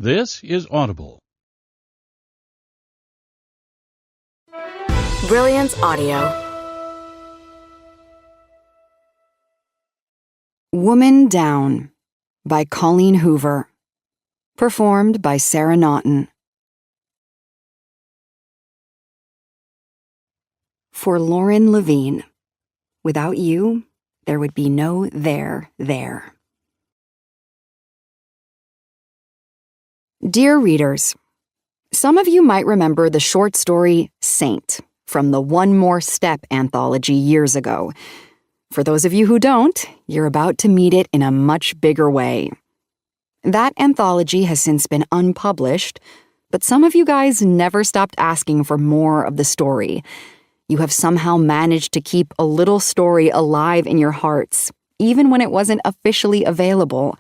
This is Audible. Brilliance Audio. Woman Down by Colleen Hoover. Performed by Sarah Naughton. For Lauren Levine. Without you, there would be no there. Dear readers, some of you might remember the short story Saint from the One More Step anthology years ago. For those of you who don't, you're about to meet it in a much bigger way. That anthology has since been unpublished, but some of you guys never stopped asking for more of the story. You have somehow managed to keep a little story alive in your hearts, even when it wasn't officially available.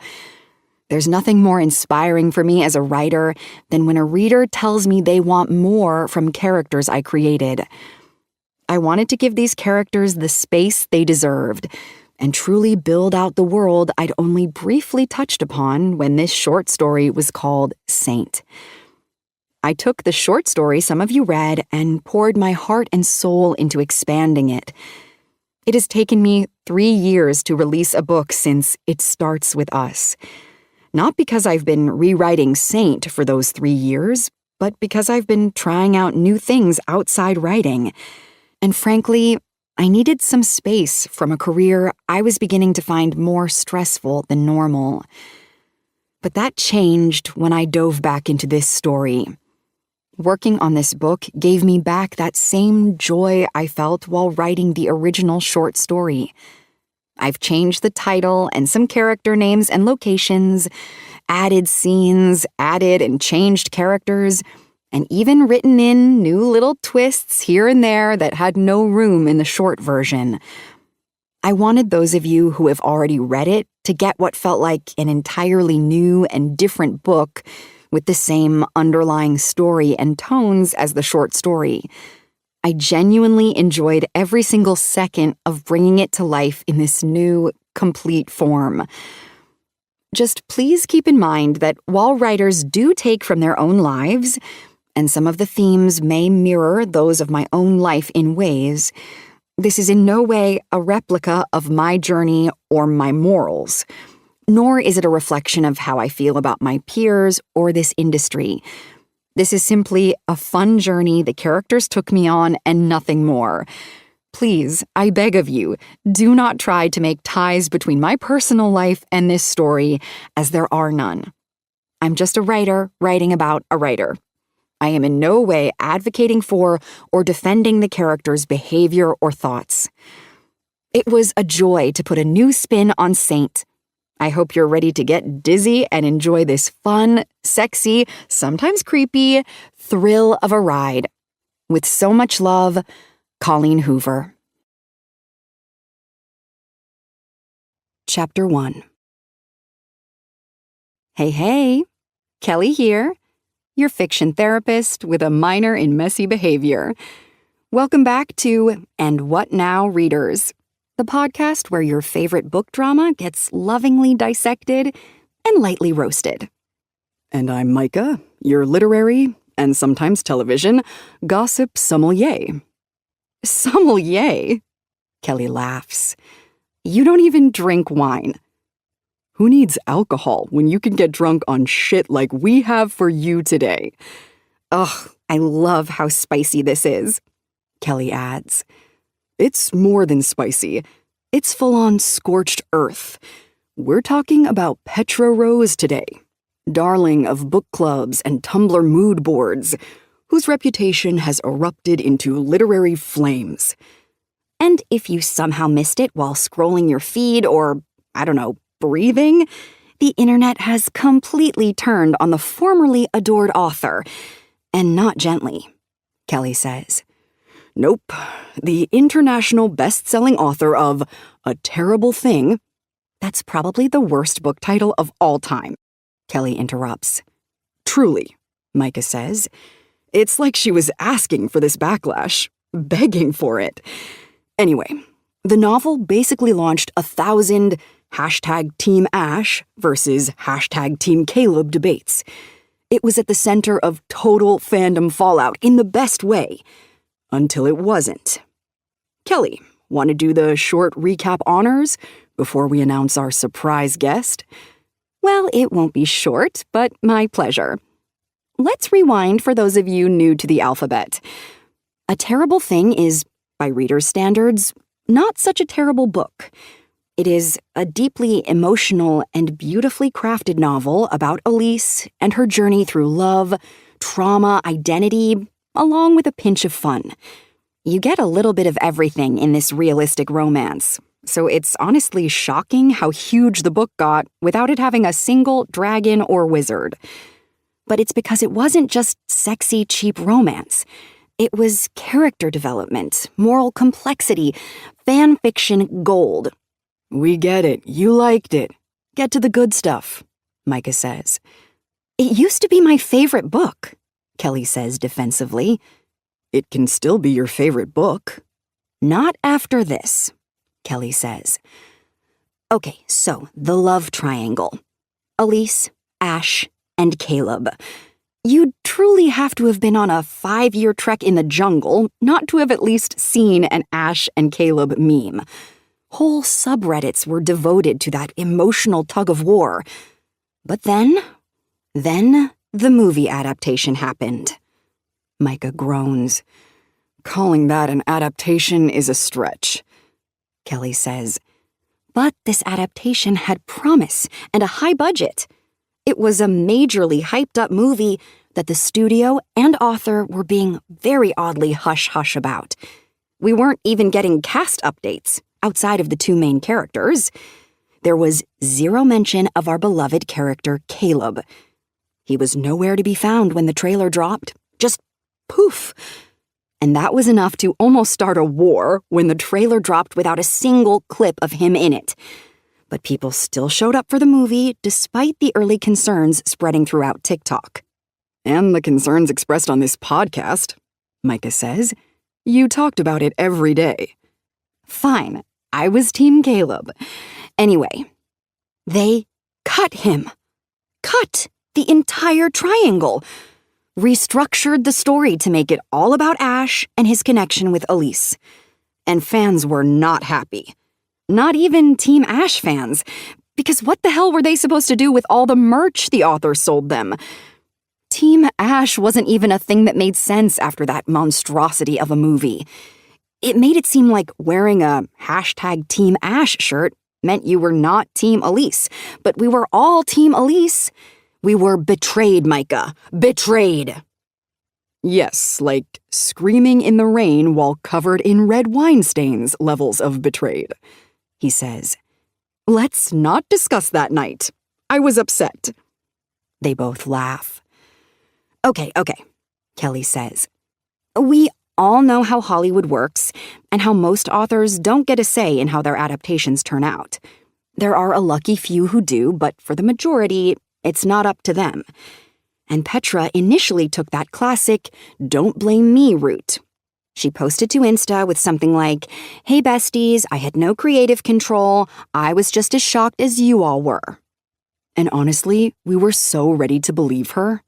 There's nothing more inspiring for me as a writer than when a reader tells me they want more from characters I created. I wanted to give these characters the space they deserved and truly build out the world I'd only briefly touched upon when this short story was called Saint. I took the short story some of you read and poured my heart and soul into expanding it. It has taken me 3 years to release a book since It Starts With Us. Not because I've been rewriting Saint for those 3 years, but because I've been trying out new things outside writing. And frankly, I needed some space from a career I was beginning to find more stressful than normal. But that changed when I dove back into this story. Working on this book gave me back that same joy I felt while writing the original short story. I've changed the title and some character names and locations, added scenes, added and changed characters, and even written in new little twists here and there that had no room in the short version. I wanted those of you who have already read it to get what felt like an entirely new and different book with the same underlying story and tones as the short story. I genuinely enjoyed every single second of bringing it to life in this new, complete form. Just please keep in mind that while writers do take from their own lives, and some of the themes may mirror those of my own life in ways, this is in no way a replica of my journey or my morals, nor is it a reflection of how I feel about my peers or this industry. This is simply a fun journey the characters took me on and nothing more. Please, I beg of you, do not try to make ties between my personal life and this story, as there are none. I'm just a writer writing about a writer. I am in no way advocating for or defending the characters' behavior or thoughts. It was a joy to put a new spin on Saint. I hope you're ready to get dizzy and enjoy this fun, sexy, sometimes creepy, thrill of a ride. With so much love, Colleen Hoover. Chapter 1. Hey, Kelly here, your fiction therapist with a minor in messy behavior. Welcome back to And What Now, Readers, the podcast where your favorite book drama gets lovingly dissected and lightly roasted. And I'm Micah, your literary, and sometimes television, gossip sommelier. Sommelier? Kelly laughs. You don't even drink wine. Who needs alcohol when you can get drunk on shit like we have for you today? Ugh, I love how spicy this is, Kelly adds. It's more than spicy. It's full-on scorched earth. We're talking about Petra Rose today, darling of book clubs and Tumblr mood boards, whose reputation has erupted into literary flames. And if you somehow missed it while scrolling your feed or, breathing, the internet has completely turned on the formerly adored author, and not gently, Kelly says. Nope, the international best-selling author of A Terrible Thing. That's probably the worst book title of all time, Kelly interrupts. Truly, Micah says. It's like she was asking for this backlash, begging for it. Anyway, the novel basically launched 1,000 #Team Ash versus #Team Caleb debates. It was at the center of total fandom fallout in the best way. Until it wasn't. Kelly, want to do the short recap honors before we announce our surprise guest? Well, it won't be short, but my pleasure. Let's rewind for those of you new to the alphabet. A Terrible Thing is, by readers' standards, not such a terrible book. It is a deeply emotional and beautifully crafted novel about Elise and her journey through love, trauma, identity, along with a pinch of fun. You get a little bit of everything in this realistic romance, so it's honestly shocking how huge the book got without it having a single dragon or wizard. But it's because it wasn't just sexy, cheap romance. It was character development, moral complexity, fan fiction gold. We get it. You liked it. Get to the good stuff, Micah says. It used to be my favorite book, Kelly says defensively. It can still be your favorite book. Not after this, Kelly says. Okay, so the love triangle. Elise, Ash, and Caleb. You'd truly have to have been on a 5-year trek in the jungle not to have at least seen an Ash and Caleb meme. Whole subreddits were devoted to that emotional tug-of-war. But then the movie adaptation happened. Micah groans. Calling that an adaptation is a stretch, Kelly says. But this adaptation had promise and a high budget. It was a majorly hyped-up movie that the studio and author were being very oddly hush-hush about. We weren't even getting cast updates outside of the 2 main characters. There was zero mention of our beloved character, Caleb. He was nowhere to be found when the trailer dropped. Just poof. And that was enough to almost start a war when the trailer dropped without a single clip of him in it. But people still showed up for the movie despite the early concerns spreading throughout TikTok. And the concerns expressed on this podcast, Micah says. You talked about it every day. Fine, I was Team Caleb. Anyway, they cut him. Cut the entire triangle. Restructured the story to make it all about Ash and his connection with Elise. And fans were not happy. Not even Team Ash fans, because what the hell were they supposed to do with all the merch the author sold them? Team Ash wasn't even a thing that made sense after that monstrosity of a movie. It made it seem like wearing a #Team Ash shirt meant you were not Team Elise, but we were all Team Elise. We were betrayed, Micah. Betrayed. Yes, like screaming in the rain while covered in red wine stains levels of betrayed, he says. Let's not discuss that night. I was upset. They both laugh. Okay, Kelly says. We all know how Hollywood works and how most authors don't get a say in how their adaptations turn out. There are a lucky few who do, but for the majority, it's not up to them. And Petra initially took that classic don't blame me route. She posted to Insta with something like, hey besties, I had no creative control. I was just as shocked as you all were. And honestly, we were so ready to believe her,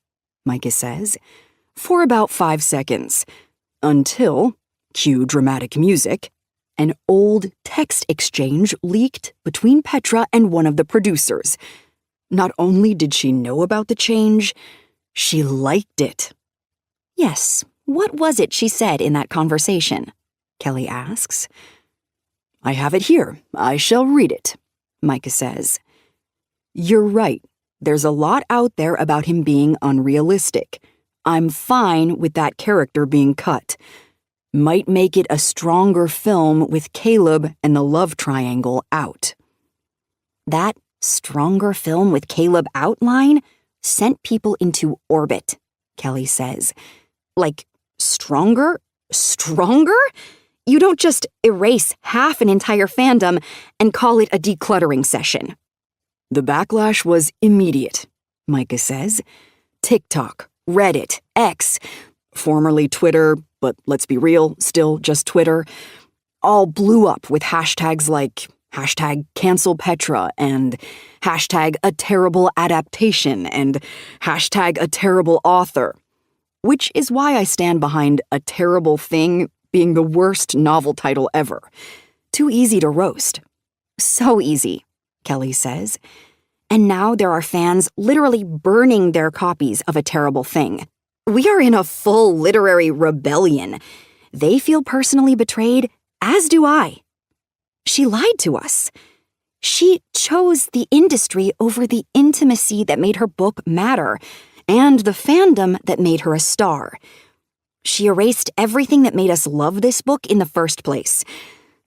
Micah says, for about 5 seconds. Until, cue dramatic music, an old text exchange leaked between Petra and one of the producers. Not only did she know about the change, she liked it. Yes, what was it she said in that conversation? Kelly asks. I have it here. I shall read it, Micah says. You're right. There's a lot out there about him being unrealistic. I'm fine with that character being cut. Might make it a stronger film with Caleb and the love triangle out. That stronger film with Caleb outline sent people into orbit, Kelly says. Like, stronger? Stronger? You don't just erase half an entire fandom and call it a decluttering session. The backlash was immediate, Micah says. TikTok, Reddit, X, formerly Twitter, but let's be real, still just Twitter, all blew up with hashtags like Hashtag cancel Petra and hashtag a terrible adaptation and hashtag a terrible author. Which is why I stand behind A Terrible Thing being the worst novel title ever. Too easy to roast. So easy, Kelly says. And now there are fans literally burning their copies of A Terrible Thing. We are in a full literary rebellion. They feel personally betrayed, as do I. She lied to us. She chose the industry over the intimacy that made her book matter, and the fandom that made her a star. She erased everything that made us love this book in the first place,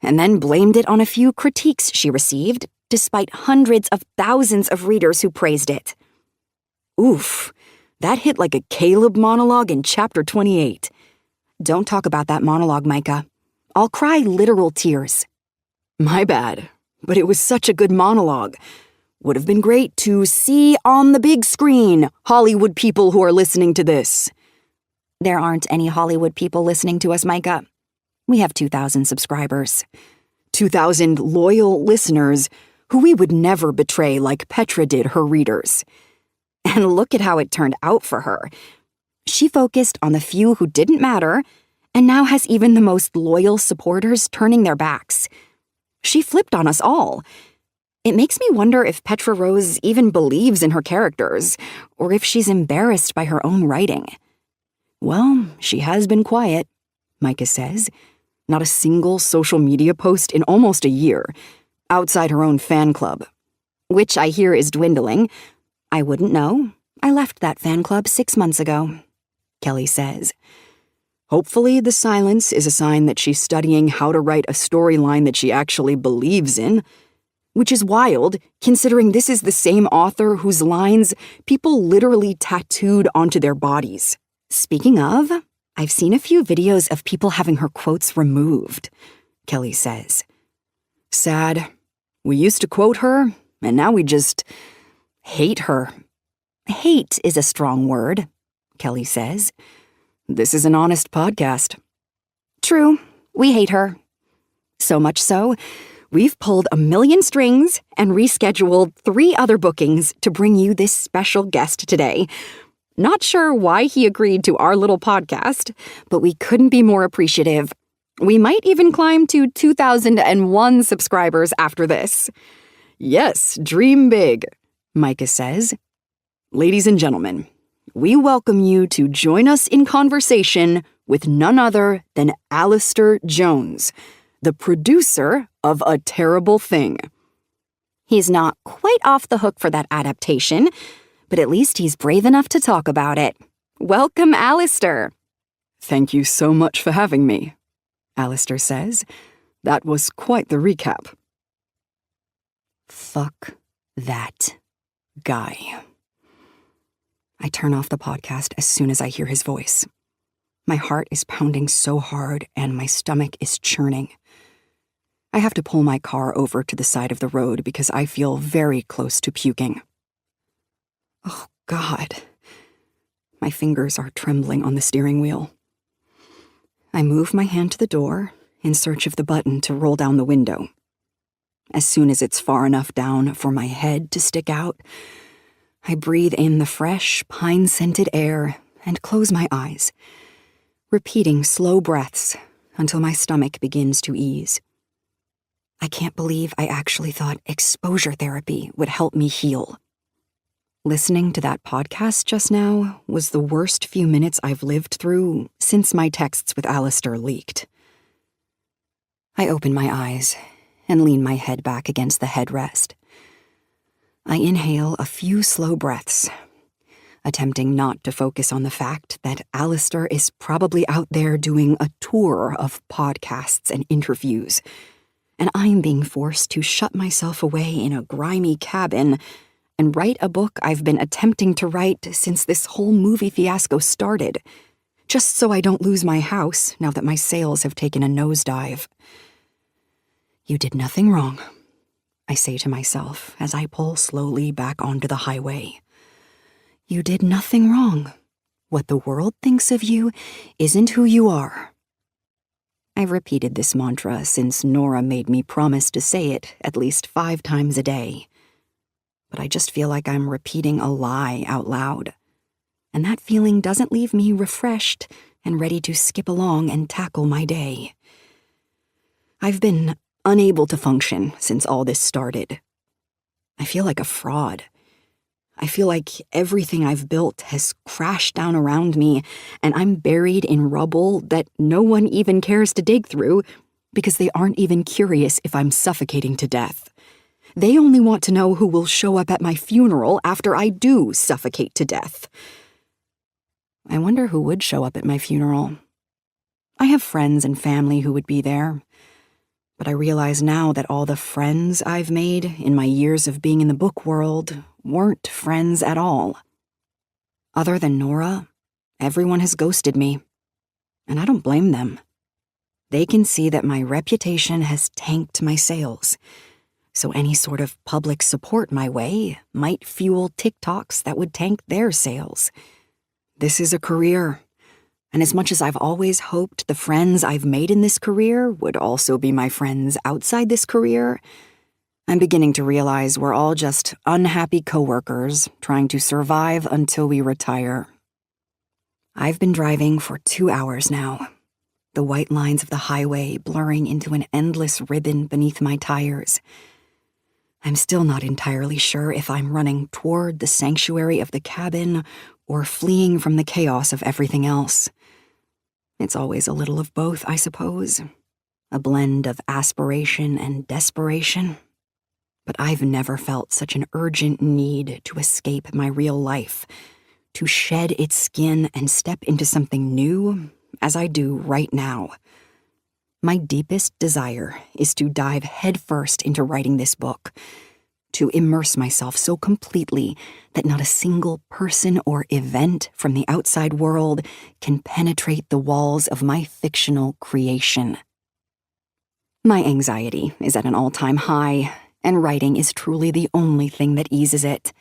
and then blamed it on a few critiques she received, despite hundreds of thousands of readers who praised it. Oof, that hit like a Caleb monologue in chapter 28. Don't talk about that monologue, Micah. I'll cry literal tears. My bad, but it was such a good monologue. Would have been great to see on the big screen, Hollywood people who are listening to this. There aren't any Hollywood people listening to us, Micah. We have 2,000 subscribers. 2,000 loyal listeners who we would never betray like Petra did her readers. And look at how it turned out for her. She focused on the few who didn't matter, and now has even the most loyal supporters turning their backs. She flipped on us all. It makes me wonder if Petra Rose even believes in her characters, or if she's embarrassed by her own writing. Well, she has been quiet, Micah says. Not a single social media post in almost a year, outside her own fan club. Which I hear is dwindling. I wouldn't know. I left that fan club 6 months ago, Kelly says. Hopefully the silence is a sign that she's studying how to write a storyline that she actually believes in, which is wild, considering this is the same author whose lines people literally tattooed onto their bodies. Speaking of, I've seen a few videos of people having her quotes removed, Kelly says. Sad. We used to quote her, and now we just hate her. Hate is a strong word, Kelly says. This is an honest podcast. True, we hate her. So much so, we've pulled a million strings and rescheduled 3 other bookings to bring you this special guest today. Not sure why he agreed to our little podcast, but we couldn't be more appreciative. We might even climb to 2,001 subscribers after this. Yes, dream big, Micah says. Ladies and gentlemen, we welcome you to join us in conversation with none other than Alistair Jones, the producer of A Terrible Thing. He's not quite off the hook for that adaptation, but at least he's brave enough to talk about it. Welcome, Alistair. Thank you so much for having me, Alistair says. That was quite the recap. Fuck that guy. I turn off the podcast as soon as I hear his voice. My heart is pounding so hard and my stomach is churning. I have to pull my car over to the side of the road because I feel very close to puking. Oh, God. My fingers are trembling on the steering wheel. I move my hand to the door in search of the button to roll down the window. As soon as it's far enough down for my head to stick out, I breathe in the fresh, pine-scented air and close my eyes, repeating slow breaths until my stomach begins to ease. I can't believe I actually thought exposure therapy would help me heal. Listening to that podcast just now was the worst few minutes I've lived through since my texts with Alistair leaked. I open my eyes and lean my head back against the headrest. I inhale a few slow breaths, attempting not to focus on the fact that Alistair is probably out there doing a tour of podcasts and interviews, and I'm being forced to shut myself away in a grimy cabin and write a book I've been attempting to write since this whole movie fiasco started, just so I don't lose my house now that my sales have taken a nosedive. You did nothing wrong, I say to myself as I pull slowly back onto the highway. You did nothing wrong. What the world thinks of you isn't who you are. I've repeated this mantra since Nora made me promise to say it at least 5 times a day. But I just feel like I'm repeating a lie out loud. And that feeling doesn't leave me refreshed and ready to skip along and tackle my day. I've been unable to function since all this started. I feel like a fraud. I feel like everything I've built has crashed down around me, and I'm buried in rubble that no one even cares to dig through because they aren't even curious if I'm suffocating to death. They only want to know who will show up at my funeral after I do suffocate to death. I wonder who would show up at my funeral. I have friends and family who would be there. But I realize now that all the friends I've made in my years of being in the book world weren't friends at all. Other than Nora, everyone has ghosted me. And I don't blame them. They can see that my reputation has tanked my sales. So any sort of public support my way might fuel TikToks that would tank their sales. This is a career. And as much as I've always hoped the friends I've made in this career would also be my friends outside this career, I'm beginning to realize we're all just unhappy coworkers trying to survive until we retire. I've been driving for 2 hours now, the white lines of the highway blurring into an endless ribbon beneath my tires. I'm still not entirely sure if I'm running toward the sanctuary of the cabin or fleeing from the chaos of everything else. It's always a little of both, I suppose. A blend of aspiration and desperation. But I've never felt such an urgent need to escape my real life, to shed its skin and step into something new as I do right now. My deepest desire is to dive headfirst into writing this book, to immerse myself so completely that not a single person or event from the outside world can penetrate the walls of my fictional creation. My anxiety is at an all-time high, and writing is truly the only thing that eases it.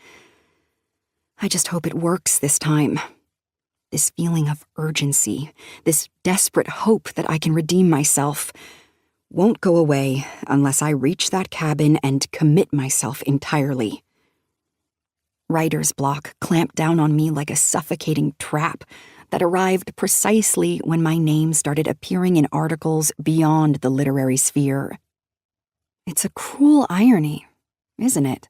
I just hope it works this time. This feeling of urgency, this desperate hope that I can redeem myself, won't go away unless I reach that cabin and commit myself entirely. Writer's block clamped down on me like a suffocating trap that arrived precisely when my name started appearing in articles beyond the literary sphere. It's a cruel irony, isn't it?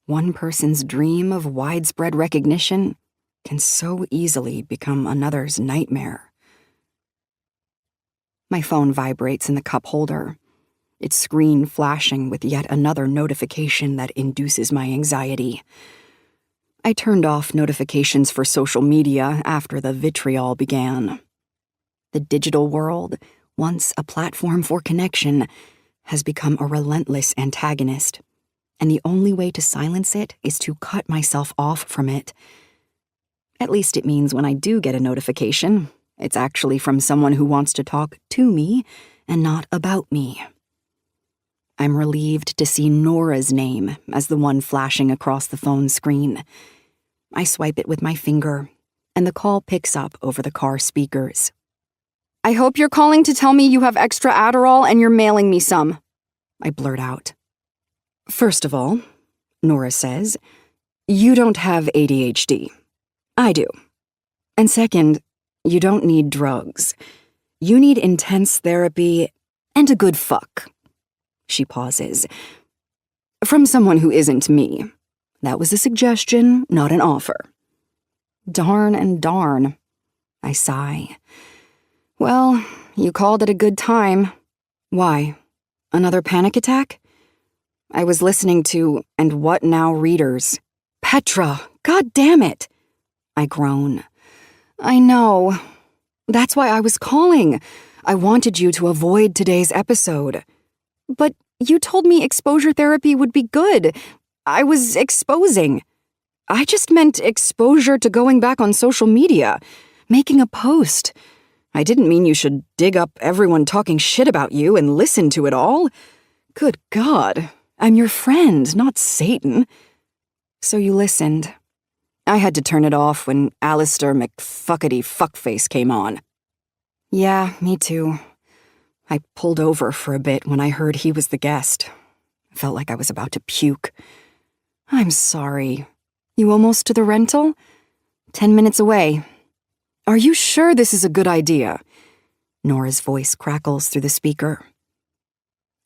One person's dream of widespread recognition can so easily become another's nightmare. My phone vibrates in the cup holder, its screen flashing with yet another notification that induces my anxiety. I turned off notifications for social media after the vitriol began. The digital world, once a platform for connection, has become a relentless antagonist, and the only way to silence it is to cut myself off from it. At least it means when I do get a notification, it's actually from someone who wants to talk to me and not about me. I'm relieved to see Nora's name as the one flashing across the phone screen. I swipe it with my finger, and the call picks up over the car speakers. "I hope you're calling to tell me you have extra Adderall and you're mailing me some," I blurt out. "First of all," Nora says, "you don't have ADHD. I do. And second, you don't need drugs. You need intense therapy and a good fuck." She pauses. "From someone who isn't me. That was a suggestion, not an offer." Darn and darn. I sigh. "Well, you called it a good time. Why? Another panic attack?" I was listening to And What Now readers. "Petra, god damn it!" I groan. "I know. That's why I was calling. I wanted you to avoid today's episode. But you told me exposure therapy would be good. I was exposing. I just meant exposure to going back on social media, making a post. I didn't mean you should dig up everyone talking shit about you and listen to it all. Good God, I'm your friend, not Satan." "So you listened. I had to turn it off when Alistair McFuckety Fuckface came on." "Yeah, me too. I pulled over for a bit when I heard he was the guest. I felt like I was about to puke. I'm sorry. You almost to the rental? 10 minutes away. Are you sure this is a good idea? Nora's voice crackles through the speaker.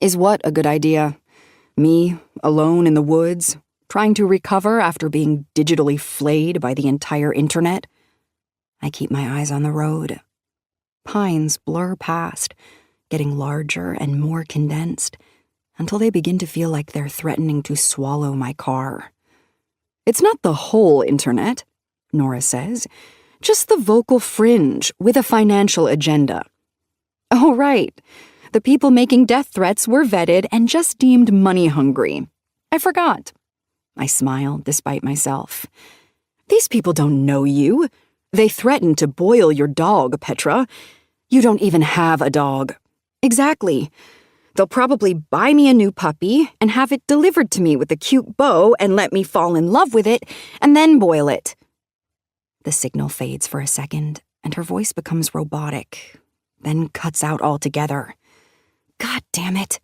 Is what a good idea? Me, alone in the woods, trying to recover after being digitally flayed by the entire internet? I keep my eyes on the road. Pines blur past, getting larger and more condensed, until they begin to feel like they're threatening to swallow my car. It's not the whole internet, Nora says, just the vocal fringe with a financial agenda. Oh, right. The people making death threats were vetted and just deemed money-hungry. I forgot. I smile despite myself. These people don't know you. They threatened to boil your dog, Petra. You don't even have a dog. Exactly. They'll probably buy me a new puppy and have it delivered to me with a cute bow and let me fall in love with it and then boil it. The signal fades for a second, and her voice becomes robotic, then cuts out altogether. God damn it.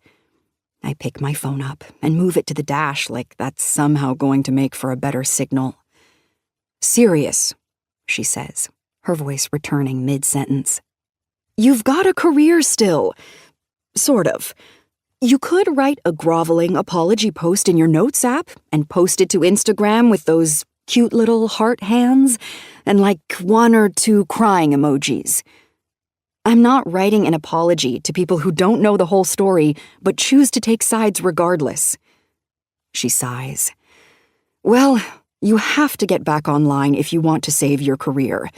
I pick my phone up and move it to the dash like that's somehow going to make for a better signal. Serious, she says, her voice returning mid-sentence. You've got a career still. Sort of. You could write a groveling apology post in your notes app and post it to Instagram with those cute little heart hands and like 1 or 2 crying emojis. I'm not writing an apology to people who don't know the whole story but choose to take sides regardless. She sighs. Well, you have to get back online if you want to save your career.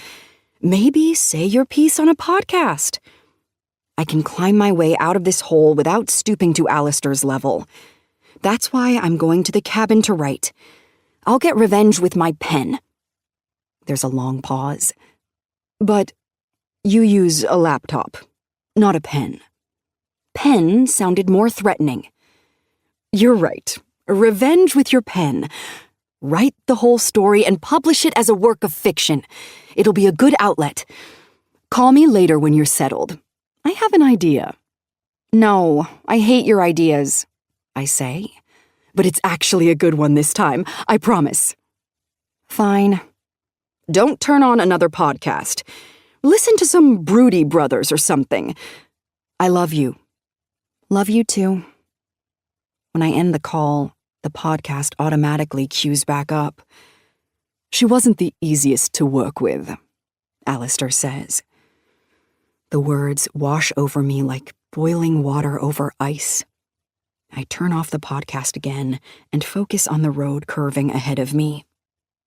Maybe say your piece on a podcast. I can climb my way out of this hole without stooping to Alistair's level. That's why I'm going to the cabin to write. I'll get revenge with my pen. There's a long pause. But you use a laptop, not a pen. Pen sounded more threatening. You're right. Revenge with your pen. Write the whole story and publish it as a work of fiction. It'll be a good outlet. Call me later when you're settled. I have an idea. No, I hate your ideas, I say. But it's actually a good one this time, I promise. Fine. Don't turn on another podcast. Listen to some Broody Brothers or something. I love you. Love you too. When I end the call, the podcast automatically cues back up. She wasn't the easiest to work with, Alistair says. The words wash over me like boiling water over ice. I turn off the podcast again and focus on the road curving ahead of me.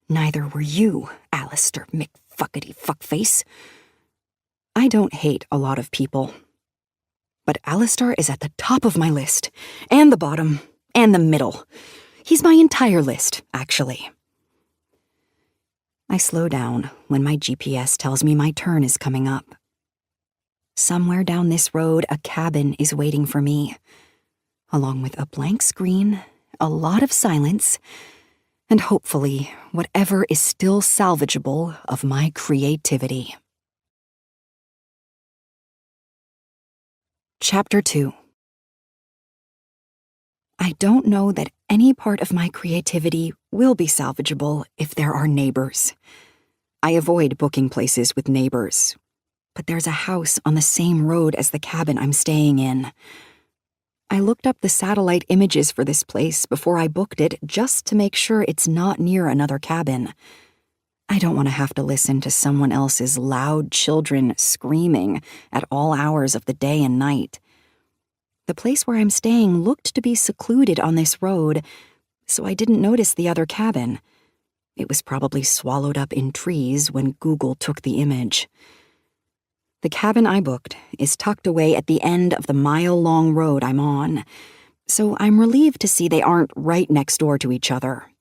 Neither were you, Alistair McFuckety-fuckface. I don't hate a lot of people. But Alistair is at the top of my list, and the bottom, and the middle. He's my entire list, actually. I slow down when my GPS tells me my turn is coming up. Somewhere down this road, a cabin is waiting for me, along with a blank screen, a lot of silence, and hopefully whatever is still salvageable of my creativity. Chapter 2. I don't know that any part of my creativity will be salvageable if there are neighbors. I avoid booking places with neighbors, but there's a house on the same road as the cabin I'm staying in. I looked up the satellite images for this place before I booked it just to make sure it's not near another cabin. I don't want to have to listen to someone else's loud children screaming at all hours of the day and night. The place where I'm staying looked to be secluded on this road, so I didn't notice the other cabin. It was probably swallowed up in trees when Google took the image. The cabin I booked is tucked away at the end of the mile-long road I'm on, so I'm relieved to see they aren't right next door to each other.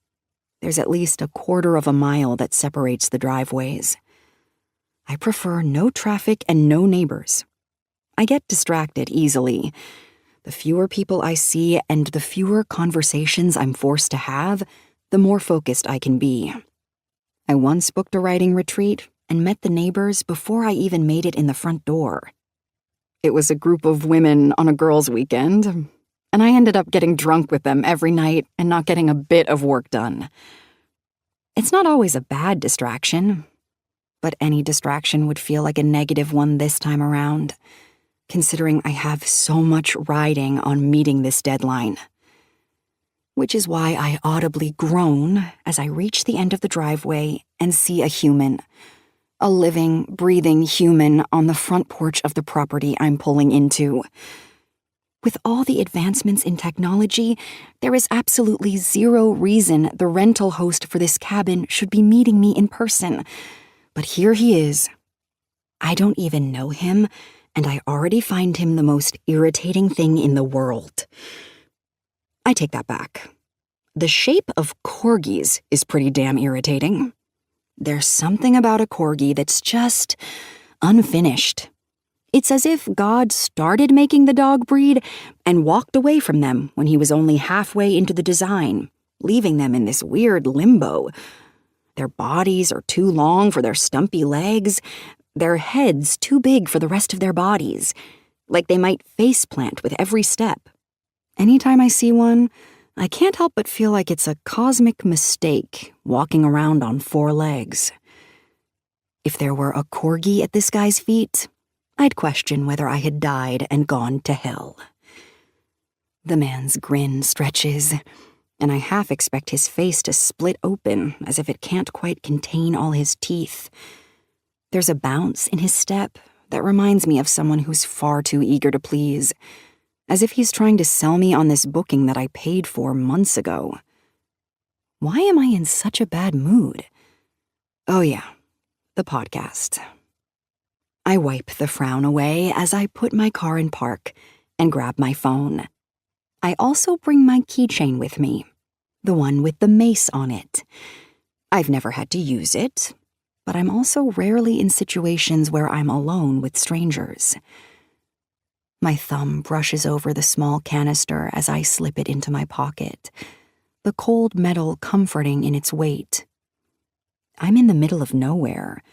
There's at least 1/4 of a mile that separates the driveways. I prefer no traffic and no neighbors. I get distracted easily. The fewer people I see and the fewer conversations I'm forced to have, the more focused I can be. I once booked a writing retreat and met the neighbors before I even made it in the front door. It was a group of women on a girls' weekend, and I ended up getting drunk with them every night and not getting a bit of work done. It's not always a bad distraction, but any distraction would feel like a negative one this time around, considering I have so much riding on meeting this deadline. Which is why I audibly groan as I reach the end of the driveway and see a human. A living, breathing human on the front porch of the property I'm pulling into. With all the advancements in technology, there is absolutely zero reason the rental host for this cabin should be meeting me in person. But here he is. I don't even know him, and I already find him the most irritating thing in the world. I take that back. The shape of corgis is pretty damn irritating. There's something about a corgi that's just unfinished. It's as if God started making the dog breed and walked away from them when he was only halfway into the design, leaving them in this weird limbo. Their bodies are too long for their stumpy legs, their heads too big for the rest of their bodies, like they might faceplant with every step. Anytime I see one, I can't help but feel like it's a cosmic mistake walking around on 4 legs. If there were a corgi at this guy's feet, I'd question whether I had died and gone to hell. The man's grin stretches, and I half expect his face to split open as if it can't quite contain all his teeth. There's a bounce in his step that reminds me of someone who's far too eager to please, as if he's trying to sell me on this booking that I paid for months ago. Why am I in such a bad mood? Oh yeah, the podcast. I wipe the frown away as I put my car in park and grab my phone. I also bring my keychain with me, the one with the mace on it. I've never had to use it, but I'm also rarely in situations where I'm alone with strangers. My thumb brushes over the small canister as I slip it into my pocket, the cold metal comforting in its weight. I'm in the middle of nowhere,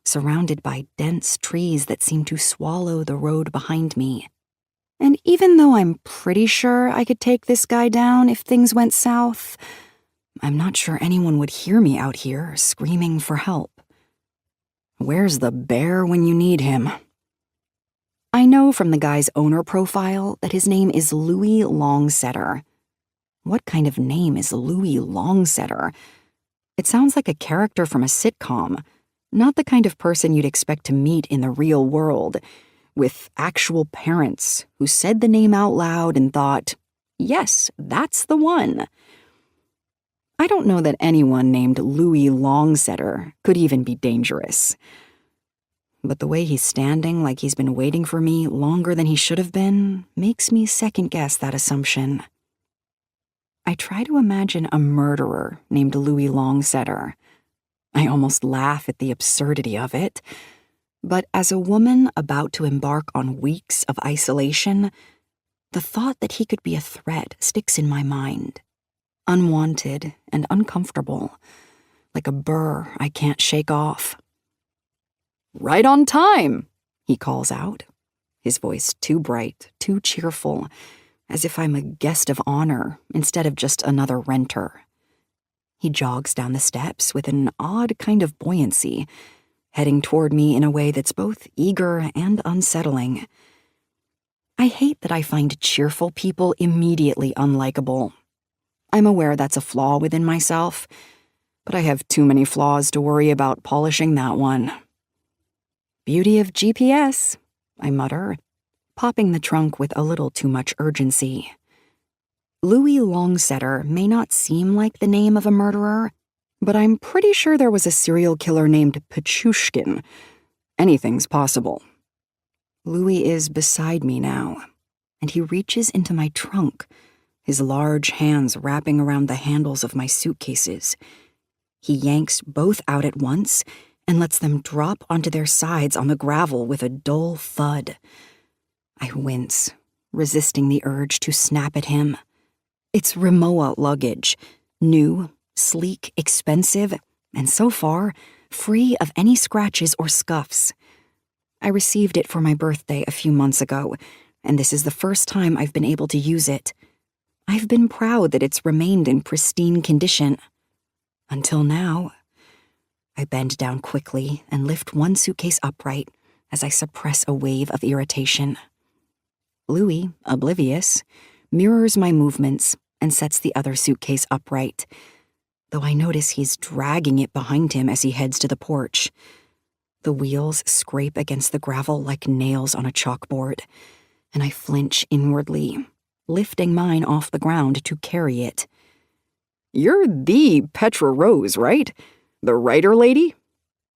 surrounded by dense trees that seem to swallow the road behind me. And even though I'm pretty sure I could take this guy down if things went south, I'm not sure anyone would hear me out here screaming for help. Where's the bear when you need him? I know from the guy's owner profile that his name is Louis Longsetter. What kind of name is Louis Longsetter? It sounds like a character from a sitcom, not the kind of person you'd expect to meet in the real world, with actual parents who said the name out loud and thought, yes, that's the one. I don't know that anyone named Louis Longsetter could even be dangerous. But the way he's standing like he's been waiting for me longer than he should have been makes me second-guess that assumption. I try to imagine a murderer named Louis Longsetter. I almost laugh at the absurdity of it. But as a woman about to embark on weeks of isolation, the thought that he could be a threat sticks in my mind. Unwanted and uncomfortable, like a burr I can't shake off. "Right on time," he calls out, his voice too bright, too cheerful, as if I'm a guest of honor instead of just another renter. He jogs down the steps with an odd kind of buoyancy, heading toward me in a way that's both eager and unsettling. I hate that I find cheerful people immediately unlikable. I'm aware that's a flaw within myself, but I have too many flaws to worry about polishing that one. Beauty of GPS, I mutter, popping the trunk with a little too much urgency. Louis Longsetter may not seem like the name of a murderer, but I'm pretty sure there was a serial killer named Pichushkin. Anything's possible. Louis is beside me now, and he reaches into my trunk, his large hands wrapping around the handles of my suitcases. He yanks both out at once and lets them drop onto their sides on the gravel with a dull thud. I wince, resisting the urge to snap at him. It's Rimowa luggage, new, sleek, expensive, and so far, free of any scratches or scuffs. I received it for my birthday a few months ago, and this is the first time I've been able to use it. I've been proud that it's remained in pristine condition. Until now. I bend down quickly and lift one suitcase upright as I suppress a wave of irritation. Louis, oblivious, mirrors my movements and sets the other suitcase upright, though I notice he's dragging it behind him as he heads to the porch. The wheels scrape against the gravel like nails on a chalkboard, and I flinch inwardly, lifting mine off the ground to carry it. "You're the Petra Rose, right? The writer lady?"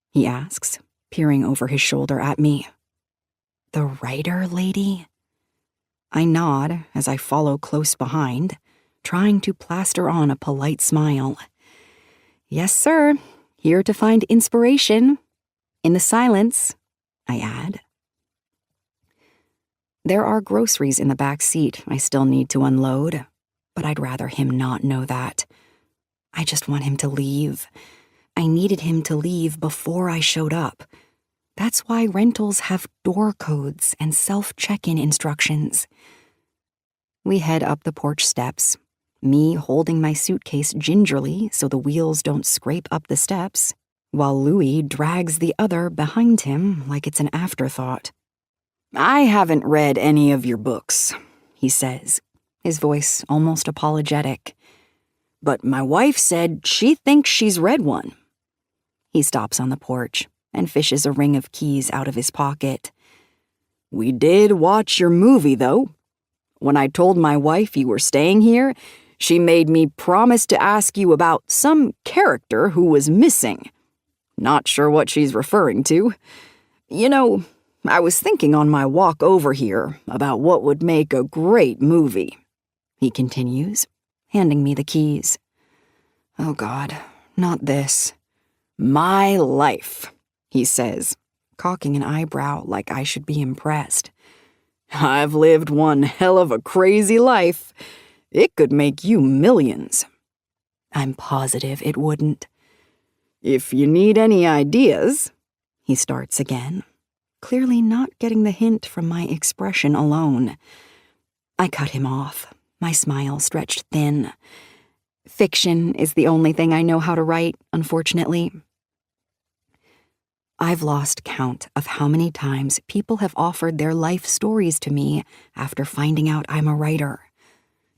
he asks, peering over his shoulder at me. The writer lady? I nod as I follow close behind, trying to plaster on a polite smile. "Yes, sir. Here to find inspiration. In the silence," I add. There are groceries in the back seat I still need to unload, but I'd rather him not know that. I just want him to leave. I needed him to leave before I showed up. That's why rentals have door codes and self-check-in instructions. We head up the porch steps, me holding my suitcase gingerly so the wheels don't scrape up the steps, while Louis drags the other behind him like it's an afterthought. "I haven't read any of your books," he says, his voice almost apologetic. "But my wife said she thinks she's read one." He stops on the porch and fishes a ring of keys out of his pocket. "We did watch your movie, though. When I told my wife you were staying here, she made me promise to ask you about some character who was missing. Not sure what she's referring to. You know, I was thinking on my walk over here about what would make a great movie," he continues, handing me the keys. Oh God, not this. "My life," he says, cocking an eyebrow like I should be impressed. "I've lived one hell of a crazy life. It could make you millions." I'm positive it wouldn't. "If you need any ideas," he starts again, clearly not getting the hint from my expression alone. I cut him off, my smile stretched thin. Fiction is the only thing I know how to write, unfortunately. I've lost count of how many times people have offered their life stories to me after finding out I'm a writer.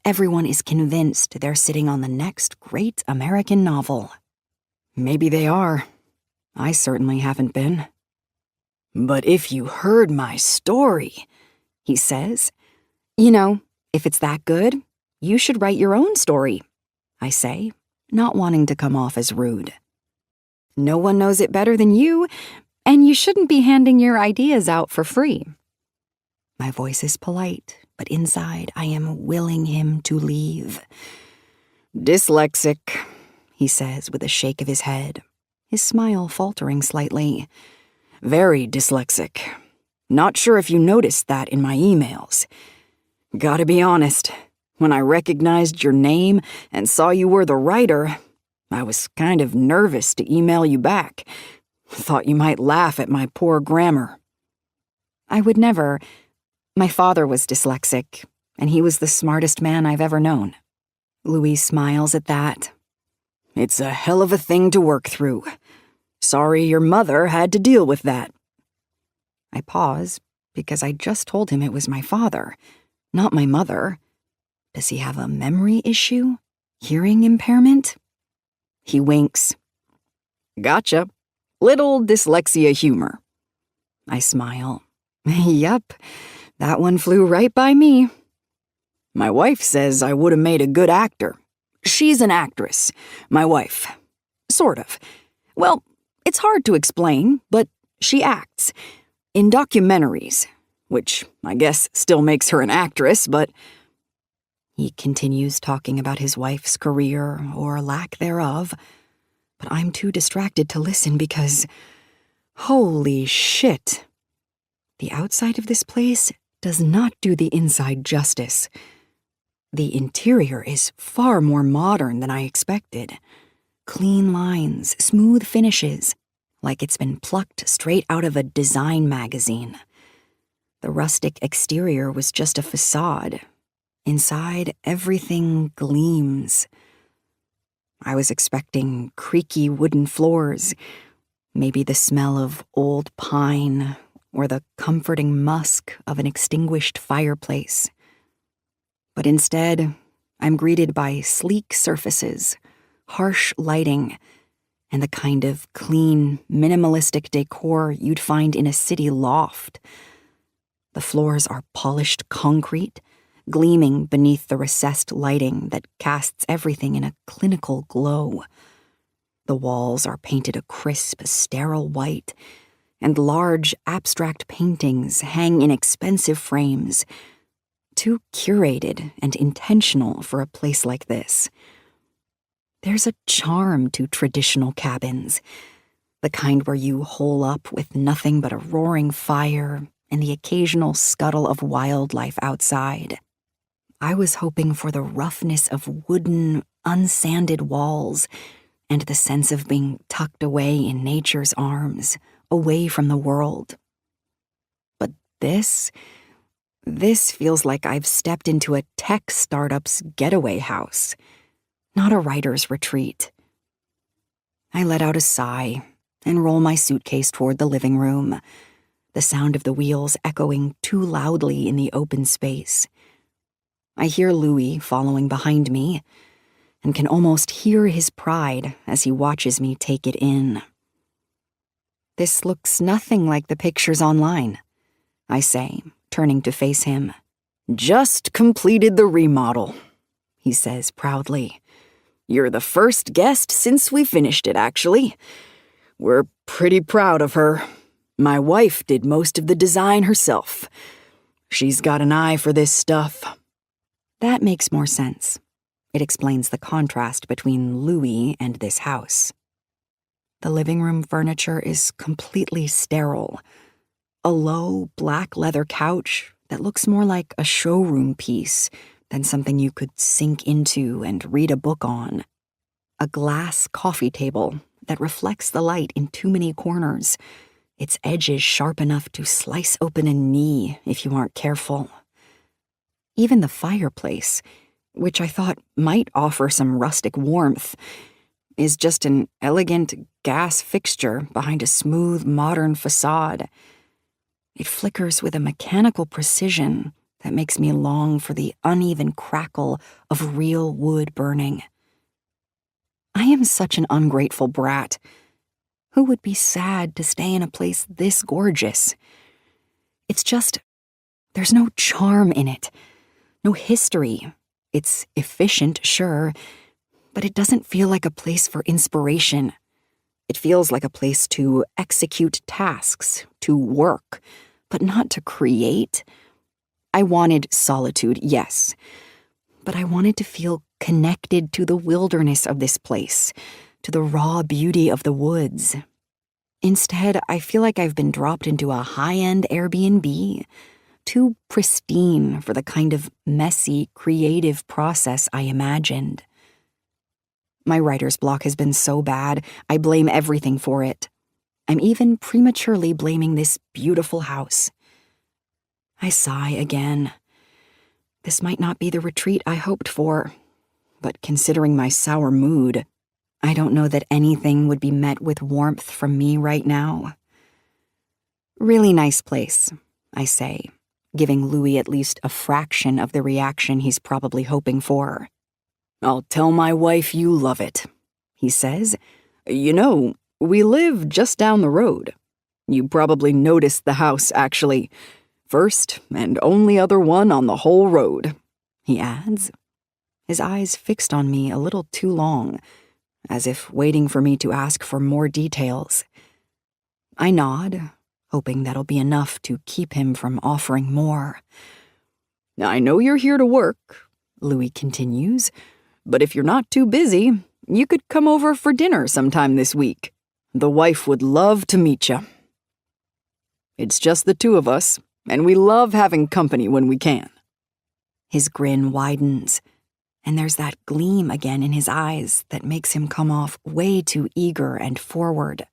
Everyone is convinced they're sitting on the next great American novel. Maybe they are. I certainly haven't been. "But if you heard my story," he says. "You know, if it's that good, you should write your own story," I say, not wanting to come off as rude. "No one knows it better than you, and you shouldn't be handing your ideas out for free." My voice is polite, but inside I am willing him to leave. "Dyslexic," he says with a shake of his head, his smile faltering slightly. "Very dyslexic. Not sure if you noticed that in my emails. Gotta be honest, when I recognized your name and saw you were the writer, I was kind of nervous to email you back. Thought you might laugh at my poor grammar." I would never. My father was dyslexic, and he was the smartest man I've ever known. Louis smiles at that. "It's a hell of a thing to work through. Sorry your mother had to deal with that." I pause, because I just told him it was my father, not my mother. Does he have a memory issue? Hearing impairment? He winks. "Gotcha. Little dyslexia humor." I smile. "Yup, that one flew right by me." "My wife says I would have made a good actor. She's an actress, my wife. Sort of. Well, it's hard to explain, but she acts. In documentaries, which I guess still makes her an actress, but..." He continues talking about his wife's career, or lack thereof, but I'm too distracted to listen because... holy shit. The outside of this place does not do the inside justice. The interior is far more modern than I expected. Clean lines, smooth finishes, like it's been plucked straight out of a design magazine. The rustic exterior was just a facade. Inside, everything gleams. I was expecting creaky wooden floors, maybe the smell of old pine, or the comforting musk of an extinguished fireplace. But instead, I'm greeted by sleek surfaces, harsh lighting, and the kind of clean, minimalistic decor you'd find in a city loft. The floors are polished concrete, gleaming beneath the recessed lighting that casts everything in a clinical glow. The walls are painted a crisp, sterile white, and large, abstract paintings hang in expensive frames, too curated and intentional for a place like this. There's a charm to traditional cabins, the kind where you hole up with nothing but a roaring fire and the occasional scuttle of wildlife outside. I was hoping for the roughness of wooden, unsanded walls and the sense of being tucked away in nature's arms, away from the world. But this feels like I've stepped into a tech startup's getaway house, not a writer's retreat. I let out a sigh and roll my suitcase toward the living room, the sound of the wheels echoing too loudly in the open space. I hear Louis following behind me and can almost hear his pride as he watches me take it in. This looks nothing like the pictures online, I say, turning to face him. Just completed the remodel, he says proudly. You're the first guest since we finished it, actually. We're pretty proud of her. My wife did most of the design herself. She's got an eye for this stuff. That makes more sense. It explains the contrast between Louis and this house. The living room furniture is completely sterile. A low, black leather couch that looks more like a showroom piece than something you could sink into and read a book on. A glass coffee table that reflects the light in too many corners, its edges sharp enough to slice open a knee if you aren't careful. Even the fireplace, which I thought might offer some rustic warmth, is just an elegant gas fixture behind a smooth, modern facade. It flickers with a mechanical precision that makes me long for the uneven crackle of real wood burning. I am such an ungrateful brat. Who would be sad to stay in a place this gorgeous? It's just, there's no charm in it, no history. It's efficient, sure, but it doesn't feel like a place for inspiration. It feels like a place to execute tasks, to work, but not to create. I wanted solitude, yes, but I wanted to feel connected to the wilderness of this place, to the raw beauty of the woods. Instead, I feel like I've been dropped into a high-end Airbnb, too pristine for the kind of messy, creative process I imagined. My writer's block has been so bad, I blame everything for it. I'm even prematurely blaming this beautiful house. I sigh again. This might not be the retreat I hoped for, but considering my sour mood, I don't know that anything would be met with warmth from me right now. Really nice place, I say, giving Louis at least a fraction of the reaction he's probably hoping for. I'll tell my wife you love it, he says. You know, we live just down the road. You probably noticed the house, actually. First and only other one on the whole road, he adds, his eyes fixed on me a little too long, as if waiting for me to ask for more details. I nod, hoping that'll be enough to keep him from offering more. I know you're here to work, Louis continues, but if you're not too busy, you could come over for dinner sometime this week. The wife would love to meet you. It's just the two of us, and we love having company when we can. His grin widens, and there's that gleam again in his eyes that makes him come off way too eager and forward.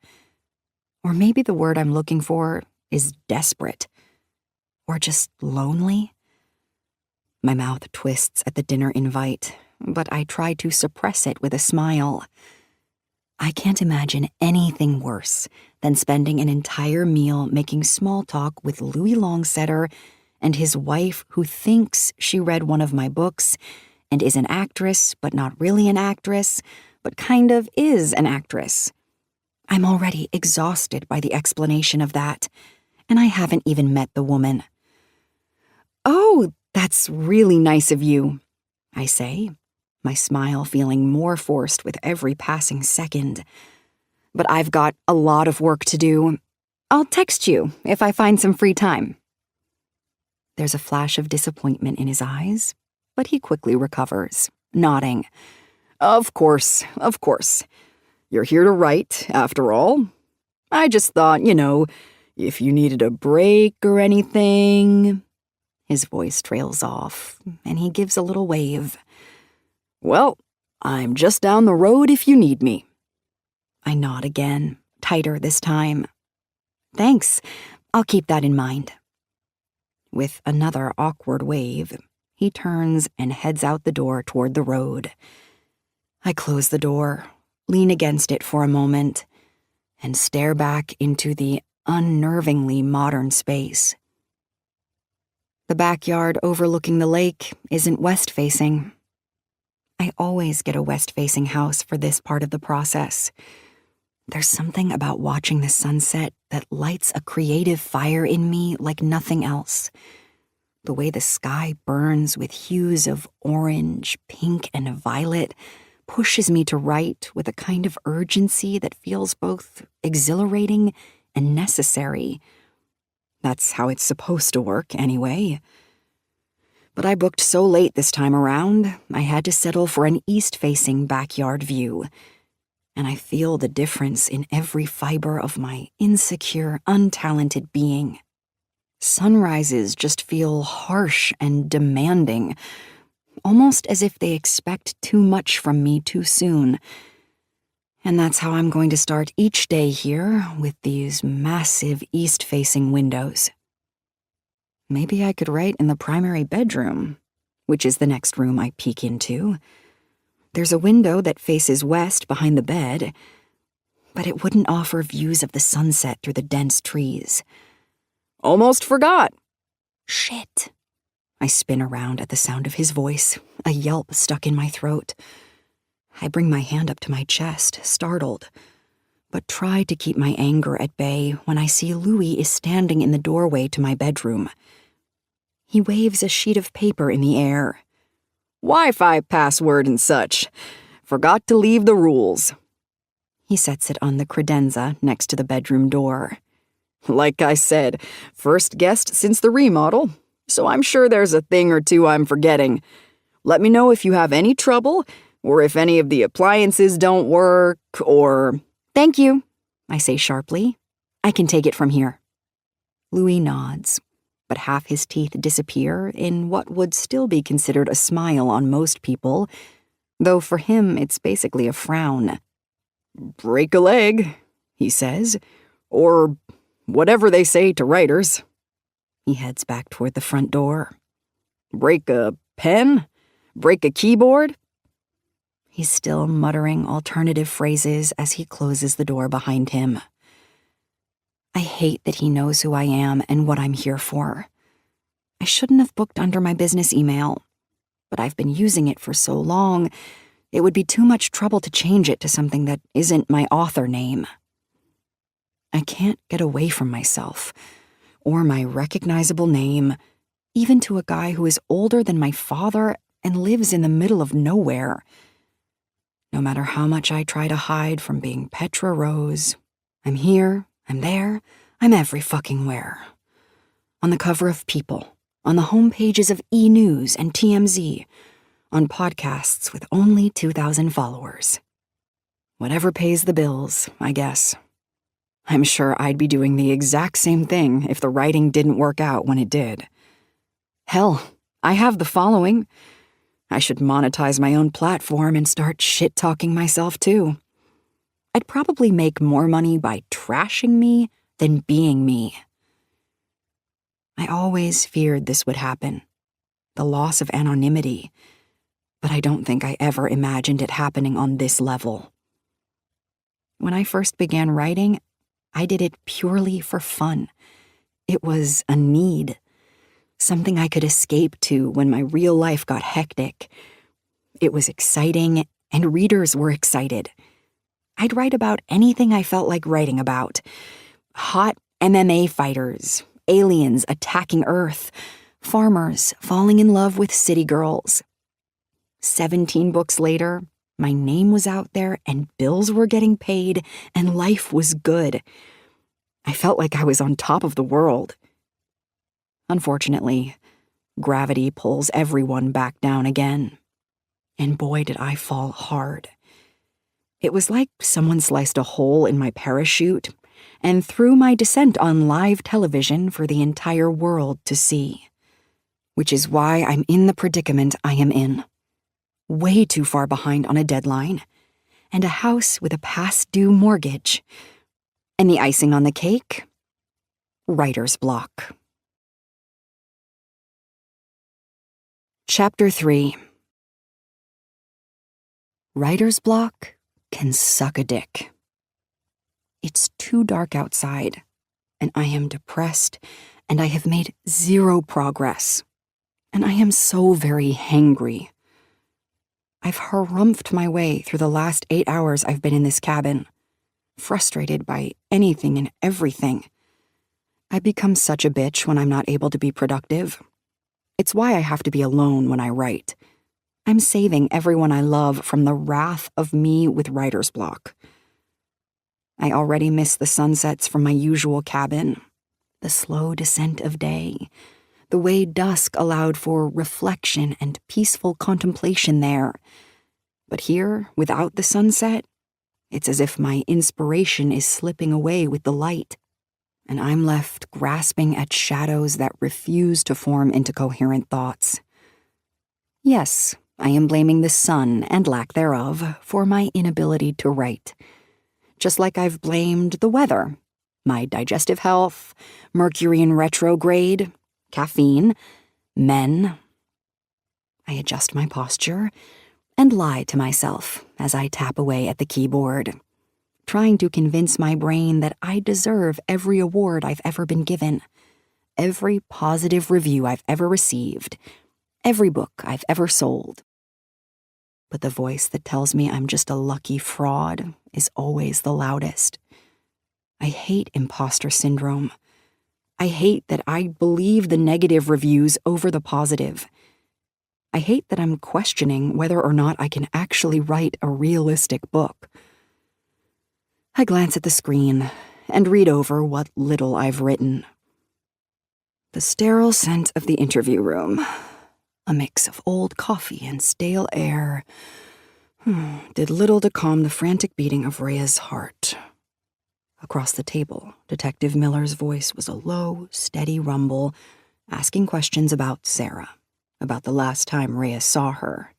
Or maybe the word I'm looking for is desperate. Or just lonely. My mouth twists at the dinner invite, but I try to suppress it with a smile. I can't imagine anything worse than spending an entire meal making small talk with Louis Longsetter and his wife who thinks she read one of my books and is an actress, but not really an actress, but kind of is an actress. I'm already exhausted by the explanation of that, and I haven't even met the woman. "Oh, that's really nice of you," I say, my smile feeling more forced with every passing second. "But I've got a lot of work to do. I'll text you if I find some free time." There's a flash of disappointment in his eyes, but he quickly recovers, nodding. Of course. You're here to write, after all. I just thought, if you needed a break or anything." His voice trails off, and he gives a little wave. "Well, I'm just down the road if you need me." I nod again, tighter this time. "Thanks. I'll keep that in mind." With another awkward wave, he turns and heads out the door toward the road. I close the door, lean against it for a moment, and stare back into the unnervingly modern space. The backyard overlooking the lake isn't west-facing. I always get a west-facing house for this part of the process. There's something about watching the sunset that lights a creative fire in me like nothing else. The way the sky burns with hues of orange, pink, and violet pushes me to write with a kind of urgency that feels both exhilarating and necessary. That's how it's supposed to work, anyway. But I booked so late this time around, I had to settle for an east-facing backyard view. And I feel the difference in every fiber of my insecure, untalented being. Sunrises just feel harsh and demanding, almost as if they expect too much from me too soon. And that's how I'm going to start each day here with these massive east-facing windows. Maybe I could write in the primary bedroom, which is the next room I peek into. There's a window that faces west behind the bed, but it wouldn't offer views of the sunset through the dense trees. Almost forgot. Shit. I spin around at the sound of his voice, a yelp stuck in my throat. I bring my hand up to my chest, startled, but try to keep my anger at bay when I see Louis is standing in the doorway to my bedroom. He waves a sheet of paper in the air. Wi-Fi password and such. Forgot to leave the rules. He sets it on the credenza next to the bedroom door. Like I said, first guest since the remodel, so I'm sure there's a thing or two I'm forgetting. Let me know if you have any trouble, or if any of the appliances don't work, or... Thank you, I say sharply. I can take it from here. Louis nods, but half his teeth disappear in what would still be considered a smile on most people, though for him it's basically a frown. Break a leg, he says, or whatever they say to writers. He heads back toward the front door. Break a pen? Break a keyboard? He's still muttering alternative phrases as he closes the door behind him. I hate that he knows who I am and what I'm here for. I shouldn't have booked under my business email, but I've been using it for so long, it would be too much trouble to change it to something that isn't my author name. I can't get away from myself, or my recognizable name, even to a guy who is older than my father and lives in the middle of nowhere. No matter how much I try to hide from being Petra Rose, I'm here, I'm there, I'm every fucking where. On the cover of People, on the home pages of E! News and TMZ, on podcasts with only 2,000 followers. Whatever pays the bills, I guess. I'm sure I'd be doing the exact same thing if the writing didn't work out when it did. Hell, I have the following. I should monetize my own platform and start shit-talking myself too. I'd probably make more money by trashing me than being me. I always feared this would happen, the loss of anonymity, but I don't think I ever imagined it happening on this level. When I first began writing, I did it purely for fun. It was a need, something I could escape to when my real life got hectic. It was exciting, and readers were excited. I'd write about anything I felt like writing about. Hot MMA fighters, aliens attacking Earth, farmers falling in love with city girls. 17 books later, my name was out there and bills were getting paid and life was good. I felt like I was on top of the world. Unfortunately, gravity pulls everyone back down again. And boy, did I fall hard. It was like someone sliced a hole in my parachute and threw my descent on live television for the entire world to see. Which is why I'm in the predicament I am in. Way too far behind on a deadline, and a house with a past-due mortgage. And the icing on the cake? Writer's block. Chapter 3. Writer's block can suck a dick. It's too dark outside, and I am depressed, and I have made zero progress. And I am so very hangry. I've harumphed my way through the last 8 hours I've been in this cabin, frustrated by anything and everything. I become such a bitch when I'm not able to be productive. It's why I have to be alone when I write. I'm saving everyone I love from the wrath of me with writer's block. I already miss the sunsets from my usual cabin, the slow descent of day, the way dusk allowed for reflection and peaceful contemplation there. But here, without the sunset, it's as if my inspiration is slipping away with the light, and I'm left grasping at shadows that refuse to form into coherent thoughts. Yes, I am blaming the sun and lack thereof for my inability to write. Just like I've blamed the weather, my digestive health, Mercury in retrograde, caffeine, men. I adjust my posture and lie to myself as I tap away at the keyboard, trying to convince my brain that I deserve every award I've ever been given, every positive review I've ever received, every book I've ever sold. But the voice that tells me I'm just a lucky fraud is always the loudest. I hate imposter syndrome. I hate that I believe the negative reviews over the positive. I hate that I'm questioning whether or not I can actually write a realistic book. I glance at the screen and read over what little I've written. The sterile scent of the interview room, a mix of old coffee and stale air, did little to calm the frantic beating of Rhea's heart. Across the table, Detective Miller's voice was a low, steady rumble, asking questions about Sarah, about the last time Rhea saw her.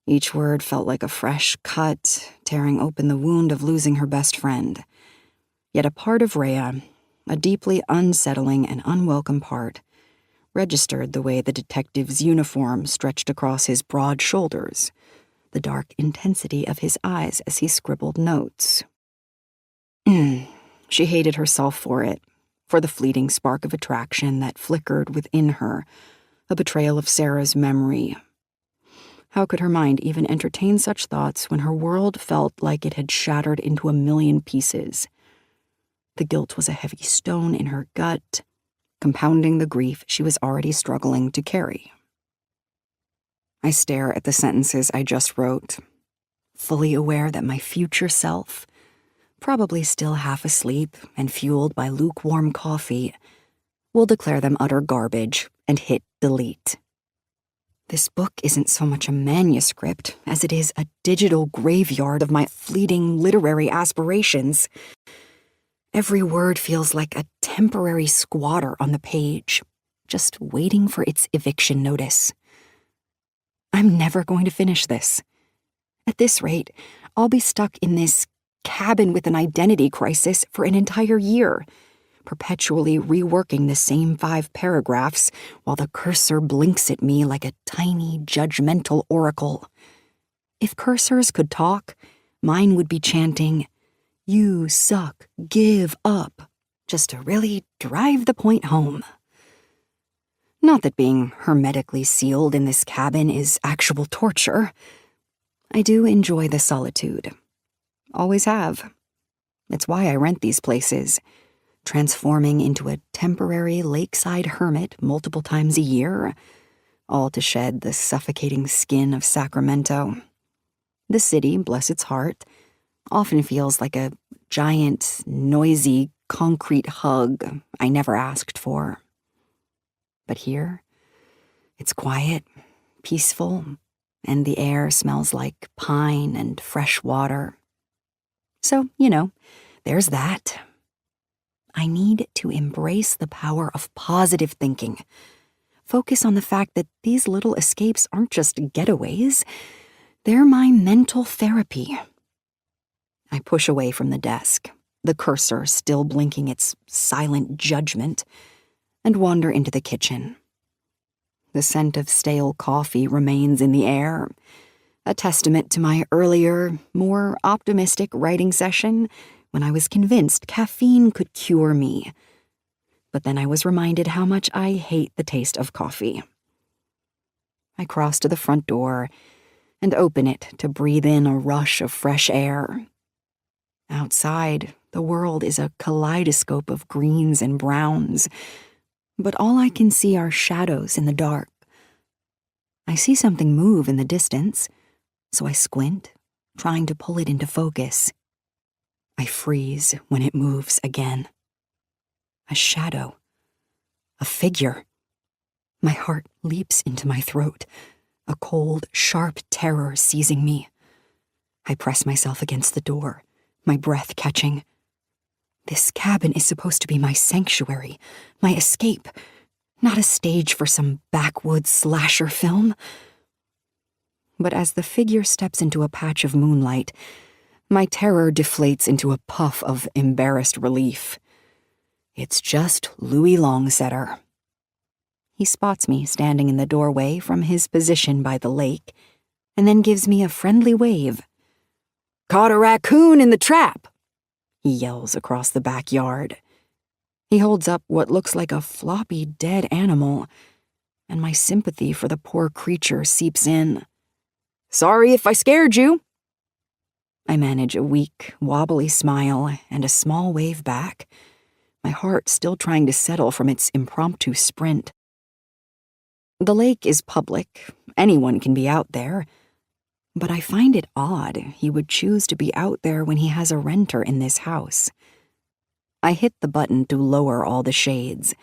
Each word felt like a fresh cut, tearing open the wound of losing her best friend. Yet a part of Rhea, a deeply unsettling and unwelcome part, registered the way the detective's uniform stretched across his broad shoulders, the dark intensity of his eyes as he scribbled notes. She hated herself for it, for the fleeting spark of attraction that flickered within her, a betrayal of Sarah's memory. How could her mind even entertain such thoughts when her world felt like it had shattered into a million pieces? The guilt was a heavy stone in her gut, compounding the grief she was already struggling to carry. I stare at the sentences I just wrote, fully aware that my future self, probably still half asleep and fueled by lukewarm coffee, will declare them utter garbage and hit delete. This book isn't so much a manuscript as it is a digital graveyard of my fleeting literary aspirations. Every word feels like a temporary squatter on the page, just waiting for its eviction notice. I'm never going to finish this. At this rate, I'll be stuck in this cabin with an identity crisis for an entire year, perpetually reworking the same 5 paragraphs while the cursor blinks at me like a tiny, judgmental oracle. If cursors could talk, mine would be chanting, "You suck, give up," just to really drive the point home. Not that being hermetically sealed in this cabin is actual torture. I do enjoy the solitude. Always have. It's why I rent these places, transforming into a temporary lakeside hermit multiple times a year, all to shed the suffocating skin of Sacramento. The city, bless its heart, often feels like a giant, noisy, concrete hug I never asked for. But here, it's quiet, peaceful, and the air smells like pine and fresh water. So, there's that. I need to embrace the power of positive thinking. Focus on the fact that these little escapes aren't just getaways. They're my mental therapy. I push away from the desk, the cursor still blinking its silent judgment, and wander into the kitchen. The scent of stale coffee remains in the air, a testament to my earlier, more optimistic writing session when I was convinced caffeine could cure me. But then I was reminded how much I hate the taste of coffee. I cross to the front door and open it to breathe in a rush of fresh air. Outside, the world is a kaleidoscope of greens and browns, but all I can see are shadows in the dark. I see something move in the distance, so I squint, trying to pull it into focus. I freeze when it moves again. A shadow. A figure. My heart leaps into my throat, a cold, sharp terror seizing me. I press myself against the door, my breath catching. This cabin is supposed to be my sanctuary, my escape, not a stage for some backwoods slasher film. But as the figure steps into a patch of moonlight, my terror deflates into a puff of embarrassed relief. It's just Louis Longsetter. He spots me standing in the doorway from his position by the lake, and then gives me a friendly wave. "Caught a raccoon in the trap," he yells across the backyard. He holds up what looks like a floppy dead animal, and my sympathy for the poor creature seeps in. "Sorry if I scared you." I manage a weak, wobbly smile and a small wave back, my heart still trying to settle from its impromptu sprint. The lake is public, anyone can be out there, but I find it odd he would choose to be out there when he has a renter in this house. I hit the button to lower all the shades,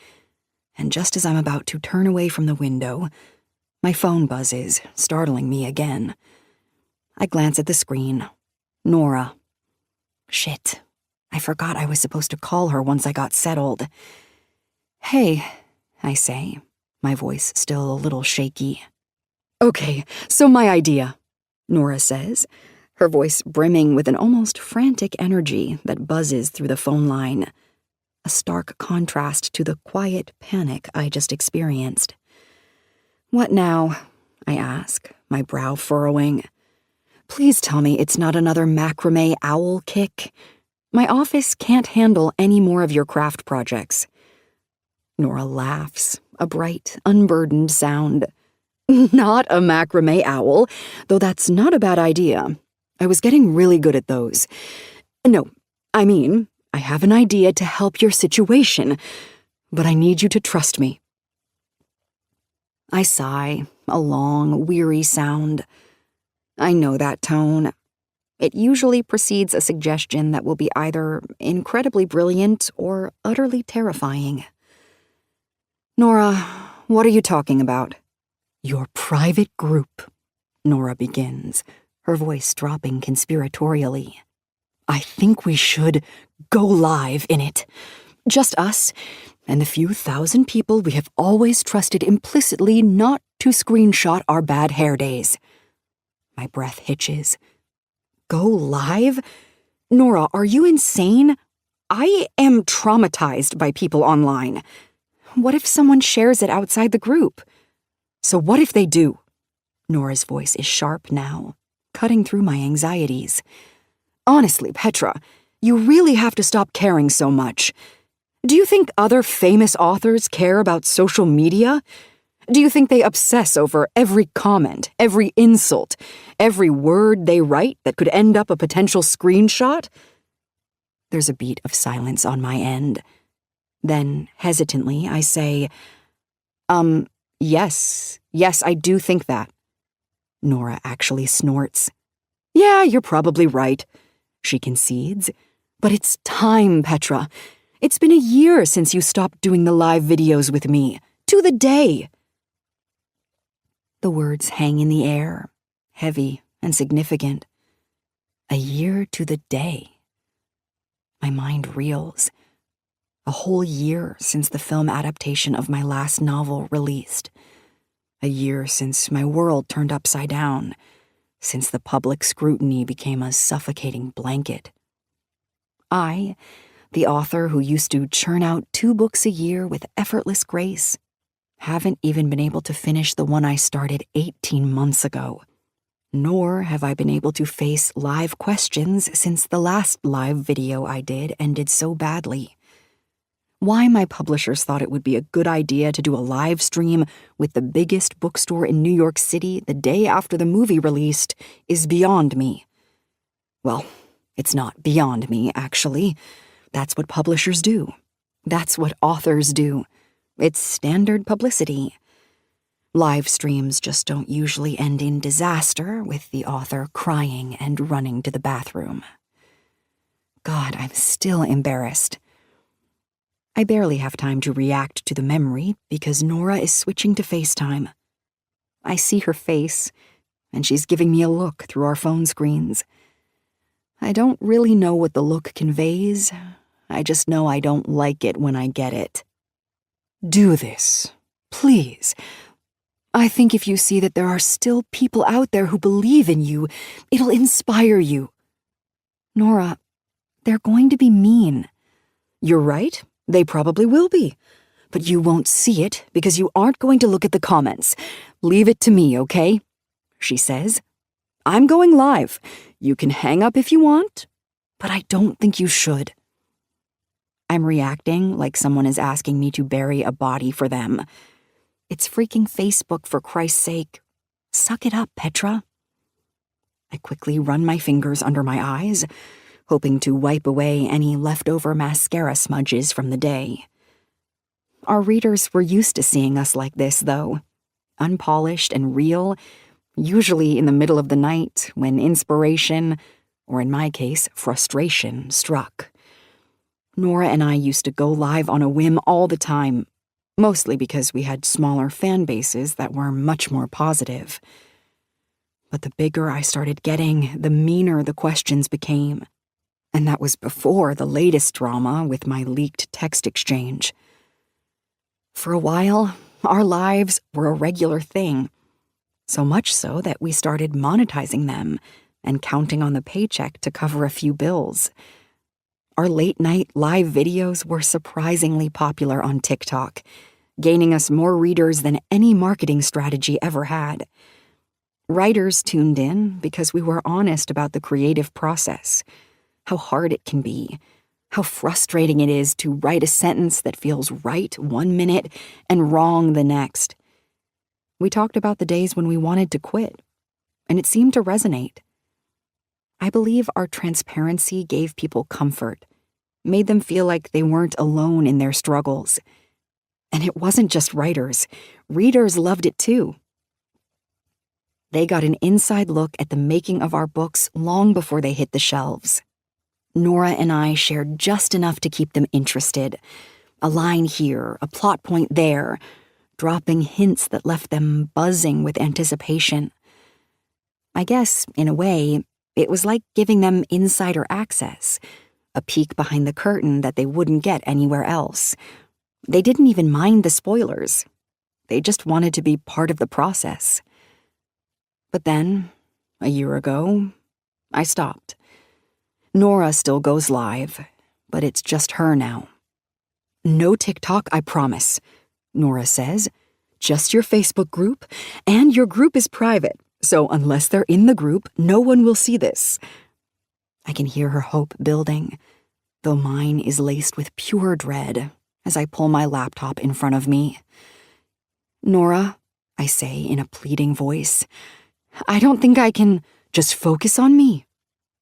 and just as I'm about to turn away from the window, my phone buzzes, startling me again. I glance at the screen. Nora. Shit. I forgot I was supposed to call her once I got settled. "Hey," I say, my voice still a little shaky. "Okay, so my idea," Nora says, her voice brimming with an almost frantic energy that buzzes through the phone line, a stark contrast to the quiet panic I just experienced. "What now?" I ask, my brow furrowing. "Please tell me it's not another macrame owl kick. My office can't handle any more of your craft projects." Nora laughs, a bright, unburdened sound. "Not a macrame owl, though that's not a bad idea. I was getting really good at those. No, I mean, I have an idea to help your situation, but I need you to trust me." I sigh, a long, weary sound. I know that tone. It usually precedes a suggestion that will be either incredibly brilliant or utterly terrifying. "Nora, what are you talking about?" "Your private group," Nora begins, her voice dropping conspiratorially. "I think we should go live in it. Just us and the few thousand people we have always trusted implicitly not to screenshot our bad hair days." My breath hitches. "Go live? Nora, are you insane? I am traumatized by people online. What if someone shares it outside the group? So what if they do? Nora's voice is sharp now, cutting through my anxieties. Honestly, Petra, you really have to stop caring so much. Do you think other famous authors care about social media? Do you think they obsess over every comment, every insult, every word they write that could end up a potential screenshot? There's a beat of silence on my end. Then, hesitantly, I say, yes, I do think that. Nora actually snorts. Yeah, you're probably right, she concedes. But it's time, Petra. It's been a year since you stopped doing the live videos with me. To the day. The words hang in the air, heavy and significant. A year to the day. My mind reels. A whole year since the film adaptation of my last novel released. A year since my world turned upside down. Since the public scrutiny became a suffocating blanket. I, the author who used to churn out 2 books a year with effortless grace, haven't even been able to finish the one I started 18 months ago. Nor have I been able to face live questions since the last live video I did ended so badly. Why my publishers thought it would be a good idea to do a live stream with the biggest bookstore in New York City the day after the movie released is beyond me. Well, it's not beyond me, actually. That's what publishers do. That's what authors do. It's standard publicity. Live streams just don't usually end in disaster, with the author crying and running to the bathroom. God, I'm still embarrassed. I barely have time to react to the memory because Nora is switching to FaceTime. I see her face, and she's giving me a look through our phone screens. I don't really know what the look conveys. I just know I don't like it when I get it. Do this, please. I think if you see that there are still people out there who believe in you, it'll inspire you. Nora, they're going to be mean. You're right, they probably will be. But you won't see it because you aren't going to look at the comments. Leave it to me, okay? She says. I'm going live. You can hang up if you want, but I don't think you should. I'm reacting like someone is asking me to bury a body for them. It's freaking Facebook, for Christ's sake. Suck it up, Petra. I quickly run my fingers under my eyes, hoping to wipe away any leftover mascara smudges from the day. Our readers were used to seeing us like this, though. Unpolished and real, usually in the middle of the night when inspiration, or in my case, frustration, struck. Nora and I used to go live on a whim all the time, mostly because we had smaller fan bases that were much more positive. But the bigger I started getting, the meaner the questions became. And that was before the latest drama with my leaked text exchange. For a while, our lives were a regular thing. So much so that we started monetizing them and counting on the paycheck to cover a few bills. Our late-night live videos were surprisingly popular on TikTok, gaining us more readers than any marketing strategy ever had. Writers tuned in because we were honest about the creative process, how hard it can be, how frustrating it is to write a sentence that feels right one minute and wrong the next. We talked about the days when we wanted to quit, and it seemed to resonate. I believe our transparency gave people comfort, made them feel like they weren't alone in their struggles. And it wasn't just writers. Readers loved it too. They got an inside look at the making of our books long before they hit the shelves. Nora and I shared just enough to keep them interested. A line here, a plot point there, dropping hints that left them buzzing with anticipation. I guess, in a way, it was like giving them insider access, a peek behind the curtain that they wouldn't get anywhere else. They didn't even mind the spoilers. They just wanted to be part of the process. But then, a year ago, I stopped. Nora still goes live, but it's just her now. No TikTok, I promise, Nora says. Just your Facebook group, and your group is private, so unless they're in the group, no one will see this. I can hear her hope building, though mine is laced with pure dread as I pull my laptop in front of me. Nora, I say in a pleading voice, I don't think I can just focus on me.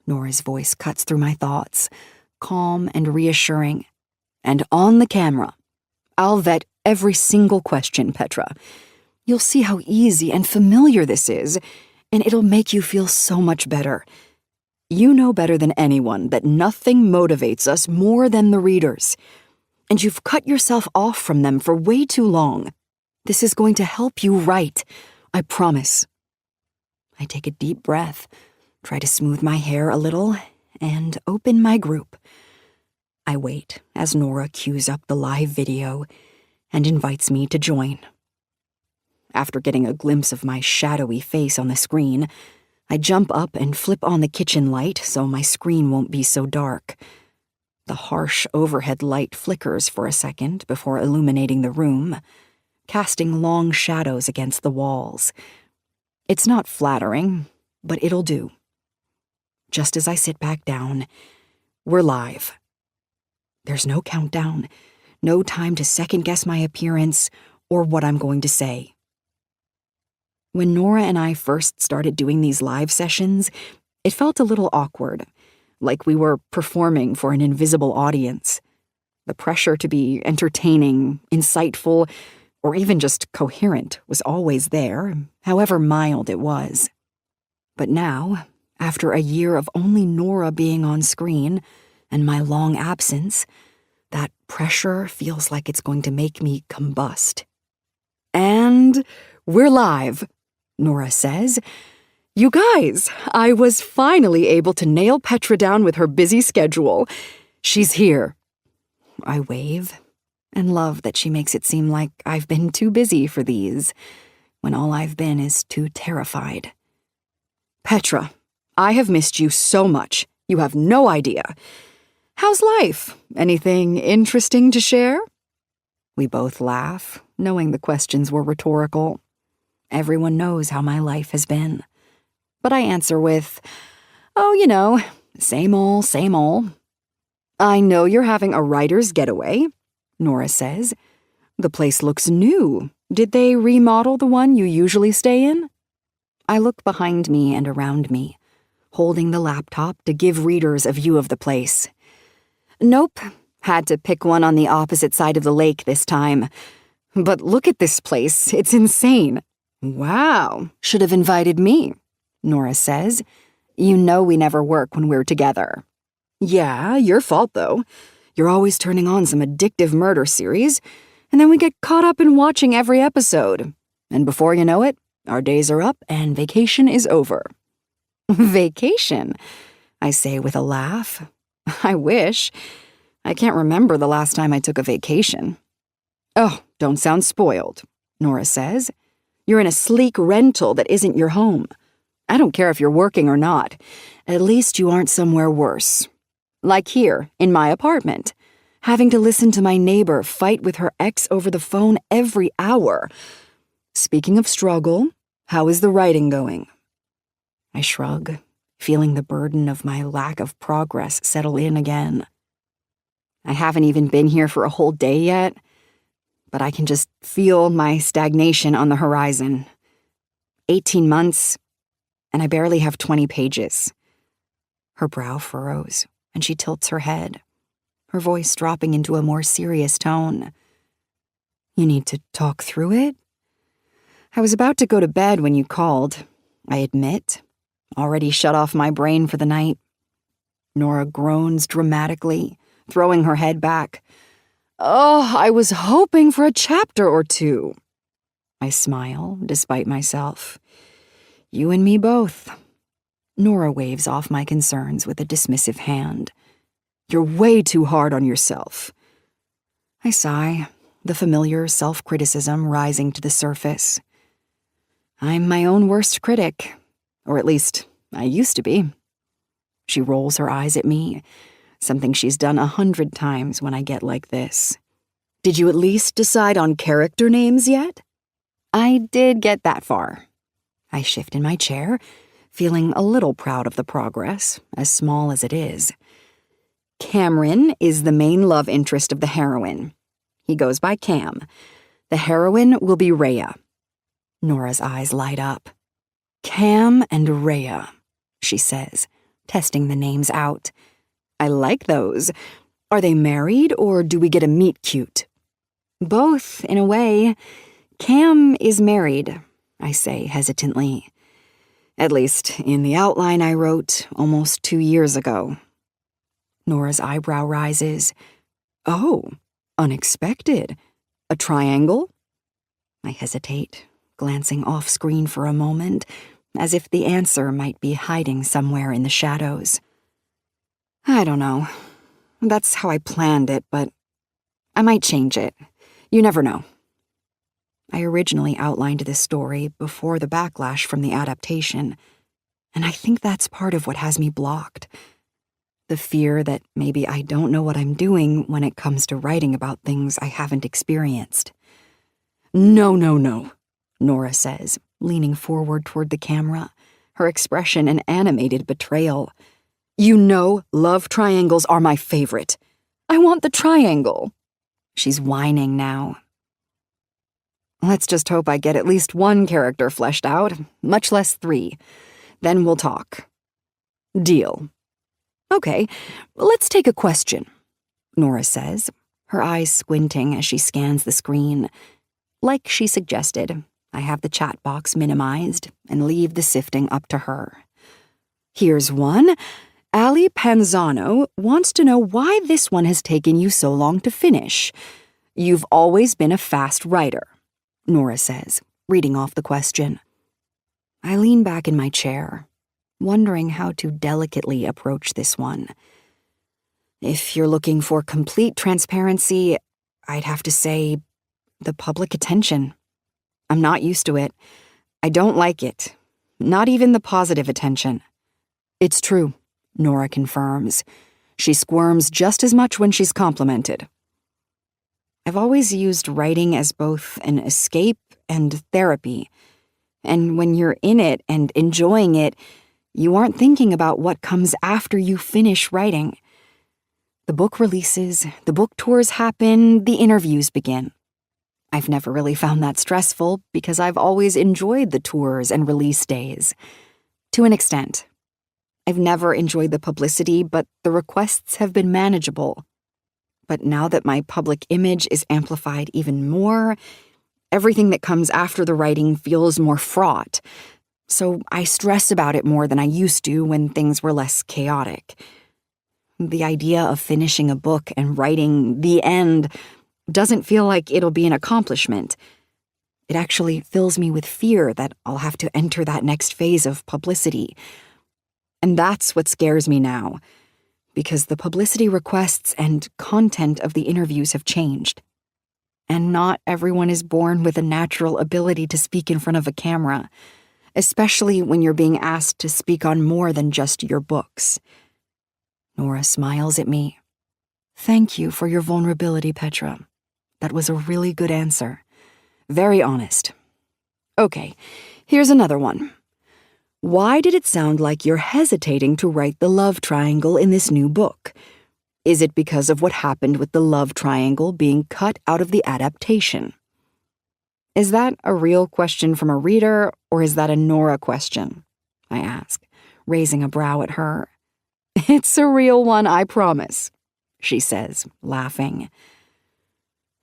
Nora's voice cuts through my thoughts, calm and reassuring. And on the camera, I'll vet every single question, Petra. You'll see how easy and familiar this is, and it'll make you feel so much better. You know better than anyone that nothing motivates us more than the readers. And you've cut yourself off from them for way too long. This is going to help you write, I promise. I take a deep breath, try to smooth my hair a little, and open my group. I wait as Nora cues up the live video and invites me to join. After getting a glimpse of my shadowy face on the screen, I jump up and flip on the kitchen light so my screen won't be so dark. The harsh overhead light flickers for a second before illuminating the room, casting long shadows against the walls. It's not flattering, but it'll do. Just as I sit back down, we're live. There's no countdown, no time to second-guess my appearance or what I'm going to say. When Nora and I first started doing these live sessions, it felt a little awkward, like we were performing for an invisible audience. The pressure to be entertaining, insightful, or even just coherent was always there, however mild it was. But now, after a year of only Nora being on screen, and my long absence, that pressure feels like it's going to make me combust. And we're live, Nora says. You guys, I was finally able to nail Petra down with her busy schedule. She's here. I wave and love that she makes it seem like I've been too busy for these, when all I've been is too terrified. Petra, I have missed you so much. You have no idea. How's life? Anything interesting to share? We both laugh, knowing the questions were rhetorical. Everyone knows how my life has been. But I answer with, oh, you know, same old, same old. I know you're having a writer's getaway, Nora says. The place looks new. Did they remodel the one you usually stay in? I look behind me and around me, holding the laptop to give readers a view of the place. Nope, had to pick one on the opposite side of the lake this time. But look at this place, it's insane. Wow, should have invited me, Nora says. You know we never work when we're together. Yeah, your fault though. You're always turning on some addictive murder series, and then we get caught up in watching every episode. And before you know it, our days are up and vacation is over. Vacation? I say with a laugh. I wish. I can't remember the last time I took a vacation. Oh, don't sound spoiled, Nora says. You're in a sleek rental that isn't your home. I don't care if you're working or not. At least you aren't somewhere worse. Like here, in my apartment, having to listen to my neighbor fight with her ex over the phone every hour. Speaking of struggle, how is the writing going? I shrug, feeling the burden of my lack of progress settle in again. I haven't even been here for a whole day yet, but I can just feel my stagnation on the horizon. 18 months, and I barely have 20 pages. Her brow furrows, and she tilts her head, her voice dropping into a more serious tone. You need to talk through it? I was about to go to bed when you called, I admit, already shut off my brain for the night. Nora groans dramatically, throwing her head back. Oh, I was hoping for a chapter or two. I smile, despite myself. You and me both. Nora waves off my concerns with a dismissive hand. You're way too hard on yourself. I sigh, the familiar self-criticism rising to the surface. I'm my own worst critic, or at least I used to be. She rolls her eyes at me, something she's done 100 times when I get like this. Did you at least decide on character names yet? I did get that far. I shift in my chair, feeling a little proud of the progress, as small as it is. Cameron is the main love interest of the heroine. He goes by Cam. The heroine will be Rhea. Nora's eyes light up. Cam and Rhea, she says, testing the names out. I like those. Are they married, or do we get a meet-cute? Both, in a way. Cam is married, I say hesitantly. At least, in the outline I wrote almost 2 years ago. Nora's eyebrow rises. Oh, unexpected. A triangle? I hesitate, glancing off-screen for a moment, as if the answer might be hiding somewhere in the shadows. I don't know. That's how I planned it, but I might change it. You never know. I originally outlined this story before the backlash from the adaptation, and I think that's part of what has me blocked. The fear that maybe I don't know what I'm doing when it comes to writing about things I haven't experienced. No, Nora says, leaning forward toward the camera, her expression an animated betrayal. You know love triangles are my favorite. I want the triangle. She's whining now. Let's just hope I get at least one character fleshed out, much less 3. Then we'll talk. Deal. Okay, let's take a question, Nora says, her eyes squinting as she scans the screen. Like she suggested, I have the chat box minimized and leave the sifting up to her. Here's one. Ali Panzano wants to know why this one has taken you so long to finish. You've always been a fast writer, Nora says, reading off the question. I lean back in my chair, wondering how to delicately approach this one. If you're looking for complete transparency, I'd have to say the public attention. I'm not used to it. I don't like it. Not even the positive attention. It's true, Nora confirms. She squirms just as much when she's complimented. I've always used writing as both an escape and therapy. And when you're in it and enjoying it, you aren't thinking about what comes after you finish writing. The book releases, the book tours happen, the interviews begin. I've never really found that stressful because I've always enjoyed the tours and release days. To an extent. I've never enjoyed the publicity, but the requests have been manageable. But now that my public image is amplified even more, everything that comes after the writing feels more fraught. So I stress about it more than I used to when things were less chaotic. The idea of finishing a book and writing the end doesn't feel like it'll be an accomplishment. It actually fills me with fear that I'll have to enter that next phase of publicity. And that's what scares me now, because the publicity requests and content of the interviews have changed. And not everyone is born with a natural ability to speak in front of a camera, especially when you're being asked to speak on more than just your books. Nora smiles at me. Thank you for your vulnerability, Petra. That was a really good answer. Very honest. Okay, here's another one. Why did it sound like you're hesitating to write the love triangle in this new book? Is it because of what happened with the love triangle being cut out of the adaptation? Is that a real question from a reader, or is that a Nora question? I ask, raising a brow at her. It's a real one, I promise, she says, laughing.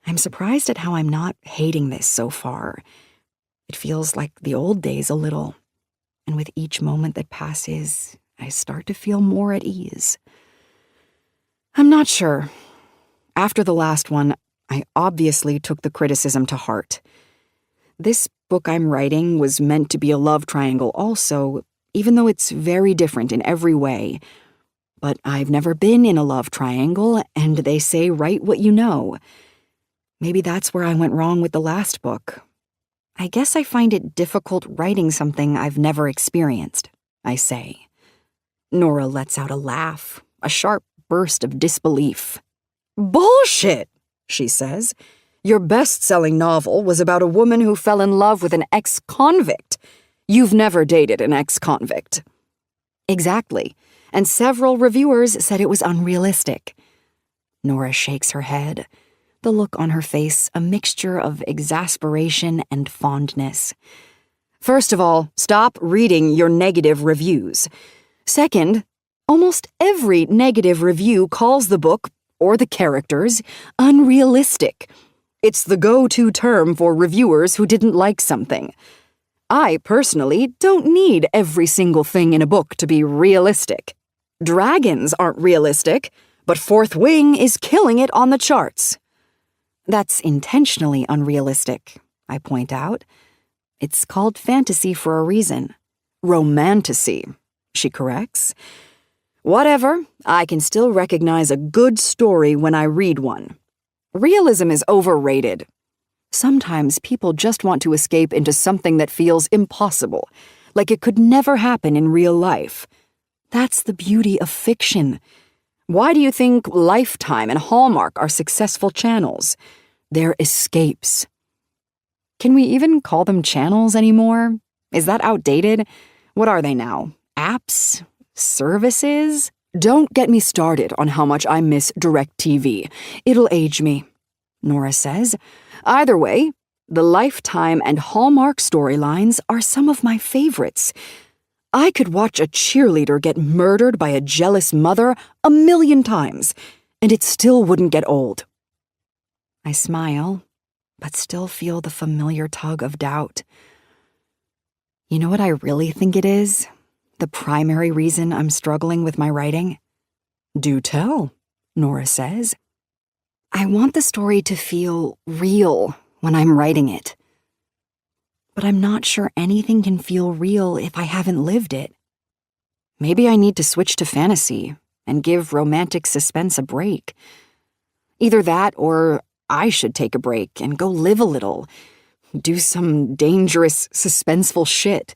I'm surprised at how I'm not hating this so far. It feels like the old days a little, and with each moment that passes, I start to feel more at ease. I'm not sure. After the last one, I obviously took the criticism to heart. This book I'm writing was meant to be a love triangle also, even though it's very different in every way. But I've never been in a love triangle, and they say write what you know. Maybe that's where I went wrong with the last book. I guess I find it difficult writing something I've never experienced, I say. Nora lets out a laugh, a sharp burst of disbelief. Bullshit, she says. Your best-selling novel was about a woman who fell in love with an ex-convict. You've never dated an ex-convict. Exactly, and several reviewers said it was unrealistic. Nora shakes her head, the look on her face a mixture of exasperation and fondness. First of all, stop reading your negative reviews. Second, almost every negative review calls the book, or the characters, unrealistic. It's the go-to term for reviewers who didn't like something. I, personally, don't need every single thing in a book to be realistic. Dragons aren't realistic, but Fourth Wing is killing it on the charts. That's intentionally unrealistic, I point out. It's called fantasy for a reason. Romantasy, she corrects. Whatever, I can still recognize a good story when I read one. Realism is overrated. Sometimes people just want to escape into something that feels impossible, like it could never happen in real life. That's the beauty of fiction. Why do you think Lifetime and Hallmark are successful channels? They're escapes. Can we even call them channels anymore? Is that outdated? What are they now? Apps? Services? Don't get me started on how much I miss DirecTV. It'll age me, Nora says. Either way, the Lifetime and Hallmark storylines are some of my favorites. I could watch a cheerleader get murdered by a jealous mother 1,000,000 times, and it still wouldn't get old. I smile, but still feel the familiar tug of doubt. You know what I really think it is? The primary reason I'm struggling with my writing? Do tell, Nora says. I want the story to feel real when I'm writing it. But I'm not sure anything can feel real if I haven't lived it. Maybe I need to switch to fantasy and give romantic suspense a break. Either that or I should take a break and go live a little, do some dangerous, suspenseful shit,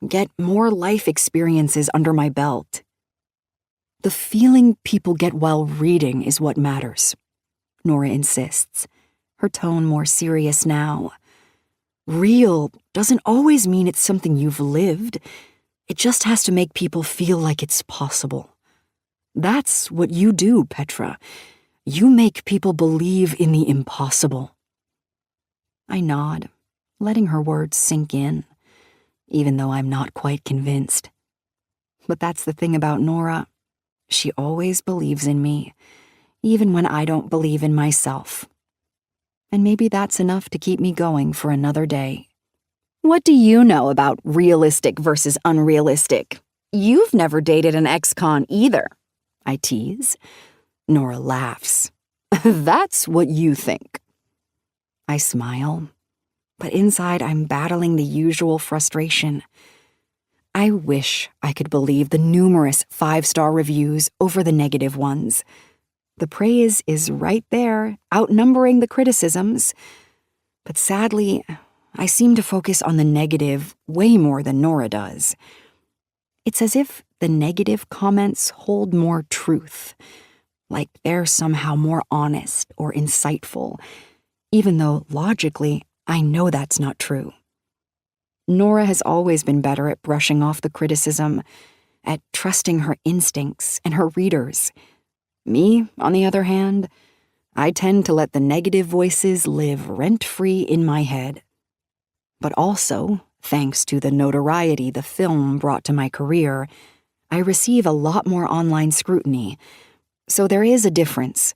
get more life experiences under my belt. The feeling people get while reading is what matters, Nora insists, her tone more serious now. Real doesn't always mean it's something you've lived. It just has to make people feel like it's possible. That's what you do, Petra. You make people believe in the impossible. I nod, letting her words sink in, even though I'm not quite convinced. But that's the thing about Nora. She always believes in me, even when I don't believe in myself. And maybe that's enough to keep me going for another day. What do you know about realistic versus unrealistic? You've never dated an ex-con either, I tease. Nora laughs. That's what you think. I smile, but inside I'm battling the usual frustration. I wish I could believe the numerous 5-star reviews over the negative ones. The praise is right there, outnumbering the criticisms. But sadly, I seem to focus on the negative way more than Nora does. It's as if the negative comments hold more truth, like they're somehow more honest or insightful, even though logically I know that's not true. Nora has always been better at brushing off the criticism, at trusting her instincts and her readers. Me, on the other hand, I tend to let the negative voices live rent-free in my head. But also, thanks to the notoriety the film brought to my career, I receive a lot more online scrutiny. So there is a difference.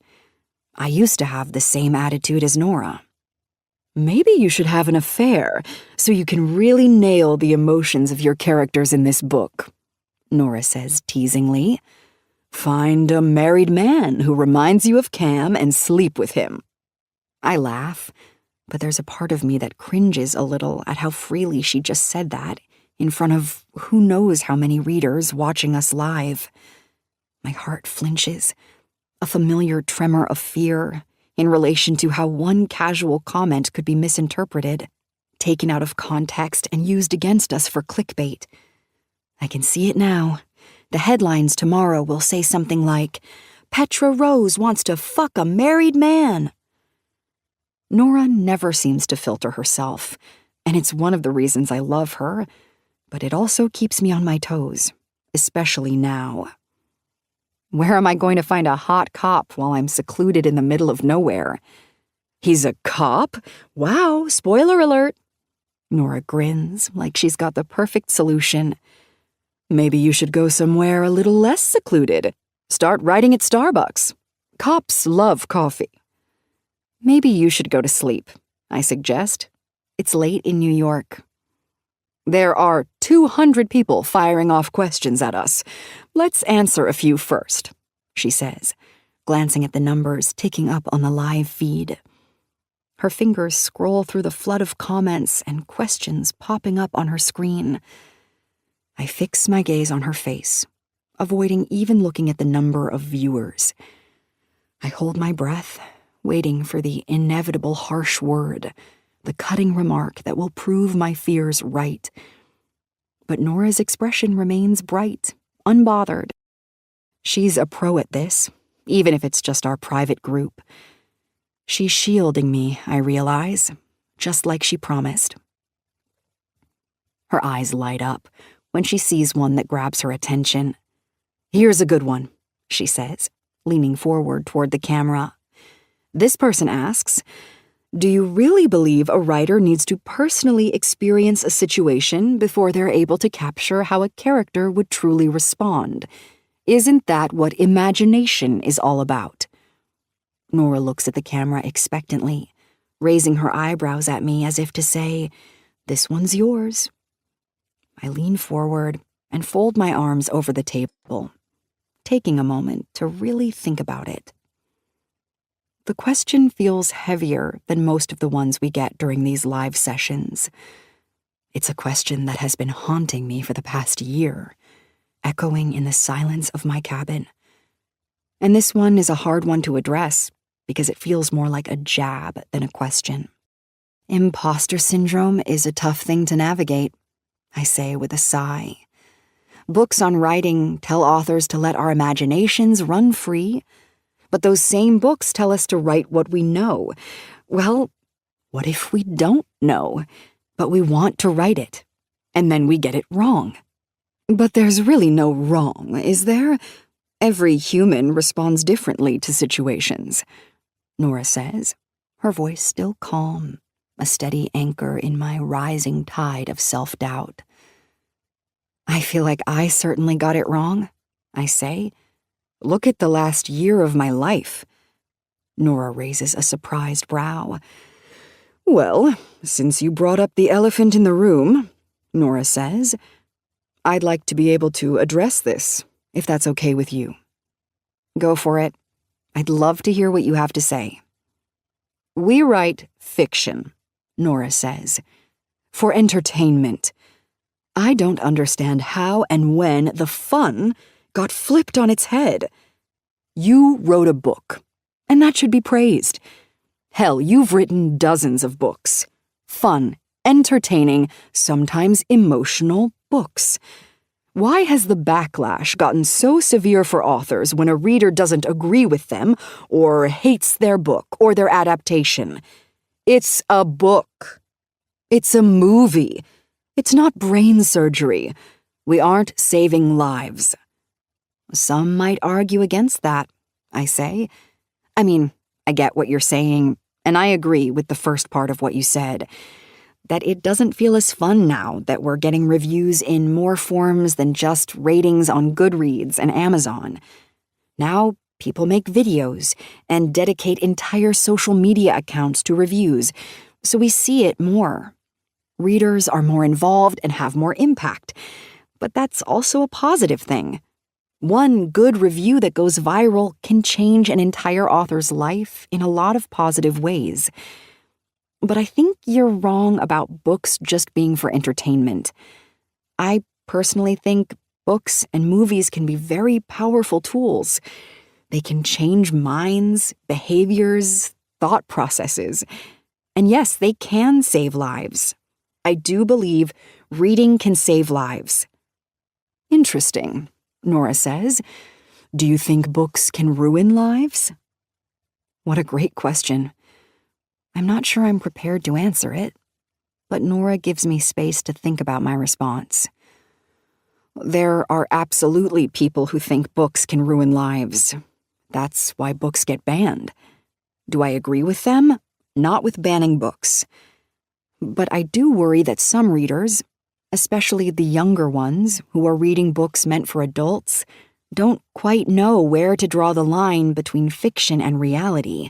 I used to have the same attitude as Nora. Maybe you should have an affair so you can really nail the emotions of your characters in this book, Nora says teasingly. Find a married man who reminds you of Cam and sleep with him. I laugh, but there's a part of me that cringes a little at how freely she just said that in front of who knows how many readers watching us live. My heart flinches, a familiar tremor of fear in relation to how one casual comment could be misinterpreted, taken out of context and used against us for clickbait. I can see it now. The headlines tomorrow will say something like, "Petra Rose wants to fuck a married man." Nora never seems to filter herself, and it's one of the reasons I love her, but it also keeps me on my toes, especially now. Where am I going to find a hot cop while I'm secluded in the middle of nowhere? He's a cop? Wow, spoiler alert. Nora grins like she's got the perfect solution. Maybe you should go somewhere a little less secluded. Start writing at Starbucks. Cops love coffee. Maybe you should go to sleep, I suggest. It's late in New York. There are 200 people firing off questions at us. Let's answer a few first, she says, glancing at the numbers ticking up on the live feed. Her fingers scroll through the flood of comments and questions popping up on her screen. I fix my gaze on her face, avoiding even looking at the number of viewers. I hold my breath, waiting for the inevitable harsh word, the cutting remark that will prove my fears right. But Nora's expression remains bright, unbothered. She's a pro at this, even if it's just our private group. She's shielding me, I realize, just like she promised. Her eyes light up when she sees one that grabs her attention. Here's a good one, she says, leaning forward toward the camera. This person asks, do you really believe a writer needs to personally experience a situation before they're able to capture how a character would truly respond? Isn't that what imagination is all about? Nora looks at the camera expectantly, raising her eyebrows at me as if to say, this one's yours. I lean forward and fold my arms over the table, taking a moment to really think about it. The question feels heavier than most of the ones we get during these live sessions. It's a question that has been haunting me for the past year, echoing in the silence of my cabin. And this one is a hard one to address because it feels more like a jab than a question. Imposter syndrome is a tough thing to navigate, I say with a sigh. Books on writing tell authors to let our imaginations run free, but those same books tell us to write what we know. Well, what if we don't know, but we want to write it, and then we get it wrong? But there's really no wrong, is there? Every human responds differently to situations, Nora says, her voice still calm, a steady anchor in my rising tide of self-doubt. I feel like I certainly got it wrong, I say. Look at the last year of my life. Nora raises a surprised brow. Well, since you brought up the elephant in the room, Nora says, I'd like to be able to address this, if that's okay with you. Go for it. I'd love to hear what you have to say. We write fiction, Nora says, for entertainment. I don't understand how and when the fun got flipped on its head. You wrote a book, and that should be praised. Hell, you've written dozens of books. Fun, entertaining, sometimes emotional books. Why has the backlash gotten so severe for authors when a reader doesn't agree with them or hates their book or their adaptation? It's a book. It's a movie. It's not brain surgery. We aren't saving lives. Some might argue against that, I say. I mean, I get what you're saying, and I agree with the first part of what you said, that it doesn't feel as fun now that we're getting reviews in more forms than just ratings on Goodreads and Amazon. Now, people make videos and dedicate entire social media accounts to reviews, so we see it more. Readers are more involved and have more impact, but that's also a positive thing. One good review that goes viral can change an entire author's life in a lot of positive ways. But I think you're wrong about books just being for entertainment. I personally think books and movies can be very powerful tools. They can change minds, behaviors, thought processes. And yes, they can save lives. I do believe reading can save lives. Interesting, Nora says. Do you think books can ruin lives? What a great question. I'm not sure I'm prepared to answer it, but Nora gives me space to think about my response. There are absolutely people who think books can ruin lives. That's why books get banned. Do I agree with them? Not with banning books. But I do worry that some readers, especially the younger ones who are reading books meant for adults, don't quite know where to draw the line between fiction and reality.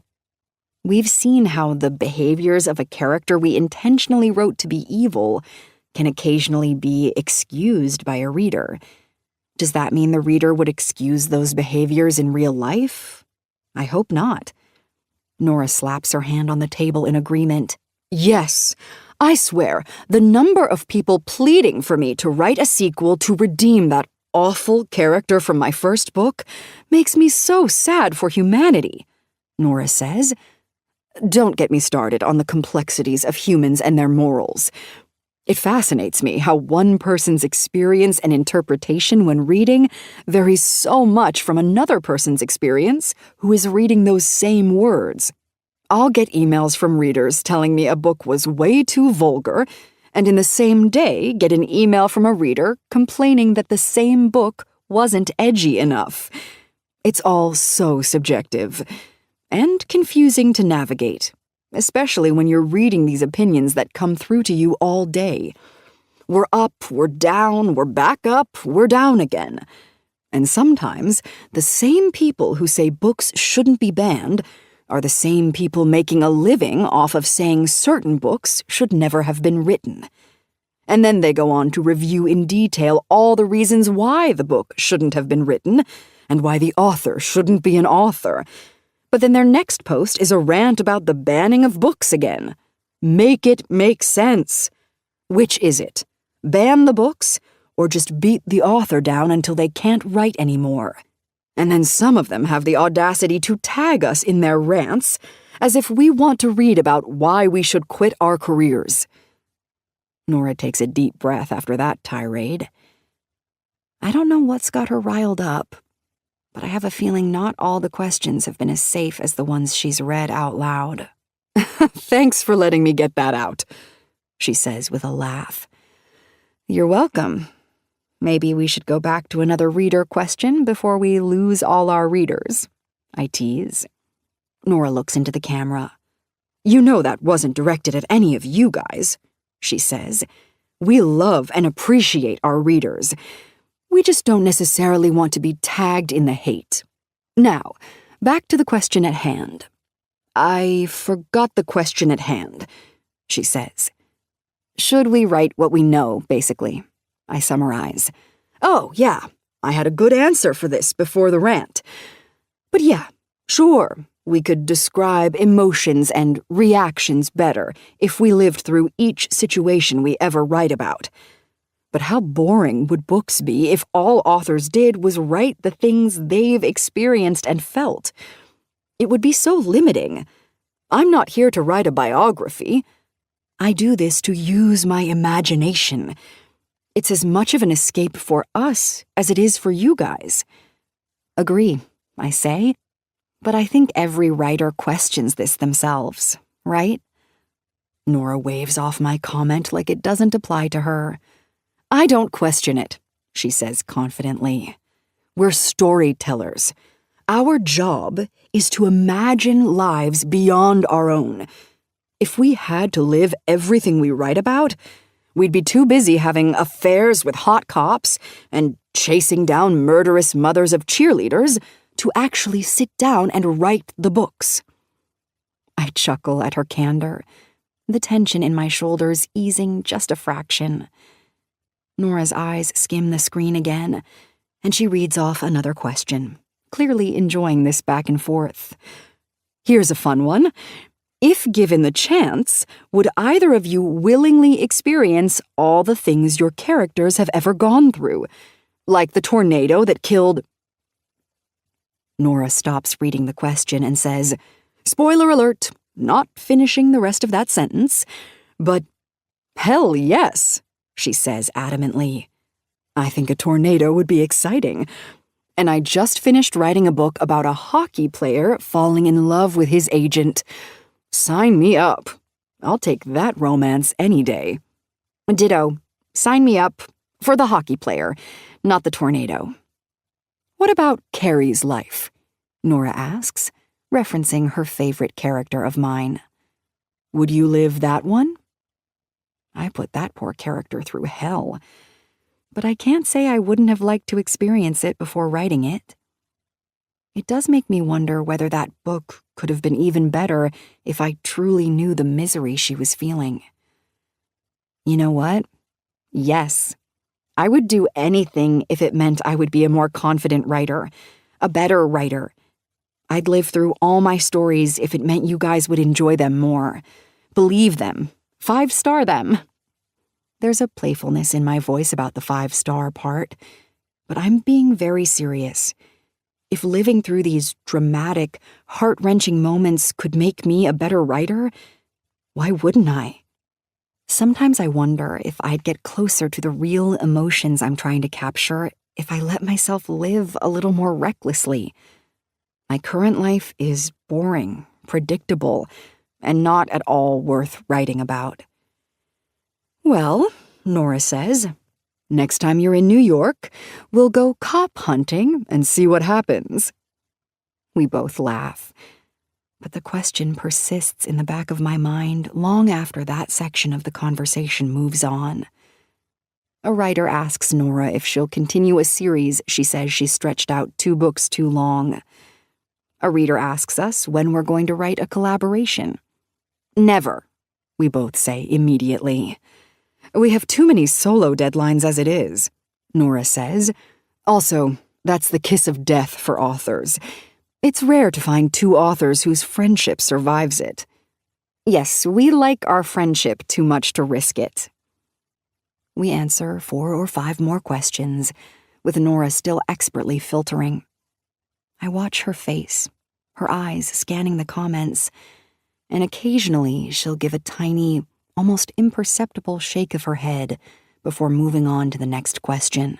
We've seen how the behaviors of a character we intentionally wrote to be evil can occasionally be excused by a reader. Does that mean the reader would excuse those behaviors in real life? I hope not. Nora slaps her hand on the table in agreement. Yes, I swear, the number of people pleading for me to write a sequel to redeem that awful character from my first book makes me so sad for humanity, Nora says. Don't get me started on the complexities of humans and their morals. It fascinates me how one person's experience and interpretation when reading varies so much from another person's experience who is reading those same words. I'll get emails from readers telling me a book was way too vulgar, and in the same day get an email from a reader complaining that the same book wasn't edgy enough. It's all so subjective and confusing to navigate, especially when you're reading these opinions that come through to you all day. We're up, we're down, we're back up, we're down again. And sometimes the same people who say books shouldn't be banned are the same people making a living off of saying certain books should never have been written. And then they go on to review in detail all the reasons why the book shouldn't have been written and why the author shouldn't be an author. But then their next post is a rant about the banning of books again. Make it make sense. Which is it? Ban the books, or just beat the author down until they can't write anymore? And then some of them have the audacity to tag us in their rants, as if we want to read about why we should quit our careers. Nora takes a deep breath after that tirade. I don't know what's got her riled up, but I have a feeling not all the questions have been as safe as the ones she's read out loud. Thanks for letting me get that out, she says with a laugh. You're welcome. Maybe we should go back to another reader question before we lose all our readers, I tease. Nora looks into the camera. You know that wasn't directed at any of you guys, she says. We love and appreciate our readers. We just don't necessarily want to be tagged in the hate. Now, back to the question at hand. I forgot the question at hand, she says. Should we write what we know, basically? I summarize. Oh, yeah, I had a good answer for this before the rant. But yeah, sure, we could describe emotions and reactions better if we lived through each situation we ever write about. But how boring would books be if all authors did was write the things they've experienced and felt? It would be so limiting. I'm not here to write a biography. I do this to use my imagination. It's as much of an escape for us as it is for you guys. Agree, I say. But I think every writer questions this themselves, right? Nora waves off my comment like it doesn't apply to her. I don't question it, she says confidently. We're storytellers. Our job is to imagine lives beyond our own. If we had to live everything we write about, we'd be too busy having affairs with hot cops and chasing down murderous mothers of cheerleaders to actually sit down and write the books. I chuckle at her candor, the tension in my shoulders easing just a fraction. Nora's eyes skim the screen again, and she reads off another question, clearly enjoying this back and forth. Here's a fun one. If given the chance, would either of you willingly experience all the things your characters have ever gone through? Like the tornado that killed... Nora stops reading the question and says, spoiler alert, not finishing the rest of that sentence, but hell yes, she says adamantly. I think a tornado would be exciting. And I just finished writing a book about a hockey player falling in love with his agent. Sign me up. I'll take that romance any day. Ditto. Sign me up for the hockey player, not the tornado. What about Carrie's life? Nora asks, referencing her favorite character of mine. Would you live that one? I put that poor character through hell. But I can't say I wouldn't have liked to experience it before writing it. It does make me wonder whether that book could have been even better if I truly knew the misery she was feeling. You know what? Yes. I would do anything if it meant I would be a more confident writer, a better writer. I'd live through all my stories if it meant you guys would enjoy them more. Believe them. 5-star them. There's a playfulness in my voice about the 5-star part, but I'm being very serious. If living through these dramatic, heart-wrenching moments could make me a better writer, why wouldn't I? Sometimes I wonder if I'd get closer to the real emotions I'm trying to capture if I let myself live a little more recklessly. My current life is boring, predictable, and not at all worth writing about. Well, Nora says, next time you're in New York, we'll go cop hunting and see what happens. We both laugh. But the question persists in the back of my mind long after that section of the conversation moves on. A writer asks Nora if she'll continue a series she says she stretched out 2 books too long. A reader asks us when we're going to write a collaboration. Never, we both say immediately. We have too many solo deadlines as it is, Nora says. Also, that's the kiss of death for authors. It's rare to find 2 authors whose friendship survives it. Yes, we like our friendship too much to risk it. We answer 4 or 5 more questions, with Nora still expertly filtering. I watch her face, her eyes scanning the comments, and occasionally she'll give a tiny, almost imperceptible shake of her head before moving on to the next question.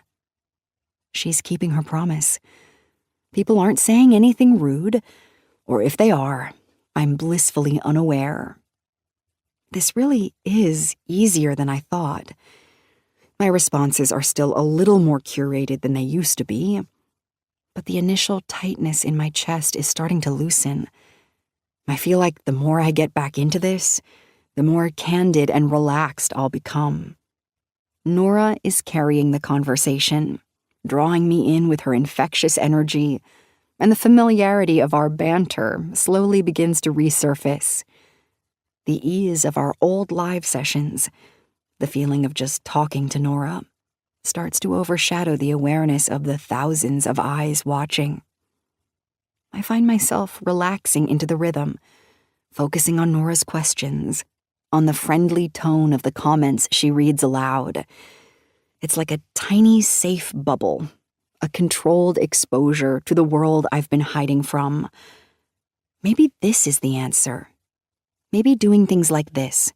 She's keeping her promise. People aren't saying anything rude, or if they are, I'm blissfully unaware. This really is easier than I thought. My responses are still a little more curated than they used to be, but the initial tightness in my chest is starting to loosen. I feel like the more I get back into this, the more candid and relaxed I'll become. Nora is carrying the conversation, drawing me in with her infectious energy, and the familiarity of our banter slowly begins to resurface. The ease of our old live sessions, the feeling of just talking to Nora, starts to overshadow the awareness of the thousands of eyes watching. I find myself relaxing into the rhythm, focusing on Nora's questions, on the friendly tone of the comments she reads aloud. It's like a tiny, safe bubble, a controlled exposure to the world I've been hiding from. Maybe this is the answer. Maybe doing things like this,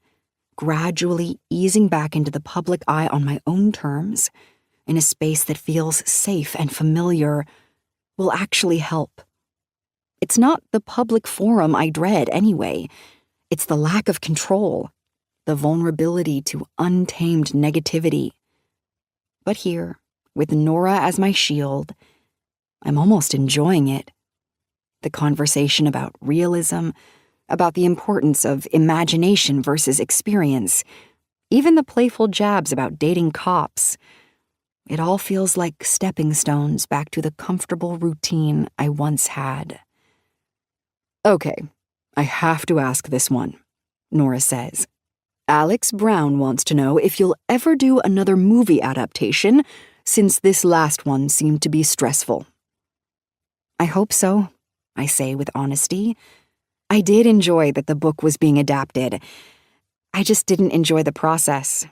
gradually easing back into the public eye on my own terms, in a space that feels safe and familiar, will actually help. It's not the public forum I dread anyway. It's the lack of control, the vulnerability to untamed negativity. But here, with Nora as my shield, I'm almost enjoying it. The conversation about realism, about the importance of imagination versus experience, even the playful jabs about dating cops. It all feels like stepping stones back to the comfortable routine I once had. Okay, I have to ask this one, Nora says. Alex Brown wants to know if you'll ever do another movie adaptation, since this last one seemed to be stressful. I hope so, I say with honesty. I did enjoy that the book was being adapted. I just didn't enjoy the process,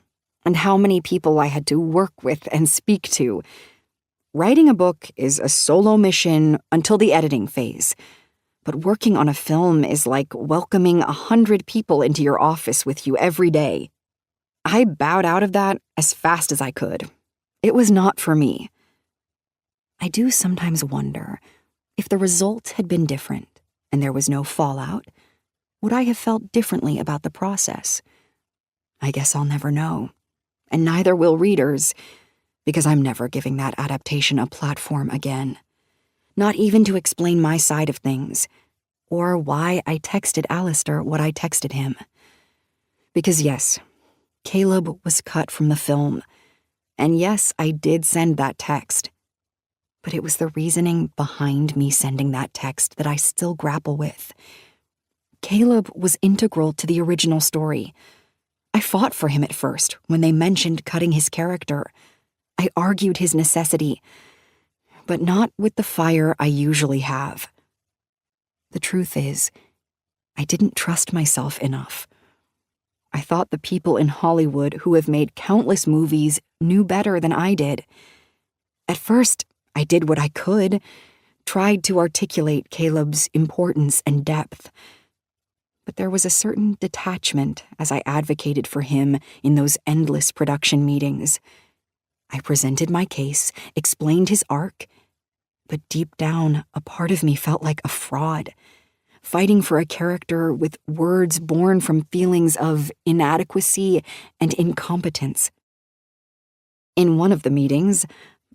and how many people I had to work with and speak to. Writing a book is a solo mission until the editing phase. But working on a film is like welcoming 100 people into your office with you every day. I bowed out of that as fast as I could. It was not for me. I do sometimes wonder if the result had been different and there was no fallout, would I have felt differently about the process? I guess I'll never know, and neither will readers, because I'm never giving that adaptation a platform again. Not even to explain my side of things, or why I texted Alistair what I texted him. Because yes, Caleb was cut from the film, and yes, I did send that text. But it was the reasoning behind me sending that text that I still grapple with. Caleb was integral to the original story. I fought for him at first when they mentioned cutting his character. I argued his necessity, but not with the fire I usually have. The truth is, I didn't trust myself enough. I thought the people in Hollywood who have made countless movies knew better than I did. At first, I did what I could, tried to articulate Caleb's importance and depth. But there was a certain detachment as I advocated for him in those endless production meetings. I presented my case, explained his arc, but deep down, a part of me felt like a fraud, fighting for a character with words born from feelings of inadequacy and incompetence. In one of the meetings,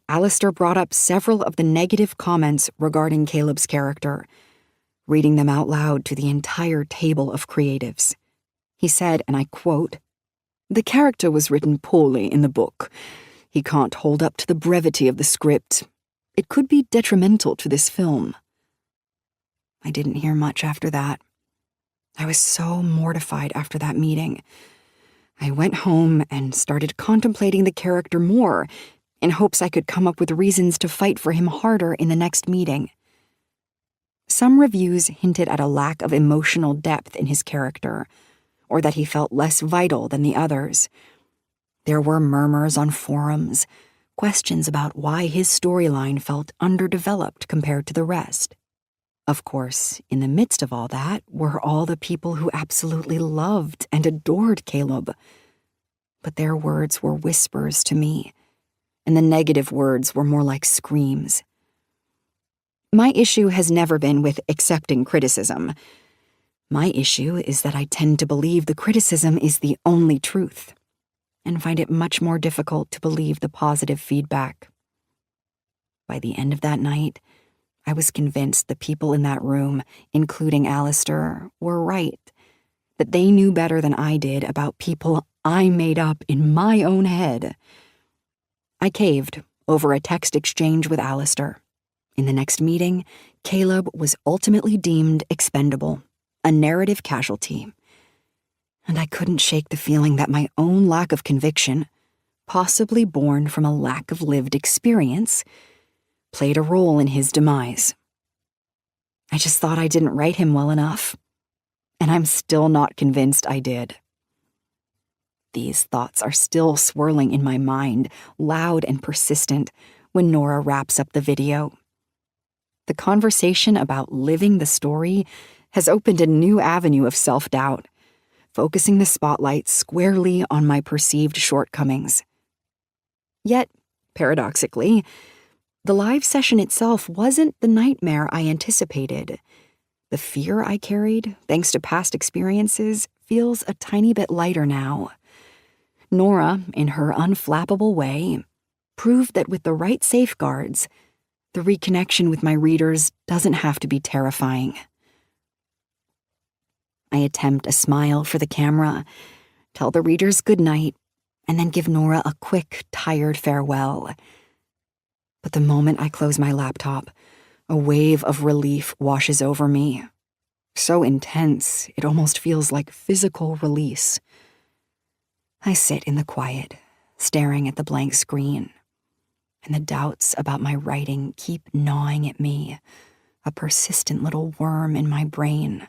Alistair brought up several of the negative comments regarding Caleb's character, reading them out loud to the entire table of creatives. He said, and I quote, "The character was written poorly in the book. He can't hold up to the brevity of the script. It could be detrimental to this film." I didn't hear much after that. I was so mortified after that meeting. I went home and started contemplating the character more in hopes I could come up with reasons to fight for him harder in the next meeting. Some reviews hinted at a lack of emotional depth in his character, or that he felt less vital than the others. There were murmurs on forums, questions about why his storyline felt underdeveloped compared to the rest. Of course, in the midst of all that were all the people who absolutely loved and adored Caleb. But their words were whispers to me, and the negative words were more like screams. My issue has never been with accepting criticism. My issue is that I tend to believe the criticism is the only truth, and find it much more difficult to believe the positive feedback. By the end of that night, I was convinced the people in that room, including Alistair, were right, that they knew better than I did about people I made up in my own head. I caved over a text exchange with Alistair. In the next meeting, Caleb was ultimately deemed expendable, a narrative casualty. And I couldn't shake the feeling that my own lack of conviction, possibly born from a lack of lived experience, played a role in his demise. I just thought I didn't write him well enough, and I'm still not convinced I did. These thoughts are still swirling in my mind, loud and persistent, when Nora wraps up the video. The conversation about living the story has opened a new avenue of self-doubt, focusing the spotlight squarely on my perceived shortcomings. Yet, paradoxically, the live session itself wasn't the nightmare I anticipated. The fear I carried, thanks to past experiences, feels a tiny bit lighter now. Nora, in her unflappable way, proved that with the right safeguards, the reconnection with my readers doesn't have to be terrifying. I attempt a smile for the camera, tell the readers good night, and then give Nora a quick, tired farewell. But the moment I close my laptop, a wave of relief washes over me. So intense, it almost feels like physical release. I sit in the quiet, staring at the blank screen, and the doubts about my writing keep gnawing at me, a persistent little worm in my brain.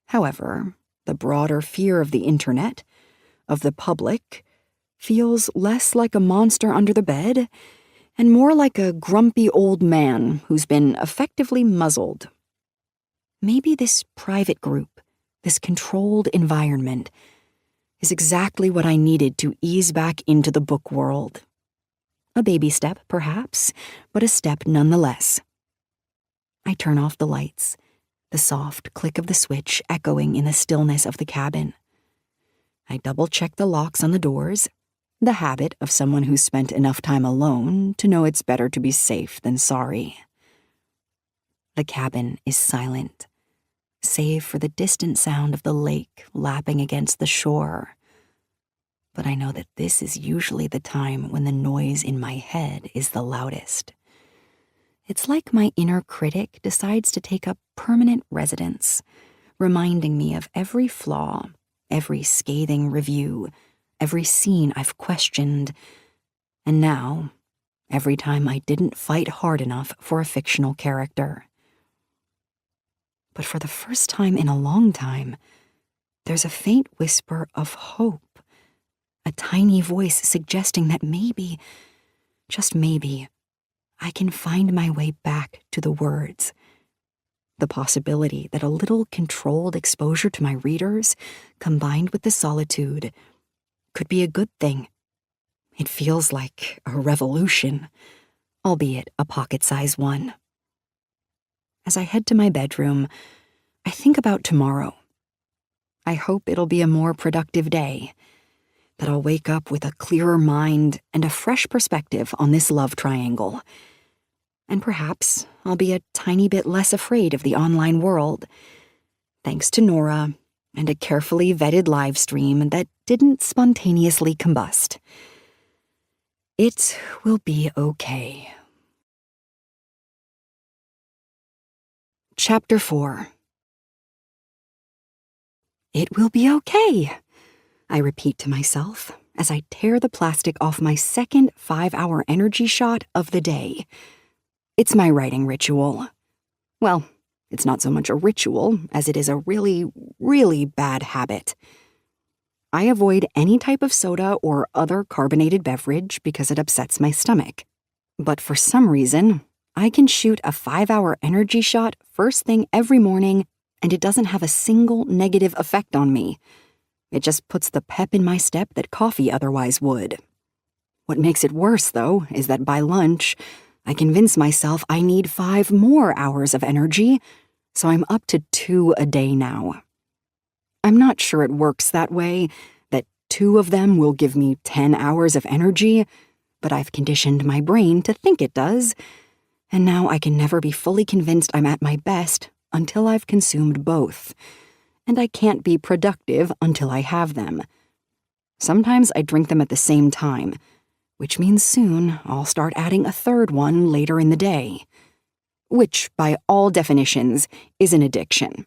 However, the broader fear of the internet, of the public, feels less like a monster under the bed and more like a grumpy old man who's been effectively muzzled. Maybe this private group, this controlled environment, is exactly what I needed to ease back into the book world, A baby step, perhaps, but a step nonetheless. I turn off the lights, the soft click of the switch echoing in the stillness of the cabin. I double-check the locks on the doors, the habit of someone who's spent enough time alone to know it's better to be safe than sorry. The cabin is silent, save for the distant sound of the lake lapping against the shore. But I know that this is usually the time when the noise in my head is the loudest. It's like my inner critic decides to take up permanent residence, reminding me of every flaw, every scathing review, every scene I've questioned, and now, every time I didn't fight hard enough for a fictional character. But for the first time in a long time, there's a faint whisper of hope, a tiny voice suggesting that maybe, just maybe, I can find my way back to the words. The possibility that a little controlled exposure to my readers, combined with the solitude, could be a good thing. It feels like a revolution, albeit a pocket-sized one. As I head to my bedroom, I think about tomorrow. I hope it'll be a more productive day, that I'll wake up with a clearer mind and a fresh perspective on this love triangle. And perhaps I'll be a tiny bit less afraid of the online world, thanks to Nora and a carefully vetted live stream that didn't spontaneously combust. It will be okay. Chapter 4. It will be okay, I repeat to myself as I tear the plastic off my second 5-hour energy shot of the day. It's my writing ritual. Well, it's not so much a ritual as it is a really, really bad habit. I avoid any type of soda or other carbonated beverage because it upsets my stomach. But for some reason, I can shoot a 5-hour energy shot first thing every morning, and it doesn't have a single negative effect on me. It just puts the pep in my step that coffee otherwise would. What makes it worse, though, is that by lunch, I convince myself I need 5 more hours of energy, so I'm up to 2 a day now. I'm not sure it works that way, that 2 of them will give me 10 hours of energy, but I've conditioned my brain to think it does, and now I can never be fully convinced I'm at my best until I've consumed both, and I can't be productive until I have them. Sometimes I drink them at the same time, which means soon I'll start adding a 3rd one later in the day, which, by all definitions, is an addiction.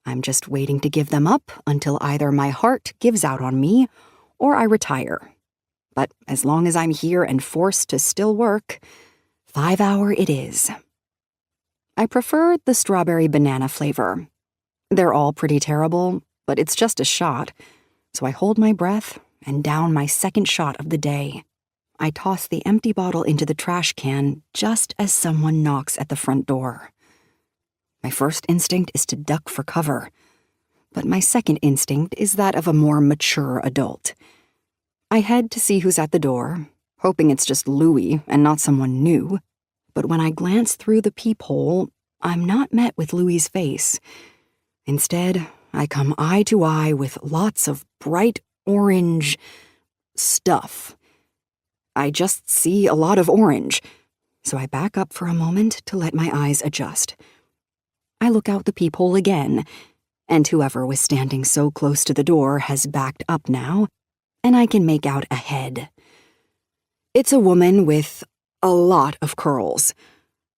I'm just waiting to give them up until either my heart gives out on me or I retire. But as long as I'm here and forced to still work, 5-hour it is. I prefer the strawberry banana flavor. They're all pretty terrible, but it's just a shot, so I hold my breath and down my 2nd shot of the day. I toss the empty bottle into the trash can just as someone knocks at the front door. My first instinct is to duck for cover, but my second instinct is that of a more mature adult. I head to see who's at the door, hoping it's just Louie and not someone new, but when I glance through the peephole, I'm not met with Louie's face. Instead, I come eye to eye with lots of bright orange stuff. I just see a lot of orange, so I back up for a moment to let my eyes adjust. I look out the peephole again, and whoever was standing so close to the door has backed up now, and I can make out a head. It's a woman with a lot of curls,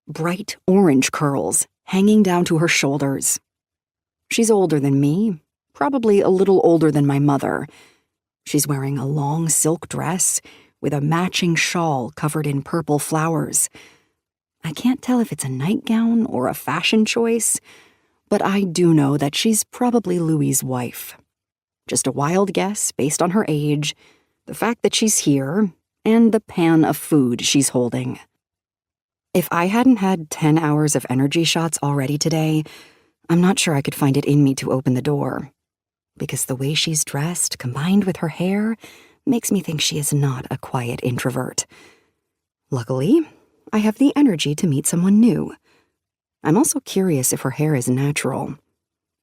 bright orange curls hanging down to her shoulders. She's older than me, probably a little older than my mother. She's wearing a long silk dress with a matching shawl covered in purple flowers. I can't tell if it's a nightgown or a fashion choice, but I do know that she's probably Louie's wife. Just a wild guess based on her age, the fact that she's here, and the pan of food she's holding. If I hadn't had 10 hours of energy shots already today, I'm not sure I could find it in me to open the door, because the way she's dressed, combined with her hair, makes me think she is not a quiet introvert. Luckily, I have the energy to meet someone new. I'm also curious if her hair is natural,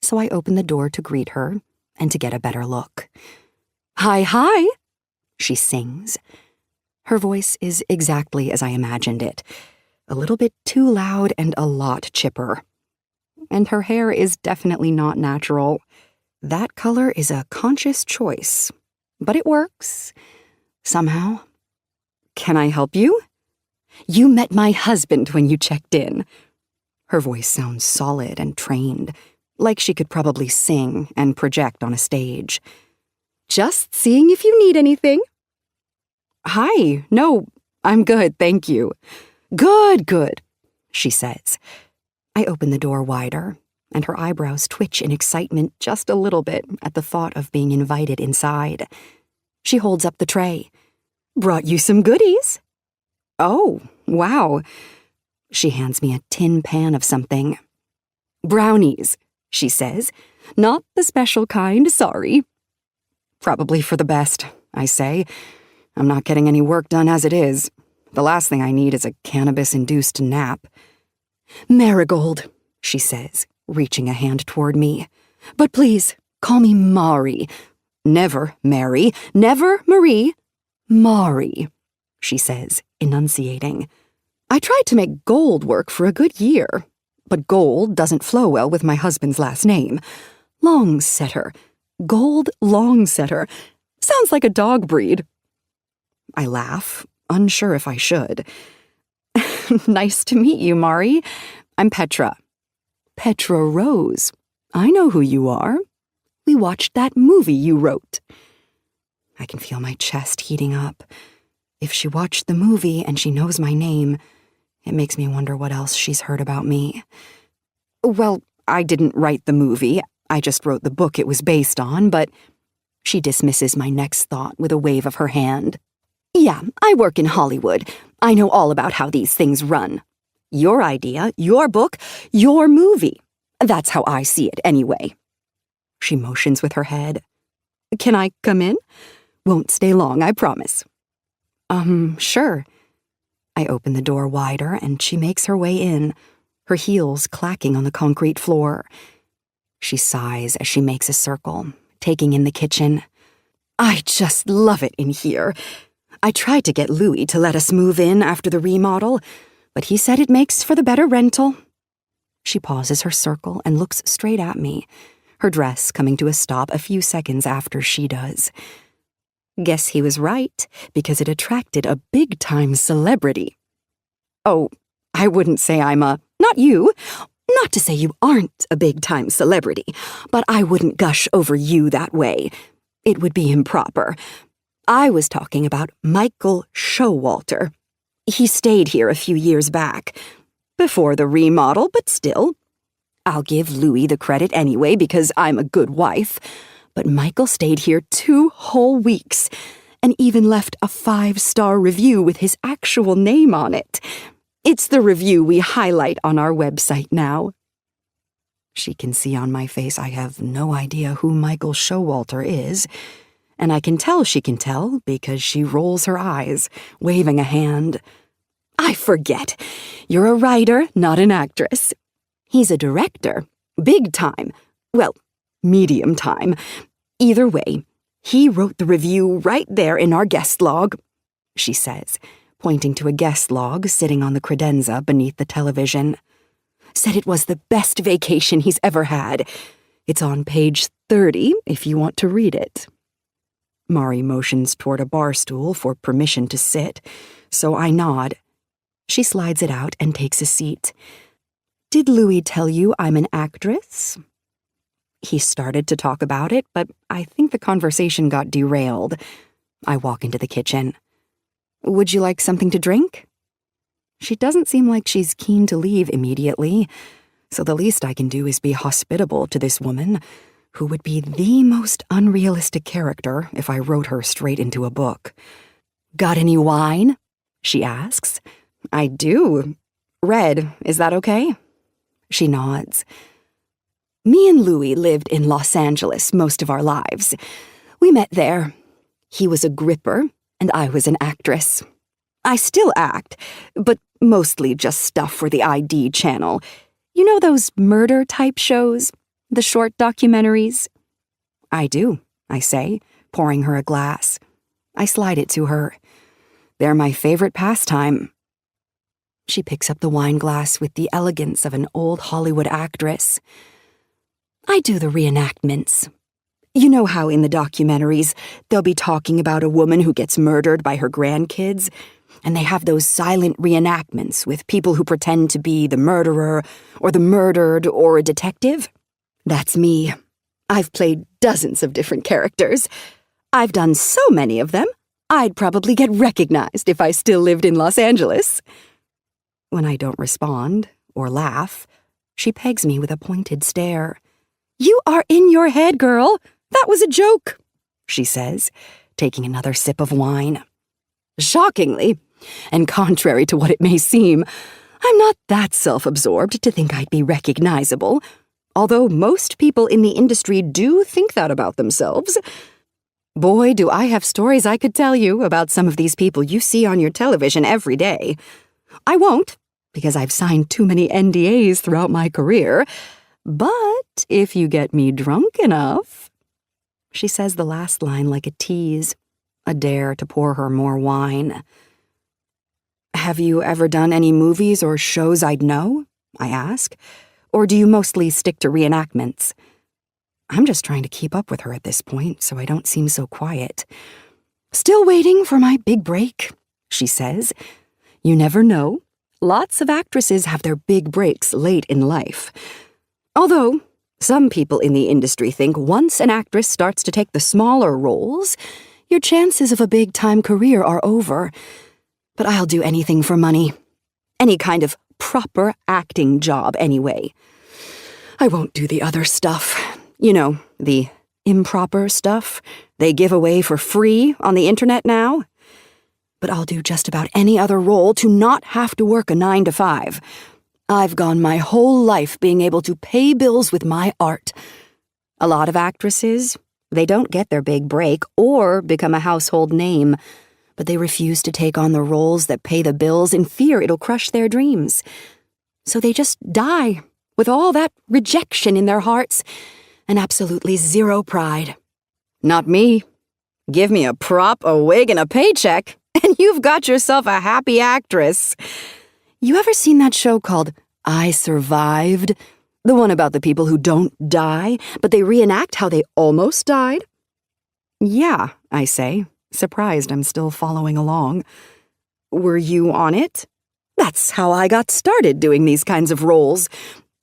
so I open the door to greet her and to get a better look. "Hi, hi," she sings. Her voice is exactly as I imagined it, a little bit too loud and a lot chipper. And her hair is definitely not natural. That color is a conscious choice, but it works. Somehow. "Can I help you? You met my husband when you checked in." Her voice sounds solid and trained, like she could probably sing and project on a stage. "Just seeing if you need anything." "Hi, no, I'm good, thank you." Good, she says. I open the door wider, and her eyebrows twitch in excitement just a little bit at the thought of being invited inside. She holds up the tray. "Brought you some goodies." "Oh, wow." She hands me a tin pan of something. "Brownies," she says. "Not the special kind, sorry." "Probably for the best," I say. I'm not getting any work done as it is. The last thing I need is a cannabis-induced nap. "Marigold," she says, reaching a hand toward me. "But please, call me Mari. Never Mary, never Marie. Mari," she says, enunciating. "I tried to make gold work for a good year, but gold doesn't flow well with my husband's last name. Longsetter. Gold Longsetter. Sounds like a dog breed." I laugh, unsure if I should. "Nice to meet you, Mari. I'm Petra." "Petra Rose. I know who you are. We watched that movie you wrote." I can feel my chest heating up. If she watched the movie and she knows my name, it makes me wonder what else she's heard about me. "Well, I didn't write the movie. I just wrote the book it was based on, but..." She dismisses my next thought with a wave of her hand. "Yeah, I work in Hollywood. I know all about how these things run. Your idea, your book, your movie. That's how I see it, anyway." She motions with her head. "Can I come in? Won't stay long, I promise." Sure." I open the door wider and she makes her way in, her heels clacking on the concrete floor. She sighs as she makes a circle, taking in the kitchen. "I just love it in here. I tried to get Louis to let us move in after the remodel, but he said it makes for the better rental." She pauses her circle and looks straight at me, her dress coming to a stop a few seconds after she does. "Guess he was right, because it attracted a big-time celebrity." "Oh, I wouldn't say I'm a..." "Not you. Not to say you aren't a big-time celebrity, but I wouldn't gush over you that way. It would be improper. I was talking about Michael Showalter. He stayed here a few years back. Before the remodel, but still. I'll give Louis the credit anyway because I'm a good wife. But Michael stayed here 2 whole weeks and even left a 5-star review with his actual name on it. It's the review we highlight on our website now." She can see on my face I have no idea who Michael Showalter is, and I can tell she can tell because she rolls her eyes, waving a hand. "I forget. You're a writer, not an actress. He's a director. Big time. Well, medium time. Either way, he wrote the review right there in our guest log," she says, pointing to a guest log sitting on the credenza beneath the television. "Said it was the best vacation he's ever had. It's on page 30 if you want to read it." Mari motions toward a bar stool for permission to sit, so I nod. She slides it out and takes a seat. "Did Louis tell you I'm an actress?" He started to talk about it, but I think the conversation got derailed. I walk into the kitchen. "Would you like something to drink?" She doesn't seem like she's keen to leave immediately, so the least I can do is be hospitable to this woman, who would be the most unrealistic character if I wrote her straight into a book. "Got any wine?" she asks. "I do. Red, is that okay?" She nods. "Me and Louis lived in Los Angeles most of our lives. We met there. He was a gripper, and I was an actress. I still act, but mostly just stuff for the ID channel. You know those murder-type shows? The short documentaries? I do, I say, pouring her a glass. I slide it to her. They're my favorite pastime. She picks up the wine glass with the elegance of an old Hollywood actress. I do the reenactments. You know how in the documentaries they'll be talking about a woman who gets murdered by her grandkids, and they have those silent reenactments with people who pretend to be the murderer or the murdered or a detective? That's me. I've played dozens of different characters. I've done so many of them, I'd probably get recognized if I still lived in Los Angeles. When I don't respond or laugh, she pegs me with a pointed stare. You are in your head, girl. That was a joke, she says, taking another sip of wine. Shockingly, and contrary to what it may seem, I'm not that self-absorbed to think I'd be recognizable, although most people in the industry do think that about themselves. Boy, do I have stories I could tell you about some of these people you see on your television every day. I won't, because I've signed too many NDAs throughout my career, but if you get me drunk enough... She says the last line like a tease, a dare to pour her more wine. Have you ever done any movies or shows I'd know? I ask. Or do you mostly stick to reenactments? I'm just trying to keep up with her at this point so I don't seem so quiet. Still waiting for my big break, she says. You never know. Lots of actresses have their big breaks late in life. Although, some people in the industry think once an actress starts to take the smaller roles, your chances of a big-time career are over. But I'll do anything for money. Any kind of proper acting job, anyway. I won't do the other stuff. You know, the improper stuff they give away for free on the internet now. But I'll do just about any other role to not have to work a 9-to-5. I've gone my whole life being able to pay bills with my art. A lot of actresses, they don't get their big break or become a household name, but they refuse to take on the roles that pay the bills in fear it'll crush their dreams. So they just die with all that rejection in their hearts and absolutely zero pride. Not me. Give me a prop, a wig, and a paycheck, and you've got yourself a happy actress. You ever seen that show called I Survived? The one about the people who don't die, but they reenact how they almost died? Yeah, I say, surprised I'm still following along. Were you on it? That's how I got started doing these kinds of roles.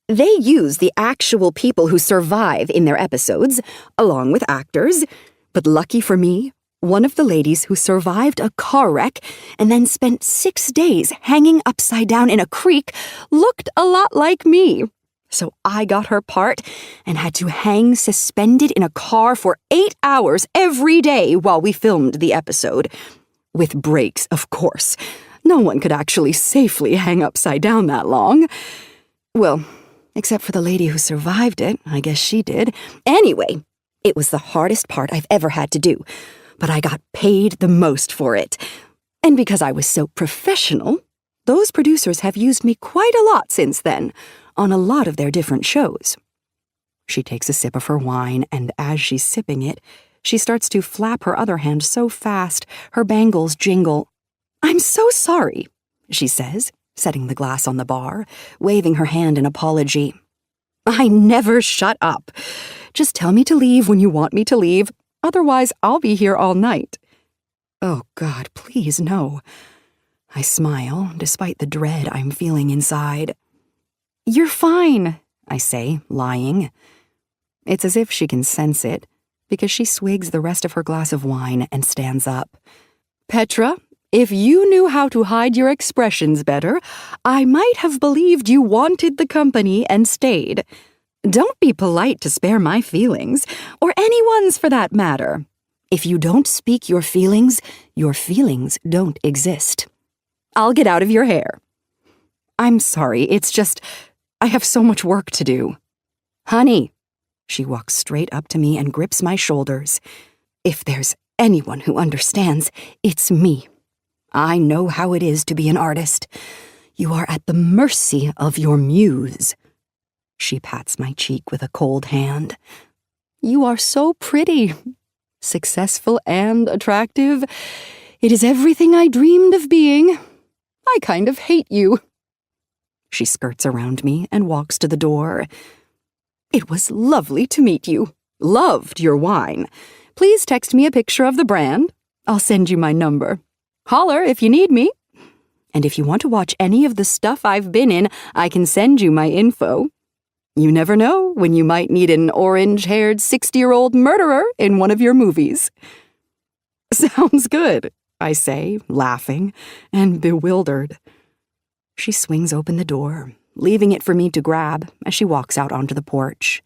They use the actual people who survive in their episodes, along with actors, but lucky for me, one of the ladies who survived a car wreck and then spent 6 days hanging upside down in a creek looked a lot like me. So I got her part and had to hang suspended in a car for 8 hours every day while we filmed the episode. With breaks, of course. No one could actually safely hang upside down that long. Well, except for the lady who survived it. I guess she did. Anyway, it was the hardest part I've ever had to do. But I got paid the most for it. And because I was so professional, those producers have used me quite a lot since then, on a lot of their different shows. She takes a sip of her wine, and as she's sipping it, she starts to flap her other hand so fast, her bangles jingle. I'm so sorry, she says, setting the glass on the bar, waving her hand in apology. I never shut up. Just tell me to leave when you want me to leave. Otherwise, I'll be here all night. Oh, God, please, no. I smile, despite the dread I'm feeling inside. You're fine, I say, lying. It's as if she can sense it, because she swigs the rest of her glass of wine and stands up. Petra, if you knew how to hide your expressions better, I might have believed you wanted the company and stayed. Don't be polite to spare my feelings, or anyone's for that matter. If you don't speak your feelings don't exist. I'll get out of your hair. I'm sorry, it's just, I have so much work to do. Honey, she walks straight up to me and grips my shoulders. If there's anyone who understands, it's me. I know how it is to be an artist. You are at the mercy of your muse. She pats my cheek with a cold hand. You are so pretty, successful and attractive. It is everything I dreamed of being. I kind of hate you. She skirts around me and walks to the door. It was lovely to meet you. Loved your wine. Please text me a picture of the brand. I'll send you my number. Holler if you need me. And if you want to watch any of the stuff I've been in, I can send you my info. You never know when you might need an orange-haired 60-year-old murderer in one of your movies. Sounds good, I say, laughing and bewildered. She swings open the door, leaving it for me to grab as she walks out onto the porch.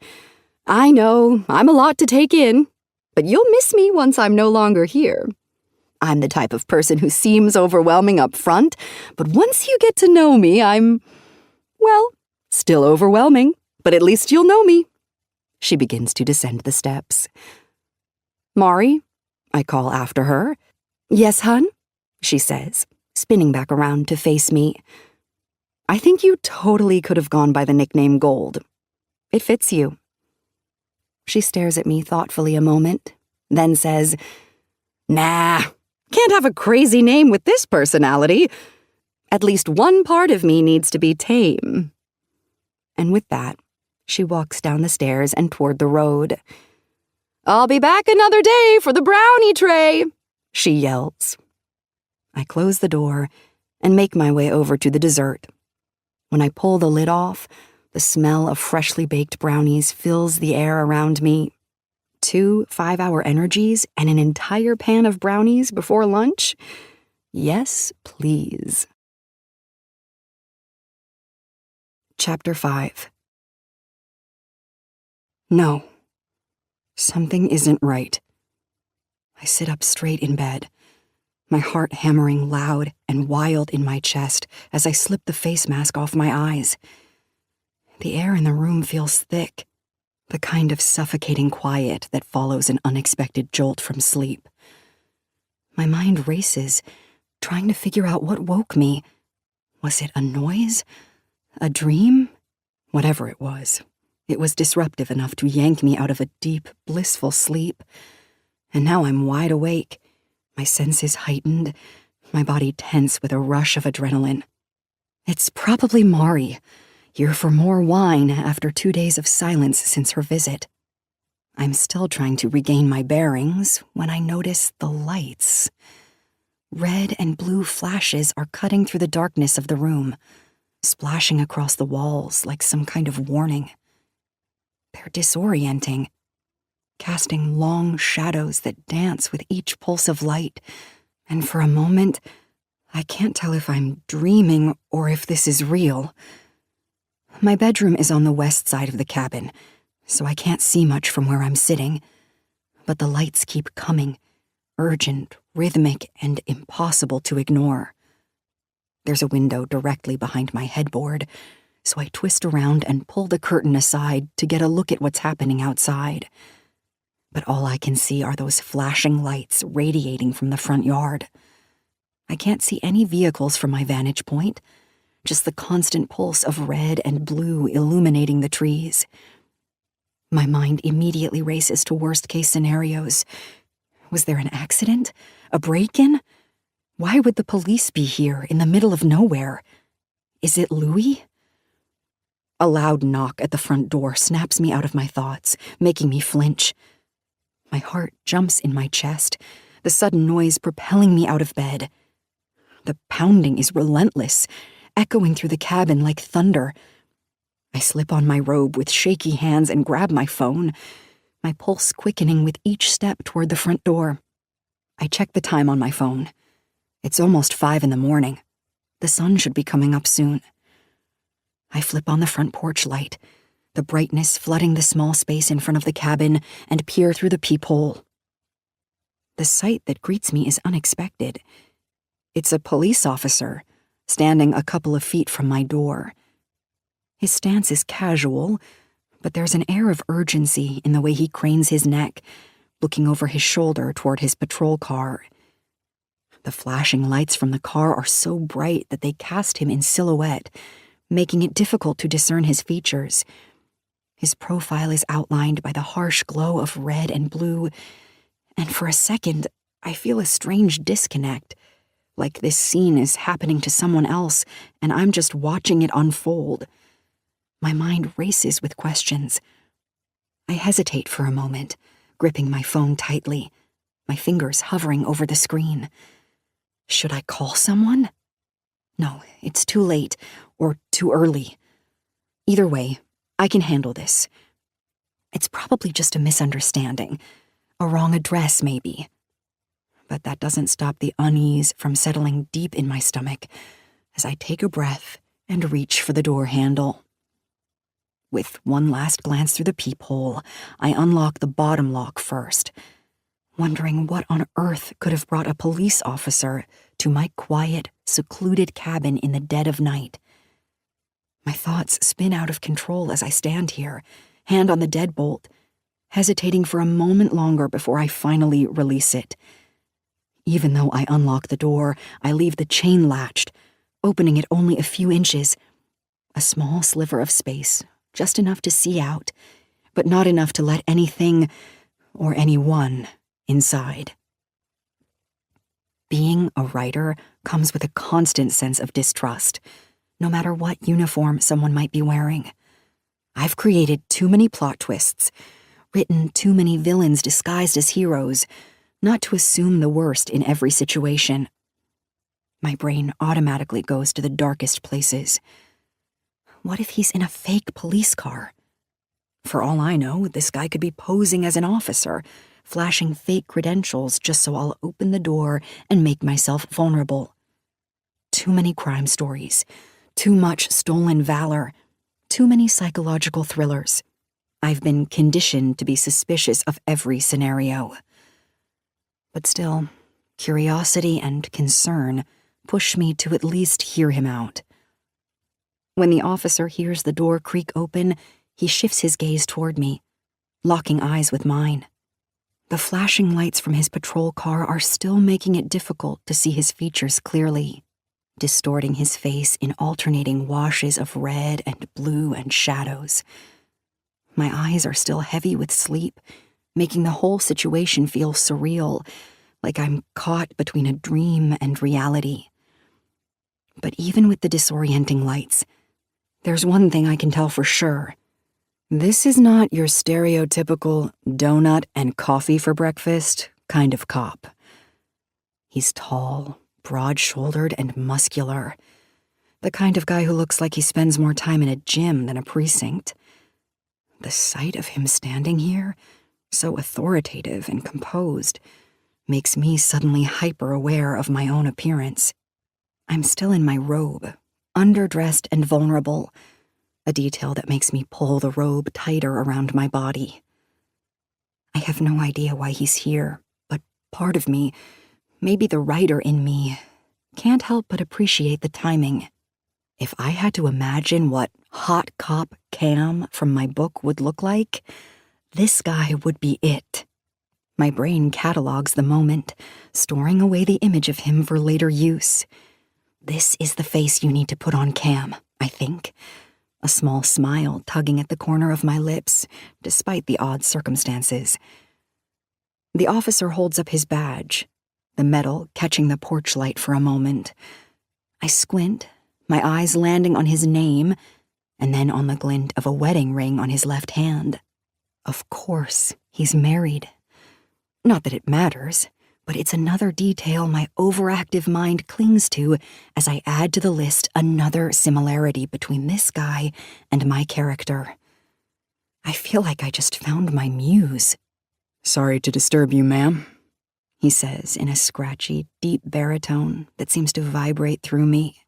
I know, I'm a lot to take in, but you'll miss me once I'm no longer here. I'm the type of person who seems overwhelming up front, but once you get to know me, I'm, well, still overwhelming, but at least you'll know me. She begins to descend the steps. Mari, I call after her. Yes, hun, she says, spinning back around to face me. I think you totally could have gone by the nickname Gold. It fits you. She stares at me thoughtfully a moment, then says, Nah, can't have a crazy name with this personality. At least one part of me needs to be tame. And with that, she walks down the stairs and toward the road. I'll be back another day for the brownie tray, she yells. I close the door and make my way over to the dessert. When I pull the lid off, the smell of freshly baked brownies fills the air around me. 2 5-hour energies and an entire pan of brownies before lunch? Yes, please. Chapter 5. No. Something isn't right. I sit up straight in bed, my heart hammering loud and wild in my chest as I slip the face mask off my eyes. The air in the room feels thick, the kind of suffocating quiet that follows an unexpected jolt from sleep. My mind races, trying to figure out what woke me. Was it a noise? A dream? Whatever it was disruptive enough to yank me out of a deep, blissful sleep. And now I'm wide awake, my senses heightened, my body tense with a rush of adrenaline. It's probably Mari, here for more wine after 2 days of silence since her visit. I'm still trying to regain my bearings when I notice the lights. Red and blue flashes are cutting through the darkness of the room, splashing across the walls like some kind of warning. They're disorienting, casting long shadows that dance with each pulse of light, and for a moment, I can't tell if I'm dreaming or if this is real. My bedroom is on the west side of the cabin, so I can't see much from where I'm sitting, but the lights keep coming, urgent, rhythmic, and impossible to ignore. There's a window directly behind my headboard, so I twist around and pull the curtain aside to get a look at what's happening outside. But all I can see are those flashing lights radiating from the front yard. I can't see any vehicles from my vantage point, just the constant pulse of red and blue illuminating the trees. My mind immediately races to worst-case scenarios. Was there an accident? A break-in? Why would the police be here in the middle of nowhere? Is it Louis? A loud knock at the front door snaps me out of my thoughts, making me flinch. My heart jumps in my chest, the sudden noise propelling me out of bed. The pounding is relentless, echoing through the cabin like thunder. I slip on my robe with shaky hands and grab my phone, my pulse quickening with each step toward the front door. I check the time on my phone. It's almost 5 a.m. The sun should be coming up soon. I flip on the front porch light, the brightness flooding the small space in front of the cabin, and peer through the peephole. The sight that greets me is unexpected. It's a police officer, standing a couple of feet from my door. His stance is casual, but there's an air of urgency in the way he cranes his neck, looking over his shoulder toward his patrol car. The flashing lights from the car are so bright that they cast him in silhouette, making it difficult to discern his features. His profile is outlined by the harsh glow of red and blue, and for a second, I feel a strange disconnect, like this scene is happening to someone else and I'm just watching it unfold. My mind races with questions. I hesitate for a moment, gripping my phone tightly, my fingers hovering over the screen. Should I call someone? No, it's too late, or too early. Either way, I can handle this. It's probably just a misunderstanding, a wrong address maybe. But that doesn't stop the unease from settling deep in my stomach as I take a breath and reach for the door handle. With one last glance through the peephole, I unlock the bottom lock first, wondering what on earth could have brought a police officer to my quiet, secluded cabin in the dead of night. My thoughts spin out of control as I stand here, hand on the deadbolt, hesitating for a moment longer before I finally release it. Even though I unlock the door, I leave the chain latched, opening it only a few inches. A small sliver of space, just enough to see out, but not enough to let anything or anyone inside. Being a writer comes with a constant sense of distrust, no matter what uniform someone might be wearing. I've created too many plot twists, written too many villains disguised as heroes, not to assume the worst in every situation. My brain automatically goes to the darkest places. What if he's in a fake police car? For all I know, this guy could be posing as an officer, flashing fake credentials just so I'll open the door and make myself vulnerable. Too many crime stories, too much stolen valor, too many psychological thrillers. I've been conditioned to be suspicious of every scenario. But still, curiosity and concern push me to at least hear him out. When the officer hears the door creak open, he shifts his gaze toward me, locking eyes with mine. The flashing lights from his patrol car are still making it difficult to see his features clearly, distorting his face in alternating washes of red and blue and shadows. My eyes are still heavy with sleep, making the whole situation feel surreal, like I'm caught between a dream and reality. But even with the disorienting lights, there's one thing I can tell for sure. This is not your stereotypical donut and coffee for breakfast kind of cop. He's tall, broad-shouldered, and muscular. The kind of guy who looks like he spends more time in a gym than a precinct. The sight of him standing here, so authoritative and composed, makes me suddenly hyper-aware of my own appearance. I'm still in my robe, underdressed and vulnerable, a detail that makes me pull the robe tighter around my body. I have no idea why he's here, but part of me, maybe the writer in me, can't help but appreciate the timing. If I had to imagine what hot cop Cam from my book would look like, this guy would be it. My brain catalogs the moment, storing away the image of him for later use. This is the face you need to put on Cam, I think. A small smile tugging at the corner of my lips, despite the odd circumstances. The officer holds up his badge, the metal catching the porch light for a moment. I squint, my eyes landing on his name, and then on the glint of a wedding ring on his left hand. Of course, he's married. Not that it matters, but it's another detail my overactive mind clings to as I add to the list another similarity between this guy and my character. I feel like I just found my muse. "Sorry to disturb you, ma'am," he says in a scratchy, deep baritone that seems to vibrate through me.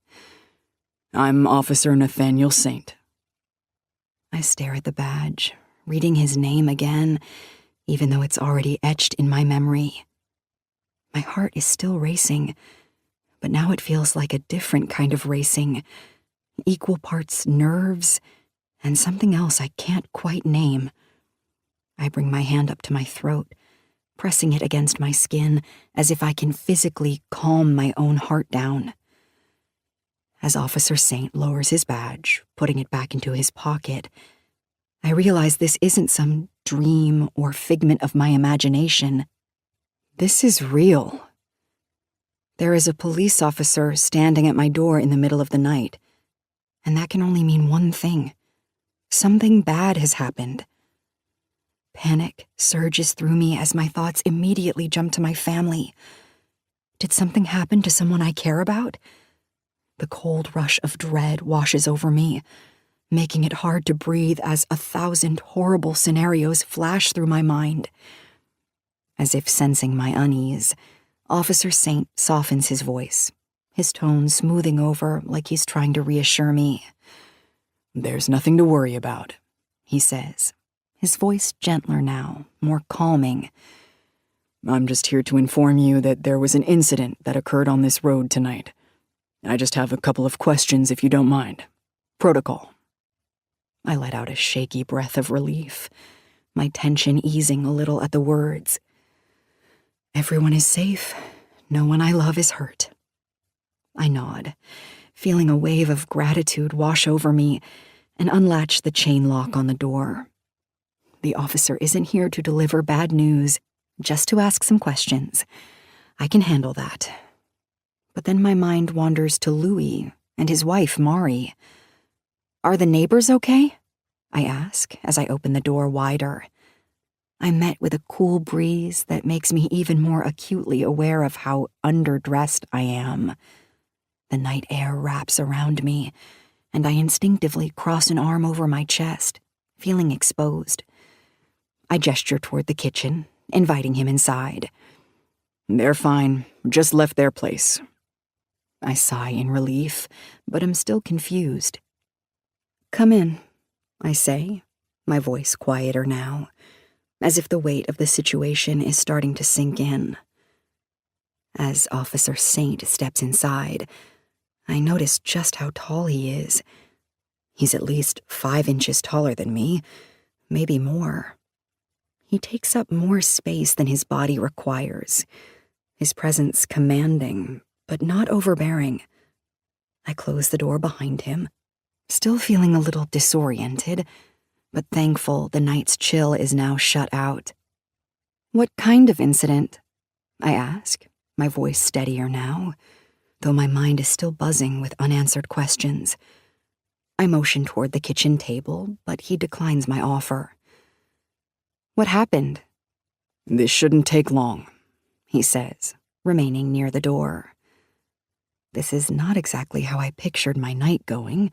"I'm Officer Nathaniel Saint." I stare at the badge, reading his name again, even though it's already etched in my memory. My heart is still racing, but now it feels like a different kind of racing, equal parts nerves and something else I can't quite name. I bring my hand up to my throat, pressing it against my skin as if I can physically calm my own heart down. As Officer Saint lowers his badge, putting it back into his pocket, I realize this isn't some dream or figment of my imagination. This is real. There is a police officer standing at my door in the middle of the night, and that can only mean one thing. Something bad has happened. Panic surges through me as my thoughts immediately jump to my family. Did something happen to someone I care about? The cold rush of dread washes over me, making it hard to breathe as 1,000 horrible scenarios flash through my mind. As if sensing my unease, Officer Saint softens his voice, his tone smoothing over like he's trying to reassure me. "There's nothing to worry about," he says, his voice gentler now, more calming. "I'm just here to inform you that there was an incident that occurred on this road tonight. I just have a couple of questions if you don't mind. Protocol." I let out a shaky breath of relief, my tension easing a little at the words. Everyone is safe. No one I love is hurt. I nod, feeling a wave of gratitude wash over me, and unlatch the chain lock on the door. The officer isn't here to deliver bad news, just to ask some questions. I can handle that. But then my mind wanders to Louis and his wife, Mari. "Are the neighbors okay?" I ask as I open the door wider. I'm met with a cool breeze that makes me even more acutely aware of how underdressed I am. The night air wraps around me, and I instinctively cross an arm over my chest, feeling exposed. I gesture toward the kitchen, inviting him inside. "They're fine, just left their place." I sigh in relief, but am still confused. "Come in," I say, my voice quieter now, as if the weight of the situation is starting to sink in. As Officer Saint steps inside, I notice just how tall he is. He's at least 5 inches taller than me, maybe more. He takes up more space than his body requires, his presence commanding, but not overbearing. I close the door behind him, still feeling a little disoriented, but thankful the night's chill is now shut out. "What kind of incident?" I ask, my voice steadier now, though my mind is still buzzing with unanswered questions. I motion toward the kitchen table, but he declines my offer. "What happened?" "This shouldn't take long," he says, remaining near the door. This is not exactly how I pictured my night going,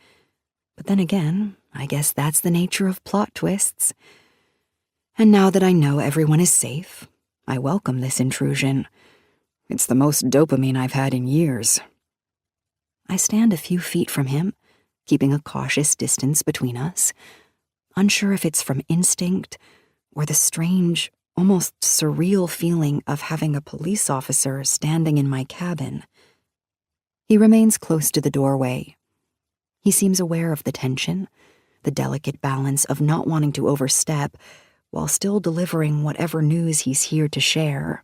but then again, I guess that's the nature of plot twists. And now that I know everyone is safe, I welcome this intrusion. It's the most dopamine I've had in years. I stand a few feet from him, keeping a cautious distance between us, unsure if it's from instinct or the strange, almost surreal feeling of having a police officer standing in my cabin. He remains close to the doorway. He seems aware of the tension, the delicate balance of not wanting to overstep while still delivering whatever news he's here to share.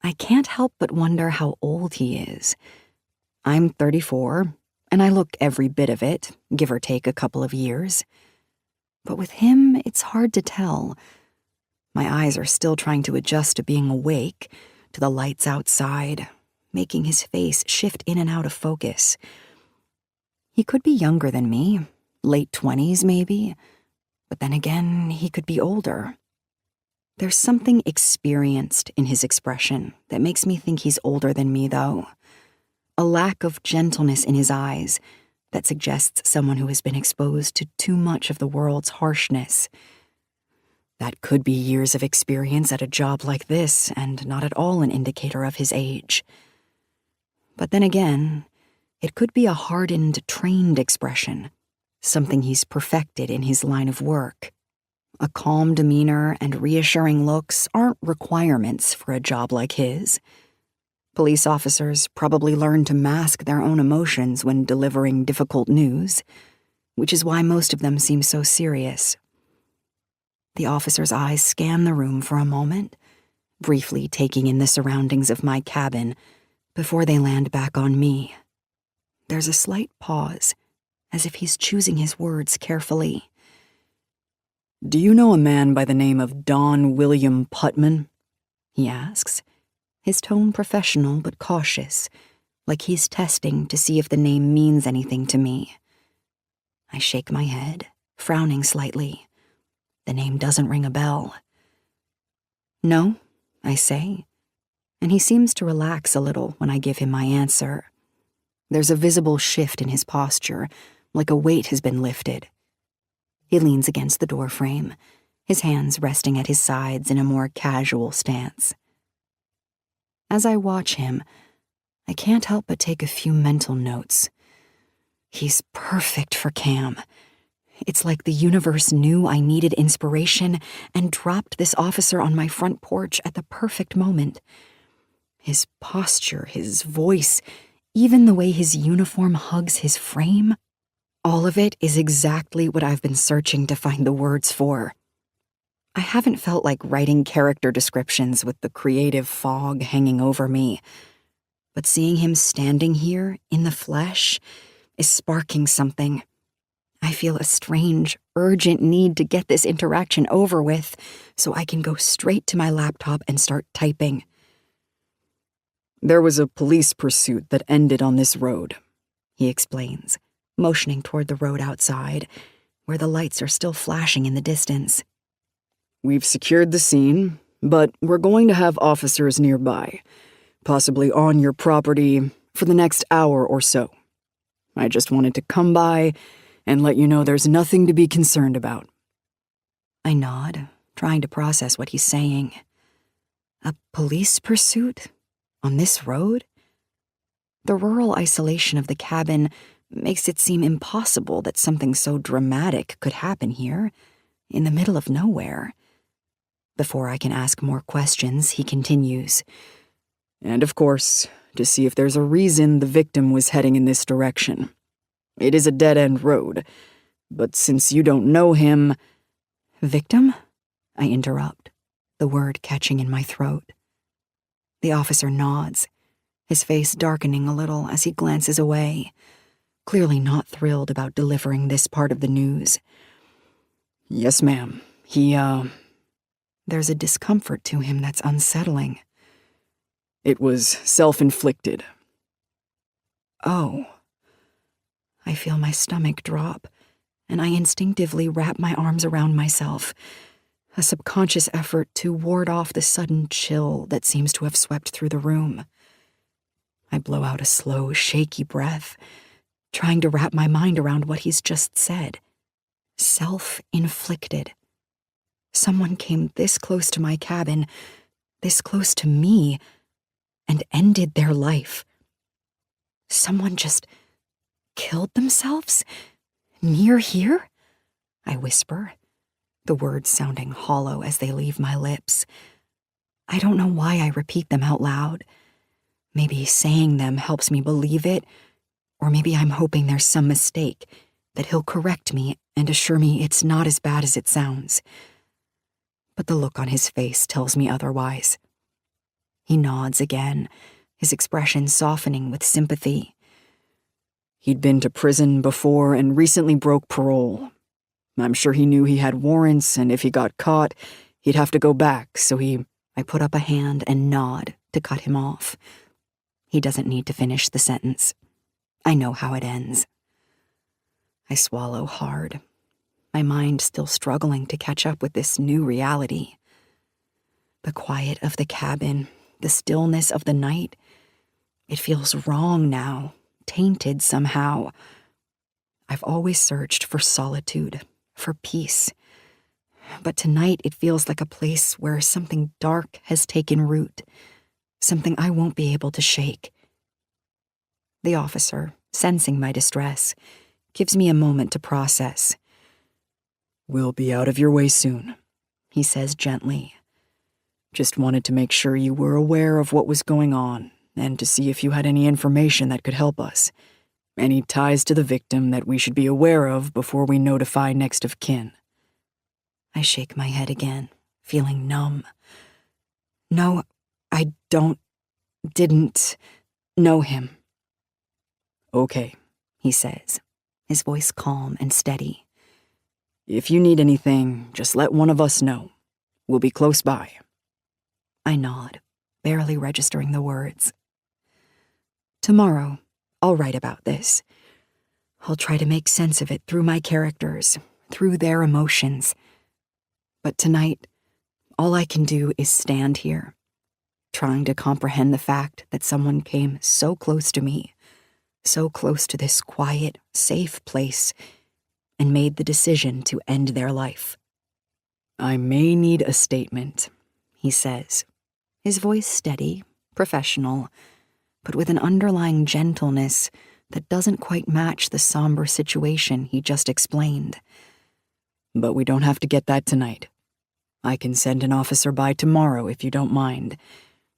I can't help but wonder how old he is. I'm 34, and I look every bit of it, give or take a couple of years. But with him, it's hard to tell. My eyes are still trying to adjust to being awake, to the lights outside, making his face shift in and out of focus. He could be younger than me, late 20s maybe, but then again, he could be older. There's something experienced in his expression that makes me think he's older than me, though. A lack of gentleness in his eyes that suggests someone who has been exposed to too much of the world's harshness. That could be years of experience at a job like this, and not at all an indicator of his age. But then again, it could be a hardened, trained expression, something he's perfected in his line of work. A calm demeanor and reassuring looks aren't requirements for a job like his. Police officers probably learn to mask their own emotions when delivering difficult news, which is why most of them seem so serious. The officer's eyes scan the room for a moment, briefly taking in the surroundings of my cabin before they land back on me. There's a slight pause, as if he's choosing his words carefully. "Do you know a man by the name of Don William Putman?" he asks, his tone professional but cautious, like he's testing to see if the name means anything to me. I shake my head, frowning slightly. The name doesn't ring a bell. "No," I say, and he seems to relax a little when I give him my answer. There's a visible shift in his posture, like a weight has been lifted. He leans against the doorframe, his hands resting at his sides in a more casual stance. As I watch him, I can't help but take a few mental notes. He's perfect for Cam. It's like the universe knew I needed inspiration and dropped this officer on my front porch at the perfect moment. His posture, his voice, even the way his uniform hugs his frame, all of it is exactly what I've been searching to find the words for. I haven't felt like writing character descriptions with the creative fog hanging over me, but seeing him standing here in the flesh is sparking something. I feel a strange, urgent need to get this interaction over with so I can go straight to my laptop and start typing. "There was a police pursuit that ended on this road," he explains, motioning toward the road outside, where the lights are still flashing in the distance. "We've secured the scene, but we're going to have officers nearby, possibly on your property, for the next hour or so. I just wanted to come by and let you know there's nothing to be concerned about." I nod, trying to process what he's saying. A police pursuit? On this road? The rural isolation of the cabin makes it seem impossible that something so dramatic could happen here, in the middle of nowhere. Before I can ask more questions, he continues. "And of course, to see if there's a reason the victim was heading in this direction. It is a dead-end road, but since you don't know him—" "Victim?" I interrupt, the word catching in my throat. The officer nods, his face darkening a little as he glances away, clearly not thrilled about delivering this part of the news. "Yes, ma'am. There's a discomfort to him that's unsettling. It was self-inflicted." "Oh." I feel my stomach drop, and I instinctively wrap my arms around myself, a subconscious effort to ward off the sudden chill that seems to have swept through the room. I blow out a slow, shaky breath, trying to wrap my mind around what he's just said. Self-inflicted. Someone came this close to my cabin, this close to me, and ended their life. Someone just killed themselves? Near here? I whisper, the words sounding hollow as they leave my lips. I don't know why I repeat them out loud. Maybe saying them helps me believe it, or maybe I'm hoping there's some mistake, that he'll correct me and assure me it's not as bad as it sounds. But the look on his face tells me otherwise. He nods again, his expression softening with sympathy. He'd been to prison before and recently broke parole. I'm sure he knew he had warrants, and if he got caught, he'd have to go back, so I put up a hand and nod to cut him off. He doesn't need to finish the sentence. I know how it ends. I swallow hard, my mind still struggling to catch up with this new reality. The quiet of the cabin, the stillness of the night, it feels wrong now. Tainted somehow. I've always searched for solitude, for peace. But tonight it feels like a place where something dark has taken root, something I won't be able to shake. The officer, sensing my distress, gives me a moment to process. "We'll be out of your way soon," he says gently. "Just wanted to make sure you were aware of what was going on, and to see if you had any information that could help us. Any ties to the victim that we should be aware of before we notify next of kin." I shake my head again, feeling numb. No, I didn't know him. Okay, he says, his voice calm and steady. If you need anything, just let one of us know. We'll be close by. I nod, barely registering the words. Tomorrow, I'll write about this. I'll try to make sense of it through my characters, through their emotions. But tonight, all I can do is stand here, trying to comprehend the fact that someone came so close to me, so close to this quiet, safe place, and made the decision to end their life. I may need a statement, he says, his voice steady, professional, but with an underlying gentleness that doesn't quite match the somber situation he just explained. But we don't have to get that tonight. I can send an officer by tomorrow if you don't mind.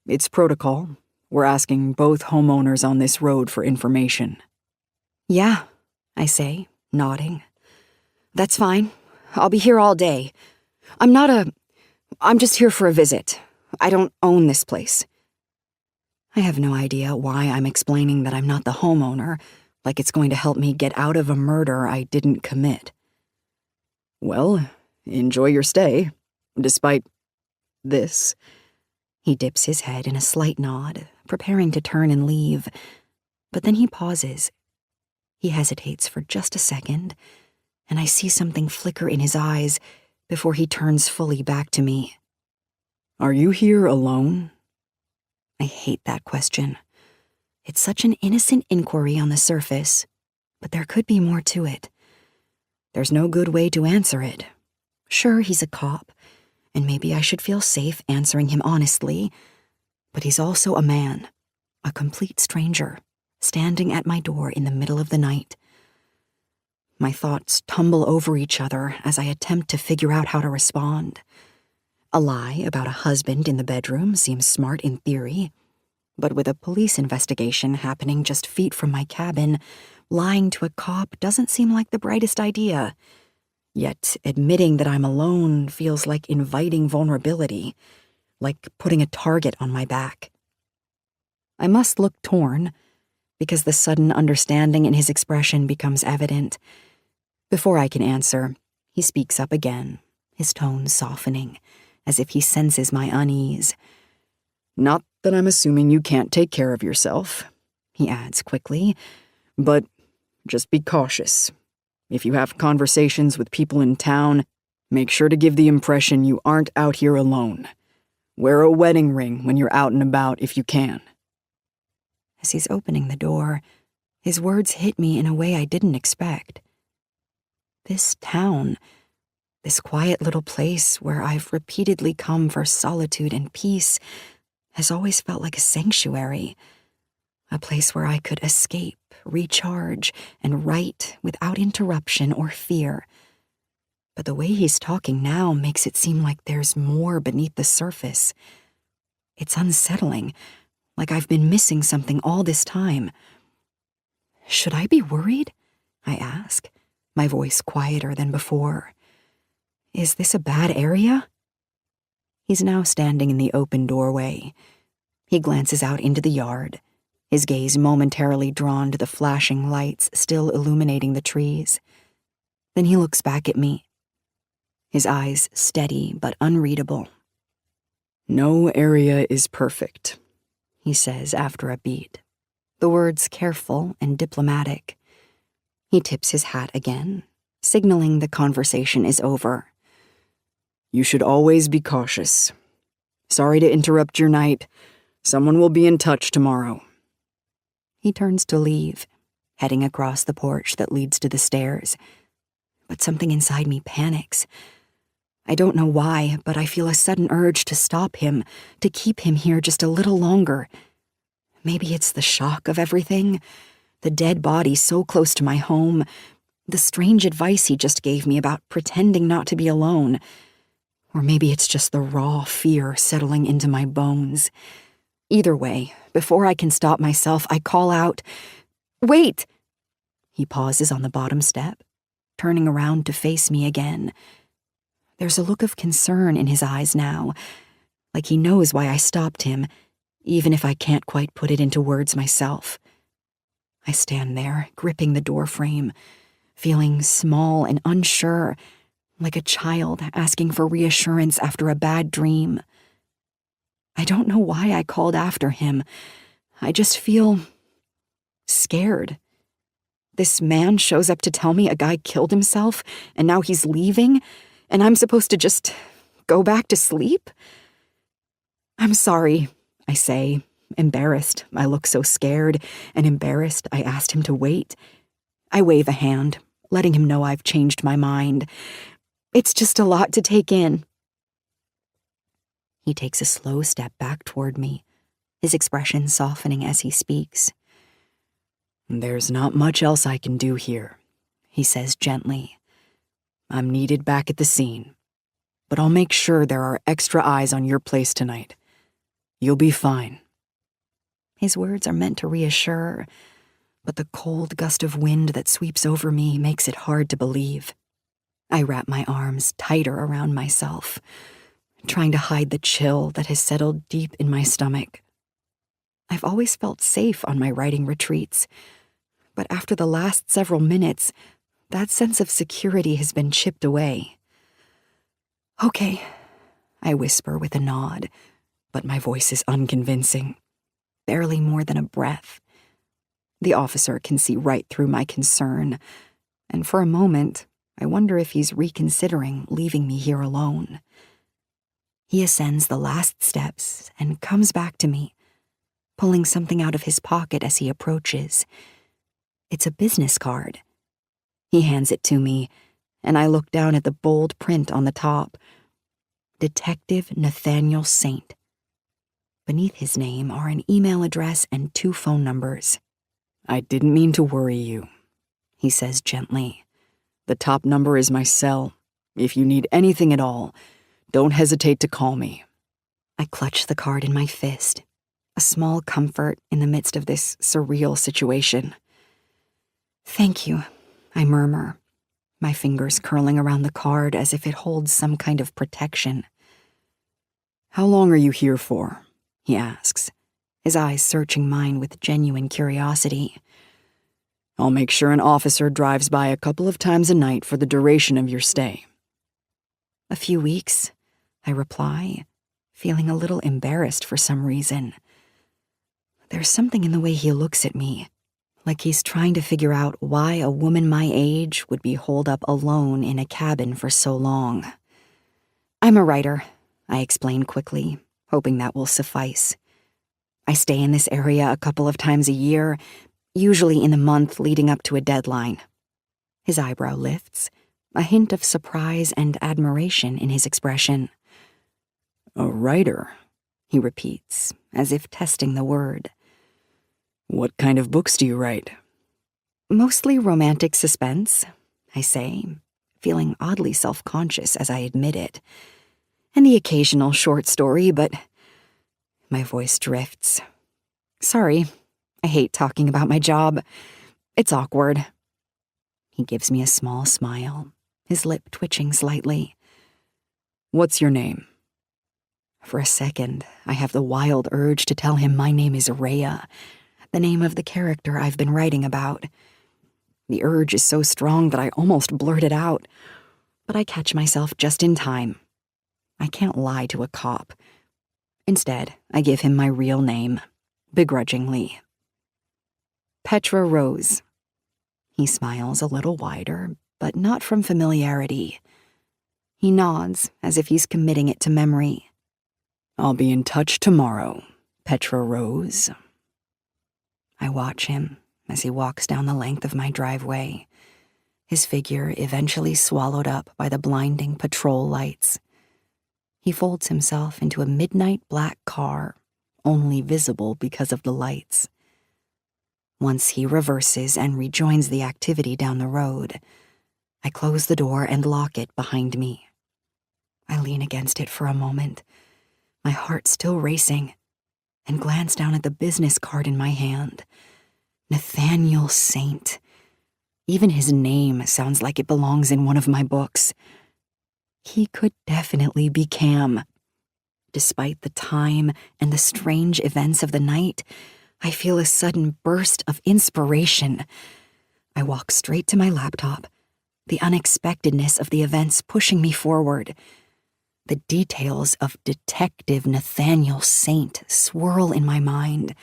It's protocol. We're asking both homeowners on this road for information. Yeah, I say, nodding. That's fine. I'll be here all day. I'm just here for a visit. I don't own this place. I have no idea why I'm explaining that I'm not the homeowner, like it's going to help me get out of a murder I didn't commit. Well, enjoy your stay, despite this. He dips his head in a slight nod, preparing to turn and leave, but then he pauses. He hesitates for just a second, and I see something flicker in his eyes before he turns fully back to me. Are you here alone? I hate that question. It's such an innocent inquiry on the surface, but there could be more to it. There's no good way to answer it. Sure, he's a cop, and maybe I should feel safe answering him honestly, but he's also a man, a complete stranger, standing at my door in the middle of the night. My thoughts tumble over each other as I attempt to figure out how to respond. A lie about a husband in the bedroom seems smart in theory, but with a police investigation happening just feet from my cabin, lying to a cop doesn't seem like the brightest idea. Yet admitting that I'm alone feels like inviting vulnerability, like putting a target on my back. I must look torn, because the sudden understanding in his expression becomes evident. Before I can answer, he speaks up again, his tone softening, as if he senses my unease. Not that I'm assuming you can't take care of yourself, he adds quickly, but just be cautious. If you have conversations with people in town, make sure to give the impression you aren't out here alone. Wear a wedding ring when you're out and about if you can. As he's opening the door, his words hit me in a way I didn't expect. This town, this quiet little place where I've repeatedly come for solitude and peace, has always felt like a sanctuary, a place where I could escape, recharge, and write without interruption or fear. But the way he's talking now makes it seem like there's more beneath the surface. It's unsettling, like I've been missing something all this time. Should I be worried? I ask, my voice quieter than before. Is this a bad area? He's now standing in the open doorway. He glances out into the yard, his gaze momentarily drawn to the flashing lights still illuminating the trees. Then he looks back at me, his eyes steady but unreadable. No area is perfect, he says after a beat, the words careful and diplomatic. He tips his hat again, signaling the conversation is over. You should always be cautious. Sorry to interrupt your night. Someone will be in touch tomorrow. He turns to leave, heading across the porch that leads to the stairs. But something inside me panics. I don't know why, but I feel a sudden urge to stop him, to keep him here just a little longer. Maybe it's the shock of everything, the dead body so close to my home, the strange advice he just gave me about pretending not to be alone. Or maybe it's just the raw fear settling into my bones. Either way, before I can stop myself, I call out, "Wait!" He pauses on the bottom step, turning around to face me again. There's a look of concern in his eyes now, like he knows why I stopped him, even if I can't quite put it into words myself. I stand there, gripping the doorframe, feeling small and unsure, like a child asking for reassurance after a bad dream. I don't know why I called after him. I just feel scared. This man shows up to tell me a guy killed himself, and now he's leaving, and I'm supposed to just go back to sleep? I'm sorry, I say, embarrassed. I look so scared, and embarrassed I asked him to wait. I wave a hand, letting him know I've changed my mind. It's just a lot to take in. He takes a slow step back toward me, his expression softening as he speaks. There's not much else I can do here, he says gently. I'm needed back at the scene, but I'll make sure there are extra eyes on your place tonight. You'll be fine. His words are meant to reassure, but the cold gust of wind that sweeps over me makes it hard to believe. I wrap my arms tighter around myself, trying to hide the chill that has settled deep in my stomach. I've always felt safe on my writing retreats, but after the last several minutes, that sense of security has been chipped away. Okay, I whisper with a nod, but my voice is unconvincing, barely more than a breath. The officer can see right through my concern, and for a moment, I wonder if he's reconsidering leaving me here alone. He ascends the last steps and comes back to me, pulling something out of his pocket as he approaches. It's a business card. He hands it to me, and I look down at the bold print on the top. Detective Nathaniel Saint. Beneath his name are an email address and 2 phone numbers. I didn't mean to worry you, he says gently. The top number is my cell. If you need anything at all, don't hesitate to call me. I clutch the card in my fist, a small comfort in the midst of this surreal situation. Thank you, I murmur, my fingers curling around the card as if it holds some kind of protection. How long are you here for? He asks, his eyes searching mine with genuine curiosity. I'll make sure an officer drives by a couple of times a night for the duration of your stay. A few weeks, I reply, feeling a little embarrassed for some reason. There's something in the way he looks at me, like he's trying to figure out why a woman my age would be holed up alone in a cabin for so long. I'm a writer, I explain quickly, hoping that will suffice. I stay in this area a couple of times a year, usually in the month leading up to a deadline. His eyebrow lifts, a hint of surprise and admiration in his expression. A writer, he repeats, as if testing the word. What kind of books do you write? Mostly romantic suspense, I say, feeling oddly self-conscious as I admit it. And the occasional short story, but my voice drifts. Sorry, I hate talking about my job. It's awkward. He gives me a small smile, his lip twitching slightly. What's your name? For a second, I have the wild urge to tell him my name is Rhea, the name of the character I've been writing about. The urge is so strong that I almost blurt it out, but I catch myself just in time. I can't lie to a cop. Instead, I give him my real name, begrudgingly. Petra Rose. He smiles a little wider, but not from familiarity. He nods as if he's committing it to memory. I'll be in touch tomorrow, Petra Rose. I watch him as he walks down the length of my driveway, his figure eventually swallowed up by the blinding patrol lights. He folds himself into a midnight black car, only visible because of the lights. Once he reverses and rejoins the activity down the road, I close the door and lock it behind me. I lean against it for a moment, my heart still racing, and glance down at the business card in my hand. Nathaniel Saint. Even his name sounds like it belongs in one of my books. He could definitely be Cam. Despite the time and the strange events of the night, I feel a sudden burst of inspiration. I walk straight to my laptop, the unexpectedness of the events pushing me forward. The details of Detective Nathaniel Saint swirl in my mind,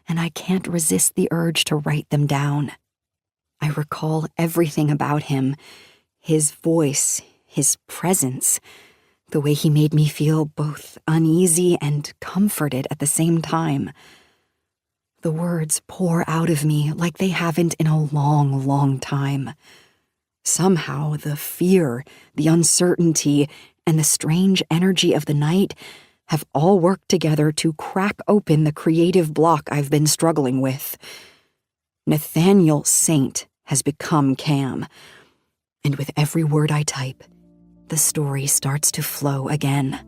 and I can't resist the urge to write them down. I recall everything about him, his voice, his presence, the way he made me feel both uneasy and comforted at the same time. The words pour out of me like they haven't in a long, long time. Somehow the fear, the uncertainty, and the strange energy of the night have all worked together to crack open the creative block I've been struggling with. Nathaniel Saint has become Cam, and with every word I type, the story starts to flow again.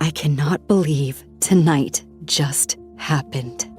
I cannot believe tonight just happened.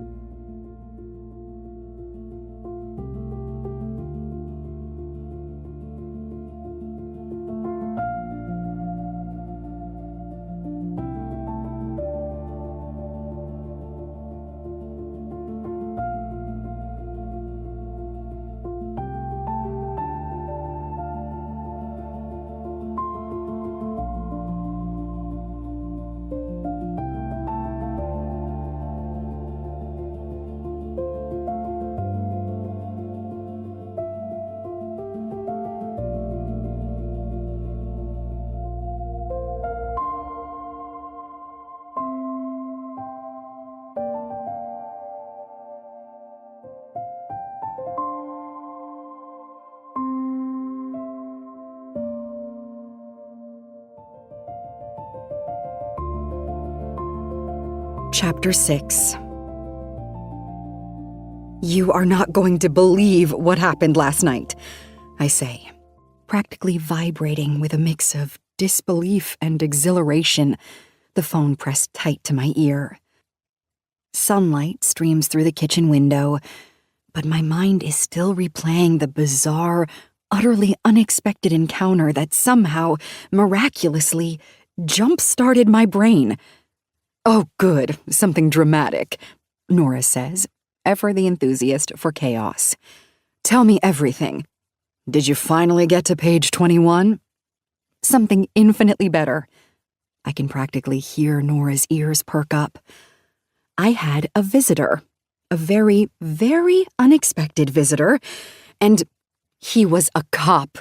Chapter 6. You are not going to believe what happened last night, I say, practically vibrating with a mix of disbelief and exhilaration, the phone pressed tight to my ear. Sunlight streams through the kitchen window, but my mind is still replaying the bizarre, utterly unexpected encounter that somehow, miraculously, jump-started my brain. Oh, good, something dramatic, Nora says, ever the enthusiast for chaos. Tell me everything. Did you finally get to page 21? Something infinitely better. I can practically hear Nora's ears perk up. I had a visitor, a very, very unexpected visitor, and he was a cop.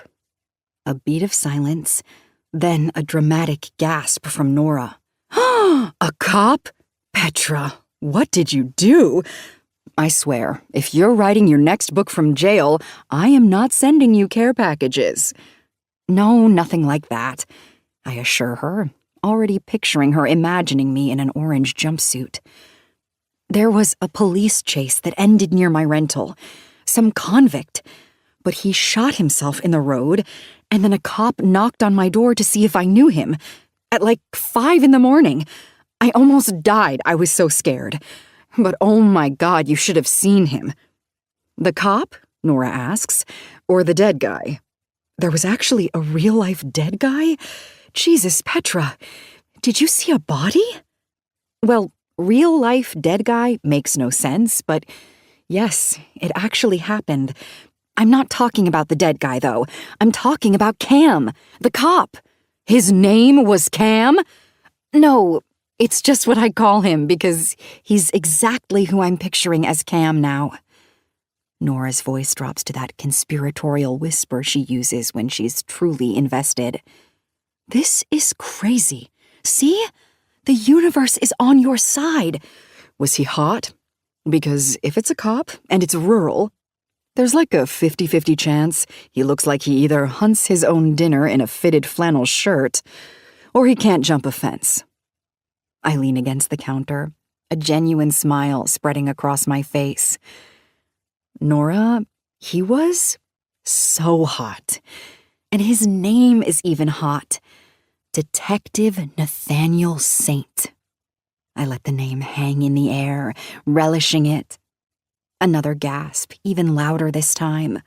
A beat of silence, then a dramatic gasp from Nora. A cop? Petra, what did you do? I swear, if you're writing your next book from jail, I am not sending you care packages. No, nothing like that, I assure her, already picturing her imagining me in an orange jumpsuit. There was a police chase that ended near my rental. Some convict. But he shot himself in the road, and then a cop knocked on my door to see if I knew him. At like 5 a.m. I almost died, I was so scared. But oh my God, you should have seen him. The cop? Nora asks. Or the dead guy? There was actually a real-life dead guy? Jesus, Petra, did you see a body? Well, real-life dead guy makes no sense, but yes, it actually happened. I'm not talking about the dead guy, though. I'm talking about Cam, the cop. His name was Cam? No, it's just what I call him because he's exactly who I'm picturing as Cam now. Nora's voice drops to that conspiratorial whisper she uses when she's truly invested. This is crazy. See? The universe is on your side. Was he hot? Because if it's a cop and it's rural, there's like a 50-50 chance he looks like he either hunts his own dinner in a fitted flannel shirt, or he can't jump a fence. I lean against the counter, a genuine smile spreading across my face. Nora, he was so hot. And his name is even hot. Detective Nathaniel Saint. I let the name hang in the air, relishing it. Another gasp, even louder this time.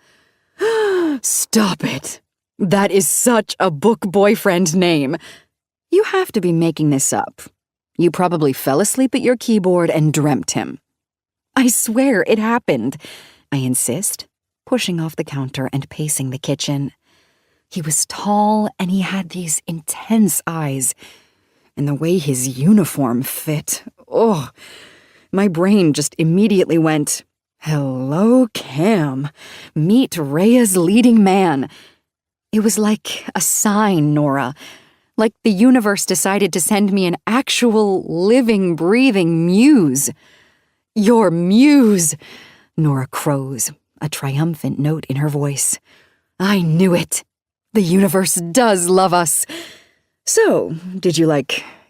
Stop it. That is such a book boyfriend name. You have to be making this up. You probably fell asleep at your keyboard and dreamt him. I swear it happened, I insist, pushing off the counter and pacing the kitchen. He was tall and he had these intense eyes. And the way his uniform fit, my brain just immediately went, "Hello, Cam. Meet Rhea's leading man." It was like a sign, Nora. Like the universe decided to send me an actual, living, breathing muse. Your muse, Nora crows, a triumphant note in her voice. I knew it. The universe does love us. So, did you,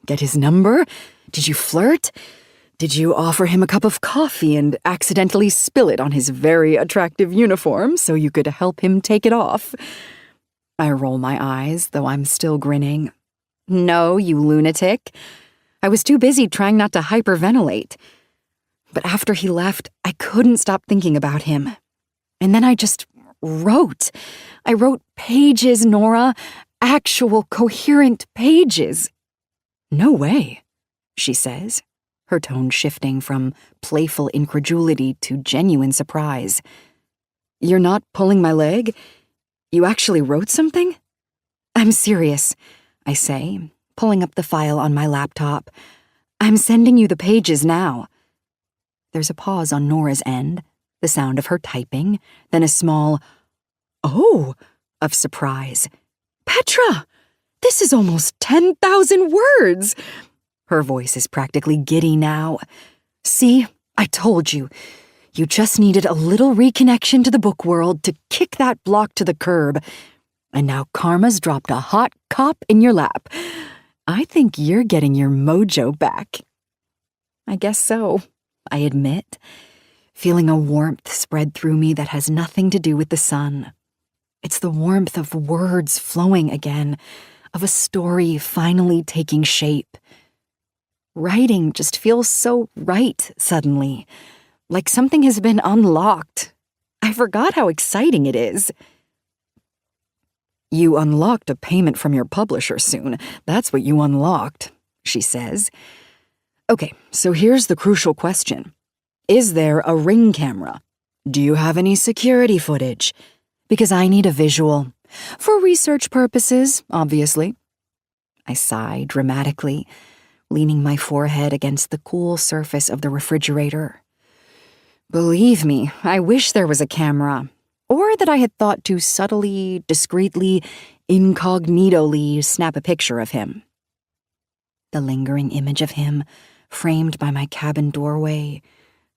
get his number? Did you flirt? Did you offer him a cup of coffee and accidentally spill it on his very attractive uniform so you could help him take it off? I roll my eyes, though I'm still grinning. No, you lunatic. I was too busy trying not to hyperventilate. But after he left, I couldn't stop thinking about him. And then I just wrote. I wrote pages, Nora. Actual, coherent pages. No way, she says, her tone shifting from playful incredulity to genuine surprise. You're not pulling my leg? You actually wrote something? I'm serious, I say, pulling up the file on my laptop. I'm sending you the pages now. There's a pause on Nora's end, the sound of her typing, then a small, "Oh," of surprise. Petra! This is almost 10,000 words! Her voice is practically giddy now. See, I told you. You just needed a little reconnection to the book world to kick that block to the curb. And now karma's dropped a hot cop in your lap. I think you're getting your mojo back. I guess so, I admit, feeling a warmth spread through me that has nothing to do with the sun. It's the warmth of words flowing again, of a story finally taking shape. Writing just feels so right suddenly, like something has been unlocked. I forgot how exciting it is. You unlocked a payment from your publisher soon. That's what you unlocked, she says. Okay, so here's the crucial question. Is there a ring camera? Do you have any security footage? Because I need a visual. For research purposes, obviously. I sigh dramatically, leaning my forehead against the cool surface of the refrigerator. Believe me, I wish there was a camera, or that I had thought to subtly, discreetly, incognito-ly snap a picture of him. The lingering image of him, framed by my cabin doorway,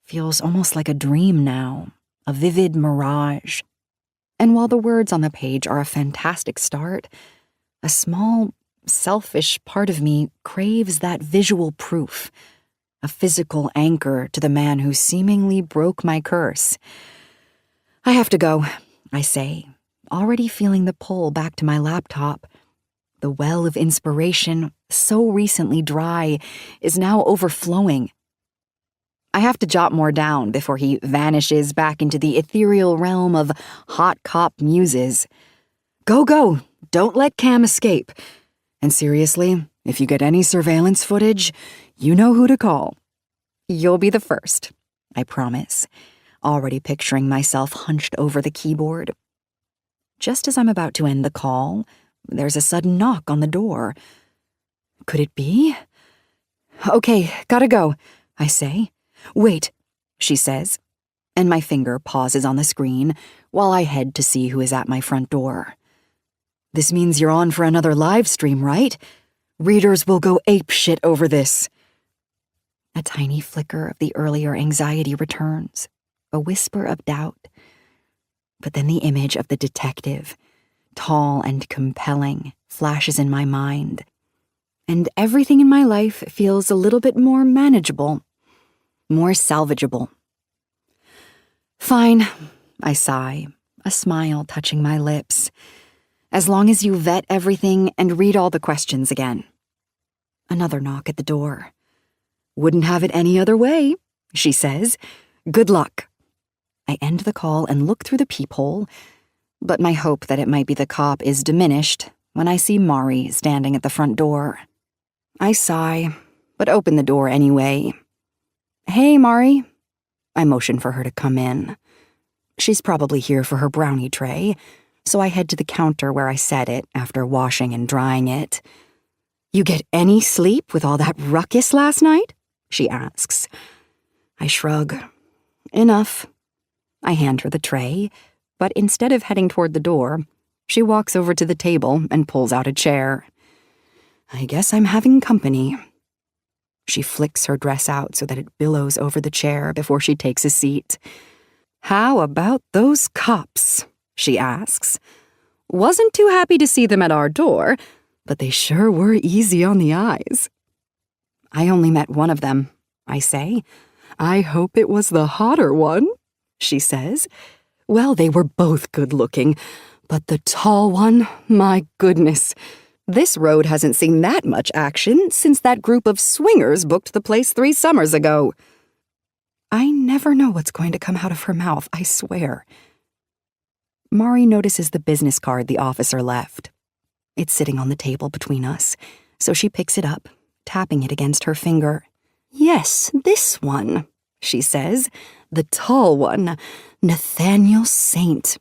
feels almost like a dream now, a vivid mirage. And while the words on the page are a fantastic start, a small, selfish part of me craves that visual proof, a physical anchor to the man who seemingly broke my curse. I have to go, I say, already feeling the pull back to my laptop. The well of inspiration, so recently dry, is now overflowing. I have to jot more down before he vanishes back into the ethereal realm of hot cop muses. Go, don't let Cam escape. And seriously, if you get any surveillance footage, you know who to call. You'll be the first, I promise, already picturing myself hunched over the keyboard. Just as I'm about to end the call, there's a sudden knock on the door. Could it be? Okay, gotta go, I say. Wait, she says, and my finger pauses on the screen while I head to see who is at my front door. This means you're on for another live stream, right? Readers will go apeshit over this. A tiny flicker of the earlier anxiety returns, a whisper of doubt. But then the image of the detective, tall and compelling, flashes in my mind, and everything in my life feels a little bit more manageable, more salvageable. Fine, I sigh, a smile touching my lips, as long as you vet everything and read all the questions again. Another knock at the door. Wouldn't have it any other way, she says. Good luck. I end the call and look through the peephole, but my hope that it might be the cop is diminished when I see Mari standing at the front door. I sigh, but open the door anyway. "Hey, Mari." I motion for her to come in. She's probably here for her brownie tray, so I head to the counter where I set it after washing and drying it. "You get any sleep with all that ruckus last night?" she asks. I shrug. "Enough." I hand her the tray, but instead of heading toward the door, she walks over to the table and pulls out a chair. I guess I'm having company. She flicks her dress out so that it billows over the chair before she takes a seat. "How about those cops?" she asks. "Wasn't too happy to see them at our door, but they sure were easy on the eyes." "I only met one of them," I say. "I hope it was the hotter one," she says. "Well, they were both good-looking, but the tall one, my goodness. This road hasn't seen that much action since that group of swingers booked the place 3 summers ago." I never know what's going to come out of her mouth, I swear. Mari notices the business card the officer left. It's sitting on the table between us, so she picks it up, tapping it against her finger. "Yes, this one," she says. "The tall one, Nathaniel Saint."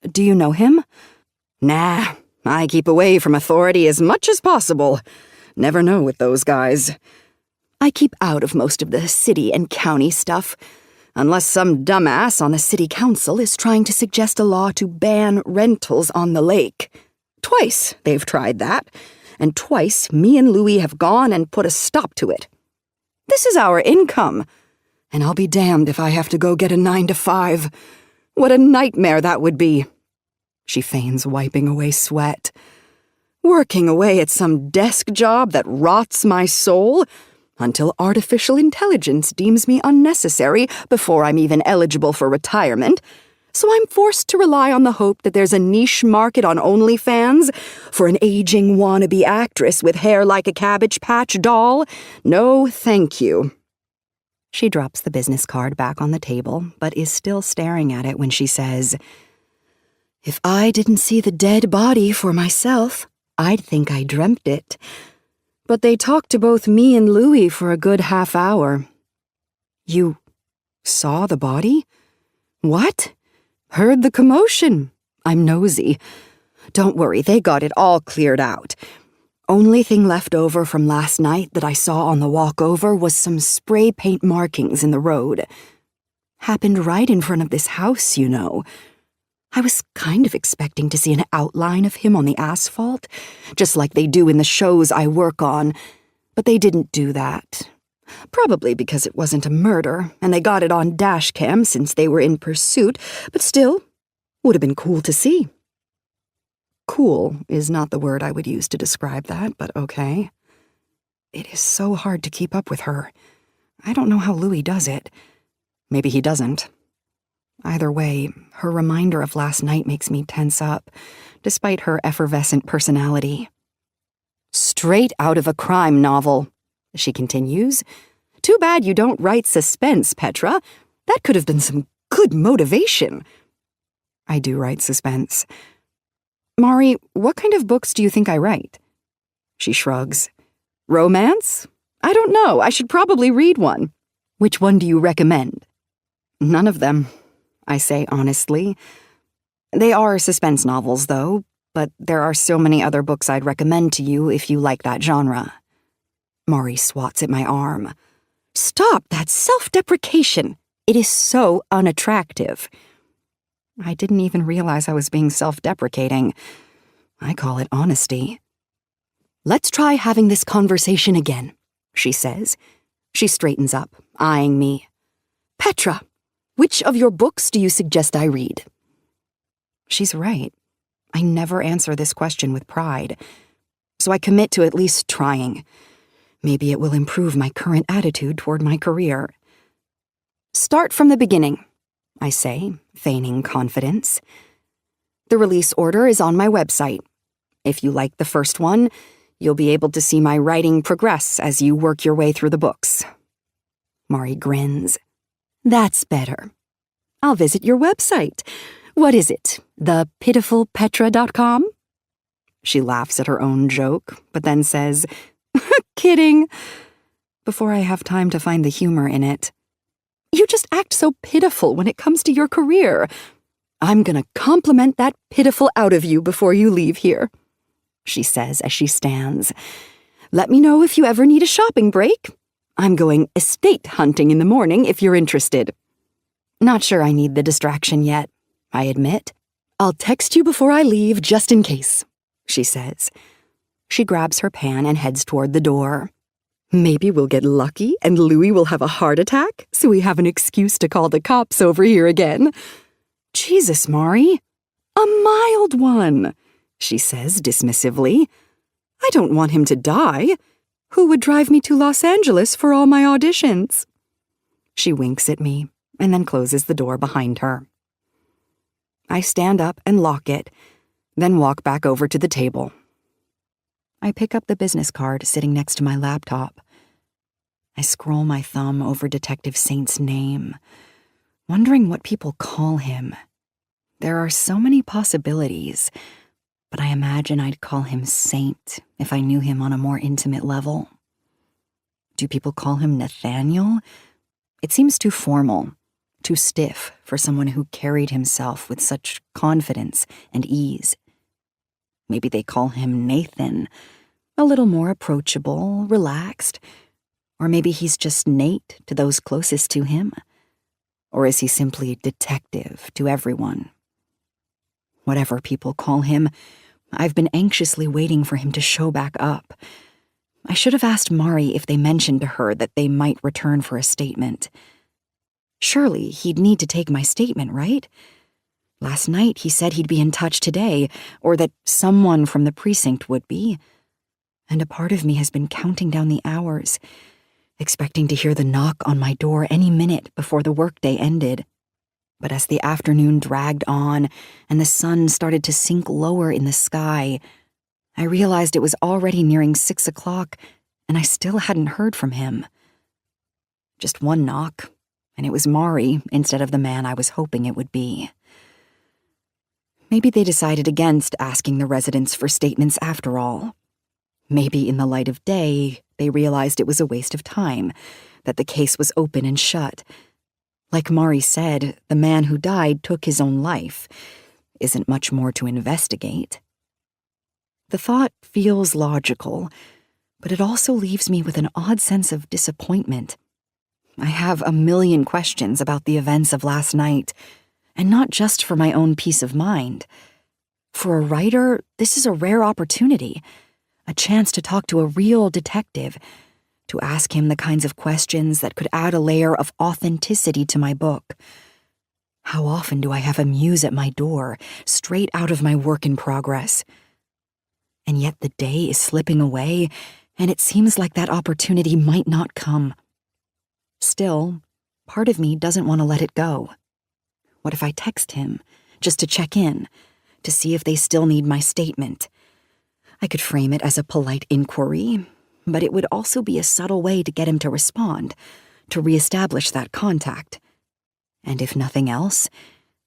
"Do you know him?" "Nah, I keep away from authority as much as possible. Never know with those guys. I keep out of most of the city and county stuff, unless some dumbass on the city council is trying to suggest a law to ban rentals on the lake. Twice they've tried that, and twice me and Louie have gone and put a stop to it. This is our income, and I'll be damned if I have to go get a 9 to 5. What a nightmare that would be." She feigns wiping away sweat. "Working away at some desk job that rots my soul until artificial intelligence deems me unnecessary before I'm even eligible for retirement, so I'm forced to rely on the hope that there's a niche market on OnlyFans for an aging wannabe actress with hair like a Cabbage Patch doll. No, thank you." She drops the business card back on the table, but is still staring at it when she says, "If I didn't see the dead body for myself, I'd think I dreamt it. But they talked to both me and Louie for a good half hour." "You saw the body?" "What?" "Heard the commotion. I'm nosy. Don't worry, they got it all cleared out. Only thing left over from last night that I saw on the walk over was some spray paint markings in the road. Happened right in front of this house, you know. I was kind of expecting to see an outline of him on the asphalt, just like they do in the shows I work on, but they didn't do that. Probably because it wasn't a murder, and they got it on dash cam since they were in pursuit, but still, would have been cool to see." Cool is not the word I would use to describe that, but okay. It is so hard to keep up with her. I don't know how Louis does it. Maybe he doesn't. Either way, her reminder of last night makes me tense up, despite her effervescent personality. "Straight out of a crime novel," she continues. "Too bad you don't write suspense, Petra. That could have been some good motivation." I do write suspense. "Mari, what kind of books do you think I write?" She shrugs. "Romance? I don't know. I should probably read one. Which one do you recommend?" "None of them," I say honestly. "They are suspense novels, though, but there are so many other books I'd recommend to you if you like that genre." Mari swats at my arm. "Stop that self-deprecation. It is so unattractive." I didn't even realize I was being self-deprecating. I call it honesty. "Let's try having this conversation again," she says. She straightens up, eyeing me. "Petra, which of your books do you suggest I read?" She's right. I never answer this question with pride, so I commit to at least trying. Maybe it will improve my current attitude toward my career. "Start from the beginning," I say, feigning confidence. "The release order is on my website. If you like the first one, you'll be able to see my writing progress as you work your way through the books." Mari grins. "That's better. I'll visit your website. What is it, thepitifulpetra.com? She laughs at her own joke, but then says, "Kidding." before I have time to find the humor in it. You just act so pitiful when it comes to your career. I'm gonna compliment that pitiful out of you before you leave here, she says as she stands. Let me know if you ever need a shopping break. I'm going estate hunting in the morning if you're interested. Not sure I need the distraction yet, I admit. I'll text you before I leave just in case, she says. She grabs her pan and heads toward the door. Maybe we'll get lucky and Louis will have a heart attack so we have an excuse to call the cops over here again. Jesus, Mari. A mild one, she says dismissively. I don't want him to die. Who would drive me to Los Angeles for all my auditions? She winks at me and then closes the door behind her. I stand up and lock it, then walk back over to the table. I pick up the business card sitting next to my laptop. I scroll my thumb over Detective Saint's name, wondering what people call him. There are so many possibilities, but I imagine I'd call him Saint if I knew him on a more intimate level. Do people call him Nathaniel? It seems too formal, too stiff for someone who carried himself with such confidence and ease. Maybe they call him Nathan, a little more approachable, relaxed. Or maybe he's just Nate to those closest to him. Or is he simply detective to everyone? Whatever people call him, I've been anxiously waiting for him to show back up. I should have asked Mari if they mentioned to her that they might return for a statement. Surely he'd need to take my statement, right? Last night he said he'd be in touch today, or that someone from the precinct would be. And a part of me has been counting down the hours, expecting to hear the knock on my door any minute before the workday ended. But as the afternoon dragged on and the sun started to sink lower in the sky, I realized it was already nearing 6 o'clock and I still hadn't heard from him. Just one knock, and it was Mari instead of the man I was hoping it would be. Maybe they decided against asking the residents for statements after all. Maybe in the light of day, they realized it was a waste of time, that the case was open and shut. Like Mari said, the man who died took his own life. Isn't much more to investigate. The thought feels logical, but it also leaves me with an odd sense of disappointment. I have a million questions about the events of last night, and not just for my own peace of mind. For a writer, this is a rare opportunity, a chance to talk to a real detective, to ask him the kinds of questions that could add a layer of authenticity to my book. How often do I have a muse at my door, straight out of my work in progress? And yet the day is slipping away, and it seems like that opportunity might not come. Still, part of me doesn't want to let it go. What if I text him, just to check in, to see if they still need my statement? I could frame it as a polite inquiry, but it would also be a subtle way to get him to respond, to reestablish that contact. And if nothing else,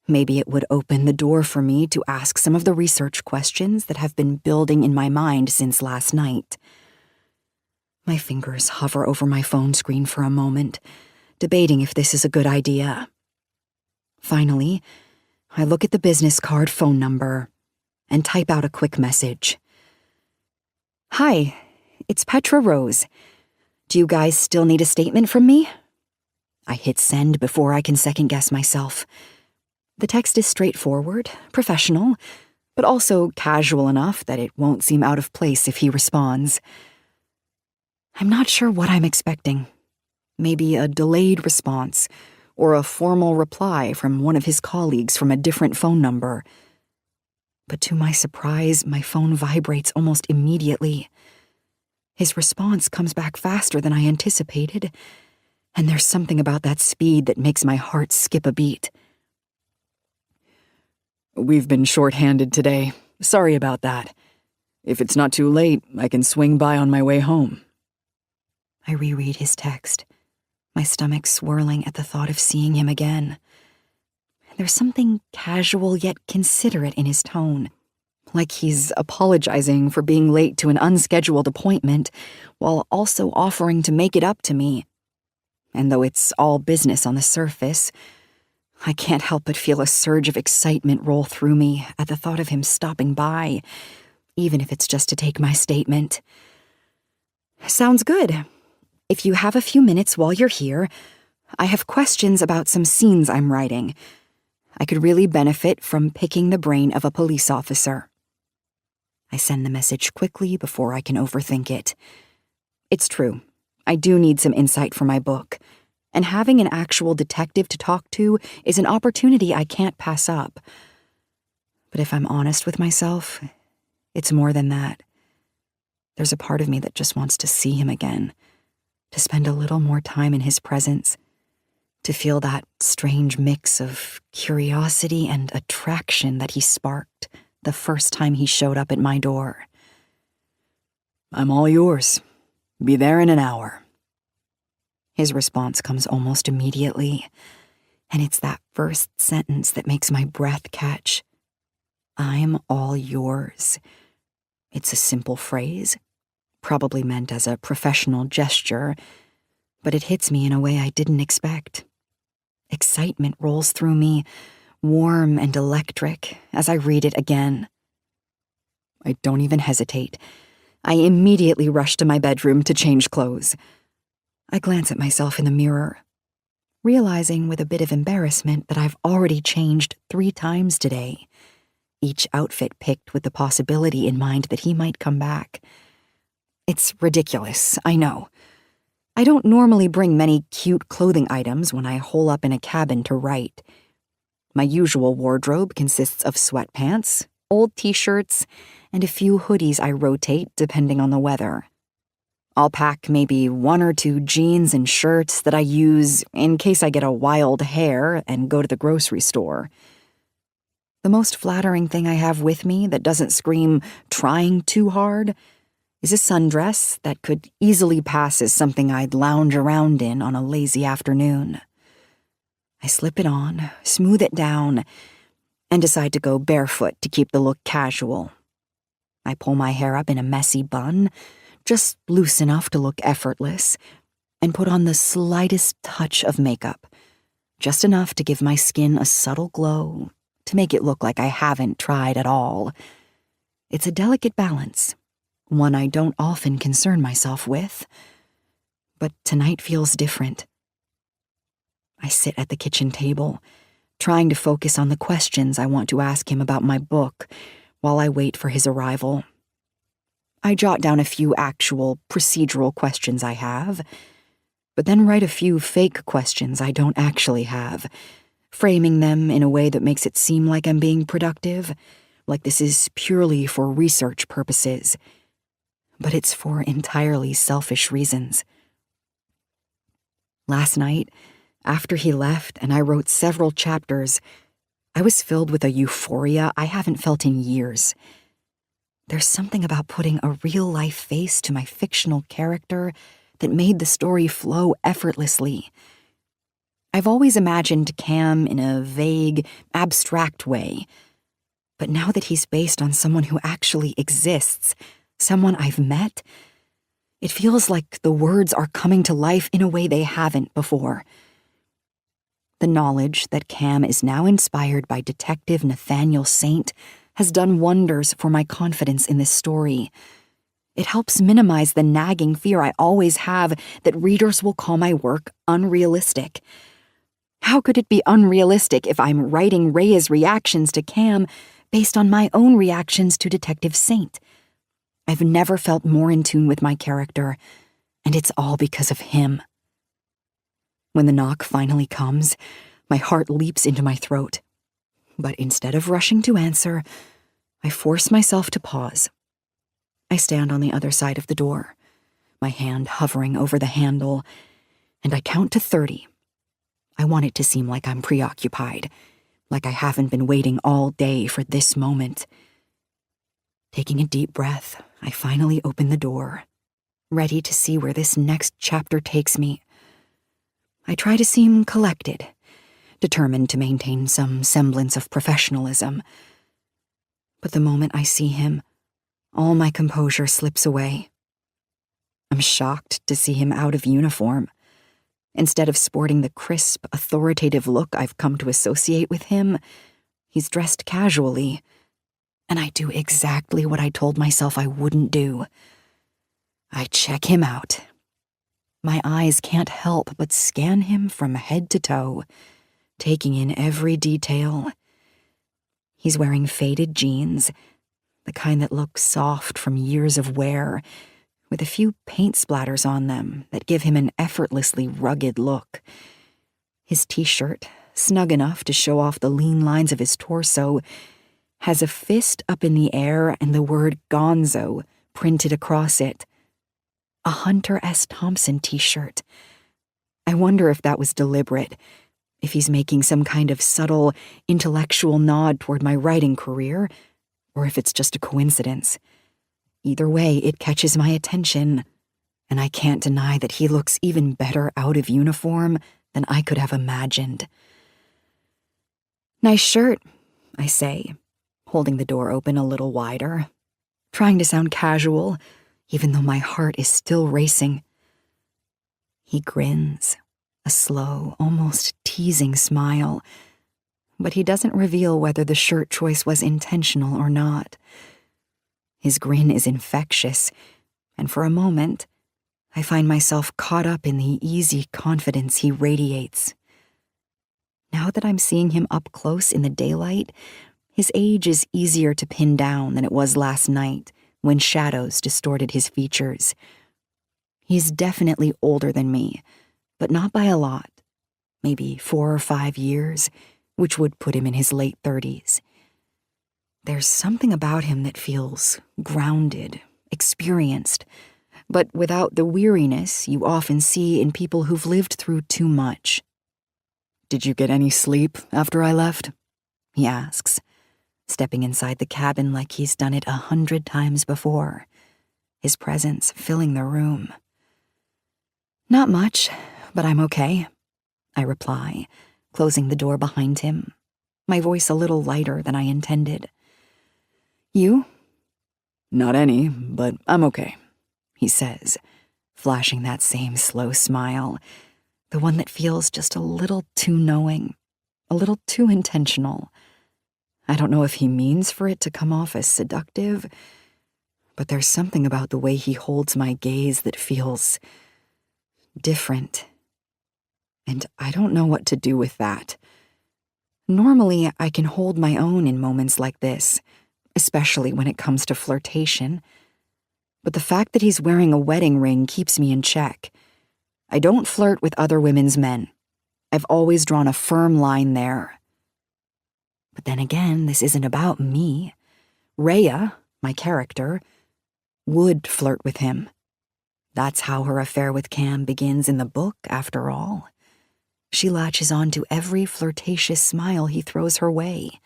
maybe it would open the door for me to ask some of the research questions that have been building in my mind since last night. My fingers hover over my phone screen for a moment, debating if this is a good idea. Finally, I look at the business card phone number and type out a quick message. Hi, it's Petra Rose. Do you guys still need a statement from me? I hit send before I can second-guess myself. The text is straightforward, professional, but also casual enough that it won't seem out of place if he responds. I'm not sure what I'm expecting. Maybe a delayed response, or a formal reply from one of his colleagues from a different phone number. But to my surprise, my phone vibrates almost immediately. His response comes back faster than I anticipated, and there's something about that speed that makes my heart skip a beat. We've been short-handed today. Sorry about that. If it's not too late, I can swing by on my way home. I reread his text, my stomach swirling at the thought of seeing him again. There's something casual yet considerate in his tone, like he's apologizing for being late to an unscheduled appointment while also offering to make it up to me. And though it's all business on the surface, I can't help but feel a surge of excitement roll through me at the thought of him stopping by, even if it's just to take my statement. Sounds good. If you have a few minutes while you're here, I have questions about some scenes I'm writing. I could really benefit from picking the brain of a police officer. I send the message quickly before I can overthink it. It's true. I do need some insight for my book, and having an actual detective to talk to is an opportunity I can't pass up. But if I'm honest with myself, it's more than that. There's a part of me that just wants to see him again, to spend a little more time in his presence, to feel that strange mix of curiosity and attraction that he sparked the first time he showed up at my door. I'm all yours. Be there in an hour. His response comes almost immediately, and it's that first sentence that makes my breath catch. I'm all yours. It's a simple phrase, probably meant as a professional gesture, but it hits me in a way I didn't expect. Excitement rolls through me, warm and electric, as I read it again. I don't even hesitate. I immediately rush to my bedroom to change clothes. I glance at myself in the mirror, realizing with a bit of embarrassment that I've already changed 3 times today, each outfit picked with the possibility in mind that he might come back. It's ridiculous, I know. I don't normally bring many cute clothing items when I hole up in a cabin to write. My usual wardrobe consists of sweatpants, old t-shirts, and a few hoodies I rotate depending on the weather. I'll pack maybe 1 or 2 jeans and shirts that I use in case I get a wild hair and go to the grocery store. The most flattering thing I have with me that doesn't scream trying too hard is a sundress that could easily pass as something I'd lounge around in on a lazy afternoon. I slip it on, smooth it down, and decide to go barefoot to keep the look casual. I pull my hair up in a messy bun, just loose enough to look effortless, and put on the slightest touch of makeup, just enough to give my skin a subtle glow, to make it look like I haven't tried at all. It's a delicate balance, one I don't often concern myself with, but tonight feels different. I sit at the kitchen table, trying to focus on the questions I want to ask him about my book while I wait for his arrival. I jot down a few actual procedural questions I have, but then write a few fake questions I don't actually have, framing them in a way that makes it seem like I'm being productive, like this is purely for research purposes. But it's for entirely selfish reasons. Last night, after he left and I wrote several chapters, I was filled with a euphoria I haven't felt in years. There's something about putting a real-life face to my fictional character that made the story flow effortlessly. I've always imagined Cam in a vague, abstract way, but now that he's based on someone who actually exists, someone I've met, it feels like the words are coming to life in a way they haven't before. The knowledge that Cam is now inspired by Detective Nathaniel Saint has done wonders for my confidence in this story. It helps minimize the nagging fear I always have that readers will call my work unrealistic. How could it be unrealistic if I'm writing Rhea's reactions to Cam based on my own reactions to Detective Saint? I've never felt more in tune with my character, and it's all because of him. When the knock finally comes, my heart leaps into my throat. But instead of rushing to answer, I force myself to pause. I stand on the other side of the door, my hand hovering over the handle, and I count to 30. I want it to seem like I'm preoccupied, like I haven't been waiting all day for this moment. Taking a deep breath, I finally open the door, ready to see where this next chapter takes me. I try to seem collected, determined to maintain some semblance of professionalism. But the moment I see him, all my composure slips away. I'm shocked to see him out of uniform. Instead of sporting the crisp, authoritative look I've come to associate with him, he's dressed casually, and I do exactly what I told myself I wouldn't do. I check him out. My eyes can't help but scan him from head to toe, taking in every detail. He's wearing faded jeans, the kind that look soft from years of wear, with a few paint splatters on them that give him an effortlessly rugged look. His t-shirt, snug enough to show off the lean lines of his torso, has a fist up in the air and the word Gonzo printed across it. A Hunter S. Thompson t-shirt. I wonder if that was deliberate, if he's making some kind of subtle, intellectual nod toward my writing career, or if it's just a coincidence. Either way, it catches my attention, and I can't deny that he looks even better out of uniform than I could have imagined. "Nice shirt," I say, holding the door open a little wider, trying to sound casual, even though my heart is still racing. He grins, a slow, almost teasing smile, but he doesn't reveal whether the shirt choice was intentional or not. His grin is infectious, and for a moment, I find myself caught up in the easy confidence he radiates. Now that I'm seeing him up close in the daylight, his age is easier to pin down than it was last night when shadows distorted his features. He's definitely older than me, but not by a lot. Maybe 4 or 5 years, which would put him in his late 30s. There's something about him that feels grounded, experienced, but without the weariness you often see in people who've lived through too much. "Did you get any sleep after I left?" he asks, stepping inside the cabin like he's done it 100 times before, his presence filling the room. "Not much, but I'm okay," I reply, closing the door behind him, my voice a little lighter than I intended. "You?" "Not any, but I'm okay," he says, flashing that same slow smile, the one that feels just a little too knowing, a little too intentional. I don't know if he means for it to come off as seductive, but there's something about the way he holds my gaze that feels different. And I don't know what to do with that. Normally, I can hold my own in moments like this, especially when it comes to flirtation. But the fact that he's wearing a wedding ring keeps me in check. I don't flirt with other women's men. I've always drawn a firm line there. But then again, this isn't about me. Rhea, my character, would flirt with him. That's how her affair with Cam begins in the book, after all. She latches on to every flirtatious smile he throws her way,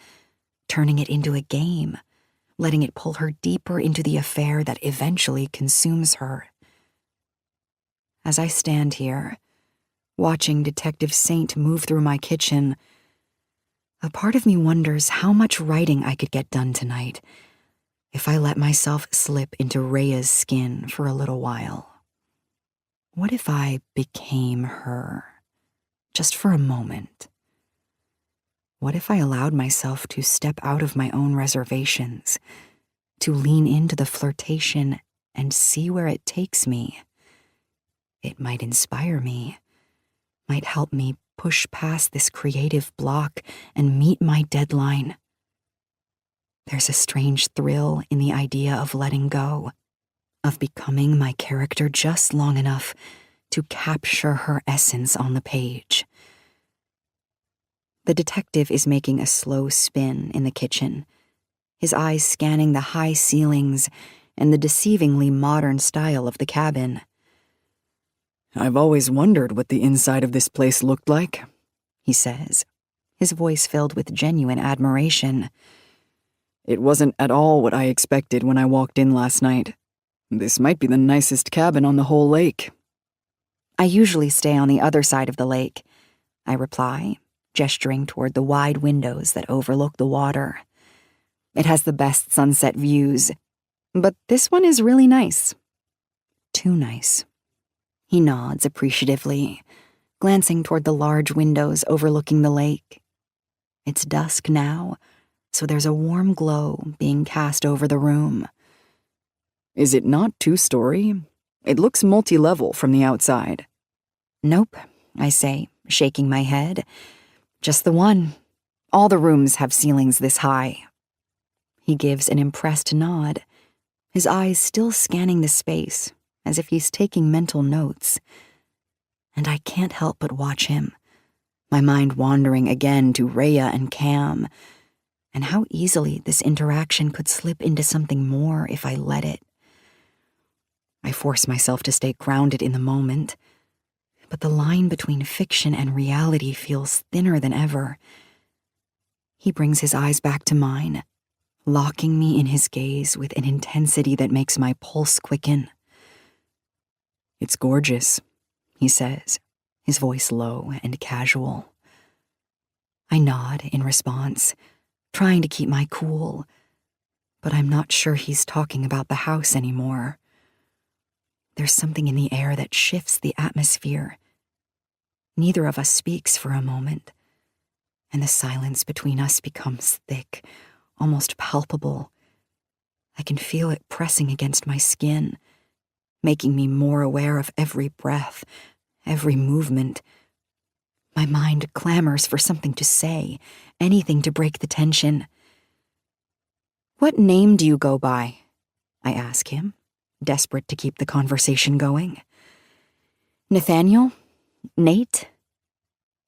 turning it into a game, letting it pull her deeper into the affair that eventually consumes her. As I stand here, watching Detective Saint move through my kitchen, a part of me wonders how much writing I could get done tonight if I let myself slip into Rhea's skin for a little while. What if I became her, just for a moment? What if I allowed myself to step out of my own reservations, to lean into the flirtation and see where it takes me? It might inspire me, might help me push past this creative block and meet my deadline. There's a strange thrill in the idea of letting go, of becoming my character just long enough to capture her essence on the page. The detective is making a slow spin in the kitchen, his eyes scanning the high ceilings and the deceivingly modern style of the cabin. "I've always wondered what the inside of this place looked like," he says, his voice filled with genuine admiration. "It wasn't at all what I expected when I walked in last night. This might be the nicest cabin on the whole lake." "I usually stay on the other side of the lake," I reply, gesturing toward the wide windows that overlook the water. It has the best sunset views. But this one is really nice. Too nice. He nods appreciatively, glancing toward the large windows overlooking the lake. It's dusk now, so there's a warm glow being cast over the room. Is it not two-story? It looks multi-level from the outside. Nope, I say, shaking my head. Just the one. All the rooms have ceilings this high. He gives an impressed nod, his eyes still scanning the space, as if he's taking mental notes. And I can't help but watch him, my mind wandering again to Rhea and Cam, and how easily this interaction could slip into something more if I let it. I force myself to stay grounded in the moment, but the line between fiction and reality feels thinner than ever. He brings his eyes back to mine, locking me in his gaze with an intensity that makes my pulse quicken. It's gorgeous, he says, his voice low and casual. I nod in response, trying to keep my cool, but I'm not sure he's talking about the house anymore. There's something in the air that shifts the atmosphere. Neither of us speaks for a moment, and the silence between us becomes thick, almost palpable. I can feel it pressing against my skin, making me more aware of every breath, every movement. My mind clamors for something to say, anything to break the tension. "What name do you go by?" I ask him, desperate to keep the conversation going. "Nathaniel? Nate?"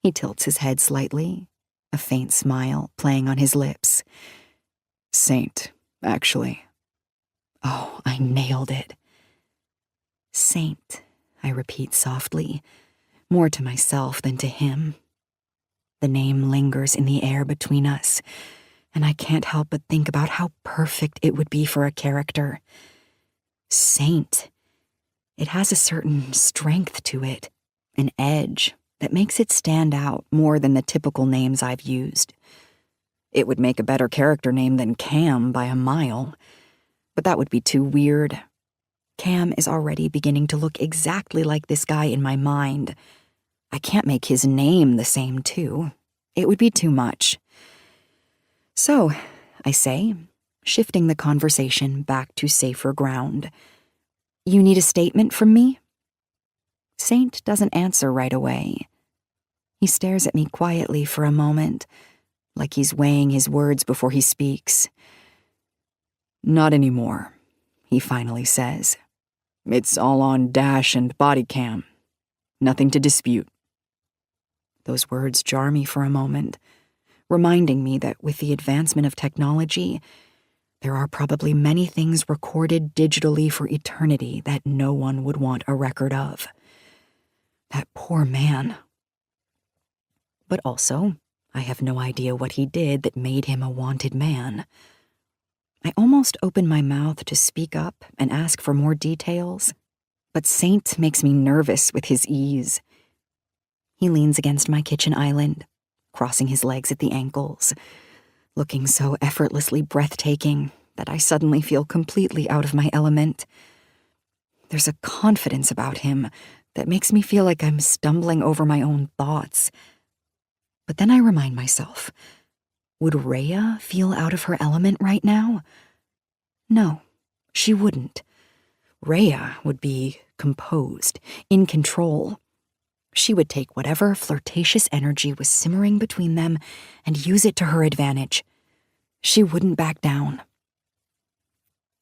He tilts his head slightly, a faint smile playing on his lips. Saint, actually. Oh, I nailed it. Saint, I repeat softly, more to myself than to him. The name lingers in the air between us, and I can't help but think about how perfect it would be for a character. Saint. It has a certain strength to it, an edge that makes it stand out more than the typical names I've used. It would make a better character name than Cam by a mile, but that would be too weird. Cam is already beginning to look exactly like this guy in my mind. I can't make his name the same, too. It would be too much. So, I say, shifting the conversation back to safer ground. You need a statement from me? Saint doesn't answer right away. He stares at me quietly for a moment, like he's weighing his words before he speaks. Not anymore, he finally says. It's all on dash and body cam. Nothing to dispute. Those words jar me for a moment, reminding me that with the advancement of technology, there are probably many things recorded digitally for eternity that no one would want a record of. That poor man. But also, I have no idea what he did that made him a wanted man. I almost open my mouth to speak up and ask for more details, but Saint makes me nervous with his ease. He leans against my kitchen island, crossing his legs at the ankles, looking so effortlessly breathtaking that I suddenly feel completely out of my element. There's a confidence about him that makes me feel like I'm stumbling over my own thoughts. But then I remind myself, would Rhea feel out of her element right now? No, she wouldn't. Rhea would be composed, in control. She would take whatever flirtatious energy was simmering between them and use it to her advantage. She wouldn't back down.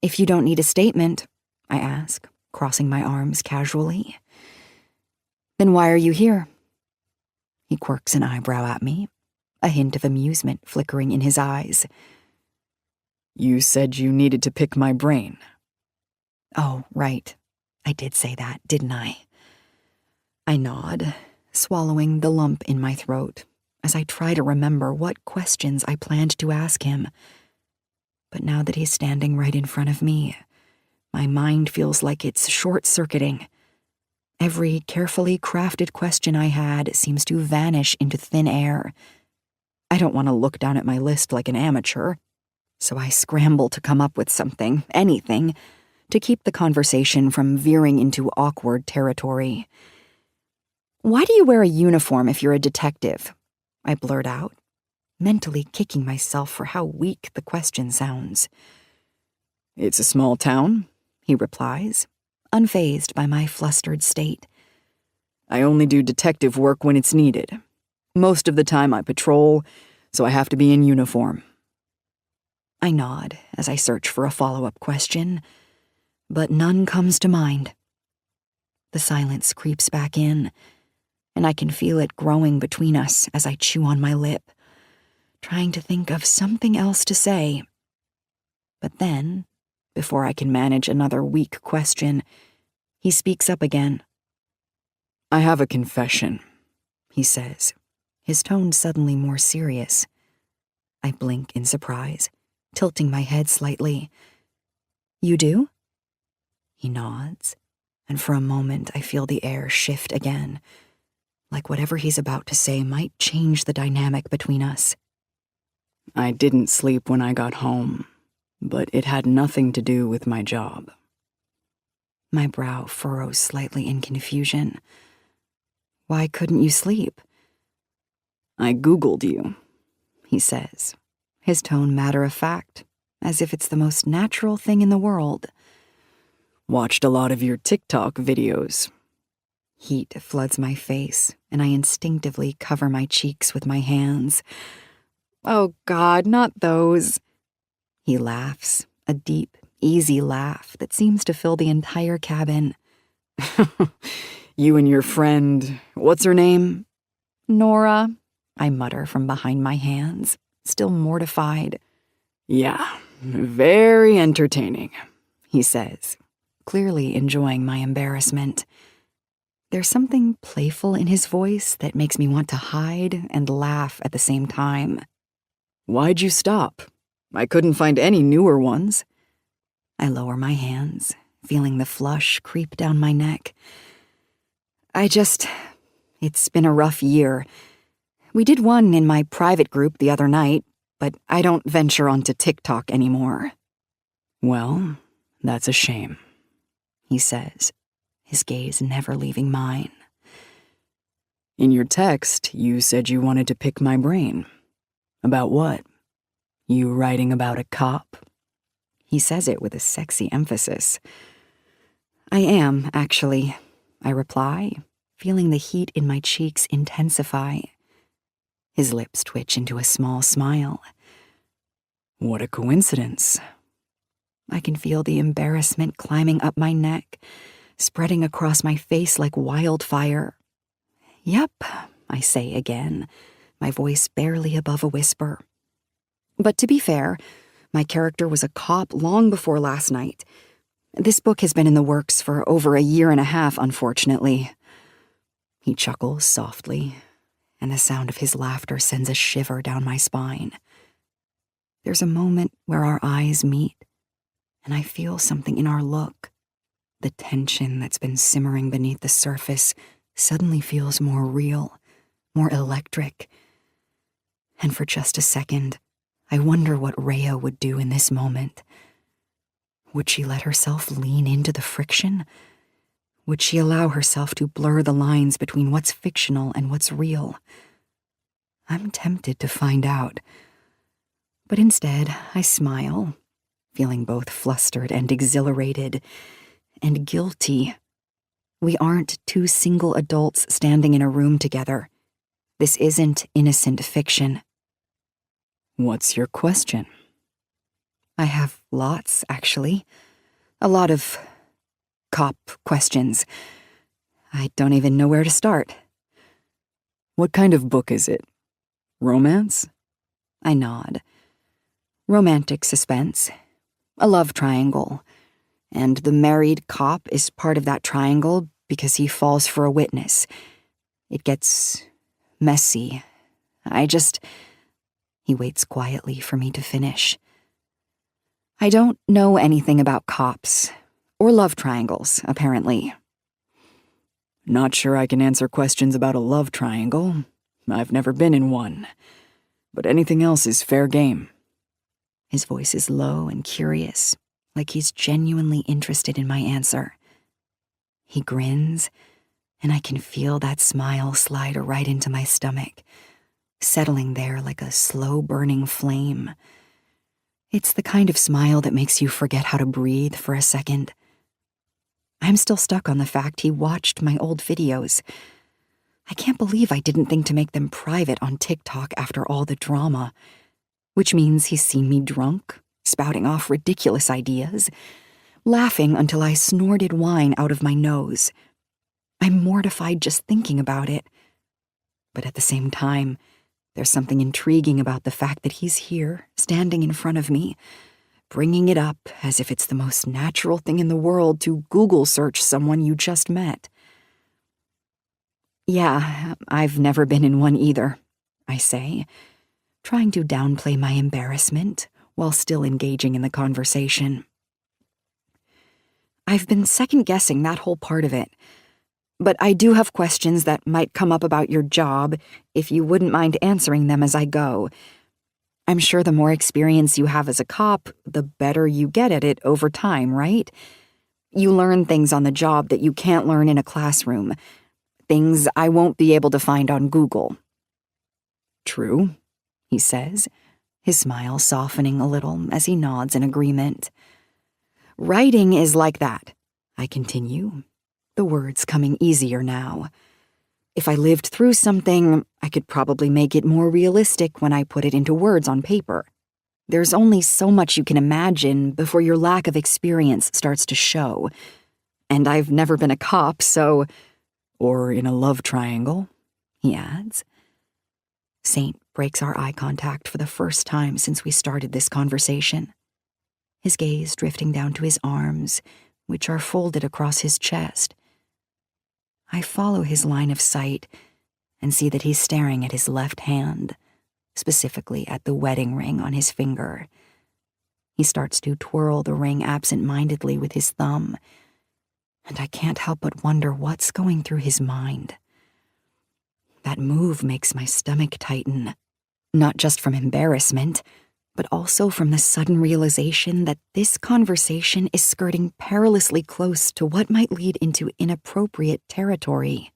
If you don't need a statement, I ask, crossing my arms casually, then why are you here? He quirks an eyebrow at me, a hint of amusement flickering in his eyes. You said you needed to pick my brain. Oh, right. I did say that, didn't I? I nod, swallowing the lump in my throat as I try to remember what questions I planned to ask him. But now that he's standing right in front of me, my mind feels like it's short-circuiting. Every carefully crafted question I had seems to vanish into thin air. I don't want to look down at my list like an amateur, so I scramble to come up with something, anything, to keep the conversation from veering into awkward territory. "Why do you wear a uniform if you're a detective?" I blurt out, mentally kicking myself for how weak the question sounds. "It's a small town," he replies, unfazed by my flustered state. "I only do detective work when it's needed. Most of the time I patrol, so I have to be in uniform." I nod as I search for a follow-up question, but none comes to mind. The silence creeps back in, and I can feel it growing between us as I chew on my lip, trying to think of something else to say. But then, before I can manage another weak question, he speaks up again. "I have a confession," he says, his tone suddenly more serious. I blink in surprise, tilting my head slightly. "You do?" He nods, and for a moment I feel the air shift again, like whatever he's about to say might change the dynamic between us. "I didn't sleep when I got home, but it had nothing to do with my job." My brow furrows slightly in confusion. "Why couldn't you sleep?" "I Googled you," he says, his tone matter-of-fact, as if it's the most natural thing in the world. "Watched a lot of your TikTok videos." Heat floods my face, and I instinctively cover my cheeks with my hands. "Oh God, not those." He laughs, a deep, easy laugh that seems to fill the entire cabin. "You and your friend, what's her name?" "Nora," I mutter from behind my hands, still mortified. "Yeah, very entertaining," he says, clearly enjoying my embarrassment. There's something playful in his voice that makes me want to hide and laugh at the same time. "Why'd you stop? I couldn't find any newer ones." I lower my hands, feeling the flush creep down my neck. It's been a rough year. We did one in my private group the other night, but I don't venture onto TikTok anymore." "Well, that's a shame," he says, his gaze never leaving mine. "In your text, you said you wanted to pick my brain. About what? You writing about a cop?" He says it with a sexy emphasis. "I am, actually," I reply, feeling the heat in my cheeks intensify. His lips twitch into a small smile. "What a coincidence." I can feel the embarrassment climbing up my neck, spreading across my face like wildfire. "Yep," I say again, my voice barely above a whisper. But to be fair, my character was a cop long before last night. This book has been in the works for over 1.5 years, unfortunately. He chuckles softly, and the sound of his laughter sends a shiver down my spine. There's a moment where our eyes meet, and I feel something in our look. The tension that's been simmering beneath the surface suddenly feels more real, more electric. And for just a second, I wonder what Rhea would do in this moment. Would she let herself lean into the friction? Would she allow herself to blur the lines between what's fictional and what's real? I'm tempted to find out. But instead, I smile, feeling both flustered and exhilarated, and guilty. We aren't two single adults standing in a room together. This isn't innocent fiction. "What's your question?" I have lots, actually. A lot of cop questions. I don't even know where to start. "What kind of book is it? Romance?" I nod. Romantic suspense. A love triangle. And the married cop is part of that triangle because he falls for a witness. It gets messy. He waits quietly for me to finish. I don't know anything about cops, or love triangles, apparently. "Not sure I can answer questions about a love triangle. I've never been in one. But anything else is fair game." His voice is low and curious, like he's genuinely interested in my answer. He grins, and I can feel that smile slide right into my stomach, settling there like a slow-burning flame. It's the kind of smile that makes you forget how to breathe for a second. I'm still stuck on the fact he watched my old videos. I can't believe I didn't think to make them private on TikTok after all the drama, which means he's seen me drunk, spouting off ridiculous ideas, laughing until I snorted wine out of my nose. I'm mortified just thinking about it. But at the same time, there's something intriguing about the fact that he's here, standing in front of me, bringing it up as if it's the most natural thing in the world to Google search someone you just met. Yeah, I've never been in one either, I say, trying to downplay my embarrassment while still engaging in the conversation. I've been second-guessing that whole part of it, but I do have questions that might come up about your job if you wouldn't mind answering them as I go. I'm sure the more experience you have as a cop, the better you get at it over time, right? You learn things on the job that you can't learn in a classroom, things I won't be able to find on Google. True, he says, his smile softening a little as he nods in agreement. Writing is like that, I continue, the words coming easier now. If I lived through something, I could probably make it more realistic when I put it into words on paper. There's only so much you can imagine before your lack of experience starts to show. And I've never been a cop, so... Or in a love triangle, he adds. Saint breaks our eye contact for the first time since we started this conversation, his gaze drifting down to his arms, which are folded across his chest. I follow his line of sight and see that he's staring at his left hand, specifically at the wedding ring on his finger. He starts to twirl the ring absent-mindedly with his thumb, and I can't help but wonder what's going through his mind. That move makes my stomach tighten, not just from embarrassment, but also from the sudden realization that this conversation is skirting perilously close to what might lead into inappropriate territory.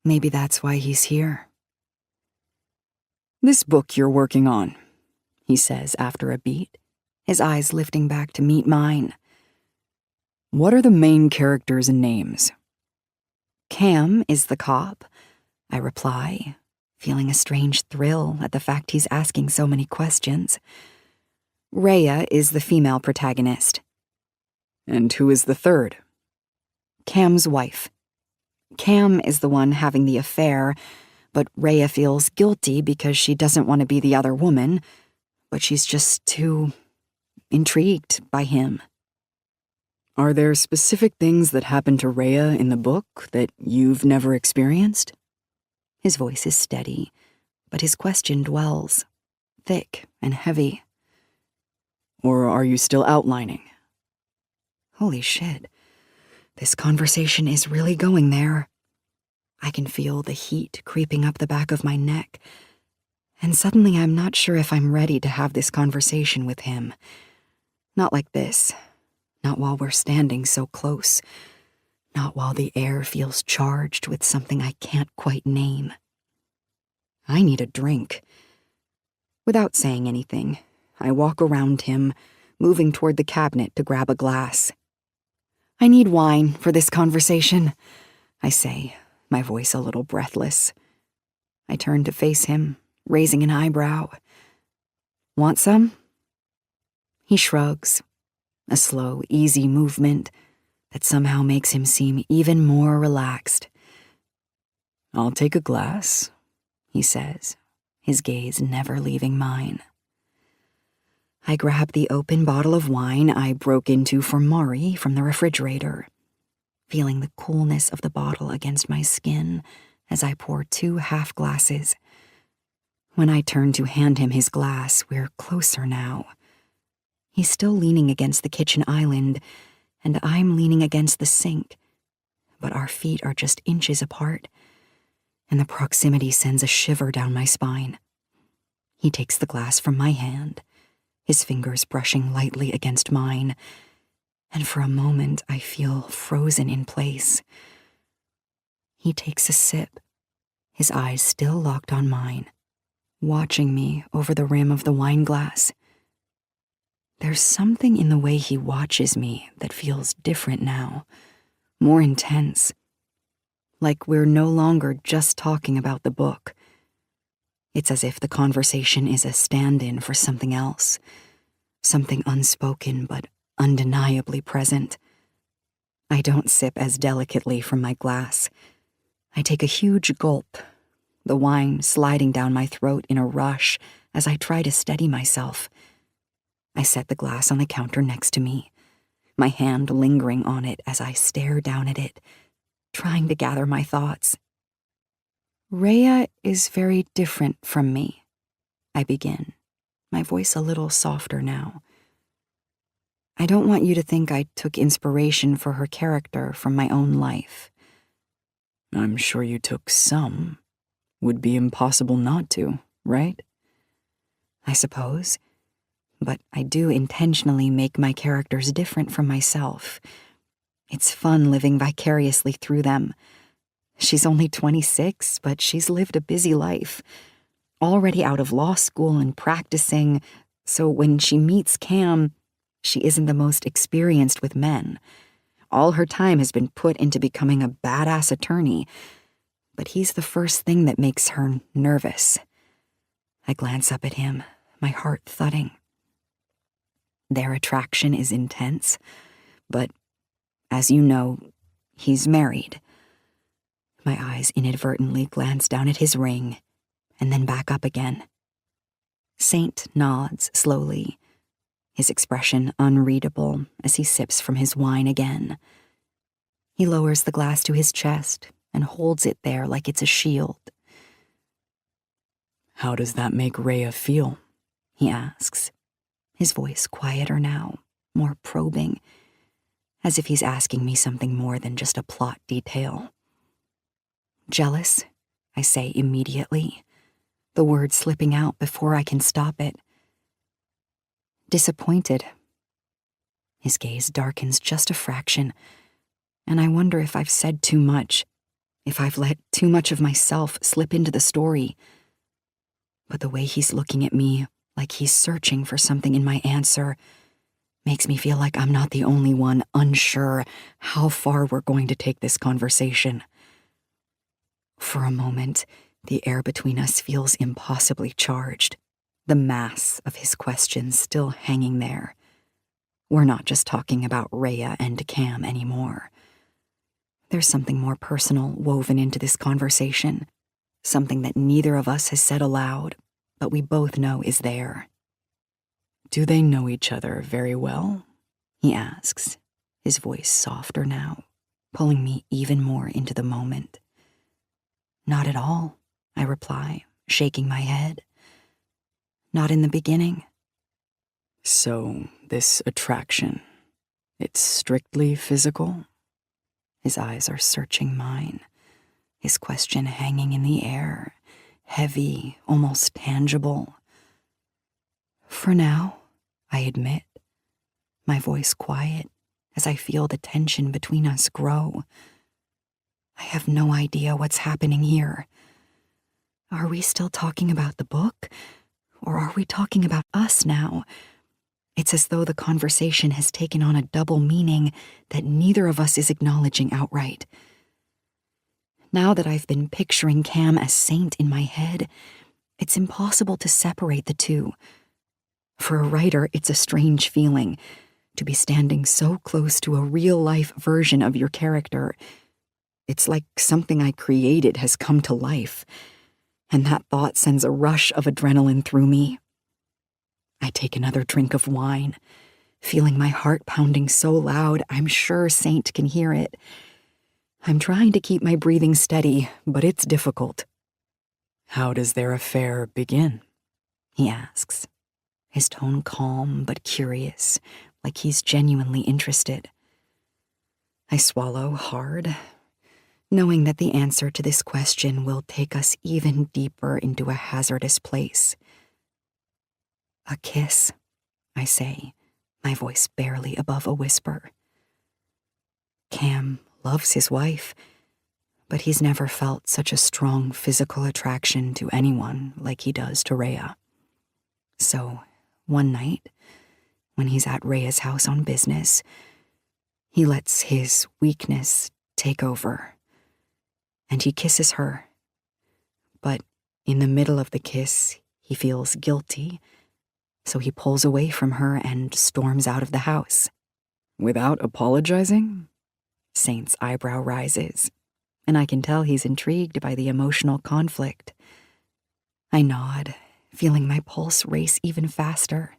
Maybe that's why he's here. This book you're working on, he says after a beat, his eyes lifting back to meet mine. What are the main characters and names? Cam is the cop, I reply, feeling a strange thrill at the fact he's asking so many questions. Rhea is the female protagonist. And who is the third? Cam's wife. Cam is the one having the affair, but Rhea feels guilty because she doesn't want to be the other woman, but she's just too intrigued by him. Are there specific things that happen to Rhea in the book that you've never experienced? His voice is steady, but his question dwells, thick and heavy. Or are you still outlining? Holy shit. This conversation is really going there. I can feel the heat creeping up the back of my neck, and suddenly I'm not sure if I'm ready to have this conversation with him. Not like this. Not while we're standing so close. Not while the air feels charged with something I can't quite name. I need a drink. Without saying anything, I walk around him, moving toward the cabinet to grab a glass. I need wine for this conversation, I say, my voice a little breathless. I turn to face him, raising an eyebrow. Want some? He shrugs, a slow, easy movement that somehow makes him seem even more relaxed. I'll take a glass, he says, his gaze never leaving mine. I grab the open bottle of wine I broke into for Mari from the refrigerator, feeling the coolness of the bottle against my skin as I pour 2 half glasses. When I turn to hand him his glass, we're closer now. He's still leaning against the kitchen island, and I'm leaning against the sink, but our feet are just inches apart, and the proximity sends a shiver down my spine. He takes the glass from my hand, his fingers brushing lightly against mine, and for a moment I feel frozen in place. He takes a sip, his eyes still locked on mine, watching me over the rim of the wine glass. There's something in the way he watches me that feels different now, more intense. Like we're no longer just talking about the book. It's as if the conversation is a stand-in for something else, something unspoken but undeniably present. I don't sip as delicately from my glass. I take a huge gulp, the wine sliding down my throat in a rush as I try to steady myself. I set the glass on the counter next to me, my hand lingering on it as I stare down at it, trying to gather my thoughts. Rhea is very different from me, I begin, my voice a little softer now. I don't want you to think I took inspiration for her character from my own life. I'm sure you took some. Would be impossible not to, right? I suppose. But I do intentionally make my characters different from myself. It's fun living vicariously through them. She's only 26, but she's lived a busy life. Already out of law school and practicing, so when she meets Cam, she isn't the most experienced with men. All her time has been put into becoming a badass attorney, but he's the first thing that makes her nervous. I glance up at him, my heart thudding. Their attraction is intense, but, as you know, he's married. My eyes inadvertently glance down at his ring, and then back up again. Saint nods slowly, his expression unreadable as he sips from his wine again. He lowers the glass to his chest and holds it there like it's a shield. How does that make Rhea feel? He asks, his voice quieter now, more probing, as if he's asking me something more than just a plot detail. Jealous, I say immediately, the word slipping out before I can stop it. Disappointed. His gaze darkens just a fraction, and I wonder if I've said too much, if I've let too much of myself slip into the story. But the way he's looking at me, like he's searching for something in my answer, makes me feel like I'm not the only one unsure how far we're going to take this conversation. For a moment, the air between us feels impossibly charged, the mass of his questions still hanging there. We're not just talking about Rhea and Cam anymore. There's something more personal woven into this conversation, something that neither of us has said aloud, but we both know is there. Do they know each other very well? He asks, his voice softer now, pulling me even more into the moment. Not at all, I reply, shaking my head. Not in the beginning. So, this attraction, it's strictly physical? His eyes are searching mine, his question hanging in the air, heavy, almost tangible. For now, I admit, my voice quiet as I feel the tension between us grow. I have no idea what's happening here. Are we still talking about the book? Or are we talking about us now? It's as though the conversation has taken on a double meaning that neither of us is acknowledging outright. Now that I've been picturing Cam as Saint in my head, it's impossible to separate the two. For a writer, it's a strange feeling to be standing so close to a real-life version of your character. It's like something I created has come to life, and that thought sends a rush of adrenaline through me. I take another drink of wine, feeling my heart pounding so loud I'm sure Saint can hear it. I'm trying to keep my breathing steady, but it's difficult. How does their affair begin? He asks, his tone calm but curious, like he's genuinely interested. I swallow hard, knowing that the answer to this question will take us even deeper into a hazardous place. A kiss, I say, my voice barely above a whisper. Cam loves his wife, but he's never felt such a strong physical attraction to anyone like he does to Rhea. So, one night, when he's at Rhea's house on business, he lets his weakness take over, and he kisses her. But in the middle of the kiss, he feels guilty, so he pulls away from her and storms out of the house. Without apologizing? Saint's eyebrow rises, and I can tell he's intrigued by the emotional conflict. I nod, feeling my pulse race even faster.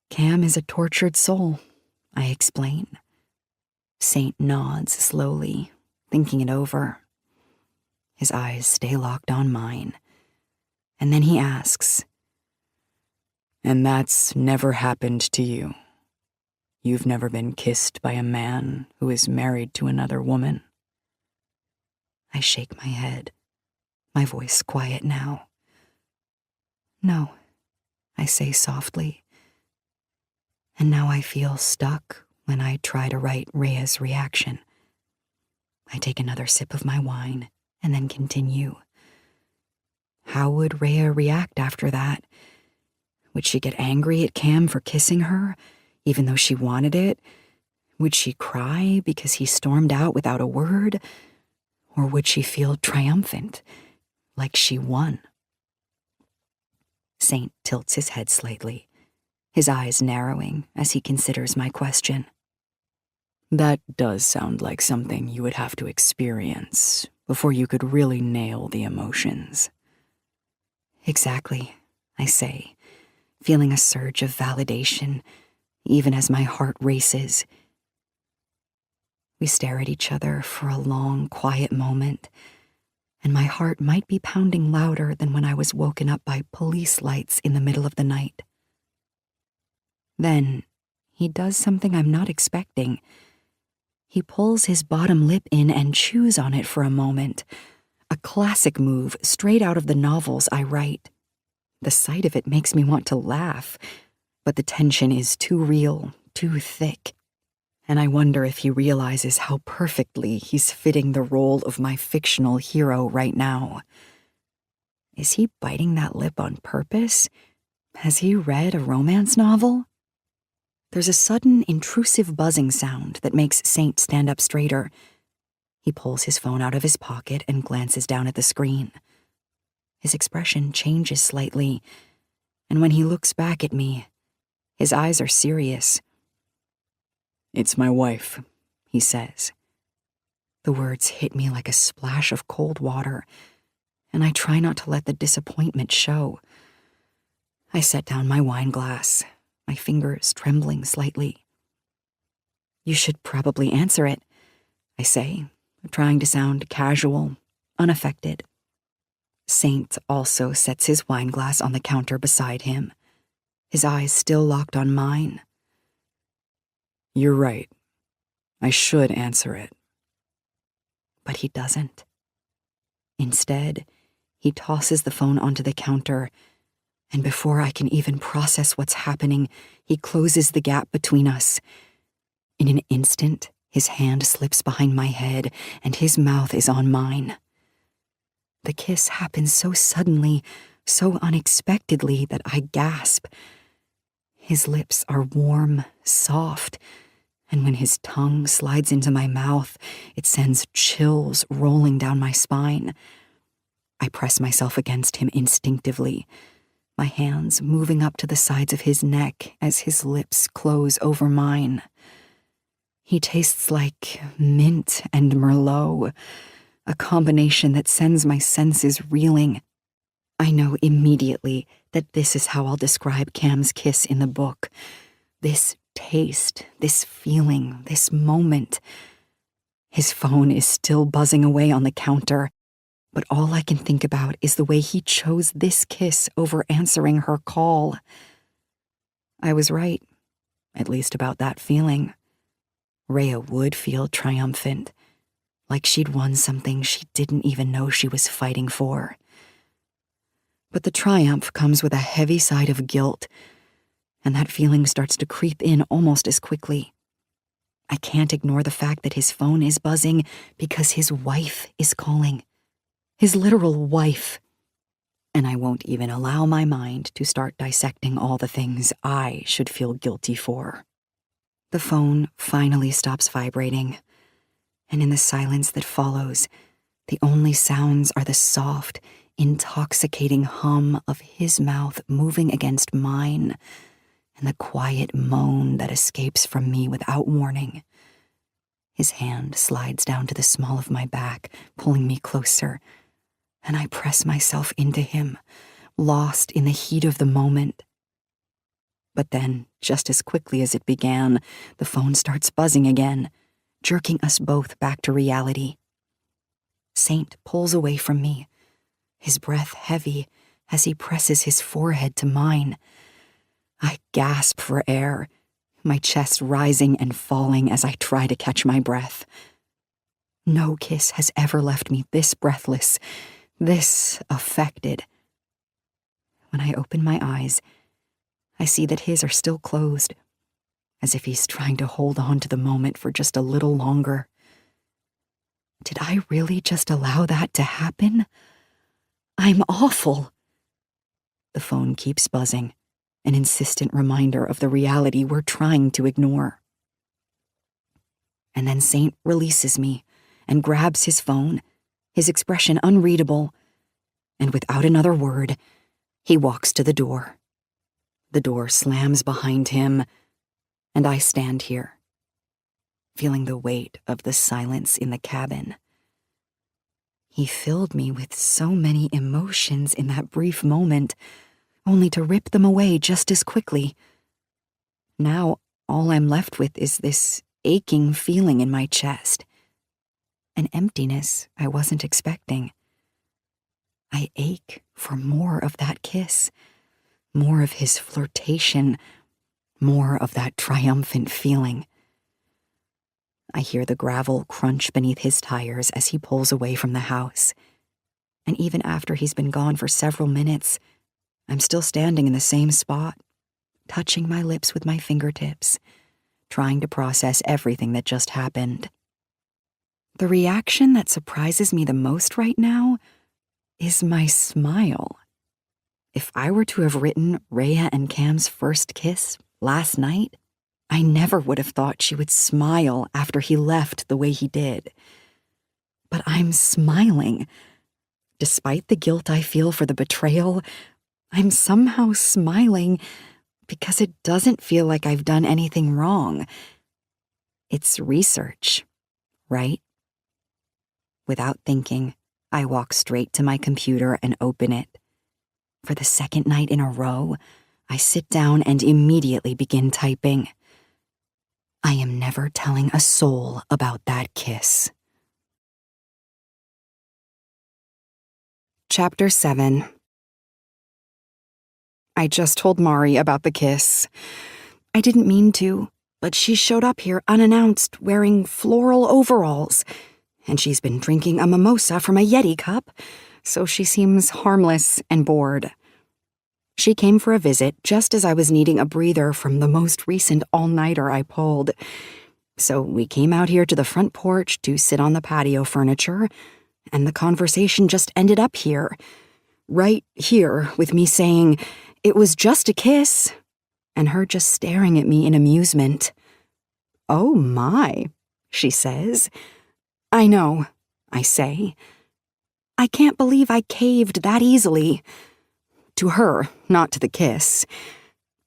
Cam is a tortured soul, I explain. Saint nods slowly, thinking it over. His eyes stay locked on mine, and then he asks, "And that's never happened to you? You've never been kissed by a man who is married to another woman?" I shake my head, my voice quiet now. "No," I say softly. And now I feel stuck when I try to write Rhea's reaction. I take another sip of my wine and then continue. How would Rhea react after that? Would she get angry at Cam for kissing her, even though she wanted it? Would she cry because he stormed out without a word? Or would she feel triumphant, like she won? Saint tilts his head slightly, his eyes narrowing as he considers my question. "That does sound like something you would have to experience before you could really nail the emotions." "Exactly," I say, feeling a surge of validation, even as my heart races. We stare at each other for a long, quiet moment, and my heart might be pounding louder than when I was woken up by police lights in the middle of the night. Then, he does something I'm not expecting. He pulls his bottom lip in and chews on it for a moment, a classic move straight out of the novels I write. The sight of it makes me want to laugh, but the tension is too real, too thick, and I wonder if he realizes how perfectly he's fitting the role of my fictional hero right now. Is he biting that lip on purpose? Has he read a romance novel? There's a sudden, intrusive buzzing sound that makes Saint stand up straighter. He pulls his phone out of his pocket and glances down at the screen. His expression changes slightly, and when he looks back at me, his eyes are serious. "It's my wife," he says. The words hit me like a splash of cold water, and I try not to let the disappointment show. I set down my wine glass, my fingers trembling slightly. "You should probably answer it," I say, trying to sound casual, unaffected. Saint also sets his wine glass on the counter beside him, his eyes still locked on mine. "You're right. I should answer it." But he doesn't. Instead, he tosses the phone onto the counter, and before I can even process what's happening, he closes the gap between us. In an instant, his hand slips behind my head, and his mouth is on mine. The kiss happens so suddenly, so unexpectedly that I gasp. His lips are warm, soft, and when his tongue slides into my mouth, it sends chills rolling down my spine. I press myself against him instinctively, my hands moving up to the sides of his neck as his lips close over mine. He tastes like mint and Merlot, a combination that sends my senses reeling. I know immediately that this is how I'll describe Cam's kiss in the book. This taste, this feeling, this moment. His phone is still buzzing away on the counter, but all I can think about is the way he chose this kiss over answering her call. I was right, at least about that feeling. Rhea would feel triumphant, like she'd won something she didn't even know she was fighting for. But the triumph comes with a heavy side of guilt. and that feeling starts to creep in almost as quickly. I can't ignore the fact that his phone is buzzing because his wife is calling. His literal wife. And I won't even allow my mind to start dissecting all the things I should feel guilty for. The phone finally stops vibrating, and in the silence that follows, the only sounds are the soft, intoxicating hum of his mouth moving against mine and the quiet moan that escapes from me without warning. His hand slides down to the small of my back, pulling me closer, and I press myself into him, lost in the heat of the moment. But then, just as quickly as it began, the phone starts buzzing again, jerking us both back to reality. Saint pulls away from me, his breath heavy as he presses his forehead to mine. I gasp for air, my chest rising and falling as I try to catch my breath. No kiss has ever left me this breathless, this affected. When I open my eyes, I see that his are still closed, as if he's trying to hold on to the moment for just a little longer. Did I really just allow that to happen? I'm awful. The phone keeps buzzing, an insistent reminder of the reality we're trying to ignore. And then Saint releases me and grabs his phone, his expression unreadable, and without another word, he walks to the door. The door slams behind him, and I stand here, feeling the weight of the silence in the cabin. He filled me with so many emotions in that brief moment, only to rip them away just as quickly. Now, all I'm left with is this aching feeling in my chest, an emptiness I wasn't expecting. I ache for more of that kiss, more of his flirtation, more of that triumphant feeling. I hear the gravel crunch beneath his tires as he pulls away from the house. And even after he's been gone for several minutes, I'm still standing in the same spot, touching my lips with my fingertips, trying to process everything that just happened. The reaction that surprises me the most right now is my smile. If I were to have written Rhea and Cam's first kiss last night, I never would have thought she would smile after he left the way he did. But I'm smiling. Despite the guilt I feel for the betrayal, I'm somehow smiling because it doesn't feel like I've done anything wrong. It's research, right? Without thinking, I walk straight to my computer and open it. For the second night in a row, I sit down and immediately begin typing. I am never telling a soul about that kiss. Chapter 7. I just told Mari about the kiss. I didn't mean to, but she showed up here unannounced wearing floral overalls, and she's been drinking a mimosa from a Yeti cup, so she seems harmless and bored. She came for a visit just as I was needing a breather from the most recent all-nighter I pulled. So we came out here to the front porch to sit on the patio furniture, and the conversation just ended up here. Right here, with me saying, "It was just a kiss," and her just staring at me in amusement. "Oh my," she says. "I know," I say. I can't believe I caved that easily. To her, not to the kiss.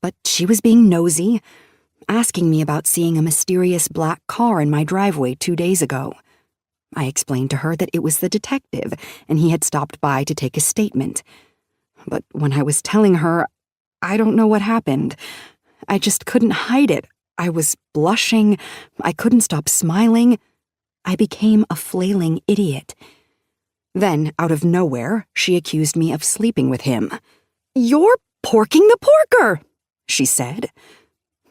But she was being nosy, asking me about seeing a mysterious black car in my driveway 2 days ago. I explained to her that it was the detective, and he had stopped by to take a statement. But when I was telling her, I don't know what happened. I just couldn't hide it. I was blushing. I couldn't stop smiling. I became a flailing idiot. Then, out of nowhere, she accused me of sleeping with him. "You're porking the porker," she said.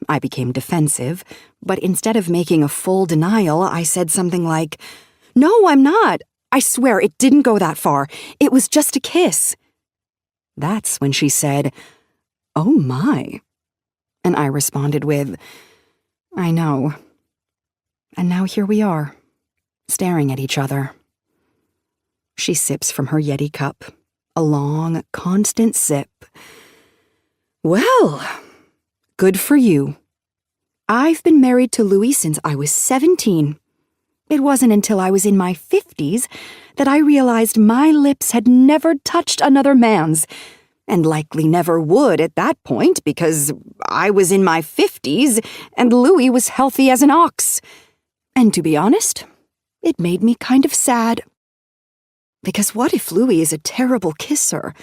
I became defensive, but instead of making a full denial, I said something like, "No, I'm not. I swear it didn't go that far. It was just a kiss." That's when she said, "Oh my." And I responded with, I know. And now here we are, staring at each other. She sips from her Yeti cup, a long, constant sip. Well, good for you. I've been married to Louis since I was 17. It wasn't until I was in my 50s that I realized my lips had never touched another man's, and likely never would at that point because I was in my 50s and Louis was healthy as an ox. And to be honest, it made me kind of sad. Because what if Louis is a terrible kisser?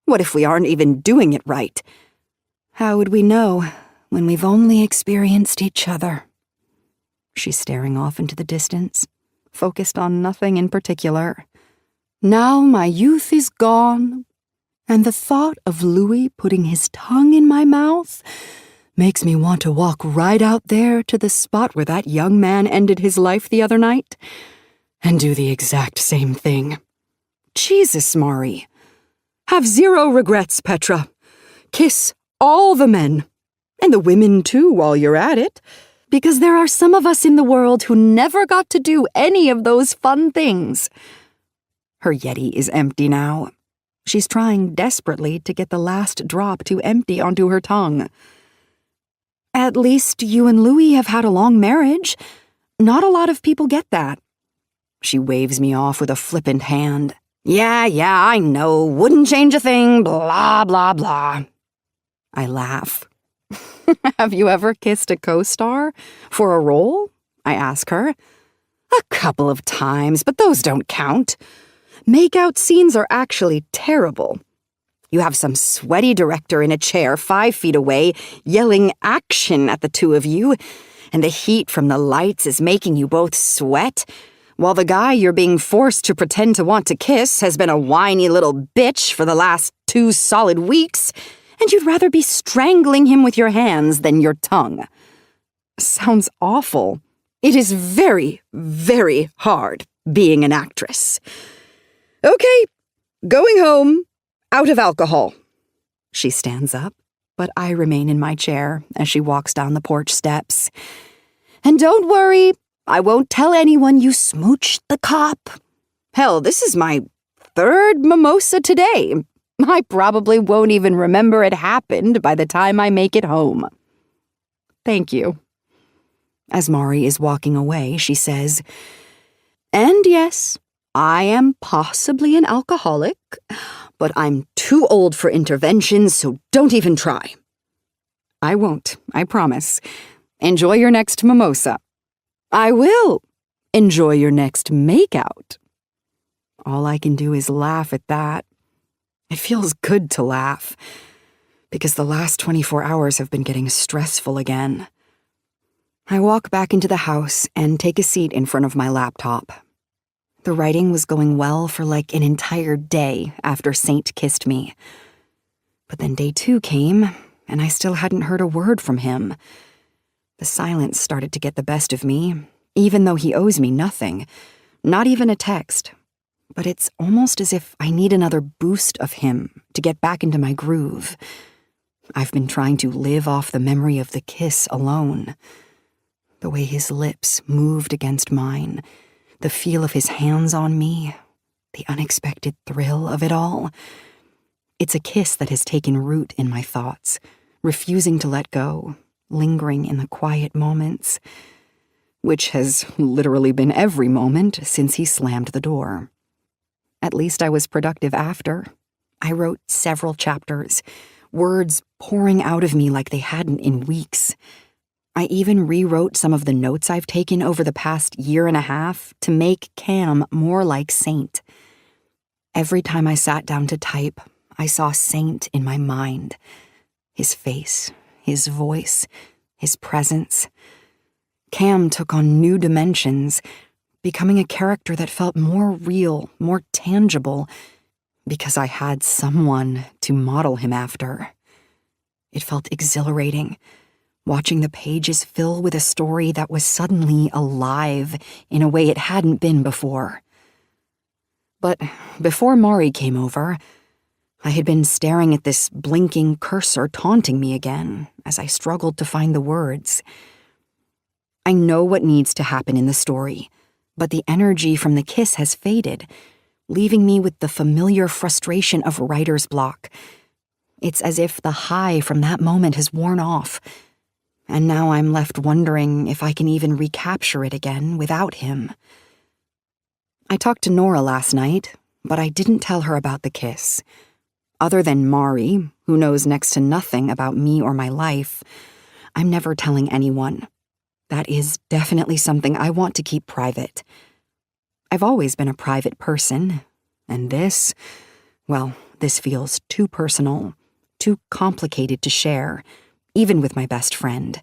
What if we aren't even doing it right? How would we know when we've only experienced each other? She's staring off into the distance, focused on nothing in particular. Now my youth is gone, and the thought of Louis putting his tongue in my mouth makes me want to walk right out there to the spot where that young man ended his life the other night and do the exact same thing. Jesus, Mari. Have zero regrets, Petra. Kiss all the men, and the women too while you're at it, because there are some of us in the world who never got to do any of those fun things. Her Yeti is empty now. She's trying desperately to get the last drop to empty onto her tongue. At least you and Louis have had a long marriage. Not a lot of people get that. She waves me off with a flippant hand. Yeah, I know. Wouldn't change a thing. Blah, blah, blah. I laugh. Have you ever kissed a co-star? For a role? I ask her. A couple of times, but those don't count. Make-out scenes are actually terrible. You have some sweaty director in a chair 5 feet away yelling action at the two of you, and the heat from the lights is making you both sweat, while the guy you're being forced to pretend to want to kiss has been a whiny little bitch for the last 2 solid weeks, and you'd rather be strangling him with your hands than your tongue. Sounds awful. It is very, very hard being an actress. Okay, going home, out of alcohol. She stands up, but I remain in my chair as she walks down the porch steps. And don't worry, I won't tell anyone you smooched the cop. Hell, this is my 3rd mimosa today. I probably won't even remember it happened by the time I make it home. Thank you. As Mari is walking away, she says, and yes, I am possibly an alcoholic, but I'm too old for interventions, so don't even try. I won't, I promise. Enjoy your next mimosa. I will. Enjoy your next makeout. All I can do is laugh at that. It feels good to laugh, because the last 24 hours have been getting stressful again. I walk back into the house and take a seat in front of my laptop. The writing was going well for like an entire day after Saint kissed me. But then day 2 came, and I still hadn't heard a word from him. The silence started to get the best of me, even though he owes me nothing, not even a text. But it's almost as if I need another boost of him to get back into my groove. I've been trying to live off the memory of the kiss alone. The way his lips moved against mine, the feel of his hands on me, the unexpected thrill of it all. It's a kiss that has taken root in my thoughts, refusing to let go, lingering in the quiet moments, which has literally been every moment since he slammed the door. At least I was productive after. I wrote several chapters, words pouring out of me like they hadn't in weeks. I even rewrote some of the notes I've taken over the past 1.5 years to make Cam more like Saint. Every time I sat down to type, I saw Saint in my mind. His face, his voice, his presence. Cam took on new dimensions, becoming a character that felt more real, more tangible, because I had someone to model him after. It felt exhilarating, watching the pages fill with a story that was suddenly alive in a way it hadn't been before. But before Mari came over, I had been staring at this blinking cursor taunting me again as I struggled to find the words. I know what needs to happen in the story, but the energy from the kiss has faded, leaving me with the familiar frustration of writer's block. It's as if the high from that moment has worn off, and now I'm left wondering if I can even recapture it again without him. I talked to Nora last night, but I didn't tell her about the kiss. Other than Mari, who knows next to nothing about me or my life, I'm never telling anyone. That is definitely something I want to keep private. I've always been a private person, and this feels too personal, too complicated to share, even with my best friend.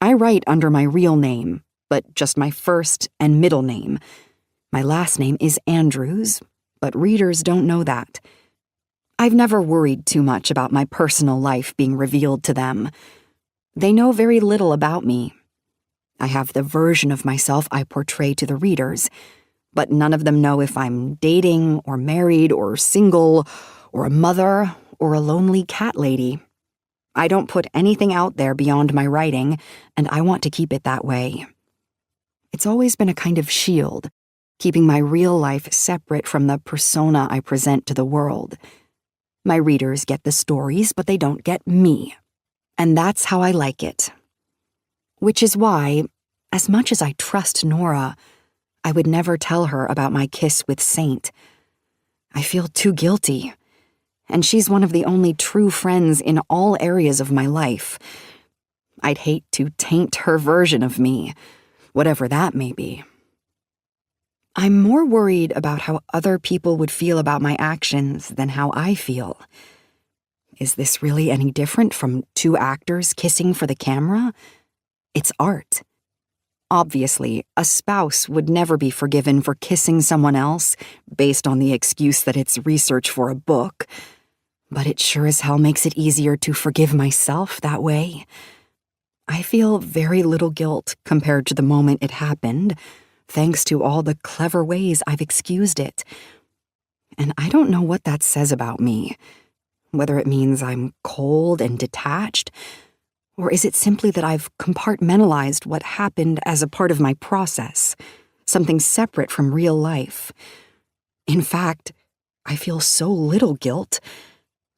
I write under my real name, but just my first and middle name. My last name is Andrews, but readers don't know that. I've never worried too much about my personal life being revealed to them. They know very little about me. I have the version of myself I portray to the readers, but none of them know if I'm dating or married or single or a mother or a lonely cat lady. I don't put anything out there beyond my writing, and I want to keep it that way. It's always been a kind of shield, keeping my real life separate from the persona I present to the world. My readers get the stories, but they don't get me. And that's how I like it. Which is why, as much as I trust Nora, I would never tell her about my kiss with Saint. I feel too guilty. And she's one of the only true friends in all areas of my life. I'd hate to taint her version of me, whatever that may be. I'm more worried about how other people would feel about my actions than how I feel. Is this really any different from two actors kissing for the camera? It's art. Obviously, a spouse would never be forgiven for kissing someone else based on the excuse that it's research for a book, but it sure as hell makes it easier to forgive myself that way. I feel very little guilt compared to the moment it happened, thanks to all the clever ways I've excused it. And I don't know what that says about me, whether it means I'm cold and detached, or is it simply that I've compartmentalized what happened as a part of my process, something separate from real life. In fact, I feel so little guilt,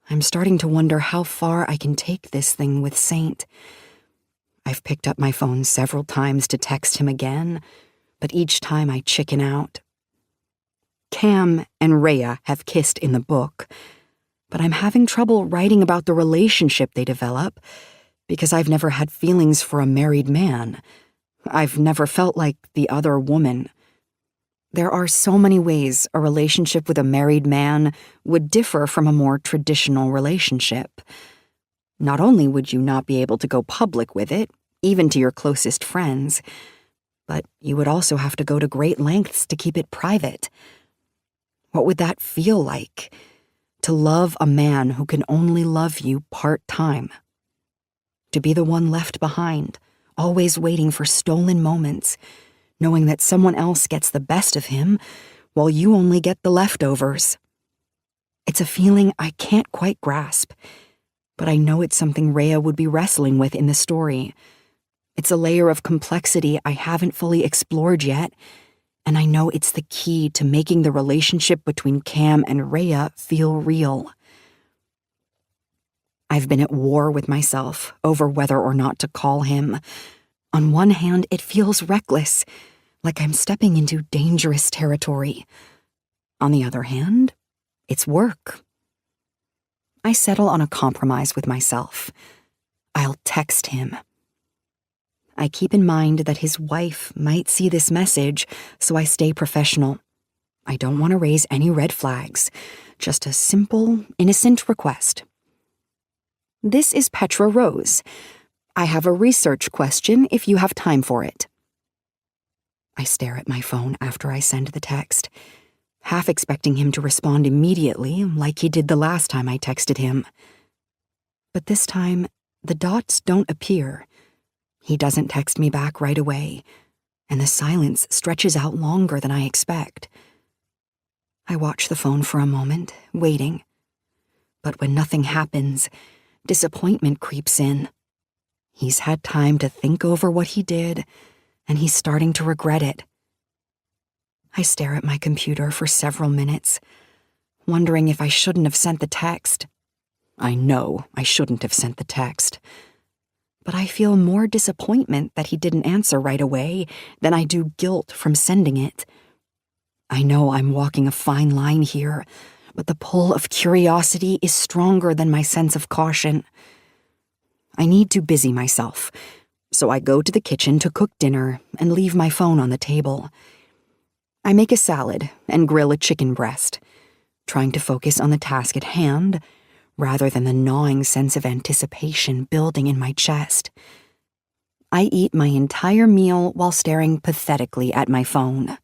I'm starting to wonder how far I can take this thing with Saint. I've picked up my phone several times to text him again, but each time I chicken out. Cam and Rhea have kissed in the book, but I'm having trouble writing about the relationship they develop because I've never had feelings for a married man. I've never felt like the other woman. There are so many ways a relationship with a married man would differ from a more traditional relationship. Not only would you not be able to go public with it, even to your closest friends, but you would also have to go to great lengths to keep it private. What would that feel like? To love a man who can only love you part-time? To be the one left behind, always waiting for stolen moments, knowing that someone else gets the best of him while you only get the leftovers. It's a feeling I can't quite grasp, but I know it's something Rhea would be wrestling with in the story. It's a layer of complexity I haven't fully explored yet, and I know it's the key to making the relationship between Cam and Rhea feel real. I've been at war with myself over whether or not to call him. On one hand, it feels reckless, like I'm stepping into dangerous territory. On the other hand, it's work. I settle on a compromise with myself. I'll text him. I keep in mind that his wife might see this message, so I stay professional. I don't want to raise any red flags, just a simple, innocent request. This is Petra Rose. I have a research question if you have time for it. I stare at my phone after I send the text, half expecting him to respond immediately like he did the last time I texted him. But this time, the dots don't appear. He doesn't text me back right away, and the silence stretches out longer than I expect. I watch the phone for a moment, waiting, But when nothing happens, disappointment creeps in. He's had time to think over what he did, and he's starting to regret it. I stare at my computer for several minutes, wondering if I shouldn't have sent the text. I know I shouldn't have sent the text. But I feel more disappointment that he didn't answer right away than I do guilt from sending it. I know I'm walking a fine line here, but the pull of curiosity is stronger than my sense of caution. I need to busy myself, so I go to the kitchen to cook dinner and leave my phone on the table. I make a salad and grill a chicken breast, trying to focus on the task at hand rather than the gnawing sense of anticipation building in my chest. I eat my entire meal while staring pathetically at my phone.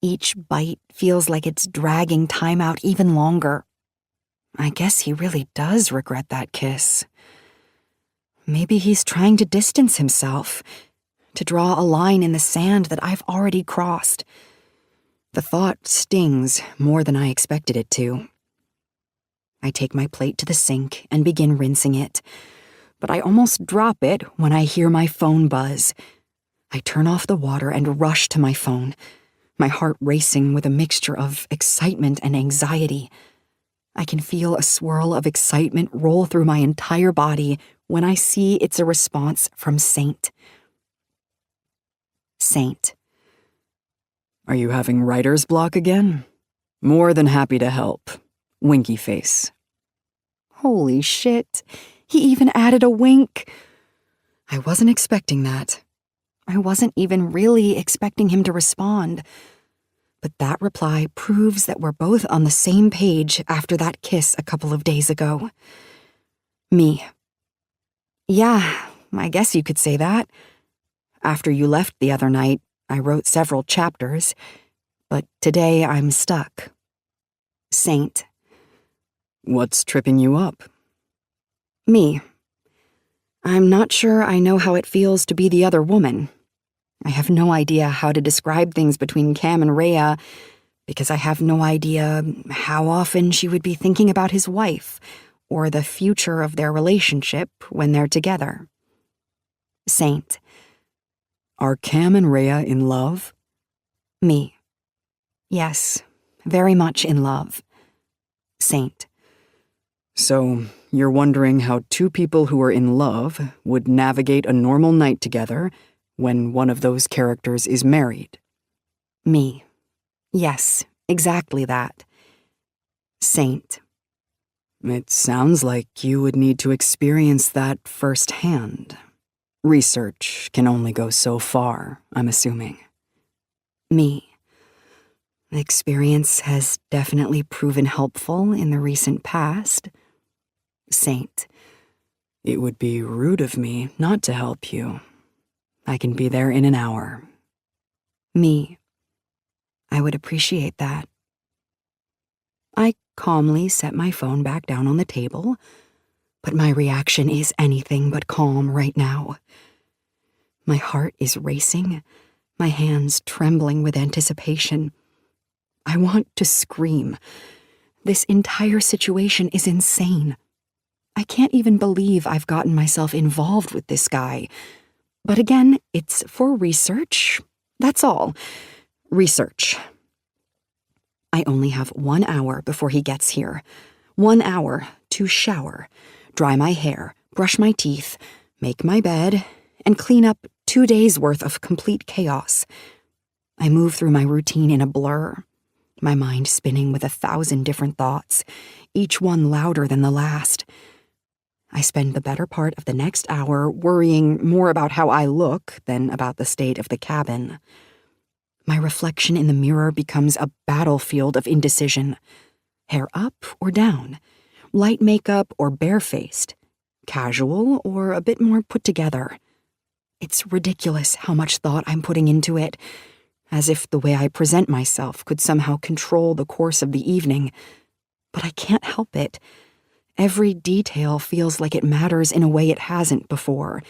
Each bite feels like it's dragging time out even longer. I guess he really does regret that kiss. Maybe he's trying to distance himself, to draw a line in the sand that I've already crossed. The thought stings more than I expected it to. I take my plate to the sink and begin rinsing it, but I almost drop it when I hear my phone buzz. I turn off the water and rush to my phone, my heart racing with a mixture of excitement and anxiety. I can feel a swirl of excitement roll through my entire body when I see it's a response from Saint. Saint. Are you having writer's block again? More than happy to help. Winky face. Holy shit. He even added a wink. I wasn't expecting that. I wasn't even really expecting him to respond. But that reply proves that we're both on the same page after that kiss a couple of days ago. Me. Yeah, I guess you could say that. After you left the other night, I wrote several chapters, but today I'm stuck. Saint. What's tripping you up? Me. I'm not sure I know how it feels to be the other woman. I have no idea how to describe things between Cam and Rhea, because I have no idea how often she would be thinking about his wife, or the future of their relationship when they're together. Saint. Are Cam and Rhea in love? Me. Yes, very much in love. Saint. So, you're wondering how two people who are in love would navigate a normal night together when one of those characters is married? Me. Yes, exactly that. Saint. It sounds like you would need to experience that firsthand. Research can only go so far, I'm assuming. Me. Experience has definitely proven helpful in the recent past. Saint. It would be rude of me not to help you. I can be there in an hour. Me. I would appreciate that. I calmly set my phone back down on the table, but my reaction is anything but calm right now. My heart is racing, my hands trembling with anticipation. I want to scream. This entire situation is insane. I can't even believe I've gotten myself involved with this guy. But again, it's for research. That's all. Research. I only have 1 hour before he gets here. 1 hour to shower, dry my hair, brush my teeth, make my bed, and clean up 2 days' worth of complete chaos. I move through my routine in a blur, my mind spinning with 1,000 different thoughts, each one louder than the last. I spend the better part of the next hour worrying more about how I look than about the state of the cabin. My reflection in the mirror becomes a battlefield of indecision. Hair up or down? Light makeup or barefaced? Casual or a bit more put together? It's ridiculous how much thought I'm putting into it, as if the way I present myself could somehow control the course of the evening. But I can't help it. Every detail feels like it matters in a way it hasn't before,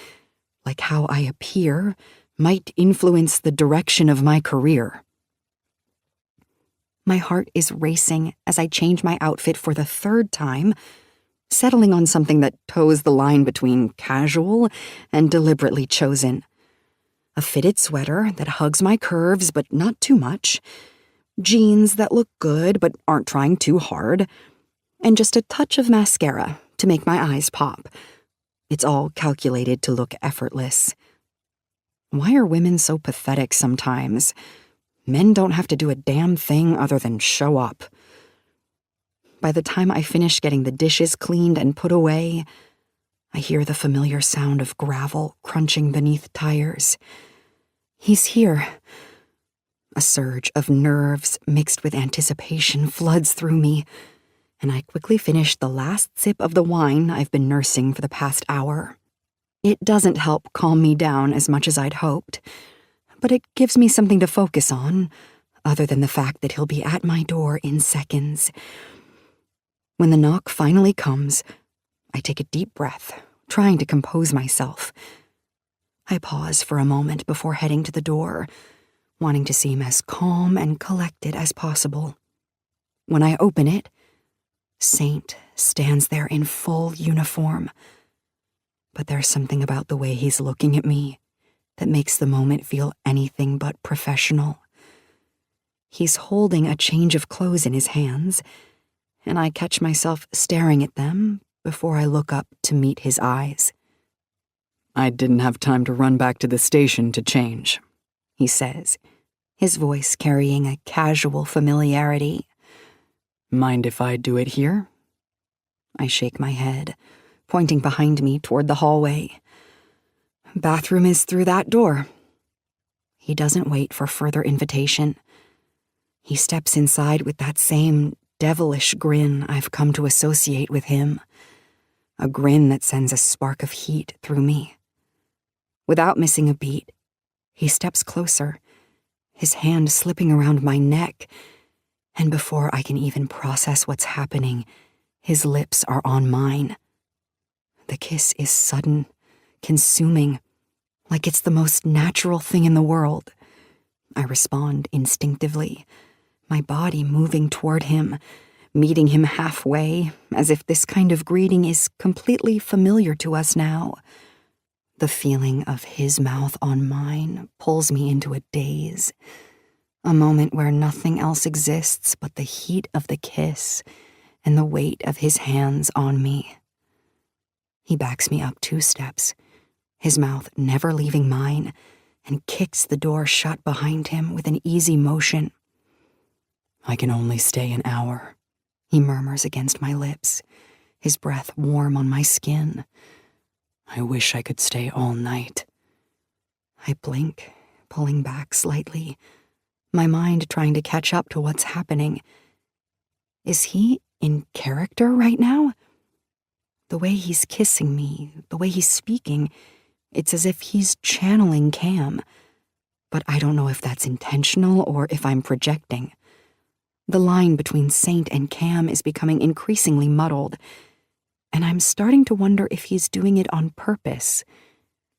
like how I appear might influence the direction of my career. My heart is racing as I change my outfit for the third time, settling on something that toes the line between casual and deliberately chosen. A fitted sweater that hugs my curves but not too much, jeans that look good but aren't trying too hard, and just a touch of mascara to make my eyes pop. It's all calculated to look effortless. Why are women so pathetic sometimes? Men don't have to do a damn thing other than show up. By the time I finish getting the dishes cleaned and put away, I hear the familiar sound of gravel crunching beneath tires. He's here. A surge of nerves mixed with anticipation floods through me, and I quickly finish the last sip of the wine I've been nursing for the past hour. It doesn't help calm me down as much as I'd hoped, but it gives me something to focus on, other than the fact that he'll be at my door in seconds. When the knock finally comes, I take a deep breath, trying to compose myself. I pause for a moment before heading to the door, wanting to seem as calm and collected as possible. When I open it, Saint stands there in full uniform. But there's something about the way he's looking at me that makes the moment feel anything but professional. He's holding a change of clothes in his hands, and I catch myself staring at them before I look up to meet his eyes. I didn't have time to run back to the station to change, he says, his voice carrying a casual familiarity. Mind if I do it here? I shake my head, pointing behind me toward the hallway. Bathroom is through that door. He doesn't wait for further invitation. He steps inside with that same devilish grin I've come to associate with him, a grin that sends a spark of heat through me. Without missing a beat, he steps closer, his hand slipping around my neck, and before I can even process what's happening, his lips are on mine. The kiss is sudden, consuming, like it's the most natural thing in the world. I respond instinctively, my body moving toward him, meeting him halfway, as if this kind of greeting is completely familiar to us now. The feeling of his mouth on mine pulls me into a daze, a moment where nothing else exists but the heat of the kiss and the weight of his hands on me. He backs me up 2 steps, his mouth never leaving mine, and kicks the door shut behind him with an easy motion. I can only stay an hour, he murmurs against my lips, his breath warm on my skin. I wish I could stay all night. I blink, pulling back slightly, my mind trying to catch up to what's happening. Is he in character right now? The way he's kissing me, the way he's speaking, it's as if he's channeling Cam. But I don't know if that's intentional or if I'm projecting. The line between Saint and Cam is becoming increasingly muddled, and I'm starting to wonder if he's doing it on purpose.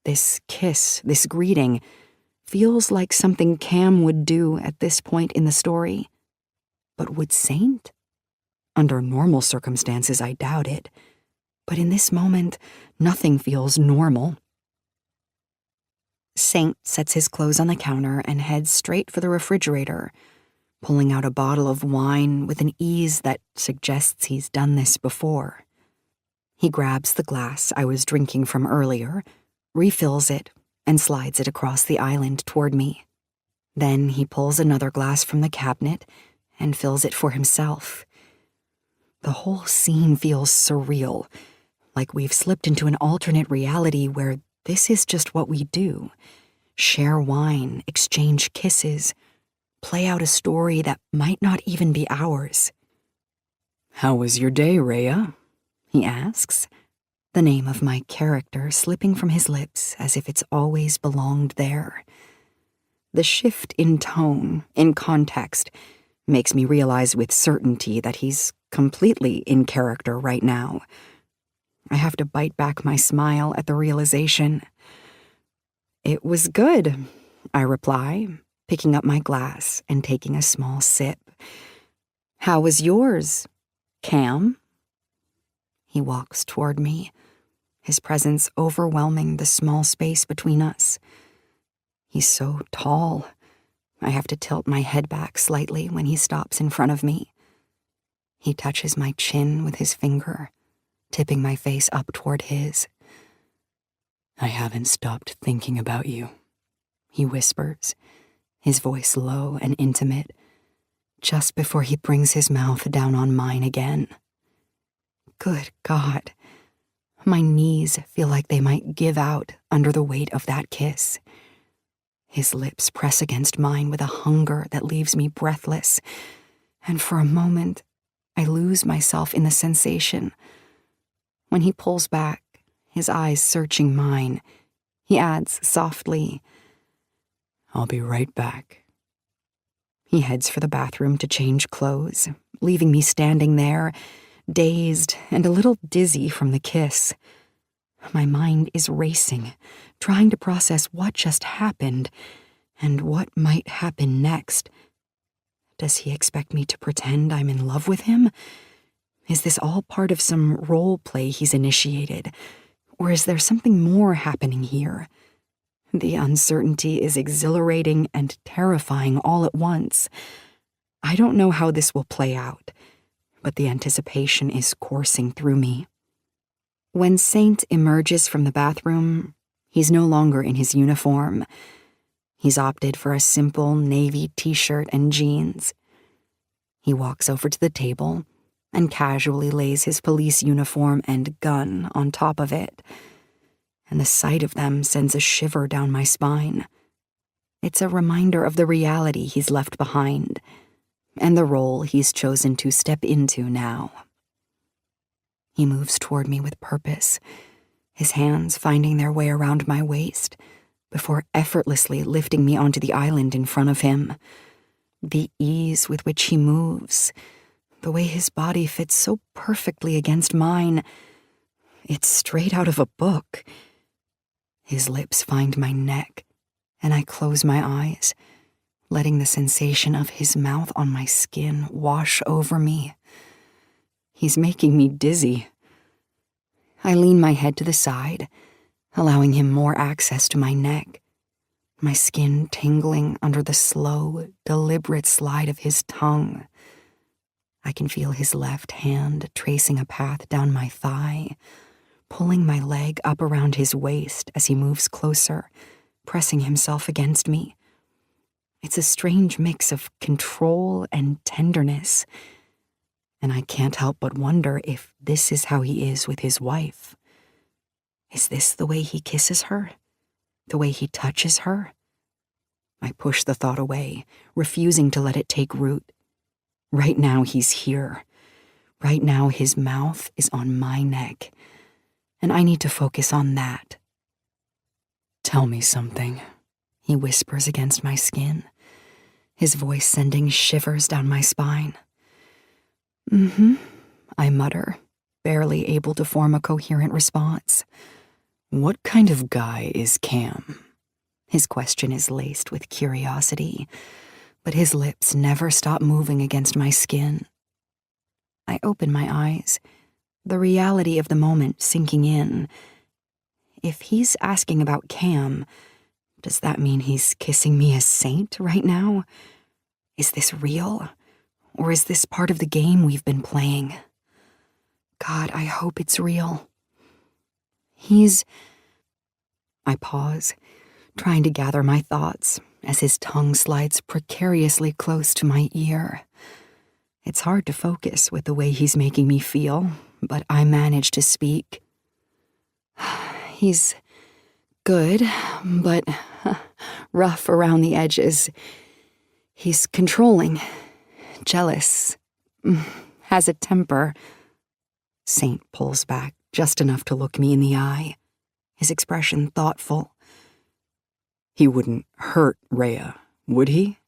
This kiss, this greeting, feels like something Cam would do at this point in the story. But would Saint? Under normal circumstances, I doubt it. But in this moment, nothing feels normal. Saint sets his clothes on the counter and heads straight for the refrigerator, pulling out a bottle of wine with an ease that suggests he's done this before. He grabs the glass I was drinking from earlier, refills it, and slides it across the island toward me. Then he pulls another glass from the cabinet and fills it for himself. The whole scene feels surreal, like we've slipped into an alternate reality where this is just what we do. Share wine, exchange kisses, play out a story that might not even be ours. How was your day, Rhea? He asks, the name of my character slipping from his lips as if it's always belonged there. The shift in tone, in context, makes me realize with certainty that he's completely in character right now. I have to bite back my smile at the realization. It was good, I reply, picking up my glass and taking a small sip. How was yours, Cam? He walks toward me, his presence overwhelming the small space between us. He's so tall. I have to tilt my head back slightly when he stops in front of me. He touches my chin with his finger, tipping my face up toward his. I haven't stopped thinking about you, he whispers, his voice low and intimate, just before he brings his mouth down on mine again. Good God. My knees feel like they might give out under the weight of that kiss. His lips press against mine with a hunger that leaves me breathless, and for a moment, I lose myself in the sensation. When he pulls back, his eyes searching mine, he adds softly, I'll be right back. He heads for the bathroom to change clothes, leaving me standing there, dazed and a little dizzy from the kiss. My mind is racing, trying to process what just happened and what might happen next. Does he expect me to pretend I'm in love with him? Is this all part of some role play he's initiated? Or is there something more happening here? The uncertainty is exhilarating and terrifying all at once. I don't know how this will play out, but the anticipation is coursing through me. When Saint emerges from the bathroom, he's no longer in his uniform. He's opted for a simple navy t-shirt and jeans. He walks over to the table and casually lays his police uniform and gun on top of it, and the sight of them sends a shiver down my spine. It's a reminder of the reality he's left behind, and the role he's chosen to step into now. He moves toward me with purpose, his hands finding their way around my waist, before effortlessly lifting me onto the island in front of him. The ease with which he moves, the way his body fits so perfectly against mine, it's straight out of a book. His lips find my neck, and I close my eyes, letting the sensation of his mouth on my skin wash over me. He's making me dizzy. I lean my head to the side, allowing him more access to my neck, my skin tingling under the slow, deliberate slide of his tongue. I can feel his left hand tracing a path down my thigh, pulling my leg up around his waist as he moves closer, pressing himself against me. It's a strange mix of control and tenderness, and I can't help but wonder if this is how he is with his wife. Is this the way he kisses her? The way he touches her? I push the thought away, refusing to let it take root. Right now he's here. Right now his mouth is on my neck, and I need to focus on that. Tell me something, he whispers against my skin, his voice sending shivers down my spine. I mutter, barely able to form a coherent response. What kind of guy is Cam? His question is laced with curiosity, but his lips never stop moving against my skin. I open my eyes, the reality of the moment sinking in. If he's asking about Cam, does that mean he's kissing me as Saint right now? Is this real? Or is this part of the game we've been playing? God, I hope it's real. I pause, trying to gather my thoughts as his tongue slides precariously close to my ear. It's hard to focus with the way he's making me feel, but I manage to speak. He's good, but rough around the edges. He's controlling, jealous, has a temper. Saint pulls back just enough to look me in the eye, his expression thoughtful. He wouldn't hurt Rhea, would he?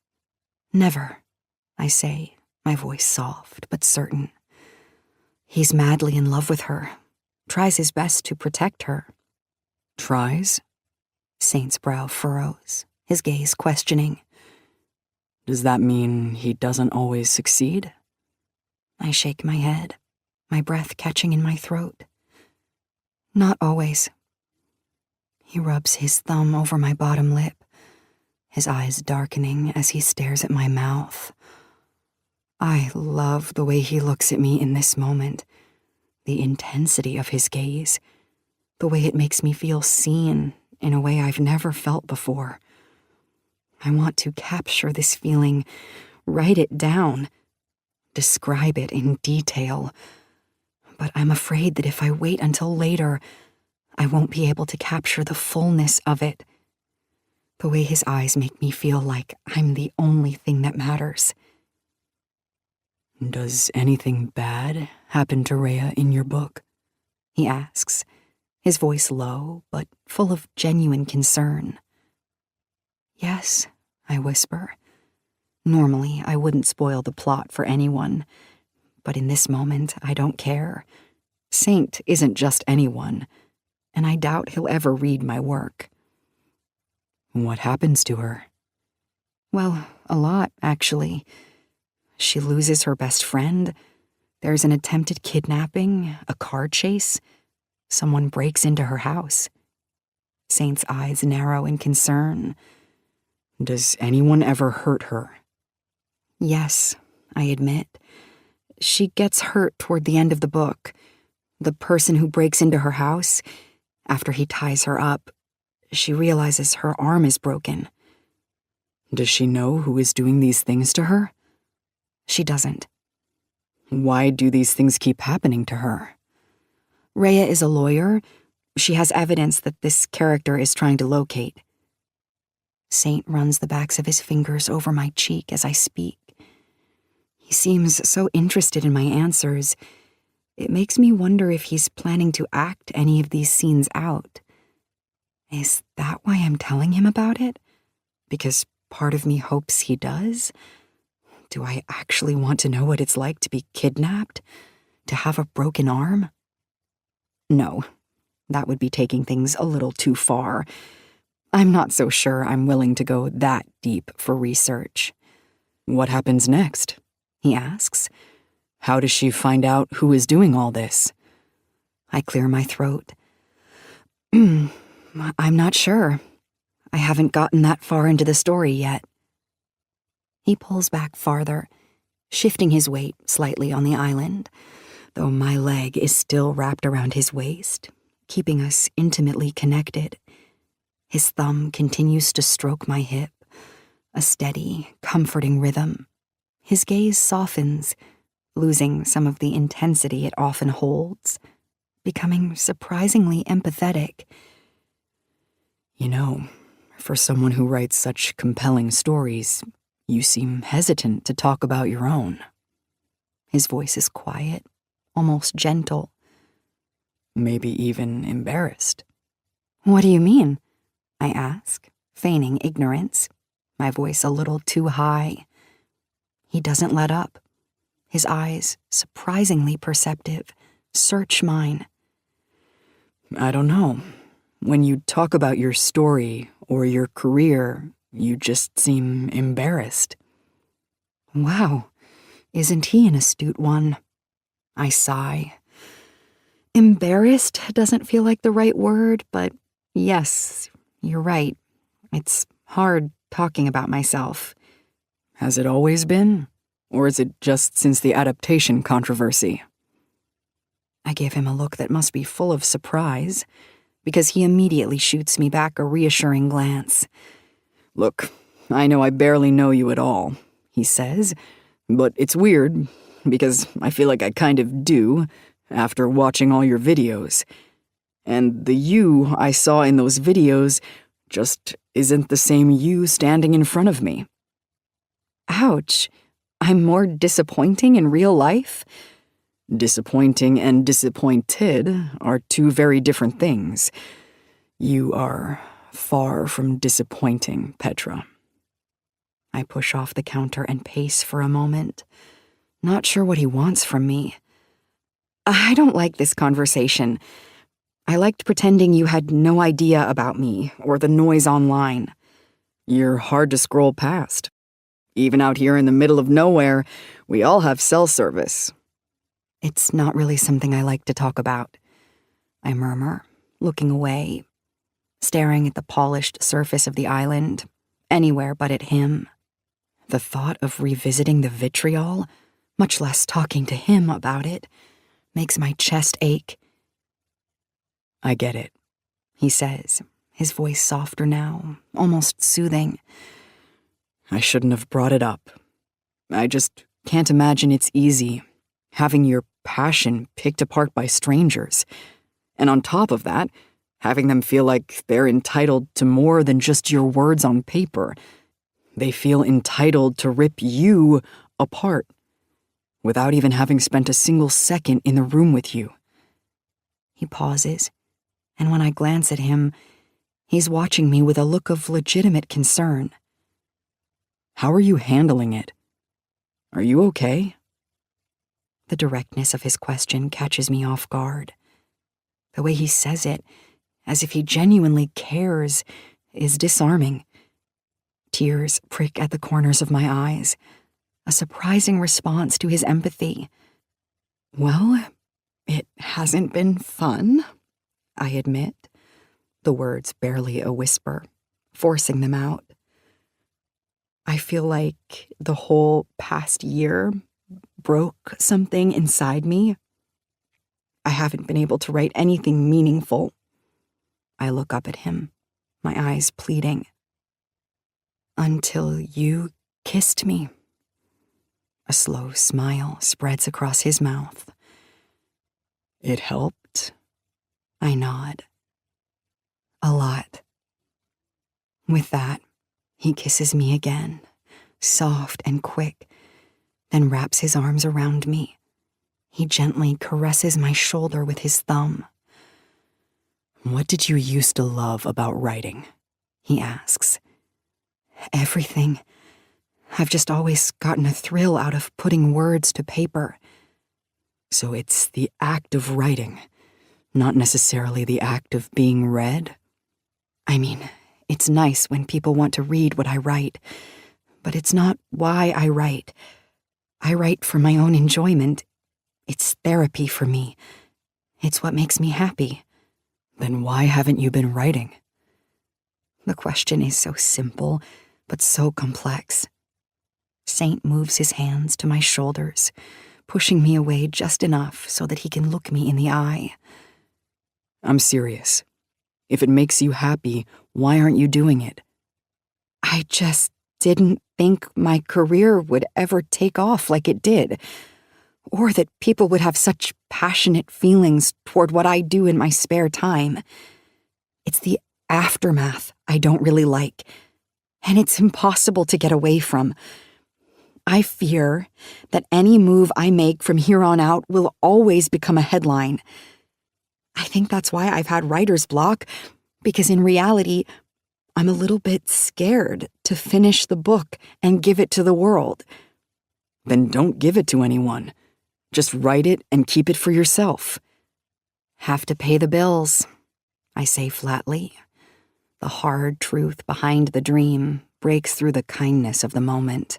Never, I say, my voice soft but certain. He's madly in love with her, tries his best to protect her. Tries? Saint's brow furrows, his gaze questioning. Does that mean he doesn't always succeed? I shake my head, my breath catching in my throat. Not always. He rubs his thumb over my bottom lip, his eyes darkening as he stares at my mouth. I love the way he looks at me in this moment, the intensity of his gaze, the way it makes me feel seen in a way I've never felt before. I want to capture this feeling, write it down, describe it in detail, but I'm afraid that if I wait until later, I won't be able to capture the fullness of it. The way his eyes make me feel like I'm the only thing that matters. Does anything bad happen to Rhea in your book? He asks, his voice low but full of genuine concern. Yes, I whisper. Normally, I wouldn't spoil the plot for anyone, but in this moment, I don't care. Saint isn't just anyone, and I doubt he'll ever read my work. What happens to her? Well, a lot, actually. She loses her best friend. There's an attempted kidnapping, a car chase. Someone breaks into her house. Saint's eyes narrow in concern. Does anyone ever hurt her? Yes, I admit. She gets hurt toward the end of the book. The person who breaks into her house, after he ties her up, she realizes her arm is broken. Does she know who is doing these things to her? She doesn't. Why do these things keep happening to her? Rhea is a lawyer. She has evidence that this character is trying to locate. Saint runs the backs of his fingers over my cheek as I speak. He seems so interested in my answers. It makes me wonder if he's planning to act any of these scenes out. Is that why I'm telling him about it? Because part of me hopes he does? Do I actually want to know what it's like to be kidnapped? To have a broken arm? No, that would be taking things a little too far. I'm not so sure I'm willing to go that deep for research. What happens next? He asks. How does she find out who is doing all this? I clear my throat. I'm not sure. I haven't gotten that far into the story yet. He pulls back farther, shifting his weight slightly on the island, though my leg is still wrapped around his waist, keeping us intimately connected. His thumb continues to stroke my hip, a steady, comforting rhythm. His gaze softens, losing some of the intensity it often holds, becoming surprisingly empathetic. You know, for someone who writes such compelling stories, you seem hesitant to talk about your own. His voice is quiet, almost gentle. Maybe even embarrassed. What do you mean? I ask, feigning ignorance, my voice a little too high. He doesn't let up. His eyes, surprisingly perceptive, search mine. I don't know. When you talk about your story or your career, you just seem embarrassed. Wow, isn't he an astute one? I sigh. Embarrassed doesn't feel like the right word, but yes, you're right. It's hard talking about myself. Has it always been? Or is it just since the adaptation controversy? I give him a look that must be full of surprise, because he immediately shoots me back a reassuring glance. Look, I know I barely know you at all, he says, but it's weird, because I feel like I kind of do, after watching all your videos. And the you I saw in those videos just isn't the same you standing in front of me. Ouch. I'm more disappointing in real life? Disappointing and disappointed are two very different things. You are far from disappointing, Petra. I push off the counter and pace for a moment, not sure what he wants from me. I don't like this conversation. I liked pretending you had no idea about me or the noise online. You're hard to scroll past. Even out here in the middle of nowhere, we all have cell service. It's not really something I like to talk about, I murmur, looking away, staring at the polished surface of the island, anywhere but at him. The thought of revisiting the vitriol, much less talking to him about it, makes my chest ache. I get it, he says, his voice softer now, almost soothing. I shouldn't have brought it up. I just can't imagine it's easy, having your passion picked apart by strangers. And on top of that, having them feel like they're entitled to more than just your words on paper. They feel entitled to rip you apart, without even having spent a single second in the room with you. He pauses, and when I glance at him, he's watching me with a look of legitimate concern. How are you handling it? Are you okay? The directness of his question catches me off guard. The way he says it, as if he genuinely cares, is disarming. Tears prick at the corners of my eyes, a surprising response to his empathy. Well, it hasn't been fun, I admit, the words barely a whisper, forcing them out. I feel like the whole past year broke something inside me. I haven't been able to write anything meaningful. I look up at him, my eyes pleading. Until you kissed me. A slow smile spreads across his mouth. It helped? I nod. A lot. With that, he kisses me again, soft and quick, then wraps his arms around me. He gently caresses my shoulder with his thumb. What did you used to love about writing? He asks. Everything. I've just always gotten a thrill out of putting words to paper. So it's the act of writing, not necessarily the act of being read? I mean, it's nice when people want to read what I write, but it's not why I write. I write for my own enjoyment. It's therapy for me. It's what makes me happy. Then why haven't you been writing? The question is so simple, but so complex. Saint moves his hands to my shoulders, pushing me away just enough so that he can look me in the eye. I'm serious. If it makes you happy, why aren't you doing it? I just didn't think my career would ever take off like it did, or that people would have such passionate feelings toward what I do in my spare time. It's the aftermath I don't really like, and it's impossible to get away from. I fear that any move I make from here on out will always become a headline. I think that's why I've had writer's block, because in reality, I'm a little bit scared to finish the book and give it to the world. Then don't give it to anyone. Just write it and keep it for yourself. Have to pay the bills, I say flatly. The hard truth behind the dream breaks through the kindness of the moment.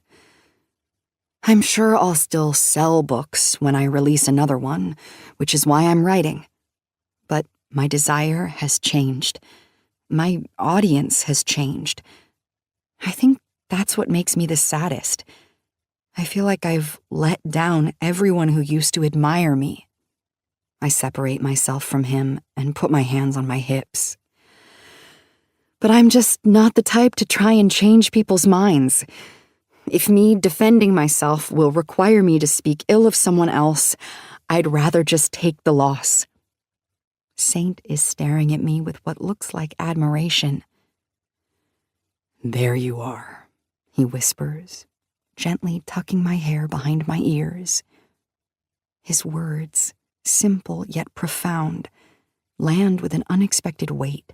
I'm sure I'll still sell books when I release another one, which is why I'm writing. But my desire has changed. My audience has changed. I think that's what makes me the saddest. I feel like I've let down everyone who used to admire me. I separate myself from him and put my hands on my hips. But I'm just not the type to try and change people's minds. If me defending myself will require me to speak ill of someone else, I'd rather just take the loss. Saint is staring at me with what looks like admiration. There you are, he whispers, gently tucking my hair behind my ears. His words, simple yet profound, land with an unexpected weight,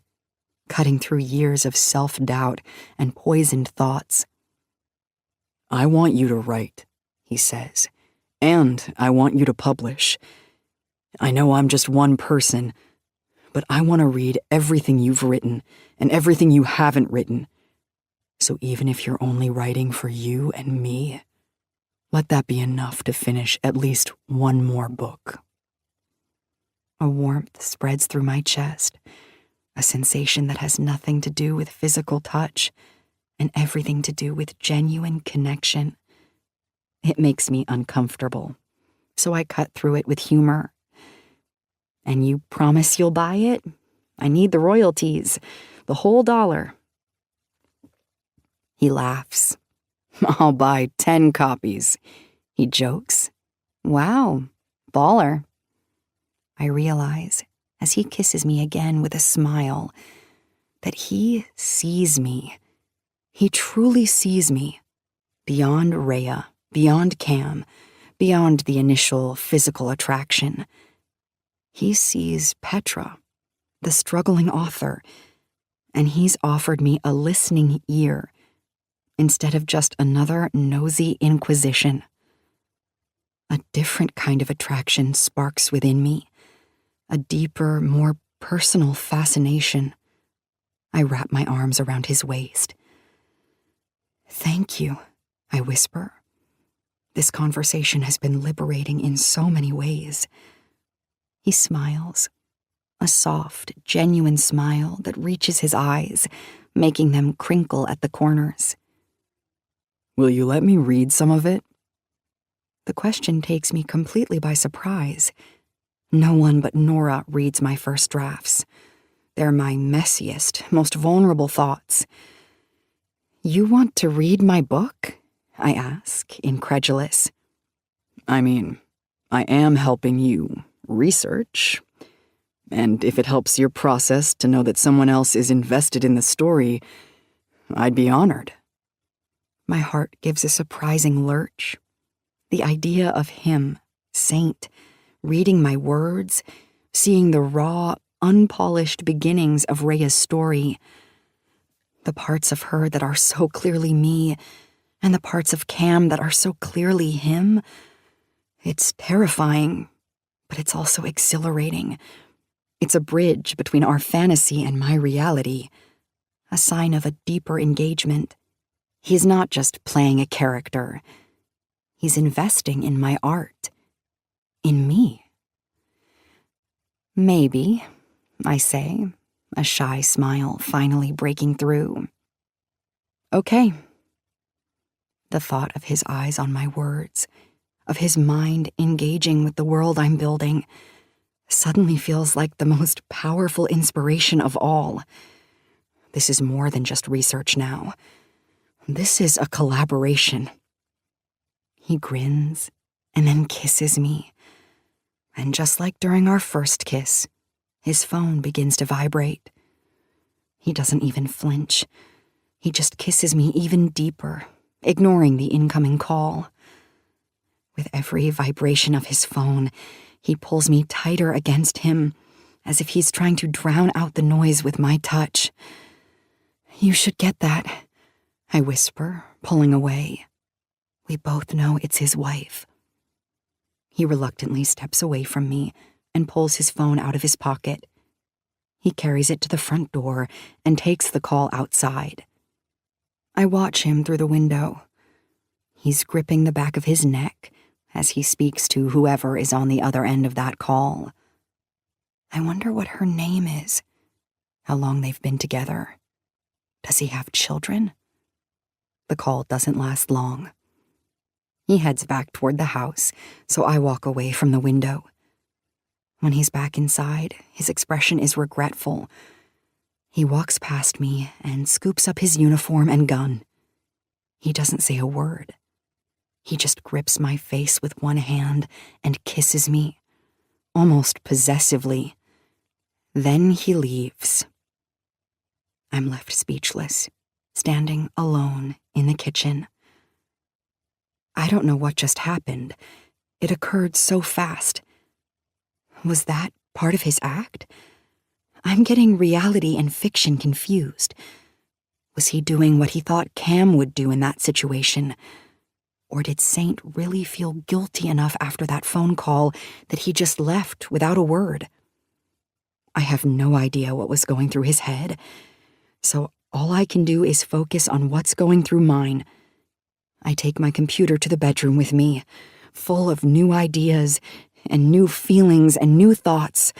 cutting through years of self-doubt and poisoned thoughts. I want you to write, he says, and I want you to publish. I know I'm just one person, but I want to read everything you've written and everything you haven't written. So even if you're only writing for you and me, Let that be enough to finish at least one more book. A warmth spreads through my chest, a sensation that has nothing to do with physical touch and everything to do with genuine connection. It makes me uncomfortable, so I cut through it with humor. And you promise you'll buy it? I need the royalties, the whole $1. He laughs. I'll buy 10 copies, He jokes. Wow, baller. I realize, as he kisses me again with a smile, that he sees me. He truly sees me. Beyond Rhea, beyond Cam, beyond the initial physical attraction. He sees Petra, the struggling author, and he's offered me a listening ear instead of just another nosy inquisition. A different kind of attraction sparks within me, a deeper, more personal fascination. I wrap my arms around his waist. Thank you, I whisper. This conversation has been liberating in so many ways. He smiles, a soft, genuine smile that reaches his eyes, making them crinkle at the corners. Will you let me read some of it? The question takes me completely by surprise. No one but Nora reads my first drafts. They're my messiest, most vulnerable thoughts. You want to read my book? I ask, incredulous. I mean, I am helping you research. And if it helps your process to know that someone else is invested in the story, I'd be honored. My heart gives a surprising lurch. The idea of him, Saint, reading my words, seeing the raw, unpolished beginnings of Rhea's story, the parts of her that are so clearly me, and the parts of Cam that are so clearly him. It's terrifying, but it's also exhilarating. It's a bridge between our fantasy and my reality, a sign of a deeper engagement. He's not just playing a character. He's investing in my art, in me. Maybe, I say, a shy smile finally breaking through. Okay. The thought of his eyes on my words, of his mind engaging with the world I'm building, suddenly feels like the most powerful inspiration of all. This is more than just research now. This is a collaboration. He grins and then kisses me. And just like during our first kiss, his phone begins to vibrate. He doesn't even flinch. He just kisses me even deeper, ignoring the incoming call. With every vibration of his phone, he pulls me tighter against him, as if he's trying to drown out the noise with my touch. You should get that, I whisper, pulling away. We both know it's his wife. He reluctantly steps away from me and pulls his phone out of his pocket. He carries it to the front door and takes the call outside. I watch him through the window. He's gripping the back of his neck as he speaks to whoever is on the other end of that call. I wonder what her name is, how long they've been together. Does he have children? The call doesn't last long. He heads back toward the house, so I walk away from the window. When he's back inside, his expression is regretful. He walks past me and scoops up his uniform and gun. He doesn't say a word. He just grips my face with one hand and kisses me, almost possessively. Then he leaves. I'm left speechless, standing alone in the kitchen. I don't know what just happened. It occurred so fast. Was that part of his act? I'm getting reality and fiction confused. Was he doing what he thought Cam would do in that situation? Or did Saint really feel guilty enough after that phone call that he just left without a word? I have no idea what was going through his head, so all I can do is focus on what's going through mine. I take my computer to the bedroom with me, full of new ideas and new feelings and new thoughts.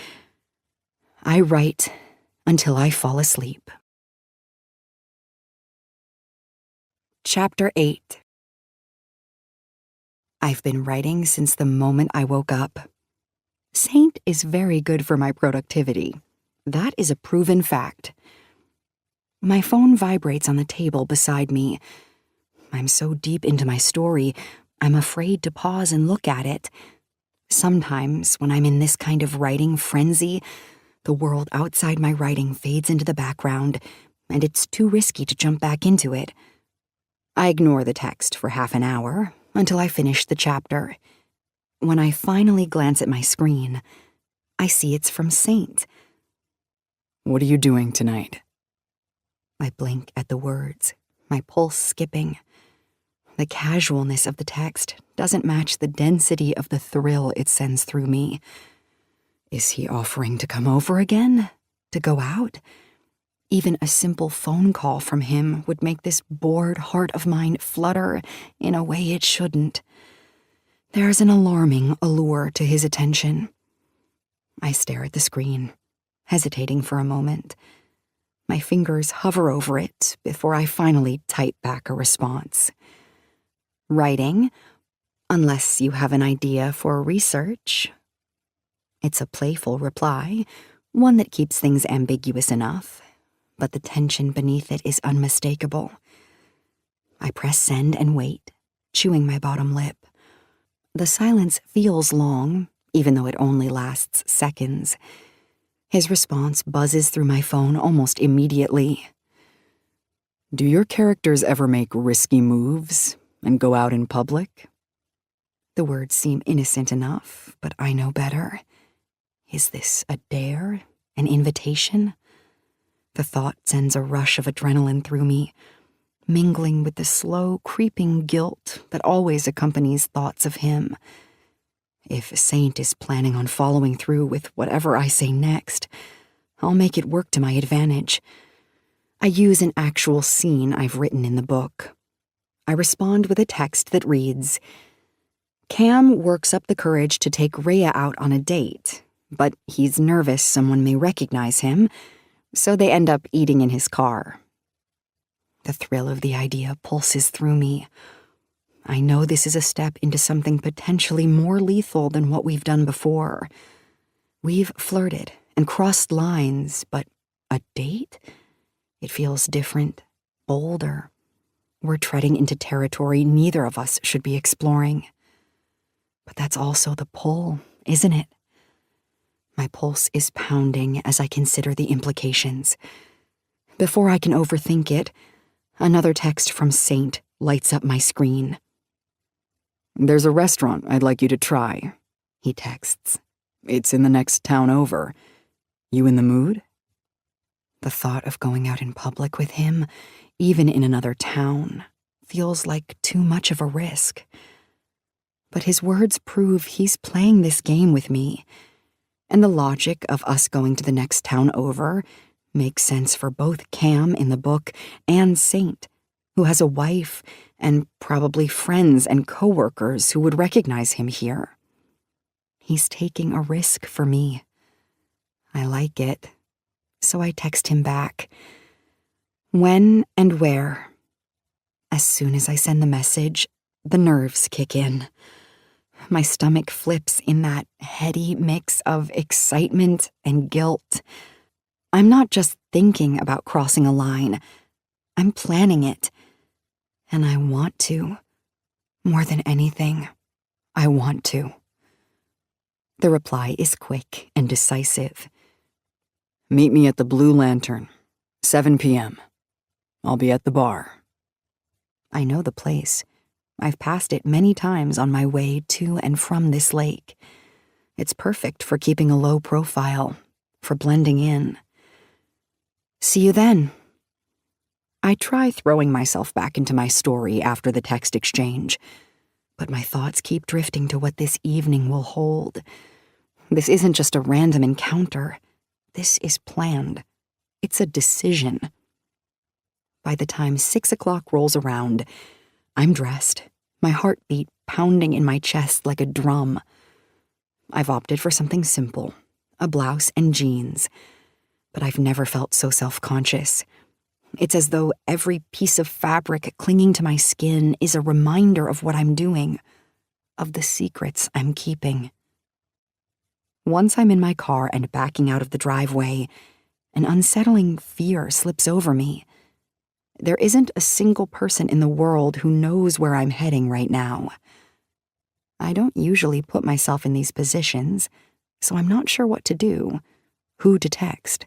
I write until I fall asleep. Chapter 8. I've been writing since the moment I woke up. Saint is very good for my productivity. That is a proven fact. My phone vibrates on the table beside me. I'm so deep into my story, I'm afraid to pause and look at it. Sometimes, when I'm in this kind of writing frenzy, the world outside my writing fades into the background, and it's too risky to jump back into it. I ignore the text for half an hour until I finish the chapter. When I finally glance at my screen, I see it's from Saint. What are you doing tonight? I blink at the words, my pulse skipping. The casualness of the text doesn't match the density of the thrill it sends through me. Is he offering to come over again? To go out? Even a simple phone call from him would make this bored heart of mine flutter in a way it shouldn't. There's an alarming allure to his attention. I stare at the screen, hesitating for a moment. My fingers hover over it before I finally type back a response. Writing, unless you have an idea for research. It's a playful reply, one that keeps things ambiguous enough, but the tension beneath it is unmistakable. I press send and wait, chewing my bottom lip. The silence feels long, even though it only lasts seconds. His response buzzes through my phone almost immediately. Do your characters ever make risky moves and go out in public? The words seem innocent enough, but I know better. Is this a dare? An invitation? The thought sends a rush of adrenaline through me, mingling with the slow, creeping guilt that always accompanies thoughts of him. If Saint is planning on following through with whatever I say next, I'll make it work to my advantage. I use an actual scene I've written in the book. I respond with a text that reads, Cam works up the courage to take Rhea out on a date, but he's nervous someone may recognize him, so they end up eating in his car. The thrill of the idea pulses through me. I know this is a step into something potentially more lethal than what we've done before. We've flirted and crossed lines, but a date? It feels different, bolder. We're treading into territory neither of us should be exploring. But that's also the pull, isn't it? My pulse is pounding as I consider the implications. Before I can overthink it, another text from Saint lights up my screen. There's a restaurant I'd like you to try, he texts. It's in the next town over. You in the mood? The thought of going out in public with him, even in another town, feels like too much of a risk. But his words prove he's playing this game with me, and the logic of us going to the next town over makes sense for both Cam in the book and Saint, who has a wife and probably friends and coworkers who would recognize him here. He's taking a risk for me. I like it, so I text him back. When and where? As soon as I send the message, the nerves kick in. My stomach flips in that heady mix of excitement and guilt. I'm not just thinking about crossing a line. I'm planning it. And I want to. More than anything, I want to. The reply is quick and decisive. Meet me at the Blue Lantern, 7 p.m. I'll be at the bar. I know the place. I've passed it many times on my way to and from this lake. It's perfect for keeping a low profile, for blending in. See you then. I try throwing myself back into my story after the text exchange, but my thoughts keep drifting to what this evening will hold. This isn't just a random encounter. This is planned. It's a decision. By the time 6 o'clock rolls around, I'm dressed, my heartbeat pounding in my chest like a drum. I've opted for something simple, a blouse and jeans, but I've never felt so self-conscious. It's as though every piece of fabric clinging to my skin is a reminder of what I'm doing, of the secrets I'm keeping. Once I'm in my car and backing out of the driveway, an unsettling fear slips over me. There isn't a single person in the world who knows where I'm heading right now. I don't usually put myself in these positions, so I'm not sure what to do, who to text.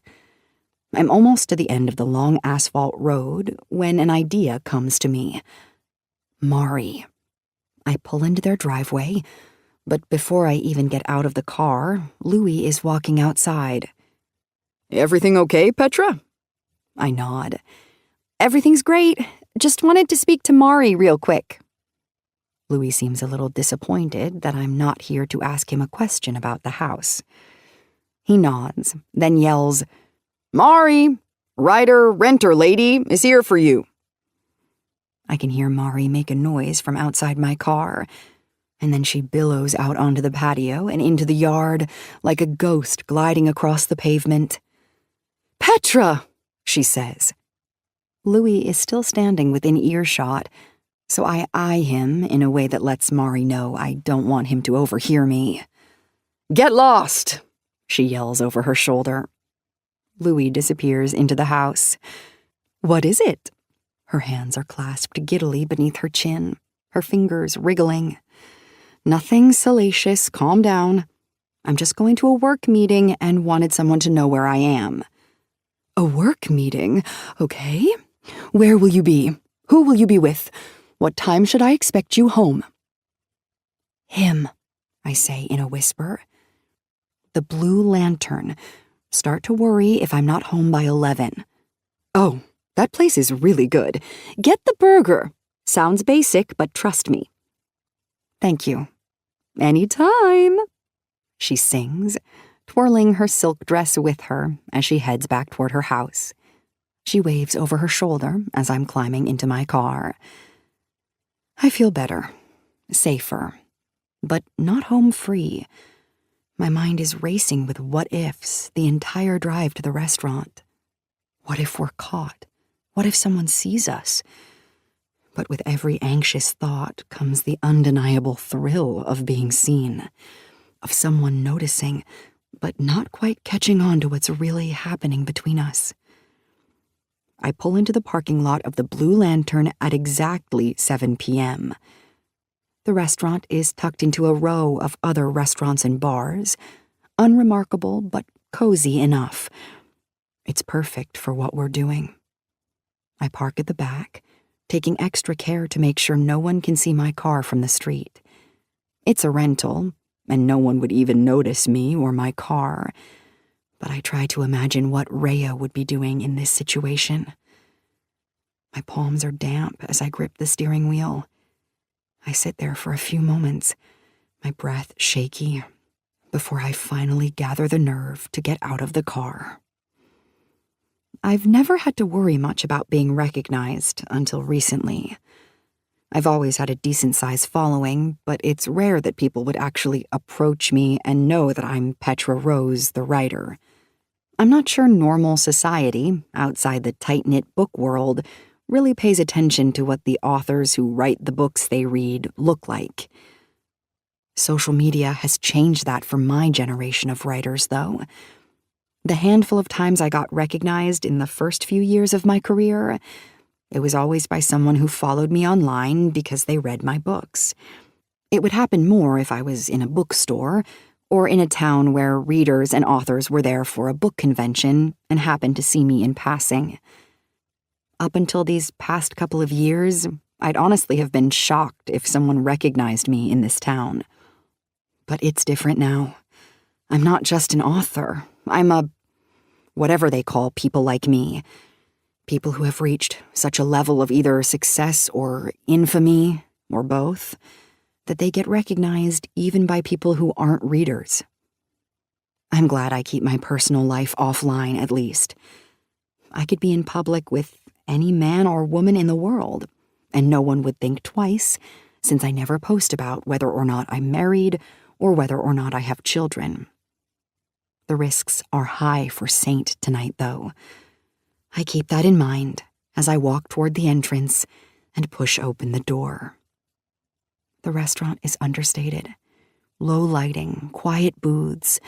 I'm almost to the end of the long asphalt road when an idea comes to me. Mari. I pull into their driveway, but before I even get out of the car, Louis is walking outside. Everything okay, Petra? I nod. Everything's great. Just wanted to speak to Mari real quick. Louis seems a little disappointed that I'm not here to ask him a question about the house. He nods, then yells, Mari, writer, renter lady is here for you. I can hear Mari make a noise from outside my car, and then she billows out onto the patio and into the yard like a ghost gliding across the pavement. Petra, she says. Louis is still standing within earshot, so I eye him in a way that lets Mari know I don't want him to overhear me. Get lost, she yells over her shoulder. Louis disappears into the house. What is it? Her hands are clasped giddily beneath her chin, her fingers wriggling. Nothing salacious, calm down. I'm just going to a work meeting and wanted someone to know where I am. A work meeting? Okay. Where will you be? Who will you be with? What time should I expect you home? Him, I say in a whisper. The Blue Lantern. Start to worry if I'm not home by 11. Oh, that place is really good. Get the burger. Sounds basic, but trust me. Thank you. Anytime, she sings, twirling her silk dress with her as she heads back toward her house. She waves over her shoulder as I'm climbing into my car. I feel better, safer, but not home free. My mind is racing with what-ifs the entire drive to the restaurant. What if we're caught? What if someone sees us? But with every anxious thought comes the undeniable thrill of being seen, of someone noticing, but not quite catching on to what's really happening between us. I pull into the parking lot of the Blue Lantern at exactly 7 p.m. The restaurant is tucked into a row of other restaurants and bars, unremarkable but cozy enough. It's perfect for what we're doing. I park at the back, taking extra care to make sure no one can see my car from the street. It's a rental, and no one would even notice me or my car, but I try to imagine what Rhea would be doing in this situation. My palms are damp as I grip the steering wheel. I sit there for a few moments, my breath shaky, before I finally gather the nerve to get out of the car. I've never had to worry much about being recognized until recently. I've always had a decent-sized following, but it's rare that people would actually approach me and know that I'm Petra Rose, the writer. I'm not sure normal society, outside the tight-knit book world, really pays attention to what the authors who write the books they read look like. Social media has changed that for my generation of writers, though. The handful of times I got recognized in the first few years of my career, it was always by someone who followed me online because they read my books. It would happen more if I was in a bookstore or in a town where readers and authors were there for a book convention and happened to see me in passing. Up until these past couple of years, I'd honestly have been shocked if someone recognized me in this town. But it's different now. I'm not just an author. I'm a whatever they call people like me. People who have reached such a level of either success or infamy, or both, that they get recognized even by people who aren't readers. I'm glad I keep my personal life offline, at least. I could be in public with any man or woman in the world, and no one would think twice, since I never post about whether or not I'm married or whether or not I have children. The risks are high for Saint tonight, though. I keep that in mind as I walk toward the entrance and push open the door. The restaurant is understated. Low lighting, quiet booths,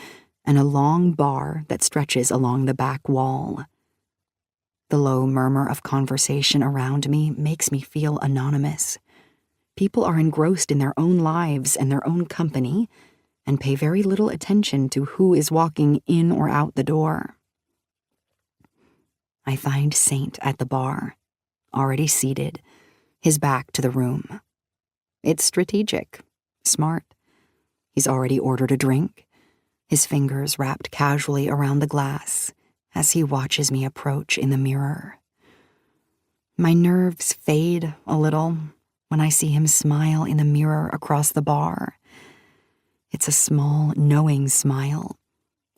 and a long bar that stretches along the back wall. The low murmur of conversation around me makes me feel anonymous. People are engrossed in their own lives and their own company, and pay very little attention to who is walking in or out the door. I find Saint at the bar, already seated, his back to the room. It's strategic, smart. He's already ordered a drink, his fingers wrapped casually around the glass as he watches me approach in the mirror. My nerves fade a little when I see him smile in the mirror across the bar. It's a small, knowing smile,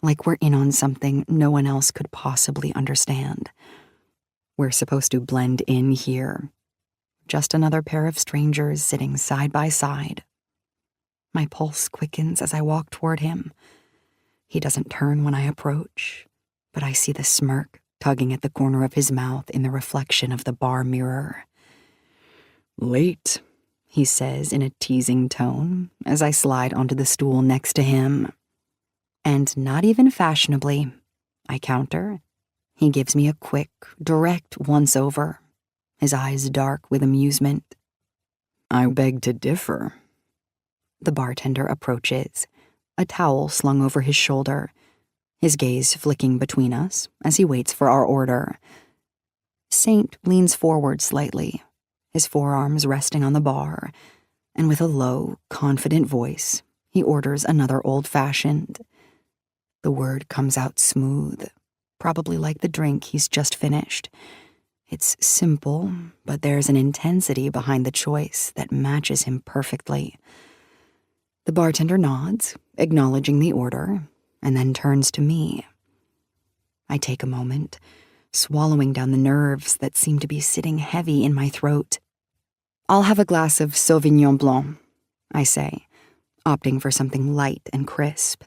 like we're in on something no one else could possibly understand. We're supposed to blend in here. Just another pair of strangers sitting side by side. My pulse quickens as I walk toward him. He doesn't turn when I approach, but I see the smirk tugging at the corner of his mouth in the reflection of the bar mirror. "Late," he says in a teasing tone as I slide onto the stool next to him. "And not even fashionably," I counter. He gives me a quick, direct once-over, his eyes dark with amusement. "I beg to differ." The bartender approaches, a towel slung over his shoulder, his gaze flicking between us as he waits for our order. Saint leans forward slightly, his forearms resting on the bar, and with a low, confident voice, he orders another old-fashioned. The word comes out smooth, probably like the drink he's just finished. It's simple, but there's an intensity behind the choice that matches him perfectly. The bartender nods, acknowledging the order, and then turns to me. I take a moment, swallowing down the nerves that seem to be sitting heavy in my throat. "I'll have a glass of Sauvignon Blanc," I say, opting for something light and crisp.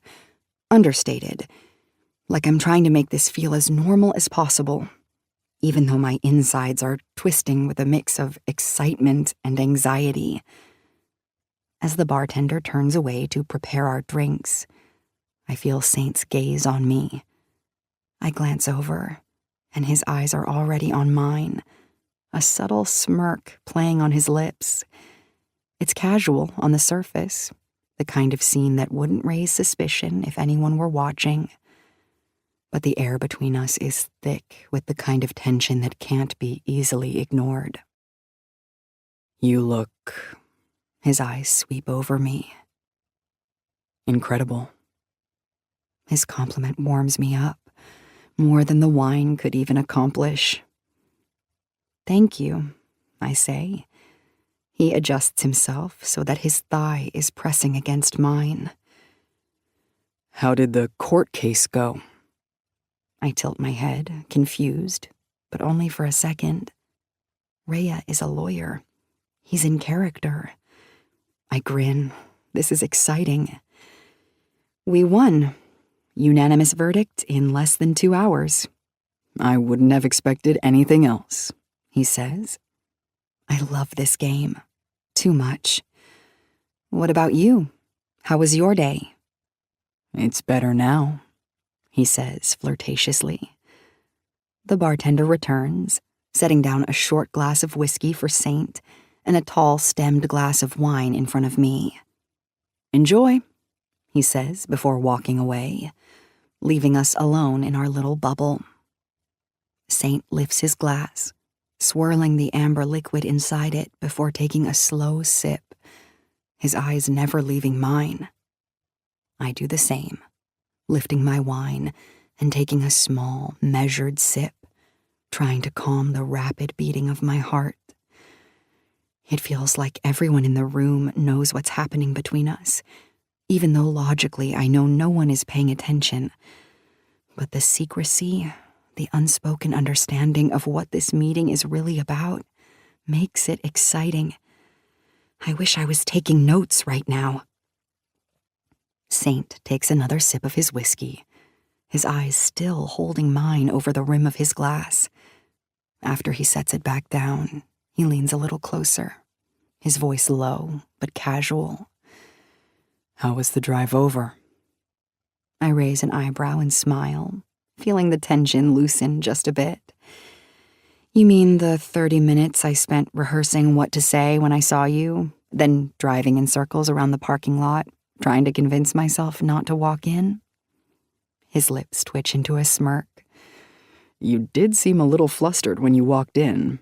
Understated, like I'm trying to make this feel as normal as possible, even though my insides are twisting with a mix of excitement and anxiety. As the bartender turns away to prepare our drinks, I feel Saint's gaze on me. I glance over, and his eyes are already on mine, a subtle smirk playing on his lips. It's casual on the surface, the kind of scene that wouldn't raise suspicion if anyone were watching. But the air between us is thick with the kind of tension that can't be easily ignored. "You look..." His eyes sweep over me. "Incredible." His compliment warms me up, more than the wine could even accomplish. "Thank you," I say. He adjusts himself so that his thigh is pressing against mine. "How did the court case go?" I tilt my head, confused, but only for a second. Rhea is a lawyer. He's in character. I grin. This is exciting. "We won. Unanimous verdict in less than 2 hours. "I wouldn't have expected anything else," he says. I love this game. Too much. What about you? How was your day? "It's better now," he says flirtatiously. The bartender returns, setting down a short glass of whiskey for Saint and a tall stemmed glass of wine in front of me. "Enjoy," he says before walking away, leaving us alone in our little bubble. Saint lifts his glass, swirling the amber liquid inside it before taking a slow sip, his eyes never leaving mine. I do the same, lifting my wine and taking a small, measured sip, trying to calm the rapid beating of my heart. It feels like everyone in the room knows what's happening between us, even though logically I know no one is paying attention. But the secrecy, the unspoken understanding of what this meeting is really about, makes it exciting. I wish I was taking notes right now. Saint takes another sip of his whiskey, his eyes still holding mine over the rim of his glass. After he sets it back down, he leans a little closer, his voice low but casual. How was the drive over? I raise an eyebrow and smile, feeling the tension loosen just a bit. You mean the 30 minutes I spent rehearsing what to say when I saw you, then driving in circles around the parking lot, trying to convince myself not to walk in? His lips twitch into a smirk. You did seem a little flustered when you walked in.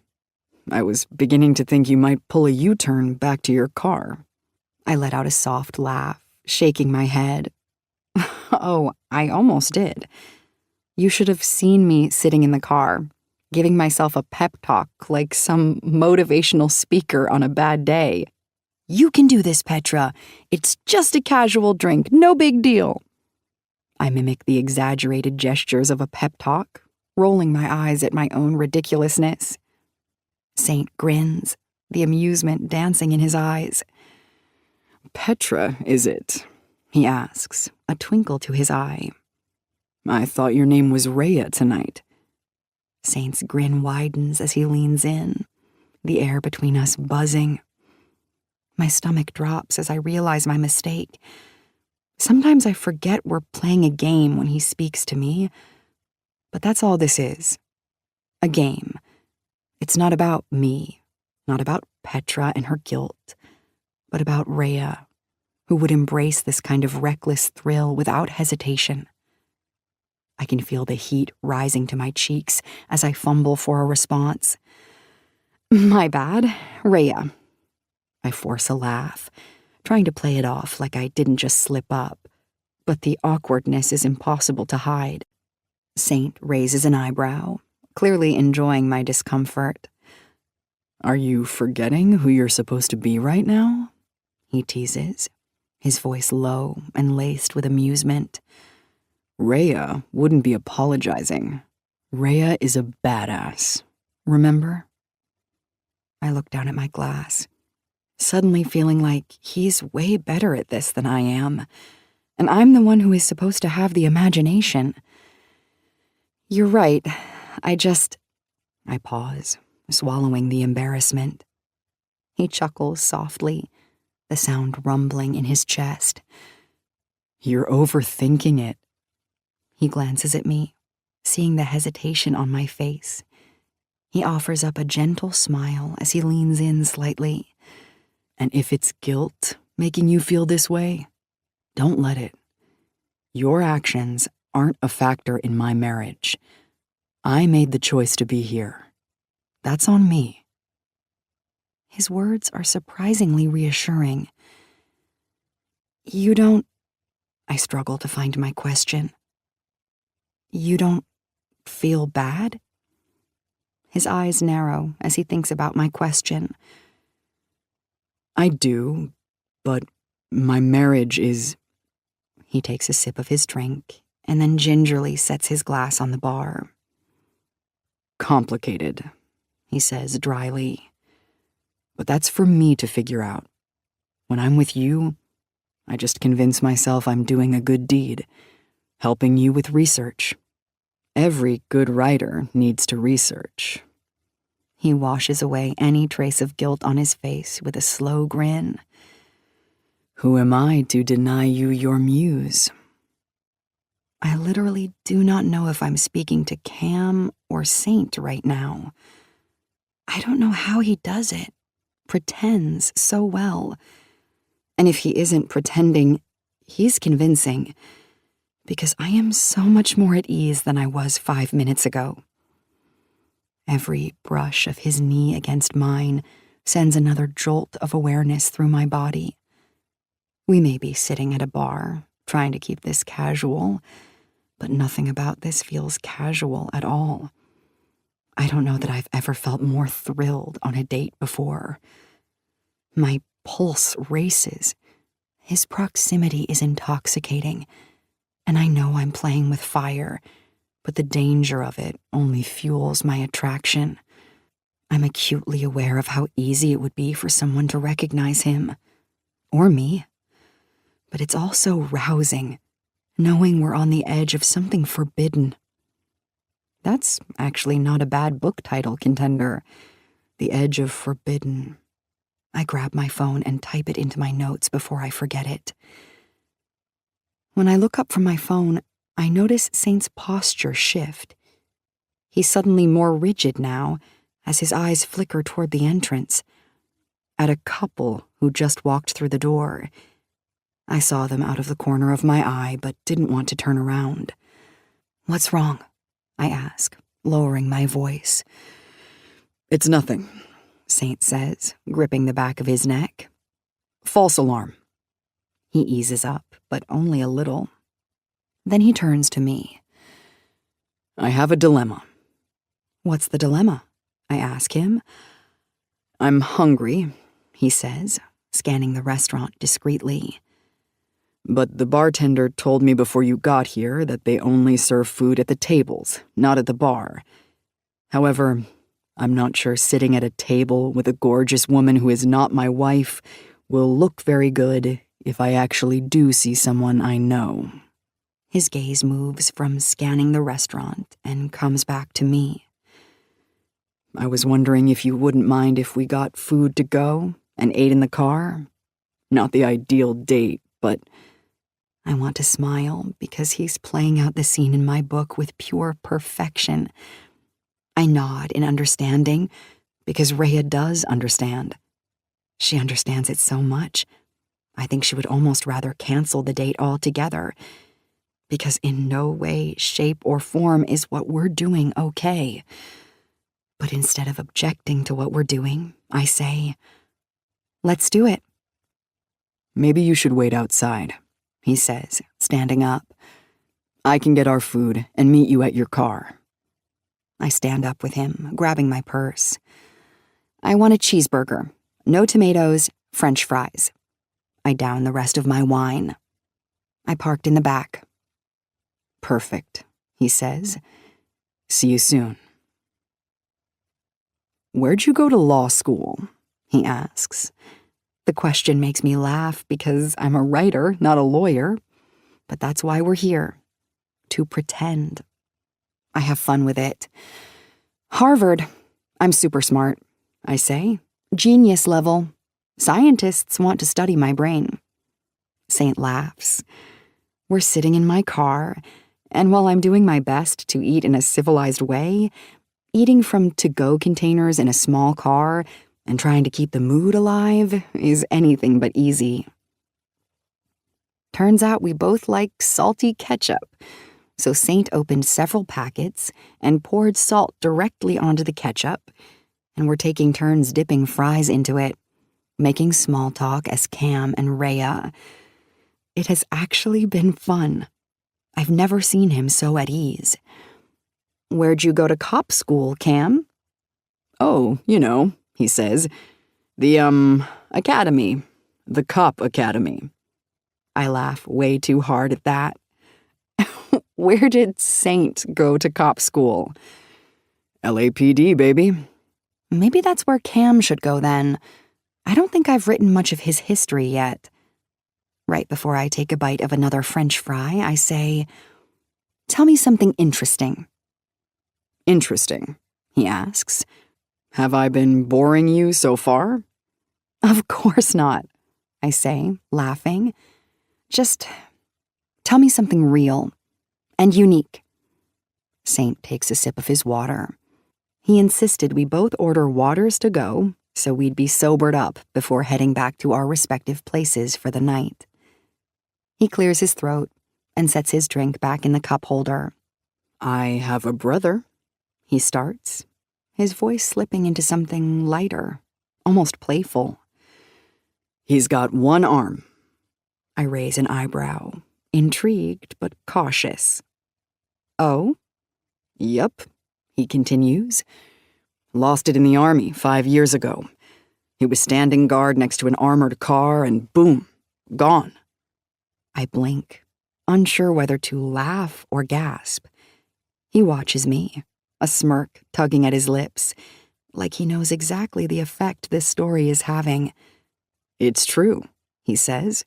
I was beginning to think you might pull a U-turn back to your car. I let out a soft laugh, shaking my head. Oh, I almost did. You should have seen me sitting in the car, giving myself a pep talk like some motivational speaker on a bad day. You can do this, Petra. It's just a casual drink, no big deal. I mimic the exaggerated gestures of a pep talk, rolling my eyes at my own ridiculousness. Saint grins, the amusement dancing in his eyes. Petra, is it? He asks, a twinkle to his eye. I thought your name was Rhea tonight. Saint's grin widens as he leans in, the air between us buzzing. My stomach drops as I realize my mistake. Sometimes I forget we're playing a game when he speaks to me, but that's all this is. A game. It's not about me, not about Petra and her guilt, but about Rhea, who would embrace this kind of reckless thrill without hesitation. I can feel the heat rising to my cheeks as I fumble for a response. My bad, Rhea. I force a laugh, trying to play it off like I didn't just slip up, but the awkwardness is impossible to hide. Saint raises an eyebrow, clearly enjoying my discomfort. Are you forgetting who you're supposed to be right now? He teases, his voice low and laced with amusement. Rhea wouldn't be apologizing. Rhea is a badass. Remember? I look down at my glass, suddenly feeling like he's way better at this than I am, and I'm the one who is supposed to have the imagination. You're right, I pause, swallowing the embarrassment. He chuckles softly, the sound rumbling in his chest. You're overthinking it. He glances at me, seeing the hesitation on my face. He offers up a gentle smile as he leans in slightly. And if it's guilt making you feel this way, don't let it. Your actions aren't a factor in my marriage. I made the choice to be here. That's on me. His words are surprisingly reassuring. You don't... I struggle to find my question. You don't feel bad? His eyes narrow as he thinks about my question. I do, but my marriage is... He takes a sip of his drink and then gingerly sets his glass on the bar. Complicated, he says dryly. But that's for me to figure out. When I'm with you, I just convince myself I'm doing a good deed, helping you with research. Every good writer needs to research. He washes away any trace of guilt on his face with a slow grin. Who am I to deny you your muse? I literally do not know if I'm speaking to Cam or Saint right now. I don't know how he does it, pretends so well. And if he isn't pretending, he's convincing, because I am so much more at ease than I was 5 minutes ago. Every brush of his knee against mine sends another jolt of awareness through my body. We may be sitting at a bar, trying to keep this casual, but nothing about this feels casual at all. I don't know that I've ever felt more thrilled on a date before. My pulse races. His proximity is intoxicating, and I know I'm playing with fire, but the danger of it only fuels my attraction. I'm acutely aware of how easy it would be for someone to recognize him. Or me. But it's also rousing, knowing we're on the edge of something forbidden. That's actually not a bad book title, Contender. The Edge of Forbidden. I grab my phone and type it into my notes before I forget it. When I look up from my phone, I notice Saint's posture shift. He's suddenly more rigid now, as his eyes flicker toward the entrance. At a couple who just walked through the door. I saw them out of the corner of my eye, but didn't want to turn around. "What's wrong?" I ask, lowering my voice. "It's nothing," Saint says, gripping the back of his neck. "False alarm." He eases up, but only a little. Then he turns to me. "I have a dilemma." "What's the dilemma?" I ask him. "I'm hungry," he says, scanning the restaurant discreetly. "But the bartender told me before you got here that they only serve food at the tables, not at the bar. However, I'm not sure sitting at a table with a gorgeous woman who is not my wife will look very good if I actually do see someone I know." His gaze moves from scanning the restaurant and comes back to me. "I was wondering if you wouldn't mind if we got food to go and ate in the car. Not the ideal date, but..." I want to smile because he's playing out the scene in my book with pure perfection. I nod in understanding because Rhea does understand. She understands it so much. I think she would almost rather cancel the date altogether because in no way, shape, or form is what we're doing okay. But instead of objecting to what we're doing, I say, "Let's do it." "Maybe you should wait outside," he says, standing up. "I can get our food and meet you at your car." I stand up with him, grabbing my purse. "I want a cheeseburger, no tomatoes, French fries." I down the rest of my wine. I parked in the back. "Perfect," he says. "See you soon." "Where'd you go to law school?" he asks. The question makes me laugh because I'm a writer, not a lawyer. But that's why we're here. To pretend. I have fun with it. "Harvard. I'm super smart," I say. "Genius level. Scientists want to study my brain." Saint laughs. We're sitting in my car, and while I'm doing my best to eat in a civilized way, eating from to-go containers in a small car and trying to keep the mood alive is anything but easy. Turns out we both like salty ketchup, so Saint opened several packets and poured salt directly onto the ketchup, and we're taking turns dipping fries into it, making small talk as Cam and Rhea. It has actually been fun. I've never seen him so at ease. "Where'd you go to cop school, Cam?" "Oh, you know," he says. The academy. The cop academy." I laugh way too hard at that. Where did Saint go to cop school? "LAPD, baby." Maybe that's where Cam should go then. I don't think I've written much of his history yet. Right before I take a bite of another French fry, I say, "Tell me something interesting." "Interesting?" he asks. "Have I been boring you so far?" "Of course not," I say, laughing. "Just tell me something real and unique." Saint takes a sip of his water. He insisted we both order waters to go so we'd be sobered up before heading back to our respective places for the night. He clears his throat and sets his drink back in the cup holder. "I have a brother," he starts, his voice slipping into something lighter, almost playful. "He's got one arm." I raise an eyebrow, intrigued but cautious. "Oh?" "Yep," he continues. "Lost it in the army 5 years ago. He was standing guard next to an armored car and boom, gone." I blink, unsure whether to laugh or gasp. He watches me, a smirk tugging at his lips, like he knows exactly the effect this story is having. "It's true," he says.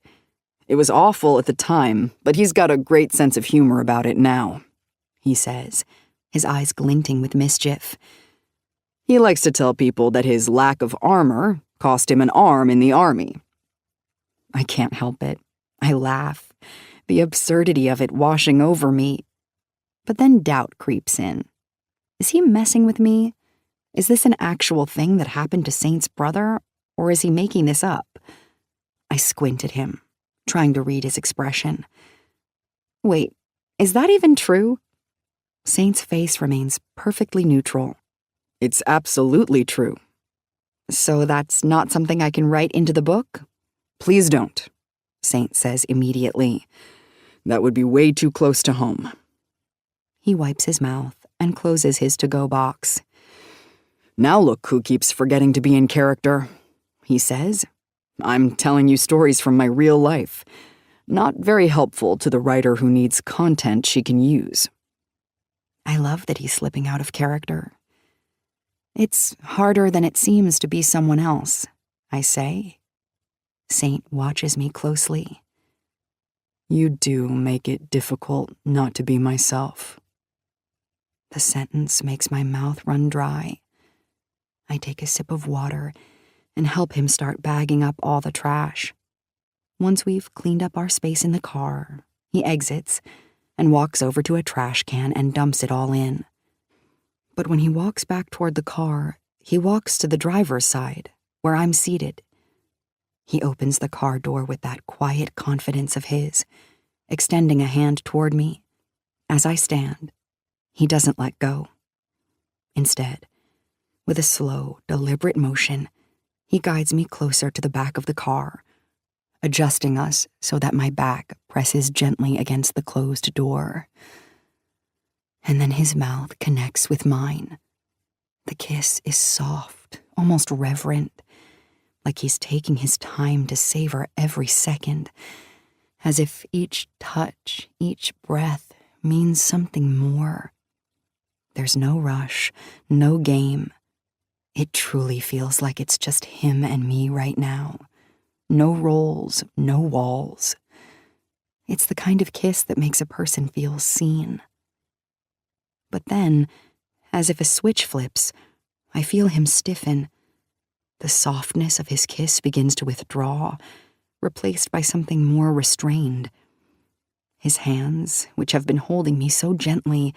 "It was awful at the time, but he's got a great sense of humor about it now," he says, his eyes glinting with mischief. He likes to tell people that his lack of armor cost him an arm in the army. I can't help it. I laugh, the absurdity of it washing over me. But then doubt creeps in. Is he messing with me? Is this an actual thing that happened to Saint's brother, or is he making this up? I squint at him, trying to read his expression. Wait, is that even true? Saint's face remains perfectly neutral. It's absolutely true. So that's not something I can write into the book? Please don't, Saint says immediately. That would be way too close to home. He wipes his mouth and closes his to-go box. Now look who keeps forgetting to be in character, he says. I'm telling you stories from my real life. Not very helpful to the writer who needs content she can use. I love that he's slipping out of character. It's harder than it seems to be someone else, I say. Saint watches me closely. You do make it difficult not to be myself. The sentence makes my mouth run dry. I take a sip of water and help him start bagging up all the trash. Once we've cleaned up our space in the car, he exits and walks over to a trash can and dumps it all in. But when he walks back toward the car, he walks to the driver's side, where I'm seated. He opens the car door with that quiet confidence of his, extending a hand toward me. As I stand, he doesn't let go. Instead, with a slow, deliberate motion, he guides me closer to the back of the car, adjusting us so that my back presses gently against the closed door. And then his mouth connects with mine. The kiss is soft, almost reverent, like he's taking his time to savor every second, as if each touch, each breath means something more. There's no rush, no game. It truly feels like it's just him and me right now. No roles, no walls. It's the kind of kiss that makes a person feel seen. But then, as if a switch flips, I feel him stiffen. The softness of his kiss begins to withdraw, replaced by something more restrained. His hands, which have been holding me so gently,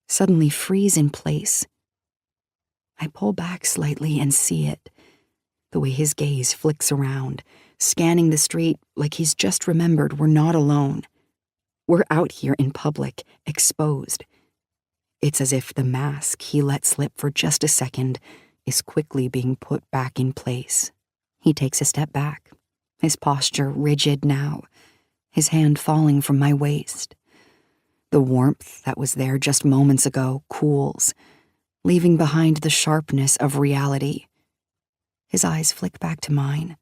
suddenly freeze in place. I pull back slightly and see it, the way his gaze flicks around, scanning the street like he's just remembered we're not alone. We're out here in public, exposed. It's as if the mask he let slip for just a second is quickly being put back in place. He takes a step back, his posture rigid now, his hand falling from my waist. The warmth that was there just moments ago cools, leaving behind the sharpness of reality. His eyes flick back to mine,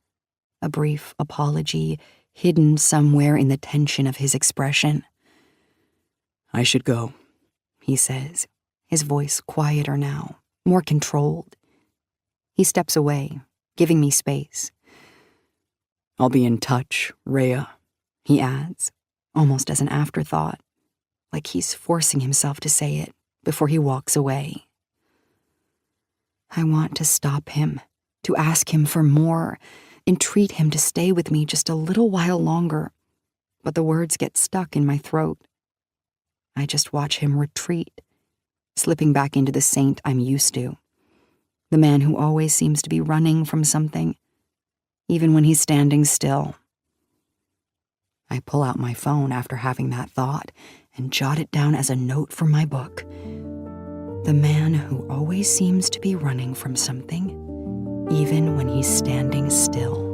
a brief apology hidden somewhere in the tension of his expression. I should go, he says, his voice quieter now, more controlled. He steps away, giving me space. I'll be in touch, Rhea, he adds, almost as an afterthought, like he's forcing himself to say it before he walks away. I want to stop him, to ask him for more, entreat him to stay with me just a little while longer, but the words get stuck in my throat. I just watch him retreat, slipping back into the Saint I'm used to, the man who always seems to be running from something, even when he's standing still. I pull out my phone after having that thought and jot it down as a note for my book. The man who always seems to be running from something, even when he's standing still.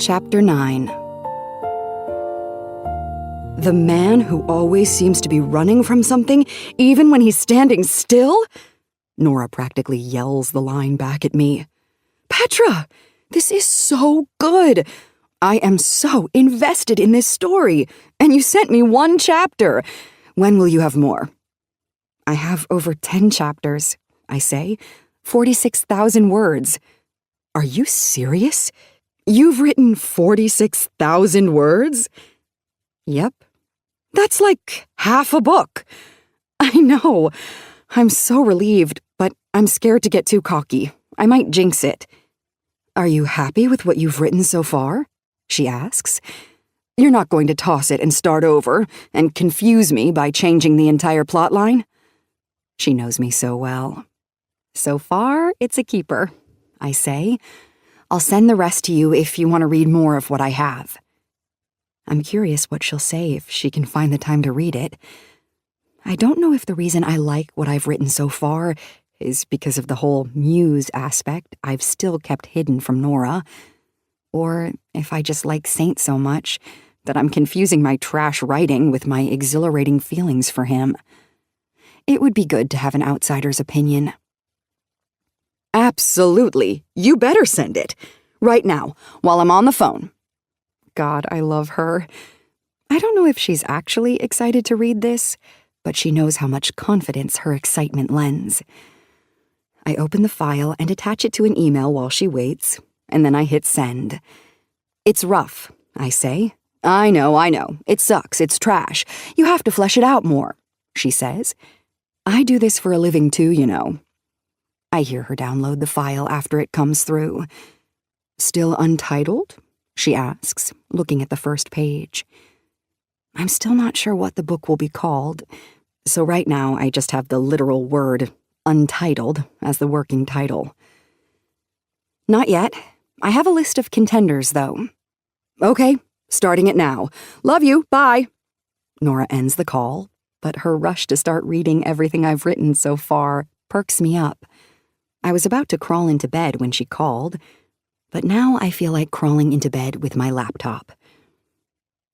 Chapter 9. The man who always seems to be running from something, even when he's standing still? Nora practically yells the line back at me. Petra, this is so good. I am so invested in this story, and you sent me 1 chapter. When will you have more? I have over 10 chapters, I say. 46,000 words. Are you serious? You've written 46,000 words? Yep. That's like half a book. I know. I'm so relieved, but I'm scared to get too cocky. I might jinx it. Are you happy with what you've written so far? She asks. You're not going to toss it and start over and confuse me by changing the entire plotline? She knows me so well. So far, it's a keeper, I say. I'll send the rest to you if you want to read more of what I have. I'm curious what she'll say if she can find the time to read it. I don't know if the reason I like what I've written so far is because of the whole muse aspect I've still kept hidden from Nora, or if I just like Saint so much that I'm confusing my trash writing with my exhilarating feelings for him. It would be good to have an outsider's opinion. Absolutely. You better send it. Right now, while I'm on the phone. God, I love her. I don't know if she's actually excited to read this, but she knows how much confidence her excitement lends. I open the file and attach it to an email while she waits, and then I hit send. It's rough, I say. I know. It sucks. It's trash. You have to flesh it out more, she says. I do this for a living too, you know. I hear her download the file after it comes through. Still untitled? She asks, looking at the first page. I'm still not sure what the book will be called, so right now I just have the literal word, untitled, as the working title. Not yet. I have a list of contenders, though. Okay, starting it now. Love you, bye. Nora ends the call, but her rush to start reading everything I've written so far perks me up. I was about to crawl into bed when she called, but now I feel like crawling into bed with my laptop.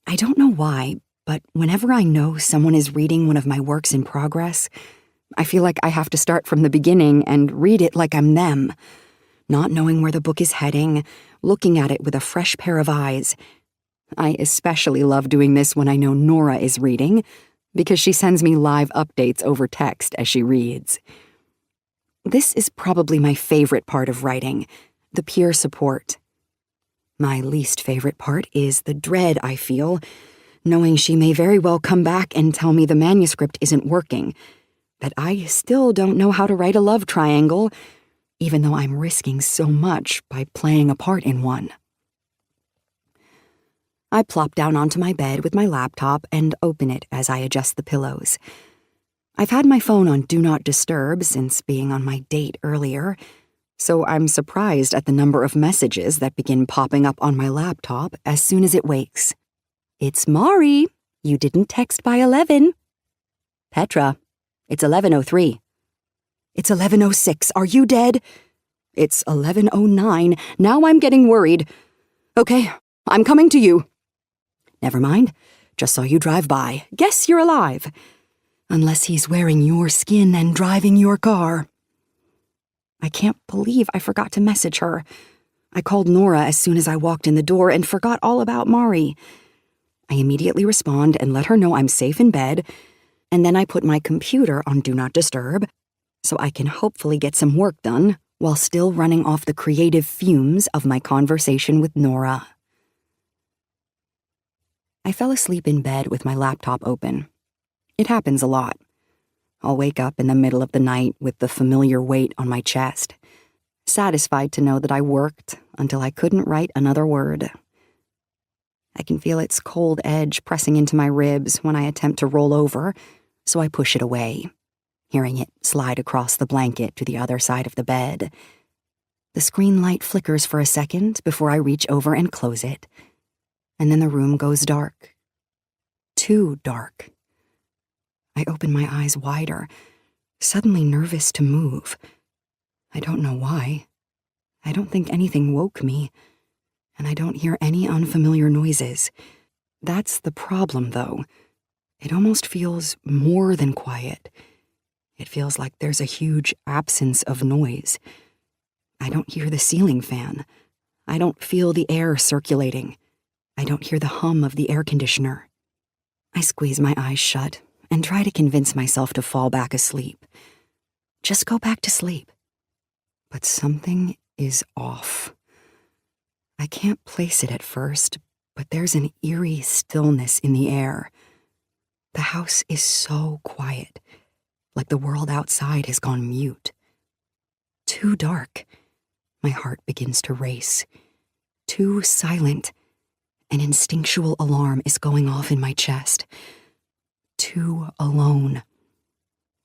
I don't know why, but whenever I know someone is reading one of my works in progress, I feel like I have to start from the beginning and read it like I'm them, not knowing where the book is heading, looking at it with a fresh pair of eyes. I especially love doing this when I know Nora is reading, because she sends me live updates over text as she reads. This is probably my favorite part of writing, the peer support. My least favorite part is the dread I feel, knowing she may very well come back and tell me the manuscript isn't working, that I still don't know how to write a love triangle, even though I'm risking so much by playing a part in one. I plop down onto my bed with my laptop and open it as I adjust the pillows. I've had my phone on Do Not Disturb since being on my date earlier, so I'm surprised at the number of messages that begin popping up on my laptop as soon as it wakes. It's Mari. You didn't text by 11. Petra. It's 11:03. It's 11:06. Are you dead? It's 11:09. Now I'm getting worried. Okay, I'm coming to you. Never mind. Just saw you drive by. Guess you're alive. Unless he's wearing your skin and driving your car. I can't believe I forgot to message her. I called Nora as soon as I walked in the door and forgot all about Mari. I immediately respond and let her know I'm safe in bed, and then I put my computer on Do Not Disturb so I can hopefully get some work done while still running off the creative fumes of my conversation with Nora. I fell asleep in bed with my laptop open. It happens a lot. I'll wake up in the middle of the night with the familiar weight on my chest, satisfied to know that I worked until I couldn't write another word. I can feel its cold edge pressing into my ribs when I attempt to roll over, so I push it away, hearing it slide across the blanket to the other side of the bed. The screen light flickers for a second before I reach over and close it, and then the room goes dark. Too dark. I open my eyes wider, suddenly nervous to move. I don't know why. I don't think anything woke me, and I don't hear any unfamiliar noises. That's the problem, though. It almost feels more than quiet. It feels like there's a huge absence of noise. I don't hear the ceiling fan. I don't feel the air circulating. I don't hear the hum of the air conditioner. I squeeze my eyes shut and try to convince myself to fall back asleep. Just go back to sleep. But something is off. I can't place it at first, but there's an eerie stillness in the air. The house is so quiet, like the world outside has gone mute. Too dark. My heart begins to race. Too silent. An instinctual alarm is going off in my chest. Too alone.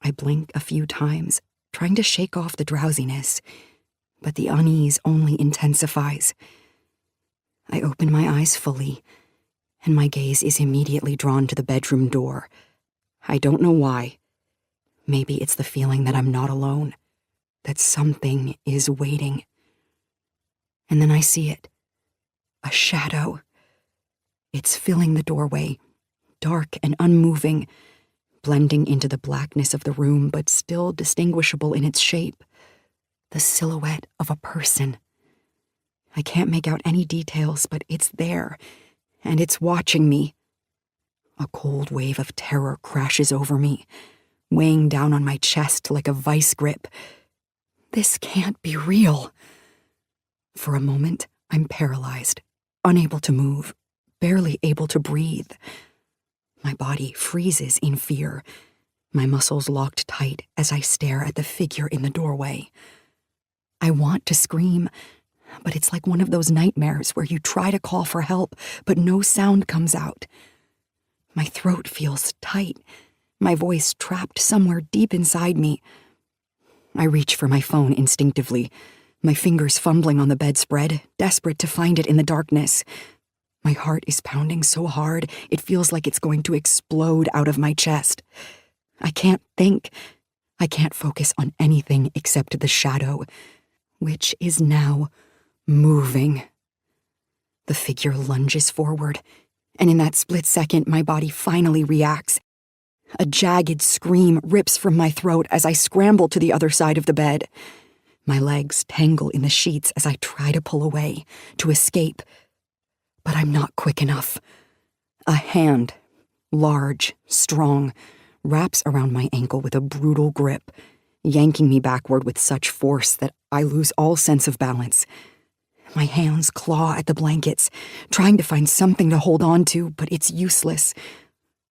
I blink a few times, trying to shake off the drowsiness, but the unease only intensifies. I open my eyes fully, and my gaze is immediately drawn to the bedroom door. I don't know why. Maybe it's the feeling that I'm not alone, that something is waiting. And then I see it. A shadow. It's filling the doorway, dark and unmoving, blending into the blackness of the room, but still distinguishable in its shape. The silhouette of a person. I can't make out any details, but it's there, and it's watching me. A cold wave of terror crashes over me, weighing down on my chest like a vice grip. This can't be real. For a moment, I'm paralyzed, unable to move, barely able to breathe. My body freezes in fear, my muscles locked tight as I stare at the figure in the doorway. I want to scream, but it's like one of those nightmares where you try to call for help, but no sound comes out. My throat feels tight, my voice trapped somewhere deep inside me. I reach for my phone instinctively, my fingers fumbling on the bedspread, desperate to find it in the darkness. My heart is pounding so hard, it feels like it's going to explode out of my chest. I can't think. I can't focus on anything except the shadow, which is now moving. The figure lunges forward, and in that split second, my body finally reacts. A jagged scream rips from my throat as I scramble to the other side of the bed. My legs tangle in the sheets as I try to pull away, to escape. But I'm not quick enough. A hand, large, strong, wraps around my ankle with a brutal grip, yanking me backward with such force that I lose all sense of balance. My hands claw at the blankets, trying to find something to hold on to, but it's useless.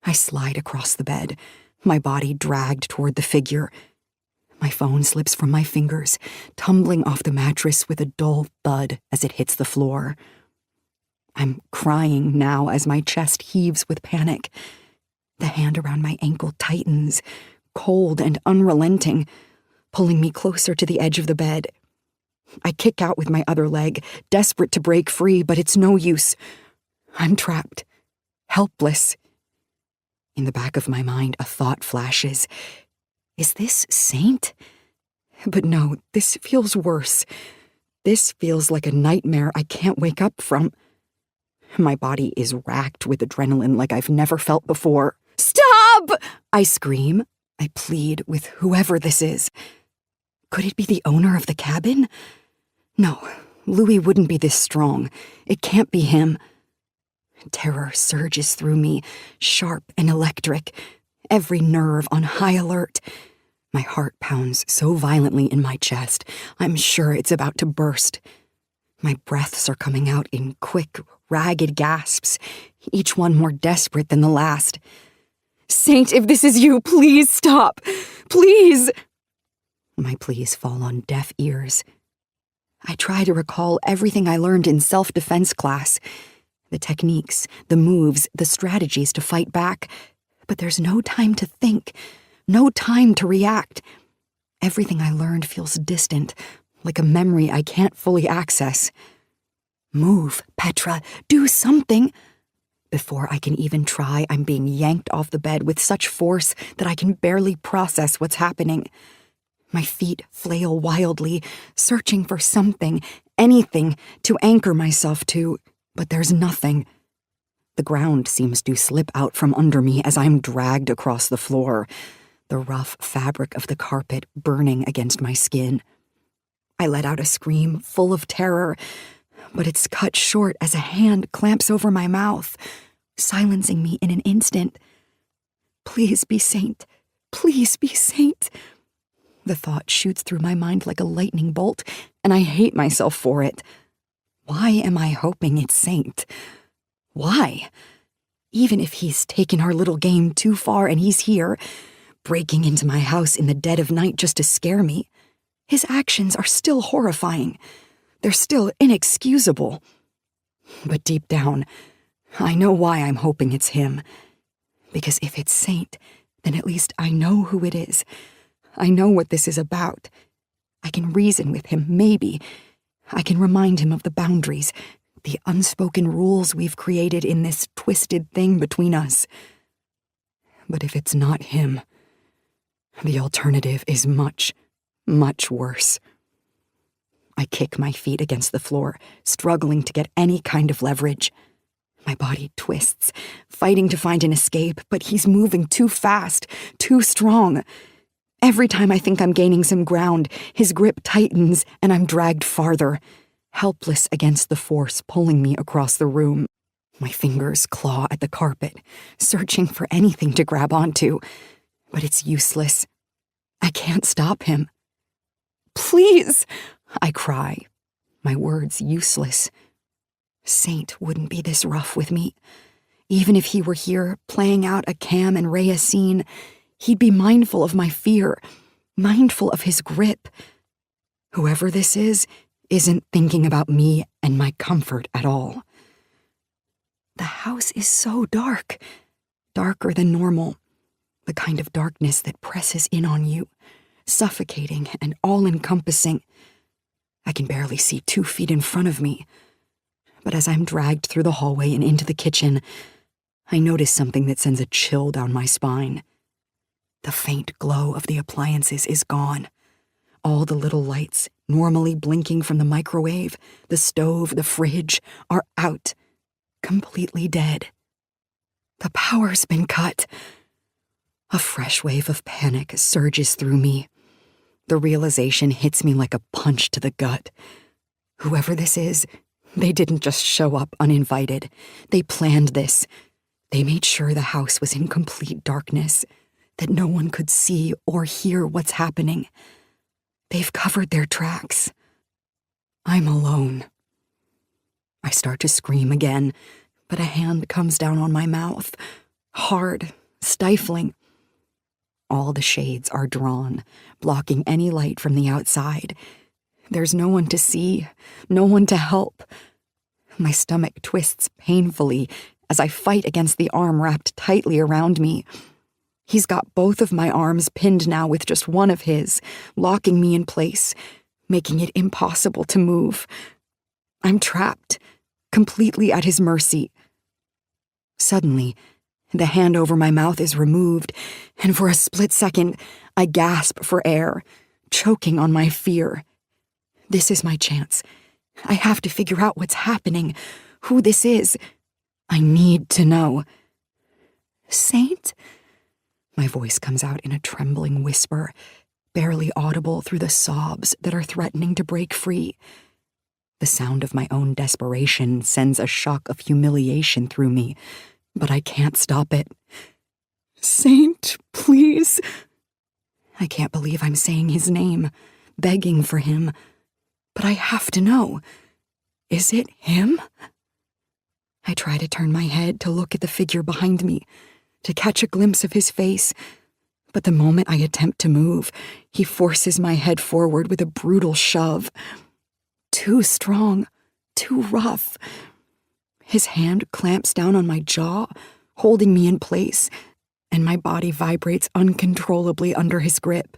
I slide across the bed, my body dragged toward the figure. My phone slips from my fingers, tumbling off the mattress with a dull thud as it hits the floor. I'm crying now as my chest heaves with panic. The hand around my ankle tightens, cold and unrelenting, pulling me closer to the edge of the bed. I kick out with my other leg, desperate to break free, but it's no use. I'm trapped, helpless. In the back of my mind, a thought flashes. Is this Saint? But no, this feels worse. This feels like a nightmare I can't wake up from. My body is racked with adrenaline like I've never felt before. Stop! I scream. I plead with whoever this is. Could it be the owner of the cabin? No, Louis wouldn't be this strong. It can't be him. Terror surges through me, sharp and electric, every nerve on high alert. My heart pounds so violently in my chest, I'm sure it's about to burst. My breaths are coming out in quick, ragged gasps, each one more desperate than the last. Saint, if this is you, please stop! Please! My pleas fall on deaf ears. I try to recall everything I learned in self-defense class, the techniques, the moves, the strategies to fight back, but there's no time to think, no time to react. Everything I learned feels distant, like a memory I can't fully access. Move, Petra, do something. Before I can even try, I'm being yanked off the bed with such force that I can barely process what's happening. My feet flail wildly, searching for something, anything, to anchor myself to, but there's nothing. The ground seems to slip out from under me as I'm dragged across the floor, the rough fabric of the carpet burning against my skin. I let out a scream full of terror, but it's cut short as a hand clamps over my mouth, silencing me in an instant. Please be Saint. Please be Saint. The thought shoots through my mind like a lightning bolt, and I hate myself for it. Why am I hoping it's Saint? Why? Even if he's taken our little game too far and he's here, breaking into my house in the dead of night just to scare me, his actions are still horrifying. They're still inexcusable. But deep down, I know why I'm hoping it's him. Because if it's Saint, then at least I know who it is. I know what this is about. I can reason with him, maybe. I can remind him of the boundaries, the unspoken rules we've created in this twisted thing between us. But if it's not him, the alternative is much, much worse. I kick my feet against the floor, struggling to get any kind of leverage. My body twists, fighting to find an escape, but he's moving too fast, too strong. Every time I think I'm gaining some ground, his grip tightens and I'm dragged farther, helpless against the force pulling me across the room. My fingers claw at the carpet, searching for anything to grab onto, but it's useless. I can't stop him. Please, I cry, my words useless. Saint wouldn't be this rough with me. Even if he were here, playing out a Cam and Rhea scene, he'd be mindful of my fear, mindful of his grip. Whoever this is isn't thinking about me and my comfort at all. The house is so dark, darker than normal, the kind of darkness that presses in on you, suffocating and all-encompassing. I can barely see 2 feet in front of me. But as I'm dragged through the hallway and into the kitchen, I notice something that sends a chill down my spine. The faint glow of the appliances is gone. All the little lights, normally blinking from the microwave, the stove, the fridge, are out, completely dead. The power's been cut. A fresh wave of panic surges through me. The realization hits me like a punch to the gut. Whoever this is, they didn't just show up uninvited. They planned this. They made sure the house was in complete darkness, that no one could see or hear what's happening. They've covered their tracks. I'm alone. I start to scream again, but a hand comes down on my mouth, hard, stifling. All the shades are drawn, blocking any light from the outside. There's no one to see, no one to help. My stomach twists painfully as I fight against the arm wrapped tightly around me. He's got both of my arms pinned now with just one of his, locking me in place, making it impossible to move. I'm trapped, completely at his mercy. Suddenly, the hand over my mouth is removed, and for a split second, I gasp for air, choking on my fear. This is my chance. I have to figure out what's happening, who this is. I need to know. Saint? My voice comes out in a trembling whisper, barely audible through the sobs that are threatening to break free. The sound of my own desperation sends a shock of humiliation through me, but I can't stop it. Saint, please. I can't believe I'm saying his name, begging for him. But I have to know. Is it him? I try to turn my head to look at the figure behind me, to catch a glimpse of his face, but the moment I attempt to move, he forces my head forward with a brutal shove. Too strong, too rough. His hand clamps down on my jaw, holding me in place, and my body vibrates uncontrollably under his grip.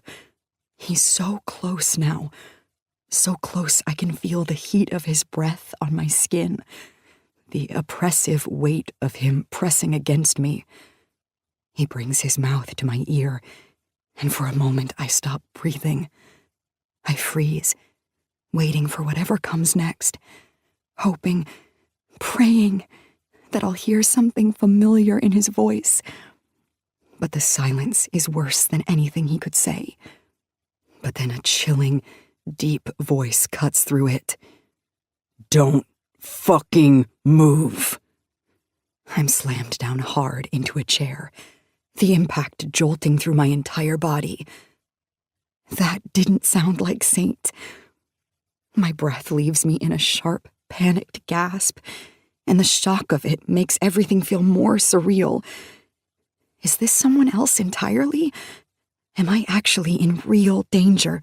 He's so close now, so close I can feel the heat of his breath on my skin, the oppressive weight of him pressing against me. He brings his mouth to my ear, and for a moment I stop breathing. I freeze, waiting for whatever comes next, hoping, praying that I'll hear something familiar in his voice. But the silence is worse than anything he could say. But then a chilling, deep voice cuts through it. Don't fucking move. I'm slammed down hard into a chair, the impact jolting through my entire body. That didn't sound like Saint. My breath leaves me in a sharp, panicked gasp, and the shock of it makes everything feel more surreal. Is this someone else entirely? Am I actually in real danger?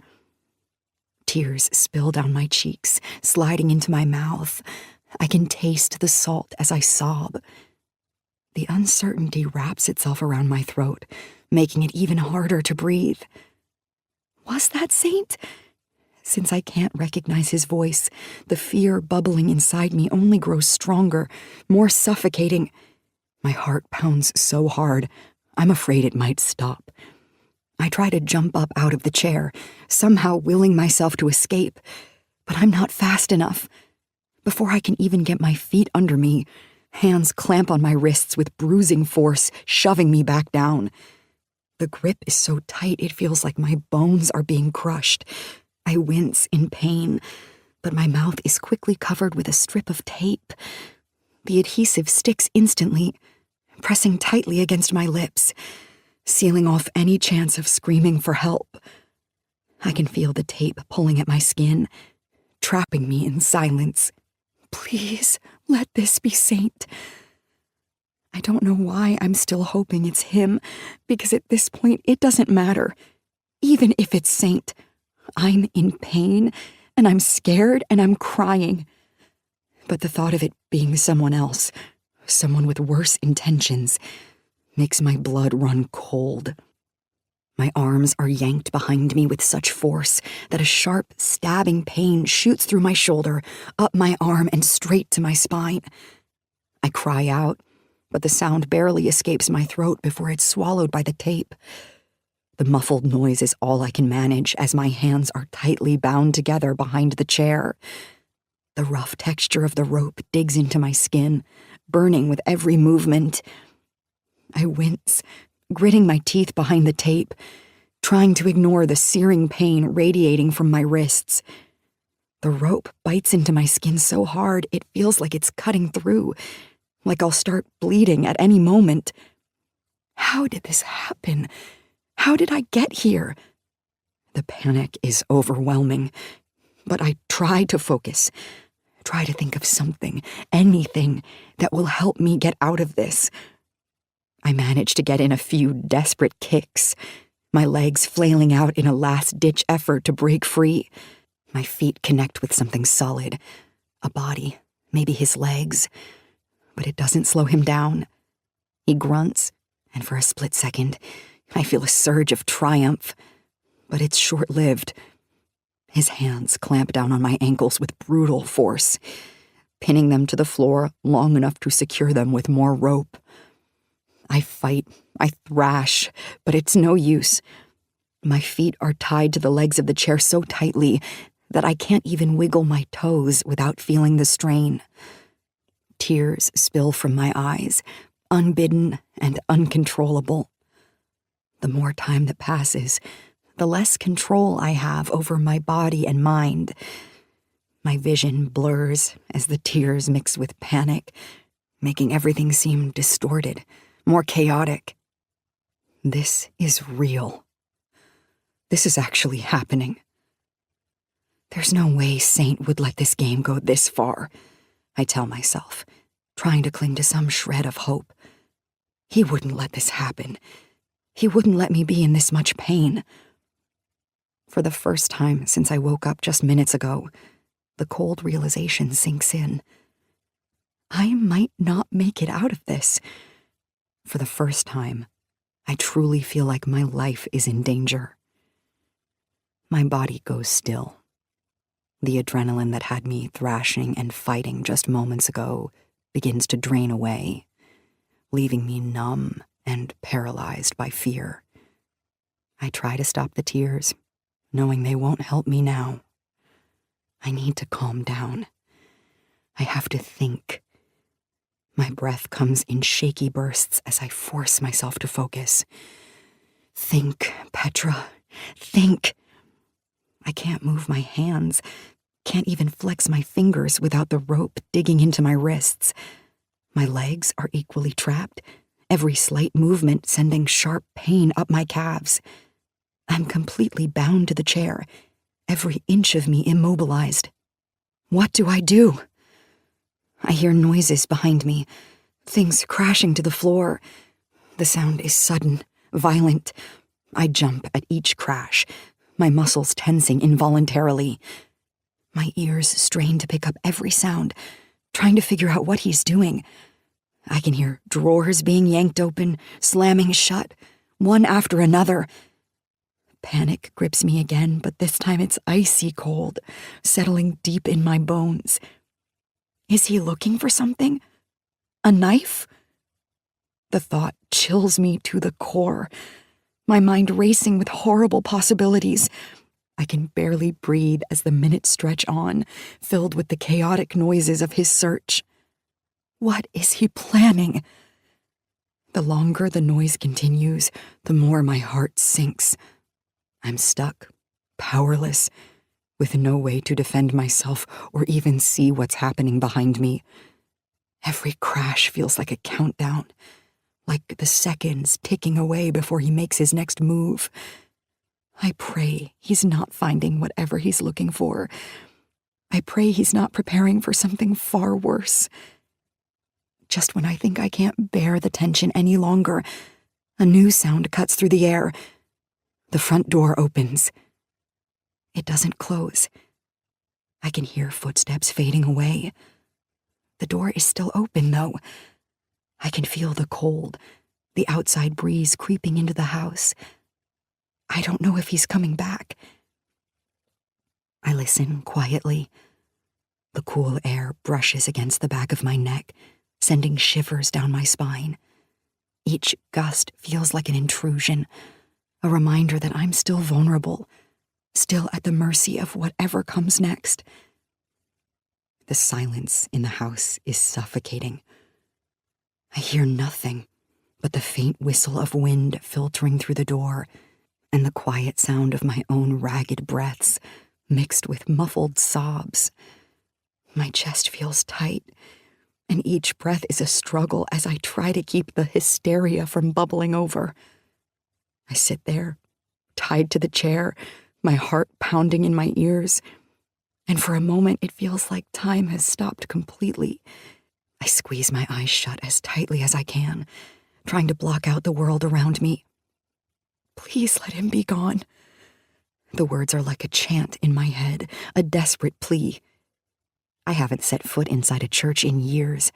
Tears spill down my cheeks, sliding into my mouth. I can taste the salt as I sob. The uncertainty wraps itself around my throat, making it even harder to breathe. Was that Saint? Since I can't recognize his voice, the fear bubbling inside me only grows stronger, more suffocating. My heart pounds so hard, I'm afraid it might stop. I try to jump up out of the chair, somehow willing myself to escape, but I'm not fast enough. Before I can even get my feet under me, hands clamp on my wrists with bruising force, shoving me back down. The grip is so tight it feels like my bones are being crushed. I wince in pain, but my mouth is quickly covered with a strip of tape. The adhesive sticks instantly, pressing tightly against my lips, sealing off any chance of screaming for help. I can feel the tape pulling at my skin, trapping me in silence. Please, let this be Saint. I don't know why I'm still hoping it's him, because at this point it doesn't matter. Even if it's Saint, I'm in pain, and I'm scared, and I'm crying. But the thought of it being someone else, someone with worse intentions, makes my blood run cold. My arms are yanked behind me with such force that a sharp, stabbing pain shoots through my shoulder, up my arm, and straight to my spine. I cry out, but the sound barely escapes my throat before it's swallowed by the tape. The muffled noise is all I can manage as my hands are tightly bound together behind the chair. The rough texture of the rope digs into my skin, burning with every movement. I wince, gritting my teeth behind the tape, trying to ignore the searing pain radiating from my wrists. The rope bites into my skin so hard it feels like it's cutting through, like I'll start bleeding at any moment. How did this happen? How did I get here? The panic is overwhelming, but I try to focus, try to think of something, anything that will help me get out of this. I manage to get in a few desperate kicks, my legs flailing out in a last-ditch effort to break free. My feet connect with something solid, a body, maybe his legs, but it doesn't slow him down. He grunts, and for a split second, I feel a surge of triumph, but it's short-lived. His hands clamp down on my ankles with brutal force, pinning them to the floor long enough to secure them with more rope. I fight, I thrash, but it's no use. My feet are tied to the legs of the chair so tightly that I can't even wiggle my toes without feeling the strain. Tears spill from my eyes, unbidden and uncontrollable. The more time that passes, the less control I have over my body and mind. My vision blurs as the tears mix with panic, making everything seem distorted, more chaotic. This is real. This is actually happening. There's no way Saint would let this game go this far, I tell myself, trying to cling to some shred of hope. He wouldn't let this happen. He wouldn't let me be in this much pain. For the first time since I woke up just minutes ago, the cold realization sinks in. I might not make it out of this. For the first time, I truly feel like my life is in danger. My body goes still. The adrenaline that had me thrashing and fighting just moments ago begins to drain away, leaving me numb and paralyzed by fear. I try to stop the tears, knowing they won't help me now. I need to calm down. I have to think. My breath comes in shaky bursts as I force myself to focus. Think, Petra. Think. I can't move my hands, can't even flex my fingers without the rope digging into my wrists. My legs are equally trapped, every slight movement sending sharp pain up my calves. I'm completely bound to the chair, every inch of me immobilized. What do I do? I hear noises behind me, things crashing to the floor. The sound is sudden, violent. I jump at each crash, my muscles tensing involuntarily. My ears strain to pick up every sound, trying to figure out what he's doing. I can hear drawers being yanked open, slamming shut, one after another. Panic grips me again, but this time it's icy cold, settling deep in my bones. Is he looking for something? A knife? The thought chills me to the core, my mind racing with horrible possibilities. I can barely breathe as the minutes stretch on, filled with the chaotic noises of his search. What is he planning? The longer the noise continues, the more my heart sinks. I'm stuck, powerless, with no way to defend myself or even see what's happening behind me. Every crash feels like a countdown, like the seconds ticking away before he makes his next move. I pray he's not finding whatever he's looking for. I pray he's not preparing for something far worse. Just when I think I can't bear the tension any longer, a new sound cuts through the air. The front door opens. It doesn't close. I can hear footsteps fading away. The door is still open, though. I can feel the cold, the outside breeze creeping into the house. I don't know if he's coming back. I listen quietly. The cool air brushes against the back of my neck, sending shivers down my spine. Each gust feels like an intrusion, a reminder that I'm still vulnerable, still at the mercy of whatever comes next. The silence in the house is suffocating. I hear nothing but the faint whistle of wind filtering through the door and the quiet sound of my own ragged breaths mixed with muffled sobs. My chest feels tight, and each breath is a struggle as I try to keep the hysteria from bubbling over. I sit there, tied to the chair, my heart pounding in my ears, and for a moment it feels like time has stopped completely. I squeeze my eyes shut as tightly as I can, trying to block out the world around me. Please let him be gone. The words are like a chant in my head, a desperate plea. I haven't set foot inside a church in years,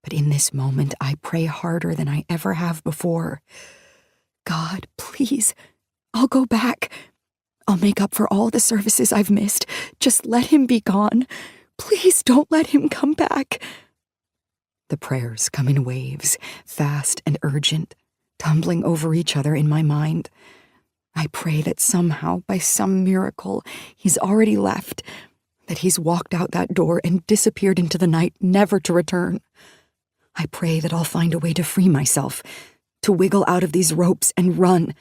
but in this moment I pray harder than I ever have before. God, please, I'll go back. I'll make up for all the services I've missed. Just let him be gone. Please don't let him come back. The prayers come in waves, fast and urgent, tumbling over each other in my mind. I pray that somehow, by some miracle, he's already left, that he's walked out that door and disappeared into the night, never to return. I pray that I'll find a way to free myself, to wiggle out of these ropes and run.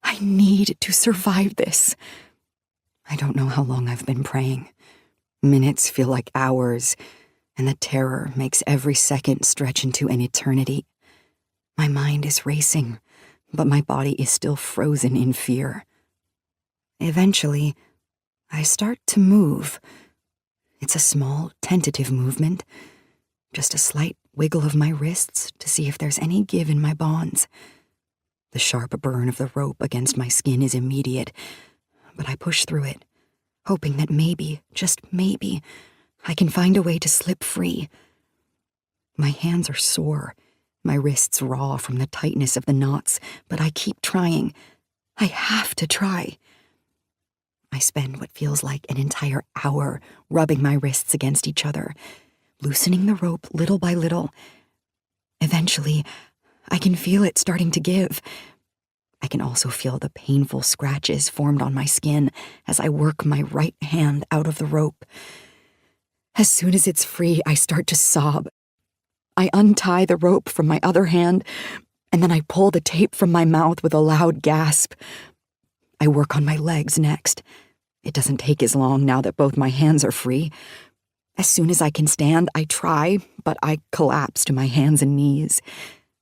I need to survive this. I don't know how long I've been praying. Minutes feel like hours, and the terror makes every second stretch into an eternity. My mind is racing, but my body is still frozen in fear. Eventually, I start to move. It's a small, tentative movement, just a slight wiggle of my wrists to see if there's any give in my bonds. The sharp burn of the rope against my skin is immediate, but I push through it, hoping that maybe, just maybe, I can find a way to slip free. My hands are sore, my wrists raw from the tightness of the knots, but I keep trying. I have to try. I spend what feels like an entire hour rubbing my wrists against each other, loosening the rope little by little. Eventually, I can feel it starting to give. I can also feel the painful scratches formed on my skin as I work my right hand out of the rope. As soon as it's free, I start to sob. I untie the rope from my other hand, and then I pull the tape from my mouth with a loud gasp. I work on my legs next. It doesn't take as long now that both my hands are free. As soon as I can stand, I try, but I collapse to my hands and knees.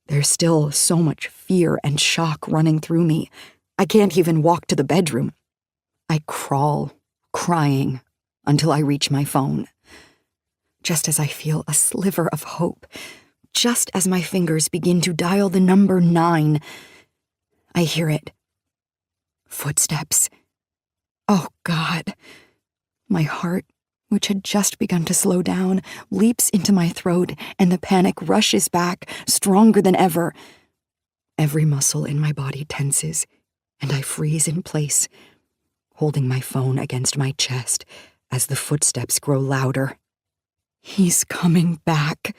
There's still so much fear and shock running through me. I can't even walk to the bedroom. I crawl, crying, until I reach my phone. Just as I feel a sliver of hope, just as my fingers begin to dial the number 9, I hear it. Footsteps. Oh, God. My heart, which had just begun to slow down, leaps into my throat, and the panic rushes back, stronger than ever. Every muscle in my body tenses, and I freeze in place, holding my phone against my chest as the footsteps grow louder. He's coming back.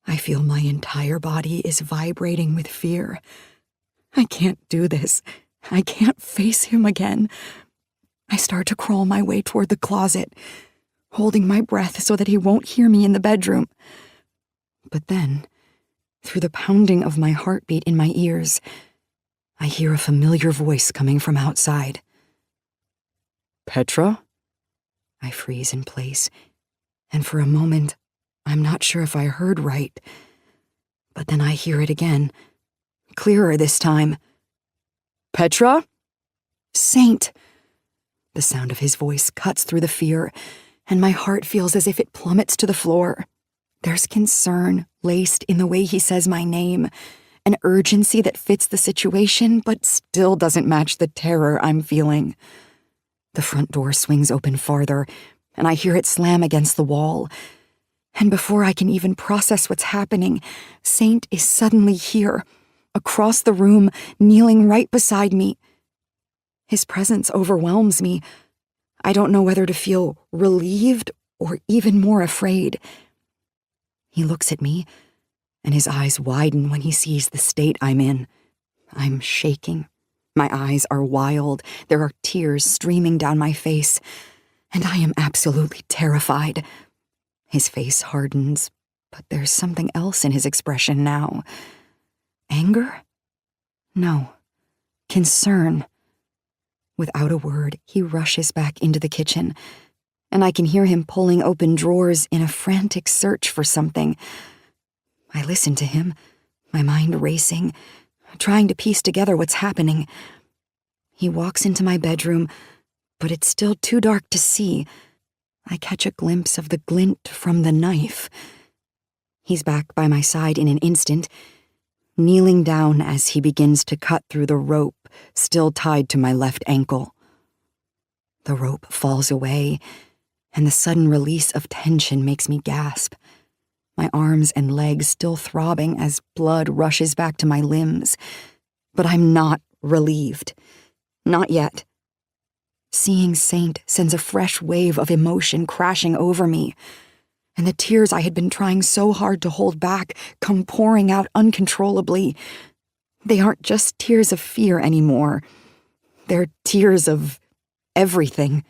I feel my entire body is vibrating with fear. I can't do this. I can't face him again. I start to crawl my way toward the closet, holding my breath so that he won't hear me in the bedroom. But then, through the pounding of my heartbeat in my ears, I hear a familiar voice coming from outside. Petra? I freeze in place, and for a moment, I'm not sure if I heard right. But then I hear it again, clearer this time. Petra? Saint! The sound of his voice cuts through the fear, and my heart feels as if it plummets to the floor. There's concern laced in the way he says my name, an urgency that fits the situation but still doesn't match the terror I'm feeling. The front door swings open farther, and I hear it slam against the wall. And before I can even process what's happening, Saint is suddenly here, across the room, kneeling right beside me. His presence overwhelms me. I don't know whether to feel relieved or even more afraid. He looks at me, and his eyes widen when he sees the state I'm in. I'm shaking. My eyes are wild. There are tears streaming down my face, and I am absolutely terrified. His face hardens, but there's something else in his expression now. Anger? No. Concern. Without a word, he rushes back into the kitchen, and I can hear him pulling open drawers in a frantic search for something. I listen to him, my mind racing, trying to piece together what's happening. He walks into my bedroom, but it's still too dark to see. I catch a glimpse of the glint from the knife. He's back by my side in an instant, kneeling down as he begins to cut through the rope still tied to my left ankle. The rope falls away, and the sudden release of tension makes me gasp, my arms and legs still throbbing as blood rushes back to my limbs. But I'm not relieved. Not yet. Seeing Saint sends a fresh wave of emotion crashing over me, and the tears I had been trying so hard to hold back come pouring out uncontrollably. They aren't just tears of fear anymore. They're tears of everything.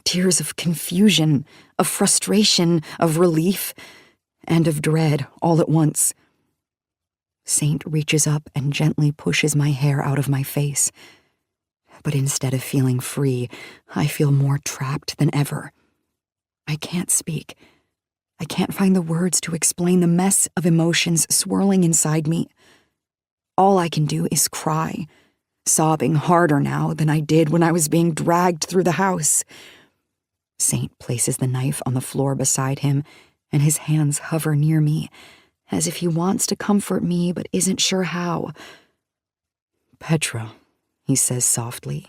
Tears of confusion, of frustration, of relief, and of dread all at once. Saint reaches up and gently pushes my hair out of my face. But instead of feeling free, I feel more trapped than ever. I can't speak. I can't find the words to explain the mess of emotions swirling inside me. All I can do is cry, sobbing harder now than I did when I was being dragged through the house. Saint places the knife on the floor beside him, and his hands hover near me, as if he wants to comfort me but isn't sure how. Petra, he says softly,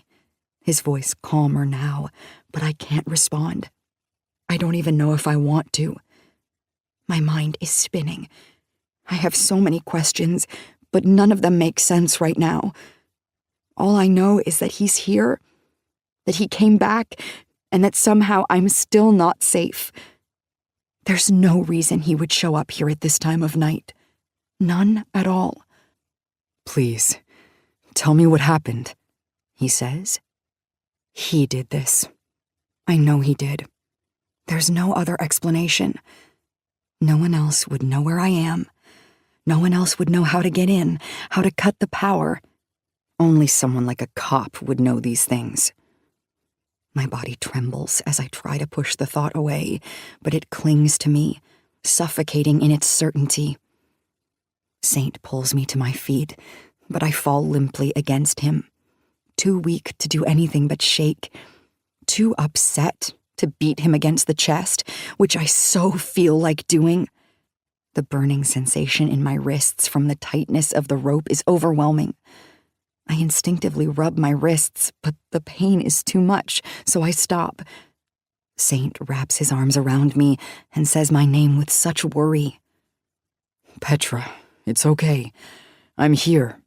his voice calmer now, but I can't respond. I don't even know if I want to. My mind is spinning. I have so many questions, but none of them make sense right now. All I know is that he's here, that he came back, and that somehow I'm still not safe. There's no reason he would show up here at this time of night. None at all. Please, Tell me what happened, he says. He did this. I know he did. There's no other explanation. No one else would know where I am. No one else would know how to get in, how to cut the power. Only someone like a cop would know these things. My body trembles as I try to push the thought away, but it clings to me, suffocating in its certainty. Saint pulls me to my feet, but I fall limply against him, too weak to do anything but shake, too upset to beat him against the chest, which I so feel like doing. The burning sensation in my wrists from the tightness of the rope is overwhelming. I instinctively rub my wrists, but the pain is too much, so I stop. Saint wraps his arms around me and says my name with such worry. Petra, it's okay. I'm here.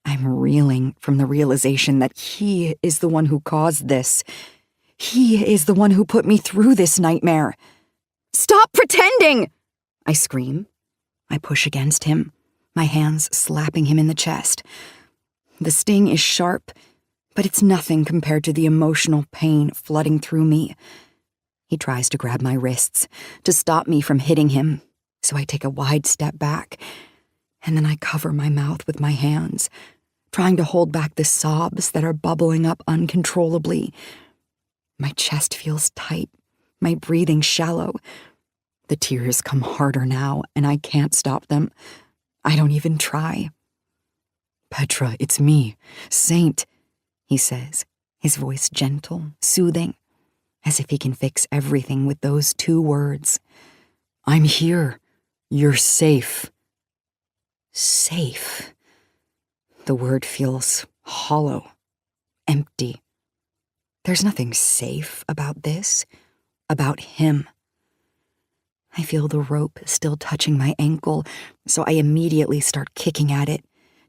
I'm reeling from the realization that he is the one who caused this. He is the one who put me through this nightmare. Stop pretending! I scream. I push against him, my hands slapping him in the chest. The sting is sharp, but it's nothing compared to the emotional pain flooding through me. He tries to grab my wrists, to stop me from hitting him, so I take a wide step back, and then I cover my mouth with my hands, trying to hold back the sobs that are bubbling up uncontrollably. My chest feels tight, my breathing shallow. The tears come harder now, and I can't stop them. I don't even try. Petra, it's me, Saint, he says, his voice gentle, soothing, as if he can fix everything with those 2 words. I'm here. You're safe. Safe. The word feels hollow, empty. There's nothing safe about this, about him. I feel the rope still touching my ankle, so I immediately start kicking at it,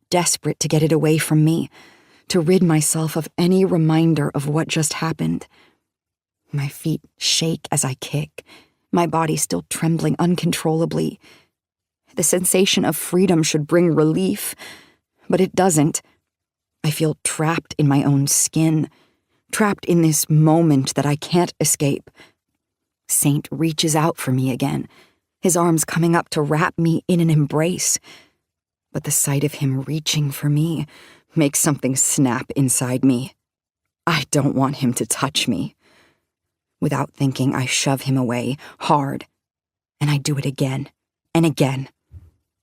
desperate to get it away from me, to rid myself of any reminder of what just happened. My feet shake as I kick, my body still trembling uncontrollably. The sensation of freedom should bring relief, but it doesn't. I feel trapped in my own skin, trapped in this moment that I can't escape. Saint reaches out for me again, his arms coming up to wrap me in an embrace. But the sight of him reaching for me makes something snap inside me. I don't want him to touch me. Without thinking, I shove him away, hard, and I do it again and again.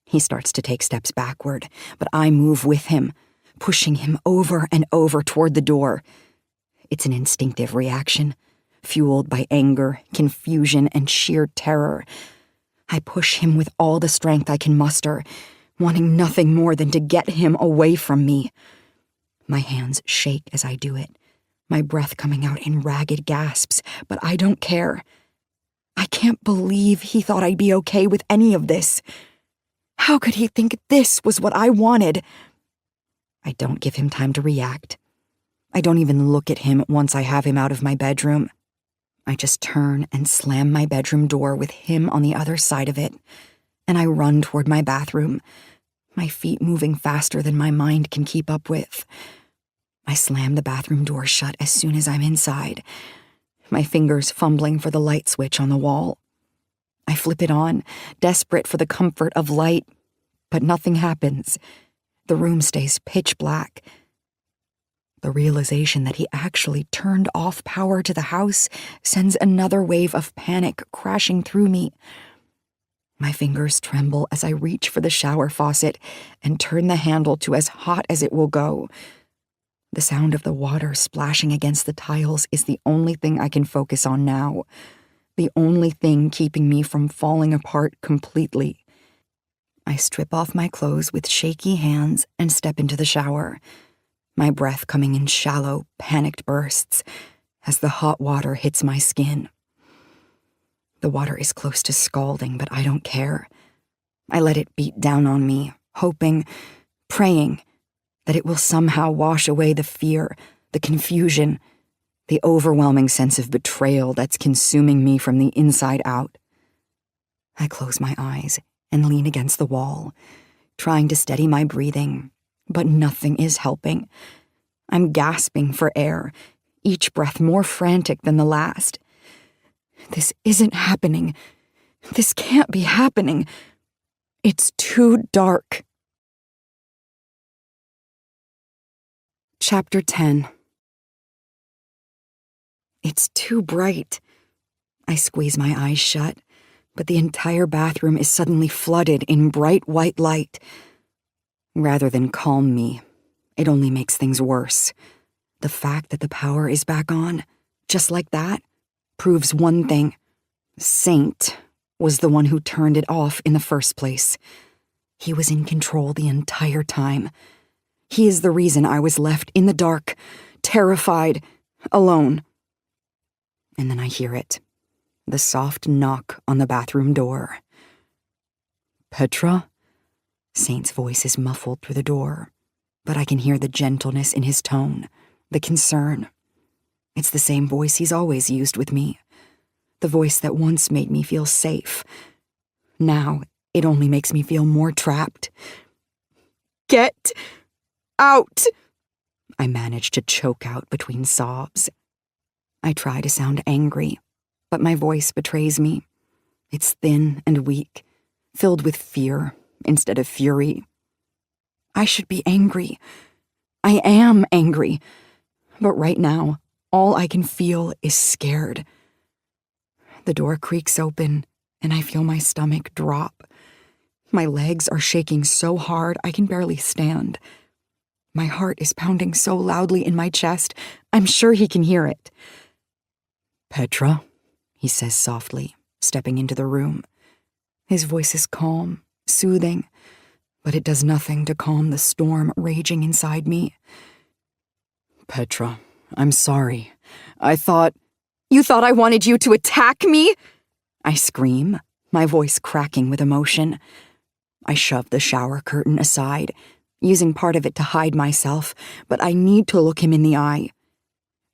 He starts to take steps backward, but I move with him, pushing him over and over toward the door. It's an instinctive reaction, fueled by anger, confusion, and sheer terror. I push him with all the strength I can muster, wanting nothing more than to get him away from me. My hands shake as I do it, my breath coming out in ragged gasps, but I don't care. I can't believe he thought I'd be okay with any of this. How could he think this was what I wanted? I don't give him time to react. I don't even look at him once I have him out of my bedroom. I just turn and slam my bedroom door with him on the other side of it, and I run toward my bathroom, my feet moving faster than my mind can keep up with. I slam the bathroom door shut as soon as I'm inside, my fingers fumbling for the light switch on the wall. I flip it on, desperate for the comfort of light, but nothing happens. The room stays pitch black. The realization that he actually turned off power to the house sends another wave of panic crashing through me. My fingers tremble as I reach for the shower faucet and turn the handle to as hot as it will go. The sound of the water splashing against the tiles is the only thing I can focus on now, the only thing keeping me from falling apart completely. I strip off my clothes with shaky hands and step into the shower, my breath coming in shallow, panicked bursts as the hot water hits my skin. The water is close to scalding, but I don't care. I let it beat down on me, hoping, praying, that it will somehow wash away the fear, the confusion, the overwhelming sense of betrayal that's consuming me from the inside out. I close my eyes and lean against the wall, trying to steady my breathing, but nothing is helping. I'm gasping for air, each breath more frantic than the last. This isn't happening. This can't be happening. It's too dark. Chapter 10. It's too bright. I squeeze my eyes shut, but the entire bathroom is suddenly flooded in bright white light. Rather than calm me, it only makes things worse. The fact that the power is back on, just like that, proves one thing. Saint was the one who turned it off in the first place. He was in control the entire time. He is the reason I was left in the dark, terrified, alone. And then I hear it. The soft knock on the bathroom door. "Petra?" Saint's voice is muffled through the door, but I can hear the gentleness in his tone, the concern. It's the same voice he's always used with me. The voice that once made me feel safe. Now, it only makes me feel more trapped. "Get out!" I manage to choke out between sobs. I try to sound angry, but my voice betrays me. It's thin and weak, filled with fear instead of fury. I should be angry. I am angry. But right now, all I can feel is scared. The door creaks open, and I feel my stomach drop. My legs are shaking so hard I can barely stand. My heart is pounding so loudly in my chest, I'm sure he can hear it. "Petra?" he says softly, stepping into the room. His voice is calm, soothing, but it does nothing to calm the storm raging inside me. "Petra, I'm sorry. I thought—" "You thought I wanted you to attack me?" I scream, my voice cracking with emotion. I shove the shower curtain aside, using part of it to hide myself, but I need to look him in the eye.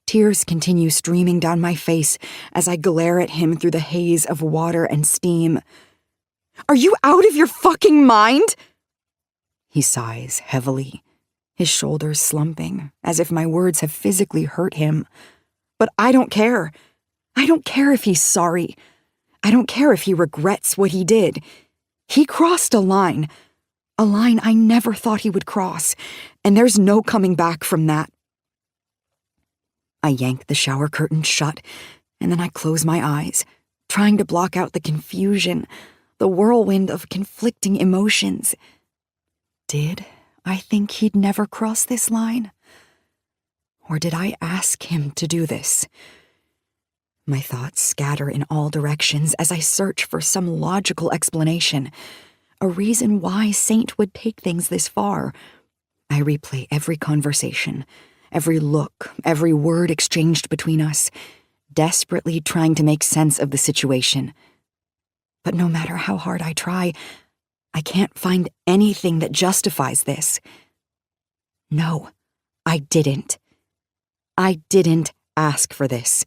Tears continue streaming down my face as I glare at him through the haze of water and steam. "Are you out of your fucking mind?" He sighs heavily, his shoulders slumping, as if my words have physically hurt him. But I don't care. I don't care if he's sorry. I don't care if he regrets what he did. He crossed a line I never thought he would cross, and there's no coming back from that. I yank the shower curtain shut, and then I close my eyes, trying to block out the confusion, the whirlwind of conflicting emotions. Did I think he'd never cross this line? Or did I ask him to do this? My thoughts scatter in all directions as I search for some logical explanation, a reason why Saint would take things this far. I replay every conversation, every look, every word exchanged between us, desperately trying to make sense of the situation. But no matter how hard I try, I can't find anything that justifies this. No, I didn't. I didn't ask for this.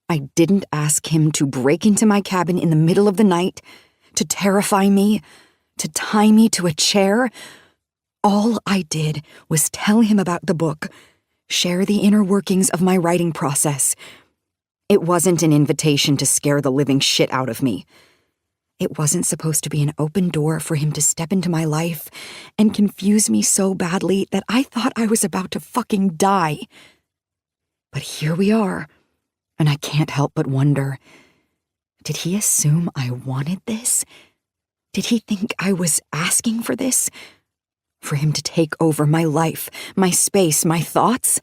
I didn't ask him to break into my cabin in the middle of the night, to terrify me, to tie me to a chair. All I did was tell him about the book, share the inner workings of my writing process. It wasn't an invitation to scare the living shit out of me. It wasn't supposed to be an open door for him to step into my life and confuse me so badly that I thought I was about to fucking die. But here we are, and I can't help but wonder, did he assume I wanted this? Did he think I was asking for this? For him to take over my life, my space, my thoughts?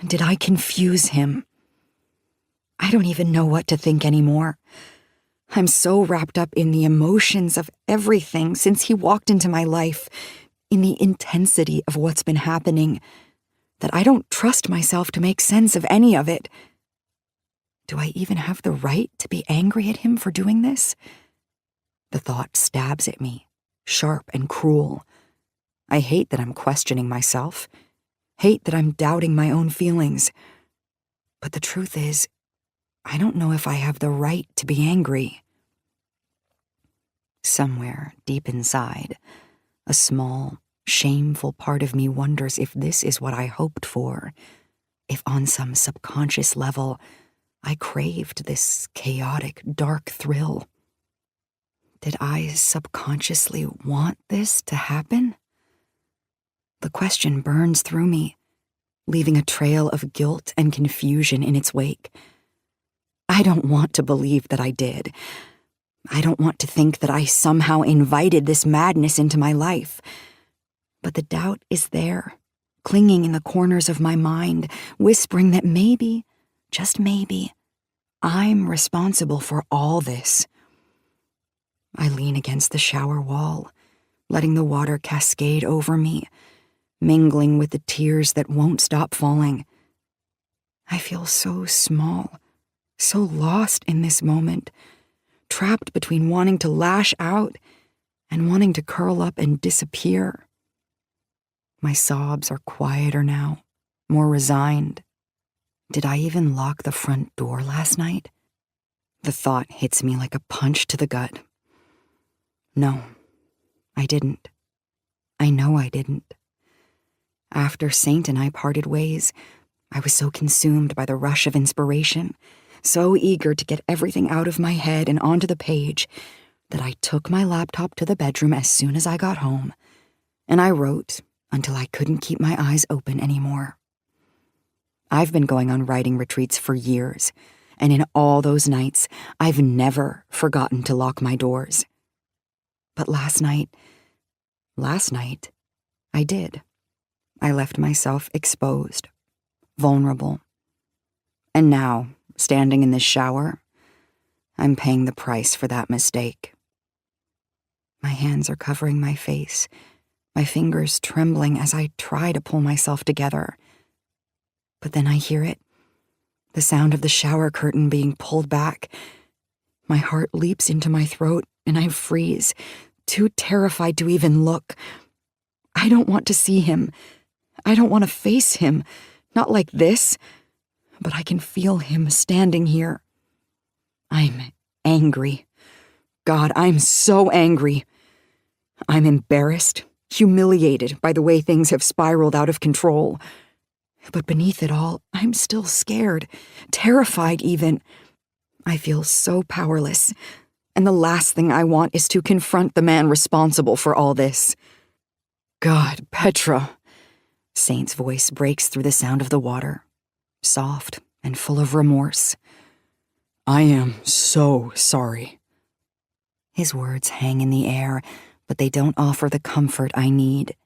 Did I confuse him? I don't even know what to think anymore. I'm so wrapped up in the emotions of everything since he walked into my life, in the intensity of what's been happening, that I don't trust myself to make sense of any of it. Do I even have the right to be angry at him for doing this? The thought stabs at me, sharp and cruel. I hate that I'm questioning myself, hate that I'm doubting my own feelings. But the truth is, I don't know if I have the right to be angry. Somewhere deep inside, a small, Shameful part of me wonders if this is what I hoped for, if on some subconscious level I craved this chaotic, dark thrill. Did I subconsciously want this to happen? The question burns through me, leaving a trail of guilt and confusion in its wake. I don't want to believe that I did. I don't want to think that I somehow invited this madness into my life. But the doubt is there, clinging in the corners of my mind, whispering that maybe, just maybe, I'm responsible for all this. I lean against the shower wall, letting the water cascade over me, mingling with the tears that won't stop falling. I feel so small, so lost in this moment, trapped between wanting to lash out and wanting to curl up and disappear. My sobs are quieter now, more resigned. Did I even lock the front door last night? The thought hits me like a punch to the gut. No, I didn't. I know I didn't. After Saint and I parted ways, I was so consumed by the rush of inspiration, so eager to get everything out of my head and onto the page, that I took my laptop to the bedroom as soon as I got home, and I wrote until I couldn't keep my eyes open anymore. I've been going on writing retreats for years, and in all those nights, I've never forgotten to lock my doors. But last night, I did. I left myself exposed, vulnerable. And now, standing in this shower, I'm paying the price for that mistake. My hands are covering my face, my fingers trembling as I try to pull myself together. But then I hear it, the sound of the shower curtain being pulled back. My heart leaps into my throat and I freeze, too terrified to even look. I don't want to see him. I don't want to face him, not like this, but I can feel him standing here. I'm angry. God, I'm so angry. I'm embarrassed, humiliated by the way things have spiraled out of control. But beneath it all, I'm still scared, terrified even. I feel so powerless, and the last thing I want is to confront the man responsible for all this. God, Petra. Saint's voice breaks through the sound of the water, soft and full of remorse. I am so sorry. His words hang in the air, but they don't offer the comfort I need.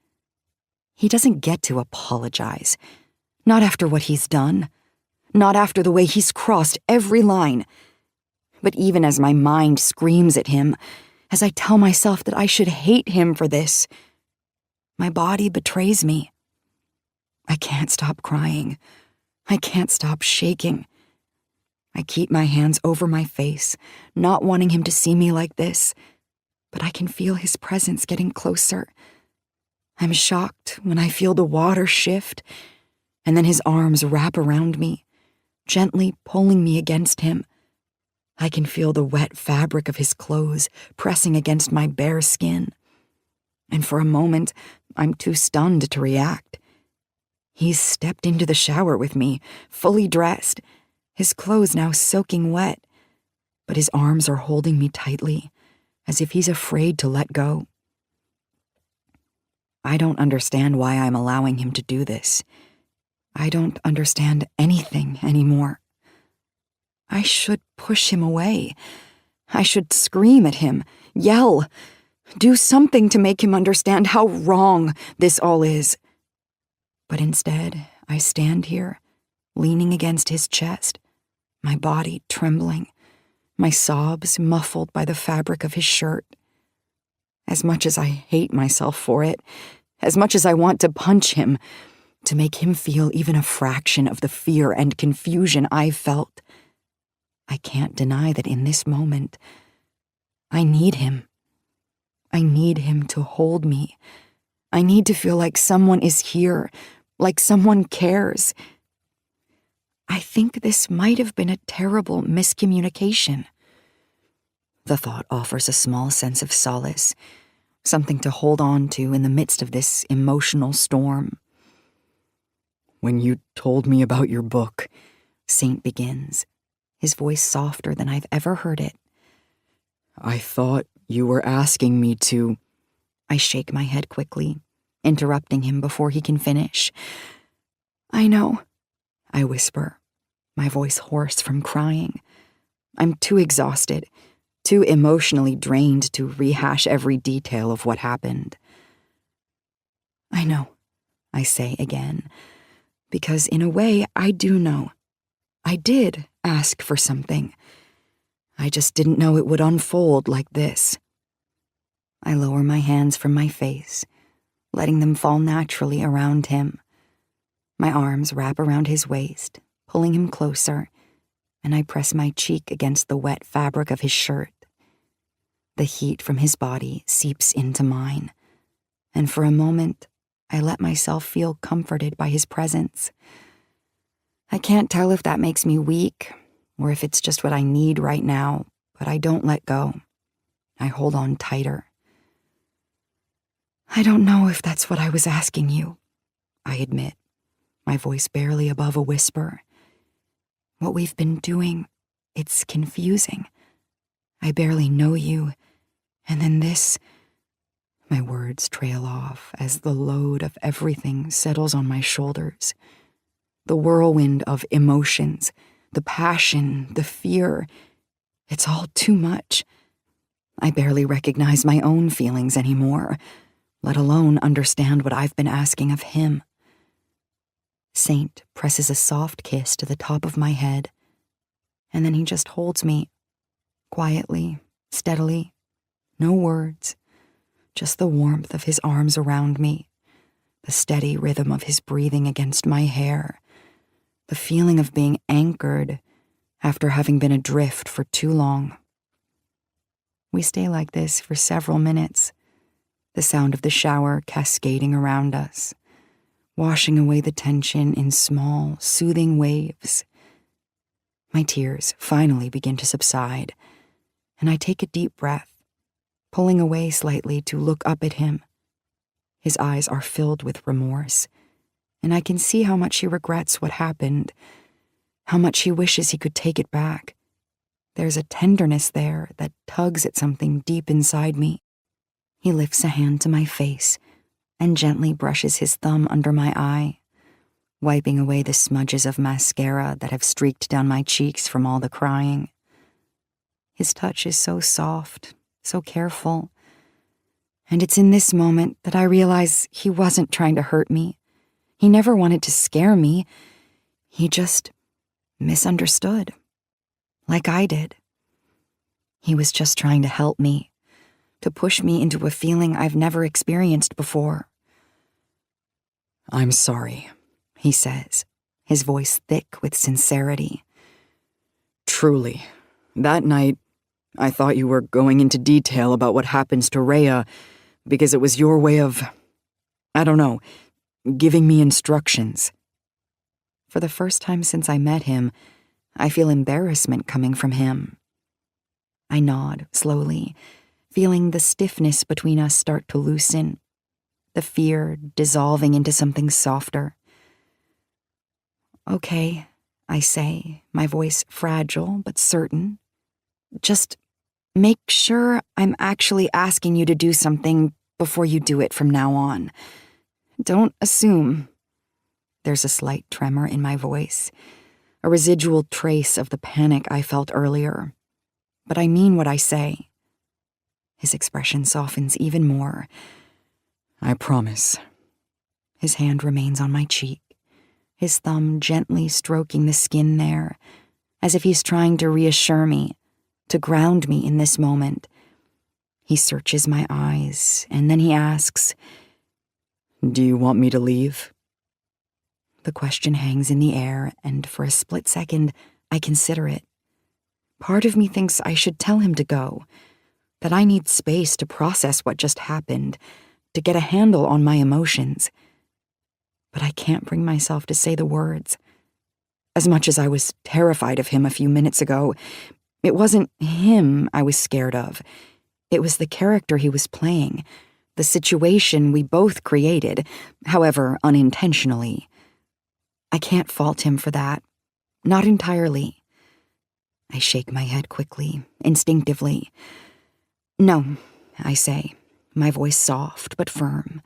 He doesn't get to apologize. Not after what he's done. Not after the way he's crossed every line. But even as my mind screams at him, as I tell myself that I should hate him for this, my body betrays me. I can't stop crying. I can't stop shaking. I keep my hands over my face, not wanting him to see me like this, but I can feel his presence getting closer. I'm shocked when I feel the water shift, and then his arms wrap around me, gently pulling me against him. I can feel the wet fabric of his clothes pressing against my bare skin. And for a moment, I'm too stunned to react. He's stepped into the shower with me, fully dressed, his clothes now soaking wet, but his arms are holding me tightly, as if he's afraid to let go. I don't understand why I'm allowing him to do this. I don't understand anything anymore. I should push him away. I should scream at him, yell, do something to make him understand how wrong this all is. But instead, I stand here, leaning against his chest, my body trembling, my sobs muffled by the fabric of his shirt. As much as I hate myself for it, as much as I want to punch him, to make him feel even a fraction of the fear and confusion I've felt, I can't deny that in this moment, I need him. I need him to hold me. I need to feel like someone is here, like someone cares. I think this might have been a terrible miscommunication. The thought offers a small sense of solace, something to hold on to in the midst of this emotional storm. When you told me about your book, Saint begins, his voice softer than I've ever heard it. I thought you were asking me to. I shake my head quickly, interrupting him before he can finish. I know, I whisper, my voice hoarse from crying. I'm too exhausted, too emotionally drained to rehash every detail of what happened. I know, I say again, because in a way I do know. I did ask for something. I just didn't know it would unfold like this. I lower my hands from my face, letting them fall naturally around him. My arms wrap around his waist, pulling him closer, and I press my cheek against the wet fabric of his shirt. The heat from his body seeps into mine, and for a moment, I let myself feel comforted by his presence. I can't tell if that makes me weak, or if it's just what I need right now, but I don't let go. I hold on tighter. I don't know if that's what I was asking you, I admit, my voice barely above a whisper. What we've been doing, it's confusing. I barely know you, and then this. My words trail off as the load of everything settles on my shoulders. The whirlwind of emotions, the passion, the fear. It's all too much. I barely recognize my own feelings anymore, let alone understand what I've been asking of him. Saint presses a soft kiss to the top of my head, and then he just holds me, quietly, steadily, no words, just the warmth of his arms around me, the steady rhythm of his breathing against my hair, the feeling of being anchored after having been adrift for too long. We stay like this for several minutes, the sound of the shower cascading around us, washing away the tension in small, soothing waves. My tears finally begin to subside, and I take a deep breath, pulling away slightly to look up at him. His eyes are filled with remorse, and I can see how much he regrets what happened, how much he wishes he could take it back. There's a tenderness there that tugs at something deep inside me. He lifts a hand to my face and gently brushes his thumb under my eye, wiping away the smudges of mascara that have streaked down my cheeks from all the crying. His touch is so soft, so careful, and it's in this moment that I realize he wasn't trying to hurt me. He never wanted to scare me. He just misunderstood, like I did. He was just trying to help me, to push me into a feeling I've never experienced before. I'm sorry, he says, his voice thick with sincerity. Truly, that night, I thought you were going into detail about what happens to Rhea because it was your way of, I don't know, giving me instructions. For the first time since I met him, I feel embarrassment coming from him. I nod slowly, feeling the stiffness between us start to loosen, the fear dissolving into something softer. Okay, I say, my voice fragile but certain. Just make sure I'm actually asking you to do something before you do it from now on. Don't assume. There's a slight tremor in my voice, a residual trace of the panic I felt earlier. But I mean what I say. His expression softens even more. I promise. His hand remains on my cheek, his thumb gently stroking the skin there, as if he's trying to reassure me, to ground me in this moment. He searches my eyes, and then he asks, Do you want me to leave? The question hangs in the air, and for a split second, I consider it. Part of me thinks I should tell him to go, that I need space to process what just happened, to get a handle on my emotions. But I can't bring myself to say the words. As much as I was terrified of him a few minutes ago, it wasn't him I was scared of. It was the character he was playing, the situation we both created, however unintentionally. I can't fault him for that. Not entirely. I shake my head quickly, instinctively. No, I say, my voice soft but firm.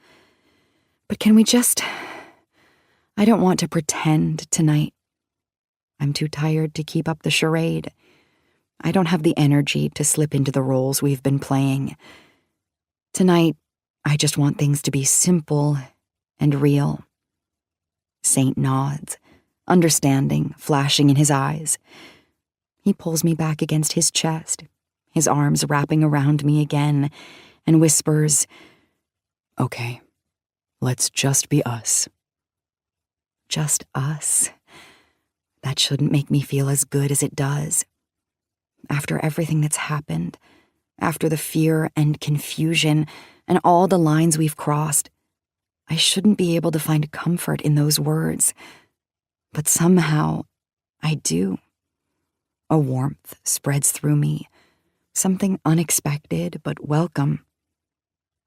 But can we just... I don't want to pretend tonight. I'm too tired to keep up the charade. I don't have the energy to slip into the roles we've been playing. Tonight, I just want things to be simple and real. Saint nods, understanding flashing in his eyes. He pulls me back against his chest, his arms wrapping around me again, and whispers, Okay, let's just be us. just us. That shouldn't make me feel as good as it does. After everything that's happened, after the fear and confusion and all the lines we've crossed, I shouldn't be able to find comfort in those words. But somehow, I do. A warmth spreads through me, something unexpected but welcome.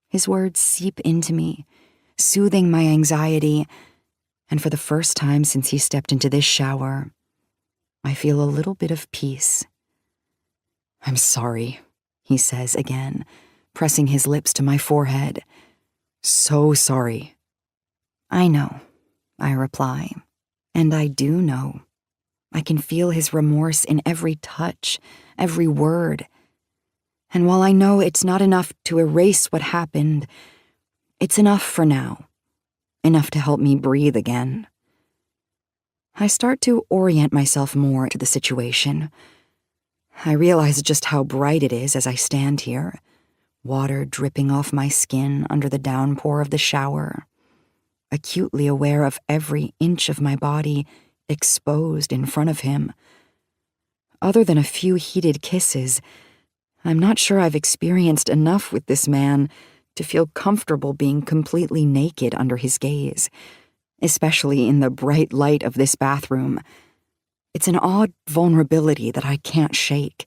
His words seep into me, soothing my anxiety, and for the first time since he stepped into this shower, I feel a little bit of peace. I'm sorry, he says again, pressing his lips to my forehead. So sorry. I know, I reply, and I do know. I can feel his remorse in every touch, every word. And while I know it's not enough to erase what happened, it's enough for now. Enough to help me breathe again. I start to orient myself more to the situation. I realize just how bright it is as I stand here, water dripping off my skin under the downpour of the shower, acutely aware of every inch of my body exposed in front of him. Other than a few heated kisses, I'm not sure I've experienced enough with this man to feel comfortable being completely naked under his gaze, especially in the bright light of this bathroom. It's an odd vulnerability that I can't shake.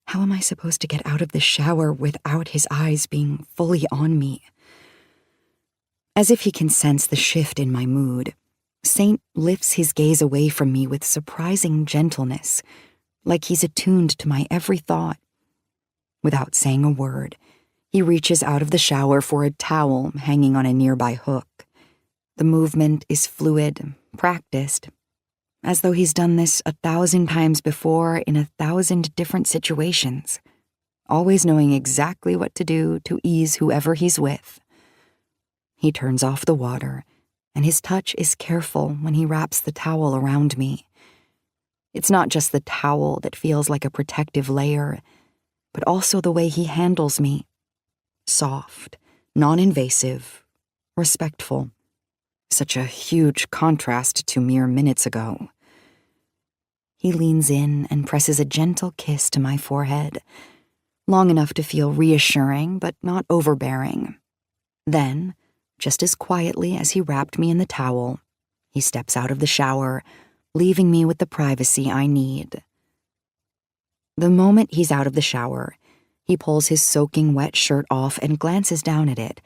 How am I supposed to get out of the shower without his eyes being fully on me? As if he can sense the shift in my mood, Saint lifts his gaze away from me with surprising gentleness, like he's attuned to my every thought. Without saying a word, he reaches out of the shower for a towel hanging on a nearby hook. The movement is fluid, practiced, as though he's done this 1,000 times before in 1,000 different situations, always knowing exactly what to do to ease whoever he's with. He turns off the water, and his touch is careful when he wraps the towel around me. It's not just the towel that feels like a protective layer, but also the way he handles me. Soft, non-invasive, respectful. Such a huge contrast to mere minutes ago. He leans in and presses a gentle kiss to my forehead, long enough to feel reassuring but not overbearing. Then, just as quietly as he wrapped me in the towel, he steps out of the shower, leaving me with the privacy I need. The moment he's out of the shower, he pulls his soaking wet shirt off and glances down at it,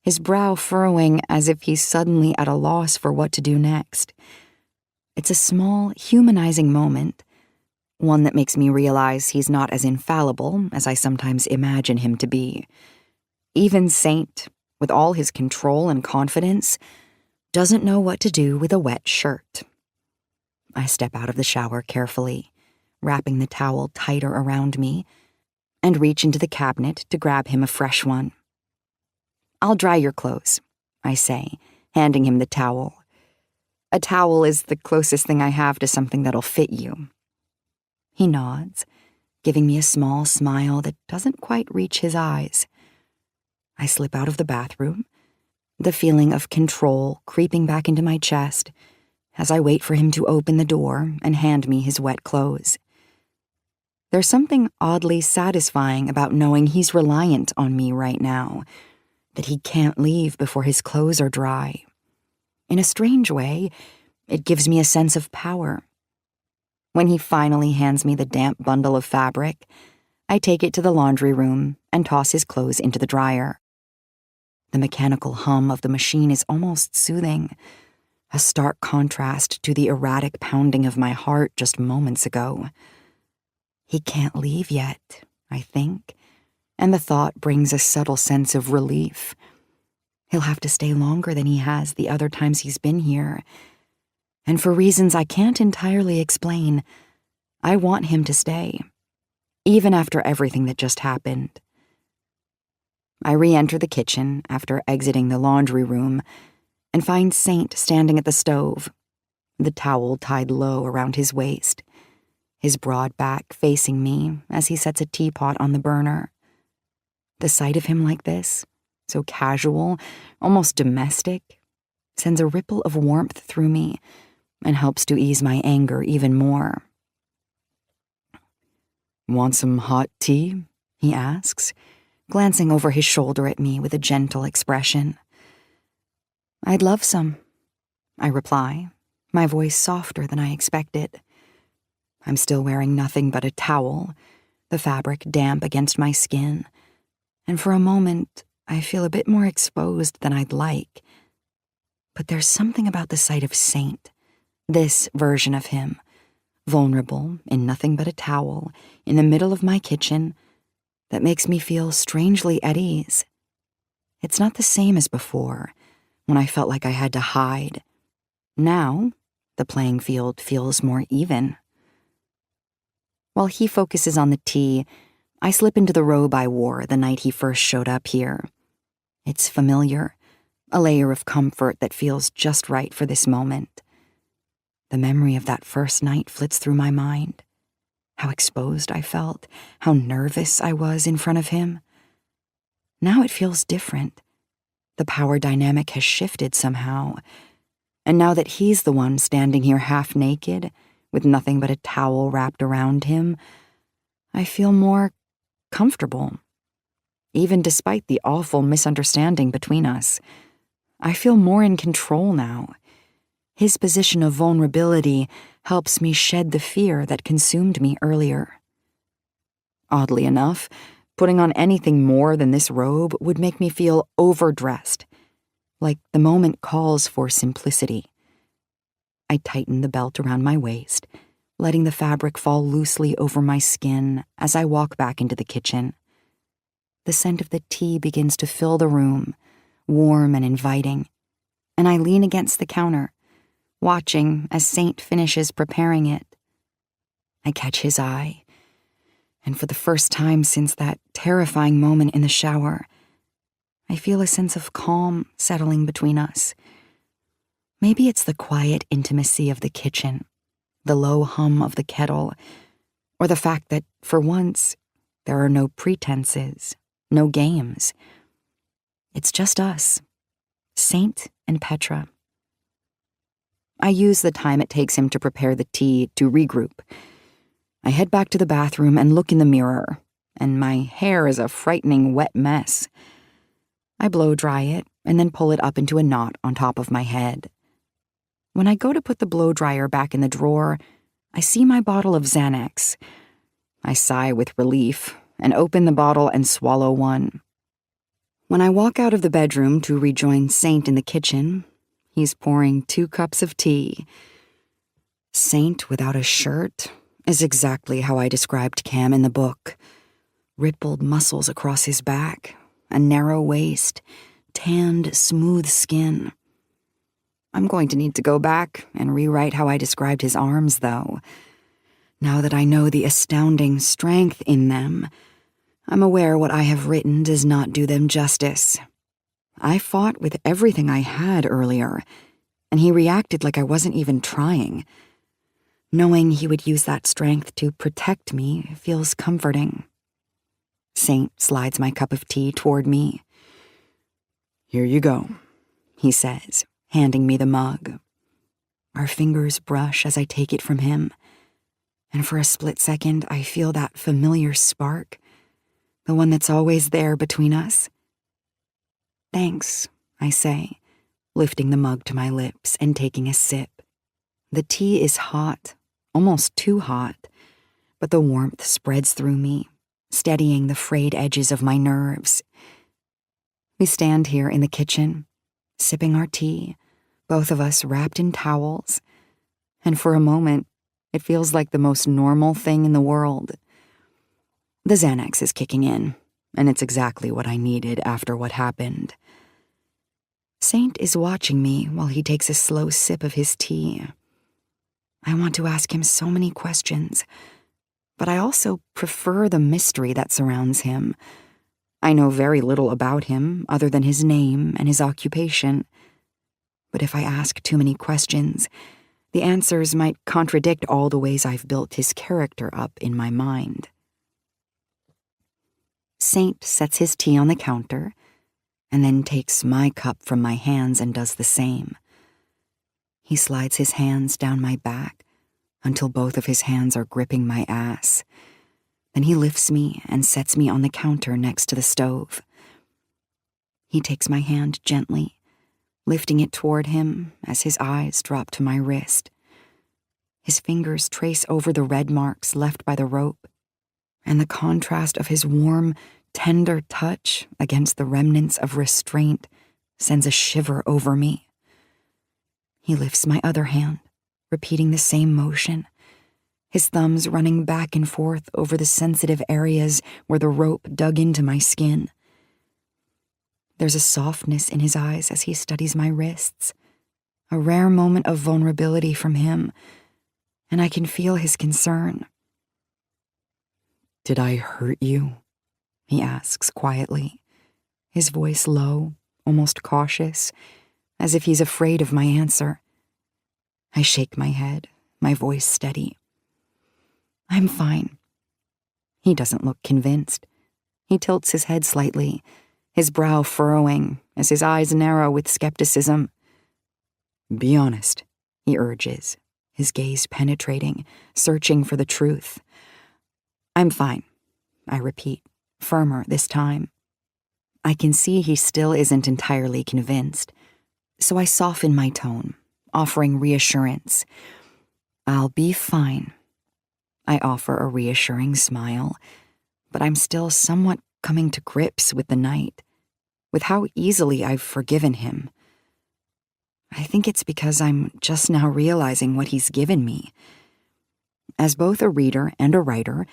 his brow furrowing as if he's suddenly at a loss for what to do next. It's a small, humanizing moment, one that makes me realize he's not as infallible as I sometimes imagine him to be. Even Saint, with all his control and confidence, doesn't know what to do with a wet shirt. I step out of the shower carefully, wrapping the towel tighter around me, and reach into the cabinet to grab him a fresh one. "I'll dry your clothes," I say, handing him the towel. A towel is the closest thing I have to something that'll fit you. He nods, giving me a small smile that doesn't quite reach his eyes. I slip out of the bathroom, the feeling of control creeping back into my chest as I wait for him to open the door and hand me his wet clothes. There's something oddly satisfying about knowing he's reliant on me right now, that he can't leave before his clothes are dry. In a strange way, it gives me a sense of power. When he finally hands me the damp bundle of fabric, I take it to the laundry room and toss his clothes into the dryer. The mechanical hum of the machine is almost soothing, a stark contrast to the erratic pounding of my heart just moments ago. He can't leave yet, I think, and the thought brings a subtle sense of relief. He'll have to stay longer than he has the other times he's been here, and for reasons I can't entirely explain, I want him to stay, even after everything that just happened. I re-enter the kitchen after exiting the laundry room and find Saint standing at the stove, the towel tied low around his waist, his broad back facing me as he sets a teapot on the burner. The sight of him like this, so casual, almost domestic, sends a ripple of warmth through me and helps to ease my anger even more. "Want some hot tea?" he asks, glancing over his shoulder at me with a gentle expression. "I'd love some," I reply, my voice softer than I expected. I'm still wearing nothing but a towel, the fabric damp against my skin, and for a moment I feel a bit more exposed than I'd like. But there's something about the sight of Saint, this version of him, vulnerable in nothing but a towel, in the middle of my kitchen, that makes me feel strangely at ease. It's not the same as before, when I felt like I had to hide. Now, the playing field feels more even. While he focuses on the tea, I slip into the robe I wore the night he first showed up here. It's familiar, a layer of comfort that feels just right for this moment. The memory of that first night flits through my mind. How exposed I felt, how nervous I was in front of him. Now it feels different. The power dynamic has shifted somehow, and now that he's the one standing here half naked, with nothing but a towel wrapped around him, I feel more comfortable. Even despite the awful misunderstanding between us, I feel more in control now. His position of vulnerability helps me shed the fear that consumed me earlier. Oddly enough, putting on anything more than this robe would make me feel overdressed, like the moment calls for simplicity. I tighten the belt around my waist, letting the fabric fall loosely over my skin as I walk back into the kitchen. The scent of the tea begins to fill the room, warm and inviting, and I lean against the counter, watching as Saint finishes preparing it. I catch his eye, and for the first time since that terrifying moment in the shower, I feel a sense of calm settling between us. Maybe it's the quiet intimacy of the kitchen, the low hum of the kettle, or the fact that, for once, there are no pretenses, no games. It's just us, Saint and Petra. I use the time it takes him to prepare the tea to regroup. I head back to the bathroom and look in the mirror, and my hair is a frightening wet mess. I blow dry it and then pull it up into a knot on top of my head. When I go to put the blow dryer back in the drawer, I see my bottle of Xanax. I sigh with relief and open the bottle and swallow one. When I walk out of the bedroom to rejoin Saint in the kitchen, he's pouring 2 cups of tea. Saint without a shirt is exactly how I described Cam in the book. Rippled muscles across his back, a narrow waist, tanned, smooth skin. I'm going to need to go back and rewrite how I described his arms, though. Now that I know the astounding strength in them, I'm aware what I have written does not do them justice. I fought with everything I had earlier, and he reacted like I wasn't even trying. Knowing he would use that strength to protect me feels comforting. Saint slides my cup of tea toward me. "Here you go," he says, handing me the mug. Our fingers brush as I take it from him, and for a split second I feel that familiar spark, the one that's always there between us. "Thanks," I say, lifting the mug to my lips and taking a sip. The tea is hot, almost too hot, but the warmth spreads through me, steadying the frayed edges of my nerves. We stand here in the kitchen, sipping our tea, both of us wrapped in towels, and for a moment, it feels like the most normal thing in the world. The Xanax is kicking in, and it's exactly what I needed after what happened. Saint is watching me while he takes a slow sip of his tea. I want to ask him so many questions, but I also prefer the mystery that surrounds him. I know very little about him other than his name and his occupation. But if I ask too many questions, the answers might contradict all the ways I've built his character up in my mind. Saint sets his tea on the counter and then takes my cup from my hands and does the same. He slides his hands down my back until both of his hands are gripping my ass. Then he lifts me and sets me on the counter next to the stove. He takes my hand gently, lifting it toward him as his eyes drop to my wrist. His fingers trace over the red marks left by the rope, and the contrast of his warm, tender touch against the remnants of restraint sends a shiver over me. He lifts my other hand, repeating the same motion, his thumbs running back and forth over the sensitive areas where the rope dug into my skin. There's a softness in his eyes as he studies my wrists, a rare moment of vulnerability from him, and I can feel his concern. "Did I hurt you?" he asks quietly, his voice low, almost cautious, as if he's afraid of my answer. I shake my head, my voice steady. "I'm fine." He doesn't look convinced. He tilts his head slightly, his brow furrowing as his eyes narrow with skepticism. "Be honest," he urges, his gaze penetrating, searching for the truth. "I'm fine," I repeat, firmer this time. I can see he still isn't entirely convinced, so I soften my tone, offering reassurance. "I'll be fine." I offer a reassuring smile, but I'm still somewhat coming to grips with the night, with how easily I've forgiven him. I think it's because I'm just now realizing what he's given me. As both a reader and a writer,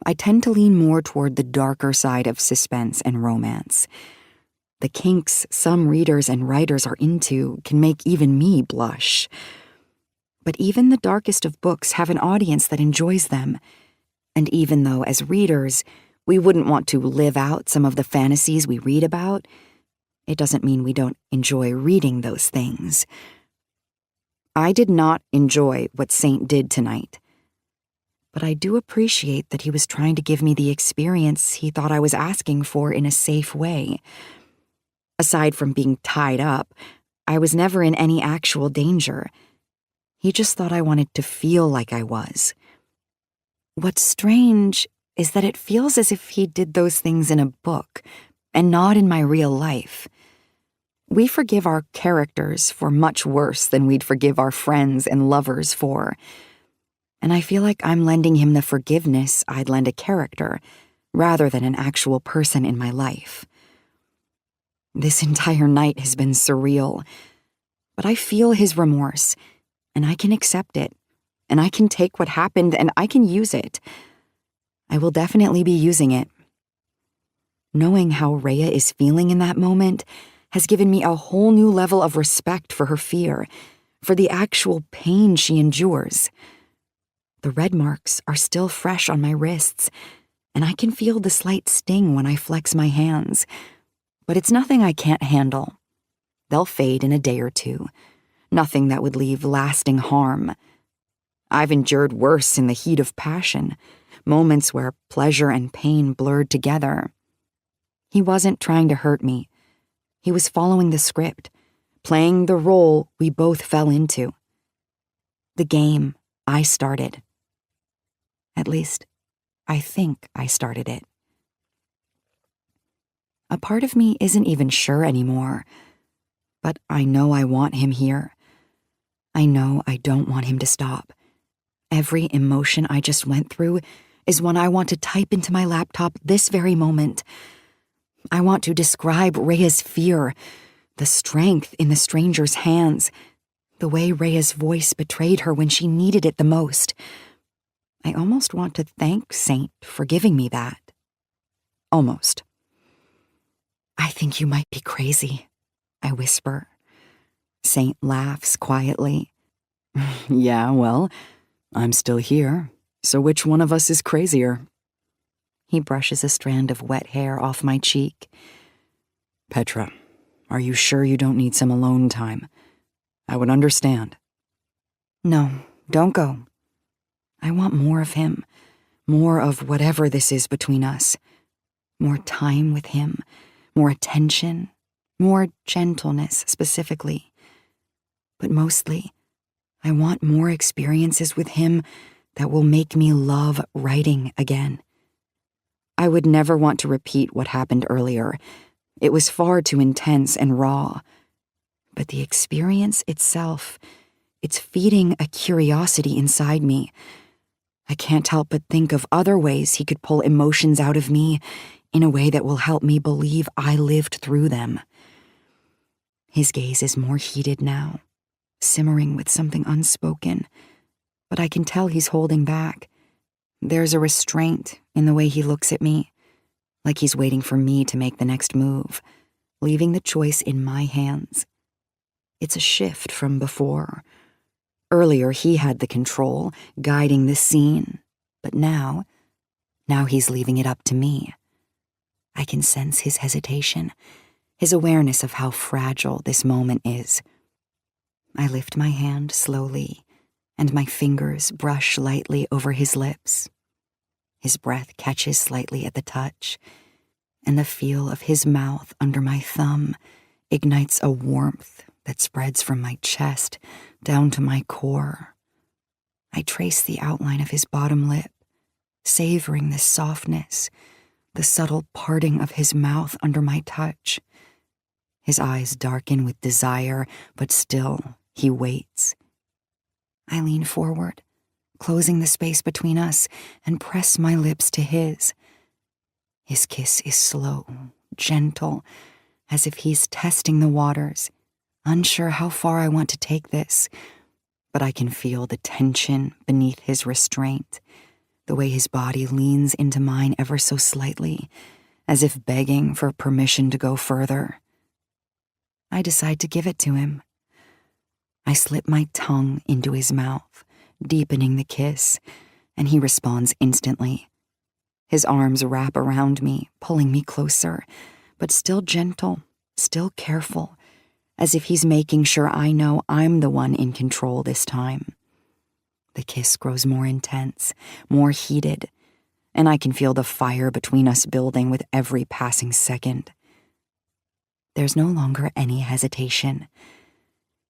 I tend to lean more toward the darker side of suspense and romance. The kinks some readers and writers are into can make even me blush. But even the darkest of books have an audience that enjoys them. And even though, as readers, we wouldn't want to live out some of the fantasies we read about, it doesn't mean we don't enjoy reading those things. I did not enjoy what Saint did tonight, but I do appreciate that he was trying to give me the experience he thought I was asking for in a safe way. Aside from being tied up, I was never in any actual danger. He just thought I wanted to feel like I was. What's strange is that it feels as if he did those things in a book and not in my real life. We forgive our characters for much worse than we'd forgive our friends and lovers for. And I feel like I'm lending him the forgiveness I'd lend a character, rather than an actual person in my life. This entire night has been surreal, but I feel his remorse, and I can accept it, and I can take what happened and I can use it. I will definitely be using it. Knowing how Rhea is feeling in that moment has given me a whole new level of respect for her fear, for the actual pain she endures. The red marks are still fresh on my wrists, and I can feel the slight sting when I flex my hands, but it's nothing I can't handle. They'll fade in a day or two. Nothing that would leave lasting harm. I've endured worse in the heat of passion, moments where pleasure and pain blurred together. He wasn't trying to hurt me. He was following the script, playing the role we both fell into. The game I started. At least, I think I started it. A part of me isn't even sure anymore, but I know I want him here. I know I don't want him to stop. Every emotion I just went through is one I want to type into my laptop this very moment. I want to describe Rhea's fear, the strength in the stranger's hands, the way Rhea's voice betrayed her when she needed it the most. I almost want to thank Saint for giving me that. Almost. I think you might be crazy, I whisper. Saint laughs quietly. Yeah, well, I'm still here, so which one of us is crazier? He brushes a strand of wet hair off my cheek. Petra, are you sure you don't need some alone time? I would understand. No, don't go. I want more of him, more of whatever this is between us. More time with him, more attention, more gentleness specifically. But mostly, I want more experiences with him that will make me love writing again. I would never want to repeat what happened earlier. It was far too intense and raw. But the experience itself, it's feeding a curiosity inside me. I can't help but think of other ways he could pull emotions out of me in a way that will help me believe I lived through them. His gaze is more heated now, simmering with something unspoken, but I can tell he's holding back. There's a restraint in the way he looks at me, like he's waiting for me to make the next move, leaving the choice in my hands. It's a shift from before. Earlier, he had the control, guiding the scene, but now he's leaving it up to me. I can sense his hesitation, his awareness of how fragile this moment is. I lift my hand slowly, and my fingers brush lightly over his lips. His breath catches slightly at the touch, and the feel of his mouth under my thumb ignites a warmth that spreads from my chest down to my core. I trace the outline of his bottom lip, savoring the softness, the subtle parting of his mouth under my touch. His eyes darken with desire, but still he waits. I lean forward, closing the space between us, and press my lips to his. His kiss is slow, gentle, as if he's testing the waters, unsure how far I want to take this, but I can feel the tension beneath his restraint, the way his body leans into mine ever so slightly, as if begging for permission to go further. I decide to give it to him. I slip my tongue into his mouth, deepening the kiss, and he responds instantly. His arms wrap around me, pulling me closer, but still gentle, still careful, as if he's making sure I know I'm the one in control this time. The kiss grows more intense, more heated, and I can feel the fire between us building with every passing second. There's no longer any hesitation.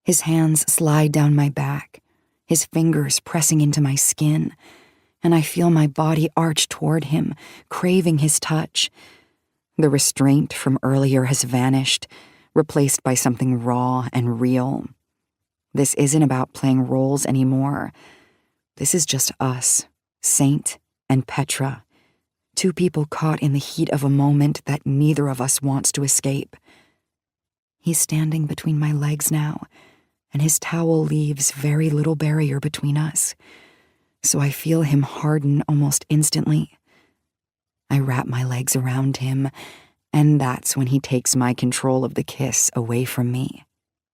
His hands slide down my back, his fingers pressing into my skin, and I feel my body arch toward him, craving his touch. The restraint from earlier has vanished, replaced by something raw and real. This isn't about playing roles anymore. This is just us, Saint and Petra, two people caught in the heat of a moment that neither of us wants to escape. He's standing between my legs now, and his towel leaves very little barrier between us, so I feel him harden almost instantly. I wrap my legs around him, and that's when he takes my control of the kiss away from me.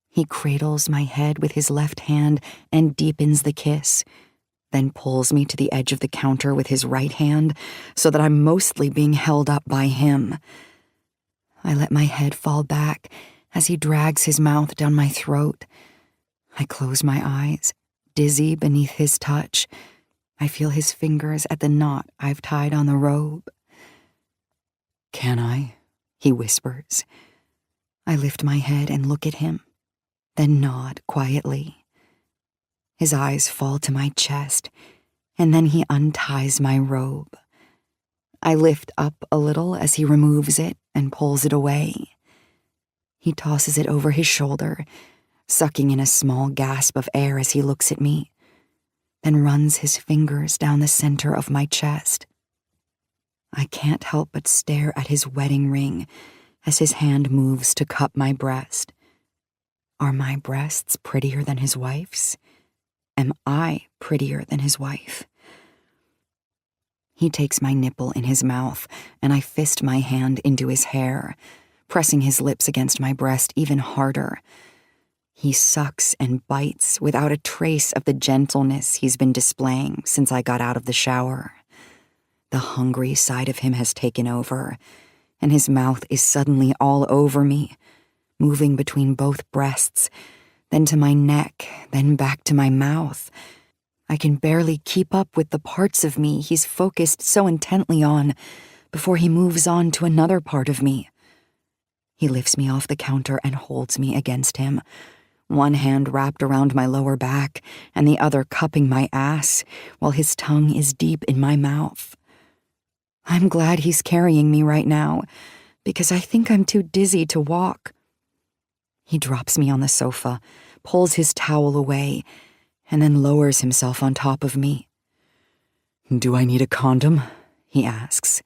He cradles my head with his left hand and deepens the kiss, then pulls me to the edge of the counter with his right hand so that I'm mostly being held up by him. I let my head fall back as he drags his mouth down my throat. I close my eyes, dizzy beneath his touch. I feel his fingers at the knot I've tied on the robe. Can I? He whispers. I lift my head and look at him, then nod quietly. His eyes fall to my chest, and then he unties my robe. I lift up a little as he removes it and pulls it away. He tosses it over his shoulder, sucking in a small gasp of air as he looks at me, then runs his fingers down the center of my chest. I can't help but stare at his wedding ring as his hand moves to cup my breast. Are my breasts prettier than his wife's? Am I prettier than his wife? He takes my nipple in his mouth, and I fist my hand into his hair, pressing his lips against my breast even harder. He sucks and bites without a trace of the gentleness he's been displaying since I got out of the shower. The hungry side of him has taken over, and his mouth is suddenly all over me, moving between both breasts, then to my neck, then back to my mouth. I can barely keep up with the parts of me he's focused so intently on before he moves on to another part of me. He lifts me off the counter and holds me against him, one hand wrapped around my lower back and the other cupping my ass while his tongue is deep in my mouth. I'm glad he's carrying me right now, because I think I'm too dizzy to walk. He drops me on the sofa, pulls his towel away, and then lowers himself on top of me. "Do I need a condom?" he asks.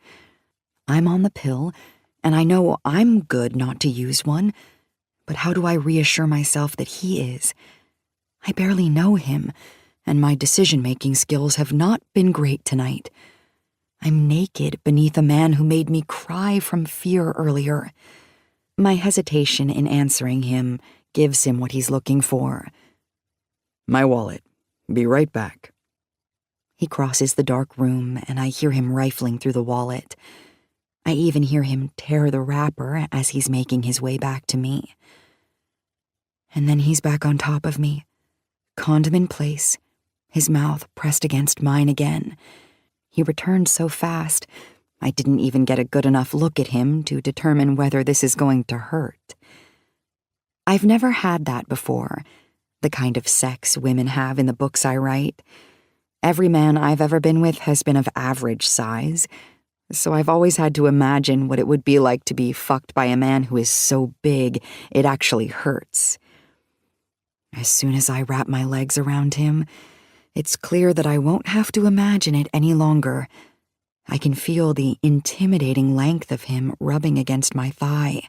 I'm on the pill, and I know I'm good not to use one, but how do I reassure myself that he is? I barely know him, and my decision-making skills have not been great tonight. I'm naked beneath a man who made me cry from fear earlier. My hesitation in answering him gives him what he's looking for. "My wallet. Be right back." He crosses the dark room, and I hear him rifling through the wallet. I even hear him tear the wrapper as he's making his way back to me. And then he's back on top of me, condom in place, his mouth pressed against mine again. He returned so fast, I didn't even get a good enough look at him to determine whether this is going to hurt. I've never had that before, the kind of sex women have in the books I write. Every man I've ever been with has been of average size, so I've always had to imagine what it would be like to be fucked by a man who is so big it actually hurts. As soon as I wrap my legs around him, it's clear that I won't have to imagine it any longer. I can feel the intimidating length of him rubbing against my thigh.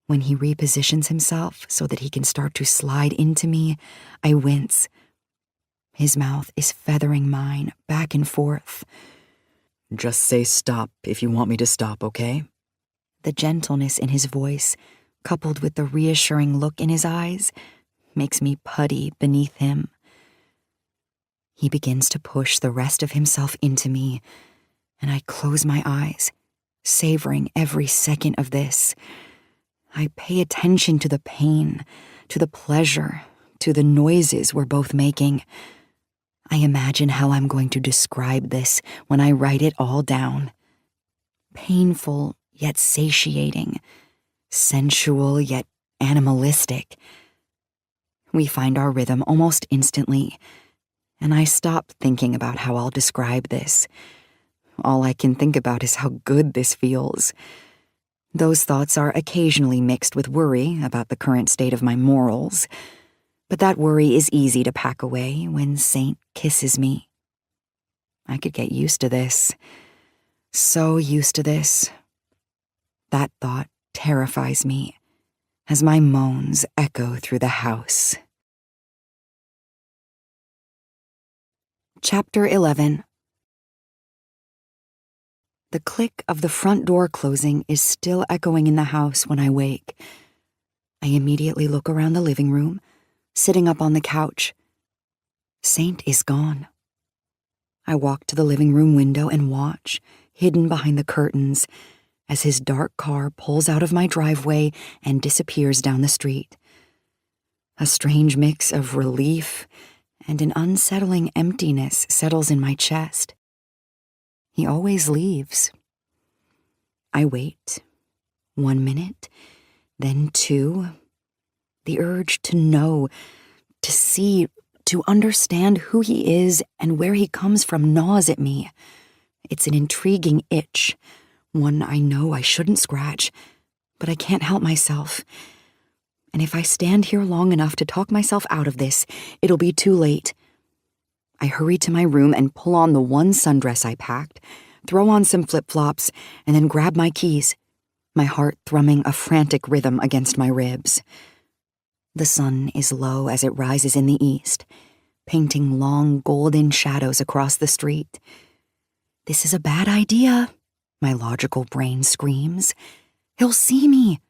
When he repositions himself so that he can start to slide into me, I wince. His mouth is feathering mine back and forth. "Just say stop if you want me to stop, okay?" The gentleness in his voice, coupled with the reassuring look in his eyes, makes me putty beneath him. He begins to push the rest of himself into me, and I close my eyes, savoring every second of this. I pay attention to the pain, to the pleasure, to the noises we're both making. I imagine how I'm going to describe this when I write it all down. Painful yet satiating, sensual yet animalistic. We find our rhythm almost instantly, and I stop thinking about how I'll describe this. All I can think about is how good this feels. Those thoughts are occasionally mixed with worry about the current state of my morals, but that worry is easy to pack away when Saint kisses me. I could get used to this. So used to this. That thought terrifies me as my moans echo through the house. Chapter 11. The click of the front door closing is still echoing in the house when I wake. I immediately look around the living room, sitting up on the couch. Saint is gone. I walk to the living room window and watch, hidden behind the curtains, as his dark car pulls out of my driveway and disappears down the street. A strange mix of relief and an unsettling emptiness settles in my chest. He always leaves. I wait. 1 minute, then 2. The urge to know, to see, to understand who he is and where he comes from gnaws at me. It's an intriguing itch, one I know I shouldn't scratch, but I can't help myself. And if I stand here long enough to talk myself out of this, it'll be too late. I hurry to my room and pull on the one sundress I packed, throw on some flip-flops, and then grab my keys, my heart thrumming a frantic rhythm against my ribs. The sun is low as it rises in the east, painting long golden shadows across the street. This is a bad idea, my logical brain screams. He'll see me.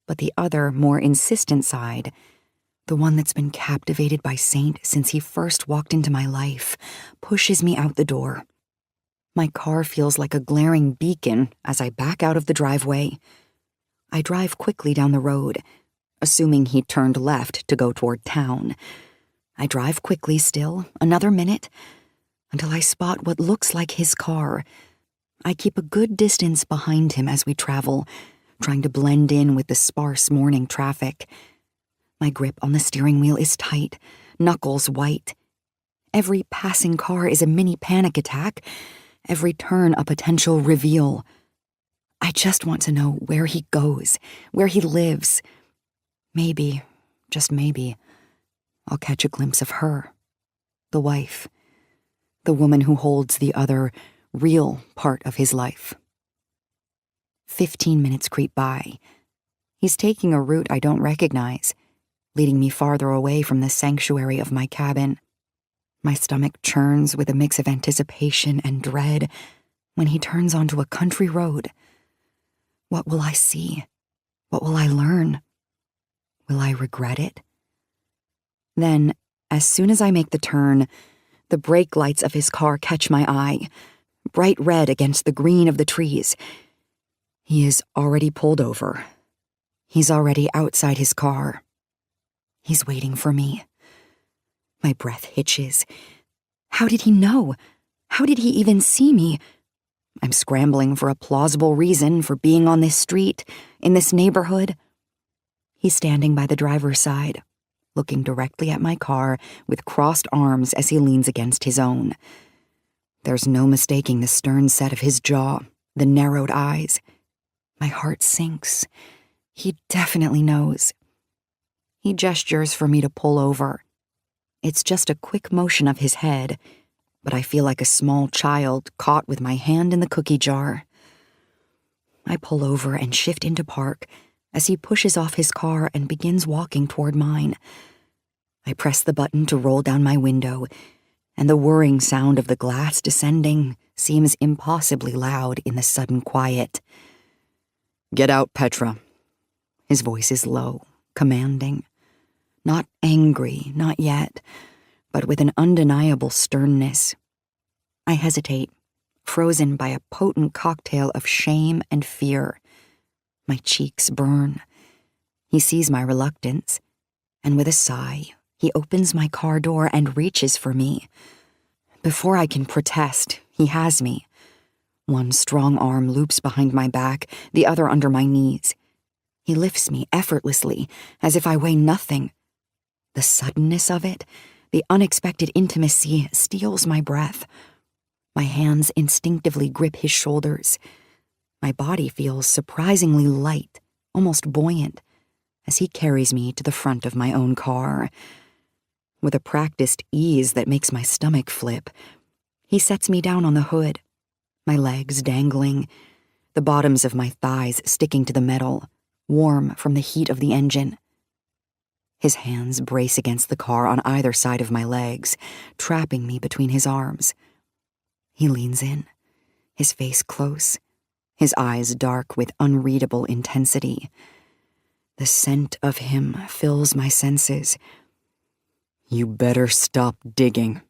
But the other, more insistent side, the one that's been captivated by Saint since he first walked into my life, pushes me out the door. My car feels like a glaring beacon as I back out of the driveway. I drive quickly down the road, assuming he turned left to go toward town. I drive quickly still, another minute, until I spot what looks like his car. I keep a good distance behind him as we travel, trying to blend in with the sparse morning traffic. My grip on the steering wheel is tight, knuckles white. Every passing car is a mini panic attack, every turn a potential reveal. I just want to know where he goes, where he lives. Maybe, just maybe, I'll catch a glimpse of her, the wife, the woman who holds the other, real part of his life. 15 minutes creep by. He's taking a route I don't recognize, leading me farther away from the sanctuary of my cabin. My stomach churns with a mix of anticipation and dread when he turns onto a country road. What will I see? What will I learn? Will I regret it? Then, as soon as I make the turn, the brake lights of his car catch my eye, bright red against the green of the trees. He is already pulled over. He's already outside his car. He's waiting for me. My breath hitches. How did he know? How did he even see me? I'm scrambling for a plausible reason for being on this street, in this neighborhood. He's standing by the driver's side, looking directly at my car with crossed arms as he leans against his own. There's no mistaking the stern set of his jaw, the narrowed eyes. My heart sinks. He definitely knows. He gestures for me to pull over. It's just a quick motion of his head, but I feel like a small child caught with my hand in the cookie jar. I pull over and shift into park as he pushes off his car and begins walking toward mine. I press the button to roll down my window, and the whirring sound of the glass descending seems impossibly loud in the sudden quiet. "Get out, Petra." His voice is low, commanding. Not angry, not yet, but with an undeniable sternness. I hesitate, frozen by a potent cocktail of shame and fear. My cheeks burn. He sees my reluctance, and with a sigh, he opens my car door and reaches for me. Before I can protest, he has me. One strong arm loops behind my back, the other under my knees. He lifts me effortlessly, as if I weigh nothing. The suddenness of it, the unexpected intimacy, steals my breath. My hands instinctively grip his shoulders. My body feels surprisingly light, almost buoyant, as he carries me to the front of my own car. With a practiced ease that makes my stomach flip, he sets me down on the hood, my legs dangling, the bottoms of my thighs sticking to the metal, warm from the heat of the engine. His hands brace against the car on either side of my legs, trapping me between his arms. He leans in, his face close, his eyes dark with unreadable intensity. The scent of him fills my senses. "You better stop digging."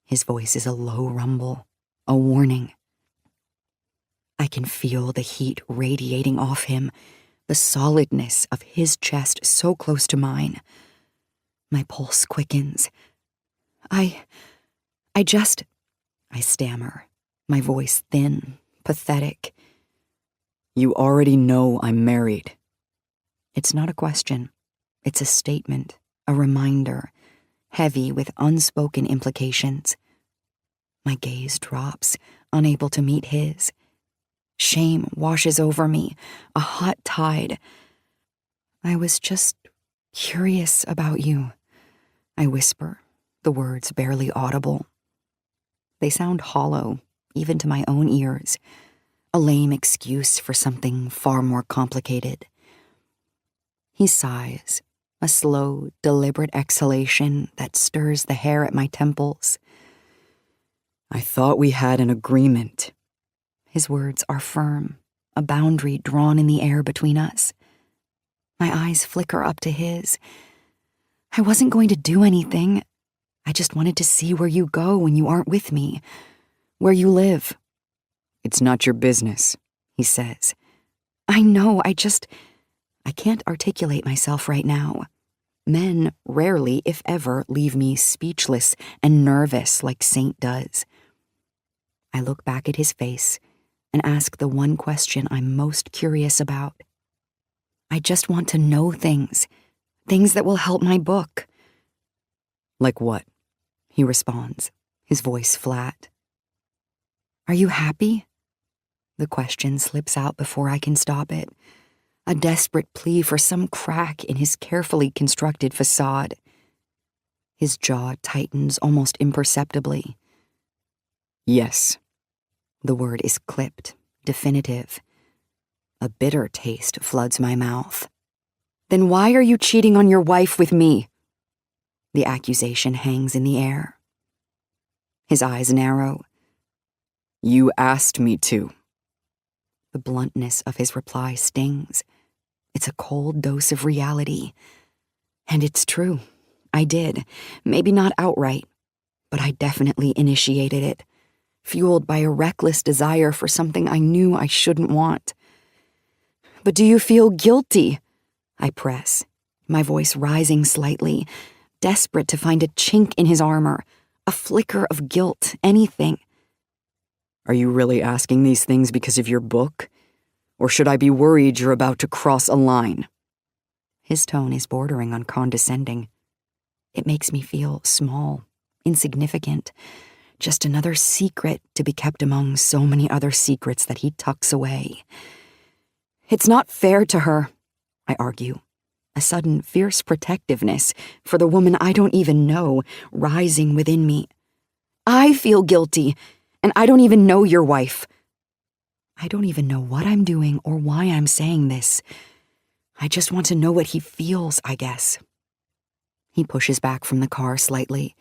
His voice is a low rumble, a warning. I can feel the heat radiating off him, the solidness of his chest so close to mine. My pulse quickens. I stammer, my voice thin, pathetic. "You already know I'm married." It's not a question. It's a statement, a reminder, heavy with unspoken implications. My gaze drops, unable to meet his. Shame washes over me, a hot tide. "I was just curious about you," I whisper, the words barely audible. They sound hollow, even to my own ears. A lame excuse for something far more complicated. He sighs, a slow, deliberate exhalation that stirs the hair at my temples. I thought we had an agreement. His words are firm, a boundary drawn in the air between us. My eyes flicker up to his. I wasn't going to do anything. I just wanted to see where you go when you aren't with me, where you live. It's not your business, he says. I know, I can't articulate myself right now. Men rarely, if ever, leave me speechless and nervous like Saint does. I look back at his face and ask the one question I'm most curious about. I just want to know things that will help my book. Like what? He responds, his voice flat. Are you happy? The question slips out before I can stop it, a desperate plea for some crack in his carefully constructed facade. His jaw tightens almost imperceptibly. Yes. The word is clipped, definitive. A bitter taste floods my mouth. Then why are you cheating on your wife with me? The accusation hangs in the air. His eyes narrow. You asked me to. The bluntness of his reply stings. It's a cold dose of reality. And it's true. I did. Maybe not outright, but I definitely initiated it, fueled by a reckless desire for something I knew I shouldn't want. But do you feel guilty? I press, my voice rising slightly, desperate to find a chink in his armor, a flicker of guilt, anything. Are you really asking these things because of your book? Or should I be worried you're about to cross a line? His tone is bordering on condescending. It makes me feel small, insignificant, just another secret to be kept among so many other secrets that he tucks away. It's not fair to her, I argue, a sudden fierce protectiveness for the woman I don't even know rising within me. I feel guilty, and I don't even know your wife. I don't even know what I'm doing or why I'm saying this. I just want to know what he feels, I guess. He pushes back from the car slightly,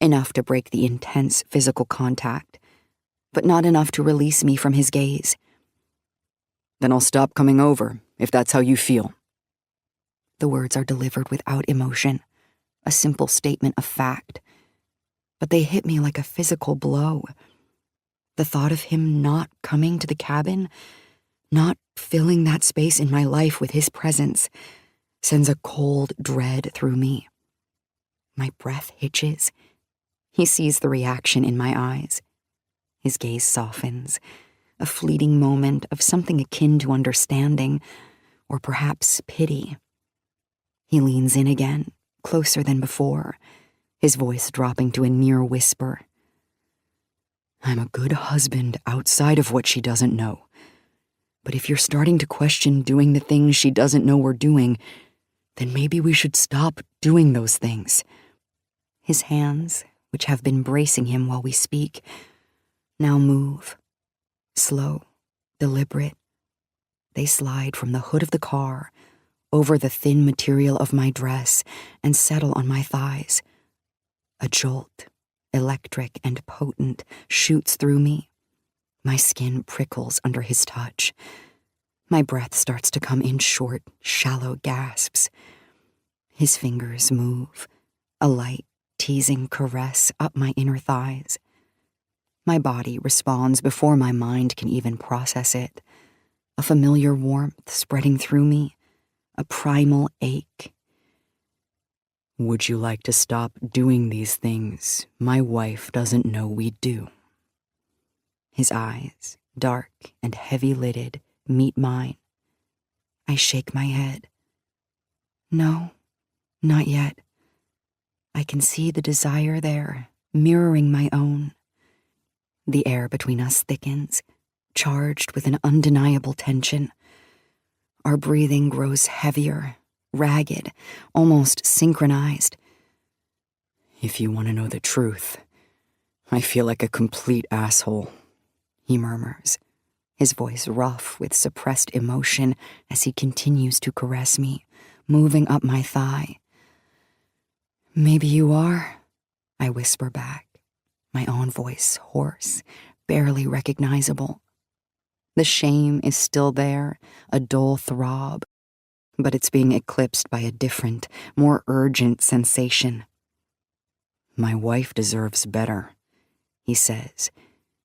enough to break the intense physical contact, but not enough to release me from his gaze. Then I'll stop coming over, if that's how you feel. The words are delivered without emotion, a simple statement of fact. But they hit me like a physical blow. The thought of him not coming to the cabin, not filling that space in my life with his presence, sends a cold dread through me. My breath hitches. He sees the reaction in my eyes. His gaze softens, a fleeting moment of something akin to understanding, or perhaps pity. He leans in again, closer than before, his voice dropping to a near whisper. I'm a good husband outside of what she doesn't know. But if you're starting to question doing the things she doesn't know we're doing, then maybe we should stop doing those things. His hands, which have been bracing him while we speak, now move. Slow, deliberate. They slide from the hood of the car, over the thin material of my dress, and settle on my thighs. A jolt, electric and potent, shoots through me. My skin prickles under his touch. My breath starts to come in short, shallow gasps. His fingers move, a light, teasing caress up my inner thighs. My body responds before my mind can even process it. A familiar warmth spreading through me, a primal ache. Would you like to stop doing these things my wife doesn't know we do? His eyes, dark and heavy-lidded, meet mine. I shake my head. No, not yet. I can see the desire there, mirroring my own. The air between us thickens, charged with an undeniable tension. Our breathing grows heavier, ragged, almost synchronized. If you want to know the truth, I feel like a complete asshole. he murmurs, his voice rough with suppressed emotion as he continues to caress me, moving up my thigh. Maybe you are, I whisper back, my own voice hoarse, barely recognizable. The shame is still there, a dull throb, but it's being eclipsed by a different, more urgent sensation. My wife deserves better, he says,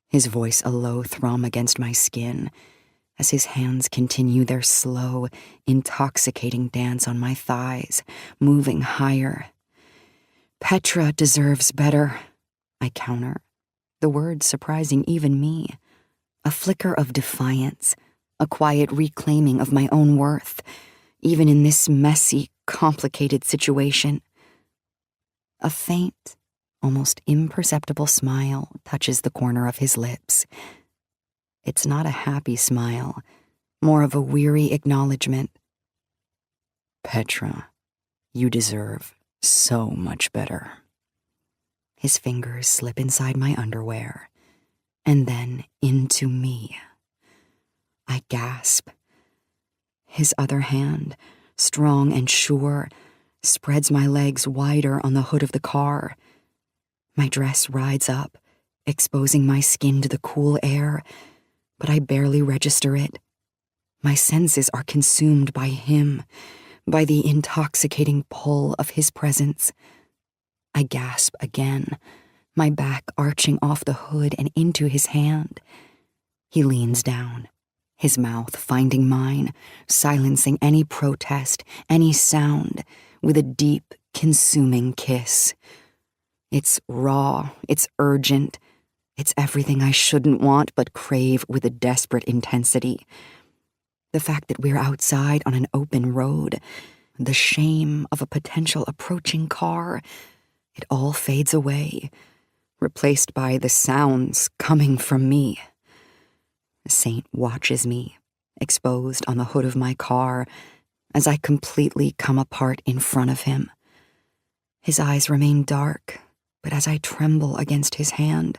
his voice a low thrum against my skin, as his hands continue their slow, intoxicating dance on my thighs, moving higher. Petra deserves better, I counter, the words surprising even me. A flicker of defiance, a quiet reclaiming of my own worth, even in this messy, complicated situation. A faint, almost imperceptible smile touches the corner of his lips. It's not a happy smile, more of a weary acknowledgement. Petra, you deserve so much better. His fingers slip inside my underwear, and then into me. I gasp. His other hand, strong and sure, spreads my legs wider on the hood of the car. My dress rides up, exposing my skin to the cool air, but I barely register it. My senses are consumed by him, by the intoxicating pull of his presence. I gasp again, my back arching off the hood and into his hand. He leans down, his mouth finding mine, silencing any protest, any sound, with a deep, consuming kiss. It's raw, it's urgent, it's everything I shouldn't want but crave with a desperate intensity. The fact that we're outside on an open road, the shame of a potential approaching car, it all fades away, replaced by the sounds coming from me. Saint watches me, exposed on the hood of my car, as I completely come apart in front of him. His eyes remain dark, but as I tremble against his hand,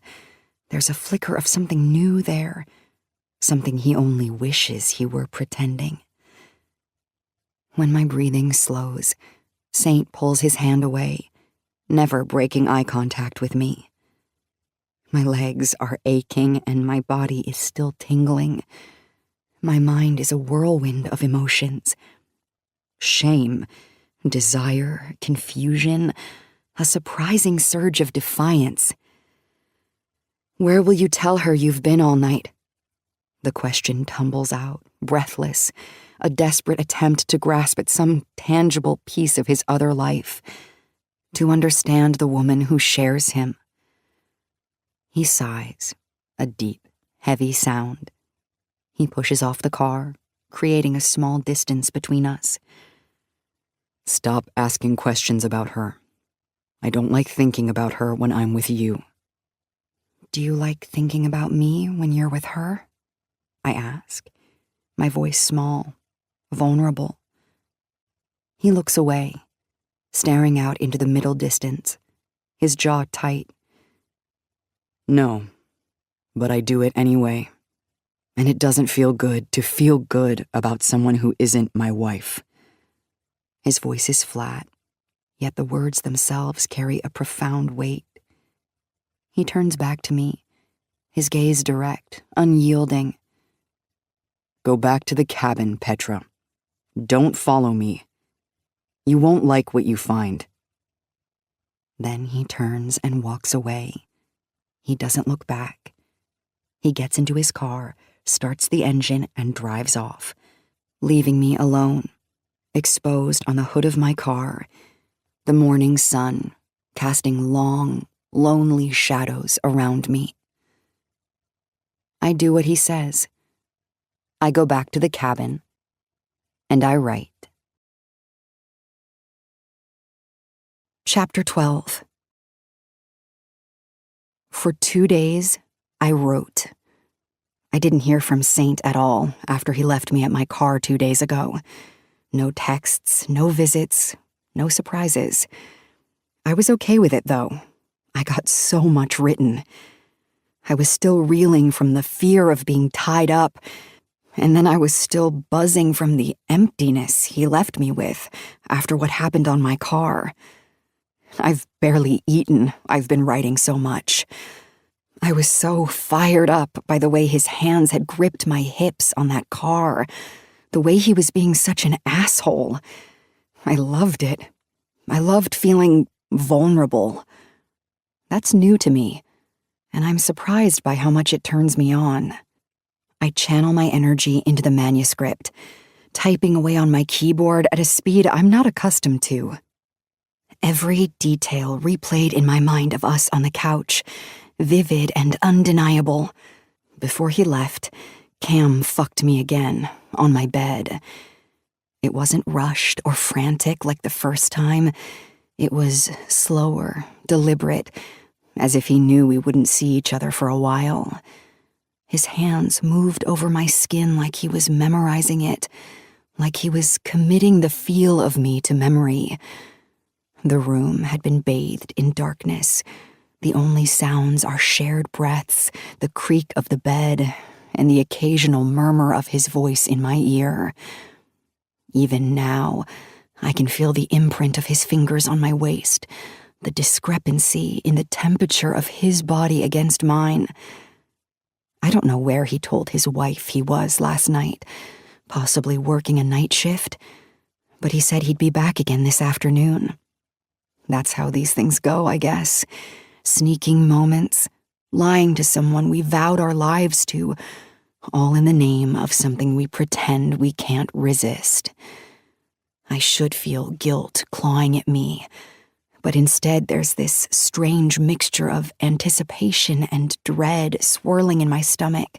there's a flicker of something new there, something he only wishes he were pretending. When my breathing slows, Saint pulls his hand away, never breaking eye contact with me. My legs are aching and my body is still tingling. My mind is a whirlwind of emotions. Shame, desire, confusion, a surprising surge of defiance. Where will you tell her you've been all night? The question tumbles out, breathless, a desperate attempt to grasp at some tangible piece of his other life, to understand the woman who shares him. He sighs, a deep, heavy sound. He pushes off the car, creating a small distance between us. Stop asking questions about her. I don't like thinking about her when I'm with you. Do you like thinking about me when you're with her? I ask, my voice small, vulnerable. He looks away, staring out into the middle distance, his jaw tight. No, but I do it anyway. And it doesn't feel good to feel good about someone who isn't my wife. His voice is flat, yet the words themselves carry a profound weight. He turns back to me, his gaze direct, unyielding. Go back to the cabin, Petra. Don't follow me. You won't like what you find. Then he turns and walks away. He doesn't look back. He gets into his car, starts the engine, and drives off, leaving me alone, exposed on the hood of my car, the morning sun casting long, lonely shadows around me. I do what he says. I go back to the cabin, and I write. Chapter 12. For 2 days, I wrote. I didn't hear from Saint at all after he left me at my car 2 days ago. No texts, no visits, no surprises. I was okay with it, though. I got so much written. I was still reeling from the fear of being tied up, and then I was still buzzing from the emptiness he left me with after what happened on my car. I've barely eaten, I've been writing so much. I was so fired up by the way his hands had gripped my hips on that car, the way he was being such an asshole. I loved it. I loved feeling vulnerable. That's new to me, and I'm surprised by how much it turns me on. I channel my energy into the manuscript, typing away on my keyboard at a speed I'm not accustomed to. Every detail replayed in my mind of us on the couch, vivid and undeniable. Before he left, Cam fucked me again, on my bed. It wasn't rushed or frantic like the first time. It was slower, deliberate, as if he knew we wouldn't see each other for a while. His hands moved over my skin like he was memorizing it, like he was committing the feel of me to memory. The room had been bathed in darkness. The only sounds are shared breaths, the creak of the bed, and the occasional murmur of his voice in my ear. Even now, I can feel the imprint of his fingers on my waist, the discrepancy in the temperature of his body against mine. I don't know where he told his wife he was last night, possibly working a night shift, but he said he'd be back again this afternoon. That's how these things go, I guess. Sneaking moments, lying to someone we vowed our lives to, all in the name of something we pretend we can't resist. I should feel guilt clawing at me, but instead there's this strange mixture of anticipation and dread swirling in my stomach.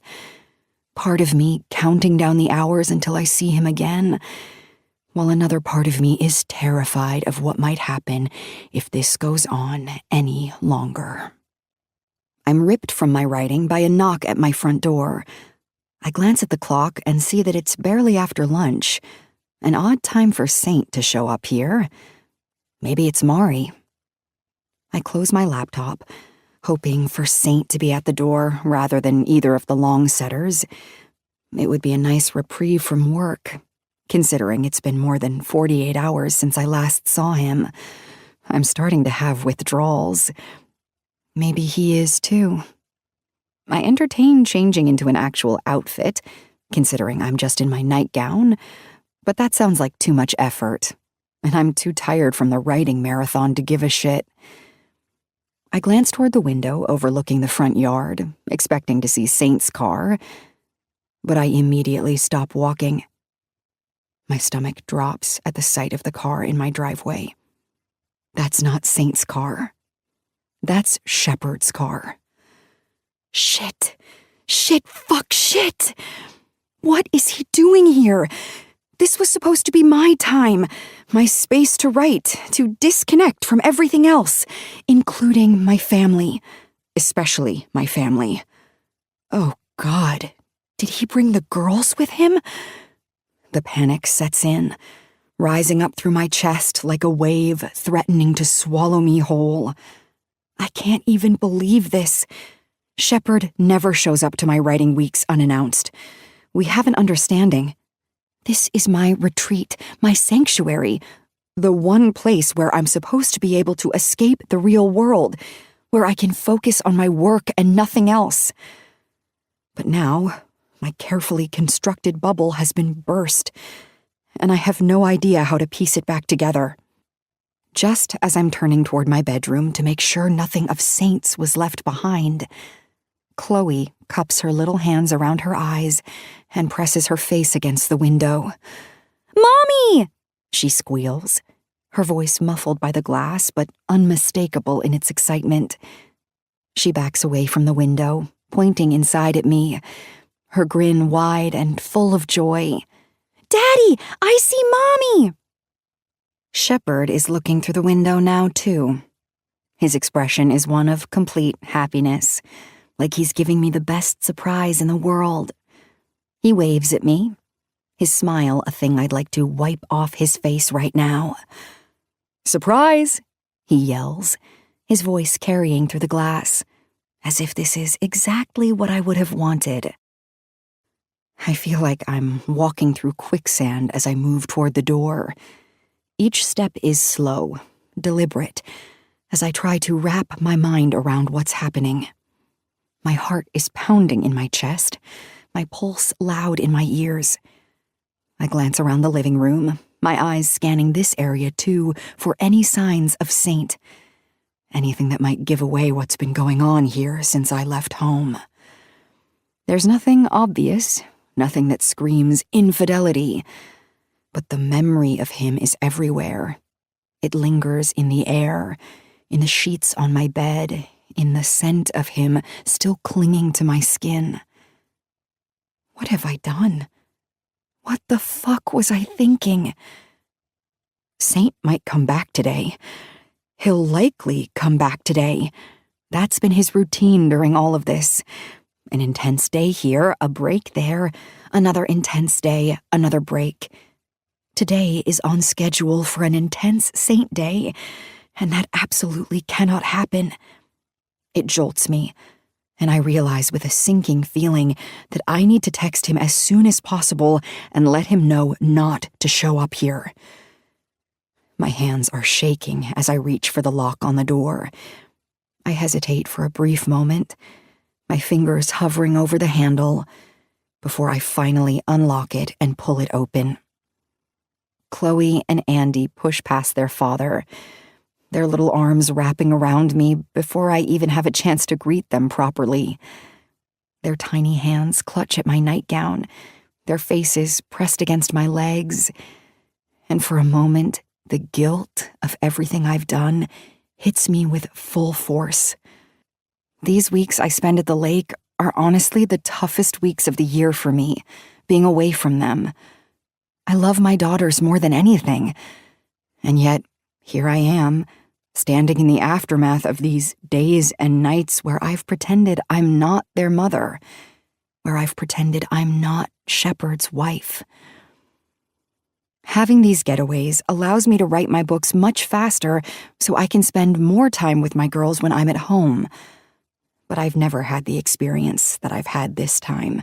Part of me counting down the hours until I see him again, while another part of me is terrified of what might happen if this goes on any longer. I'm ripped from my writing by a knock at my front door. I glance at the clock and see that it's barely after lunch. An odd time for Saint to show up here. Maybe it's Mari. I close my laptop, hoping for Saint to be at the door rather than either of the long setters. It would be a nice reprieve from work, considering it's been more than 48 hours since I last saw him. I'm starting to have withdrawals. Maybe he is too. I entertain changing into an actual outfit, considering I'm just in my nightgown, but that sounds like too much effort, and I'm too tired from the writing marathon to give a shit. I glance toward the window overlooking the front yard, expecting to see Saint's car, but I immediately stop walking. My stomach drops at the sight of the car in my driveway. That's not Saint's car. That's Shepard's car. Shit. What is he doing here? This was supposed to be my time, my space to write, to disconnect from everything else, including my family, especially my family. Oh, God, did he bring the girls with him? The panic sets in, rising up through my chest like a wave threatening to swallow me whole. I can't even believe this. Shepard never shows up to my writing weeks unannounced. We have an understanding. This is my retreat, my sanctuary, the one place where I'm supposed to be able to escape the real world, where I can focus on my work and nothing else. But now, my carefully constructed bubble has been burst, and I have no idea how to piece it back together. Just as I'm turning toward my bedroom to make sure nothing of Saint's was left behind, Chloe cups her little hands around her eyes and presses her face against the window. "Mommy!" she squeals, her voice muffled by the glass but unmistakable in its excitement. She backs away from the window, pointing inside at me, her grin wide and full of joy. "Daddy, I see Mommy!" Shepard is looking through the window now, too. His expression is one of complete happiness, like he's giving me the best surprise in the world. He waves at me, his smile a thing I'd like to wipe off his face right now. "Surprise!" he yells, his voice carrying through the glass. as if this is exactly what I would have wanted. I feel like I'm walking through quicksand as I move toward the door. Each step is slow, deliberate, as I try to wrap my mind around what's happening. My heart is pounding in my chest, my pulse loud in my ears. I glance around the living room, my eyes scanning this area too for any signs of Saint. Anything that might give away what's been going on here since I left home. There's nothing obvious, nothing that screams infidelity, but the memory of him is everywhere. It lingers in the air, in the sheets on my bed, in the scent of him still clinging to my skin. What have I done? What the fuck was I thinking? Saint might come back today. He'll likely come back today. That's been his routine during all of this. An intense day here, a break there, another intense day, another break. Today is on schedule for an intense Saint day, and that absolutely cannot happen. It jolts me, and I realize with a sinking feeling that I need to text him as soon as possible and let him know not to show up here. My hands are shaking as I reach for the lock on the door. I hesitate for a brief moment, my fingers hovering over the handle, before I finally unlock it and pull it open. Chloe and Andy push past their father, their little arms wrapping around me before I even have a chance to greet them properly. Their tiny hands clutch at my nightgown, their faces pressed against my legs, and for a moment, the guilt of everything I've done hits me with full force. These weeks I spend at the lake are honestly the toughest weeks of the year for me, being away from them. I love my daughters more than anything, and yet here I am, standing in the aftermath of these days and nights where I've pretended I'm not their mother, where I've pretended I'm not Shepard's wife. Having these getaways allows me to write my books much faster so I can spend more time with my girls when I'm at home. But I've never had the experience that I've had this time.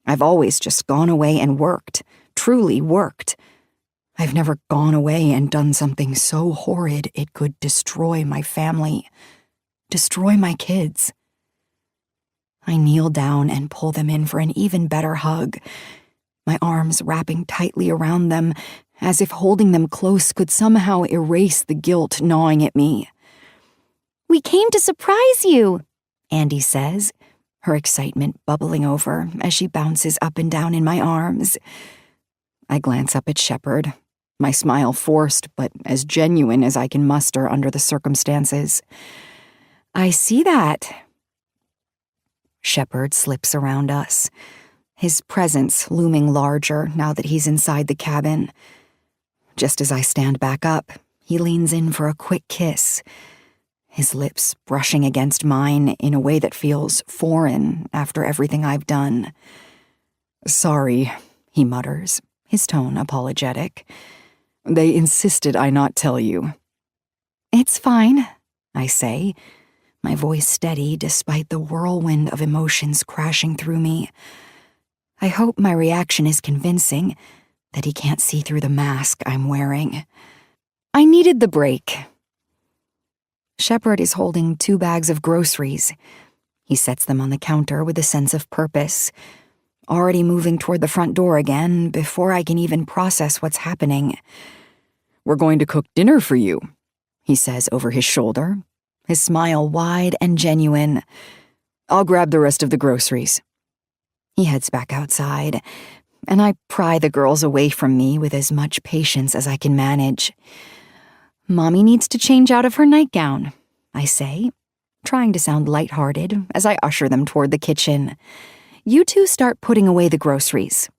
I've always just gone away and worked, truly worked. I've never gone away and done something so horrid it could destroy my family, destroy my kids. I kneel down and pull them in for an even better hug, my arms wrapping tightly around them as if holding them close could somehow erase the guilt gnawing at me. "We came to surprise you," Andy says, her excitement bubbling over as she bounces up and down in my arms. I glance up at Shepard, my smile forced but as genuine as I can muster under the circumstances. "I see that." Shepard slips around us, his presence looming larger now that he's inside the cabin. Just as I stand back up, he leans in for a quick kiss, his lips brushing against mine in a way that feels foreign after everything I've done. "Sorry," he mutters, his tone apologetic. "They insisted I not tell you." "It's fine," I say, my voice steady despite the whirlwind of emotions crashing through me. I hope my reaction is convincing, that he can't see through the mask I'm wearing. "I needed the break." Shepard is holding 2 bags of groceries. He sets them on the counter with a sense of purpose, already moving toward the front door again before I can even process what's happening. "We're going to cook dinner for you," he says over his shoulder, his smile wide and genuine. "I'll grab the rest of the groceries." He heads back outside, and I pry the girls away from me with as much patience as I can manage. "Mommy needs to change out of her nightgown," I say, trying to sound lighthearted as I usher them toward the kitchen. "You two start putting away the groceries."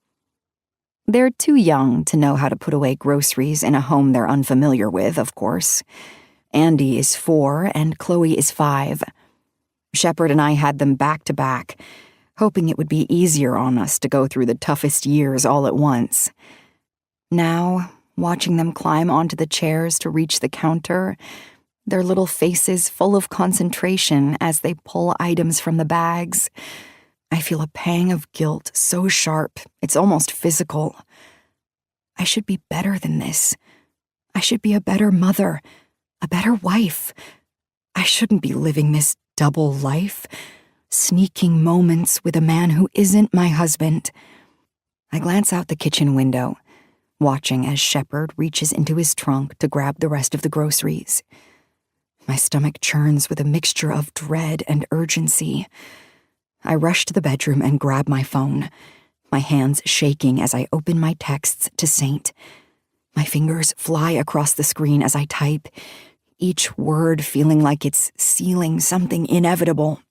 They're too young to know how to put away groceries in a home they're unfamiliar with, of course. Andy is 4 and Chloe is 5. Shepard and I had them back to back, hoping it would be easier on us to go through the toughest years all at once. Now, watching them climb onto the chairs to reach the counter, their little faces full of concentration as they pull items from the bags. I feel a pang of guilt so sharp, it's almost physical. I should be better than this. I should be a better mother, a better wife. I shouldn't be living this double life, sneaking moments with a man who isn't my husband. I glance out the kitchen window, watching as Shepard reaches into his trunk to grab the rest of the groceries. My stomach churns with a mixture of dread and urgency. I rush to the bedroom and grab my phone, my hands shaking as I open my texts to Saint. My fingers fly across the screen as I type, each word feeling like it's sealing something inevitable.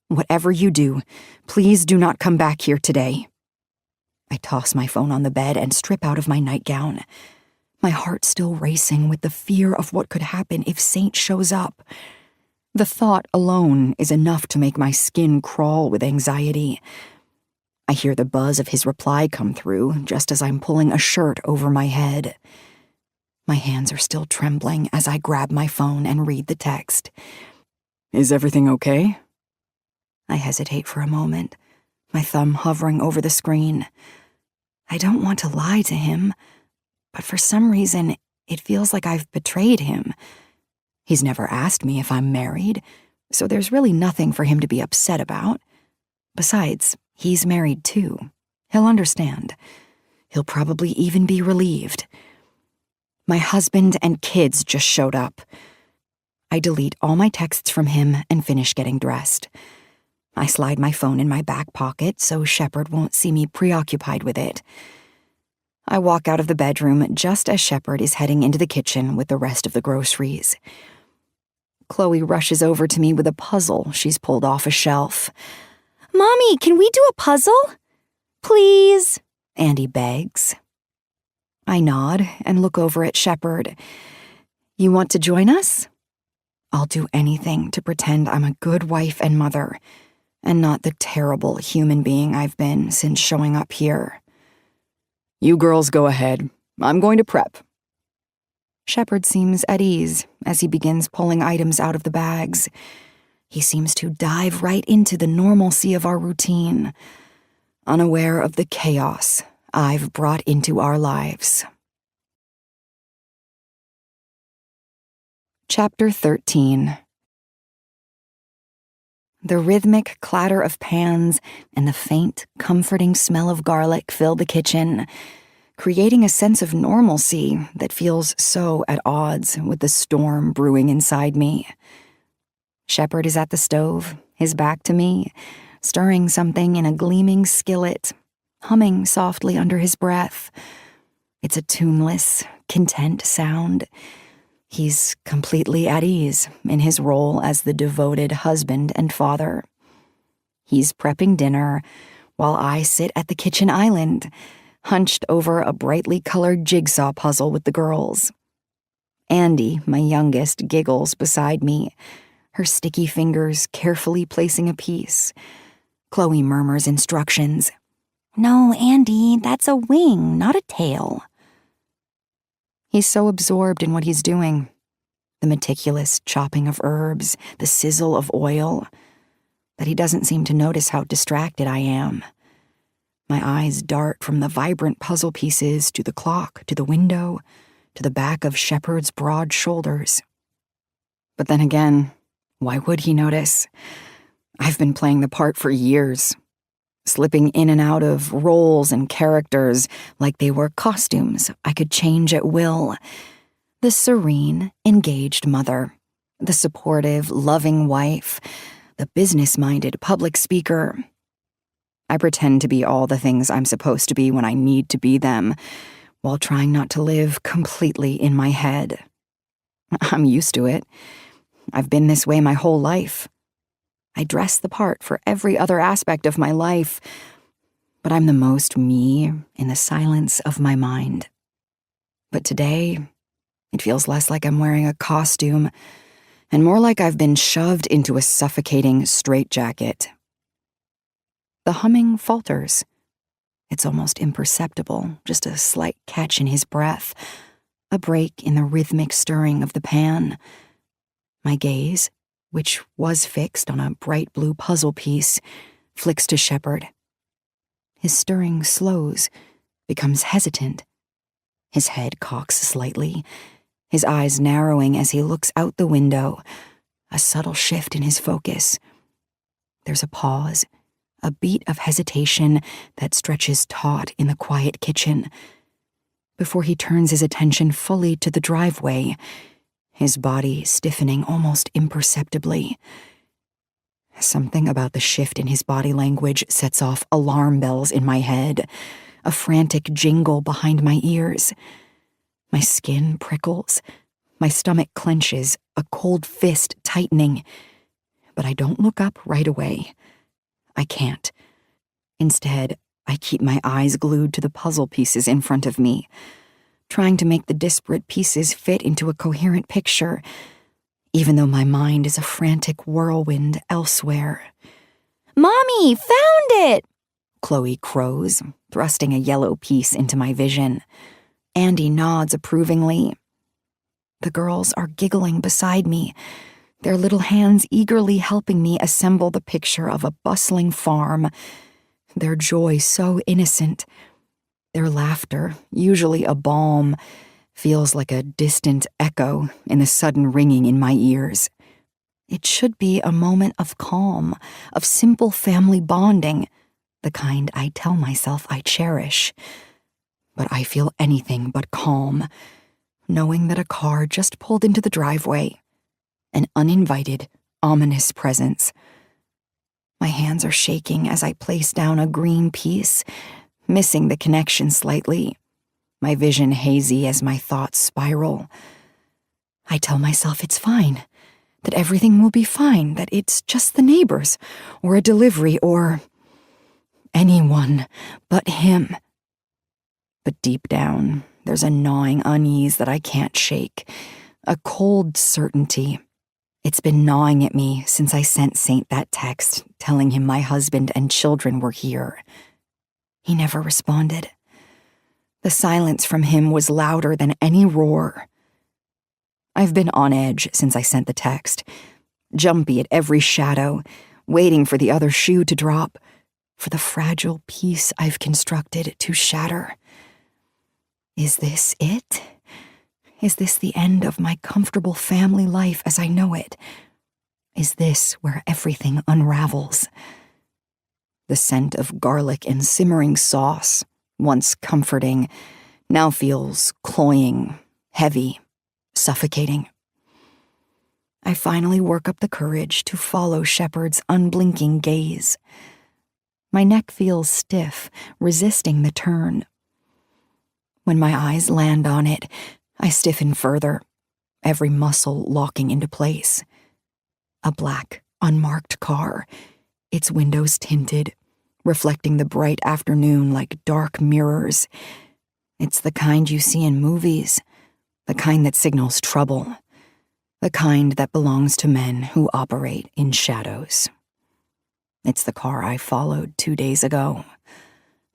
Whatever you do, please do not come back here today. I toss my phone on the bed and strip out of my nightgown, my heart still racing with the fear of what could happen if Saint shows up. The thought alone is enough to make my skin crawl with anxiety. I hear the buzz of his reply come through just as I'm pulling a shirt over my head. My hands are still trembling as I grab my phone and read the text. Is everything okay? I hesitate for a moment, my thumb hovering over the screen. I don't want to lie to him, but for some reason, it feels like I've betrayed him. He's never asked me if I'm married, so there's really nothing for him to be upset about. Besides, he's married too. He'll understand. He'll probably even be relieved. My husband and kids just showed up. I delete all my texts from him and finish getting dressed. I slide my phone in my back pocket so Shepard won't see me preoccupied with it. I walk out of the bedroom just as Shepard is heading into the kitchen with the rest of the groceries. Chloe rushes over to me with a puzzle she's pulled off a shelf. "Mommy, can we do a puzzle? Please?" Andy begs. I nod and look over at Shepard. You want to join us? I'll do anything to pretend I'm a good wife and mother, and not the terrible human being I've been since showing up here. You girls go ahead. I'm going to prep. Shepard seems at ease as he begins pulling items out of the bags. He seems to dive right into the normalcy of our routine, unaware of the chaos I've brought into our lives. Chapter 13. The rhythmic clatter of pans and the faint, comforting smell of garlic fill the kitchen, creating a sense of normalcy that feels so at odds with the storm brewing inside me. Shepard is at the stove, his back to me, stirring something in a gleaming skillet, humming softly under his breath. It's a tuneless, content sound. He's completely at ease in his role as the devoted husband and father. He's prepping dinner while I sit at the kitchen island, hunched over a brightly colored jigsaw puzzle with the girls. Andy, my youngest, giggles beside me, her sticky fingers carefully placing a piece. Chloe murmurs instructions. "No, Andy, that's a wing, not a tail." He's so absorbed in what he's doing. The meticulous chopping of herbs, the sizzle of oil, that he doesn't seem to notice how distracted I am. My eyes dart from the vibrant puzzle pieces to the clock, to the window, to the back of Shepard's broad shoulders. But then again, why would he notice? I've been playing the part for years, slipping in and out of roles and characters like they were costumes I could change at will. The serene, engaged mother, the supportive, loving wife, the business-minded public speaker. I pretend to be all the things I'm supposed to be when I need to be them, while trying not to live completely in my head. I'm used to it. I've been this way my whole life. I dress the part for every other aspect of my life, but I'm the most me in the silence of my mind. But today, it feels less like I'm wearing a costume and more like I've been shoved into a suffocating straitjacket. The humming falters. It's almost imperceptible, just a slight catch in his breath. A break in the rhythmic stirring of the pan. My gaze, which was fixed on a bright blue puzzle piece, flicks to Shepard. His stirring slows, becomes hesitant. His head cocks slightly, his eyes narrowing as he looks out the window, a subtle shift in his focus. There's a pause, a beat of hesitation that stretches taut in the quiet kitchen, before he turns his attention fully to the driveway, his body stiffening almost imperceptibly. Something about the shift in his body language sets off alarm bells in my head, a frantic jingle behind my ears. My skin prickles, my stomach clenches, a cold fist tightening. But I don't look up right away. I can't. Instead, I keep my eyes glued to the puzzle pieces in front of me, trying to make the disparate pieces fit into a coherent picture, even though my mind is a frantic whirlwind elsewhere. Mommy, found it! Chloe crows, thrusting a yellow piece into my vision. Andy nods approvingly. The girls are giggling beside me, their little hands eagerly helping me assemble the picture of a bustling farm, their joy so innocent. Their laughter, usually a balm, feels like a distant echo in the sudden ringing in my ears. It should be a moment of calm, of simple family bonding, the kind I tell myself I cherish. But I feel anything but calm, knowing that a car just pulled into the driveway, an uninvited, ominous presence. My hands are shaking as I place down a green piece, missing the connection slightly, my vision hazy as my thoughts spiral. I tell myself it's fine, that everything will be fine, that it's just the neighbors, or a delivery, or anyone but him. But deep down, there's a gnawing unease that I can't shake, a cold certainty. It's been gnawing at me since I sent Saint that text telling him my husband and children were here. He never responded. The silence from him was louder than any roar. I've been on edge since I sent the text, jumpy at every shadow, waiting for the other shoe to drop, for the fragile piece I've constructed to shatter. Is this it? Is this the end of my comfortable family life as I know it? Is this where everything unravels? The scent of garlic and simmering sauce, once comforting, now feels cloying, heavy, suffocating. I finally work up the courage to follow Shepard's unblinking gaze. My neck feels stiff, resisting the turn. When my eyes land on it, I stiffen further, every muscle locking into place. A black, unmarked car, its windows tinted, reflecting the bright afternoon like dark mirrors. It's the kind you see in movies, the kind that signals trouble, the kind that belongs to men who operate in shadows. It's the car I followed 2 days ago,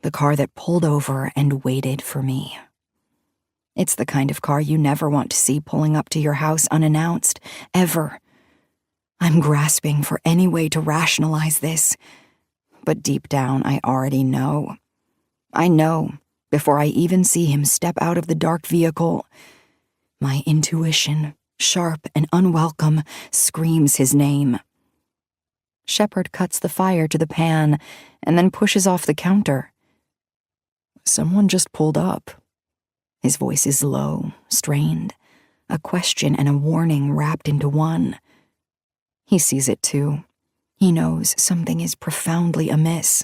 the car that pulled over and waited for me. It's the kind of car you never want to see pulling up to your house unannounced, ever. I'm grasping for any way to rationalize this, but deep down I already know. I know, before I even see him step out of the dark vehicle. My intuition, sharp and unwelcome, screams his name. Shepard cuts the fire to the pan and then pushes off the counter. Someone just pulled up. His voice is low, strained, a question and a warning wrapped into one. He sees it too. He knows something is profoundly amiss.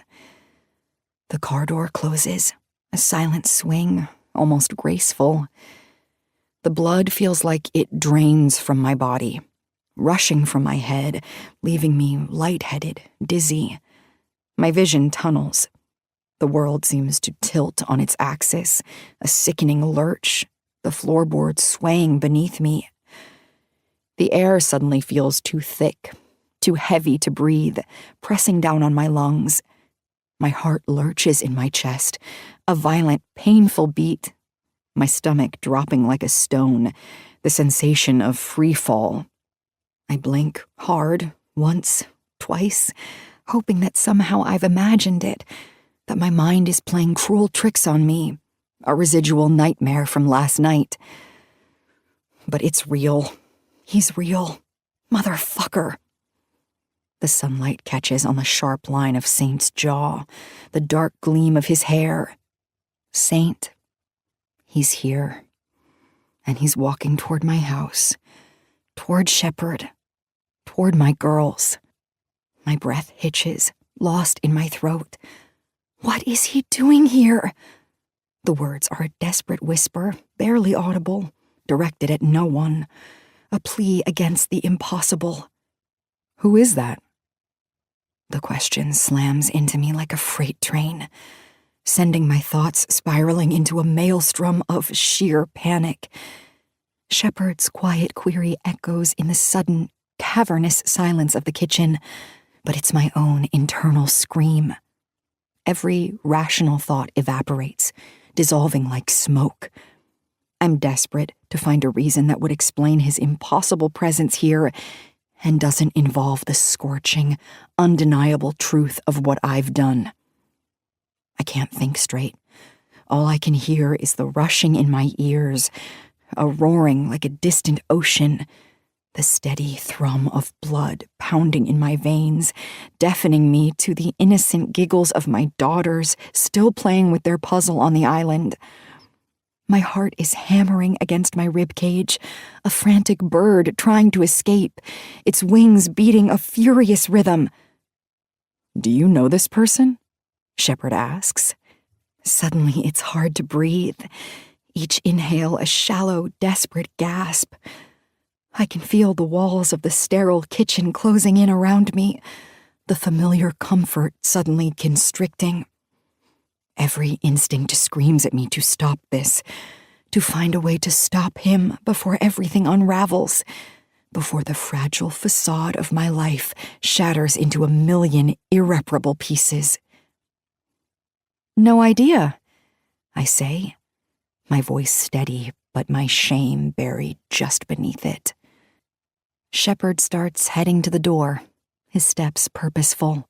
The car door closes, a silent swing, almost graceful. The blood feels like it drains from my body, rushing from my head, leaving me lightheaded, dizzy. My vision tunnels. The world seems to tilt on its axis, a sickening lurch, the floorboards swaying beneath me. The air suddenly feels too thick, too heavy to breathe, pressing down on my lungs. My heart lurches in my chest, a violent, painful beat, my stomach dropping like a stone, the sensation of free fall. I blink hard, once, twice, hoping that somehow I've imagined it, that my mind is playing cruel tricks on me, a residual nightmare from last night. But it's real. He's real. Motherfucker. The sunlight catches on the sharp line of Saint's jaw, the dark gleam of his hair. Saint. He's here. And he's walking toward my house, toward Shepard, toward my girls. My breath hitches, lost in my throat. What is he doing here? The words are a desperate whisper, barely audible, directed at no one, a plea against the impossible. Who is that? The question slams into me like a freight train, sending my thoughts spiraling into a maelstrom of sheer panic. Shepard's quiet query echoes in the sudden, cavernous silence of the kitchen, but it's my own internal scream. Every rational thought evaporates, dissolving like smoke. I'm desperate to find a reason that would explain his impossible presence here and doesn't involve the scorching, undeniable truth of what I've done. I can't think straight. All I can hear is the rushing in my ears, a roaring like a distant ocean, the steady thrum of blood pounding in my veins, deafening me to the innocent giggles of my daughters still playing with their puzzle on the island. My heart is hammering against my ribcage, a frantic bird trying to escape, its wings beating a furious rhythm. "Do you know this person?" Shepard asks. Suddenly it's hard to breathe, each inhale a shallow, desperate gasp. I can feel the walls of the sterile kitchen closing in around me, the familiar comfort suddenly constricting. Every instinct screams at me to stop this, to find a way to stop him before everything unravels, before the fragile facade of my life shatters into a million irreparable pieces. "No idea," I say, my voice steady but my shame buried just beneath it. Shepard starts heading to the door, his steps purposeful.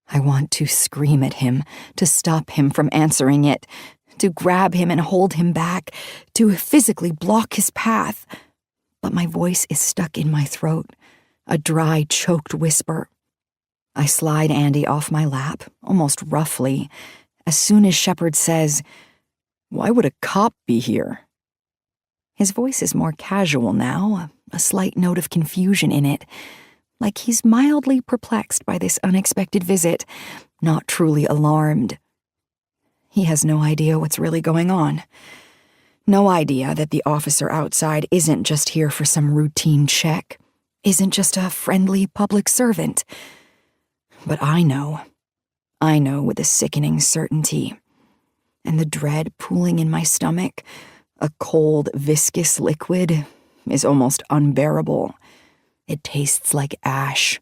I want to scream at him, to stop him from answering it, to grab him and hold him back, to physically block his path. But my voice is stuck in my throat, a dry, choked whisper. I slide Andy off my lap, almost roughly, as soon as Shepard says, "Why would a cop be here?" His voice is more casual now, a slight note of confusion in it, like he's mildly perplexed by this unexpected visit, not truly alarmed. He has no idea what's really going on. No idea that the officer outside isn't just here for some routine check, isn't just a friendly public servant. But I know with a sickening certainty, and the dread pooling in my stomach, a cold, viscous liquid, is almost unbearable. It tastes like ash.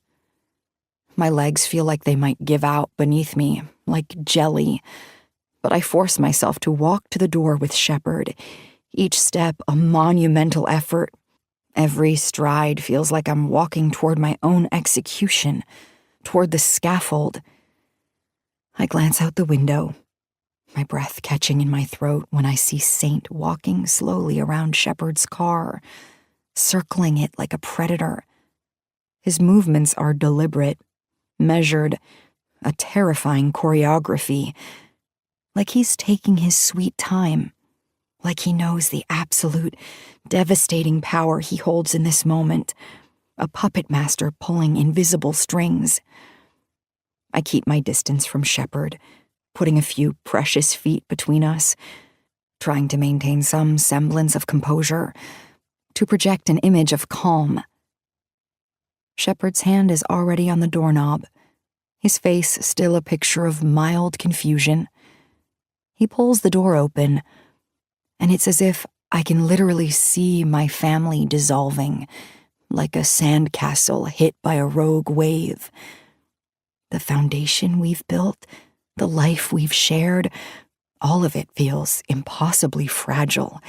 My legs feel like they might give out beneath me, like jelly, but I force myself to walk to the door with Shepard, each step a monumental effort. Every stride feels like I'm walking toward my own execution, toward the scaffold. I glance out the window, my breath catching in my throat when I see Saint walking slowly around Shepard's car, circling it like a predator. His movements are deliberate, measured, a terrifying choreography, like he's taking his sweet time, like he knows the absolute, devastating power he holds in this moment, a puppet master pulling invisible strings. I keep my distance from Shepard, putting a few precious feet between us, trying to maintain some semblance of composure, to project an image of calm. Shepard's hand is already on the doorknob, his face still a picture of mild confusion. He pulls the door open, and it's as if I can literally see my family dissolving, like a sandcastle hit by a rogue wave. The foundation we've built, the life we've shared, All of it feels impossibly fragile,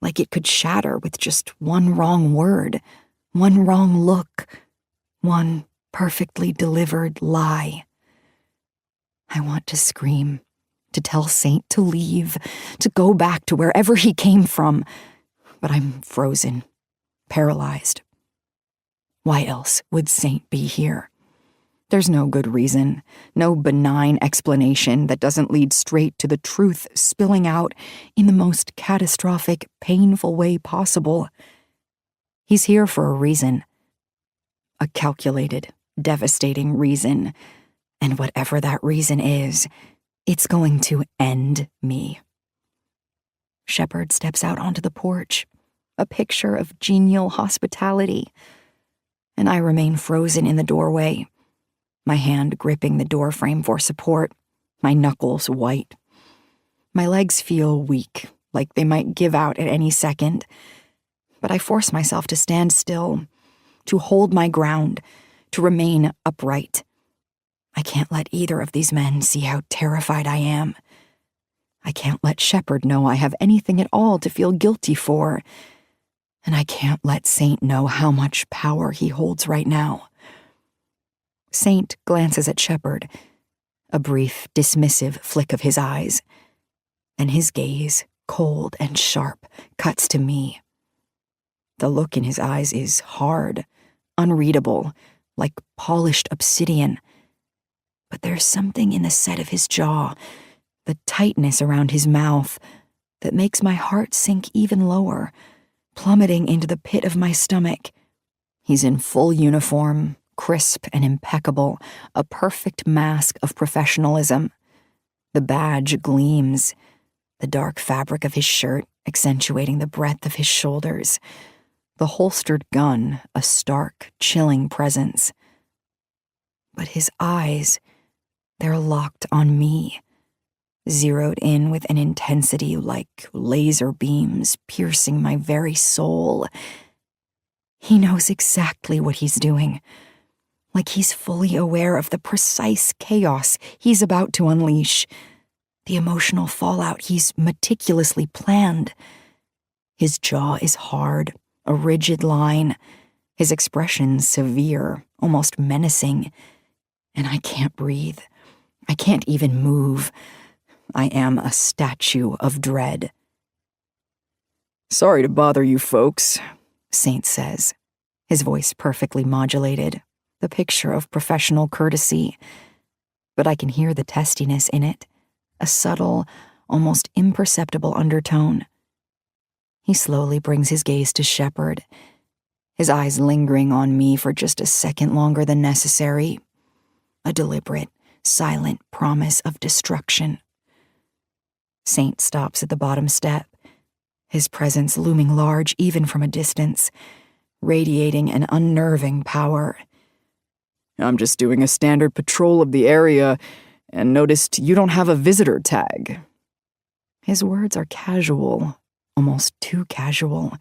like it could shatter with just one wrong word, one wrong look, one perfectly delivered lie. I want to scream, to tell Saint to leave, to go back to wherever he came from, but I'm frozen, paralyzed. Why else would Saint be here? There's no good reason, no benign explanation that doesn't lead straight to the truth spilling out in the most catastrophic, painful way possible. He's here for a reason. A calculated, devastating reason. And whatever that reason is, it's going to end me. Shepard steps out onto the porch, a picture of genial hospitality. And I remain frozen in the doorway, my hand gripping the doorframe for support, my knuckles white. My legs feel weak, like they might give out at any second. But I force myself to stand still, to hold my ground, to remain upright. I can't let either of these men see how terrified I am. I can't let Shepard know I have anything at all to feel guilty for. And I can't let Saint know how much power he holds right now. Saint glances at Shepard, a brief, dismissive flick of his eyes, and his gaze, cold and sharp, cuts to me. The look in his eyes is hard, unreadable, like polished obsidian. But there's something in the set of his jaw, the tightness around his mouth, that makes my heart sink even lower, plummeting into the pit of my stomach. He's in full uniform, crisp and impeccable, a perfect mask of professionalism. The badge gleams, the dark fabric of his shirt accentuating the breadth of his shoulders, the holstered gun a stark, chilling presence. But his eyes, they're locked on me, zeroed in with an intensity like laser beams piercing my very soul. He knows exactly what he's doing, like he's fully aware of the precise chaos he's about to unleash, the emotional fallout he's meticulously planned. His jaw is hard, a rigid line, his expression severe, almost menacing, and I can't breathe. I can't even move. I am a statue of dread. "Sorry to bother you folks," Saint says, his voice perfectly modulated, the picture of professional courtesy. But I can hear the testiness in it, a subtle, almost imperceptible undertone. He slowly brings his gaze to Shepard, his eyes lingering on me for just a second longer than necessary. A deliberate, silent promise of destruction. Saint stops at the bottom step, his presence looming large even from a distance, radiating an unnerving power. "I'm just doing a standard patrol of the area and noticed you don't have a visitor tag." His words are casual, almost too casual,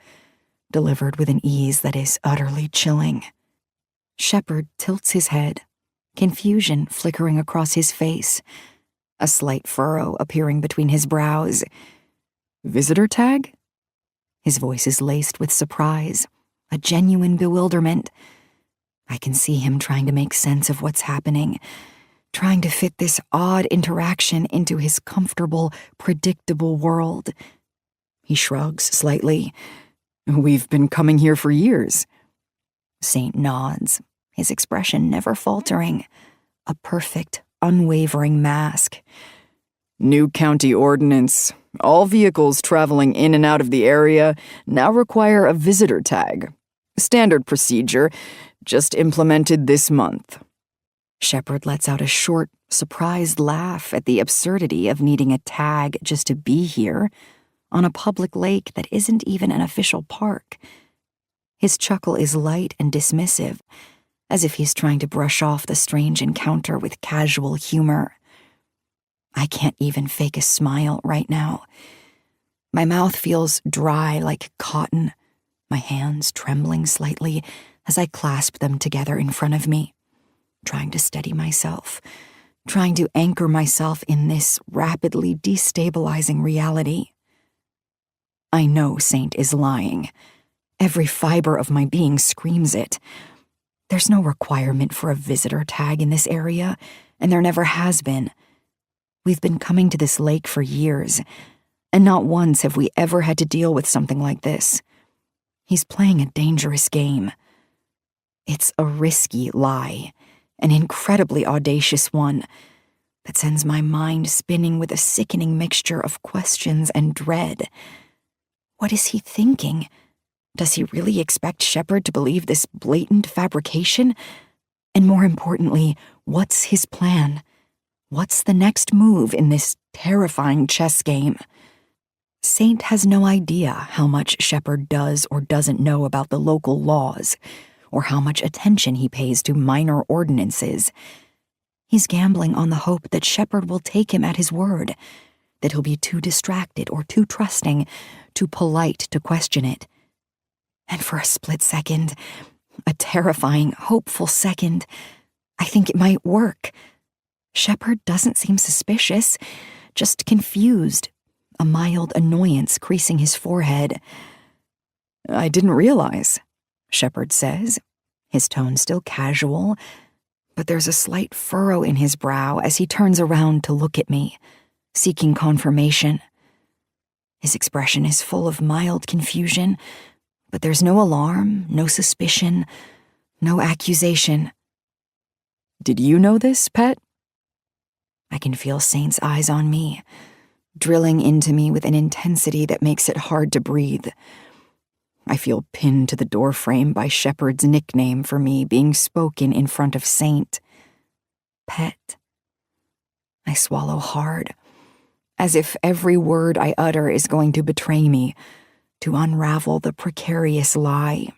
delivered with an ease that is utterly chilling. Shepard tilts his head, confusion flickering across his face, a slight furrow appearing between his brows. "Visitor tag?" His voice is laced with surprise, a genuine bewilderment. I can see him trying to make sense of what's happening, trying to fit this odd interaction into his comfortable, predictable world. He shrugs slightly. "We've been coming here for years." Saint nods, his expression never faltering, a perfect, unwavering mask. "New county ordinance. All vehicles traveling in and out of the area now require a visitor tag. Standard procedure, just implemented this month." Shepard lets out a short, surprised laugh at the absurdity of needing a tag just to be here, on a public lake that isn't even an official park. His chuckle is light and dismissive, as if he's trying to brush off the strange encounter with casual humor. I can't even fake a smile right now. My mouth feels dry like cotton, my hands trembling slightly as I clasp them together in front of me, trying to steady myself, trying to anchor myself in this rapidly destabilizing reality. I know Saint is lying. Every fiber of my being screams it. There's no requirement for a visitor tag in this area, and there never has been. We've been coming to this lake for years, and not once have we ever had to deal with something like this. He's playing a dangerous game. It's a risky lie, an incredibly audacious one that sends my mind spinning with a sickening mixture of questions and dread. What is he thinking? Does he really expect Shepard to believe this blatant fabrication? And more importantly, what's his plan? What's the next move in this terrifying chess game? Saint has no idea how much Shepard does or doesn't know about the local laws, or how much attention he pays to minor ordinances. He's gambling on the hope that Shepard will take him at his word, that he'll be too distracted or too trusting, too polite to question it. And for a split second, a terrifying, hopeful second, I think it might work. Shepard doesn't seem suspicious, just confused, a mild annoyance creasing his forehead. "I didn't realize," Shepard says, his tone still casual, but there's a slight furrow in his brow as he turns around to look at me, seeking confirmation. His expression is full of mild confusion, but there's no alarm, no suspicion, no accusation. "Did you know this, pet?" I can feel Saint's eyes on me, drilling into me with an intensity that makes it hard to breathe. I feel pinned to the doorframe by Shepard's nickname for me being spoken in front of Saint. Pet. I swallow hard, as if every word I utter is going to betray me, to unravel the precarious lie.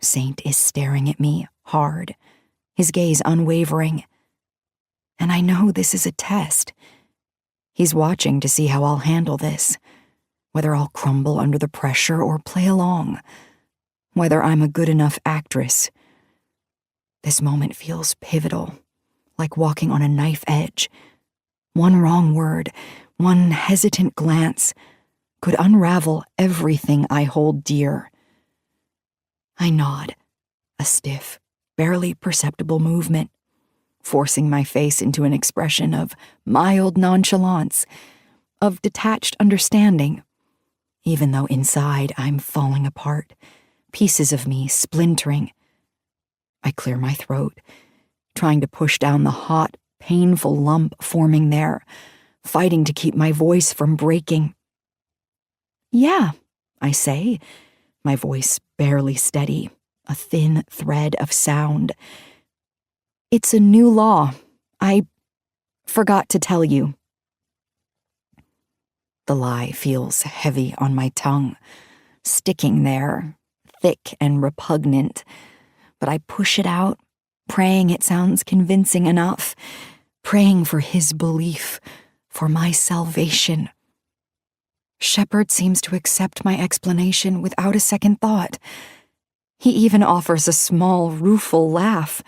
Saint is staring at me hard, his gaze unwavering. And I know this is a test. He's watching to see how I'll handle this, whether I'll crumble under the pressure or play along, whether I'm a good enough actress. This moment feels pivotal, like walking on a knife edge. One wrong word, one hesitant glance, could unravel everything I hold dear. I nod, a stiff, barely perceptible movement, forcing my face into an expression of mild nonchalance, of detached understanding, even though inside I'm falling apart, pieces of me splintering. I clear my throat, trying to push down the hot, painful lump forming there, fighting to keep my voice from breaking. "Yeah," I say, my voice barely steady, a thin thread of sound. "It's a new law. I forgot to tell you." The lie feels heavy on my tongue, sticking there, thick and repugnant, but I push it out, praying it sounds convincing enough, praying for his belief, for my salvation. Shepard seems to accept my explanation without a second thought. He even offers a small, rueful laugh.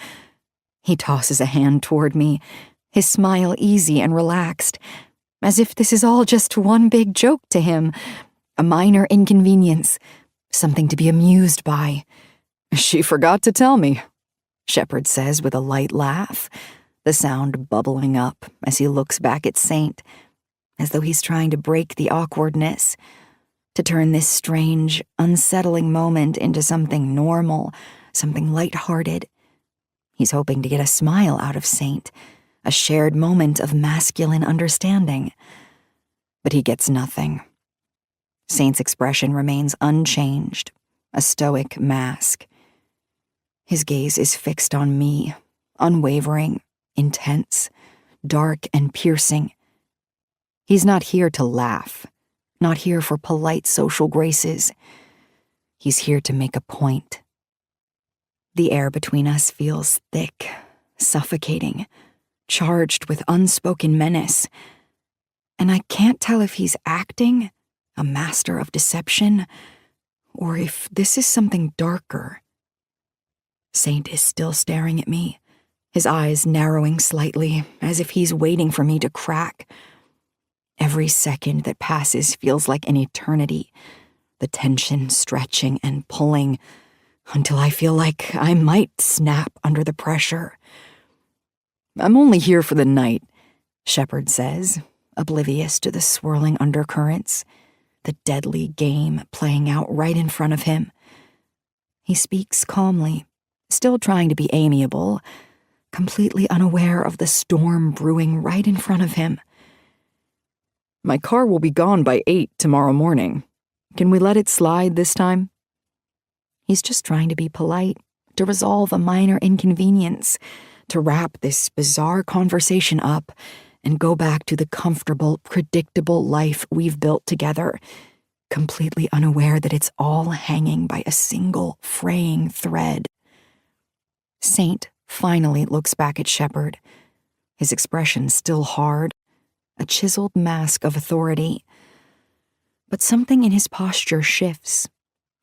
He tosses a hand toward me, his smile easy and relaxed, as if this is all just one big joke to him, a minor inconvenience, something to be amused by. "She forgot to tell me," Shepard says with a light laugh, the sound bubbling up as he looks back at Saint, as though he's trying to break the awkwardness, to turn this strange, unsettling moment into something normal, something lighthearted. He's hoping to get a smile out of Saint, a shared moment of masculine understanding. But he gets nothing. Saint's expression remains unchanged, a stoic mask. His gaze is fixed on me, unwavering, intense, dark and piercing. He's not here to laugh, not here for polite social graces. He's here to make a point. The air between us feels thick, suffocating, charged with unspoken menace. And I can't tell if he's acting, a master of deception, or if this is something darker. Saint is still staring at me, his eyes narrowing slightly, as if he's waiting for me to crack. Every second that passes feels like an eternity, the tension stretching and pulling until I feel like I might snap under the pressure. "I'm only here for the night," Shepard says, oblivious to the swirling undercurrents, the deadly game playing out right in front of him. He speaks calmly, still trying to be amiable, completely unaware of the storm brewing right in front of him. "My car will be gone by 8 tomorrow morning. Can we let it slide this time?" He's just trying to be polite, to resolve a minor inconvenience, to wrap this bizarre conversation up and go back to the comfortable, predictable life we've built together, completely unaware that it's all hanging by a single fraying thread. Saint finally looks back at Shepard, his expression still hard, a chiseled mask of authority. But something in his posture shifts,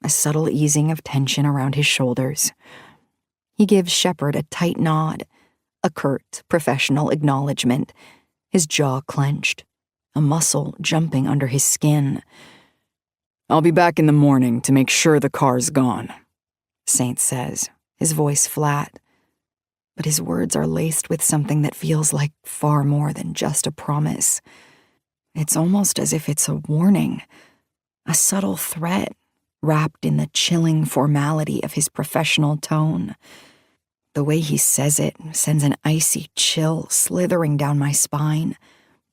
a subtle easing of tension around his shoulders. He gives Shepard a tight nod, a curt, professional acknowledgement, his jaw clenched, a muscle jumping under his skin. "I'll be back in the morning to make sure the car's gone," Saint says, his voice flat. But his words are laced with something that feels like far more than just a promise. It's almost as if it's a warning, a subtle threat wrapped in the chilling formality of his professional tone. The way he says it sends an icy chill slithering down my spine,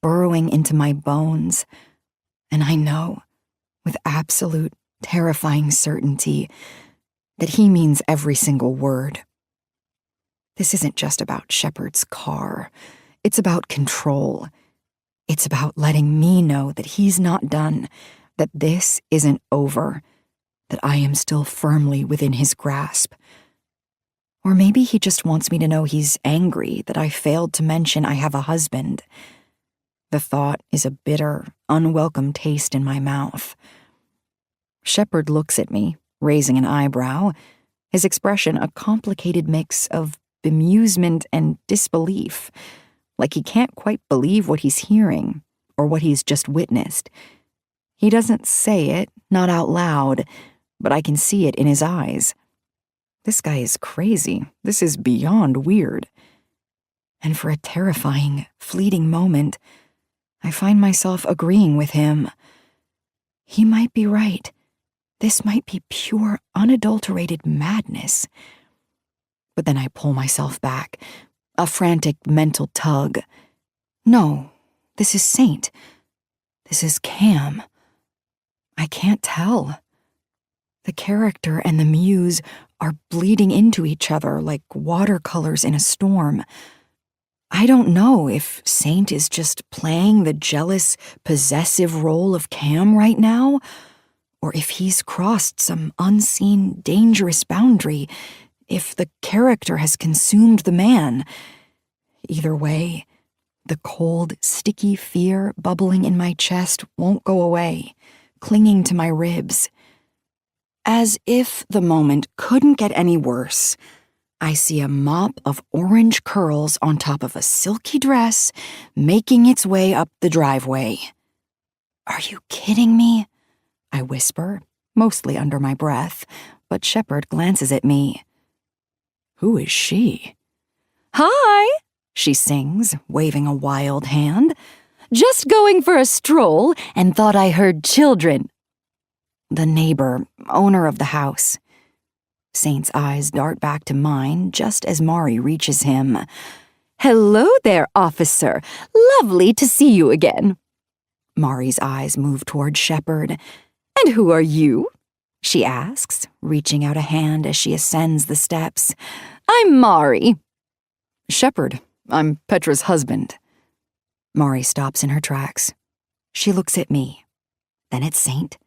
burrowing into my bones. And I know, with absolute, terrifying certainty, that he means every single word. This isn't just about Shepard's car. It's about control. It's about letting me know that he's not done, that this isn't over, that I am still firmly within his grasp. Or maybe he just wants me to know he's angry that I failed to mention I have a husband. The thought is a bitter, unwelcome taste in my mouth. Shepard looks at me, raising an eyebrow, his expression a complicated mix of bemusement and disbelief, like he can't quite believe what he's hearing or what he's just witnessed. He doesn't say it, not out loud, but I can see it in his eyes. This guy is crazy. This is beyond weird. And for a terrifying, fleeting moment, I find myself agreeing with him. He might be right. This might be pure, unadulterated madness. But then I pull myself back, a frantic mental tug. No, this is Saint. This is Cam. I can't tell. The character and the muse are bleeding into each other like watercolors in a storm. I don't know if Saint is just playing the jealous, possessive role of Cam right now, or if he's crossed some unseen, dangerous boundary, if the character has consumed the man. Either way, the cold, sticky fear bubbling in my chest won't go away, clinging to my ribs. As if the moment couldn't get any worse, I see a mop of orange curls on top of a silky dress making its way up the driveway. "Are you kidding me?" I whisper, mostly under my breath, but Shepard glances at me. "Who is she?" "Hi," she sings, waving a wild hand. "Just going for a stroll and thought I heard children." The neighbor, owner of the house. Saint's eyes dart back to mine just as Mari reaches him. "Hello there, officer. Lovely to see you again." Mari's eyes move toward Shepard. "And who are you?" she asks, reaching out a hand as she ascends the steps. "I'm Mari." "Shepard, I'm Petra's husband." Mari stops in her tracks. She looks at me, then at Saint,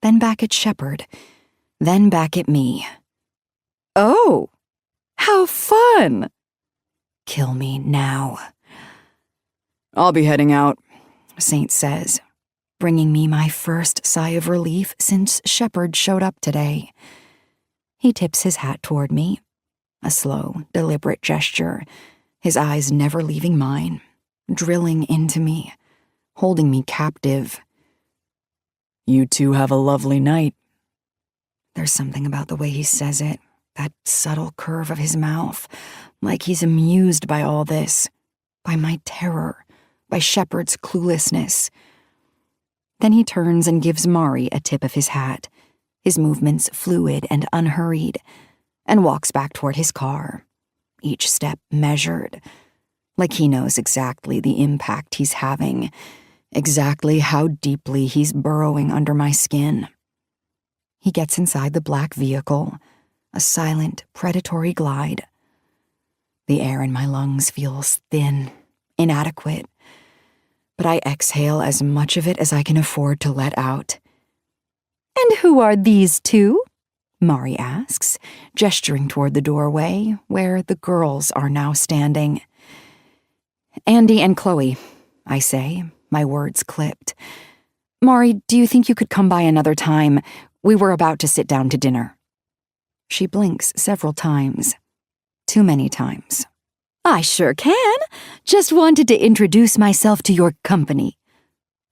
then back at Shepard, then back at me. "Oh, how fun!" Kill me now. "I'll be heading out," Saint says, bringing me my first sigh of relief since Shepard showed up today. He tips his hat toward me, A slow, deliberate gesture, his eyes never leaving mine, drilling into me, holding me captive. You two have a lovely night. There's something about the way he says it, that subtle curve of his mouth, like he's amused by all this, by my terror, by Shepard's cluelessness. Then he turns and gives Mari a tip of his hat, his movements fluid and unhurried, and walks back toward his car, each step measured, like he knows exactly the impact he's having, exactly how deeply he's burrowing under my skin. He gets inside the black vehicle, a silent, predatory glide. The air in my lungs feels thin, inadequate, but I exhale as much of it as I can afford to let out. And who are these two? Mari asks, gesturing toward the doorway, where the girls are now standing. Andy and Chloe, I say, my words clipped. Mari, do you think you could come by another time? We were about to sit down to dinner. She blinks several times. Too many times. I sure can. Just wanted to introduce myself to your company.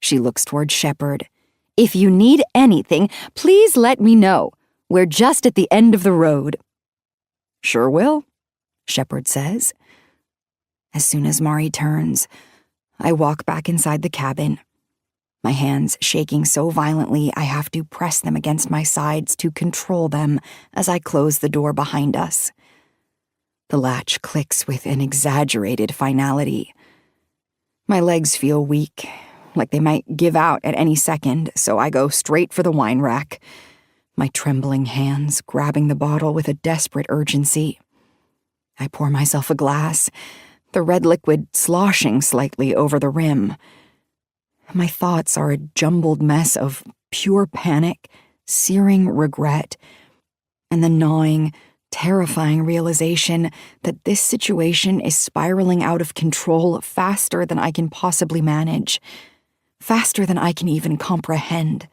She looks toward Shepard. If you need anything, please let me know. We're just at the end of the road. Sure will, Shepard says. As soon as Mari turns, I walk back inside the cabin, my hands shaking so violently I have to press them against my sides to control them as I close the door behind us. The latch clicks with an exaggerated finality. My legs feel weak, like they might give out at any second, so I go straight for the wine rack, my trembling hands grabbing the bottle with a desperate urgency. I pour myself a glass, the red liquid sloshing slightly over the rim. My thoughts are a jumbled mess of pure panic, searing regret, and the gnawing, terrifying realization that this situation is spiraling out of control faster than I can possibly manage, faster than I can even comprehend.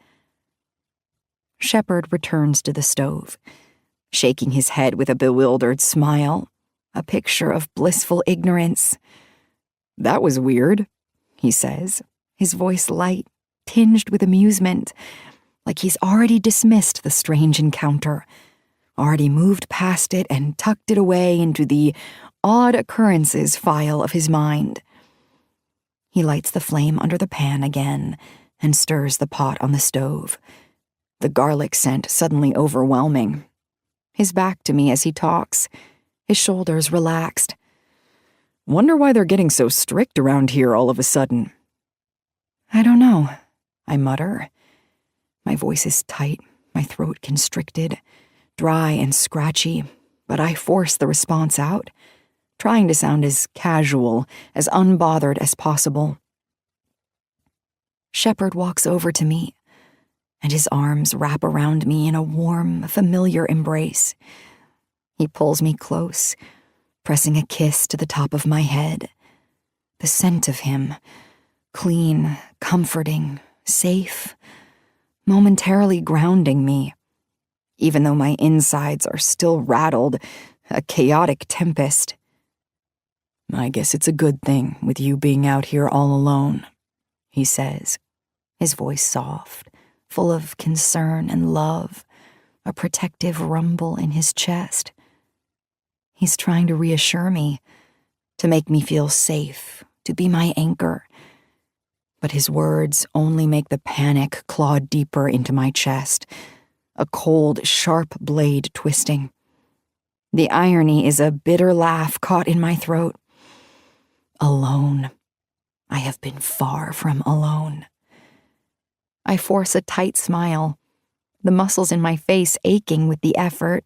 Shepard returns to the stove, shaking his head with a bewildered smile, a picture of blissful ignorance. That was weird, he says, his voice light, tinged with amusement, like he's already dismissed the strange encounter, already moved past it and tucked it away into the odd occurrences file of his mind. He lights the flame under the pan again and stirs the pot on the stove, the garlic scent suddenly overwhelming. His back to me as he talks, his shoulders relaxed. Wonder why they're getting so strict around here all of a sudden. I don't know, I mutter. My voice is tight, my throat constricted, dry and scratchy, but I force the response out, trying to sound as casual, as unbothered as possible. Shepard walks over to me, and his arms wrap around me in a warm, familiar embrace. He pulls me close, pressing a kiss to the top of my head. The scent of him, clean, comforting, safe, momentarily grounding me, even though my insides are still rattled, a chaotic tempest. I guess it's a good thing with you being out here all alone, he says, his voice soft, full of concern and love, a protective rumble in his chest. He's trying to reassure me, to make me feel safe, to be my anchor. But his words only make the panic claw deeper into my chest, a cold, sharp blade twisting. The irony is a bitter laugh caught in my throat. Alone. I have been far from alone. I force a tight smile, the muscles in my face aching with the effort,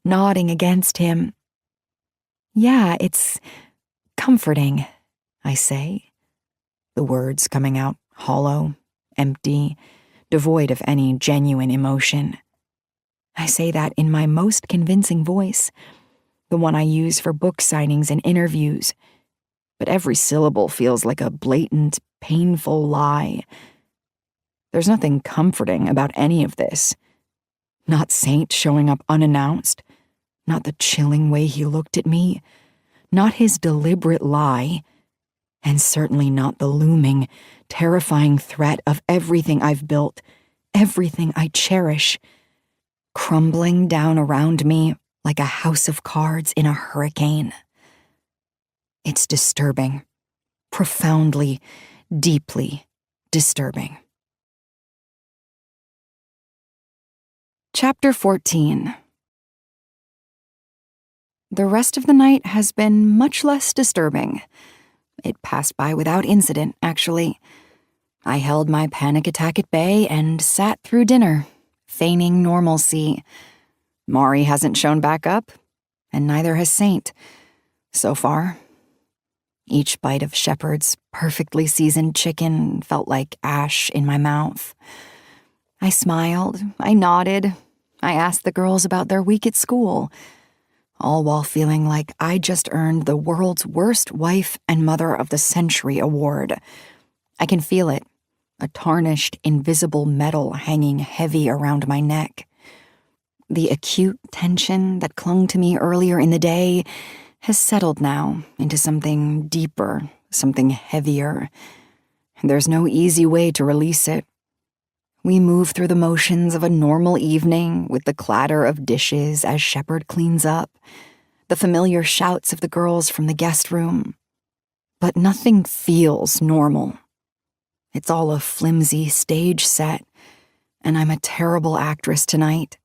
nodding against him. Yeah, it's comforting, I say, the words coming out hollow, empty, devoid of any genuine emotion. I say that in my most convincing voice, the one I use for book signings and interviews, but every syllable feels like a blatant, painful lie. There's nothing comforting about any of this. Not Saint showing up unannounced, not the chilling way he looked at me, not his deliberate lie, and certainly not the looming, terrifying threat of everything I've built, everything I cherish, crumbling down around me like a house of cards in a hurricane. It's disturbing, profoundly, deeply disturbing. Chapter 14. The rest of the night has been much less disturbing. It passed by without incident, actually. I held my panic attack at bay and sat through dinner, feigning normalcy. Maury hasn't shown back up, and neither has Saint. So far. Each bite of Shepard's perfectly seasoned chicken felt like ash in my mouth. I smiled, I nodded, I asked the girls about their week at school, all while feeling like I just earned the world's worst wife and mother of the century award. I can feel it, a tarnished, invisible metal hanging heavy around my neck. The acute tension that clung to me earlier in the day has settled now into something deeper, something heavier. There's no easy way to release it. We move through the motions of a normal evening with the clatter of dishes as Shepard cleans up, the familiar shouts of the girls from the guest room. But nothing feels normal. It's all a flimsy stage set, and I'm a terrible actress tonight.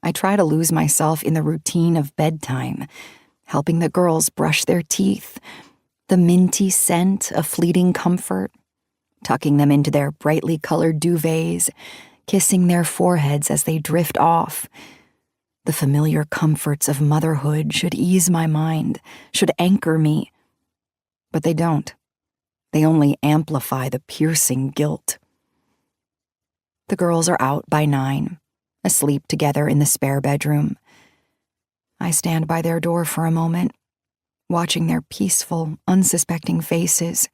I try to lose myself in the routine of bedtime, helping the girls brush their teeth, the minty scent of fleeting comfort, tucking them into their brightly colored duvets, kissing their foreheads as they drift off. The familiar comforts of motherhood should ease my mind, should anchor me. But they don't. They only amplify the piercing guilt. The girls are out by 9, asleep together in the spare bedroom. I stand by their door for a moment, watching their peaceful, unsuspecting faces,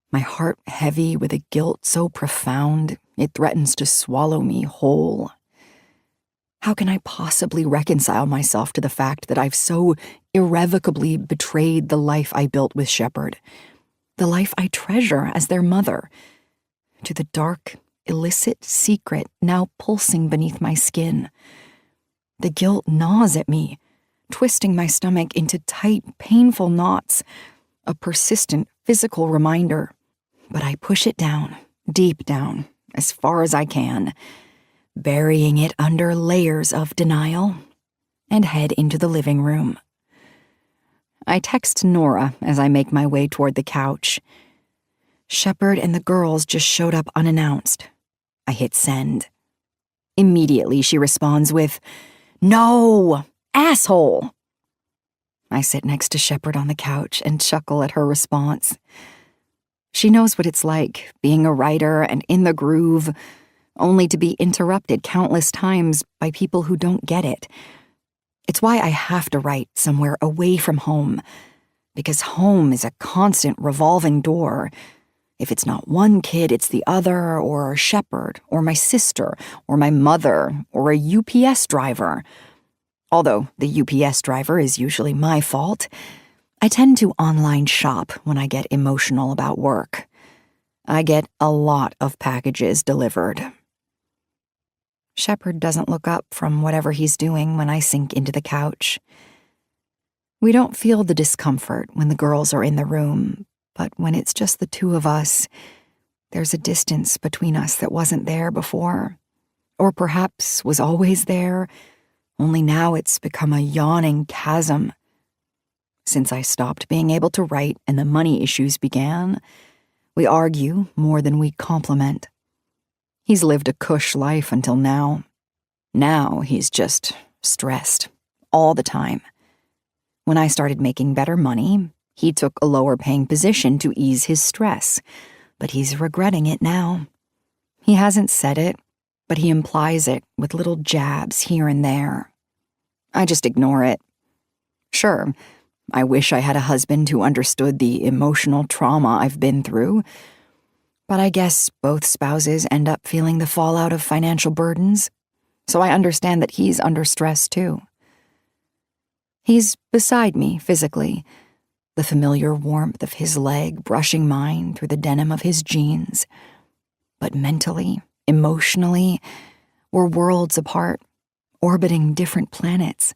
my heart heavy with a guilt so profound it threatens to swallow me whole. How can I possibly reconcile myself to the fact that I've so irrevocably betrayed the life I built with Shepard, the life I treasure as their mother, to the dark, illicit secret now pulsing beneath my skin? The guilt gnaws at me, twisting my stomach into tight, painful knots, a persistent physical reminder. But I push it down, deep down, as far as I can, burying it under layers of denial, and head into the living room. I text Nora as I make my way toward the couch. Shepard and the girls just showed up unannounced. I hit send. Immediately she responds with, "No, asshole!" I sit next to Shepard on the couch and chuckle at her response. She knows what it's like, being a writer and in the groove, only to be interrupted countless times by people who don't get it. It's why I have to write somewhere away from home, because home is a constant revolving door. If it's not one kid, it's the other, or Shepard, or my sister, or my mother, or a UPS driver. Although the UPS driver is usually my fault, I tend to online shop when I get emotional about work. I get a lot of packages delivered. Shepard doesn't look up from whatever he's doing when I sink into the couch. We don't feel the discomfort when the girls are in the room, but when it's just the two of us, there's a distance between us that wasn't there before, or perhaps was always there, only now it's become a yawning chasm. Since I stopped being able to write and the money issues began, we argue more than we compliment. He's lived a cush life until now. Now he's just stressed, all the time. When I started making better money, he took a lower-paying position to ease his stress, but he's regretting it now. He hasn't said it, but he implies it with little jabs here and there. I just ignore it. Sure, I wish I had a husband who understood the emotional trauma I've been through, but I guess both spouses end up feeling the fallout of financial burdens, so I understand that he's under stress too. He's beside me physically, the familiar warmth of his leg brushing mine through the denim of his jeans. But mentally, emotionally, we're worlds apart, orbiting different planets.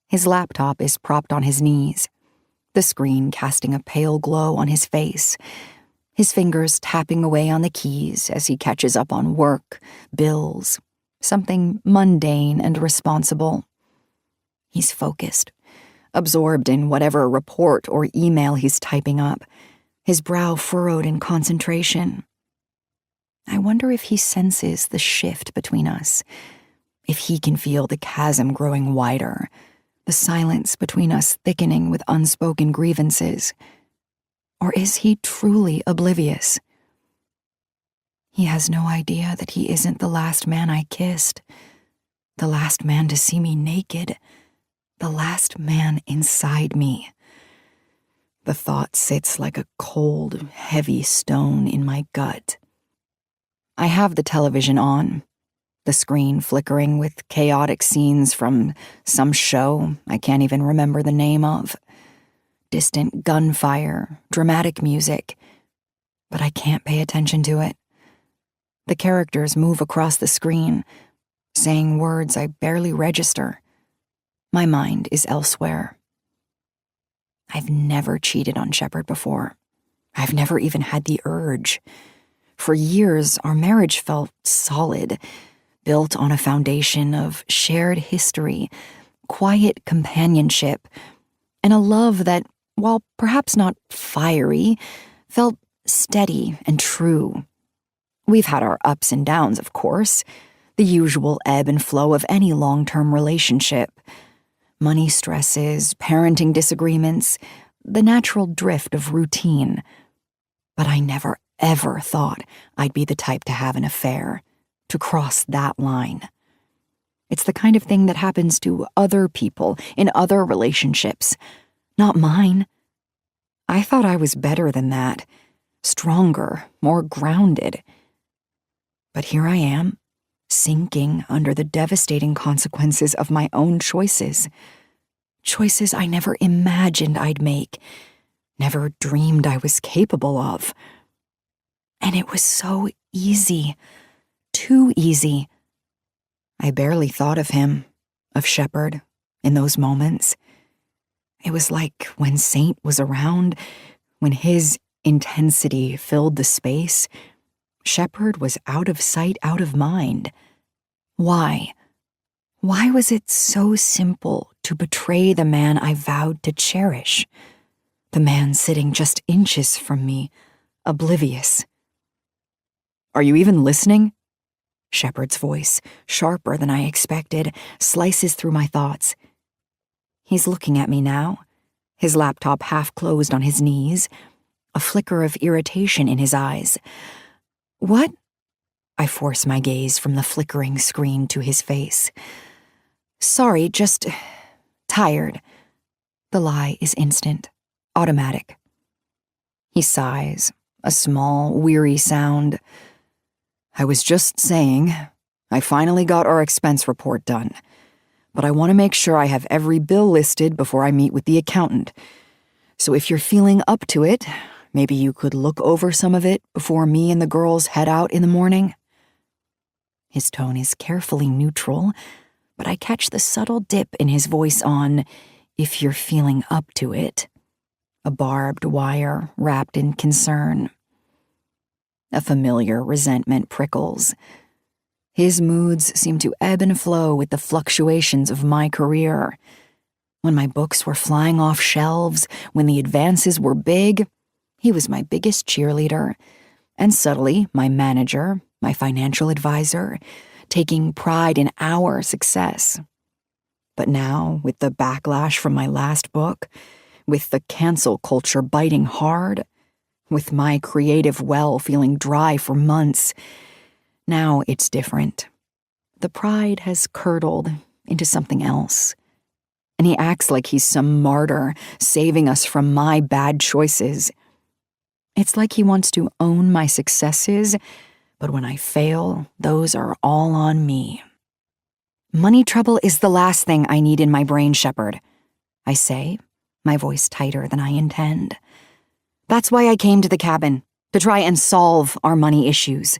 His laptop is propped on his knees, the screen casting a pale glow on his face, his fingers tapping away on the keys as he catches up on work, bills, something mundane and responsible. He's focused, absorbed in whatever report or email he's typing up, his brow furrowed in concentration. I wonder if he senses the shift between us, if he can feel the chasm growing wider, the silence between us thickening with unspoken grievances. Or is he truly oblivious? He has no idea that he isn't the last man I kissed, the last man to see me naked, the last man inside me. The thought sits like a cold, heavy stone in my gut. I have the television on, the screen flickering with chaotic scenes from some show I can't even remember the name of. Distant gunfire, dramatic music, but I can't pay attention to it. The characters move across the screen, saying words I barely register. My mind is elsewhere. I've never cheated on Shepard before. I've never even had the urge. For years, our marriage felt solid, built on a foundation of shared history, quiet companionship, and a love that, while perhaps not fiery, felt steady and true. We've had our ups and downs, of course, the usual ebb and flow of any long-term relationship. Money stresses, parenting disagreements, the natural drift of routine. But I never, ever thought I'd be the type to have an affair, to cross that line. It's the kind of thing that happens to other people in other relationships, not mine. I thought I was better than that, stronger, more grounded. But here I am, sinking under the devastating consequences of my own choices. Choices I never imagined I'd make, never dreamed I was capable of. And it was so easy, too easy. I barely thought of him, of Shepard, in those moments. It was like when Saint was around, when his intensity filled the space, Shepard was out of sight, out of mind. Why? Why was it so simple to betray the man I vowed to cherish? The man sitting just inches from me, oblivious. Are you even listening? Shepard's voice, sharper than I expected, slices through my thoughts. He's looking at me now, his laptop half closed on his knees, a flicker of irritation in his eyes. What? I force my gaze from the flickering screen to his face. Sorry, just tired. The lie is instant, automatic. He sighs, a small, weary sound. I was just saying, I finally got our expense report done, but I want to make sure I have every bill listed before I meet with the accountant. So if you're feeling up to it, maybe you could look over some of it before me and the girls head out in the morning. His tone is carefully neutral, but I catch the subtle dip in his voice on, if you're feeling up to it. A barbed wire wrapped in concern. A familiar resentment prickles. His moods seem to ebb and flow with the fluctuations of my career. When my books were flying off shelves, when the advances were big, he was my biggest cheerleader, and subtly my manager, my financial advisor, taking pride in our success. But now, with the backlash from my last book, with the cancel culture biting hard, with my creative well feeling dry for months, now it's different. The pride has curdled into something else, and he acts like he's some martyr saving us from my bad choices. It's like he wants to own my successes, but when I fail, those are all on me. Money trouble is the last thing I need in my brain, Shepard. I say, my voice tighter than I intend. That's why I came to the cabin, to try and solve our money issues.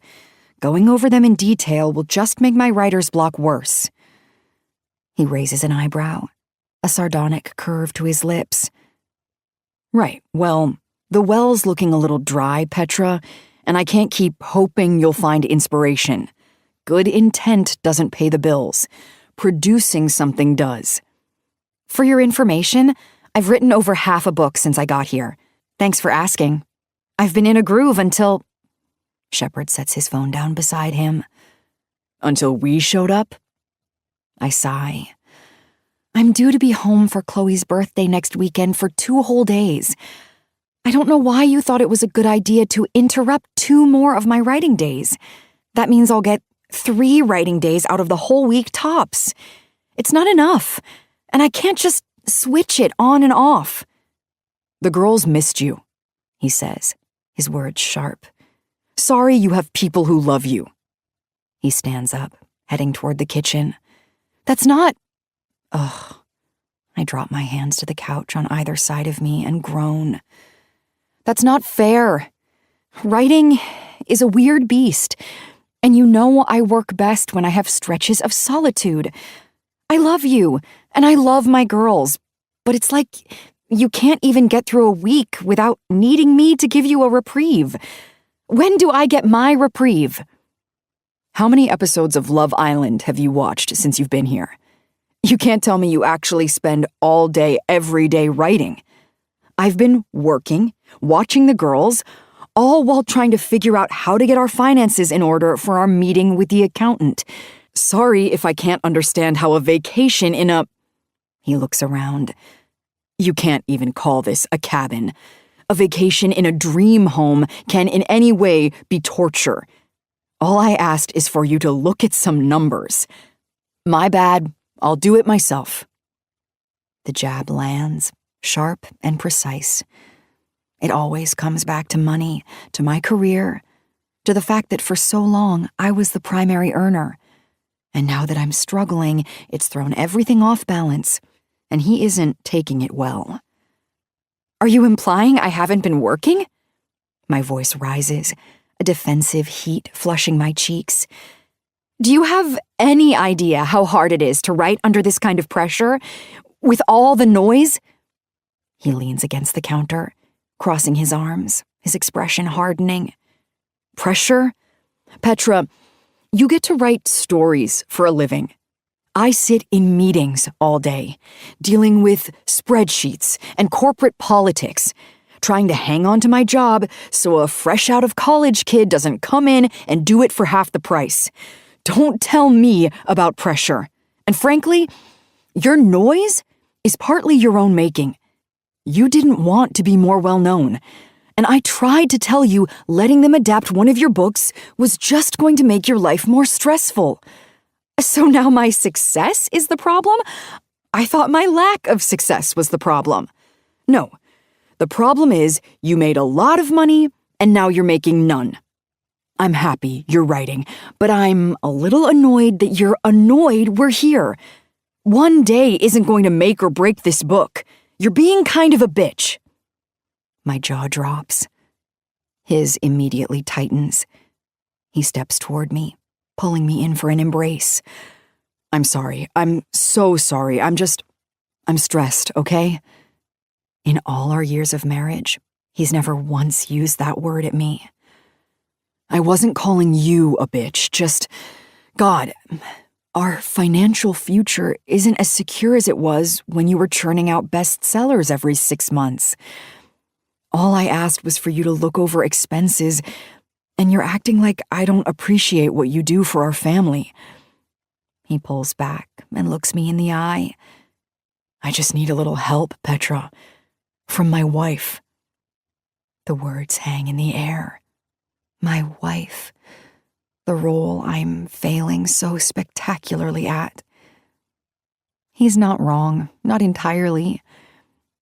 Going over them in detail will just make my writer's block worse. He raises an eyebrow, a sardonic curve to his lips. Right, well, the well's looking a little dry, Petra, and I can't keep hoping you'll find inspiration. Good intent doesn't pay the bills. Producing something does. For your information, I've written over half a book since I got here. Thanks for asking. I've been in a groove until... Shepard sets his phone down beside him. Until we showed up? I sigh. I'm due to be home for Chloe's birthday next weekend for 2 whole days. I don't know why you thought it was a good idea to interrupt 2 more of my writing days. That means I'll get 3 writing days out of the whole week tops. It's not enough, and I can't just switch it on and off. The girls missed you, he says, his words sharp. Sorry you have people who love you. He stands up, heading toward the kitchen. That's not... Ugh. I drop my hands to the couch on either side of me and groan. That's not fair. Writing is a weird beast, and you know I work best when I have stretches of solitude. I love you, and I love my girls, but it's like you can't even get through a week without needing me to give you a reprieve. When do I get my reprieve? How many episodes of Love Island have you watched since you've been here? You can't tell me you actually spend all day, every day writing. I've been working, watching the girls, all while trying to figure out how to get our finances in order for our meeting with the accountant. Sorry if I can't understand how a vacation in a... He looks around. You can't even call this a cabin. A vacation in a dream home can in any way be torture. All I asked is for you to look at some numbers. My bad. I'll do it myself. The jab lands, sharp and precise. It always comes back to money, to my career, to the fact that for so long I was the primary earner. And now that I'm struggling, it's thrown everything off balance, and he isn't taking it well. Are you implying I haven't been working? My voice rises, a defensive heat flushing my cheeks. Do you have any idea how hard it is to write under this kind of pressure? With all the noise? He leans against the counter, crossing his arms, his expression hardening. Pressure? Petra, you get to write stories for a living. I sit in meetings all day, dealing with spreadsheets and corporate politics, trying to hang on to my job so a fresh out of college kid doesn't come in and do it for half the price. Don't tell me about pressure. And frankly, your noise is partly your own making. You didn't want to be more well-known, and I tried to tell you letting them adapt one of your books was just going to make your life more stressful. So now my success is the problem? I thought my lack of success was the problem. No, the problem is you made a lot of money and now you're making none. I'm happy you're writing, but I'm a little annoyed that you're annoyed we're here. One day isn't going to make or break this book. You're being kind of a bitch. My jaw drops. His immediately tightens. He steps toward me, pulling me in for an embrace. I'm sorry. I'm so sorry. I'm stressed, okay? In all our years of marriage, he's never once used that word at me. I wasn't calling you a bitch, just, God, our financial future isn't as secure as it was when you were churning out bestsellers every 6 months. All I asked was for you to look over expenses, and you're acting like I don't appreciate what you do for our family. He pulls back and looks me in the eye. I just need a little help, Petra. From my wife. The words hang in the air. My wife. The role I'm failing so spectacularly at. He's not wrong, not entirely.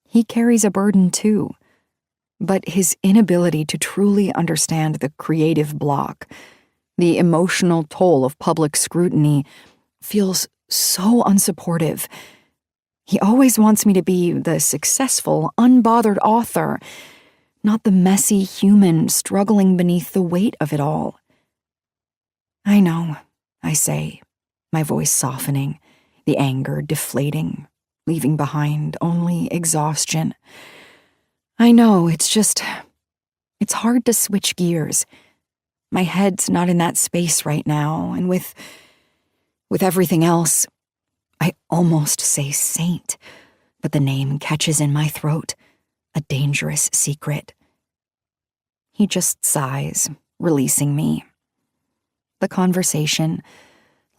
He carries a burden too. But his inability to truly understand the creative block, the emotional toll of public scrutiny, feels so unsupportive. He always wants me to be the successful, unbothered author, not the messy human struggling beneath the weight of it all. I know, I say, my voice softening, the anger deflating, leaving behind only exhaustion. I know, it's hard to switch gears. My head's not in that space right now, and with everything else, I almost say saint, but the name catches in my throat, a dangerous secret. He just sighs, releasing me. The conversation,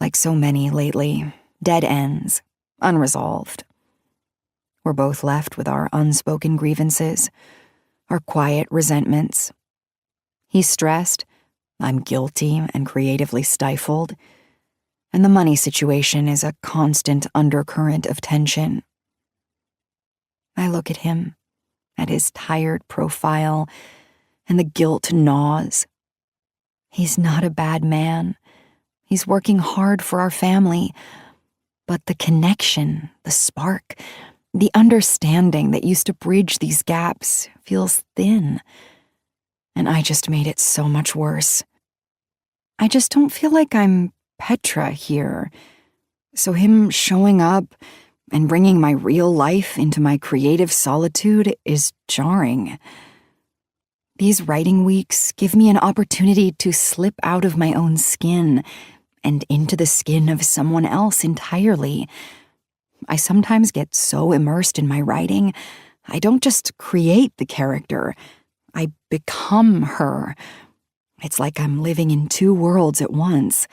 like so many lately, dead ends, unresolved. We're both left with our unspoken grievances, our quiet resentments. He's stressed, I'm guilty and creatively stifled, and the money situation is a constant undercurrent of tension. I look at him, at his tired profile, and the guilt gnaws. He's not a bad man. He's working hard for our family, but the connection, the spark, the understanding that used to bridge these gaps feels thin, and I just made it so much worse. I just don't feel like I'm Petra here, so him showing up and bringing my real life into my creative solitude is jarring. These writing weeks give me an opportunity to slip out of my own skin and into the skin of someone else entirely. I sometimes get so immersed in my writing, I don't just create the character, I become her. It's like I'm living in two worlds at once.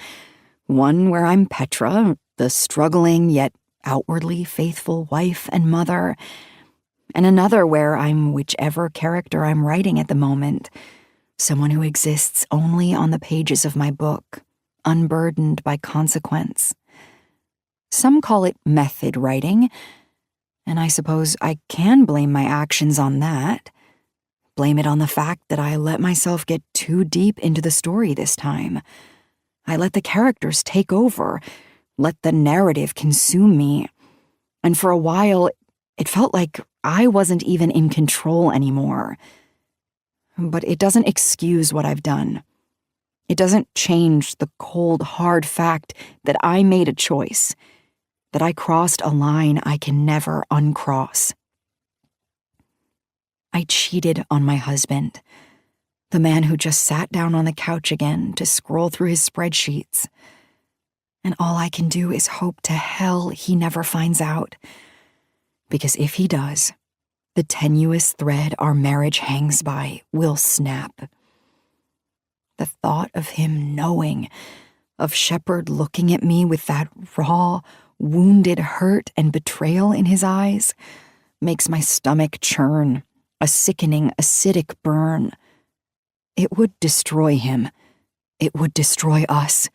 One where I'm Petra, the struggling yet outwardly faithful wife and mother, and another where I'm whichever character I'm writing at the moment, someone who exists only on the pages of my book, unburdened by consequence. Some call it method writing, and I suppose I can blame my actions on that. Blame it on the fact that I let myself get too deep into the story this time. I let the characters take over, let the narrative consume me. And for a while, it felt like I wasn't even in control anymore. But it doesn't excuse what I've done. It doesn't change the cold, hard fact that I made a choice, that I crossed a line I can never uncross. I cheated on my husband, the man who just sat down on the couch again to scroll through his spreadsheets. And all I can do is hope to hell he never finds out. Because if he does, the tenuous thread our marriage hangs by will snap. The thought of him knowing, of Shepard looking at me with that raw, wounded hurt and betrayal in his eyes, makes my stomach churn, a sickening, acidic burn. It would destroy him. It would destroy us.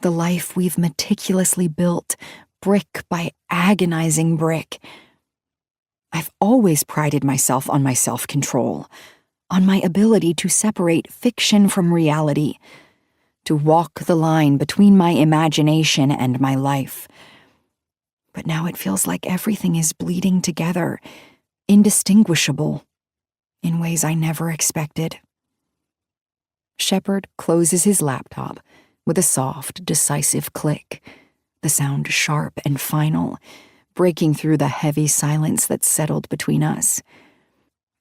The life we've meticulously built, brick by agonizing brick. I've always prided myself on my self-control, on my ability to separate fiction from reality, to walk the line between my imagination and my life. But now it feels like everything is bleeding together, indistinguishable, in ways I never expected. Shepard closes his laptop with a soft, decisive click, the sound sharp and final, breaking through the heavy silence that settled between us.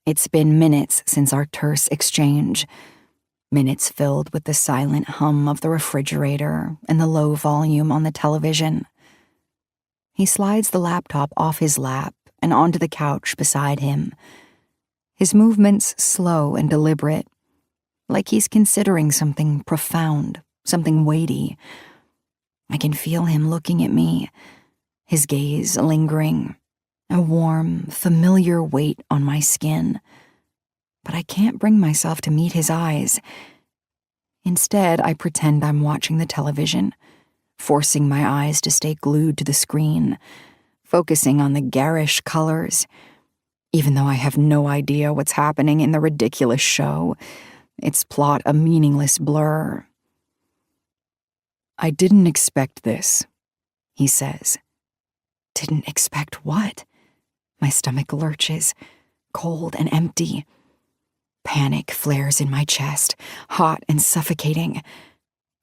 It's been minutes since our terse exchange, minutes filled with the silent hum of the refrigerator and the low volume on the television. He slides the laptop off his lap and onto the couch beside him, his movements slow and deliberate, like he's considering something profound, something weighty. I can feel him looking at me, his gaze lingering, a warm, familiar weight on my skin. But I can't bring myself to meet his eyes. Instead, I pretend I'm watching the television, forcing my eyes to stay glued to the screen, focusing on the garish colors. Even though I have no idea what's happening in the ridiculous show, its plot a meaningless blur. "I didn't expect this," he says. Didn't expect what? My stomach lurches, cold and empty. Panic flares in my chest, hot and suffocating.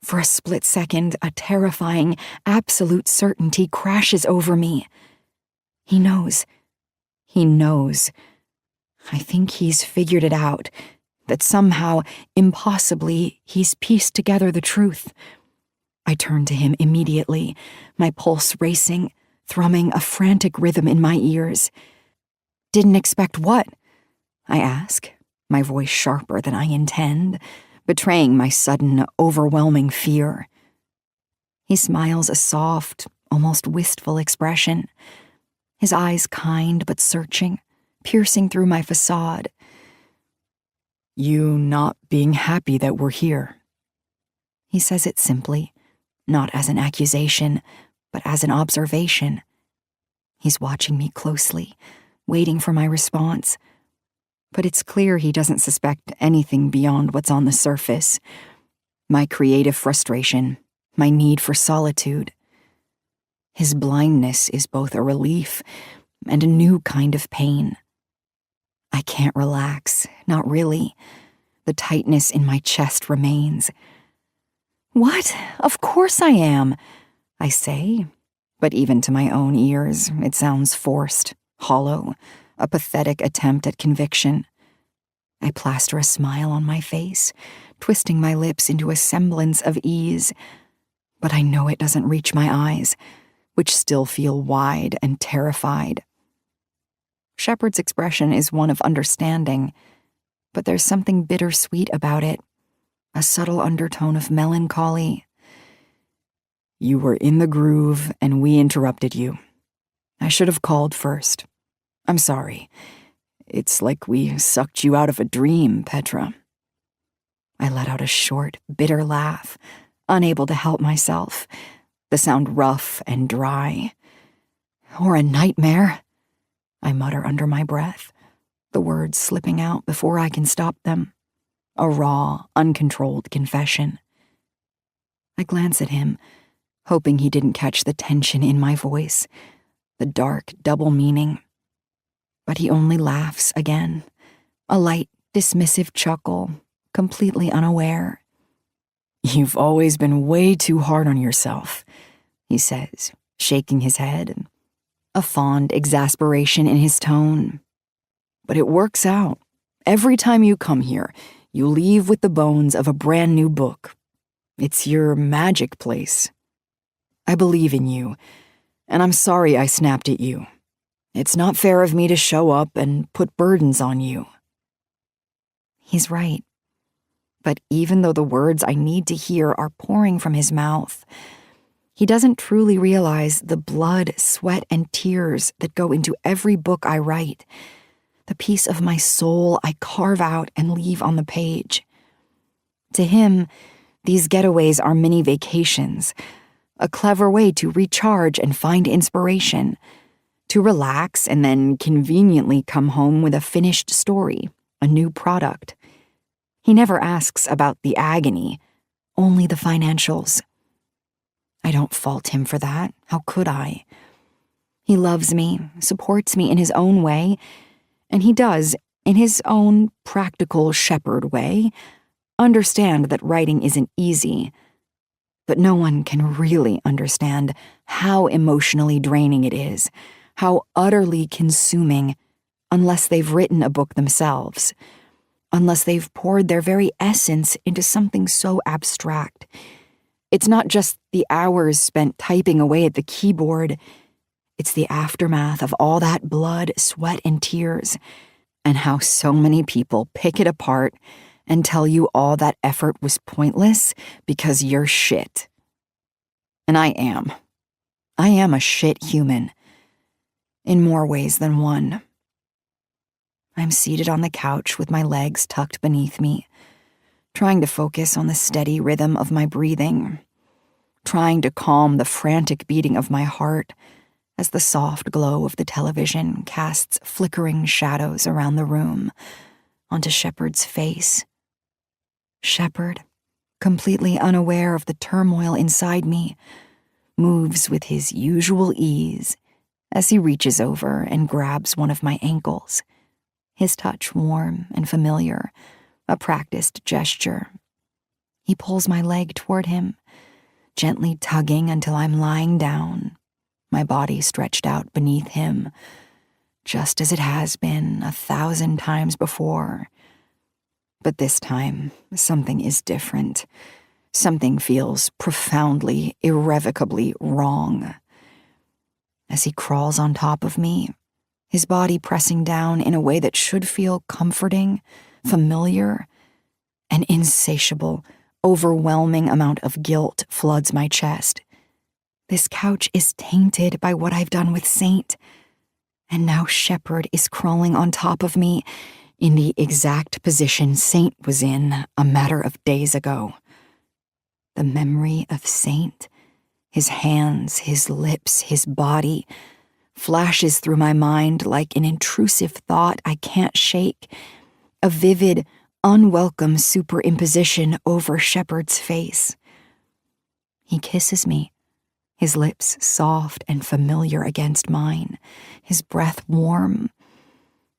For a split second, a terrifying, absolute certainty crashes over me. He knows. He knows. I think he's figured it out, that somehow, impossibly, he's pieced together the truth. I turn to him immediately, my pulse racing, thrumming a frantic rhythm in my ears. Didn't expect what? I ask, my voice sharper than I intend, betraying my sudden, overwhelming fear. He smiles a soft, almost wistful expression, his eyes kind but searching, piercing through my facade. You not being happy that we're here. He says it simply, not as an accusation, but as an observation. He's watching me closely, waiting for my response. But it's clear he doesn't suspect anything beyond what's on the surface. My creative frustration, my need for solitude. His blindness is both a relief and a new kind of pain. I can't relax, not really. The tightness in my chest remains. What? Of course I am, I say, but even to my own ears, it sounds forced, hollow, a pathetic attempt at conviction. I plaster a smile on my face, twisting my lips into a semblance of ease, but I know it doesn't reach my eyes, which still feel wide and terrified. Shepard's expression is one of understanding, but there's something bittersweet about it, a subtle undertone of melancholy. You were in the groove and we interrupted you. I should have called first. I'm sorry. It's like we sucked you out of a dream, Petra. I let out a short, bitter laugh, unable to help myself, the sound rough and dry. Or a nightmare, I mutter under my breath, the words slipping out before I can stop them. A raw, uncontrolled confession. I glance at him, hoping he didn't catch the tension in my voice, the dark double meaning. But he only laughs again, a light, dismissive chuckle, completely unaware. You've always been way too hard on yourself, he says, shaking his head, a fond exasperation in his tone. But it works out. Every time you come here, you leave with the bones of a brand new book. It's your magic place. I believe in you, and I'm sorry I snapped at you. It's not fair of me to show up and put burdens on you. He's right. But even though the words I need to hear are pouring from his mouth, he doesn't truly realize the blood, sweat, and tears that go into every book I write, the piece of my soul I carve out and leave on the page. To him, these getaways are mini vacations, a clever way to recharge and find inspiration, to relax and then conveniently come home with a finished story, a new product. He never asks about the agony, only the financials. I don't fault him for that. How could I? He loves me, supports me in his own way, and he does, in his own practical shepherd way, understand that writing isn't easy. But no one can really understand how emotionally draining it is, how utterly consuming, unless they've written a book themselves, unless they've poured their very essence into something so abstract. It's not just the hours spent typing away at the keyboard. It's the aftermath of all that blood, sweat, and tears, and how so many people pick it apart and tell you all that effort was pointless because you're shit. And I am. I am a shit human. In more ways than one. I'm seated on the couch with my legs tucked beneath me, trying to focus on the steady rhythm of my breathing, trying to calm the frantic beating of my heart as the soft glow of the television casts flickering shadows around the room onto Shepard's face. Shepard, completely unaware of the turmoil inside me, moves with his usual ease, as he reaches over and grabs one of my ankles, his touch warm and familiar, a practiced gesture. He pulls my leg toward him, gently tugging until I'm lying down, my body stretched out beneath him, just as it has been 1,000 times before. But this time, something is different. Something feels profoundly, irrevocably wrong. As he crawls on top of me, his body pressing down in a way that should feel comforting, familiar, an insatiable, overwhelming amount of guilt floods my chest. This couch is tainted by what I've done with Saint, and now Shepard is crawling on top of me in the exact position Saint was in a matter of days ago. The memory of Saint, his hands, his lips, his body, flashes through my mind like an intrusive thought I can't shake, a vivid, unwelcome superimposition over Shepard's face. He kisses me, his lips soft and familiar against mine, his breath warm,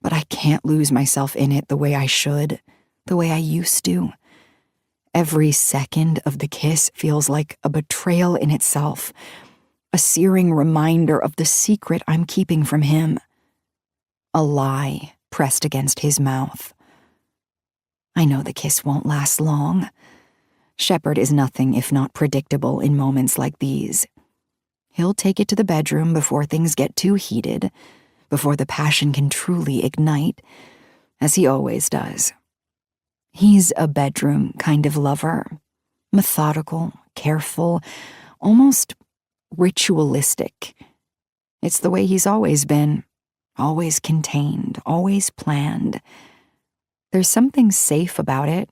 but I can't lose myself in it the way I should, the way I used to. Every second of the kiss feels like a betrayal in itself, a searing reminder of the secret I'm keeping from him. A lie pressed against his mouth. I know the kiss won't last long. Shepard is nothing if not predictable in moments like these. He'll take it to the bedroom before things get too heated, before the passion can truly ignite, as he always does. He's a bedroom kind of lover, methodical, careful, almost ritualistic. It's the way he's always been, always contained, always planned. There's something safe about it,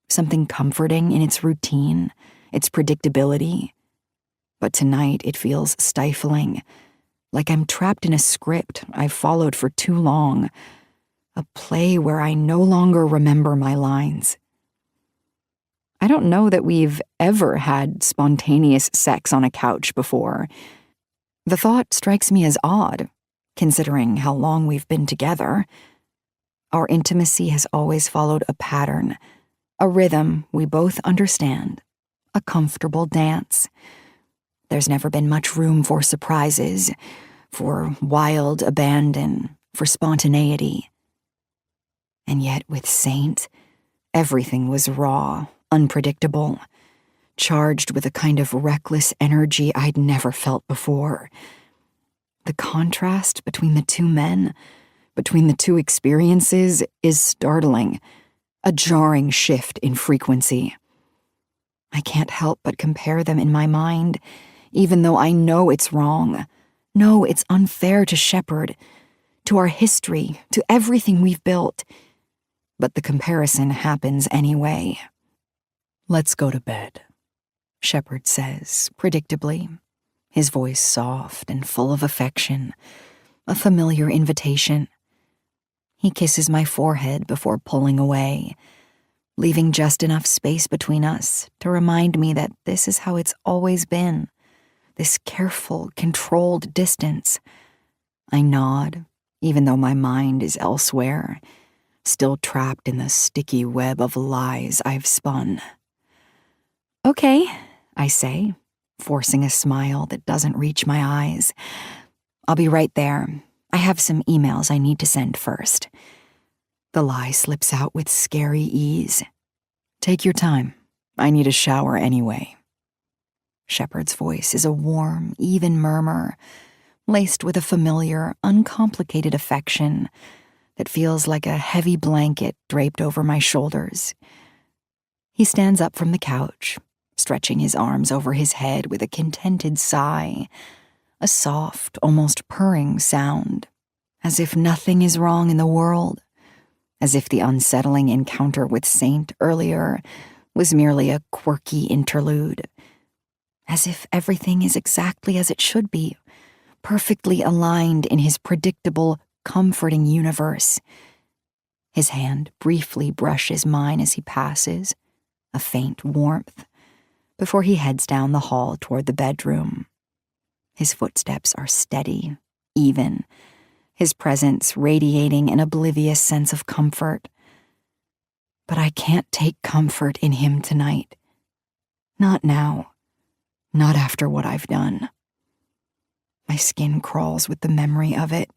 something comforting in its routine, its predictability. But tonight it feels stifling, like I'm trapped in a script I've followed for too long, a play where I no longer remember my lines. I don't know that we've ever had spontaneous sex on a couch before. The thought strikes me as odd, considering how long we've been together. Our intimacy has always followed a pattern, a rhythm we both understand, a comfortable dance. There's never been much room for surprises, for wild abandon, for spontaneity. And yet with Saint, everything was raw, unpredictable, charged with a kind of reckless energy I'd never felt before. The contrast between the two men, between the two experiences, is startling, a jarring shift in frequency. I can't help but compare them in my mind, even though I know it's wrong. No, it's unfair to Shepard, to our history, to everything we've built. But the comparison happens anyway. Let's go to bed, Shepard says, predictably, his voice soft and full of affection, a familiar invitation. He kisses my forehead before pulling away, leaving just enough space between us to remind me that this is how it's always been, this careful, controlled distance. I nod, even though my mind is elsewhere, still trapped in the sticky web of lies I've spun. Okay, I say, forcing a smile that doesn't reach my eyes. I'll be right there. I have some emails I need to send first. The lie slips out with scary ease. Take your time. I need a shower anyway. Shepard's voice is a warm, even murmur, laced with a familiar, uncomplicated affection that feels like a heavy blanket draped over my shoulders. He stands up from the couch, stretching his arms over his head with a contented sigh, a soft, almost purring sound, as if nothing is wrong in the world, as if the unsettling encounter with Saint earlier was merely a quirky interlude, as if everything is exactly as it should be, perfectly aligned in his predictable, comforting universe. His hand briefly brushes mine as he passes, a faint warmth, before he heads down the hall toward the bedroom. His footsteps are steady, even, his presence radiating an oblivious sense of comfort. But I can't take comfort in him tonight. Not now. Not after what I've done. My skin crawls with the memory of it,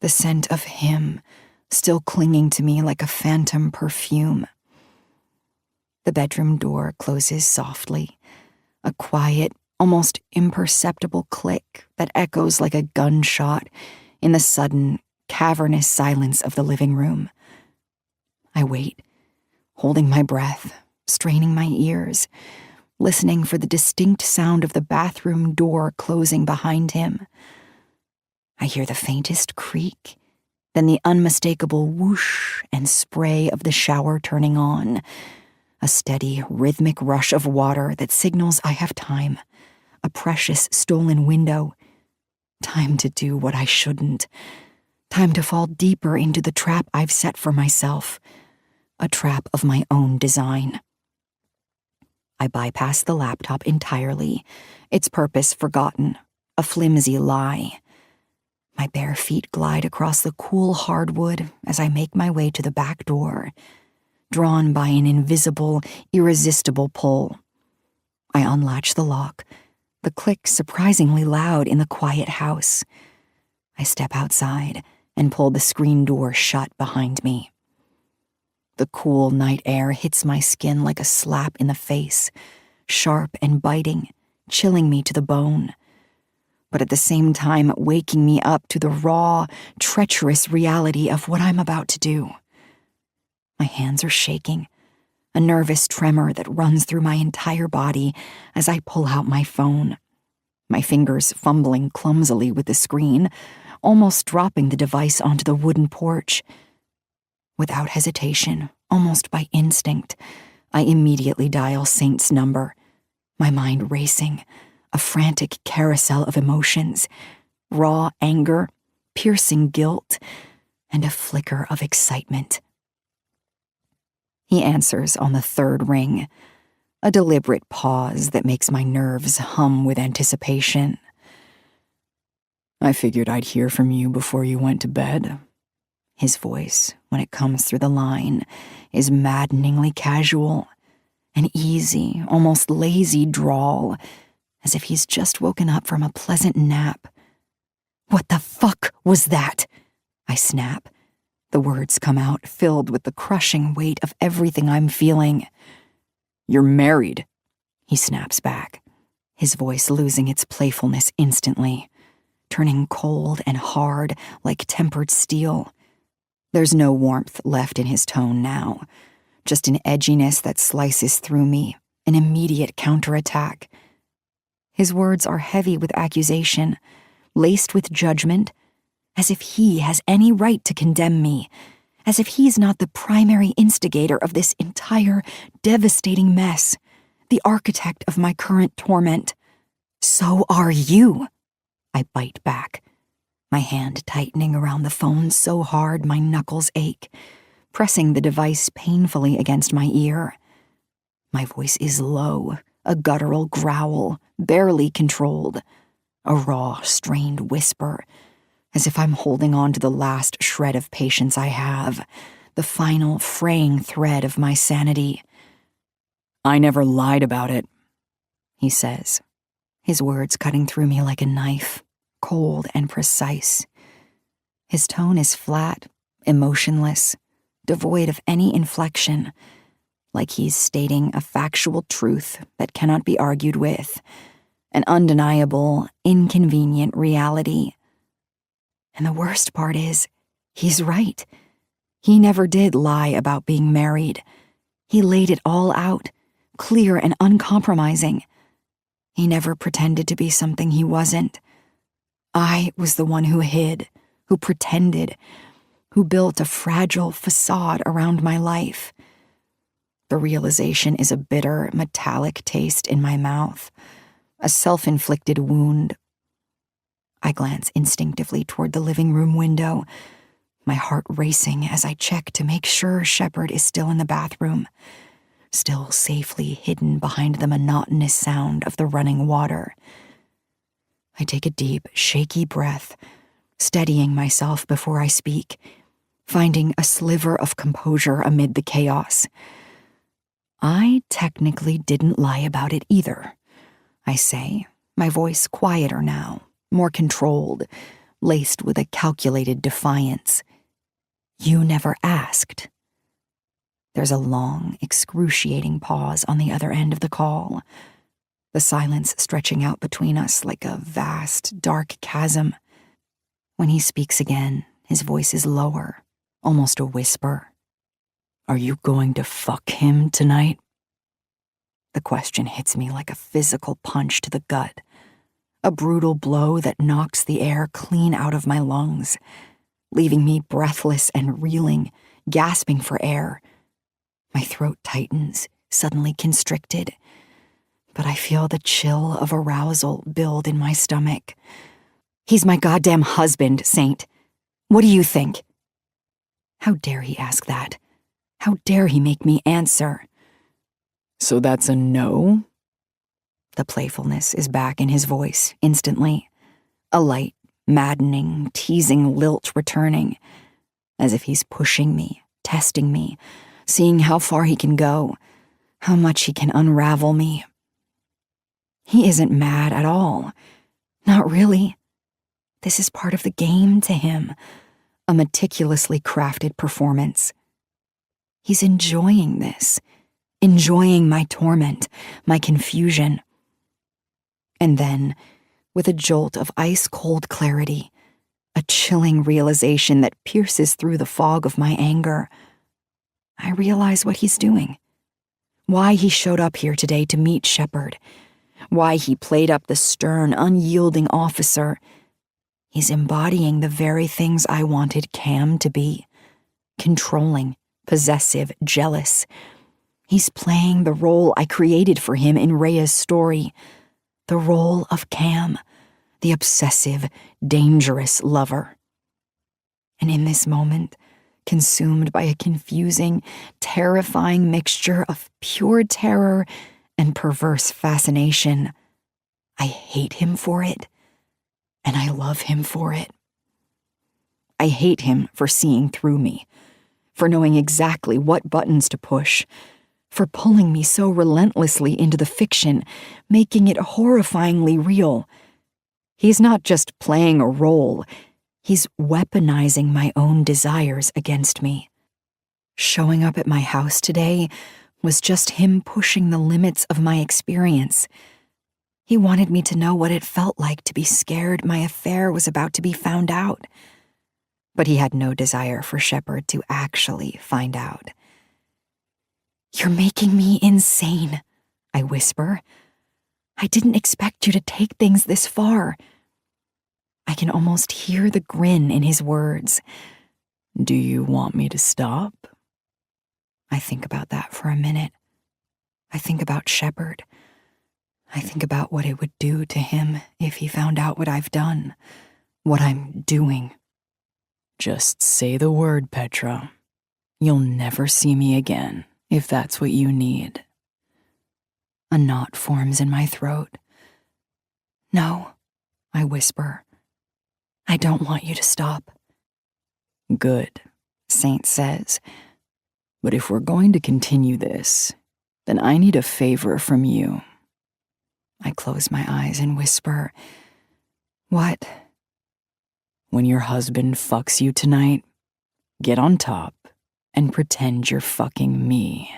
the scent of him still clinging to me like a phantom perfume. The bedroom door closes softly, a quiet, almost imperceptible click that echoes like a gunshot in the sudden, cavernous silence of the living room. I wait, holding my breath, straining my ears, listening for the distinct sound of the bathroom door closing behind him. I hear the faintest creak, then the unmistakable whoosh and spray of the shower turning on, a steady, rhythmic rush of water that signals I have time, a precious stolen window, time to do what I shouldn't, time to fall deeper into the trap I've set for myself, a trap of my own design. I bypass the laptop entirely, its purpose forgotten, a flimsy lie. My bare feet glide across the cool hardwood as I make my way to the back door, drawn by an invisible, irresistible pull. I unlatch the lock, the click surprisingly loud in the quiet house. I step outside and pull the screen door shut behind me. The cool night air hits my skin like a slap in the face, sharp and biting, chilling me to the bone, but at the same time waking me up to the raw, treacherous reality of what I'm about to do. My hands are shaking, a nervous tremor that runs through my entire body as I pull out my phone, my fingers fumbling clumsily with the screen, almost dropping the device onto the wooden porch. Without hesitation, almost by instinct, I immediately dial Saint's number, my mind racing, a frantic carousel of emotions, raw anger, piercing guilt, and a flicker of excitement. He answers on the third ring, a deliberate pause that makes my nerves hum with anticipation. I figured I'd hear from you before you went to bed. His voice, when it comes through the line, is maddeningly casual, an easy, almost lazy drawl, as if he's just woken up from a pleasant nap. "What the fuck was that?" I snap. The words come out filled with the crushing weight of everything I'm feeling. "You're married," he snaps back, his voice losing its playfulness instantly, turning cold and hard like tempered steel. There's no warmth left in his tone now, just an edginess that slices through me, an immediate counterattack. His words are heavy with accusation, laced with judgment, as if he has any right to condemn me, as if he's not the primary instigator of this entire devastating mess, the architect of my current torment. "So are you," I bite back, my hand tightening around the phone so hard my knuckles ache, pressing the device painfully against my ear. My voice is low, a guttural growl, barely controlled, a raw, strained whisper, as if I'm holding on to the last shred of patience I have, the final fraying thread of my sanity. "I never lied about it," he says, his words cutting through me like a knife, cold and precise. His tone is flat, emotionless, devoid of any inflection, like he's stating a factual truth that cannot be argued with, an undeniable, inconvenient reality. And the worst part is, he's right. He never did lie about being married. He laid it all out, clear and uncompromising. He never pretended to be something he wasn't. I was the one who hid, who pretended, who built a fragile facade around my life. The realization is a bitter, metallic taste in my mouth, a self-inflicted wound. I glance instinctively toward the living room window, my heart racing as I check to make sure Shepard is still in the bathroom, still safely hidden behind the monotonous sound of the running water. I take a deep, shaky breath, steadying myself before I speak, finding a sliver of composure amid the chaos. I technically didn't lie about it either, I say, my voice quieter now, more controlled, laced with a calculated defiance. You never asked. There's a long, excruciating pause on the other end of the call, the silence stretching out between us like a vast, dark chasm. When he speaks again, his voice is lower, almost a whisper. Are you going to fuck him tonight? The question hits me like a physical punch to the gut, a brutal blow that knocks the air clean out of my lungs, leaving me breathless and reeling, gasping for air. My throat tightens, suddenly constricted, but I feel the chill of arousal build in my stomach. He's my goddamn husband, Saint. What do you think? How dare he ask that? How dare he make me answer? So that's a no? The playfulness is back in his voice instantly, a light, maddening, teasing lilt returning, as if he's pushing me, testing me, seeing how far he can go, how much he can unravel me. He isn't mad at all. Not really. This is part of the game to him, a meticulously crafted performance. He's enjoying this, enjoying my torment, my confusion. And then, with a jolt of ice-cold clarity, a chilling realization that pierces through the fog of my anger, I realize what he's doing. Why he showed up here today to meet Shepard. Why he played up the stern, unyielding officer. He's embodying the very things I wanted Cam to be. Controlling, possessive, jealous. He's playing the role I created for him in Rhea's story. The role of Cam, the obsessive, dangerous lover. And in this moment, consumed by a confusing, terrifying mixture of pure terror and perverse fascination, I hate him for it, and I love him for it. I hate him for seeing through me, for knowing exactly what buttons to push, for pulling me so relentlessly into the fiction, making it horrifyingly real. He's not just playing a role, he's weaponizing my own desires against me. Showing up at my house today was just him pushing the limits of my experience. He wanted me to know what it felt like to be scared my affair was about to be found out. But he had no desire for Shepard to actually find out. You're making me insane, I whisper. I didn't expect you to take things this far. I can almost hear the grin in his words. Do you want me to stop? I think about that for a minute. I think about Shepard. I think about what it would do to him if he found out what I've done, what I'm doing. Just say the word, Petra. You'll never see me again, if that's what you need. A knot forms in my throat. No, I whisper. I don't want you to stop. Good, Saint says. But if we're going to continue this, then I need a favor from you. I close my eyes and whisper, What? When your husband fucks you tonight, get on top and pretend you're fucking me.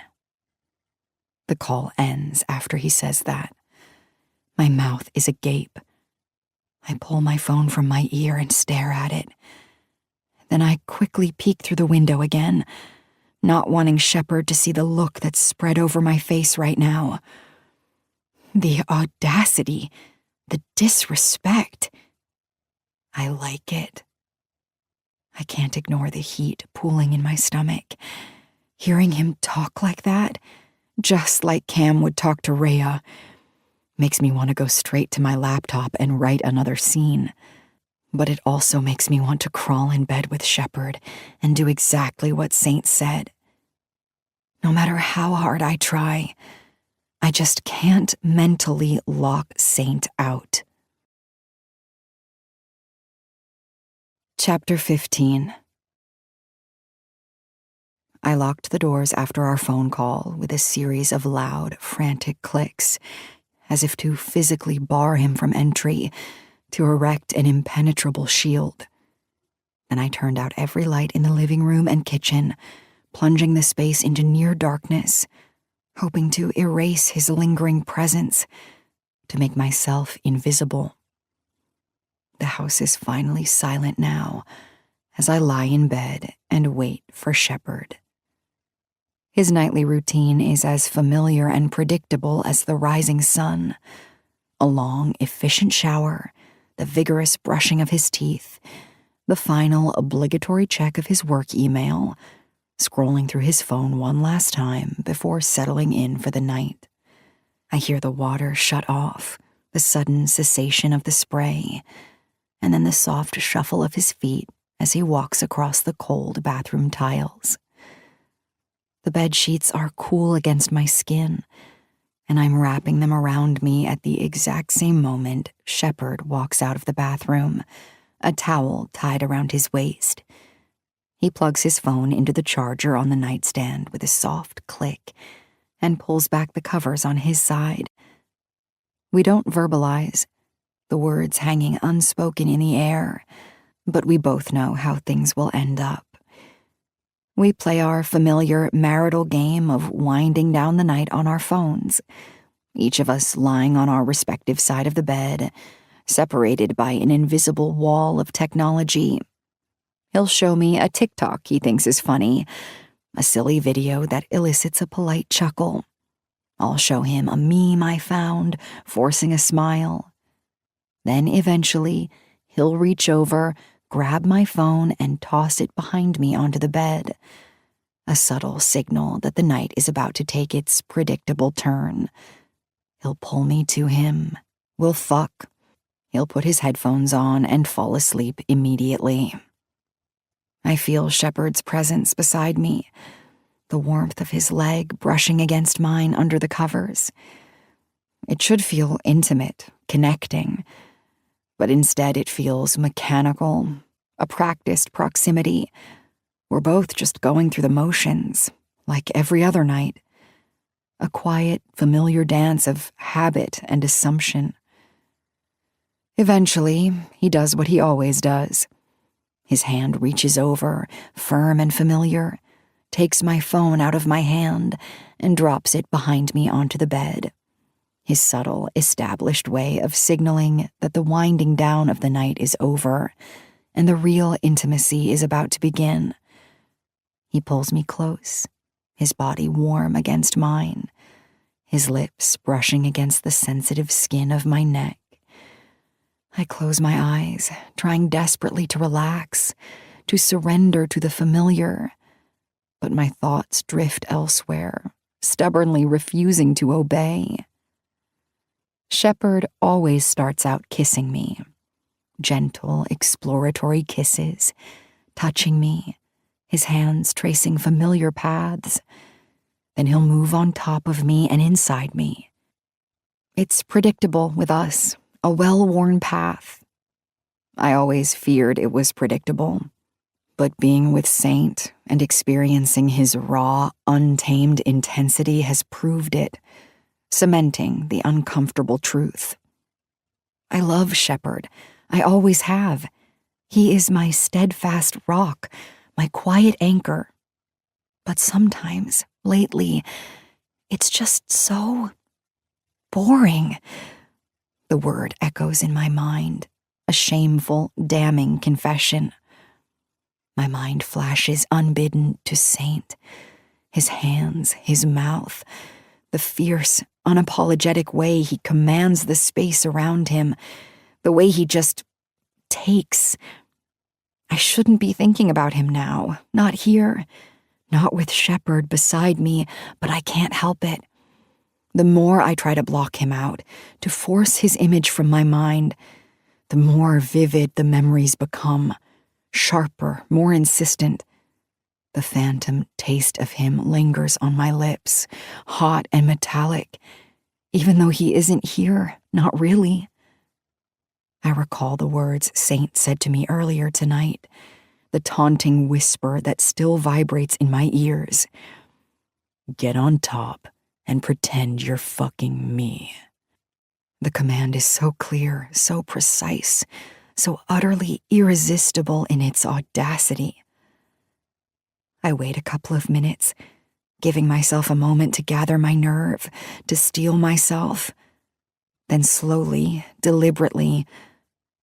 The call ends after he says that. My mouth is agape. I pull my phone from my ear and stare at it. Then I quickly peek through the window again, not wanting Shepard to see the look that's spread over my face right now. The audacity, the disrespect. I like it. I can't ignore the heat pooling in my stomach. Hearing him talk like that, just like Cam would talk to Rhea, makes me want to go straight to my laptop and write another scene. But it also makes me want to crawl in bed with Shepard and do exactly what Saint said. No matter how hard I try, I just can't mentally lock Saint out. Chapter 15. I locked the doors after our phone call with a series of loud, frantic clicks, as if to physically bar him from entry, to erect an impenetrable shield. Then I turned out every light in the living room and kitchen, plunging the space into near darkness, hoping to erase his lingering presence, to make myself invisible. The house is finally silent now, as I lie in bed and wait for Shepard. His nightly routine is as familiar and predictable as the rising sun. A long, efficient shower, the vigorous brushing of his teeth, the final obligatory check of his work email, scrolling through his phone one last time before settling in for the night. I hear the water shut off, the sudden cessation of the spray, and then the soft shuffle of his feet as he walks across the cold bathroom tiles. The bed sheets are cool against my skin, and I'm wrapping them around me at the exact same moment Shepard walks out of the bathroom, a towel tied around his waist. He plugs his phone into the charger on the nightstand with a soft click and pulls back the covers on his side. We don't verbalize, the words hanging unspoken in the air, but we both know how things will end up. We play our familiar marital game of winding down the night on our phones, each of us lying on our respective side of the bed, separated by an invisible wall of technology. He'll show me a TikTok he thinks is funny, a silly video that elicits a polite chuckle. I'll show him a meme I found, forcing a smile. Then eventually, he'll reach over, grab my phone, and toss it behind me onto the bed, a subtle signal that the night is about to take its predictable turn. He'll pull me to him. We'll fuck. He'll put his headphones on and fall asleep immediately. I feel Shepard's presence beside me, the warmth of his leg brushing against mine under the covers. It should feel intimate, connecting, but instead it feels mechanical, a practiced proximity. We're both just going through the motions, like every other night. A quiet, familiar dance of habit and assumption. Eventually, he does what he always does. His hand reaches over, firm and familiar, takes my phone out of my hand, and drops it behind me onto the bed. His subtle, established way of signaling that the winding down of the night is over, and the real intimacy is about to begin. He pulls me close, his body warm against mine, his lips brushing against the sensitive skin of my neck. I close my eyes, trying desperately to relax, to surrender to the familiar, but my thoughts drift elsewhere, stubbornly refusing to obey. Shepard always starts out kissing me. Gentle, exploratory kisses, touching me, his hands tracing familiar paths. Then he'll move on top of me and inside me. It's predictable with us, a well-worn path. I always feared it was predictable, but being with Saint and experiencing his raw, untamed intensity has proved it, cementing the uncomfortable truth. I love Shepard. I always have. He is my steadfast rock, my quiet anchor. But sometimes, lately, it's just so boring. The word echoes in my mind, a shameful, damning confession. My mind flashes unbidden to Saint, his hands, his mouth, the fierce, unapologetic way he commands the space around him, the way he just takes. I shouldn't be thinking about him now, not here, not with Shepard beside me, but I can't help it. The more I try to block him out, to force his image from my mind, the more vivid the memories become, sharper, more insistent. The phantom taste of him lingers on my lips, hot and metallic, even though he isn't here, not really. I recall the words Saint said to me earlier tonight, the taunting whisper that still vibrates in my ears. Get on top and pretend you're fucking me. The command is so clear, so precise, so utterly irresistible in its audacity. I wait a couple of minutes, giving myself a moment to gather my nerve, to steel myself. Then slowly, deliberately,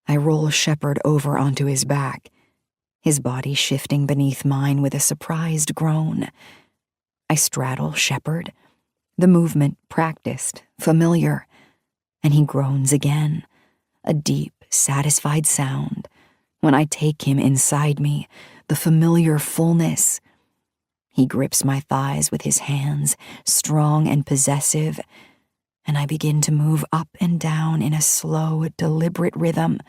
I roll Shepard over onto his back, his body shifting beneath mine with a surprised groan. I straddle Shepard, the movement practiced, familiar, and he groans again, a deep, satisfied sound. When I take him inside me, the familiar fullness. He grips my thighs with his hands, strong and possessive, and I begin to move up and down in a slow, deliberate rhythm.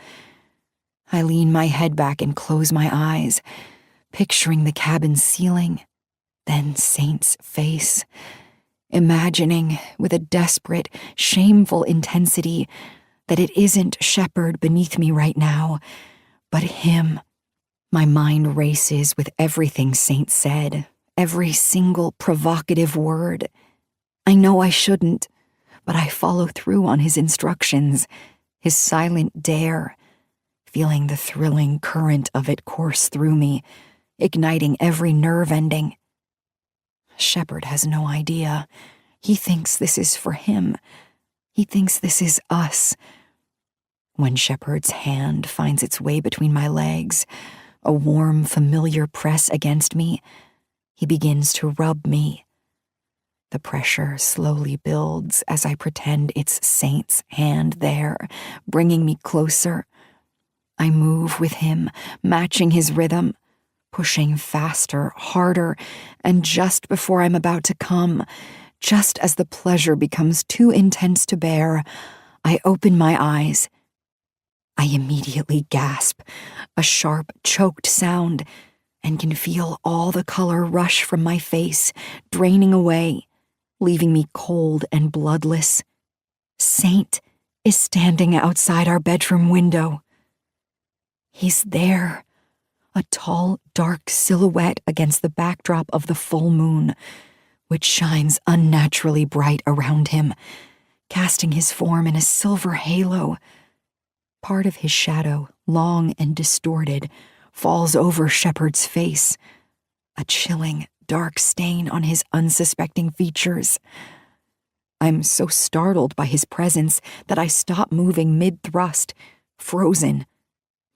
I lean my head back and close my eyes, picturing the cabin ceiling, then Saint's face, imagining with a desperate, shameful intensity that it isn't Shepard beneath me right now, but him. My mind races with everything Saint said, every single provocative word. I know I shouldn't, but I follow through on his instructions, his silent dare, feeling the thrilling current of it course through me, igniting every nerve ending. Shepard has no idea. He thinks this is for him. He thinks this is us. When Shepard's hand finds its way between my legs, a warm, familiar press against me, he begins to rub me. The pressure slowly builds as I pretend it's Saint's hand there, bringing me closer. I move with him, matching his rhythm, pushing faster, harder, and just before I'm about to come, just as the pleasure becomes too intense to bear, I open my eyes. I immediately gasp, a sharp, choked sound, and can feel all the color rush from my face, draining away, leaving me cold and bloodless. Saint is standing outside our bedroom window. He's there, a tall, dark silhouette against the backdrop of the full moon, which shines unnaturally bright around him, casting his form in a silver halo. Part of his shadow, long and distorted, falls over Shepard's face, a chilling, dark stain on his unsuspecting features. I'm so startled by his presence that I stop moving mid-thrust, frozen,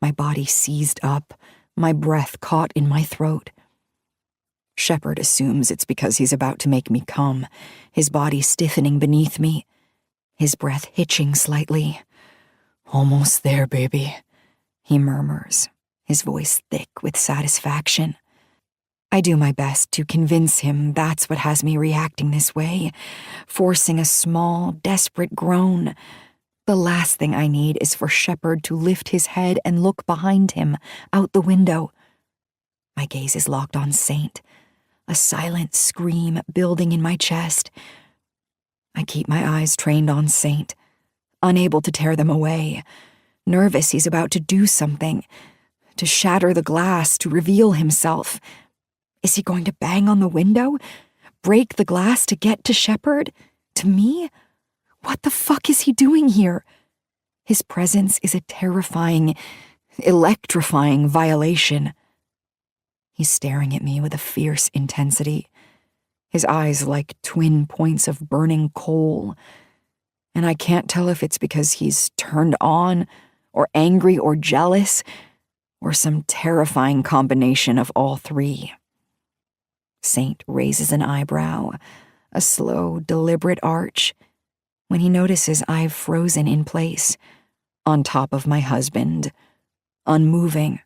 my body seized up, my breath caught in my throat. Shepard assumes it's because he's about to make me come, his body stiffening beneath me, his breath hitching slightly. "Almost there, baby," he murmurs, his voice thick with satisfaction. I do my best to convince him that's what has me reacting this way, forcing a small, desperate groan. The last thing I need is for Shepard to lift his head and look behind him, out the window. My gaze is locked on Saint, a silent scream building in my chest. I keep my eyes trained on Saint, unable to tear them away, nervous he's about to do something, to shatter the glass, to reveal himself. Is he going to bang on the window? Break the glass to get to Shepard? To me? What the fuck is he doing here? His presence is a terrifying, electrifying violation. He's staring at me with a fierce intensity, his eyes like twin points of burning coal, and I can't tell if it's because he's turned on, or angry or jealous, or some terrifying combination of all three. Saint raises an eyebrow, a slow, deliberate arch, when he notices I've frozen in place, on top of my husband, unmoving,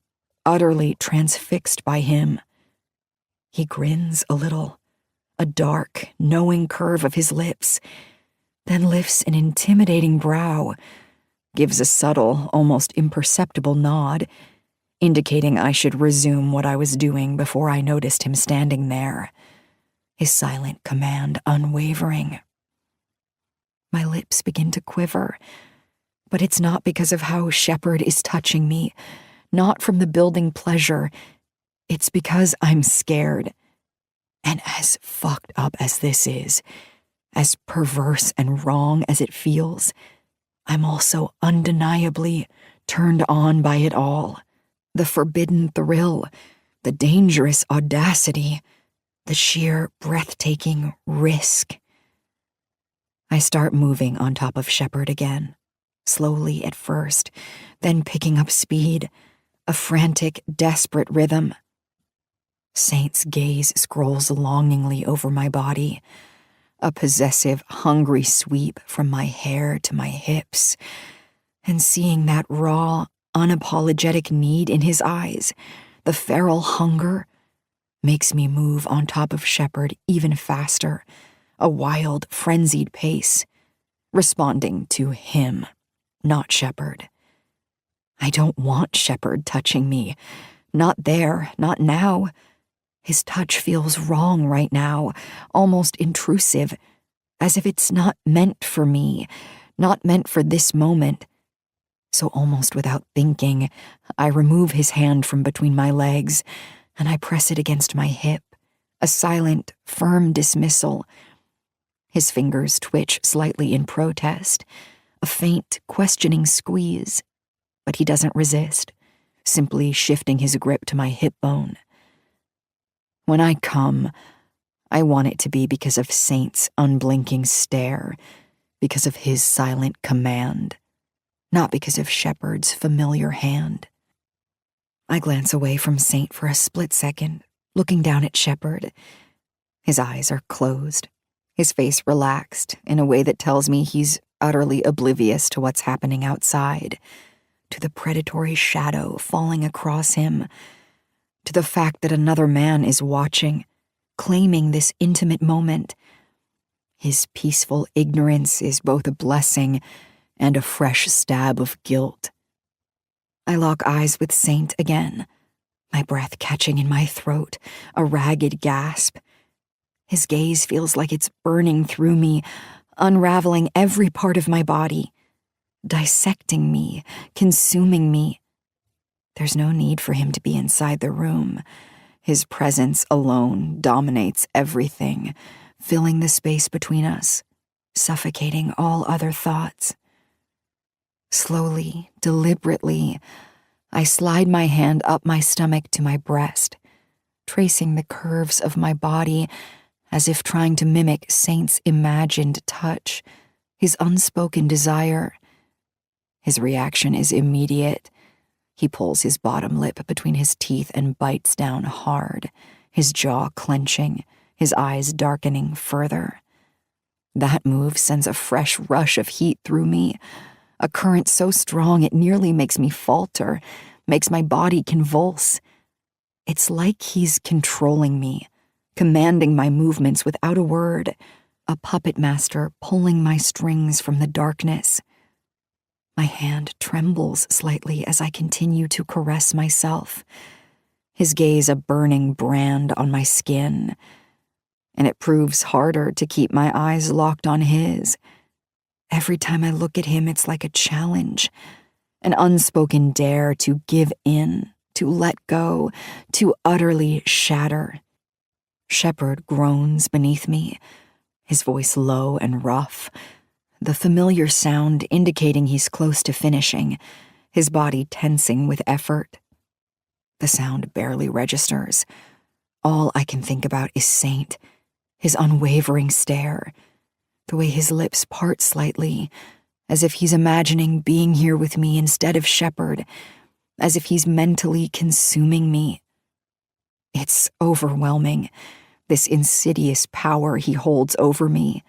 utterly transfixed by him. He grins a little, a dark, knowing curve of his lips, then lifts an intimidating brow, gives a subtle, almost imperceptible nod, indicating I should resume what I was doing before I noticed him standing there, his silent command unwavering. My lips begin to quiver, But it's not because of how Shepard is touching me, not from the building pleasure. It's because I'm scared. And as fucked up as this is, as perverse and wrong as it feels, I'm also undeniably turned on by it all. The forbidden thrill, the dangerous audacity, the sheer breathtaking risk. I start moving on top of Shepard again, slowly at first, then picking up speed, a frantic, desperate rhythm. Saint's gaze scrolls longingly over my body, a possessive, hungry sweep from my hair to my hips, and seeing that raw, unapologetic need in his eyes, the feral hunger, makes me move on top of Shepard even faster, a wild, frenzied pace, responding to him, not Shepard. I don't want Shepard touching me. Not there, not now. His touch feels wrong right now, almost intrusive, as if it's not meant for me, not meant for this moment. So almost without thinking, I remove his hand from between my legs, and I press it against my hip, a silent, firm dismissal. His fingers twitch slightly in protest, a faint, questioning squeeze, but he doesn't resist, simply shifting his grip to my hip bone. When I come, I want it to be because of Saint's unblinking stare, because of his silent command, not because of Shepard's familiar hand. I glance away from Saint for a split second, looking down at Shepard. His eyes are closed, his face relaxed in a way that tells me he's utterly oblivious to what's happening outside, to the predatory shadow falling across him, to the fact that another man is watching, claiming this intimate moment. His peaceful ignorance is both a blessing and a fresh stab of guilt. I lock eyes with Saint again, my breath catching in my throat, a ragged gasp. His gaze feels like it's burning through me, unraveling every part of my body, dissecting me, consuming me. There's no need for him to be inside the room. His presence alone dominates everything, filling the space between us, suffocating all other thoughts. Slowly, deliberately, I slide my hand up my stomach to my breast, tracing the curves of my body as if trying to mimic Saint's imagined touch, his unspoken desire. His reaction is immediate. He pulls his bottom lip between his teeth and bites down hard, his jaw clenching, his eyes darkening further. That move sends a fresh rush of heat through me, a current so strong it nearly makes me falter, makes my body convulse. It's like he's controlling me, commanding my movements without a word, a puppet master pulling my strings from the darkness. My hand trembles slightly as I continue to caress myself, his gaze a burning brand on my skin, and it proves harder to keep my eyes locked on his. Every time I look at him, it's like a challenge, an unspoken dare to give in, to let go, to utterly shatter. Shepard groans beneath me, his voice low and rough, the familiar sound indicating he's close to finishing, his body tensing with effort. The sound barely registers. All I can think about is Saint, his unwavering stare, the way his lips part slightly, as if he's imagining being here with me instead of Shepard, as if he's mentally consuming me. It's overwhelming, this insidious power he holds over me,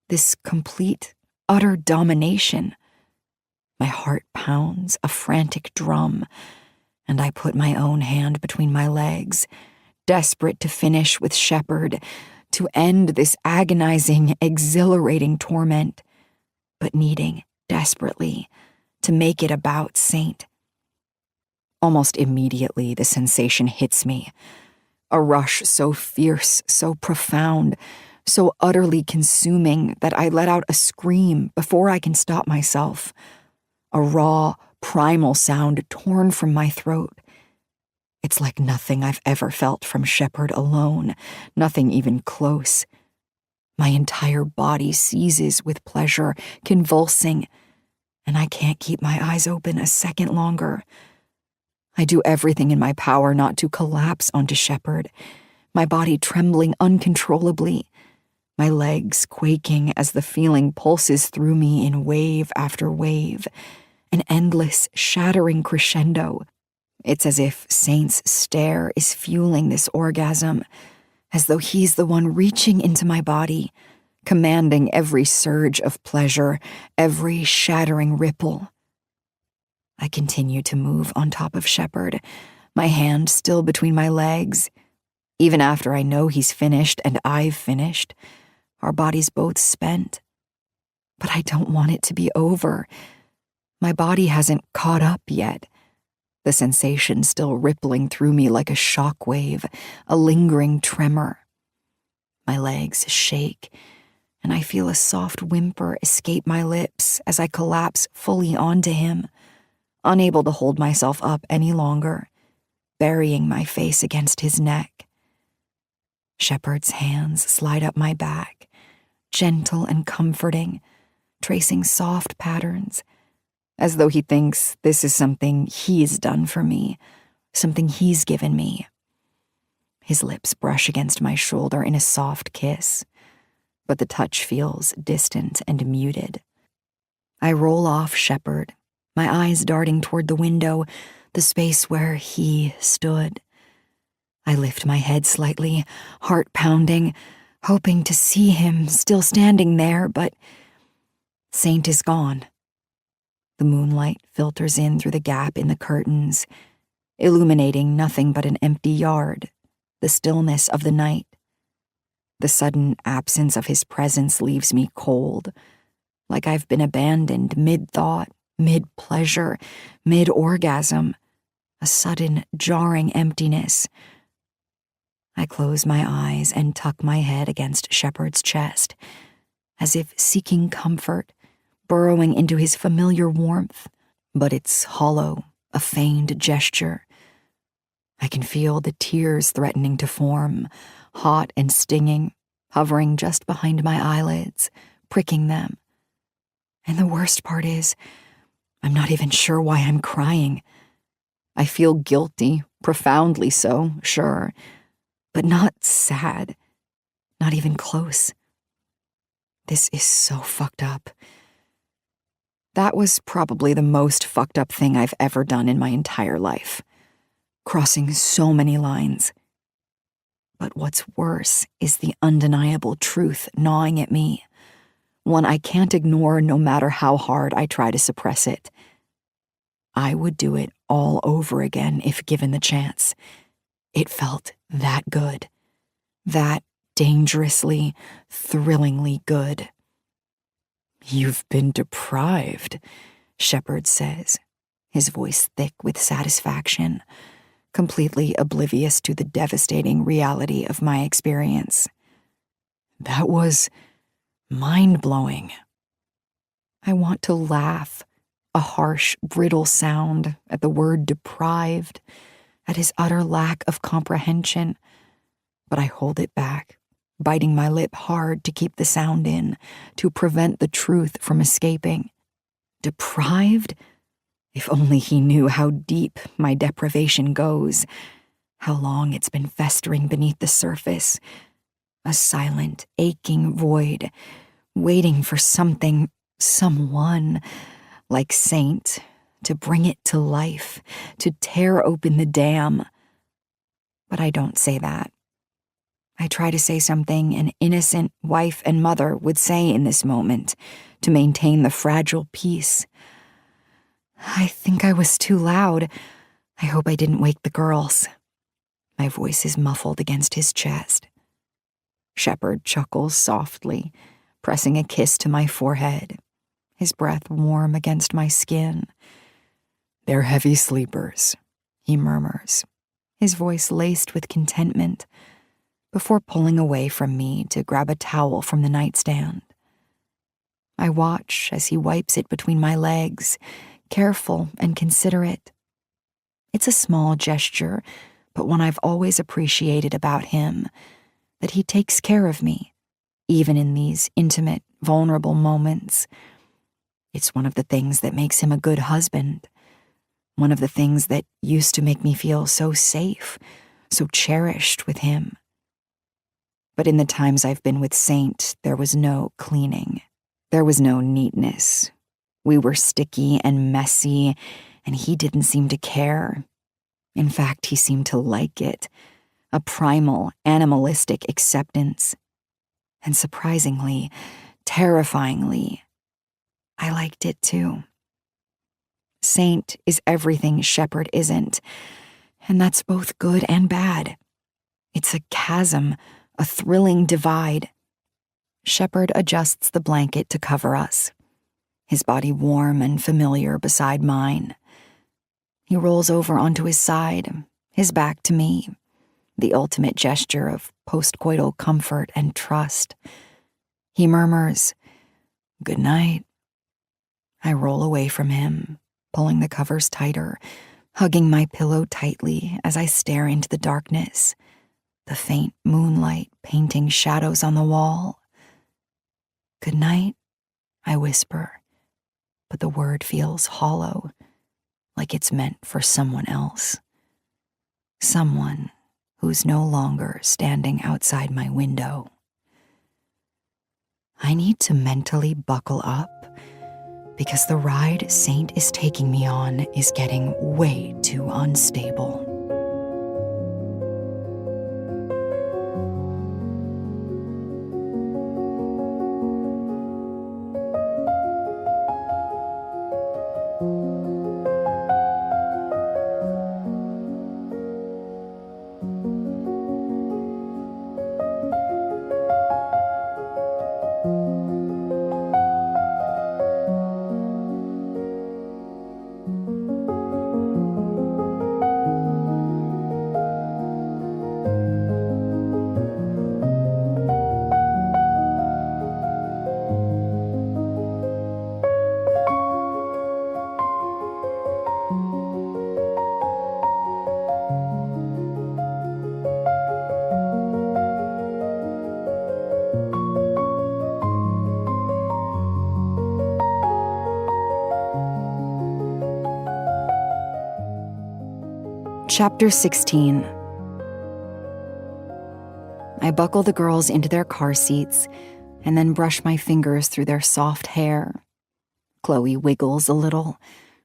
this complete, utter domination. My heart pounds, a frantic drum, and I put my own hand between my legs, desperate to finish with Shepard, to end this agonizing, exhilarating torment, but needing, desperately, to make it about Saint. Almost immediately, the sensation hits me, a rush so fierce, so profound, so utterly consuming that I let out a scream before I can stop myself. a raw, primal sound torn from my throat. It's like nothing I've ever felt from Shepard alone, nothing even close. My entire body seizes with pleasure, convulsing, and I can't keep my eyes open a second longer. I do everything in my power not to collapse onto Shepard, my body trembling uncontrollably, my legs quaking as the feeling pulses through me in wave after wave, an endless, shattering crescendo. It's as if Saint's stare is fueling this orgasm, as though he's the one reaching into my body, commanding every surge of pleasure, every shattering ripple. I continue to move on top of Shepard, my hand still between my legs. Even after I know he's finished and I've finished, our bodies both spent. But I don't want it to be over. My body hasn't caught up yet. The sensation still rippling through me like a shock wave, a lingering tremor. My legs shake, and I feel a soft whimper escape my lips as I collapse fully onto him, unable to hold myself up any longer, burying my face against his neck. Shepard's hands slide up my back, gentle and comforting, tracing soft patterns, as though he thinks this is something he's done for me, something he's given me. His lips brush against my shoulder in a soft kiss, but the touch feels distant and muted. I roll off Shepard, my eyes darting toward the window, the space where he stood. I lift my head slightly, heart pounding, hoping to see him still standing there, but Saint is gone. The moonlight filters in through the gap in the curtains, illuminating nothing but an empty yard, the stillness of the night. The sudden absence of his presence leaves me cold, like I've been abandoned mid-thought, mid-pleasure, mid-orgasm, a sudden, jarring emptiness. I close my eyes and tuck my head against Shepard's chest, as if seeking comfort, burrowing into his familiar warmth, but it's hollow, a feigned gesture. I can feel the tears threatening to form, hot and stinging, hovering just behind my eyelids, pricking them. And the worst part is, I'm not even sure why I'm crying. I feel guilty, profoundly so, sure, but not sad, not even close. This is so fucked up. That was probably the most fucked up thing I've ever done in my entire life, crossing so many lines. But what's worse is the undeniable truth gnawing at me, one I can't ignore no matter how hard I try to suppress it. I would do it all over again if given the chance. It felt that good, that dangerously, thrillingly good. "You've been deprived," Shepard says, his voice thick with satisfaction, completely oblivious to the devastating reality of my experience. "That was mind-blowing." I want to laugh, a harsh, brittle sound at the word deprived, at his utter lack of comprehension, but I hold it back, biting my lip hard to keep the sound in, to prevent the truth from escaping. Deprived? If only he knew how deep my deprivation goes, how long it's been festering beneath the surface. A silent, aching void, waiting for something, someone, like Saint, to bring it to life, to tear open the dam. But I don't say that. I try to say something an innocent wife and mother would say in this moment, to maintain the fragile peace. "I think I was too loud. I hope I didn't wake the girls." My voice is muffled against his chest. Shepard chuckles softly, pressing a kiss to my forehead, his breath warm against my skin. "They're heavy sleepers," he murmurs, his voice laced with contentment, before pulling away from me to grab a towel from the nightstand. I watch as he wipes it between my legs, careful and considerate. It's a small gesture, but one I've always appreciated about him, that he takes care of me, even in these intimate, vulnerable moments. It's one of the things that makes him a good husband, one of the things that used to make me feel so safe, so cherished with him. But in the times I've been with Saint, there was no cleaning. There was no neatness. We were sticky and messy, and he didn't seem to care. In fact, he seemed to like it, a primal, animalistic acceptance. And surprisingly, terrifyingly, I liked it too. Saint is everything Shepard isn't, and that's both good and bad. It's a chasm, a thrilling divide. Shepard adjusts the blanket to cover us, his body warm and familiar beside mine. He rolls over onto his side, his back to me, the ultimate gesture of postcoital comfort and trust. He murmurs, "Good night." I roll away from him, pulling the covers tighter, hugging my pillow tightly as I stare into the darkness, the faint moonlight painting shadows on the wall. "Good night," I whisper, but the word feels hollow, like it's meant for someone else. Someone who's no longer standing outside my window. I need to mentally buckle up, because the ride Saint is taking me on is getting way too unstable. Chapter 16. I buckle the girls into their car seats and then brush my fingers through their soft hair. Chloe wiggles a little,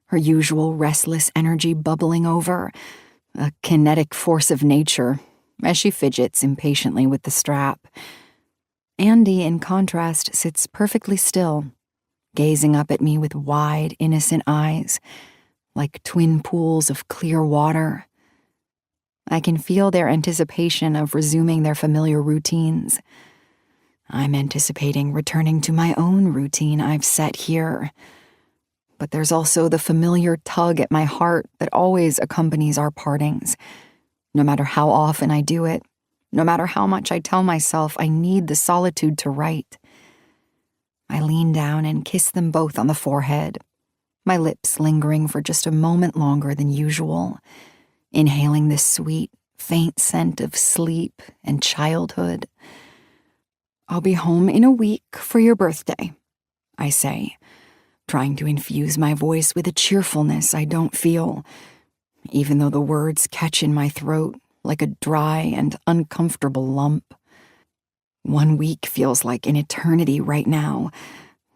her usual restless energy bubbling over, a kinetic force of nature, as she fidgets impatiently with the strap. Andy, in contrast, sits perfectly still, gazing up at me with wide, innocent eyes, like twin pools of clear water. I can feel their anticipation of resuming their familiar routines. I'm anticipating returning to my own routine I've set here. But there's also the familiar tug at my heart that always accompanies our partings. No matter how often I do it, no matter how much I tell myself I need the solitude to write. I lean down and kiss them both on the forehead, my lips lingering for just a moment longer than usual, inhaling the sweet, faint scent of sleep and childhood. "I'll be home in a week for your birthday," I say, trying to infuse my voice with a cheerfulness I don't feel, even though the words catch in my throat like a dry and uncomfortable lump. 1 week feels like an eternity right now,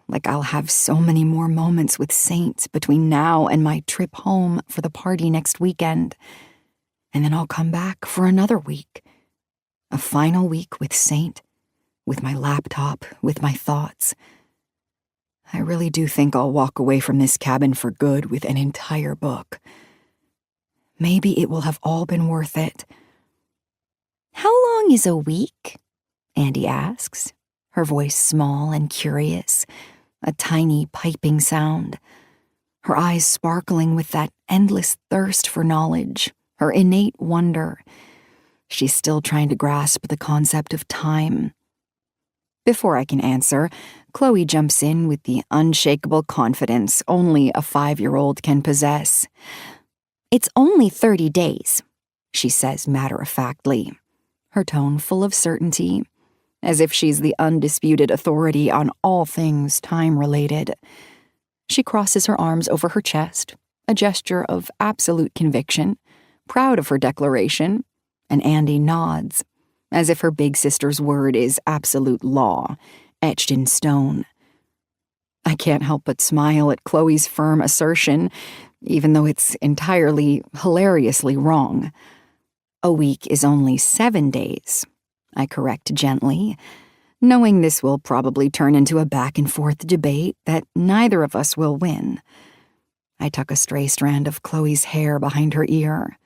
like I'll have so many more moments with Saint between now and my trip home for the party next weekend. And then I'll come back for another week. A final week with Saint, with my laptop, with my thoughts. I really do think I'll walk away from this cabin for good with an entire book. Maybe it will have all been worth it. How long is a week? Andy asks, her voice small and curious, a tiny piping sound, her eyes sparkling with that endless thirst for knowledge, her innate wonder. She's still trying to grasp the concept of time. Before I can answer, Chloe jumps in with the unshakable confidence only a 5-year-old can possess. It's only 30 days, she says matter-of-factly, her tone full of certainty, as if she's the undisputed authority on all things time-related. She crosses her arms over her chest, a gesture of absolute conviction, proud of her declaration, and Andy nods, as if her big sister's word is absolute law, etched in stone. I can't help but smile at Chloe's firm assertion, even though it's entirely, hilariously wrong. A week is only 7 days, I correct gently, knowing this will probably turn into a back-and-forth debate that neither of us will win. I tuck a stray strand of Chloe's hair behind her ear.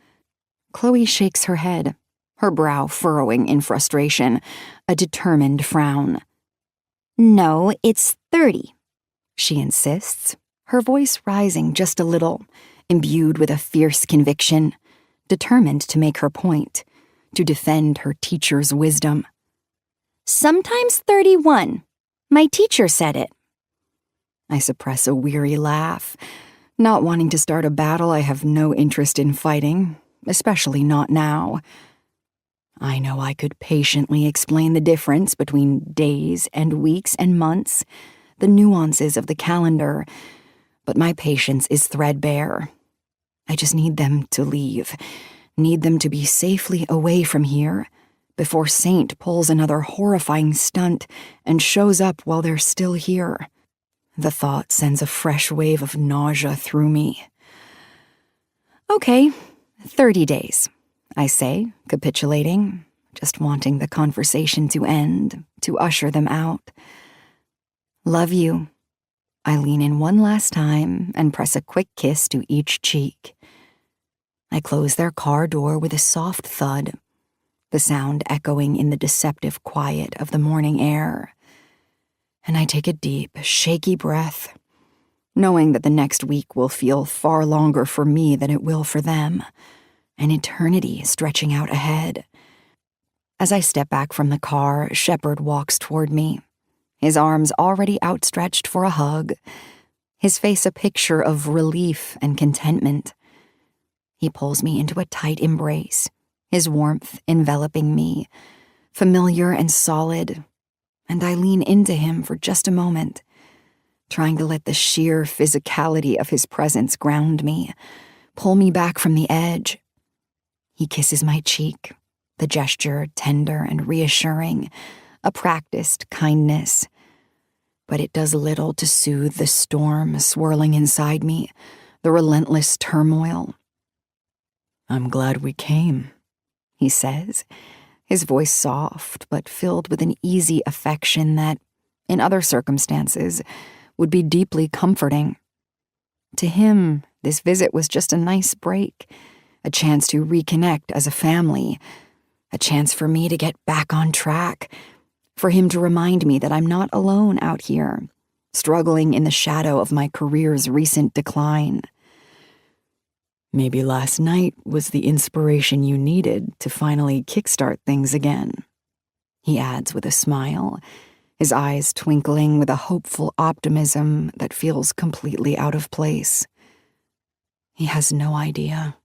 Chloe shakes her head, her brow furrowing in frustration, a determined frown. No, it's 30, she insists, her voice rising just a little, imbued with a fierce conviction, determined to make her point, to defend her teacher's wisdom. Sometimes 31. My teacher said it. I suppress a weary laugh, not wanting to start a battle I have no interest in fighting, especially not now. I know I could patiently explain the difference between days and weeks and months, the nuances of the calendar, but my patience is threadbare. I just need them to leave, need them to be safely away from here, before Saint pulls another horrifying stunt and shows up while they're still here. The thought sends a fresh wave of nausea through me. Okay, 30 days, I say, capitulating, just wanting the conversation to end, to usher them out. Love you. I lean in one last time and press a quick kiss to each cheek. I close their car door with a soft thud, the sound echoing in the deceptive quiet of the morning air. And I take a deep, shaky breath, knowing that the next week will feel far longer for me than it will for them, an eternity stretching out ahead. As I step back from the car, Shepard walks toward me, his arms already outstretched for a hug, his face a picture of relief and contentment. He pulls me into a tight embrace, his warmth enveloping me, familiar and solid, and I lean into him for just a moment, trying to let the sheer physicality of his presence ground me, pull me back from the edge. He kisses my cheek, the gesture tender and reassuring, a practiced kindness. But it does little to soothe the storm swirling inside me, the relentless turmoil. "I'm glad we came," he says, his voice soft but filled with an easy affection that, in other circumstances, would be deeply comforting. To him, this visit was just a nice break, a chance to reconnect as a family, a chance for me to get back on track, for him to remind me that I'm not alone out here, struggling in the shadow of my career's recent decline. "Maybe last night was the inspiration you needed to finally kickstart things again," he adds with a smile, his eyes twinkling with a hopeful optimism that feels completely out of place. He has no idea.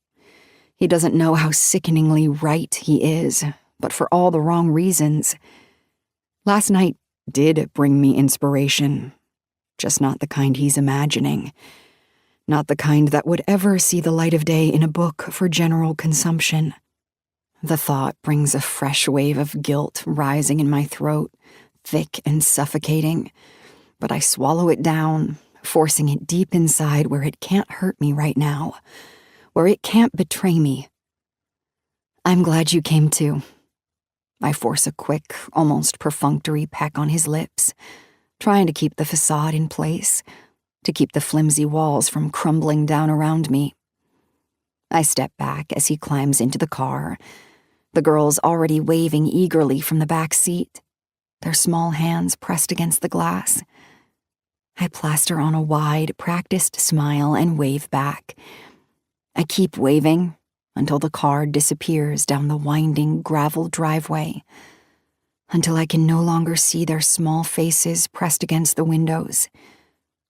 He doesn't know how sickeningly right he is, but for all the wrong reasons. Last night did bring me inspiration, just not the kind he's imagining. Not the kind that would ever see the light of day in a book for general consumption. The thought brings a fresh wave of guilt rising in my throat, thick and suffocating, but I swallow it down, forcing it deep inside where it can't hurt me right now, where it can't betray me. "I'm glad you came too." I force a quick, almost perfunctory peck on his lips, trying to keep the facade in place, to keep the flimsy walls from crumbling down around me. I step back as he climbs into the car, the girls already waving eagerly from the back seat, their small hands pressed against the glass. I plaster on a wide, practiced smile and wave back. I keep waving until the car disappears down the winding gravel driveway. until I can no longer see their small faces pressed against the windows,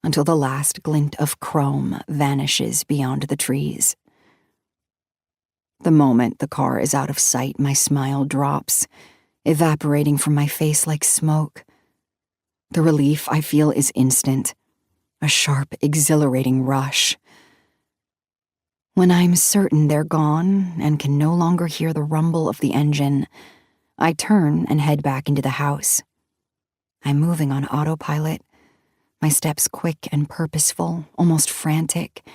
until the last glint of chrome vanishes beyond the trees. The moment the car is out of sight, my smile drops, evaporating from my face like smoke. The relief I feel is instant, a sharp, exhilarating rush. When I'm certain they're gone and can no longer hear the rumble of the engine, I turn and head back into the house. I'm moving on autopilot, my steps quick and purposeful, almost frantic,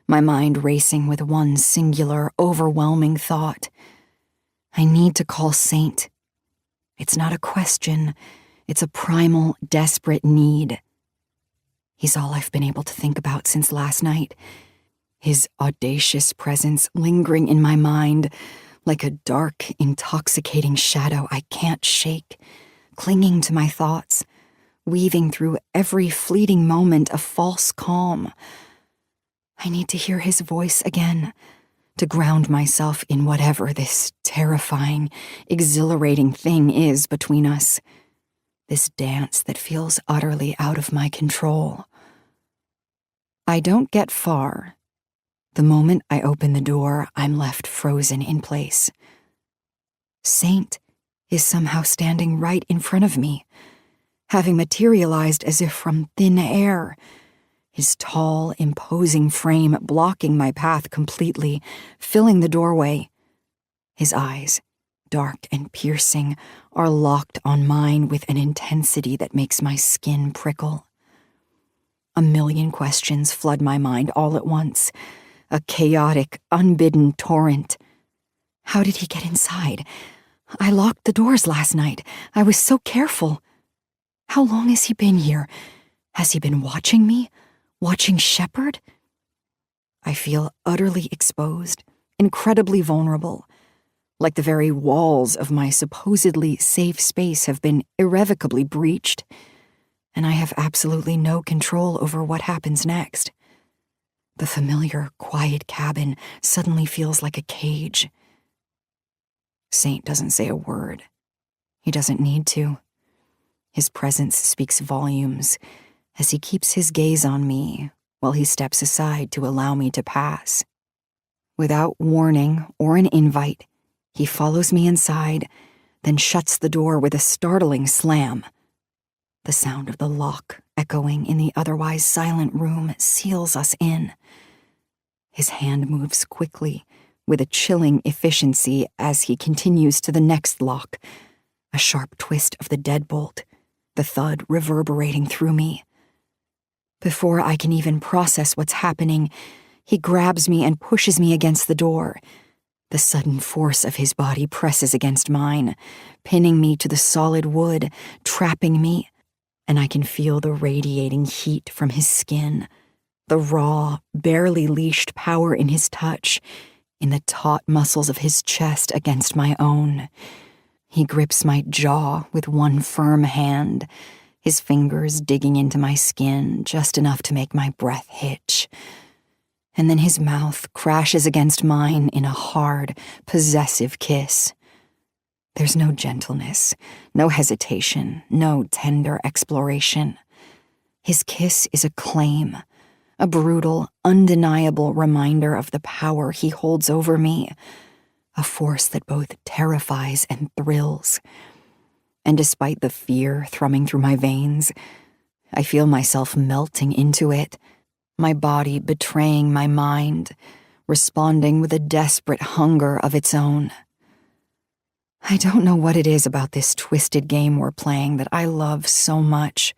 my mind racing with one singular, overwhelming thought. I need to call Saint. It's not a question, it's a primal, desperate need. He's all I've been able to think about since last night, his audacious presence lingering in my mind like a dark, intoxicating shadow I can't shake, clinging to my thoughts, weaving through every fleeting moment of false calm. I need to hear his voice again, to ground myself in whatever this terrifying, exhilarating thing is between us, this dance that feels utterly out of my control. I don't get far. The moment I open the door, I'm left frozen in place. Saint is somehow standing right in front of me, having materialized as if from thin air, his tall, imposing frame blocking my path completely, filling the doorway. His eyes, dark and piercing, are locked on mine with an intensity that makes my skin prickle. A million questions flood my mind all at once, a chaotic, unbidden torrent. How did he get inside? I locked the doors last night. I was so careful. How long has he been here? Has he been watching me? Watching Shepard? I feel utterly exposed, incredibly vulnerable, like the very walls of my supposedly safe space have been irrevocably breached, and I have absolutely no control over what happens next. The familiar, quiet cabin suddenly feels like a cage. Saint doesn't say a word. He doesn't need to. His presence speaks volumes as he keeps his gaze on me while he steps aside to allow me to pass. Without warning or an invite, he follows me inside, then shuts the door with a startling slam. The sound of the lock echoing in the otherwise silent room seals us in. His hand moves quickly, with a chilling efficiency as he continues to the next lock, a sharp twist of the deadbolt, the thud reverberating through me. Before I can even process what's happening, he grabs me and pushes me against the door. The sudden force of his body presses against mine, pinning me to the solid wood, trapping me, and I can feel the radiating heat from his skin, the raw, barely leashed power in his touch, in the taut muscles of his chest against my own. He grips my jaw with one firm hand, his fingers digging into my skin just enough to make my breath hitch. And then his mouth crashes against mine in a hard, possessive kiss. There's no gentleness, no hesitation, no tender exploration. His kiss is a claim, a brutal, undeniable reminder of the power he holds over me, a force that both terrifies and thrills. And despite the fear thrumming through my veins, I feel myself melting into it, my body betraying my mind, responding with a desperate hunger of its own. I don't know what it is about this twisted game we're playing that I love so much,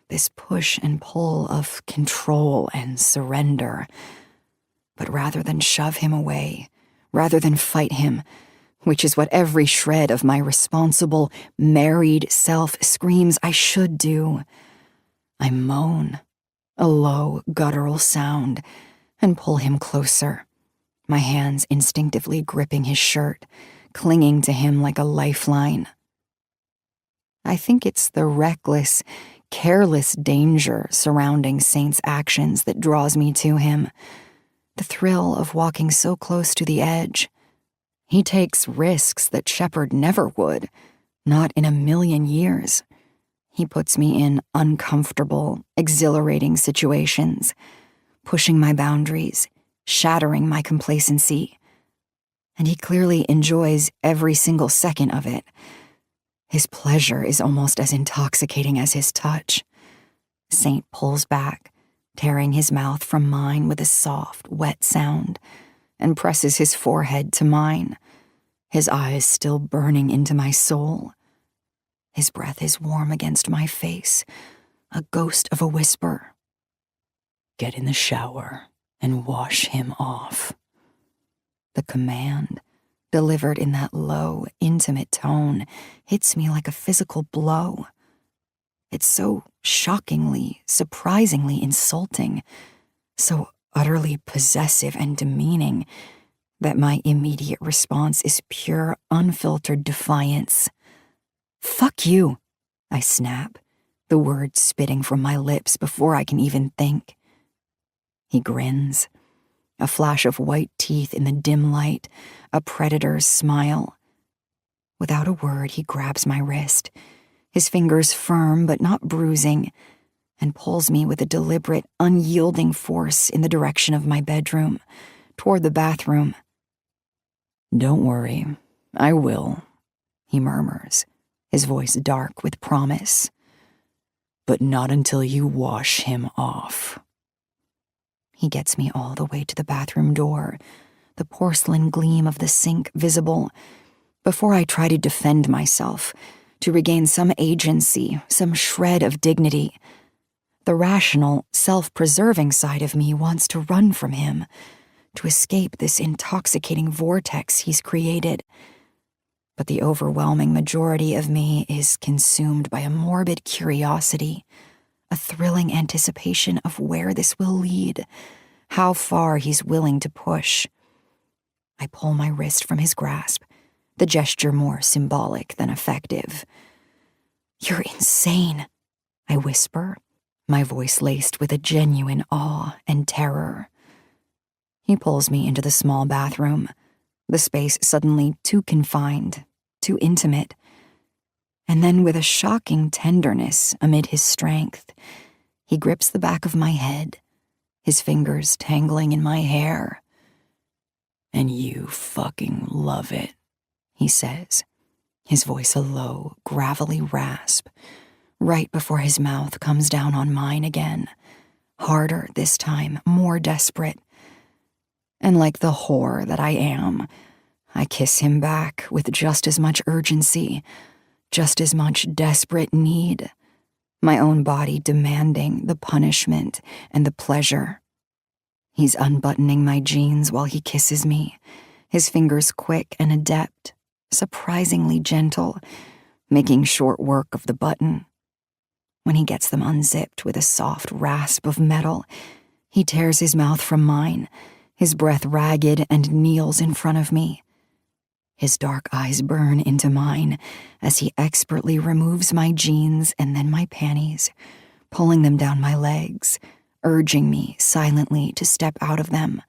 this push and pull of control and surrender. But rather than shove him away, rather than fight him, which is what every shred of my responsible, married self screams I should do, I moan, a low, guttural sound, and pull him closer, my hands instinctively gripping his shirt, clinging to him like a lifeline. I think it's the reckless, careless danger surrounding Saint's actions that draws me to him, the thrill of walking so close to the edge. He takes risks that Shepard never would, Not in a million years. He puts me in uncomfortable, exhilarating situations, pushing my boundaries, shattering my complacency. And he clearly enjoys every single second of it. His pleasure is almost as intoxicating as his touch. Saint pulls back, tearing his mouth from mine with a soft, wet sound, and presses his forehead to mine, his eyes still burning into my soul. His breath is warm against my face, a ghost of a whisper. Get in the shower and wash him off. The command, delivered in that low, intimate tone, hits me like a physical blow. It's so shockingly, surprisingly insulting, so utterly possessive and demeaning that my immediate response is pure, unfiltered defiance. "Fuck you," I snap, the words spitting from my lips before I can even think. He grins, a flash of white teeth in the dim light, a predator's smile. Without a word, he grabs my wrist, his fingers firm but not bruising, and pulls me with a deliberate, unyielding force in the direction of my bedroom, toward the bathroom. Don't worry, I will, he murmurs, his voice dark with promise. But not until you wash him off. He gets me all the way to the bathroom door, the porcelain gleam of the sink visible, before I try to defend myself, to regain some agency, some shred of dignity. The rational, self-preserving side of me wants to run from him, to escape this intoxicating vortex he's created. But the overwhelming majority of me is consumed by a morbid curiosity, a thrilling anticipation of where this will lead, how far he's willing to push. I pull my wrist from his grasp, the gesture more symbolic than effective. "You're insane," I whisper, my voice laced with a genuine awe and terror. He pulls me into the small bathroom, the space suddenly too confined, too intimate. And then with a shocking tenderness amid his strength, he grips the back of my head, his fingers tangling in my hair. And you fucking love it, he says, his voice a low, gravelly rasp, right before his mouth comes down on mine again, harder this time, more desperate. And like the whore that I am, I kiss him back with just as much urgency, just as much desperate need, my own body demanding the punishment and the pleasure. He's unbuttoning my jeans while he kisses me, his fingers quick and adept, surprisingly gentle, making short work of the button. When he gets them unzipped with a soft rasp of metal, he tears his mouth from mine, his breath ragged, and kneels in front of me. His dark eyes burn into mine as he expertly removes my jeans and then my panties, pulling them down my legs, urging me silently to step out of them.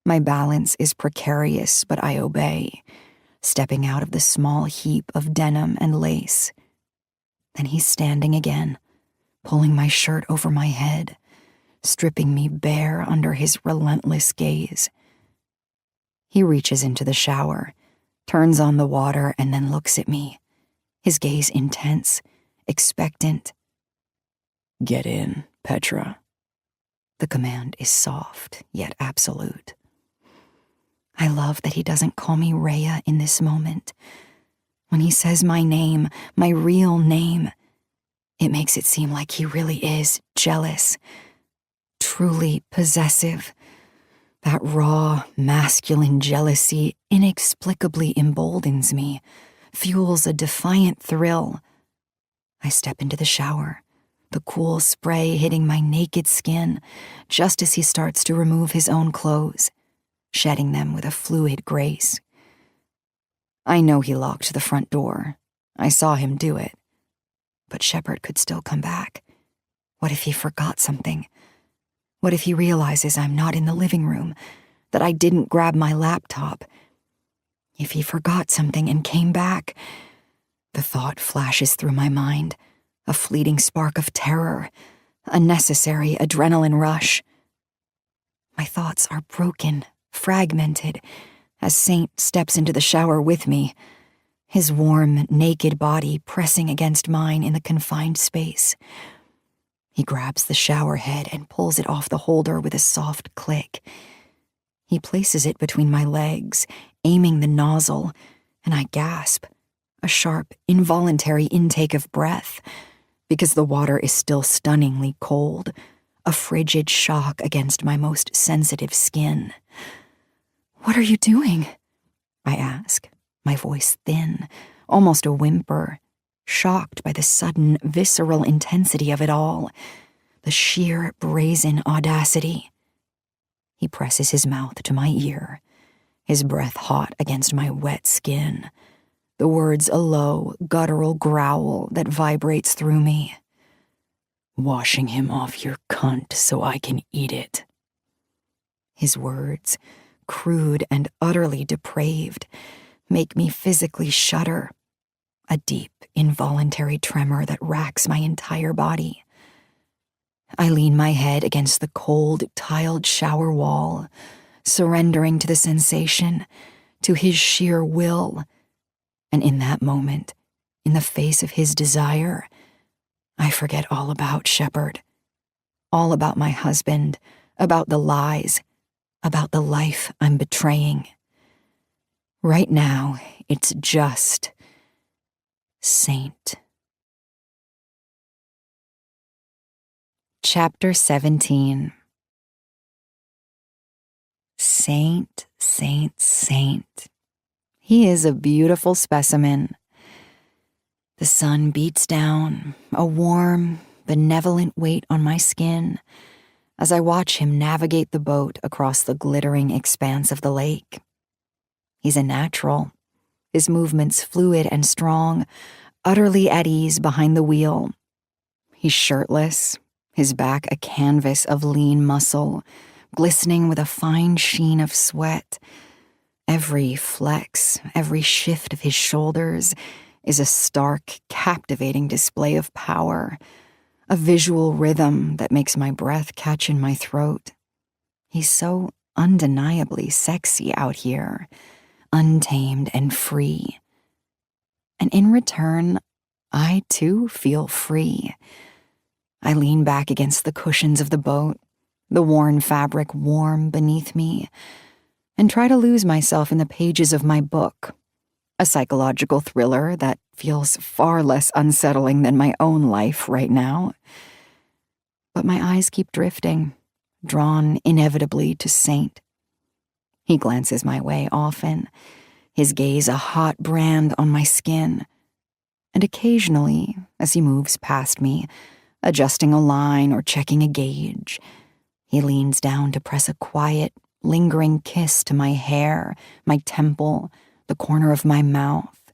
My balance is precarious, but I obey, stepping out of the small heap of denim and lace. Then he's standing again, pulling my shirt over my head, stripping me bare under his relentless gaze. He reaches into the shower, turns on the water, and then looks at me, his gaze intense, expectant. Get in, Petra. The command is soft, yet absolute. I love that he doesn't call me Rhea in this moment. When he says my name, my real name, it makes it seem like he really is jealous, truly possessive. That raw, masculine jealousy inexplicably emboldens me, fuels a defiant thrill. I step into the shower, the cool spray hitting my naked skin, just as he starts to remove his own clothes, shedding them with a fluid grace. I know he locked the front door. I saw him do it. But Shepard could still come back. What if he forgot something? What if he realizes I'm not in the living room, that I didn't grab my laptop? If he forgot something and came back, The thought flashes through my mind, a fleeting spark of terror, a necessary adrenaline rush. My thoughts are broken, fragmented, as Saint steps into the shower with me, his warm, naked body pressing against mine in the confined space. He grabs the shower head and pulls it off the holder with a soft click. He places it between my legs, aiming the nozzle, and I gasp, a sharp, involuntary intake of breath, because the water is still stunningly cold, a frigid shock against my most sensitive skin. "What are you doing?" I ask, my voice thin, almost a whimper, shocked by the sudden, visceral intensity of it all, the sheer, brazen audacity. He presses his mouth to my ear, his breath hot against my wet skin, the words a low, guttural growl that vibrates through me. "Washing him off your cunt so I can eat it." His words, crude and utterly depraved, make me physically shudder, a deep, involuntary tremor that racks my entire body. I lean my head against the cold, tiled shower wall, surrendering to the sensation, to his sheer will, and in that moment, in the face of his desire, I forget all about Shepard, all about my husband, about the lies, about the life I'm betraying. Right now, it's just Saint. Chapter 17. Saint, Saint, Saint. He is a beautiful specimen. The sun beats down, a warm, benevolent weight on my skin, as I watch him navigate the boat across the glittering expanse of the lake. He's a natural, his movements fluid and strong, utterly at ease behind the wheel. He's shirtless, his back a canvas of lean muscle, glistening with a fine sheen of sweat. Every flex, every shift of his shoulders is a stark, captivating display of power, a visual rhythm that makes my breath catch in my throat. He's so undeniably sexy out here, untamed and free. And in return, I too feel free. I lean back against the cushions of the boat, the worn fabric warm beneath me, and try to lose myself in the pages of my book, a psychological thriller that feels far less unsettling than my own life right now. But my eyes keep drifting, drawn inevitably to Saint. He glances my way often, his gaze a hot brand on my skin, and occasionally, as he moves past me, adjusting a line or checking a gauge, he leans down to press a quiet, lingering kiss to my hair, my temple, the corner of my mouth.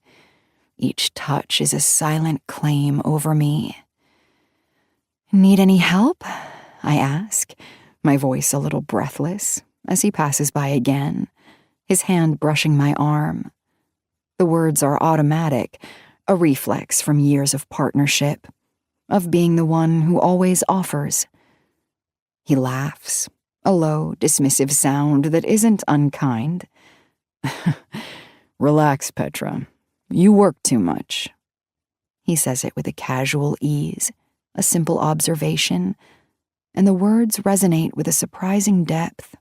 Each touch is a silent claim over me. "Need any help?" I ask, my voice a little breathless, as he passes by again, his hand brushing my arm. The words are automatic, a reflex from years of partnership, of being the one who always offers. He laughs, a low, dismissive sound that isn't unkind. "Relax, Petra. You work too much." He says it with a casual ease, a simple observation, and the words resonate with a surprising depth.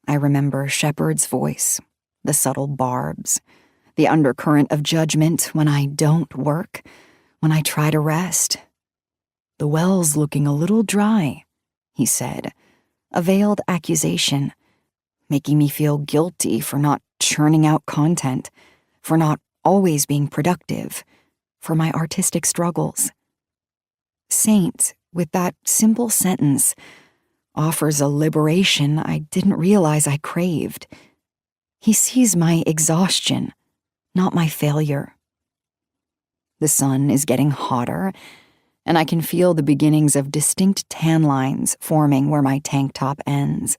I remember Shepard's voice, the subtle barbs, the undercurrent of judgment when I don't work, when I try to rest. "The well's looking a little dry," he said, a veiled accusation, making me feel guilty for not churning out content, for not always being productive, for my artistic struggles. Saint, with that simple sentence, offers a liberation I didn't realize I craved. He sees my exhaustion, not my failure. The sun is getting hotter, and I can feel the beginnings of distinct tan lines forming where my tank top ends.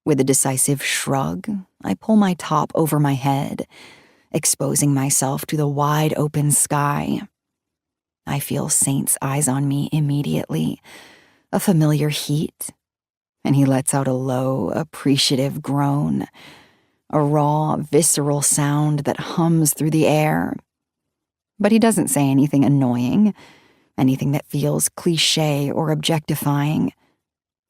With a decisive shrug, I pull my top over my head, exposing myself to the wide open sky. I feel Saint's eyes on me immediately, a familiar heat, and he lets out a low, appreciative groan, a raw, visceral sound that hums through the air. But he doesn't say anything annoying, anything that feels cliché or objectifying.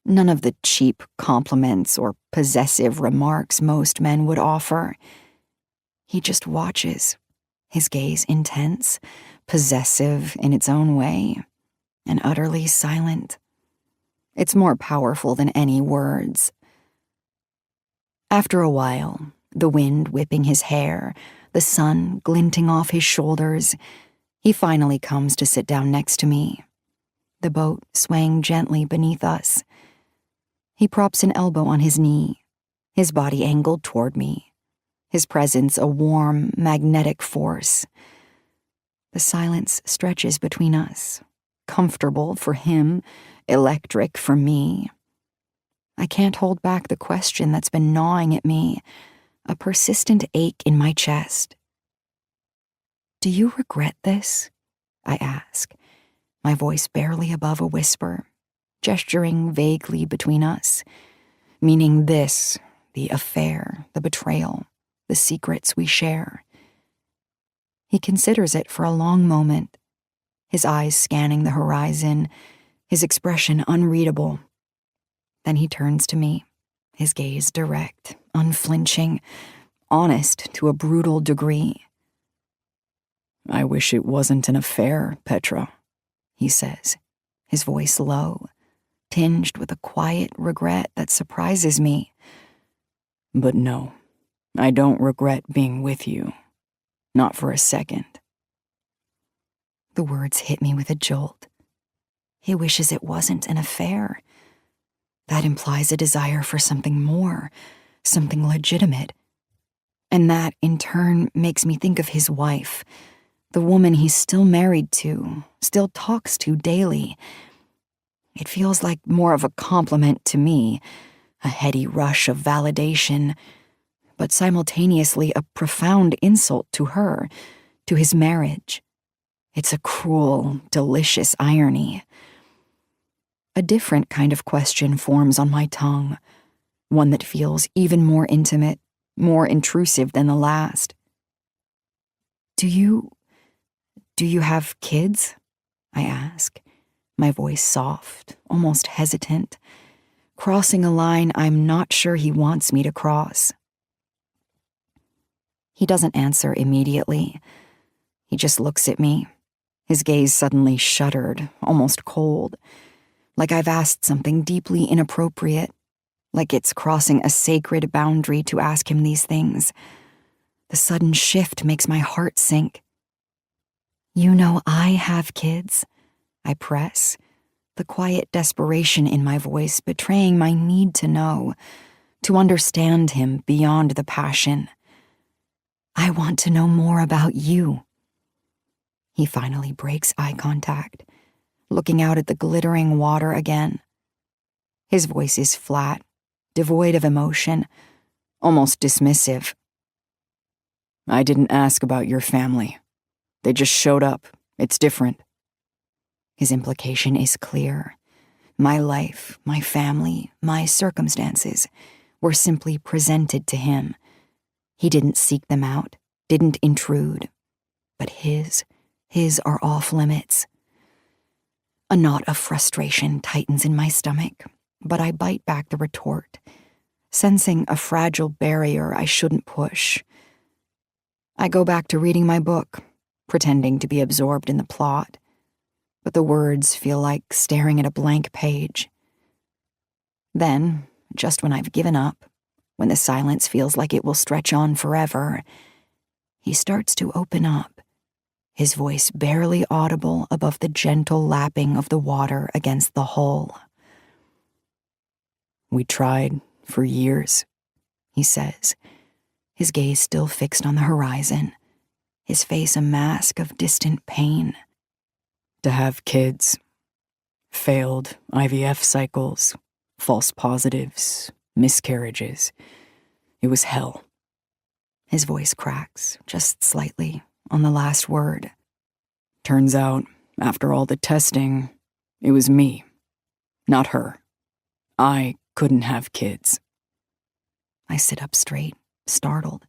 None of the cheap compliments or possessive remarks most men would offer. He just watches, his gaze intense, possessive in its own way, and utterly silent. It's more powerful than any words. After a while, the wind whipping his hair, the sun glinting off his shoulders, he finally comes to sit down next to me, the boat swaying gently beneath us. He props an elbow on his knee, his body angled toward me, his presence a warm, magnetic force. The silence stretches between us, comfortable for him, electric for me. I can't hold back the question that's been gnawing at me, a persistent ache in my chest. "Do you regret this?" I ask, my voice barely above a whisper, gesturing vaguely between us, meaning this, the affair, the betrayal, the secrets we share. He considers it for a long moment, his eyes scanning the horizon, his expression unreadable. Then he turns to me, his gaze direct, unflinching, honest to a brutal degree. "I wish it wasn't an affair, Petra," he says, his voice low, tinged with a quiet regret that surprises me. "But no, I don't regret being with you. Not for a second." The words hit me with a jolt. He wishes it wasn't an affair. That implies a desire for something more, something legitimate. And that, in turn, makes me think of his wife, the woman he's still married to, still talks to daily. It feels like more of a compliment to me, a heady rush of validation, but simultaneously a profound insult to her, to his marriage. It's a cruel, delicious irony. A different kind of question forms on my tongue, one that feels even more intimate, more intrusive than the last. Do you have kids?" I ask, my voice soft, almost hesitant, crossing a line I'm not sure he wants me to cross. He doesn't answer immediately. He just looks at me, his gaze suddenly shuttered, almost cold, like I've asked something deeply inappropriate, like it's crossing a sacred boundary to ask him these things. The sudden shift makes my heart sink. "You know I have kids," I press, the quiet desperation in my voice betraying my need to know, to understand him beyond the passion. "I want to know more about you." He finally breaks eye contact, looking out at the glittering water again. His voice is flat, devoid of emotion, almost dismissive. "I didn't ask about your family. They just showed up. It's different." His implication is clear. My life, my family, my circumstances were simply presented to him. He didn't seek them out, didn't intrude. But his are off limits. A knot of frustration tightens in my stomach, but I bite back the retort, sensing a fragile barrier I shouldn't push. I go back to reading my book, pretending to be absorbed in the plot, but the words feel like staring at a blank page. Then, just when I've given up, when the silence feels like it will stretch on forever, he starts to open up, his voice barely audible above the gentle lapping of the water against the hull. "We tried for years," he says, his gaze still fixed on the horizon, his face a mask of distant pain. "To have kids. Failed IVF cycles, false positives, miscarriages. It was hell." His voice cracks, just slightly, on the last word. Turns out, after all the testing, it was me, not her. I couldn't have kids. I sit up straight, startled,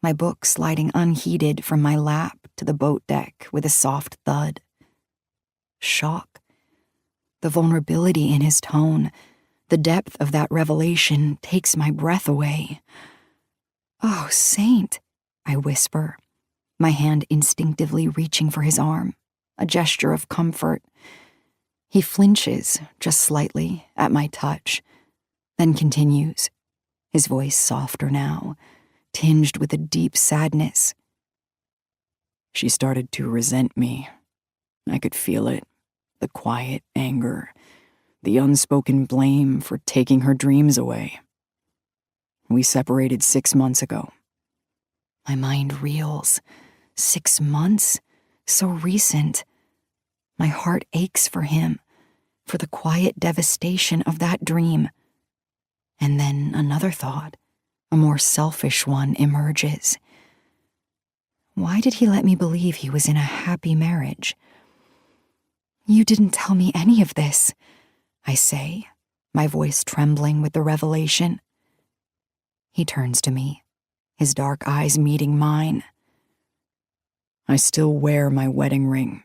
my book sliding unheeded from my lap to the boat deck with a soft thud. Shock. The vulnerability in his tone, the depth of that revelation takes my breath away. "Oh, Saint," I whisper, my hand instinctively reaching for his arm, a gesture of comfort. He flinches, just slightly, at my touch, then continues, his voice softer now, tinged with a deep sadness. She started to resent me. I could feel it, the quiet anger, the unspoken blame for taking her dreams away. We separated 6 months ago. My mind reels. 6 months? So recent. My heart aches for him, for the quiet devastation of that dream. And then another thought, a more selfish one, emerges. Why did he let me believe he was in a happy marriage? "You didn't tell me any of this," I say, my voice trembling with the revelation. He turns to me, his dark eyes meeting mine. I still wear my wedding ring.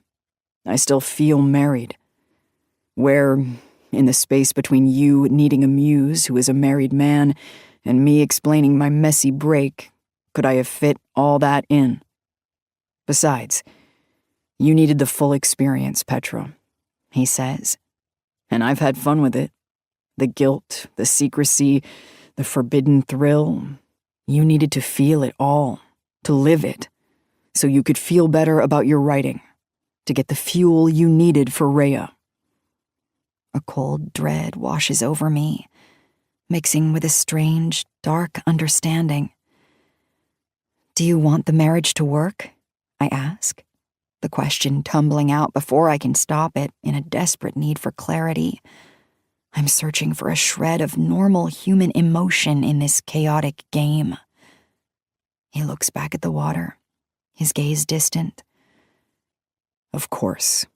I still feel married. Where, in the space between you needing a muse who is a married man and me explaining my messy break, could I have fit all that in? Besides, you needed the full experience, Petra, he says. And I've had fun with it. The guilt, the secrecy, the forbidden thrill. You needed to feel it all, to live it, so you could feel better about your writing, to get the fuel you needed for Rhea. A cold dread washes over me, mixing with a strange, dark understanding. "Do you want the marriage to work?" I ask, the question tumbling out before I can stop it in a desperate need for clarity. I'm searching for a shred of normal human emotion in this chaotic game. He looks back at the water, his gaze distant. Of course,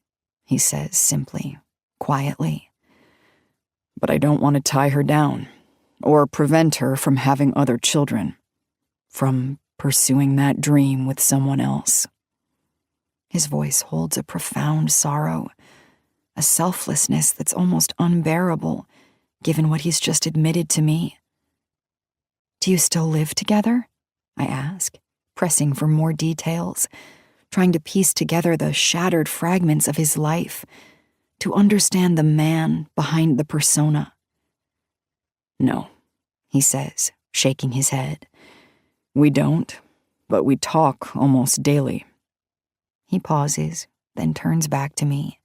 he says simply, quietly. But I don't want to tie her down, or prevent her from having other children, from pursuing that dream with someone else. His voice holds a profound sorrow, a selflessness that's almost unbearable, given what he's just admitted to me. "Do you still live together?" I ask, pressing for more details, trying to piece together the shattered fragments of his life, to understand the man behind the persona. "No," he says, shaking his head. "We don't, but we talk almost daily." He pauses, then turns back to me,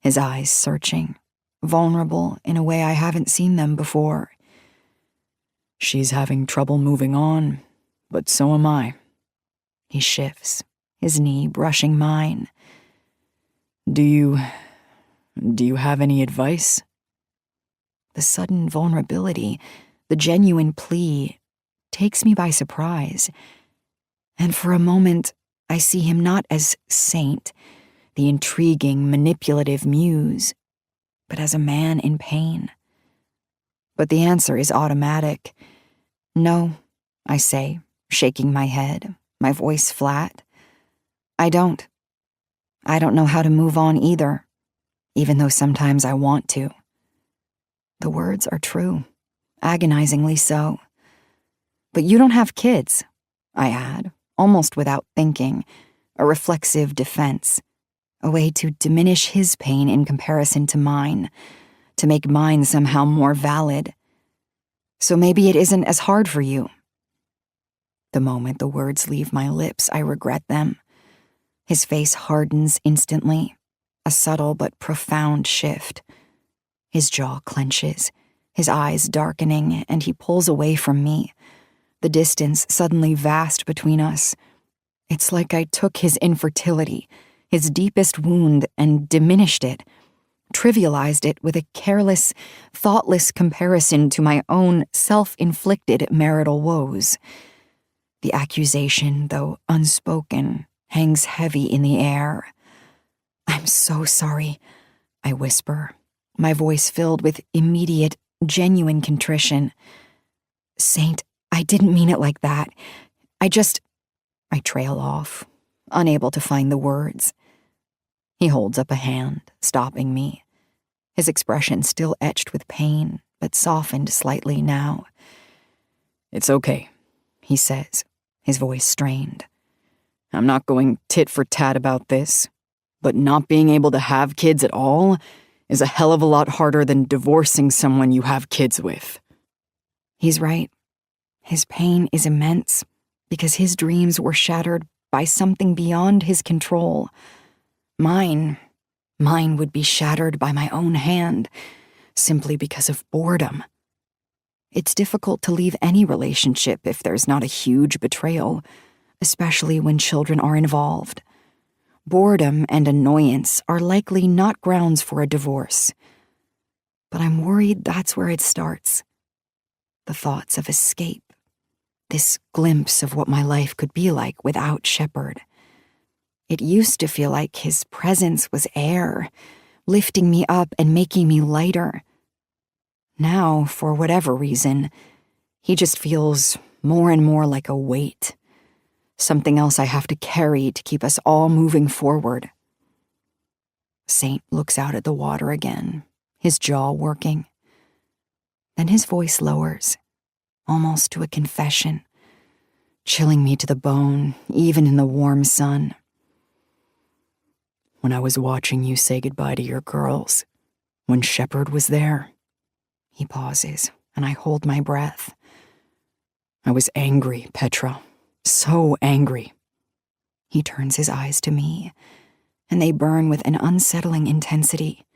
his eyes searching, vulnerable in a way I haven't seen them before. "She's having trouble moving on, but so am I." He shifts, his knee brushing mine. Do you have any advice?" The sudden vulnerability, the genuine plea, takes me by surprise. And for a moment, I see him not as Saint, the intriguing, manipulative muse, but as a man in pain. But the answer is automatic. "No," I say, shaking my head, my voice flat. I don't know how to move on either, even though sometimes I want to." The words are true, agonizingly so. "But you don't have kids," I add, almost without thinking, a reflexive defense, a way to diminish his pain in comparison to mine, to make mine somehow more valid. "So maybe it isn't as hard for you." The moment the words leave my lips, I regret them. His face hardens instantly, a subtle but profound shift. His jaw clenches, his eyes darkening, and he pulls away from me, the distance suddenly vast between us. It's like I took his infertility, his deepest wound, and diminished it, trivialized it with a careless, thoughtless comparison to my own self-inflicted marital woes. The accusation, though unspoken, hangs heavy in the air. "I'm so sorry," I whisper, my voice filled with immediate, genuine contrition. "Saint, I didn't mean it like that. I trail off, unable to find the words. He holds up a hand, stopping me, his expression still etched with pain, but softened slightly now. "It's okay," he says, his voice strained. "I'm not going tit for tat about this, but not being able to have kids at all is a hell of a lot harder than divorcing someone you have kids with." He's right. His pain is immense because his dreams were shattered by something beyond his control. Mine would be shattered by my own hand, simply because of boredom. It's difficult to leave any relationship if there's not a huge betrayal, especially when children are involved. Boredom and annoyance are likely not grounds for a divorce. But I'm worried that's where it starts. The thoughts of escape. This glimpse of what my life could be like without Shepard. It used to feel like his presence was air, lifting me up and making me lighter. Now, for whatever reason, he just feels more and more like a weight. Something else I have to carry to keep us all moving forward. Saint looks out at the water again, his jaw working. Then his voice lowers, almost to a confession, chilling me to the bone, even in the warm sun. "When I was watching you say goodbye to your girls, when Shepard was there," he pauses, and I hold my breath. "I was angry, Petra. So angry." He turns his eyes to me, and they burn with an unsettling intensity.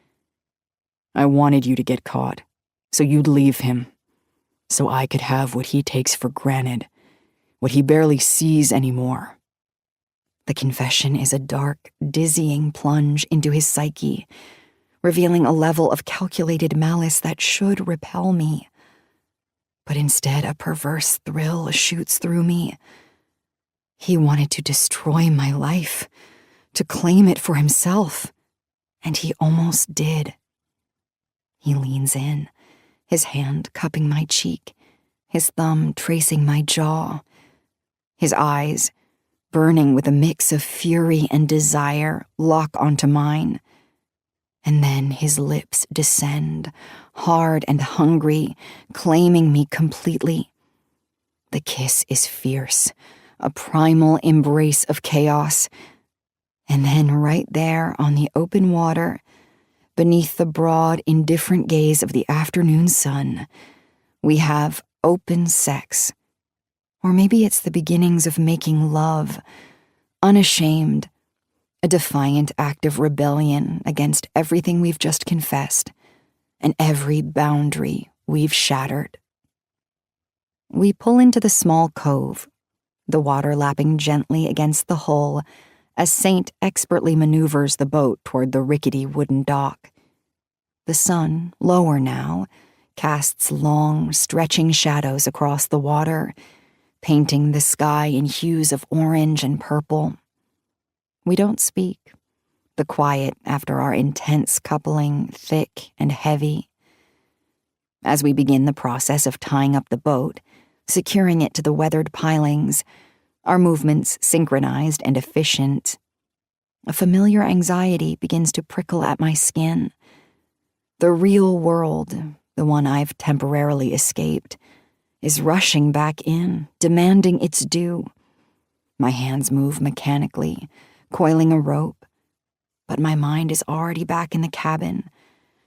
"I wanted you to get caught, so you'd leave him, so I could have what he takes for granted, what he barely sees anymore." The confession is a dark, dizzying plunge into his psyche, revealing a level of calculated malice that should repel me. But instead, a perverse thrill shoots through me. He wanted to destroy my life, to claim it for himself, and he almost did. He leans in, his hand cupping my cheek, his thumb tracing my jaw. His eyes, burning with a mix of fury and desire, lock onto mine. And then his lips descend, hard and hungry, claiming me completely. The kiss is fierce, a primal embrace of chaos. And then right there on the open water, beneath the broad, indifferent gaze of the afternoon sun, we have open sex. Or maybe it's the beginnings of making love, unashamed, a defiant act of rebellion against everything we've just confessed, and every boundary we've shattered. We pull into the small cove, the water lapping gently against the hull as Saint expertly maneuvers the boat toward the rickety wooden dock. The sun, lower now, casts long, stretching shadows across the water, painting the sky in hues of orange and purple. We don't speak, the quiet after our intense coupling thick and heavy. As we begin the process of tying up the boat, securing it to the weathered pilings, our movements synchronized and efficient, a familiar anxiety begins to prickle at my skin. The real world, the one I've temporarily escaped, is rushing back in, demanding its due. My hands move mechanically, coiling a rope, but my mind is already back in the cabin,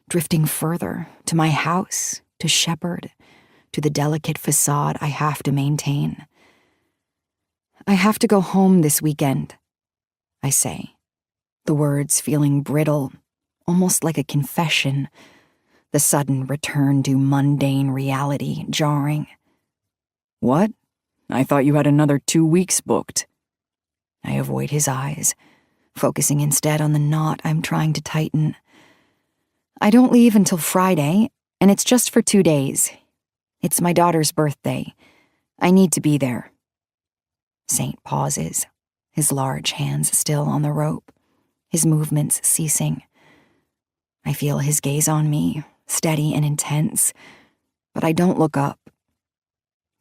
drifting further to my house, to Shepard, to the delicate facade I have to maintain. I have to go home this weekend, I say, the words feeling brittle, almost like a confession, the sudden return to mundane reality jarring. "What? I thought you had another 2 weeks booked." I avoid his eyes, focusing instead on the knot I'm trying to tighten. "I don't leave until Friday, and it's just for 2 days. It's my daughter's birthday. I need to be there." Saint pauses, his large hands still on the rope, his movements ceasing. I feel his gaze on me, steady and intense, but I don't look up.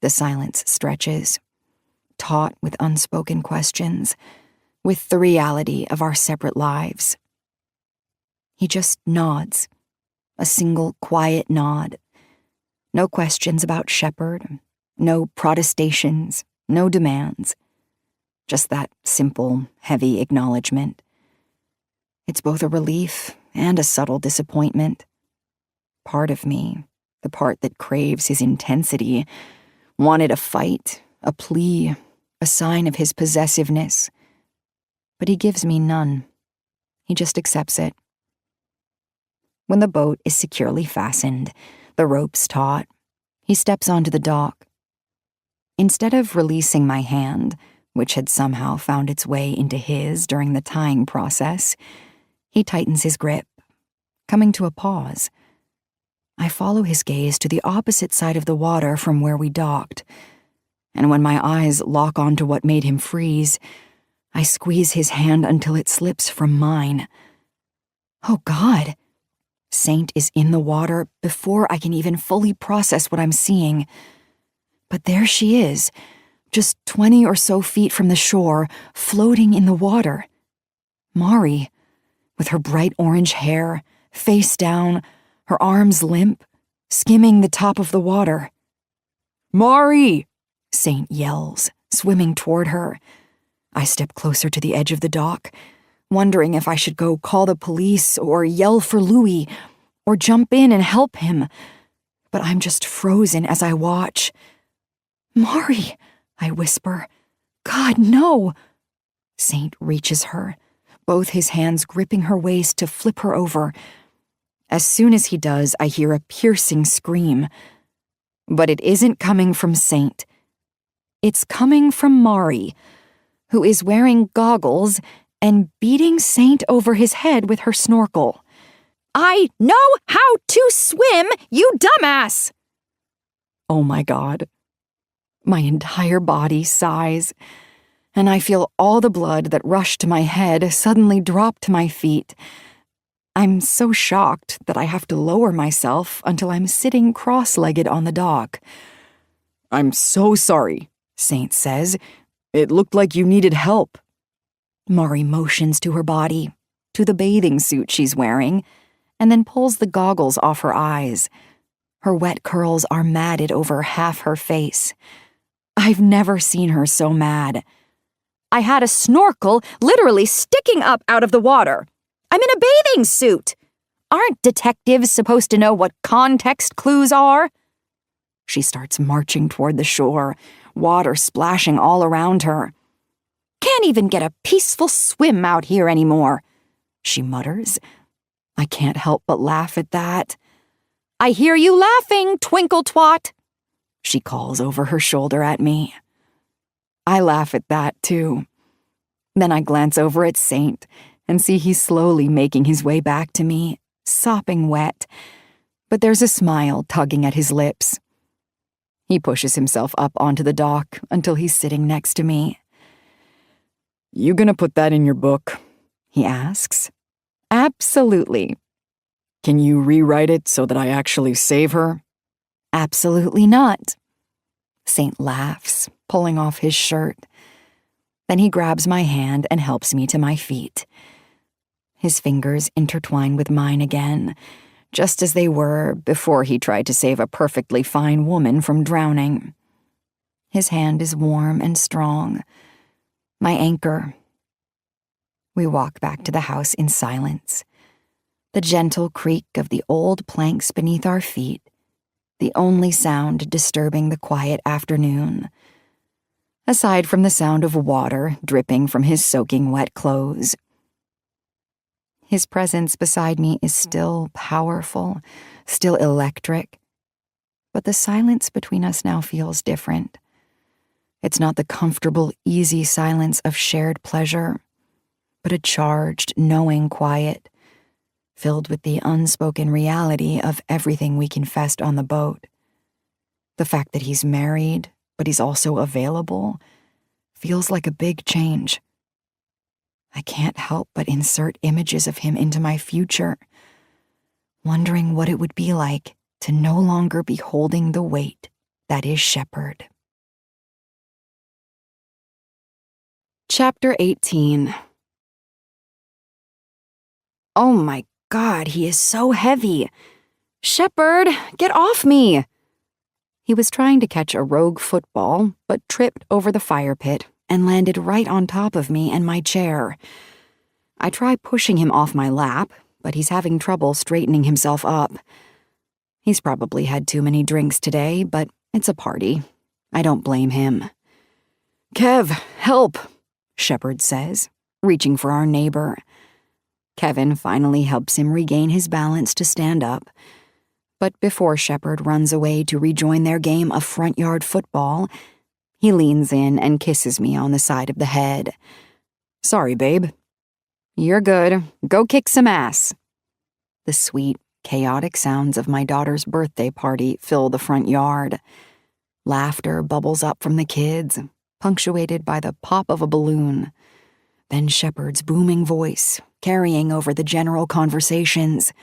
The silence stretches, taut with unspoken questions, with the reality of our separate lives. He just nods, a single quiet nod. No questions about Shepard, no protestations, no demands. Just that simple, heavy acknowledgement. It's both a relief and a subtle disappointment. Part of me, the part that craves his intensity, wanted a fight, a plea, a sign of his possessiveness. But he gives me none. He just accepts it. When the boat is securely fastened, the ropes taut, he steps onto the dock. Instead of releasing my hand, which had somehow found its way into his during the tying process, he tightens his grip, coming to a pause. I follow his gaze to the opposite side of the water from where we docked, and when my eyes lock onto what made him freeze, I squeeze his hand until it slips from mine. Oh God! Saint is in the water before I can even fully process what I'm seeing. But there she is, just 20 or so feet from the shore, floating in the water. Mari, with her bright orange hair, face down, her arms limp, skimming the top of the water. "Mari!" Saint yells, swimming toward her. I step closer to the edge of the dock, wondering if I should go call the police or yell for Louis or jump in and help him. But I'm just frozen as I watch. "Mari," I whisper. "God, no!" Saint reaches her, both his hands gripping her waist to flip her over. As soon as he does, I hear a piercing scream. But it isn't coming from Saint. It's coming from Mari, who is wearing goggles and beating Saint over his head with her snorkel. I know how to swim, you dumbass! Oh my God. My entire body sighs, and I feel all the blood that rushed to my head suddenly drop to my feet. I'm so shocked that I have to lower myself until I'm sitting cross-legged on the dock. "I'm so sorry," Saint says. "It looked like you needed help." Mari motions to her body, to the bathing suit she's wearing, and then pulls the goggles off her eyes. Her wet curls are matted over half her face. I've never seen her so mad. I had a snorkel literally sticking up out of the water. I'm in a bathing suit. Aren't detectives supposed to know what context clues are? She starts marching toward the shore, water splashing all around her. Can't even get a peaceful swim out here anymore, she mutters. I can't help but laugh at that. I hear you laughing, twinkle twat, she calls over her shoulder at me. I laugh at that, too. Then I glance over at Saint and see he's slowly making his way back to me, sopping wet, but there's a smile tugging at his lips. He pushes himself up onto the dock until he's sitting next to me. "You gonna put that in your book?" he asks. "Absolutely." "Can you rewrite it so that I actually save her?" "Absolutely not." Saint laughs, pulling off his shirt. Then he grabs my hand and helps me to my feet. His fingers intertwine with mine again, just as they were before he tried to save a perfectly fine woman from drowning. His hand is warm and strong, my anchor. We walk back to the house in silence. The gentle creak of the old planks beneath our feet, the only sound disturbing the quiet afternoon, aside from the sound of water dripping from his soaking wet clothes. His presence beside me is still powerful, still electric, but the silence between us now feels different. It's not the comfortable, easy silence of shared pleasure, but a charged, knowing quiet, filled with the unspoken reality of everything we confessed on the boat. The fact that he's married, but he's also available, feels like a big change. I can't help but insert images of him into my future, wondering what it would be like to no longer be holding the weight that is Shepard. Chapter 18. Oh my God, he is so heavy. Shepard, get off me! He was trying to catch a rogue football, but tripped over the fire pit and landed right on top of me and my chair. I try pushing him off my lap, but he's having trouble straightening himself up. He's probably had too many drinks today, but it's a party. I don't blame him. Kev, help, Shepard says, reaching for our neighbor. Kevin finally helps him regain his balance to stand up. But before Shepard runs away to rejoin their game of front yard football, he leans in and kisses me on the side of the head. Sorry, babe. You're good. Go kick some ass. The sweet, chaotic sounds of my daughter's birthday party fill the front yard. Laughter bubbles up from the kids, punctuated by the pop of a balloon. Then Shepard's booming voice, carrying over the general conversations.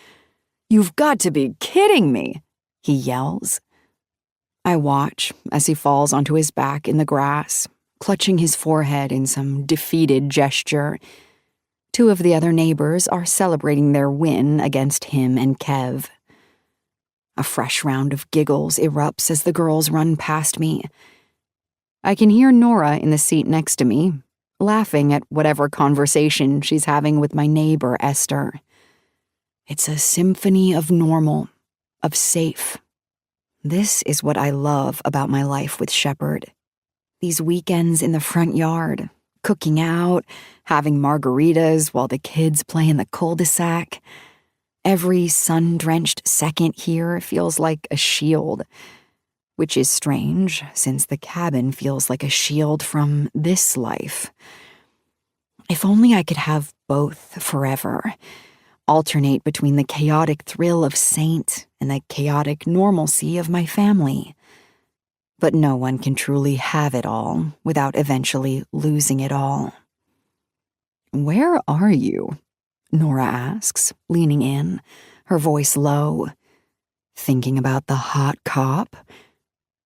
You've got to be kidding me, he yells. I watch as he falls onto his back in the grass, clutching his forehead in some defeated gesture. Two of the other neighbors are celebrating their win against him and Kev. A fresh round of giggles erupts as the girls run past me. I can hear Nora in the seat next to me, laughing at whatever conversation she's having with my neighbor Esther. It's a symphony of normal, of safe. This is what I love about my life with Shepard. These weekends in the front yard, cooking out, having margaritas while the kids play in the cul-de-sac. Every sun-drenched second here feels like a shield, which is strange since the cabin feels like a shield from this life. If only I could have both forever. Alternate between the chaotic thrill of Saint and the chaotic normalcy of my family. But no one can truly have it all without eventually losing it all. Where are you? Nora asks, leaning in, her voice low. Thinking about the hot cop?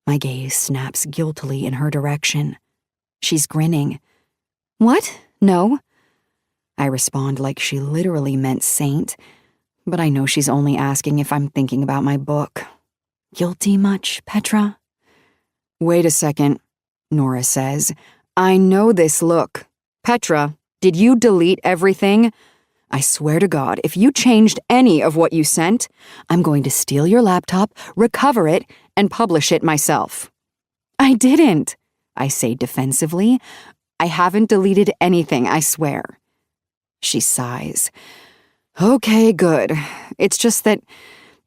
My gaze snaps guiltily in her direction. She's grinning. What? No? I respond like she literally meant Saint, but I know she's only asking if I'm thinking about my book. Guilty much, Petra? Wait a second, Nora says. I know this look. Petra, did you delete everything? I swear to God, if you changed any of what you sent, I'm going to steal your laptop, recover it, and publish it myself. I didn't, I say defensively. I haven't deleted anything, I swear. She sighs. Okay, good. It's just that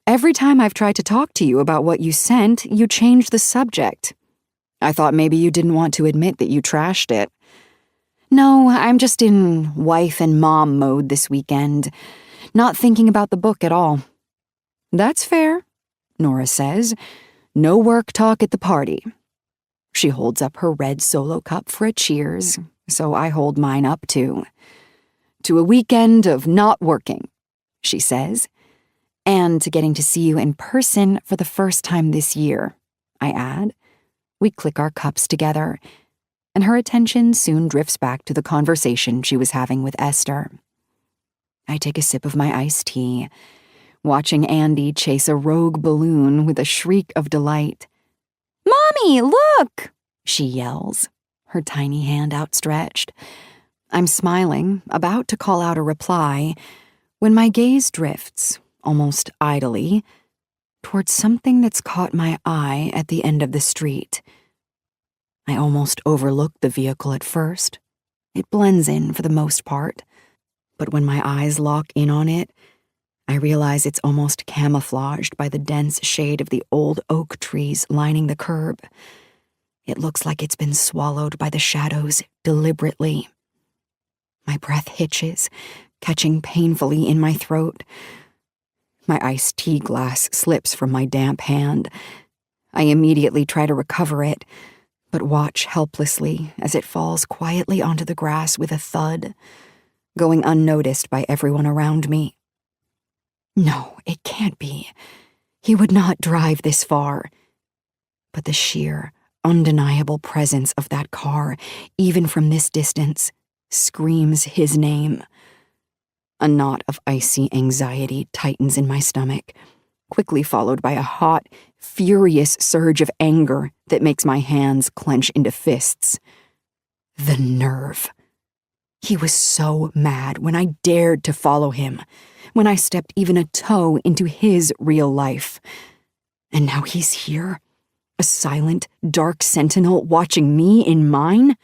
every time I've tried to talk to you about what you sent, you changed the subject. I thought maybe you didn't want to admit that you trashed it. No, I'm just in wife and mom mode this weekend, not thinking about the book at all. That's fair, Nora says. No work talk at the party. She holds up her red Solo cup for a cheers, so I hold mine up too. To a weekend of not working, she says, and to getting to see you in person for the first time this year, I add. We click our cups together, and her attention soon drifts back to the conversation she was having with Esther. I take a sip of my iced tea, watching Andy chase a rogue balloon with a shriek of delight. Mommy, look! She yells, her tiny hand outstretched. I'm smiling, about to call out a reply, when my gaze drifts, almost idly, towards something that's caught my eye at the end of the street. I almost overlook the vehicle at first. It blends in for the most part. But when my eyes lock in on it, I realize it's almost camouflaged by the dense shade of the old oak trees lining the curb. It looks like it's been swallowed by the shadows deliberately. My breath hitches, catching painfully in my throat. My iced tea glass slips from my damp hand. I immediately try to recover it, but watch helplessly as it falls quietly onto the grass with a thud, going unnoticed by everyone around me. No, it can't be. He would not drive this far. But the sheer, undeniable presence of that car, even from this distance, screams his name. A knot of icy anxiety tightens in my stomach, quickly followed by a hot, furious surge of anger that makes my hands clench into fists. The nerve. He was so mad when I dared to follow him, when I stepped even a toe into his real life. And now he's here, a silent, dark sentinel watching me in mine?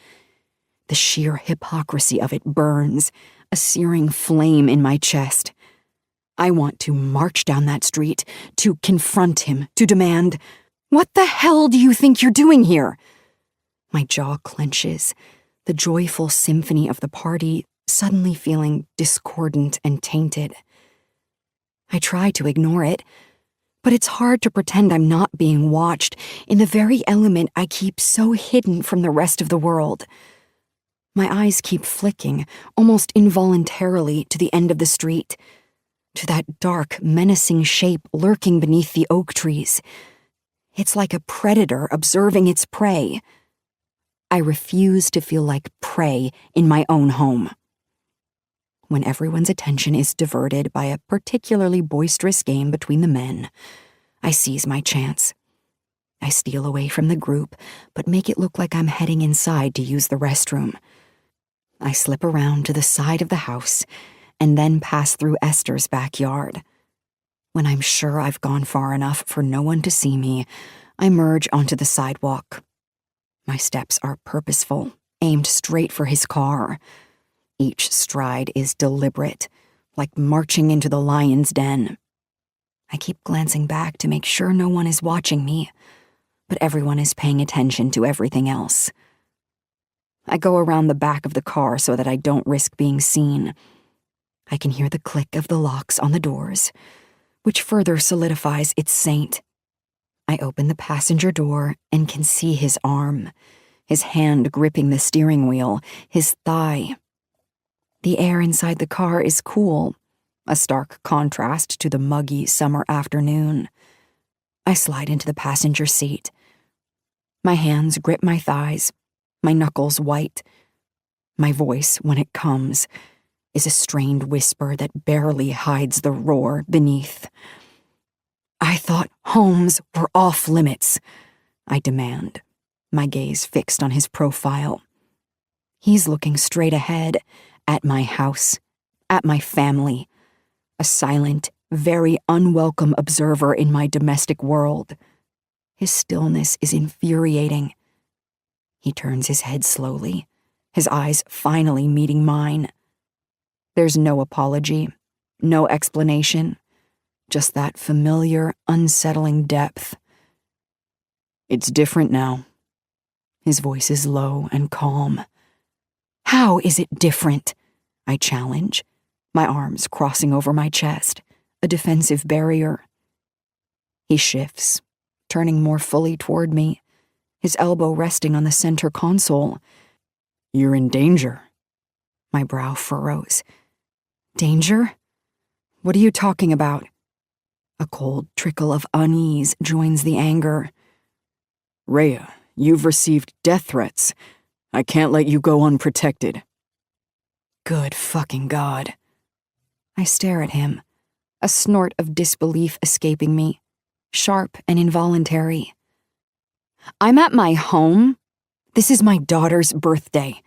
The sheer hypocrisy of it burns, a searing flame in my chest. I want to march down that street, to confront him, to demand, "What the hell do you think you're doing here?" My jaw clenches, the joyful symphony of the party suddenly feeling discordant and tainted. I try to ignore it, but it's hard to pretend I'm not being watched in the very element I keep so hidden from the rest of the world. My eyes keep flicking, almost involuntarily, to the end of the street, to that dark, menacing shape lurking beneath the oak trees. It's like a predator observing its prey. I refuse to feel like prey in my own home. When everyone's attention is diverted by a particularly boisterous game between the men, I seize my chance. I steal away from the group, but make it look like I'm heading inside to use the restroom. I slip around to the side of the house and then pass through Esther's backyard. When I'm sure I've gone far enough for no one to see me, I merge onto the sidewalk. My steps are purposeful, aimed straight for his car. Each stride is deliberate, like marching into the lion's den. I keep glancing back to make sure no one is watching me, but everyone is paying attention to everything else. I go around the back of the car so that I don't risk being seen. I can hear the click of the locks on the doors, which further solidifies its saint. I open the passenger door and can see his arm, his hand gripping the steering wheel, his thigh. The air inside the car is cool, a stark contrast to the muggy summer afternoon. I slide into the passenger seat. My hands grip my thighs, my knuckles white. My voice, when it comes, is a strained whisper that barely hides the roar beneath. "I thought homes were off limits," I demand, my gaze fixed on his profile. He's looking straight ahead, at my house, at my family, a silent, very unwelcome observer in my domestic world. His stillness is infuriating. He turns his head slowly, his eyes finally meeting mine. There's no apology, no explanation, just that familiar, unsettling depth. "It's different now." His voice is low and calm. "How is it different?" I challenge, my arms crossing over my chest, a defensive barrier. He shifts, turning more fully toward me, his elbow resting on the center console. "You're in danger." My brow furrows. "Danger? What are you talking about?" A cold trickle of unease joins the anger. "Rhea, you've received death threats. I can't let you go unprotected." Good fucking God. I stare at him, a snort of disbelief escaping me, sharp and involuntary. "I'm at my home. This is my daughter's birthday.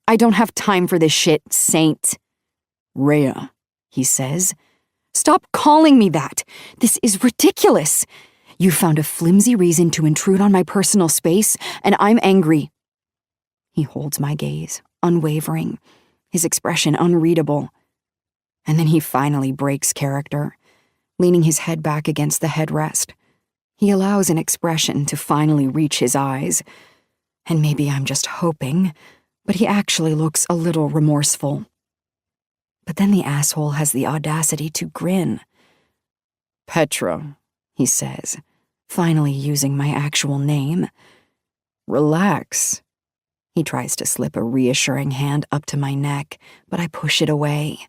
I don't have time for this shit, Saint." "Rhea," he says. "Stop calling me that. This is ridiculous. You found a flimsy reason to intrude on my personal space, and I'm angry." He holds my gaze, unwavering, his expression unreadable. And then he finally breaks character, leaning his head back against the headrest. He allows an expression to finally reach his eyes. And maybe I'm just hoping, but he actually looks a little remorseful. But then the asshole has the audacity to grin. "Petra," he says, finally using my actual name. Relax. He tries to slip a reassuring hand up to my neck, but I push it away.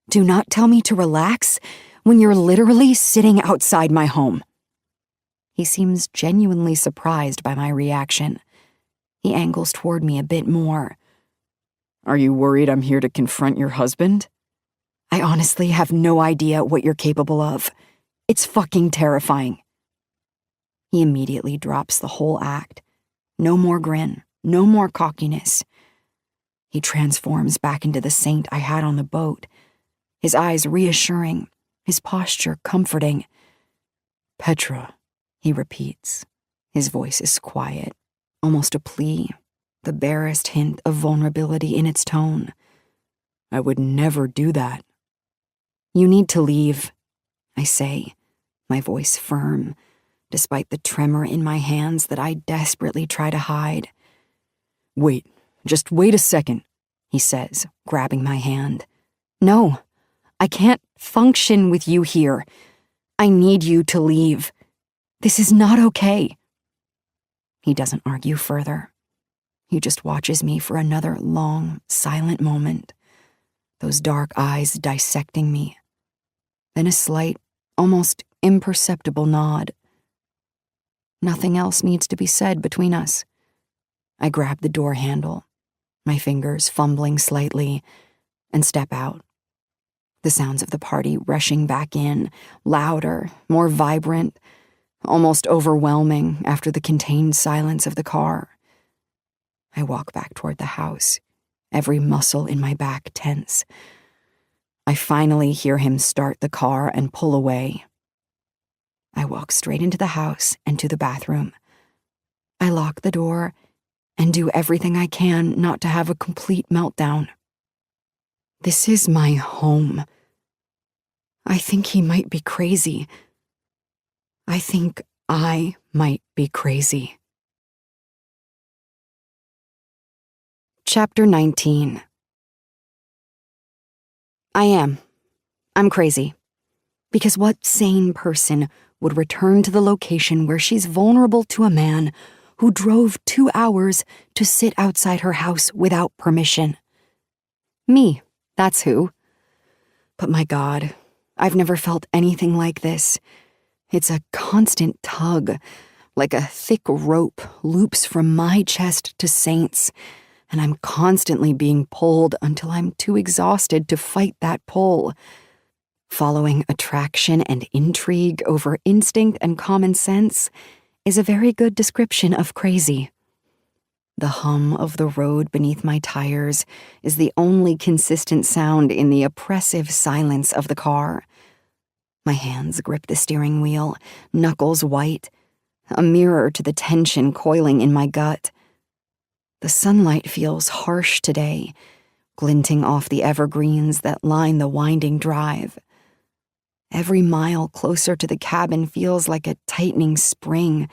Do not tell me to relax when you're literally sitting outside my home. He seems genuinely surprised by my reaction. He angles toward me a bit more. Are you worried I'm here to confront your husband? I honestly have no idea what you're capable of. It's fucking terrifying. He immediately drops the whole act. No more grin, no more cockiness. He transforms back into the saint I had on the boat, his eyes reassuring, his posture comforting. Petra, he repeats. His voice is quiet, almost a plea, the barest hint of vulnerability in its tone. I would never do that. You need to leave, I say, my voice firm, despite the tremor in my hands that I desperately try to hide. Wait, just wait a second, he says, grabbing my hand. No, I can't function with you here. I need you to leave. This is not okay. He doesn't argue further. He just watches me for another long, silent moment, those dark eyes dissecting me. Then a slight, almost imperceptible nod. Nothing else needs to be said between us. I grab the door handle, my fingers fumbling slightly, and step out. The sounds of the party rushing back in, louder, more vibrant, almost overwhelming after the contained silence of the car. I walk back toward the house, every muscle in my back tense. I finally hear him start the car and pull away. I walk straight into the house and to the bathroom. I lock the door and do everything I can not to have a complete meltdown. This is my home. I think he might be crazy. I think I might be crazy. Chapter 19. I am. I'm crazy. Because what sane person would return to the location where she's vulnerable to a man who drove 2 hours to sit outside her house without permission? Me, that's who. But my God, I've never felt anything like this. It's a constant tug, like a thick rope loops from my chest to Saint's, and I'm constantly being pulled until I'm too exhausted to fight that pull. Following attraction and intrigue over instinct and common sense is a very good description of crazy. The hum of the road beneath my tires is the only consistent sound in the oppressive silence of the car. My hands grip the steering wheel, knuckles white, a mirror to the tension coiling in my gut. The sunlight feels harsh today, glinting off the evergreens that line the winding drive. Every mile closer to the cabin feels like a tightening spring,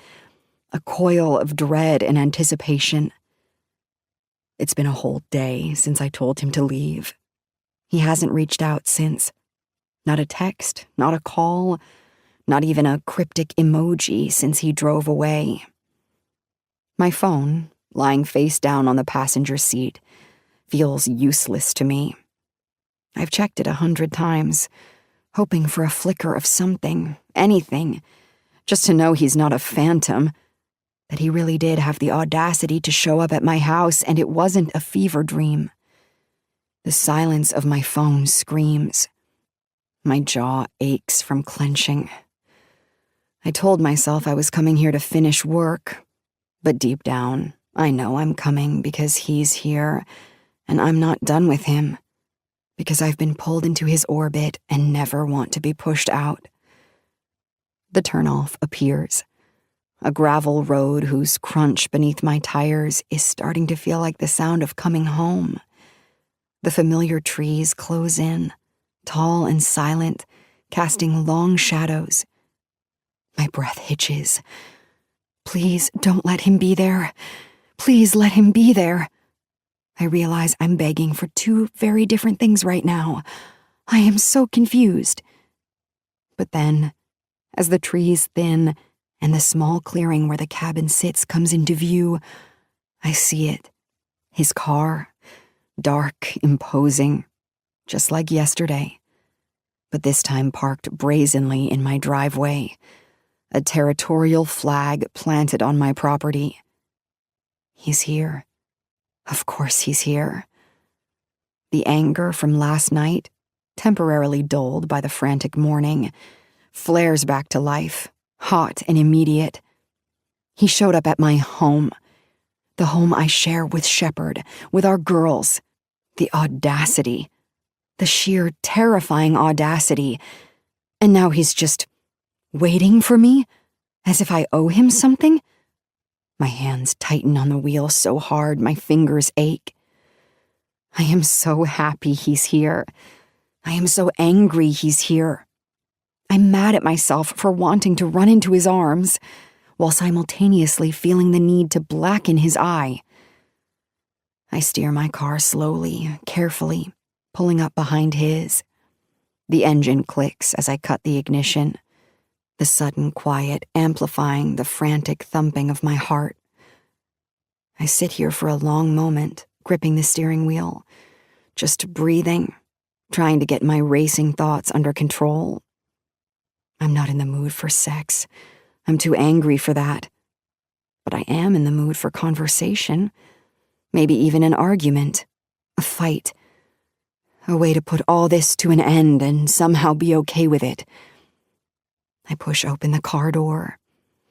a coil of dread and anticipation. It's been a whole day since I told him to leave. He hasn't reached out since. Not a text, not a call, not even a cryptic emoji since he drove away. My phone, lying face down on the passenger seat, feels useless to me. I've checked it 100 times, hoping for a flicker of something, anything, just to know he's not a phantom, that he really did have the audacity to show up at my house and it wasn't a fever dream. The silence of my phone screams. My jaw aches from clenching. I told myself I was coming here to finish work, but deep down, I know I'm coming because he's here, and I'm not done with him, because I've been pulled into his orbit and never want to be pushed out. The turnoff appears. A gravel road whose crunch beneath my tires is starting to feel like the sound of coming home. The familiar trees close in, tall and silent, casting long shadows. My breath hitches. Please don't let him be there. Please let him be there. I realize I'm begging for 2 very different things right now. I am so confused. But then, as the trees thin and the small clearing where the cabin sits comes into view. I see it. His car, dark, imposing, just like yesterday, but this time parked brazenly in my driveway, a territorial flag planted on my property. He's here. Of course he's here. The anger from last night, temporarily dulled by the frantic morning, flares back to life, hot and immediate. He showed up at my home, the home I share with Shepard, with our girls. The audacity, the sheer terrifying audacity. And now he's just waiting for me, as if I owe him something. My hands tighten on the wheel so hard my fingers ache. I am so happy he's here. I am so angry he's here. I'm mad at myself for wanting to run into his arms, while simultaneously feeling the need to blacken his eye. I steer my car slowly, carefully, pulling up behind his. The engine clicks as I cut the ignition, the sudden quiet amplifying the frantic thumping of my heart. I sit here for a long moment, gripping the steering wheel, just breathing, trying to get my racing thoughts under control. I'm not in the mood for sex. I'm too angry for that. But I am in the mood for conversation, maybe even an argument, a fight, a way to put all this to an end and somehow be okay with it. I push open the car door,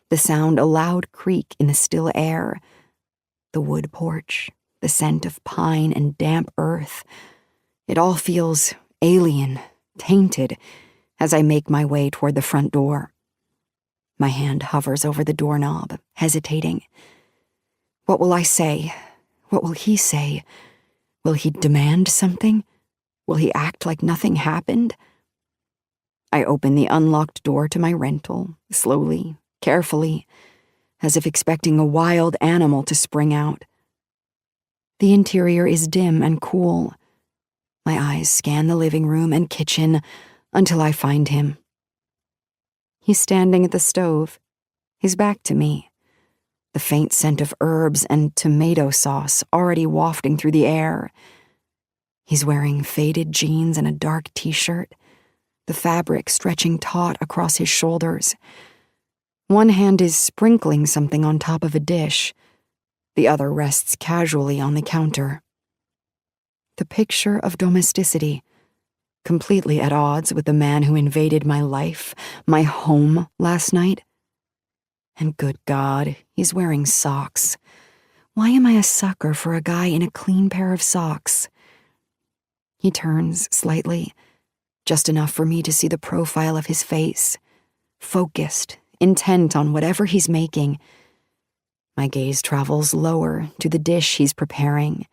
the sound a loud creak in the still air, the wood porch, the scent of pine and damp earth. It all feels alien, tainted, as I make my way toward the front door. My hand hovers over the doorknob, hesitating. What will I say? What will he say? Will he demand something? Will he act like nothing happened? I open the unlocked door to my rental, slowly, carefully, as if expecting a wild animal to spring out. The interior is dim and cool. My eyes scan the living room and kitchen until I find him. He's standing at the stove, his back to me, the faint scent of herbs and tomato sauce already wafting through the air. He's wearing faded jeans and a dark t-shirt, the fabric stretching taut across his shoulders. One hand is sprinkling something on top of a dish. The other rests casually on the counter. The picture of domesticity, completely at odds with the man who invaded my life, my home last night. And good God, he's wearing socks. Why am I a sucker for a guy in a clean pair of socks? He turns slightly, just enough for me to see the profile of his face, focused, intent on whatever he's making. My gaze travels lower to the dish he's preparing.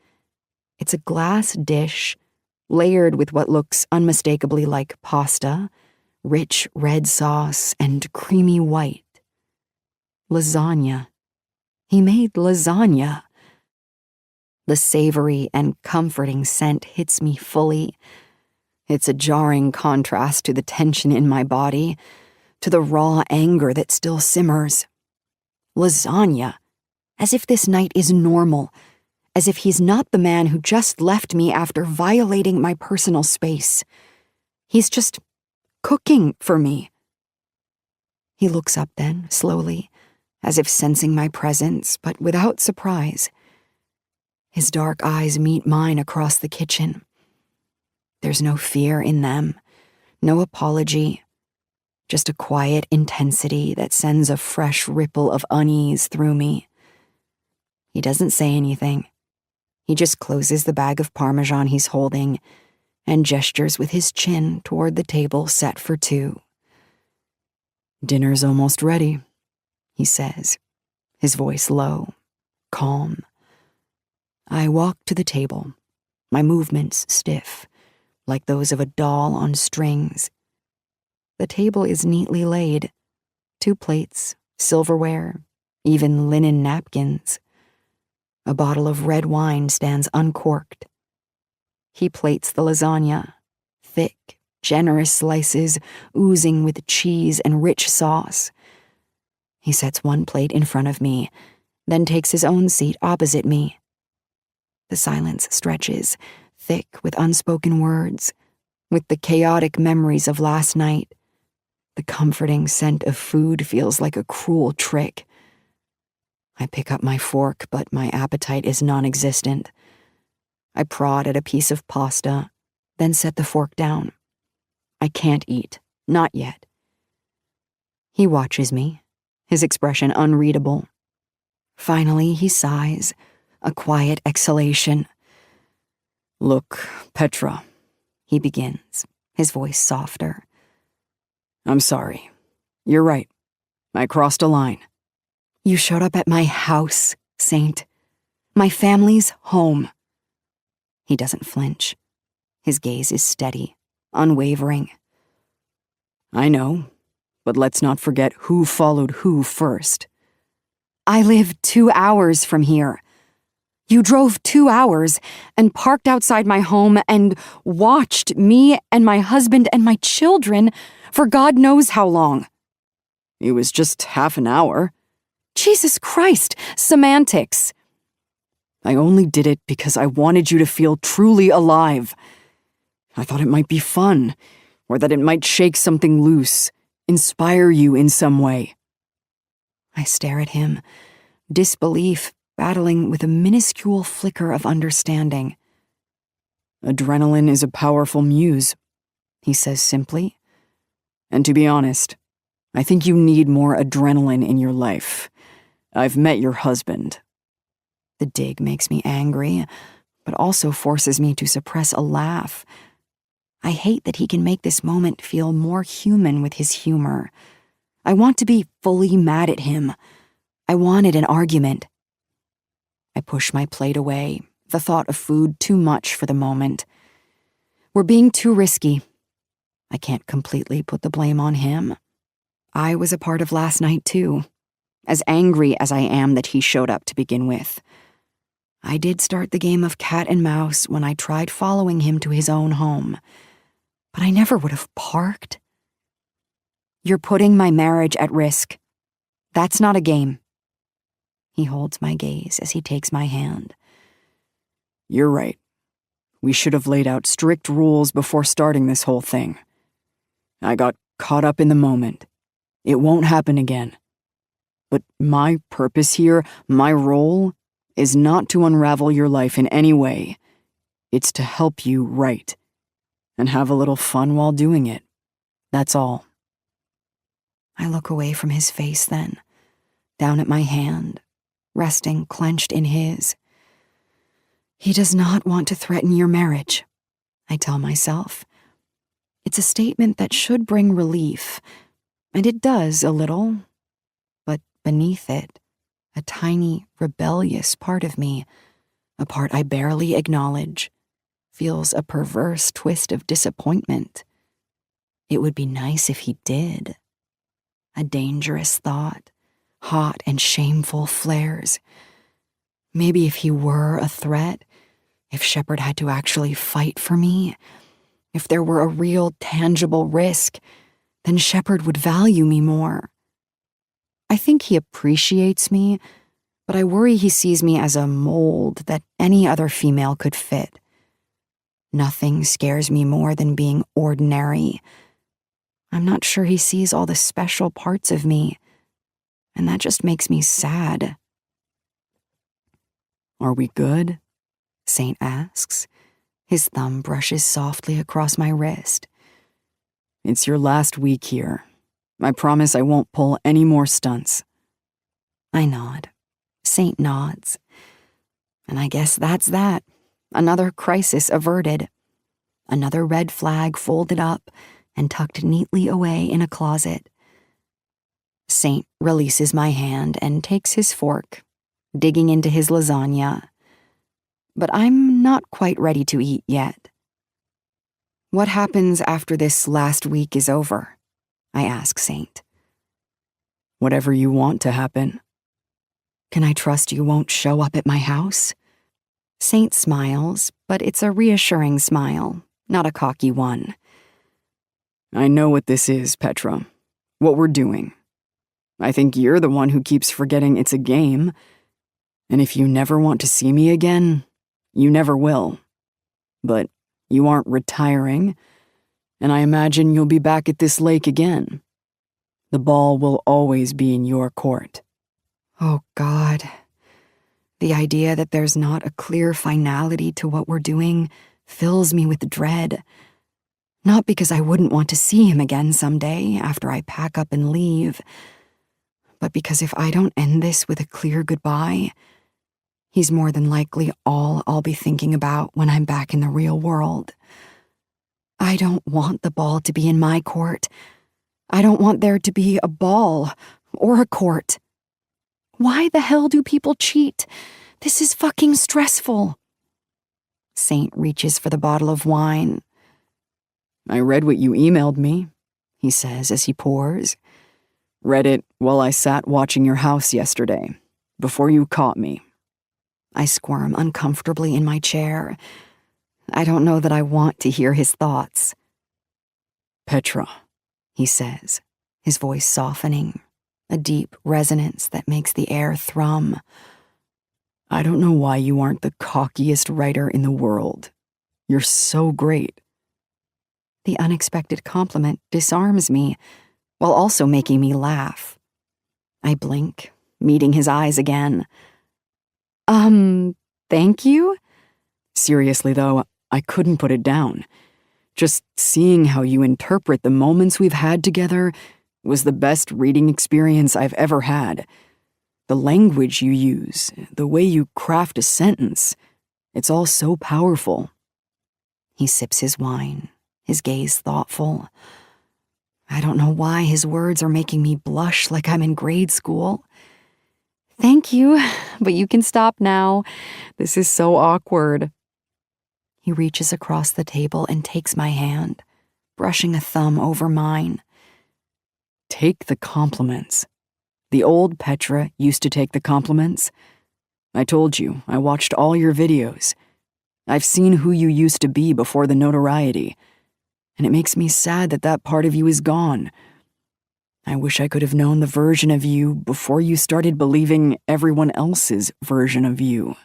It's a glass dish, layered with what looks unmistakably like pasta, rich red sauce, and creamy white. Lasagna. He made lasagna. The savory and comforting scent hits me fully. It's a jarring contrast to the tension in my body, to the raw anger that still simmers. Lasagna. As if this night is normal, as if he's not the man who just left me after violating my personal space. He's just cooking for me. He looks up then, slowly, as if sensing my presence, but without surprise. His dark eyes meet mine across the kitchen. There's no fear in them, no apology, just a quiet intensity that sends a fresh ripple of unease through me. He doesn't say anything. He just closes the bag of Parmesan he's holding and gestures with his chin toward the table set for two. "Dinner's almost ready," he says, his voice low, calm. I walk to the table, my movements stiff, like those of a doll on strings. The table is neatly laid, 2 plates, silverware, even linen napkins. A bottle of red wine stands uncorked. He plates the lasagna, thick, generous slices oozing with cheese and rich sauce. He sets one plate in front of me, then takes his own seat opposite me. The silence stretches, thick with unspoken words, with the chaotic memories of last night. The comforting scent of food feels like a cruel trick. I pick up my fork, but my appetite is non-existent. I prod at a piece of pasta, then set the fork down. I can't eat, not yet. He watches me, his expression unreadable. Finally, he sighs, a quiet exhalation. Look, Petra, He begins, his voice softer. I'm sorry. You're right. I crossed a line. You showed up at my house, Saint. My family's home. He doesn't flinch. His gaze is steady, unwavering. I know, but let's not forget who followed who first. I live 2 hours from here. You drove 2 hours and parked outside my home and watched me and my husband and my children for God knows how long. It was just half an hour. Jesus Christ, semantics. I only did it because I wanted you to feel truly alive. I thought it might be fun, or that it might shake something loose, inspire you in some way. I stare at him, disbelief battling with a minuscule flicker of understanding. Adrenaline is a powerful muse, he says simply. And to be honest, I think you need more adrenaline in your life. I've met your husband. The dig makes me angry, but also forces me to suppress a laugh. I hate that he can make this moment feel more human with his humor. I want to be fully mad at him. I wanted an argument. I push my plate away, the thought of food too much for the moment. We're being too risky. I can't completely put the blame on him. I was a part of last night too, as angry as I am that he showed up to begin with. I did start the game of cat and mouse when I tried following him to his own home, but I never would have parked. You're putting my marriage at risk. That's not a game. He holds my gaze as he takes my hand. You're right. We should have laid out strict rules before starting this whole thing. I got caught up in the moment. It won't happen again. But my purpose here, my role, is not to unravel your life in any way. It's to help you right. And have a little fun while doing it. That's all. I look away from his face then, down at my hand, resting clenched in his. He does not want to threaten your marriage, I tell myself. It's a statement that should bring relief, and it does a little, but beneath it, a tiny, rebellious part of me, a part I barely acknowledge, feels a perverse twist of disappointment. It would be nice if he did. A dangerous thought, hot and shameful flares. Maybe if he were a threat, if Shepard had to actually fight for me, if there were a real tangible risk, then Shepard would value me more. I think he appreciates me, but I worry he sees me as a mold that any other female could fit. Nothing scares me more than being ordinary. I'm not sure he sees all the special parts of me, and that just makes me sad. Are we good? Saint asks. His thumb brushes softly across my wrist. It's your last week here. I promise I won't pull any more stunts. I nod. Saint nods. And I guess that's that. Another crisis averted. Another red flag folded up and tucked neatly away in a closet. Saint releases my hand and takes his fork, digging into his lasagna. But I'm not quite ready to eat yet. What happens after this last week is over? I ask Saint. Whatever you want to happen. Can I trust you won't show up at my house? Saint smiles, but it's a reassuring smile, not a cocky one. I know what this is, Petra. What we're doing. I think you're the one who keeps forgetting it's a game. And if you never want to see me again, you never will. But you aren't retiring, and I imagine you'll be back at this lake again. The ball will always be in your court. Oh, God. The idea that there's not a clear finality to what we're doing fills me with dread. Not because I wouldn't want to see him again someday after I pack up and leave, but because if I don't end this with a clear goodbye, he's more than likely all I'll be thinking about when I'm back in the real world. I don't want the ball to be in my court. I don't want there to be a ball or a court. Why the hell do people cheat? This is fucking stressful. Saint reaches for the bottle of wine. I read what you emailed me, he says as he pours. Read it while I sat watching your house yesterday, before you caught me. I squirm uncomfortably in my chair. I don't know that I want to hear his thoughts. Petra, he says, his voice softening, a deep resonance that makes the air thrum. I don't know why you aren't the cockiest writer in the world. You're so great. The unexpected compliment disarms me, while also making me laugh. I blink, meeting his eyes again. Thank you? Seriously, though, I couldn't put it down. Just seeing how you interpret the moments we've had together was the best reading experience I've ever had. The language you use, the way you craft a sentence, it's all so powerful. He sips his wine, his gaze thoughtful. I don't know why his words are making me blush like I'm in grade school. Thank you, but you can stop now. This is so awkward. He reaches across the table and takes my hand, brushing a thumb over mine. Take the compliments. The old Petra used to take the compliments. I told you, I watched all your videos. I've seen who you used to be before the notoriety, and it makes me sad that that part of you is gone. I wish I could have known the version of you before you started believing everyone else's version of you.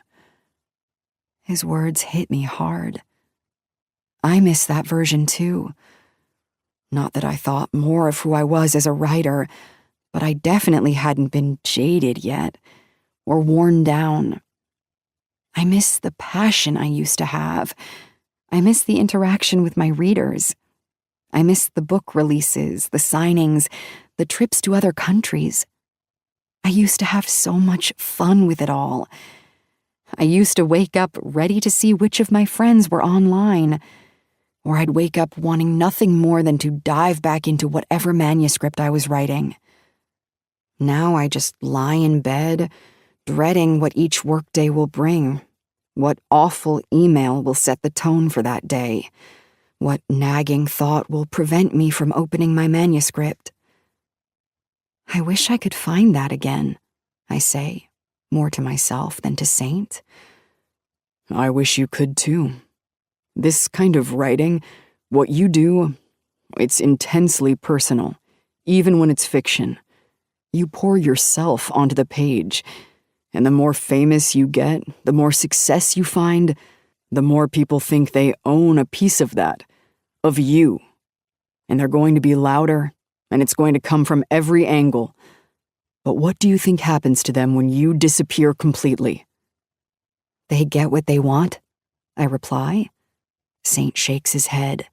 His words hit me hard. I miss that version too. Not that I thought more of who I was as a writer, but I definitely hadn't been jaded yet, or worn down. I miss the passion I used to have. I miss the interaction with my readers. I miss the book releases, the signings, the trips to other countries. I used to have so much fun with it all. I used to wake up ready to see which of my friends were online, or I'd wake up wanting nothing more than to dive back into whatever manuscript I was writing. Now I just lie in bed, dreading what each workday will bring, what awful email will set the tone for that day, what nagging thought will prevent me from opening my manuscript. I wish I could find that again, I say, more to myself than to Saint. I wish you could too. This kind of writing, what you do, it's intensely personal, even when it's fiction. You pour yourself onto the page, and the more famous you get, the more success you find, the more people think they own a piece of that, of you. And they're going to be louder, and it's going to come from every angle. But what do you think happens to them when you disappear completely? They get what they want, I reply. Saint shakes his head.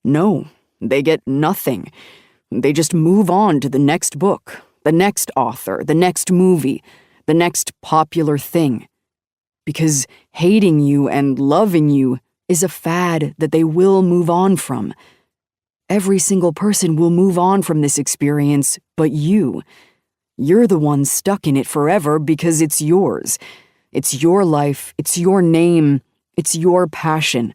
No, they get nothing. They just move on to the next book, the next author, the next movie, the next popular thing. Because hating you and loving you is a fad that they will move on from. Every single person will move on from this experience, but you. You're the one stuck in it forever because it's yours. It's your life, it's your name, it's your passion.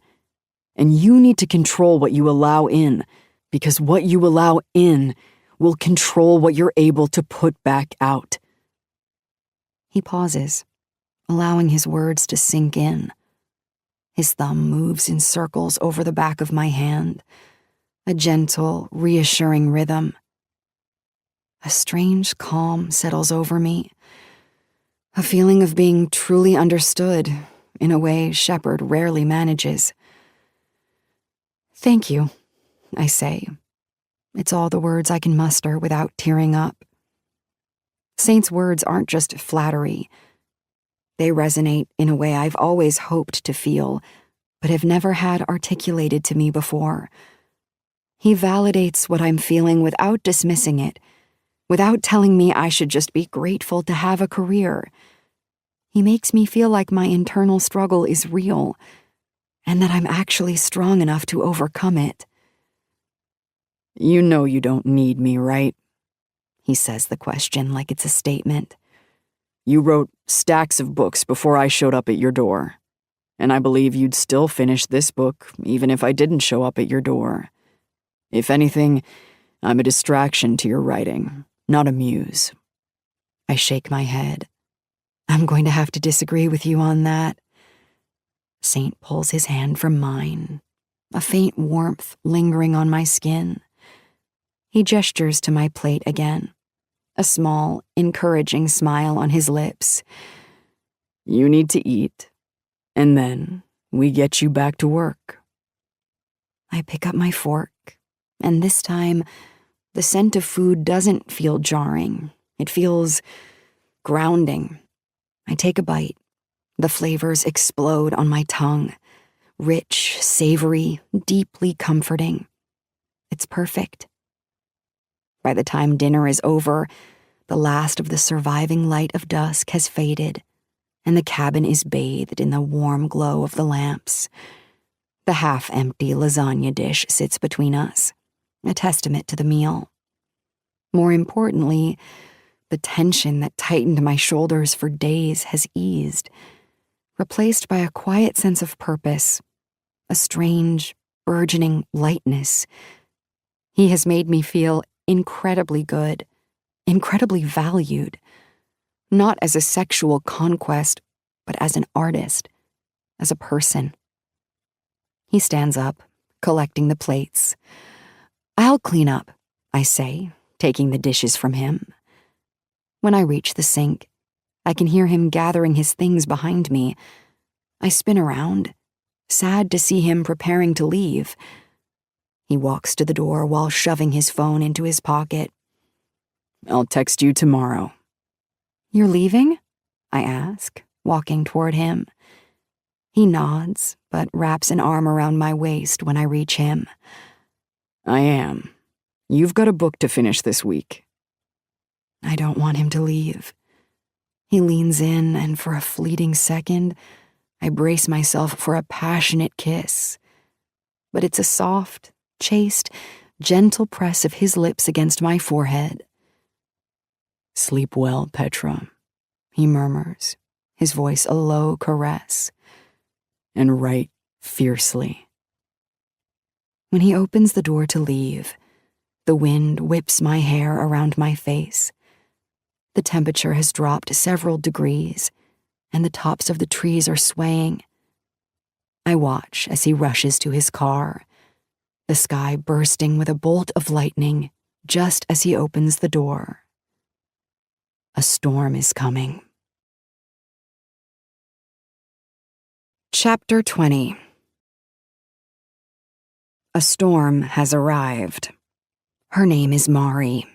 And you need to control what you allow in, because what you allow in will control what you're able to put back out. He pauses, allowing his words to sink in. His thumb moves in circles over the back of my hand, a gentle, reassuring rhythm. A strange calm settles over me, a feeling of being truly understood in a way Shepard rarely manages. "Thank you," I say. It's all the words I can muster without tearing up. Saint's words aren't just flattery. They resonate in a way I've always hoped to feel, but have never had articulated to me before. He validates what I'm feeling without dismissing it, without telling me I should just be grateful to have a career. He makes me feel like my internal struggle is real, and that I'm actually strong enough to overcome it. "You know you don't need me, right?" He says the question like it's a statement. "You wrote stacks of books before I showed up at your door, and I believe you'd still finish this book even if I didn't show up at your door. If anything, I'm a distraction to your writing, not a muse." I shake my head. I'm going to have to disagree with you on that. Saint pulls his hand from mine, a faint warmth lingering on my skin. He gestures to my plate again, a small, encouraging smile on his lips. "You need to eat, and then we get you back to work." I pick up my fork, and this time, the scent of food doesn't feel jarring. It feels grounding. I take a bite. The flavors explode on my tongue. Rich, savory, deeply comforting. It's perfect. By the time dinner is over, the last of the surviving light of dusk has faded, and the cabin is bathed in the warm glow of the lamps. The half-empty lasagna dish sits between us, a testament to the meal. More importantly, the tension that tightened my shoulders for days has eased, replaced by a quiet sense of purpose, a strange, burgeoning lightness. He has made me feel incredibly good, incredibly valued, not as a sexual conquest, but as an artist, as a person. He stands up, collecting the plates. "I'll clean up," I say, taking the dishes from him. When I reach the sink, I can hear him gathering his things behind me. I spin around, sad to see him preparing to leave. He walks to the door while shoving his phone into his pocket. "I'll text you tomorrow." "You're leaving?" I ask, walking toward him. He nods, but wraps an arm around my waist when I reach him. "I am. You've got a book to finish this week." I don't want him to leave. He leans in, and for a fleeting second, I brace myself for a passionate kiss. But it's a soft, chaste, gentle press of his lips against my forehead. "Sleep well, Petra," he murmurs, his voice a low caress. "And write fiercely." When he opens the door to leave, the wind whips my hair around my face. The temperature has dropped several degrees, and the tops of the trees are swaying. I watch as he rushes to his car, the sky bursting with a bolt of lightning just as he opens the door. A storm is coming. Chapter 20. A storm has arrived. Her name is Mari.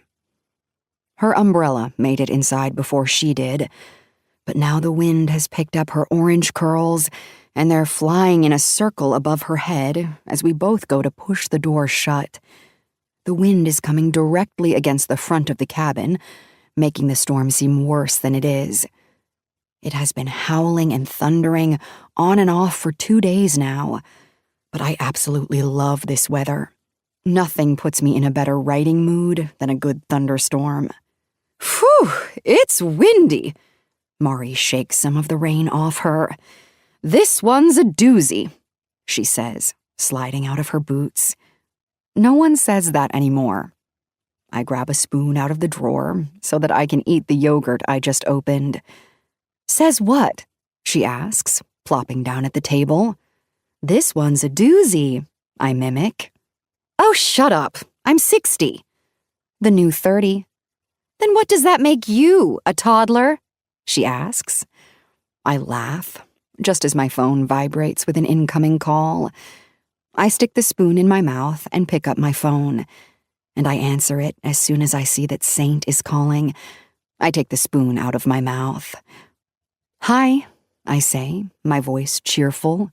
Her umbrella made it inside before she did, but now the wind has picked up her orange curls, and they're flying in a circle above her head as we both go to push the door shut. The wind is coming directly against the front of the cabin, making the storm seem worse than it is. It has been howling and thundering on and off for 2 days now, but I absolutely love this weather. Nothing puts me in a better writing mood than a good thunderstorm. "Phew, it's windy." Mari shakes some of the rain off her. "This one's a doozy," she says, sliding out of her boots. No one says that anymore. I grab a spoon out of the drawer so that I can eat the yogurt I just opened. "Says what?" she asks, plopping down at the table. "This one's a doozy," I mimic. "Oh, shut up. I'm 60. The new 30. Then what does that make you, a toddler? She asks. I laugh, just as my phone vibrates with an incoming call. I stick the spoon in my mouth and pick up my phone, and I answer it as soon as I see that Saint is calling. I take the spoon out of my mouth. Hi, I say, my voice cheerful.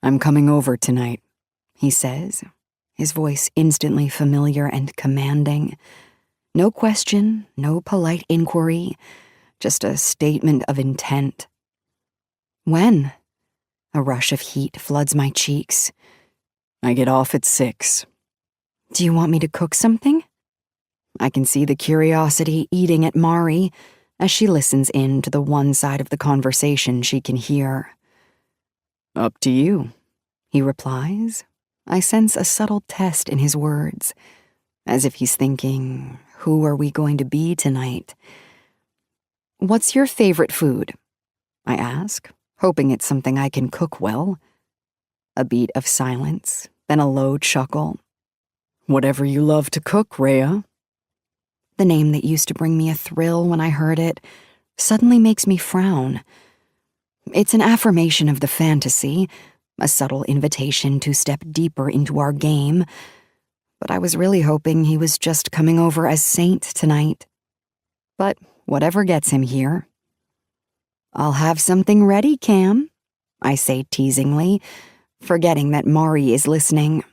I'm coming over tonight, he says, his voice instantly familiar and commanding. No question, no polite inquiry, just a statement of intent. When? A rush of heat floods my cheeks. I get off at 6. Do you want me to cook something? I can see the curiosity eating at Mari as she listens in to the one side of the conversation she can hear. Up to you, he replies. I sense a subtle test in his words, as if he's thinking, who are we going to be tonight? What's your favorite food? I ask, hoping it's something I can cook well. A beat of silence, then a low chuckle. Whatever you love to cook, Rhea. The name that used to bring me a thrill when I heard it suddenly makes me frown. It's an affirmation of the fantasy, a subtle invitation to step deeper into our game, but I was really hoping he was just coming over as Saint tonight. But whatever gets him here. I'll have something ready, Cam, I say teasingly, forgetting that Mari is listening.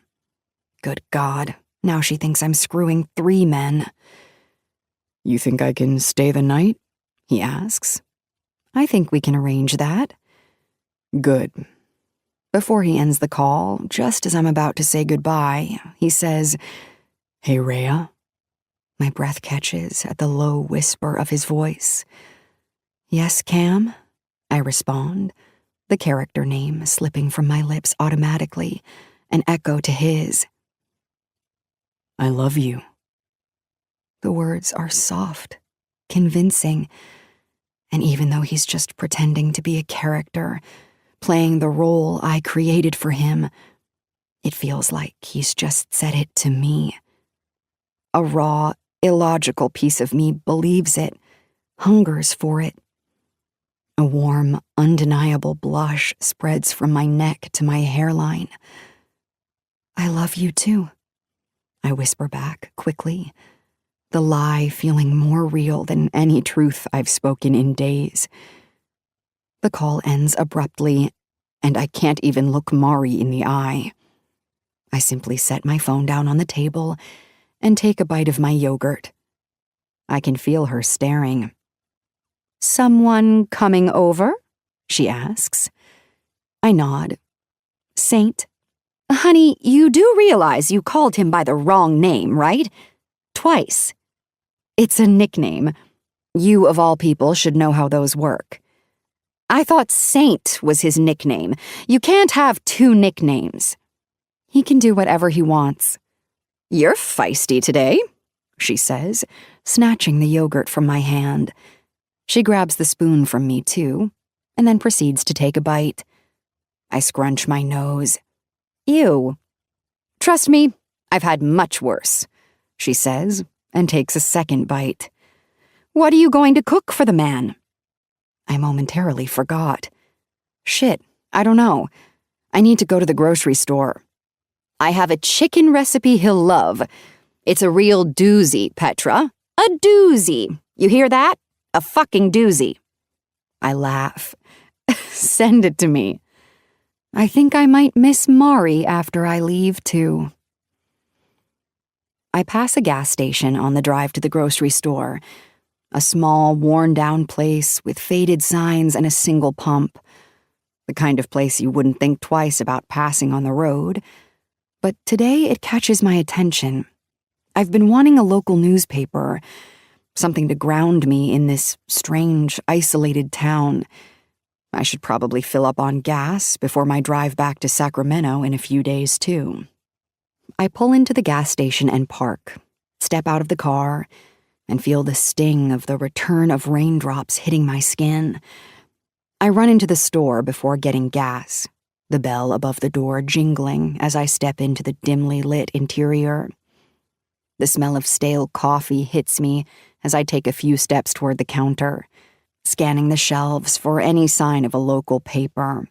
Good God, now she thinks I'm screwing 3 men. You think I can stay the night? He asks. I think we can arrange that. Good. Before he ends the call, just as I'm about to say goodbye, he says, Hey, Rhea. My breath catches at the low whisper of his voice. Yes, Cam, I respond, the character name slipping from my lips automatically, an echo to his. I love you. The words are soft, convincing, and even though he's just pretending to be a character, playing the role I created for him, it feels like he's just said it to me. A raw, illogical piece of me believes it, hungers for it. A warm, undeniable blush spreads from my neck to my hairline. I love you too, I whisper back quickly, the lie feeling more real than any truth I've spoken in days. The call ends abruptly, and I can't even look Mari in the eye. I simply set my phone down on the table and take a bite of my yogurt. I can feel her staring. Someone coming over? She asks. I nod. Saint? Honey, you do realize you called him by the wrong name, right? Twice. It's a nickname. You, of all people, should know how those work. I thought Saint was his nickname. You can't have 2 nicknames. He can do whatever he wants. You're feisty today, she says, snatching the yogurt from my hand. She grabs the spoon from me, too, and then proceeds to take a bite. I scrunch my nose. Ew. Trust me, I've had much worse, she says, and takes a second bite. What are you going to cook for the man? I momentarily forgot. Shit, I don't know. I need to go to the grocery store. I have a chicken recipe he'll love. It's a real doozy, Petra. A doozy. You hear that? A fucking doozy. I laugh. Send it to me. I think I might miss Mari after I leave, too. I pass a gas station on the drive to the grocery store. A small, worn-down place with faded signs and a single pump. The kind of place you wouldn't think twice about passing on the road. But today it catches my attention. I've been wanting a local newspaper, something to ground me in this strange, isolated town. I should probably fill up on gas before my drive back to Sacramento in a few days, too. I pull into the gas station and park, step out of the car, and feel the sting of the return of raindrops hitting my skin. I run into the store before getting gas, the bell above the door jingling as I step into the dimly lit interior. The smell of stale coffee hits me as I take a few steps toward the counter, scanning the shelves for any sign of a local paper.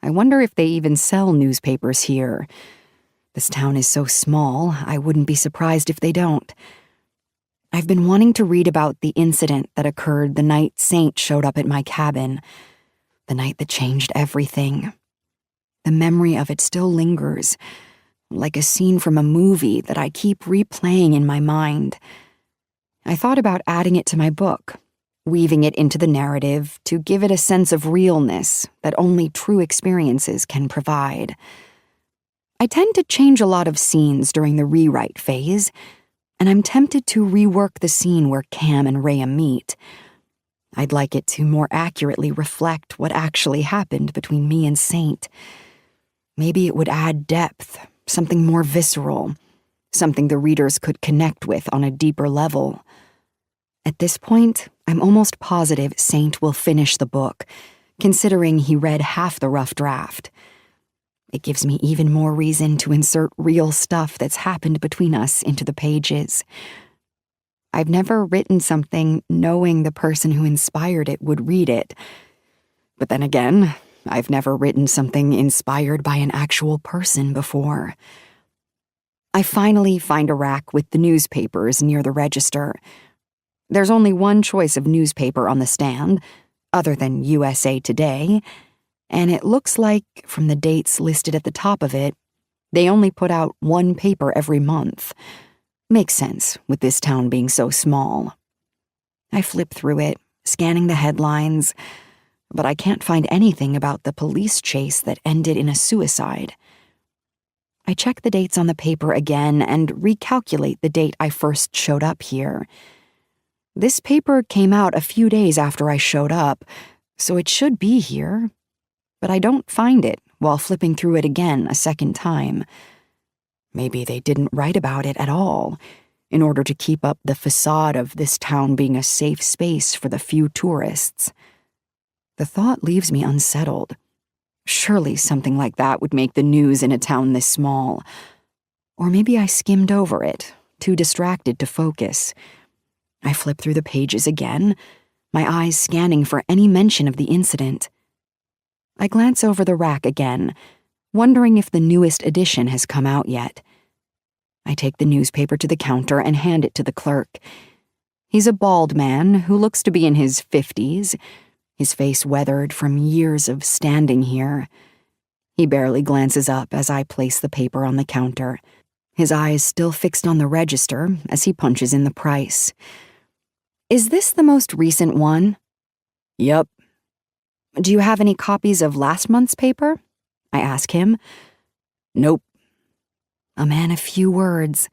I wonder if they even sell newspapers here. This town is so small, I wouldn't be surprised if they don't. I've been wanting to read about the incident that occurred the night Saint showed up at my cabin, the night that changed everything. The memory of it still lingers, like a scene from a movie that I keep replaying in my mind. I thought about adding it to my book, weaving it into the narrative to give it a sense of realness that only true experiences can provide. I tend to change a lot of scenes during the rewrite phase, and I'm tempted to rework the scene where Cam and Rhea meet. I'd like it to more accurately reflect what actually happened between me and Saint. Maybe it would add depth, something more visceral, something the readers could connect with on a deeper level. At this point, I'm almost positive Saint will finish the book, considering he read half the rough draft. It gives me even more reason to insert real stuff that's happened between us into the pages. I've never written something knowing the person who inspired it would read it. But then again, I've never written something inspired by an actual person before. I finally find a rack with the newspapers near the register. There's only one choice of newspaper on the stand, other than USA Today, and it looks like, from the dates listed at the top of it, they only put out one paper every month. Makes sense, with this town being so small. I flip through it, scanning the headlines, but I can't find anything about the police chase that ended in a suicide. I check the dates on the paper again and recalculate the date I first showed up here. This paper came out a few days after I showed up, so it should be here. But I don't find it while flipping through it again a second time. Maybe they didn't write about it at all, in order to keep up the facade of this town being a safe space for the few tourists. The thought leaves me unsettled. Surely something like that would make the news in a town this small. Or maybe I skimmed over it, too distracted to focus. I flip through the pages again, my eyes scanning for any mention of the incident. I glance over the rack again, wondering if the newest edition has come out yet. I take the newspaper to the counter and hand it to the clerk. He's a bald man who looks to be in his 50s, his face weathered from years of standing here. He barely glances up as I place the paper on the counter, his eyes still fixed on the register as he punches in the price. "Is this the most recent one?" "Yep." "Do you have any copies of last month's paper?" I ask him. "Nope." A man of few words.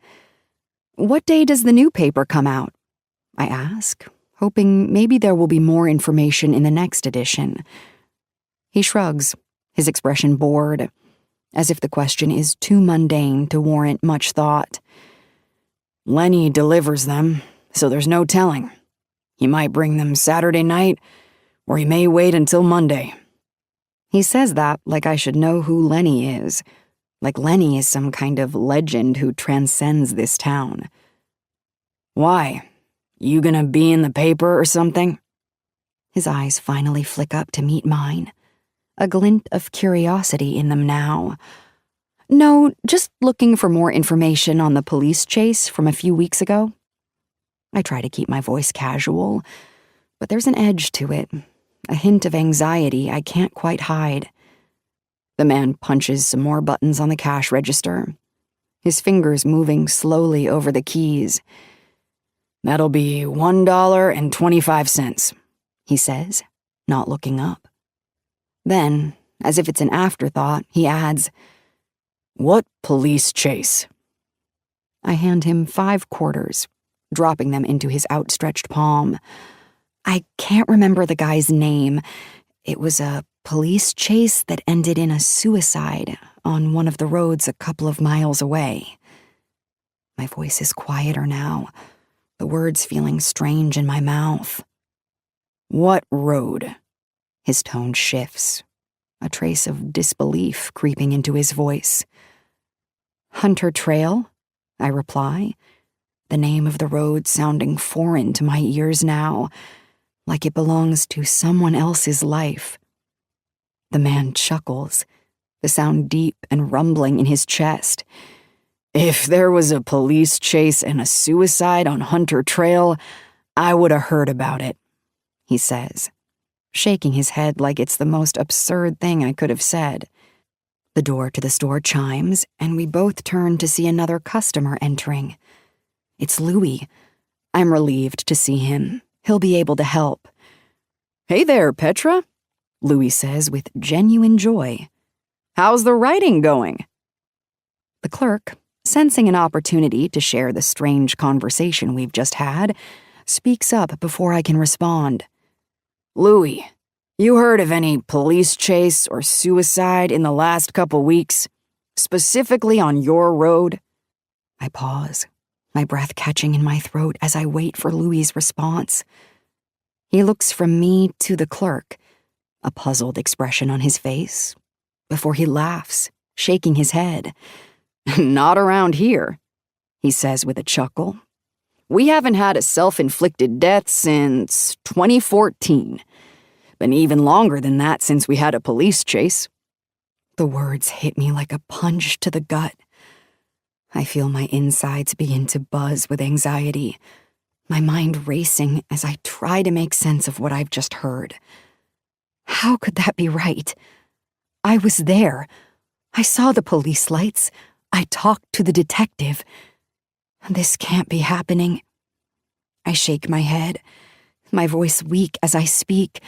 "What day does the new paper come out?" I ask, hoping maybe there will be more information in the next edition. He shrugs, his expression bored, as if the question is too mundane to warrant much thought. "Lenny delivers them, so there's no telling. He might bring them Saturday night, or he may wait until Monday." He says that like I should know who Lenny is, like Lenny is some kind of legend who transcends this town. "Why? You gonna be in the paper or something?" His eyes finally flick up to meet mine, a glint of curiosity in them now. "No, just looking for more information on the police chase from a few weeks ago." I try to keep my voice casual, but there's an edge to it, a hint of anxiety I can't quite hide. The man punches some more buttons on the cash register, his fingers moving slowly over the keys. "That'll be $1.25, he says, not looking up. Then, as if it's an afterthought, he adds, "What police chase?" I hand him 5 quarters, dropping them into his outstretched palm. I can't remember the guy's name. It was a police chase that ended in a suicide on one of the roads a couple of miles away. My voice is quieter now, the words feeling strange in my mouth. "What road?" His tone shifts, a trace of disbelief creeping into his voice. "Hunter Trail," I reply, the name of the road sounding foreign to my ears now, like it belongs to someone else's life. The man chuckles, the sound deep and rumbling in his chest. If there was a police chase and a suicide on Hunter Trail, I would have heard about it, he says, shaking his head like it's the most absurd thing I could have said. The door to the store chimes, and we both turn to see another customer entering. It's Louis. I'm relieved to see him. He'll be able to help. Hey there, Petra, Louis says with genuine joy. How's the writing going? The clerk, sensing an opportunity to share the strange conversation we've just had, speaks up before I can respond. Louis, you heard of any police chase or suicide in the last couple weeks, specifically on your road? I pause, my breath catching in my throat as I wait for Louis's response. He looks from me to the clerk, a puzzled expression on his face, before he laughs, shaking his head. Not around here, he says with a chuckle. We haven't had a self-inflicted death since 2014. Been even longer than that since we had a police chase. The words hit me like a punch to the gut. I feel my insides begin to buzz with anxiety, my mind racing as I try to make sense of what I've just heard. How could that be right? I was there. I saw the police lights. I talked to the detective. This can't be happening. I shake my head, my voice weak as I speak.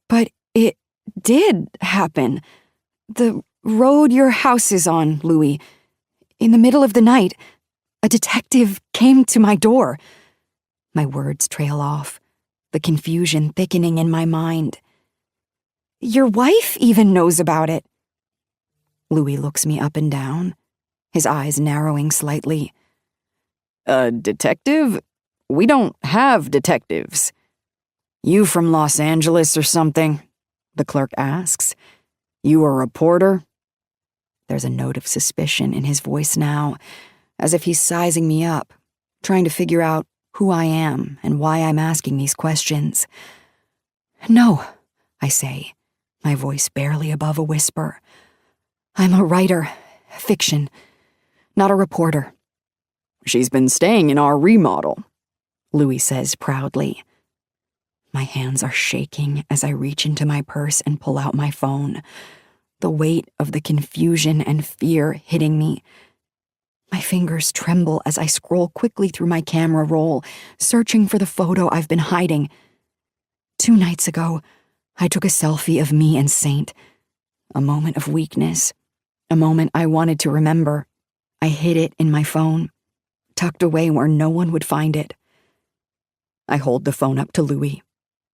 But it did happen. The road your house is on, Louis. In the middle of the night, a detective came to my door. My words trail off, the confusion thickening in my mind. Your wife even knows about it. Louis looks me up and down, his eyes narrowing slightly. A detective? We don't have detectives. You from Los Angeles or something? The clerk asks. You a reporter? There's a note of suspicion in his voice now, as if he's sizing me up, trying to figure out who I am and why I'm asking these questions. No, I say, my voice barely above a whisper. I'm a writer, fiction, not a reporter. She's been staying in our remodel, Louis says proudly. My hands are shaking as I reach into my purse and pull out my phone, the weight of the confusion and fear hitting me. My fingers tremble as I scroll quickly through my camera roll, searching for the photo I've been hiding. 2 nights ago, I took a selfie of me and Saint. A moment of weakness, a moment I wanted to remember. I hid it in my phone, tucked away where no one would find it. I hold the phone up to Louis,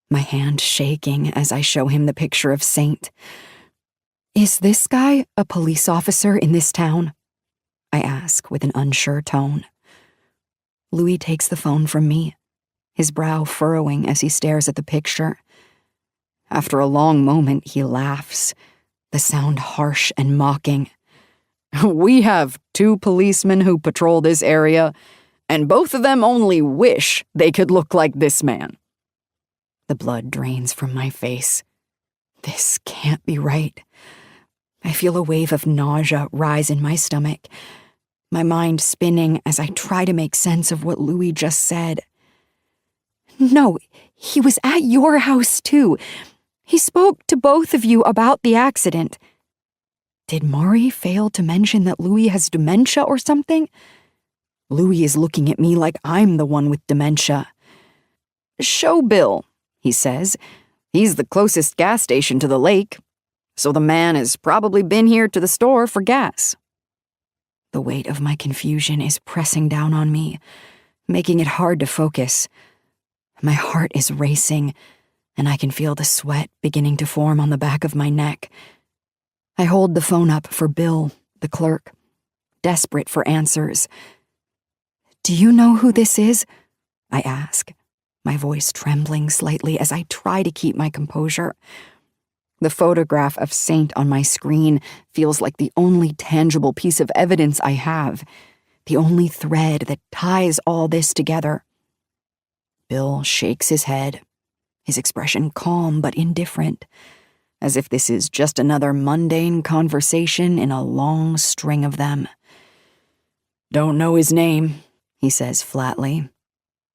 my hand shaking as I show him the picture of Saint. Is this guy a police officer in this town? I ask with an unsure tone. Louis takes the phone from me, his brow furrowing as he stares at the picture. After a long moment, he laughs, the sound harsh and mocking. We have 2 policemen who patrol this area, and both of them only wish they could look like this man. The blood drains from my face. This can't be right. I feel a wave of nausea rise in my stomach, my mind spinning as I try to make sense of what Louis just said. No, he was at your house too. He spoke to both of you about the accident. Did Maury fail to mention that Louis has dementia or something? Louis is looking at me like I'm the one with dementia. Show Bill, he says. He's the closest gas station to the lake, so the man has probably been here to the store for gas. The weight of my confusion is pressing down on me, making it hard to focus. My heart is racing, and I can feel the sweat beginning to form on the back of my neck. I hold the phone up for Bill, the clerk, desperate for answers. Do you know who this is? I ask, my voice trembling slightly as I try to keep my composure. The photograph of Saint on my screen feels like the only tangible piece of evidence I have, the only thread that ties all this together. Bill shakes his head, his expression calm but indifferent, as if this is just another mundane conversation in a long string of them. Don't know his name, he says flatly,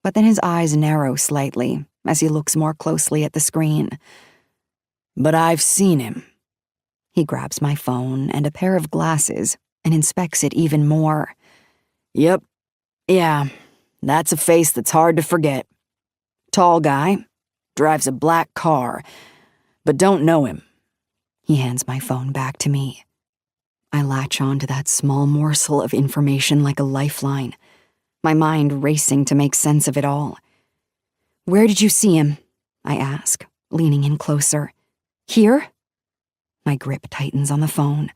but then his eyes narrow slightly as he looks more closely at the screen. but I've seen him. He grabs my phone and a pair of glasses and inspects it even more. Yep. Yeah, that's a face that's hard to forget. Tall guy, drives a black car, but don't know him. He hands my phone back to me. I latch on to that small morsel of information like a lifeline, my mind racing to make sense of it all. Where did you see him? I ask, leaning in closer. Here? My grip tightens on the phone,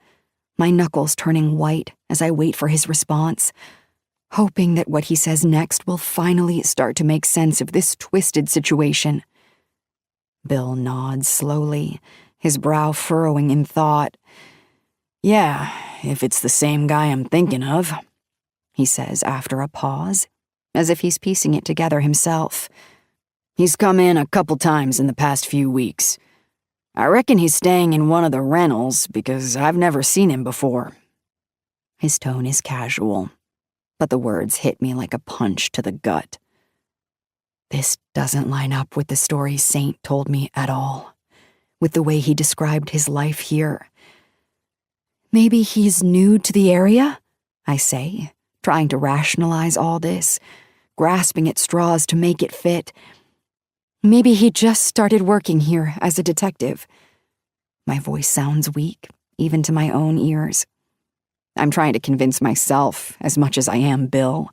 my knuckles turning white as I wait for his response, hoping that what he says next will finally start to make sense of this twisted situation. Bill nods slowly, his brow furrowing in thought. Yeah, if it's the same guy I'm thinking of, he says after a pause, as if he's piecing it together himself. He's come in a couple times in the past few weeks. I reckon he's staying in one of the rentals because I've never seen him before. His tone is casual, but the words hit me like a punch to the gut. This doesn't line up with the story Saint told me at all, with the way he described his life here. Maybe he's new to the area, I say, trying to rationalize all this, grasping at straws to make it fit. Maybe he just started working here as a detective. My voice sounds weak, even to my own ears. I'm trying to convince myself as much as I am Bill.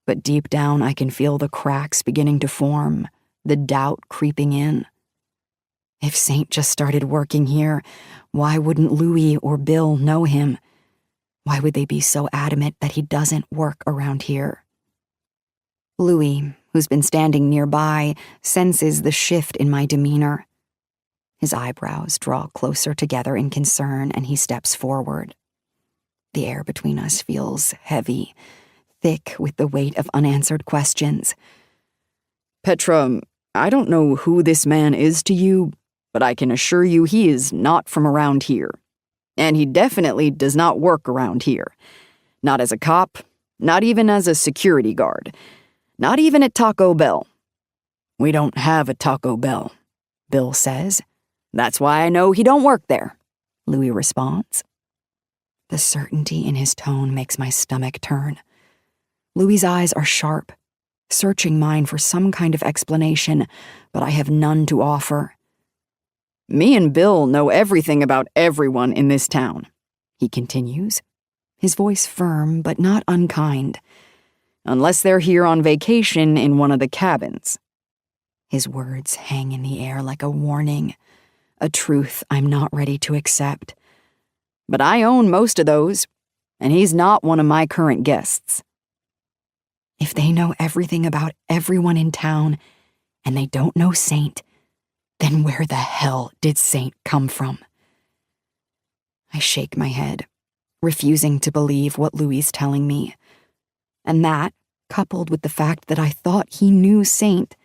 But deep down I can feel the cracks beginning to form, the doubt creeping in. If Saint just started working here, why wouldn't Louis or Bill know him? Why would they be so adamant that he doesn't work around here? Louis, who's been standing nearby, senses the shift in my demeanor. His eyebrows draw closer together in concern and he steps forward. The air between us feels heavy, thick with the weight of unanswered questions. Petra, I don't know who this man is to you, but I can assure you he is not from around here. And he definitely does not work around here. Not as a cop, not even as a security guard. Not even at Taco Bell. We don't have a Taco Bell, Bill says. That's why I know he don't work there, Louis responds. The certainty in his tone makes my stomach turn. Louis's eyes are sharp, searching mine for some kind of explanation, but I have none to offer. Me and Bill know everything about everyone in this town, he continues, his voice firm but not unkind. Unless they're here on vacation in one of the cabins. His words hang in the air like a warning, a truth I'm not ready to accept. But I own most of those, and he's not one of my current guests. If they know everything about everyone in town, and they don't know Saint, then where the hell did Saint come from? I shake my head, refusing to believe what Louis's telling me. And that, coupled with the fact that I thought he knew Saint,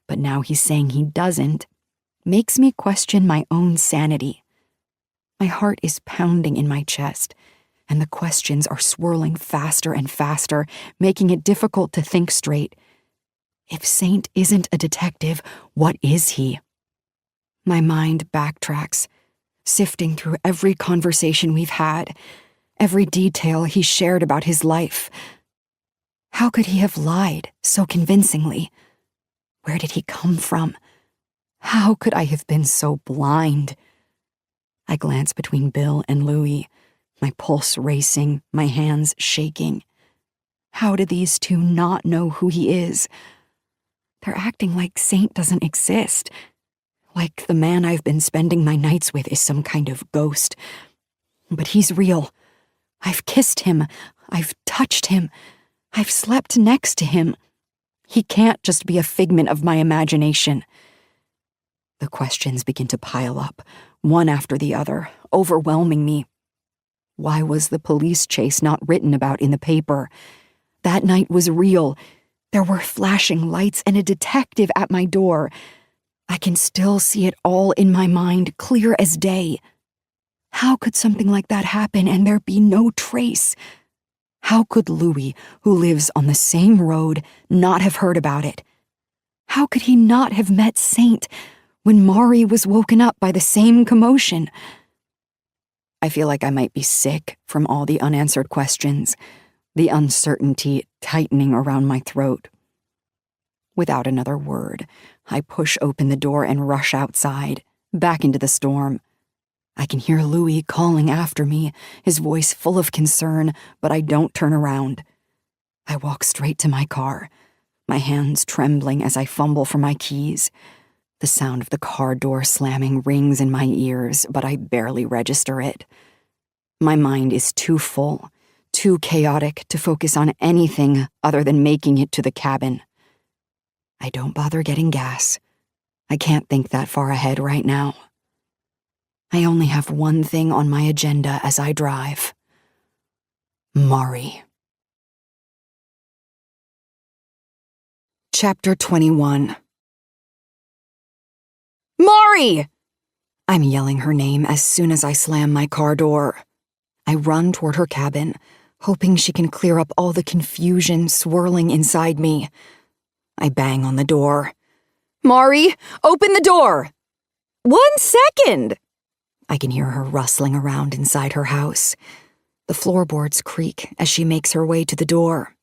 but now he's saying he doesn't, makes me question my own sanity. My heart is pounding in my chest, and the questions are swirling faster and faster, making it difficult to think straight. If Saint isn't a detective, what is he? My mind backtracks, sifting through every conversation we've had, every detail he shared about his life. How could he have lied so convincingly? Where did he come from? How could I have been so blind? I glance between Bill and Louis, my pulse racing, my hands shaking. How do these two not know who he is? They're acting like Saint doesn't exist, like the man I've been spending my nights with is some kind of ghost. But he's real. I've kissed him. I've touched him. I've slept next to him. He can't just be a figment of my imagination. The questions begin to pile up, one after the other, overwhelming me. Why was the police chase not written about in the paper? That night was real. There were flashing lights and a detective at my door. I can still see it all in my mind, clear as day. How could something like that happen and there be no trace? How could Louis, who lives on the same road, not have heard about it? How could he not have met Saint when Maury was woken up by the same commotion? I feel like I might be sick from all the unanswered questions, the uncertainty tightening around my throat. Without another word, I push open the door and rush outside, back into the storm. I can hear Louis calling after me, his voice full of concern, but I don't turn around. I walk straight to my car, my hands trembling as I fumble for my keys. The sound of the car door slamming rings in my ears, but I barely register it. My mind is too full, too chaotic to focus on anything other than making it to the cabin. I don't bother getting gas. I can't think that far ahead right now. I only have one thing on my agenda as I drive. Maury. Chapter 21. Maury! I'm yelling her name as soon as I slam my car door. I run toward her cabin, hoping she can clear up all the confusion swirling inside me. I bang on the door. Maury, open the door! 1 second! I can hear her rustling around inside her house. The floorboards creak as she makes her way to the door.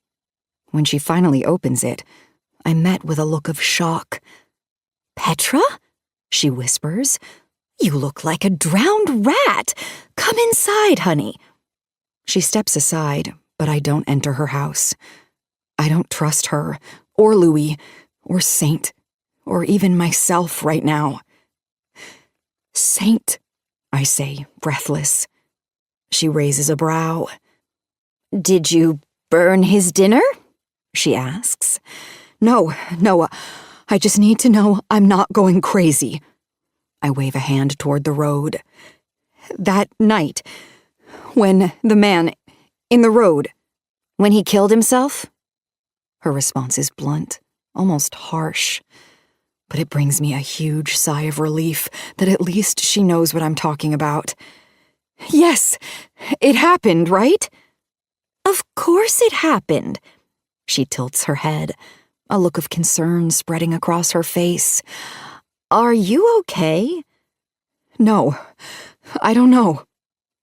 When she finally opens it, I'm met with a look of shock. Petra? She whispers. You look like a drowned rat. Come inside, honey. She steps aside, but I don't enter her house. I don't trust her, or Louis, or Saint, or even myself right now. Saint, I say, breathless. She raises a brow. Did you burn his dinner? She asks. No, I just need to know I'm not going crazy. I wave a hand toward the road. That night, when the man in the road, when he killed himself? Her response is blunt, almost harsh. But it brings me a huge sigh of relief that at least she knows what I'm talking about. Yes, it happened, right? Of course it happened. She tilts her head, a look of concern spreading across her face. Are you okay? No, I don't know.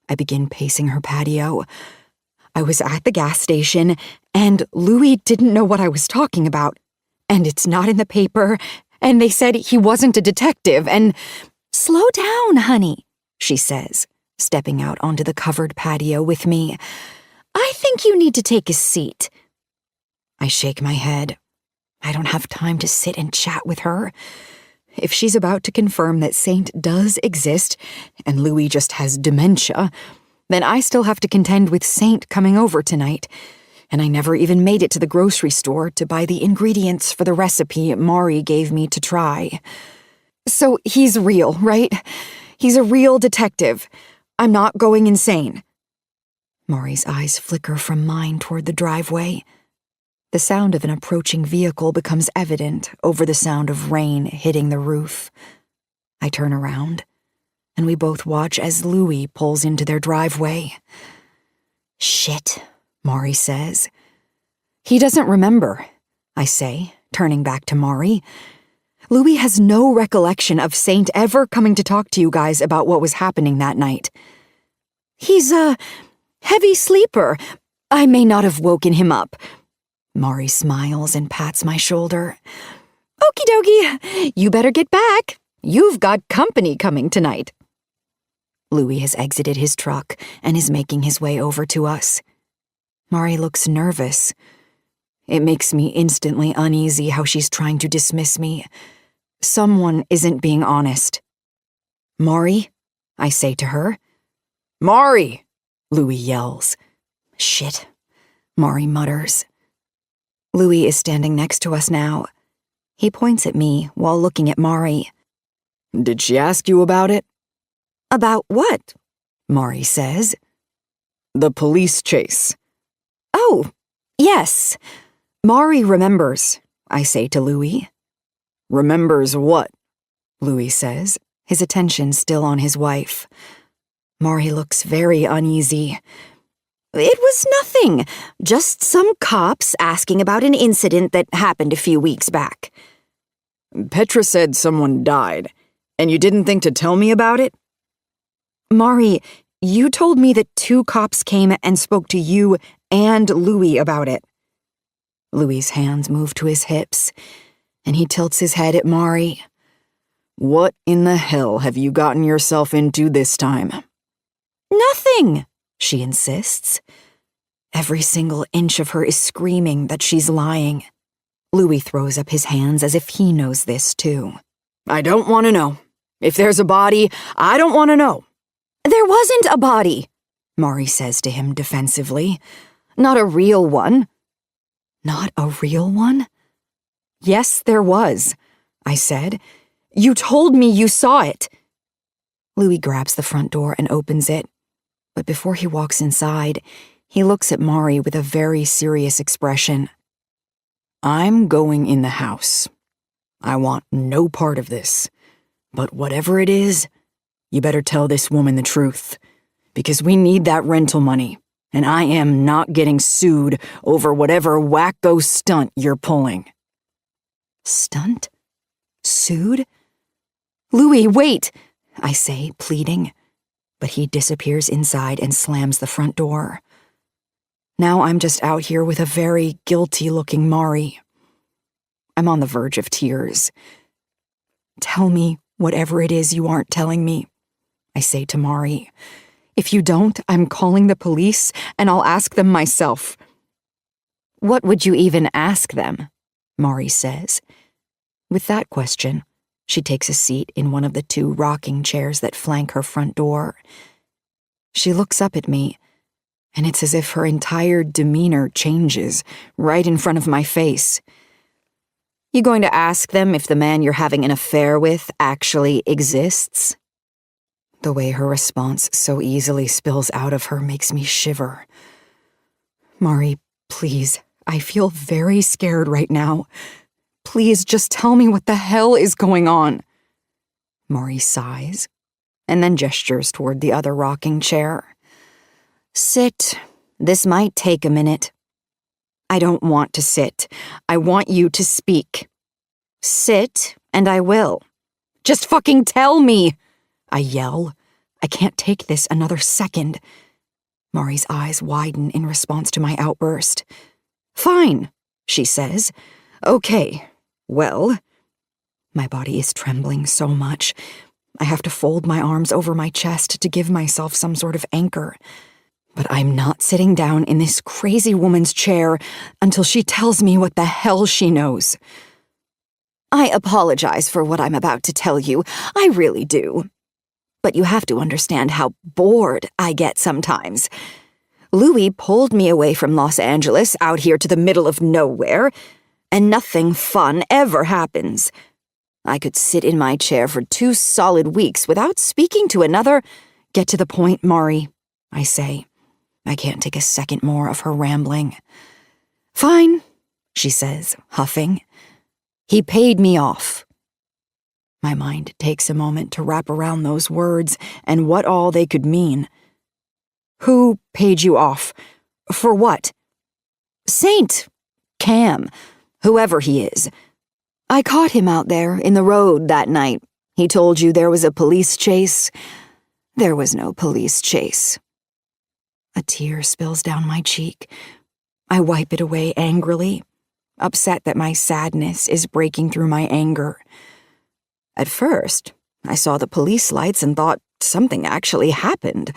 I begin pacing her patio. I was at the gas station, and Louis didn't know what I was talking about. And it's not in the paper, and they said he wasn't a detective, and— Slow down, honey, she says, stepping out onto the covered patio with me. I think you need to take a seat. I shake my head. I don't have time to sit and chat with her. If she's about to confirm that Saint does exist, and Louis just has dementia, then I still have to contend with Saint coming over tonight, and I never even made it to the grocery store to buy the ingredients for the recipe Maury gave me to try. So he's real, right? He's a real detective. I'm not going insane. Maury's eyes flicker from mine toward the driveway. The sound of an approaching vehicle becomes evident over the sound of rain hitting the roof. I turn around, and we both watch as Louis pulls into their driveway. Shit, Maury says. He doesn't remember, I say, turning back to Maury. Louis has no recollection of Saint ever coming to talk to you guys about what was happening that night. He's a heavy sleeper. I may not have woken him up. Maury smiles and pats my shoulder. Okie dokie, you better get back. You've got company coming tonight. Louis has exited his truck and is making his way over to us. Maury looks nervous. It makes me instantly uneasy how she's trying to dismiss me. Someone isn't being honest. Maury, I say to her. Maury, Louis yells. Shit, Maury mutters. Louis is standing next to us now. He points at me while looking at Maury. Did she ask you about it? About what? Maury says. The police chase. Oh, yes. Mari remembers, I say to Louis. Remembers what? Louis says, his attention still on his wife. Mari looks very uneasy. It was nothing. Just some cops asking about an incident that happened a few weeks back. Petra said someone died, and you didn't think to tell me about it? Mari, you told me that 2 cops came and spoke to you and Louis about it. Louis's hands move to his hips, and he tilts his head at Mari. What in the hell have you gotten yourself into this time? Nothing, she insists. Every single inch of her is screaming that she's lying. Louis throws up his hands as if he knows this too. I don't want to know. If there's a body, I don't want to know. There wasn't a body, Mari says to him defensively. Not a real one. Not a real one? Yes, there was, I said. You told me you saw it. Louis grabs the front door and opens it. But before he walks inside, he looks at Mari with a very serious expression. I'm going in the house. I want no part of this. But whatever it is, you better tell this woman the truth. Because we need that rental money. And I am not getting sued over whatever wacko stunt you're pulling. Stunt? Sued? Louis, wait, I say, pleading. But he disappears inside and slams the front door. Now I'm just out here with a very guilty-looking Mari. I'm on the verge of tears. Tell me whatever it is you aren't telling me, I say to Mari. If you don't, I'm calling the police and I'll ask them myself. What would you even ask them? Mari says. With that question, she takes a seat in one of the 2 rocking chairs that flank her front door. She looks up at me, and it's as if her entire demeanor changes right in front of my face. You going to ask them if the man you're having an affair with actually exists? The way her response so easily spills out of her makes me shiver. Mari, please, I feel very scared right now. Please just tell me what the hell is going on. Mari sighs, and then gestures toward the other rocking chair. Sit. This might take a minute. I don't want to sit. I want you to speak. Sit, and I will. Just fucking tell me! I yell. I can't take this another second. Mari's eyes widen in response to my outburst. Fine, she says. Okay, well. My body is trembling so much. I have to fold my arms over my chest to give myself some sort of anchor. But I'm not sitting down in this crazy woman's chair until she tells me what the hell she knows. I apologize for what I'm about to tell you. I really do. But you have to understand how bored I get sometimes. Louis pulled me away from Los Angeles out here to the middle of nowhere, and nothing fun ever happens. I could sit in my chair for 2 solid weeks without speaking to another. Get to the point, Mari, I say. I can't take a second more of her rambling. Fine, she says, huffing. He paid me off. My mind takes a moment to wrap around those words and what all they could mean. Who paid you off? For what? Saint. Cam. Whoever he is. I caught him out there in the road that night. He told you there was a police chase. There was no police chase. A tear spills down my cheek. I wipe it away angrily, upset that my sadness is breaking through my anger. At first, I saw the police lights and thought something actually happened.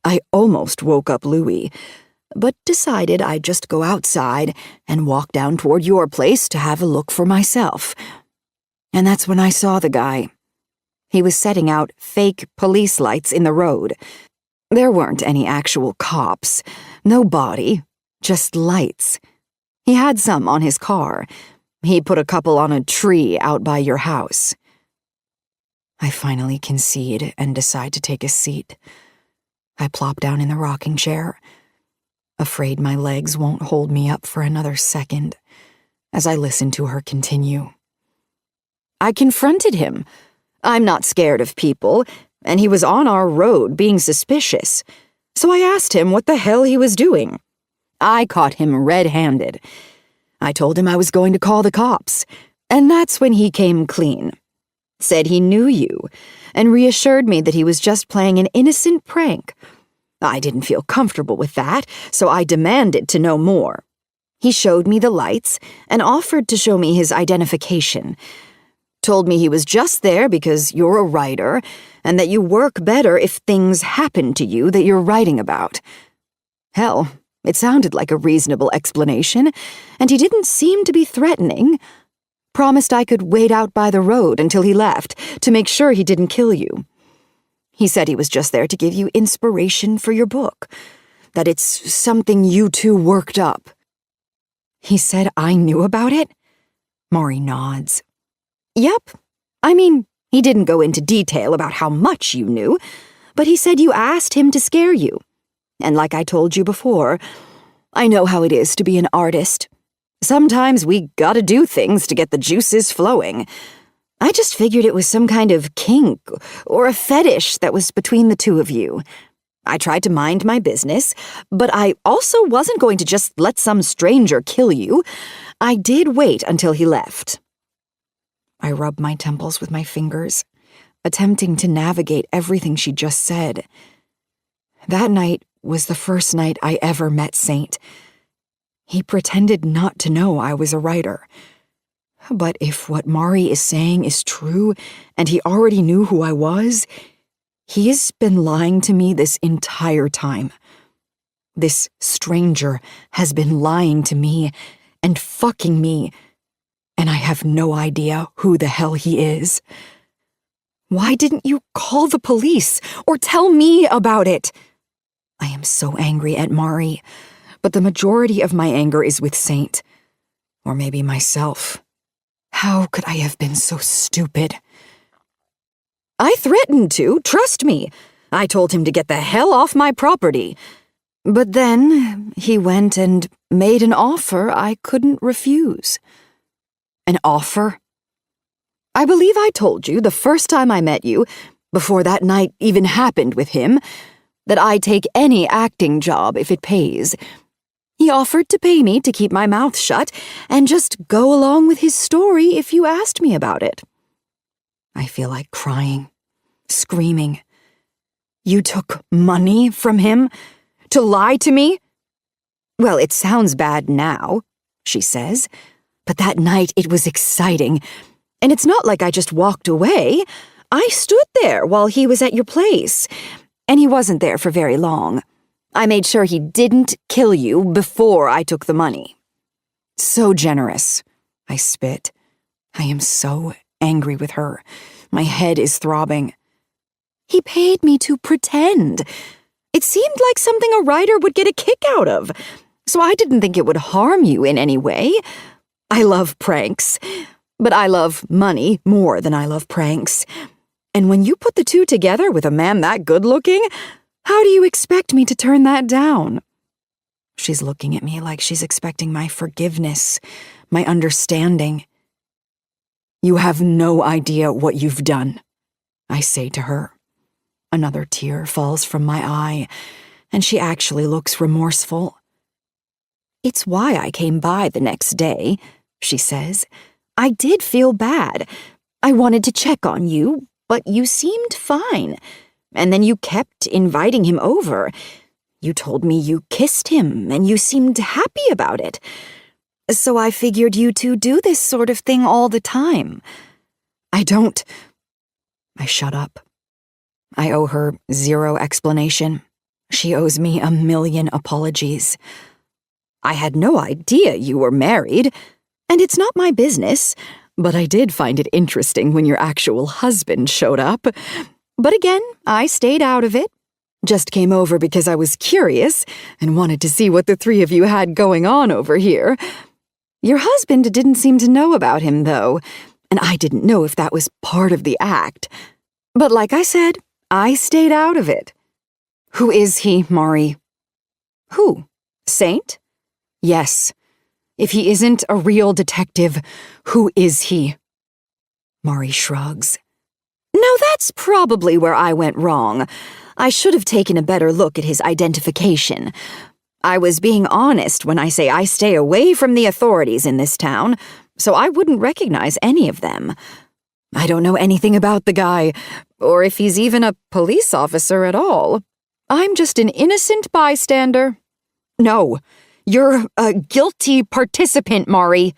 I almost woke up Louis, but decided I'd just go outside and walk down toward your place to have a look for myself. And that's when I saw the guy. He was setting out fake police lights in the road. There weren't any actual cops, no body, just lights. He had some on his car. He put a couple on a tree out by your house. I finally concede and decide to take a seat. I plop down in the rocking chair, afraid my legs won't hold me up for another second, as I listen to her continue. I confronted him. I'm not scared of people, and he was on our road being suspicious. So I asked him what the hell he was doing. I caught him red-handed. I told him I was going to call the cops, and that's when he came clean. Said he knew you, and reassured me that he was just playing an innocent prank. I didn't feel comfortable with that, so I demanded to know more. He showed me the lights and offered to show me his identification. Told me he was just there because you're a writer and that you work better if things happen to you that you're writing about. Hell, it sounded like a reasonable explanation, and he didn't seem to be threatening. Promised I could wait out by the road until he left to make sure he didn't kill you. He said he was just there to give you inspiration for your book, that it's something you two worked up. He said I knew about it? Mari nods. Yep. I mean, he didn't go into detail about how much you knew, but he said you asked him to scare you. And like I told you before, I know how it is to be an artist. Sometimes we gotta do things to get the juices flowing. I just figured it was some kind of kink or a fetish that was between the two of you. I tried to mind my business, but I also wasn't going to just let some stranger kill you. I did wait until he left. I rubbed my temples with my fingers, attempting to navigate everything she just said. That night was the first night I ever met Saint. He pretended not to know I was a writer. But if what Mari is saying is true, and he already knew who I was, he has been lying to me this entire time. This stranger has been lying to me and fucking me, and I have no idea who the hell he is. Why didn't you call the police or tell me about it? I am so angry at Mari, but the majority of my anger is with Saint. Or maybe myself. How could I have been so stupid? I threatened to, trust me. I told him to get the hell off my property. But then he went and made an offer I couldn't refuse. An offer? I believe I told you the first time I met you, before that night even happened with him, that I'd take any acting job if it pays. He offered to pay me to keep my mouth shut and just go along with his story if you asked me about it. I feel like crying, screaming. You took money from him to lie to me? Well, it sounds bad now, she says, but that night it was exciting. And it's not like I just walked away. I stood there while he was at your place, and he wasn't there for very long. I made sure he didn't kill you before I took the money. So generous, I spit. I am so angry with her. My head is throbbing. He paid me to pretend. It seemed like something a writer would get a kick out of, so I didn't think it would harm you in any way. I love pranks, but I love money more than I love pranks. And when you put the two together with a man that good-looking, how do you expect me to turn that down? She's looking at me like she's expecting my forgiveness, my understanding. You have no idea what you've done, I say to her. Another tear falls from my eye, and she actually looks remorseful. It's why I came by the next day, she says. I did feel bad. I wanted to check on you, but you seemed fine. And then you kept inviting him over. You told me you kissed him, and you seemed happy about it. So I figured you two do this sort of thing all the time. I don't. I shut up. I owe her zero explanation. She owes me 1,000,000 apologies. I had no idea you were married, and it's not my business, but I did find it interesting when your actual husband showed up. But again, I stayed out of it. Just came over because I was curious and wanted to see what the three of you had going on over here. Your husband didn't seem to know about him, though, and I didn't know if that was part of the act. But like I said, I stayed out of it. Who is he, Mari? Who? Saint? Yes. If he isn't a real detective, who is he? Mari shrugs. Now that's probably where I went wrong. I should have taken a better look at his identification. I was being honest when I say I stay away from the authorities in this town, so I wouldn't recognize any of them. I don't know anything about the guy, or if he's even a police officer at all. I'm just an innocent bystander. No, you're a guilty participant, Mari.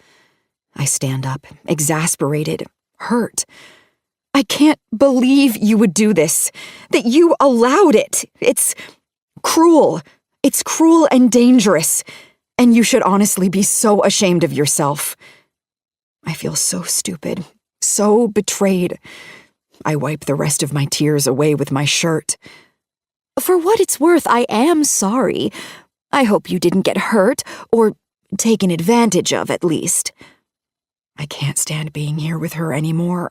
I stand up, exasperated, hurt. I can't believe you would do this, that you allowed it. It's cruel. It's cruel and dangerous, and you should honestly be so ashamed of yourself. I feel so stupid, so betrayed. I wipe the rest of my tears away with my shirt. For what it's worth, I am sorry. I hope you didn't get hurt, or taken advantage of, at least. I can't stand being here with her anymore.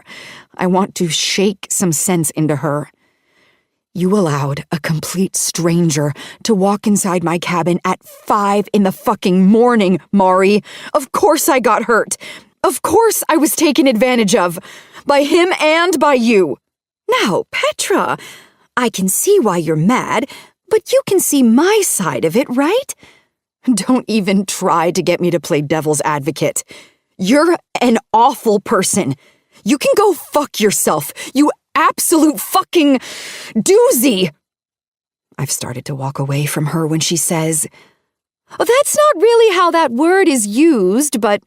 I want to shake some sense into her. You allowed a complete stranger to walk inside my cabin at 5 in the fucking morning, Mari. Of course I got hurt. Of course I was taken advantage of. By him and by you. Now, Petra, I can see why you're mad, but you can see my side of it, right? Don't even try to get me to play devil's advocate. You're an awful person. You can go fuck yourself, you absolute fucking doozy. I've started to walk away from her when she says, "Oh, that's not really how that word is used, but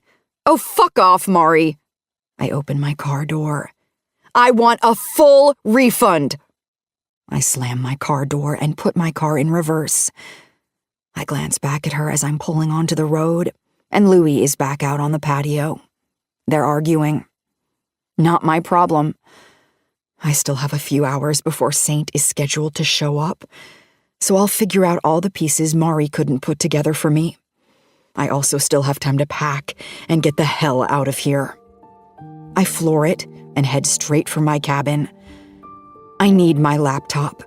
oh, fuck off, Mari." I open my car door. I want a full refund. I slam my car door and put my car in reverse. I glance back at her as I'm pulling onto the road, and Louis is back out on the patio. They're arguing. Not my problem. I still have a few hours before Saint is scheduled to show up, so I'll figure out all the pieces Mari couldn't put together for me. I also still have time to pack and get the hell out of here. I floor it and head straight for my cabin. I need my laptop.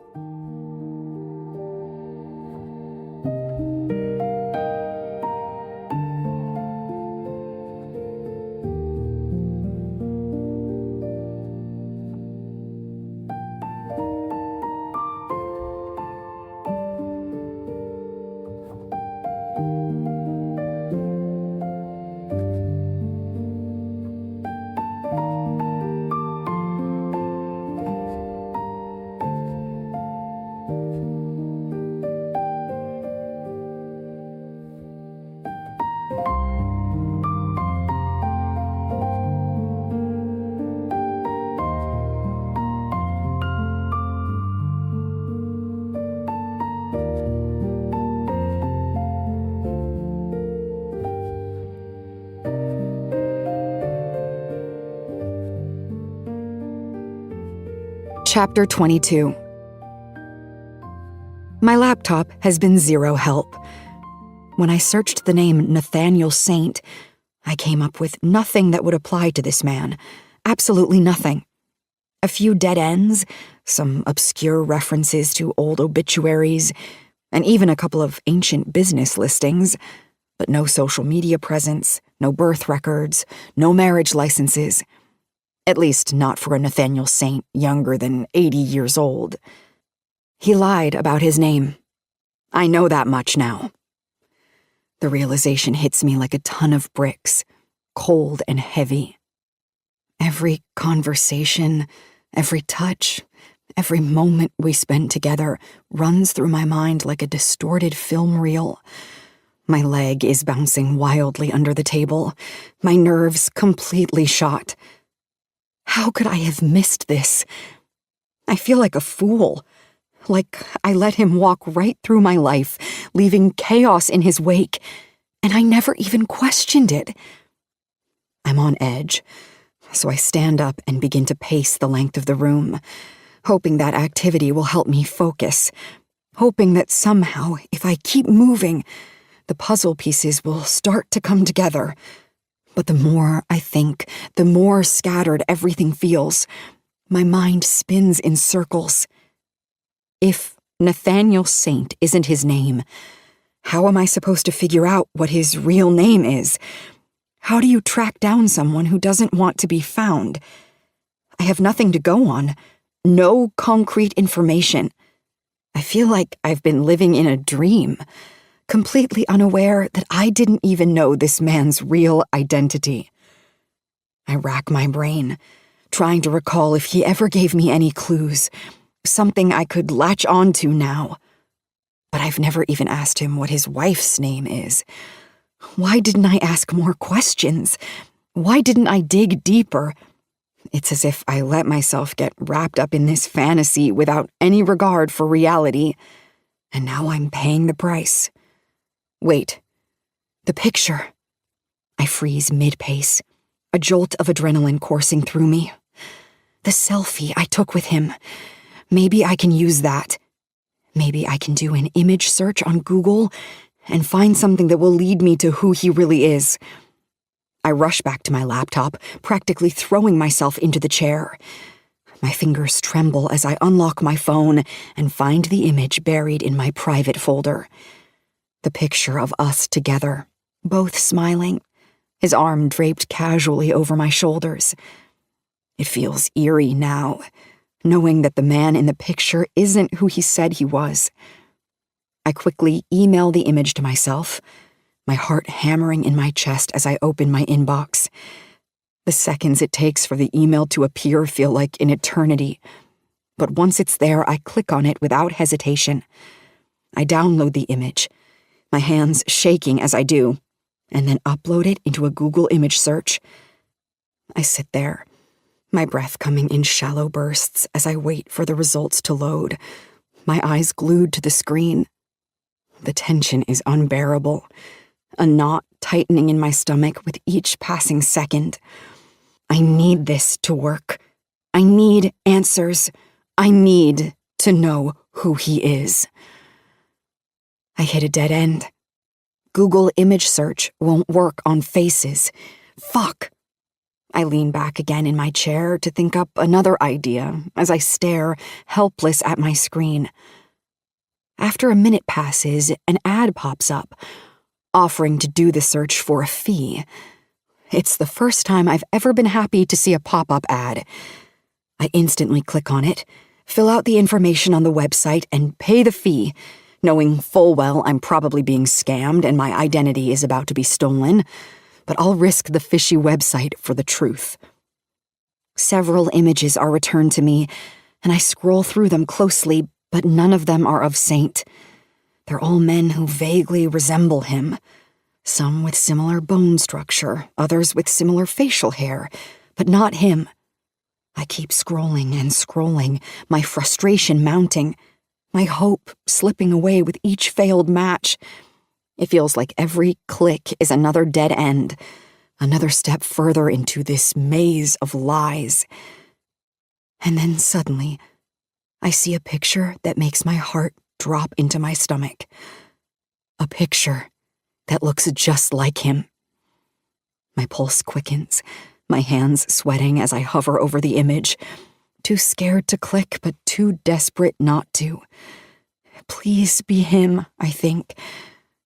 Chapter 22. My laptop has been zero help. When I searched the name Nathaniel Saint, I came up with nothing that would apply to this man. Absolutely nothing. A few dead ends, some obscure references to old obituaries, and even a couple of ancient business listings, but no social media presence, no birth records, no marriage licenses. At least not for a Nathaniel Saint younger than 80 years old. He lied about his name. I know that much now. The realization hits me like a ton of bricks, cold and heavy. Every conversation, every touch, every moment we spent together runs through my mind like a distorted film reel. My leg is bouncing wildly under the table, my nerves completely shot. How could I have missed this? I feel like a fool. Like I let him walk right through my life, leaving chaos in his wake, and I never even questioned it. I'm on edge, so I stand up and begin to pace the length of the room, hoping that activity will help me focus, hoping that somehow, if I keep moving, the puzzle pieces will start to come together. But the more I think, the more scattered everything feels. My mind spins in circles. If Nathaniel Saint isn't his name, How am I supposed to figure out what his real name is? How do you track down someone who doesn't want to be found? I have nothing to go on. No concrete information. I feel like I've been living in a dream, completely unaware that I didn't even know this man's real identity. I rack my brain, trying to recall if he ever gave me any clues, something I could latch on to now. But I've never even asked him what his wife's name is. Why didn't I ask more questions? Why didn't I dig deeper? It's as if I let myself get wrapped up in this fantasy without any regard for reality, and now I'm paying the price. Wait, the picture. I freeze mid-pace, a jolt of adrenaline coursing through me. The selfie I took with him. Maybe I can use that. Maybe I can do an image search on Google and find something that will lead me to who he really is. I rush back to my laptop, practically throwing myself into the chair. My fingers tremble as I unlock my phone and find the image buried in my private folder. The picture of us together, both smiling, his arm draped casually over my shoulders. It feels eerie now, knowing that the man in the picture isn't who he said he was. I quickly email the image to myself, my heart hammering in my chest as I open my inbox. The seconds it takes for the email to appear feel like an eternity. But once it's there, I click on it without hesitation. I download the image, my hands shaking as I do, and then upload it into a Google image search. I sit there, my breath coming in shallow bursts as I wait for the results to load, my eyes glued to the screen. The tension is unbearable, a knot tightening in my stomach with each passing second. I need this to work. I need answers. I need to know who he is. I hit a dead end. Google image search won't work on faces. Fuck. I lean back again in my chair to think up another idea as I stare, helpless at my screen. After a minute passes, an ad pops up, offering to do the search for a fee. It's the first time I've ever been happy to see a pop-up ad. I instantly click on it, fill out the information on the website, and pay the fee, knowing full well I'm probably being scammed and my identity is about to be stolen, but I'll risk the fishy website for the truth. Several images are returned to me, and I scroll through them closely, but none of them are of Saint. They're all men who vaguely resemble him. Some with similar bone structure, others with similar facial hair, but not him. I keep scrolling and scrolling, my frustration mounting, my hope slipping away with each failed match. It feels like every click is another dead end, another step further into this maze of lies. And then suddenly, I see a picture that makes my heart drop into my stomach. A picture that looks just like him. My pulse quickens, my hands sweating as I hover over the image, too scared to click but too desperate not to. Please be him, I think,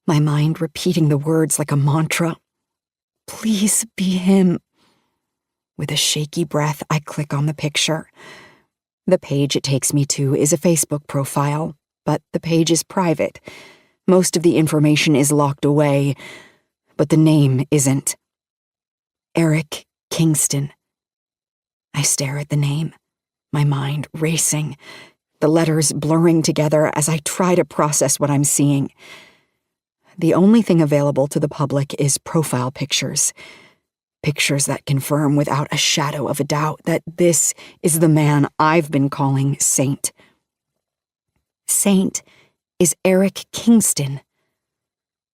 my mind repeating the words like a mantra. Please be him. With a shaky breath, I click on the picture. The page it takes me to is a Facebook profile, but the page is private. Most of the information is locked away, but the name isn't. Eric Kingston. I stare at the name, my mind racing, the letters blurring together as I try to process what I'm seeing. The only thing available to the public is profile pictures. Pictures that confirm without a shadow of a doubt that this is the man I've been calling Saint. Saint is Eric Kingston.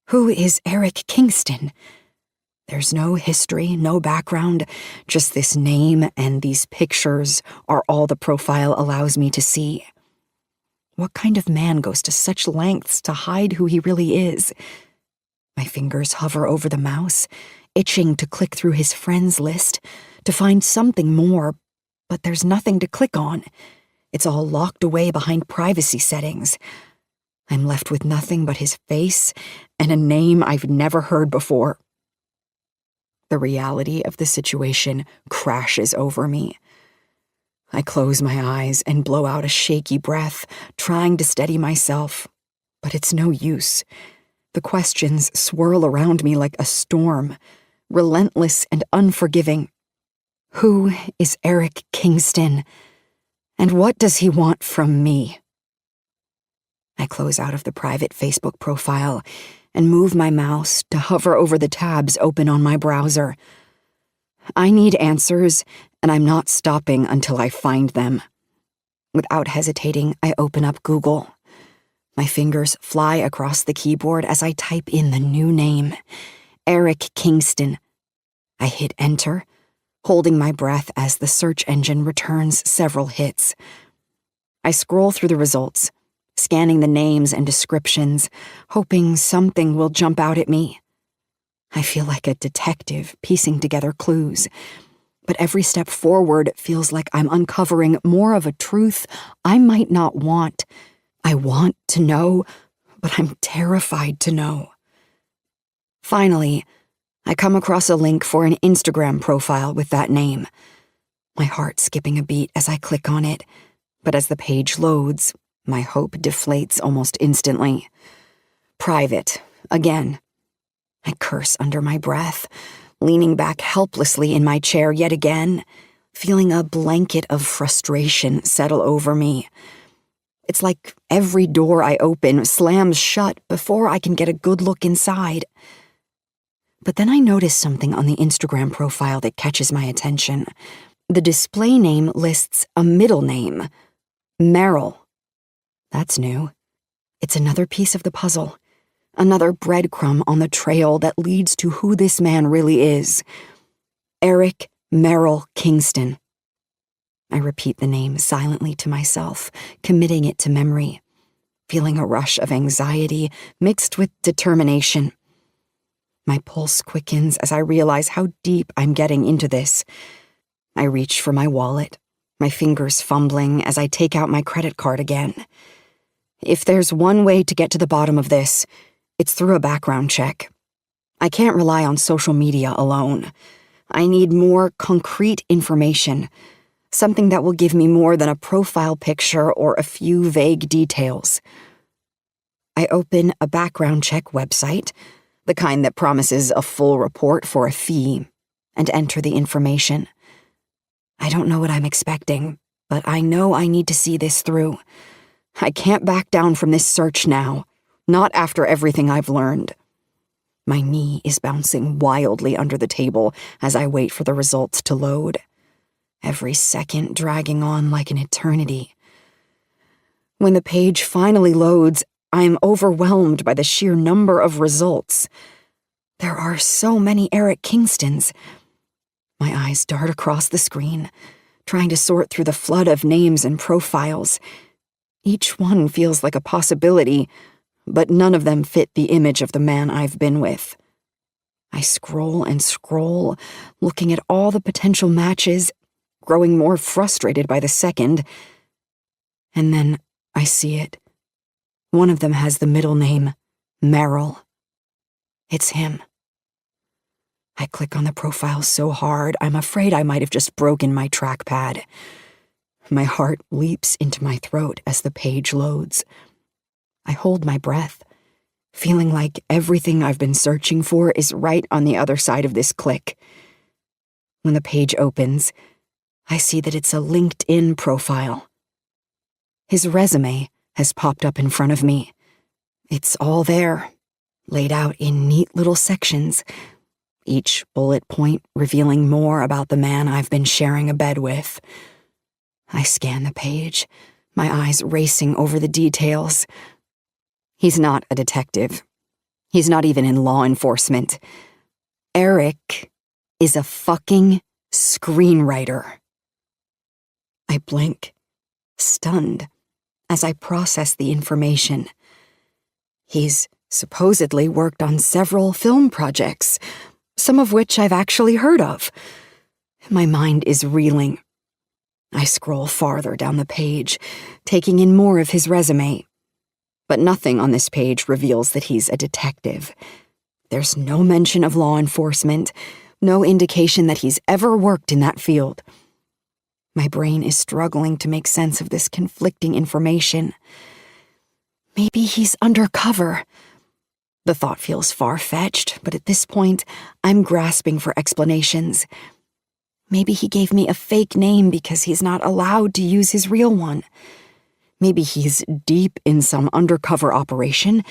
Who is Eric Kingston? There's no history, no background, just this name and these pictures are all the profile allows me to see. What kind of man goes to such lengths to hide who he really is? My fingers hover over the mouse, itching to click through his friends list, to find something more, but there's nothing to click on. It's all locked away behind privacy settings. I'm left with nothing but his face and a name I've never heard before. The reality of the situation crashes over me. I close my eyes and blow out a shaky breath, trying to steady myself. But it's no use. The questions swirl around me like a storm, relentless and unforgiving. Who is Eric Kingston? And what does he want from me? I close out of the private Facebook profile and move my mouse to hover over the tabs open on my browser. I need answers, and I'm not stopping until I find them. Without hesitating, I open up Google. My fingers fly across the keyboard as I type in the new name, Eric Kingston. I hit enter, holding my breath as the search engine returns several hits. I scroll through the results, scanning the names and descriptions, hoping something will jump out at me. I feel like a detective piecing together clues, but every step forward feels like I'm uncovering more of a truth I might not want. I want to know, but I'm terrified to know. Finally, I come across a link for an Instagram profile with that name. My heart skipping a beat as I click on it, but as the page loads, my hope deflates almost instantly. Private, again. I curse under my breath, leaning back helplessly in my chair yet again, feeling a blanket of frustration settle over me. It's like every door I open slams shut before I can get a good look inside. But then I notice something on the Instagram profile that catches my attention. The display name lists a middle name, Merrill. That's new. It's another piece of the puzzle, another breadcrumb on the trail that leads to who this man really is. Eric Merrill Kingston. I repeat the name silently to myself, committing it to memory, feeling a rush of anxiety mixed with determination. My pulse quickens as I realize how deep I'm getting into this. I reach for my wallet, my fingers fumbling as I take out my credit card again. If there's one way to get to the bottom of this, it's through a background check. I can't rely on social media alone. I need more concrete information, something that will give me more than a profile picture or a few vague details. I open a background check website, the kind that promises a full report for a fee, and enter the information. I don't know what I'm expecting, but I know I need to see this through. I can't back down from this search now, not after everything I've learned. My knee is bouncing wildly under the table as I wait for the results to load, every second dragging on like an eternity. When the page finally loads, I am overwhelmed by the sheer number of results. There are so many Eric Kingstons. My eyes dart across the screen, trying to sort through the flood of names and profiles. Each one feels like a possibility, but none of them fit the image of the man I've been with. I scroll and scroll, looking at all the potential matches, growing more frustrated by the second. And then I see it. One of them has the middle name, Merrill. It's him. I click on the profile so hard, I'm afraid I might have just broken my trackpad. My heart leaps into my throat as the page loads. I hold my breath, feeling like everything I've been searching for is right on the other side of this click. When the page opens, I see that it's a LinkedIn profile. His resume has popped up in front of me. It's all there, laid out in neat little sections, each bullet point revealing more about the man I've been sharing a bed with. I scan the page, my eyes racing over the details. He's not a detective. He's not even in law enforcement. Eric is a fucking screenwriter. I blink, stunned, as I process the information. He's supposedly worked on several film projects, some of which I've actually heard of. My mind is reeling. I scroll farther down the page, taking in more of his resume. But nothing on this page reveals that he's a detective. There's no mention of law enforcement, no indication that he's ever worked in that field. My brain is struggling to make sense of this conflicting information. Maybe he's undercover. The thought feels far-fetched, but at this point, I'm grasping for explanations. Maybe he gave me a fake name because he's not allowed to use his real one. Maybe he's deep in some undercover operation,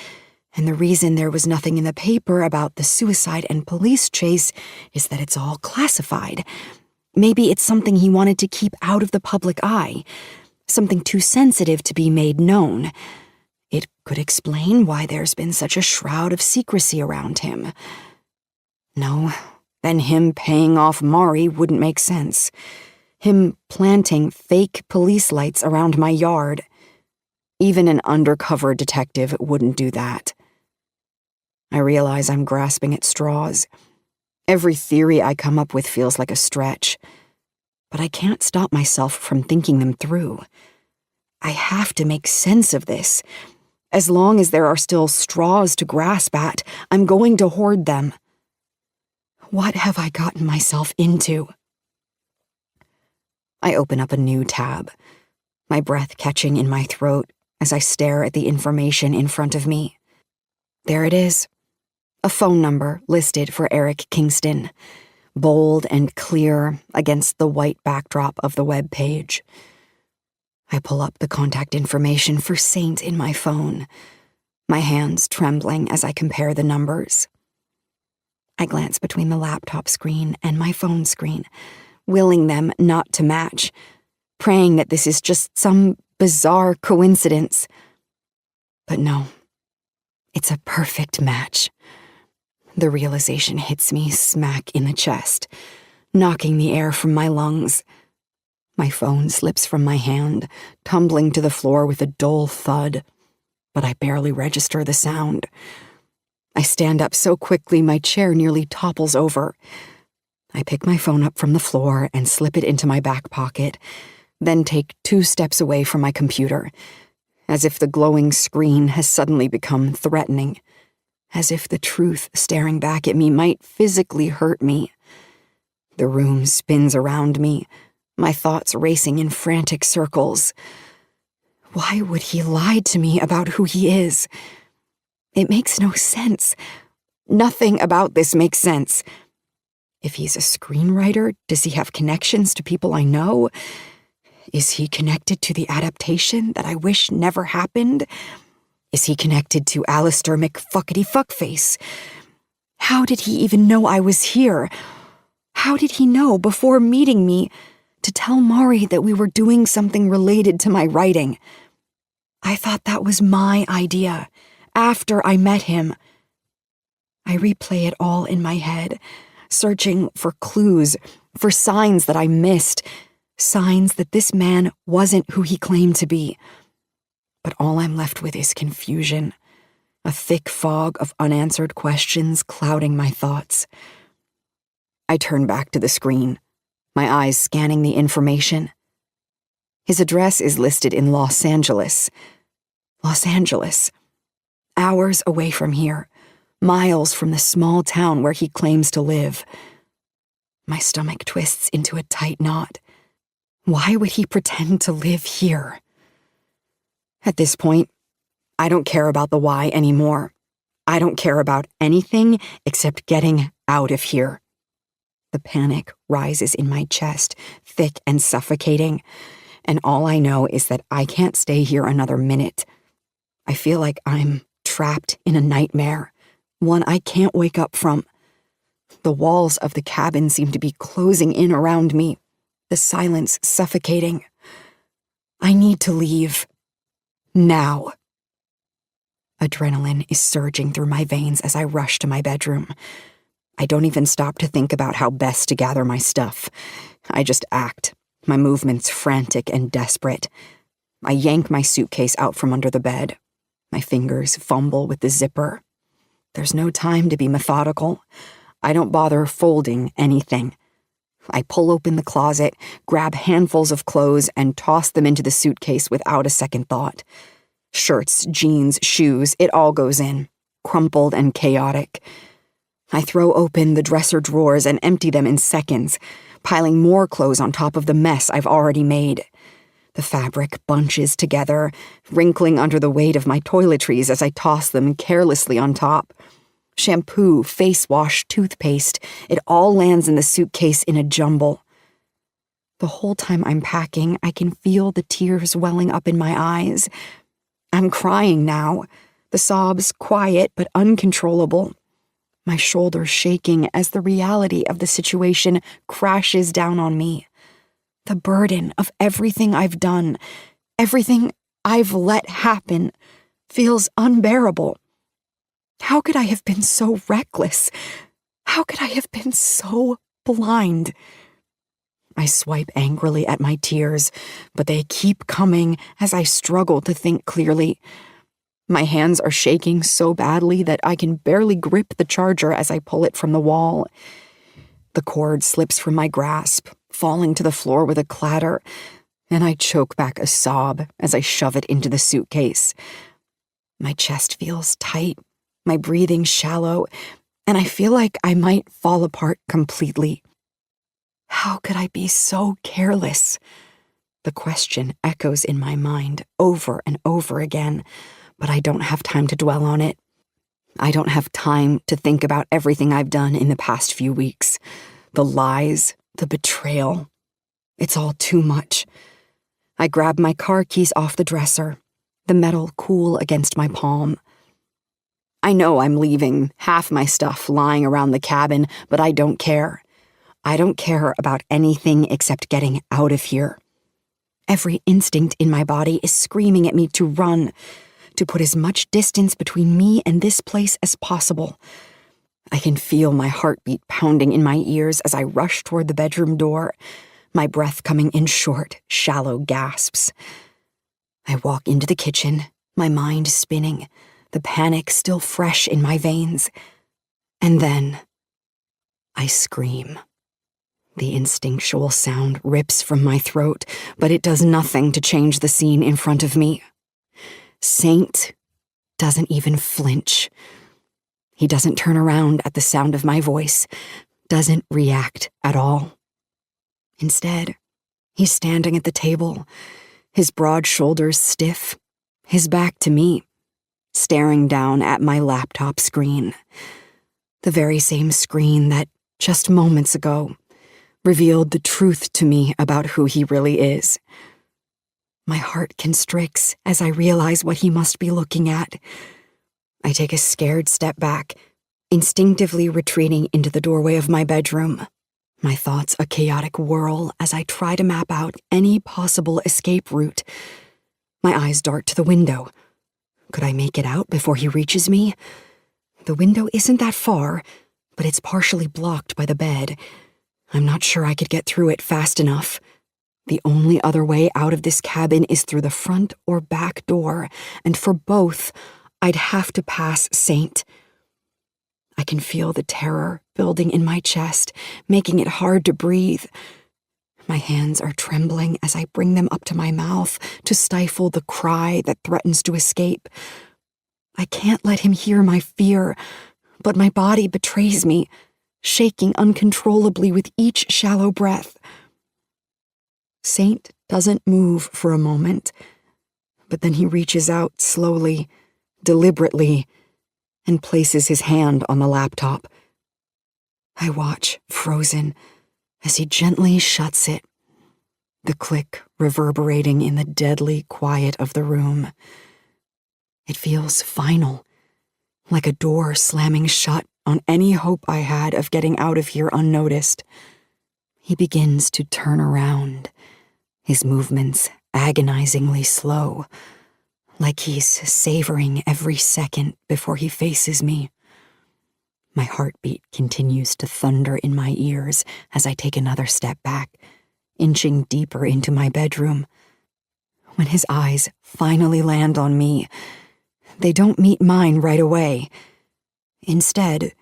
and the reason there was nothing in the paper about the suicide and police chase is that it's all classified. Maybe it's something he wanted to keep out of the public eye, something too sensitive to be made known. It could explain why there's been such a shroud of secrecy around him. No, then him paying off Mari wouldn't make sense. Him planting fake police lights around my yard. Even an undercover detective wouldn't do that. I realize I'm grasping at straws. Every theory I come up with feels like a stretch. But I can't stop myself from thinking them through. I have to make sense of this. As long as there are still straws to grasp at, I'm going to hoard them. What have I gotten myself into? I open up a new tab, my breath catching in my throat as I stare at the information in front of me. There it is. A phone number listed for Eric Kingston, bold and clear against the white backdrop of the web page. I pull up the contact information for Saint in my phone, my hands trembling as I compare the numbers. I glance between the laptop screen and my phone screen, willing them not to match, praying that this is just some bizarre coincidence. But no, it's a perfect match. The realization hits me smack in the chest, knocking the air from my lungs. My phone slips from my hand, tumbling to the floor with a dull thud, but I barely register the sound. I stand up so quickly my chair nearly topples over. I pick my phone up from the floor and slip it into my back pocket, then take 2 steps away from my computer, as if the glowing screen has suddenly become threatening, as if the truth staring back at me might physically hurt me. The room spins around me, my thoughts racing in frantic circles. Why would he lie to me about who he is? It makes no sense. Nothing about this makes sense. If he's a screenwriter, does he have connections to people I know? Is he connected to the adaptation that I wish never happened? Is he connected to Alistair McFuckety-Fuckface? How did he even know I was here? How did he know before meeting me to tell Mari that we were doing something related to my writing? I thought that was my idea, after I met him. I replay it all in my head, searching for clues, for signs that I missed, signs that this man wasn't who he claimed to be. But all I'm left with is confusion, a thick fog of unanswered questions clouding my thoughts. I turn back to the screen, my eyes scanning the information. His address is listed in Los Angeles. Los Angeles. Hours away from here, miles from the small town where he claims to live. My stomach twists into a tight knot. Why would he pretend to live here? At this point, I don't care about the why anymore. I don't care about anything except getting out of here. The panic rises in my chest, thick and suffocating, and all I know is that I can't stay here another minute. I feel like I'm trapped in a nightmare, one I can't wake up from. The walls of the cabin seem to be closing in around me, the silence suffocating. I need to leave. Now. Adrenaline is surging through my veins as I rush to my bedroom. I don't even stop to think about how best to gather my stuff. I just act, my movements frantic and desperate. I yank my suitcase out from under the bed. My fingers fumble with the zipper. There's no time to be methodical. I don't bother folding anything. I pull open the closet, grab handfuls of clothes, and toss them into the suitcase without a second thought. Shirts, jeans, shoes, it all goes in, crumpled and chaotic. I throw open the dresser drawers and empty them in seconds, piling more clothes on top of the mess I've already made. The fabric bunches together, wrinkling under the weight of my toiletries as I toss them carelessly on top. Shampoo, face wash, toothpaste, it all lands in the suitcase in a jumble. The whole time I'm packing, I can feel the tears welling up in my eyes. I'm crying now, the sobs quiet but uncontrollable. My shoulders shaking as the reality of the situation crashes down on me. The burden of everything I've done, everything I've let happen, feels unbearable. How could I have been so reckless? How could I have been so blind? I swipe angrily at my tears, but they keep coming as I struggle to think clearly. My hands are shaking so badly that I can barely grip the charger as I pull it from the wall. The cord slips from my grasp, falling to the floor with a clatter, and I choke back a sob as I shove it into the suitcase. My chest feels tight, my breathing shallow, and I feel like I might fall apart completely. How could I be so careless? The question echoes in my mind over and over again, but I don't have time to dwell on it. I don't have time to think about everything I've done in the past few weeks. The lies, the betrayal. It's all too much. I grab my car keys off the dresser, the metal cool against my palm. I know I'm leaving half my stuff lying around the cabin, but I don't care. I don't care about anything except getting out of here. Every instinct in my body is screaming at me to run, to put as much distance between me and this place as possible. I can feel my heartbeat pounding in my ears as I rush toward the bedroom door, my breath coming in short, shallow gasps. I walk into the kitchen, my mind spinning, the panic still fresh in my veins. And then I scream. The instinctual sound rips from my throat, but it does nothing to change the scene in front of me. Saint doesn't even flinch. He doesn't turn around at the sound of my voice, doesn't react at all. Instead, he's standing at the table, his broad shoulders stiff, his back to me, staring down at my laptop screen. The very same screen that, just moments ago, revealed the truth to me about who he really is. My heart constricts as I realize what he must be looking at. I take a scared step back, instinctively retreating into the doorway of my bedroom. My thoughts a chaotic whirl as I try to map out any possible escape route. My eyes dart to the window. Could I make it out before he reaches me? The window isn't that far, but it's partially blocked by the bed. I'm not sure I could get through it fast enough. The only other way out of this cabin is through the front or back door, and for both, I'd have to pass Saint. I can feel the terror building in my chest, making it hard to breathe. My hands are trembling as I bring them up to my mouth to stifle the cry that threatens to escape. I can't let him hear my fear, but my body betrays me, shaking uncontrollably with each shallow breath. Saint doesn't move for a moment, but then he reaches out slowly, deliberately, and places his hand on the laptop. I watch, frozen, as he gently shuts it, the click reverberating in the deadly quiet of the room. It feels final, like a door slamming shut on any hope I had of getting out of here unnoticed. He begins to turn around, his movements agonizingly slow, like he's savoring every second before he faces me. My heartbeat continues to thunder in my ears as I take another step back, inching deeper into my bedroom. When his eyes finally land on me, they don't meet mine right away. Instead,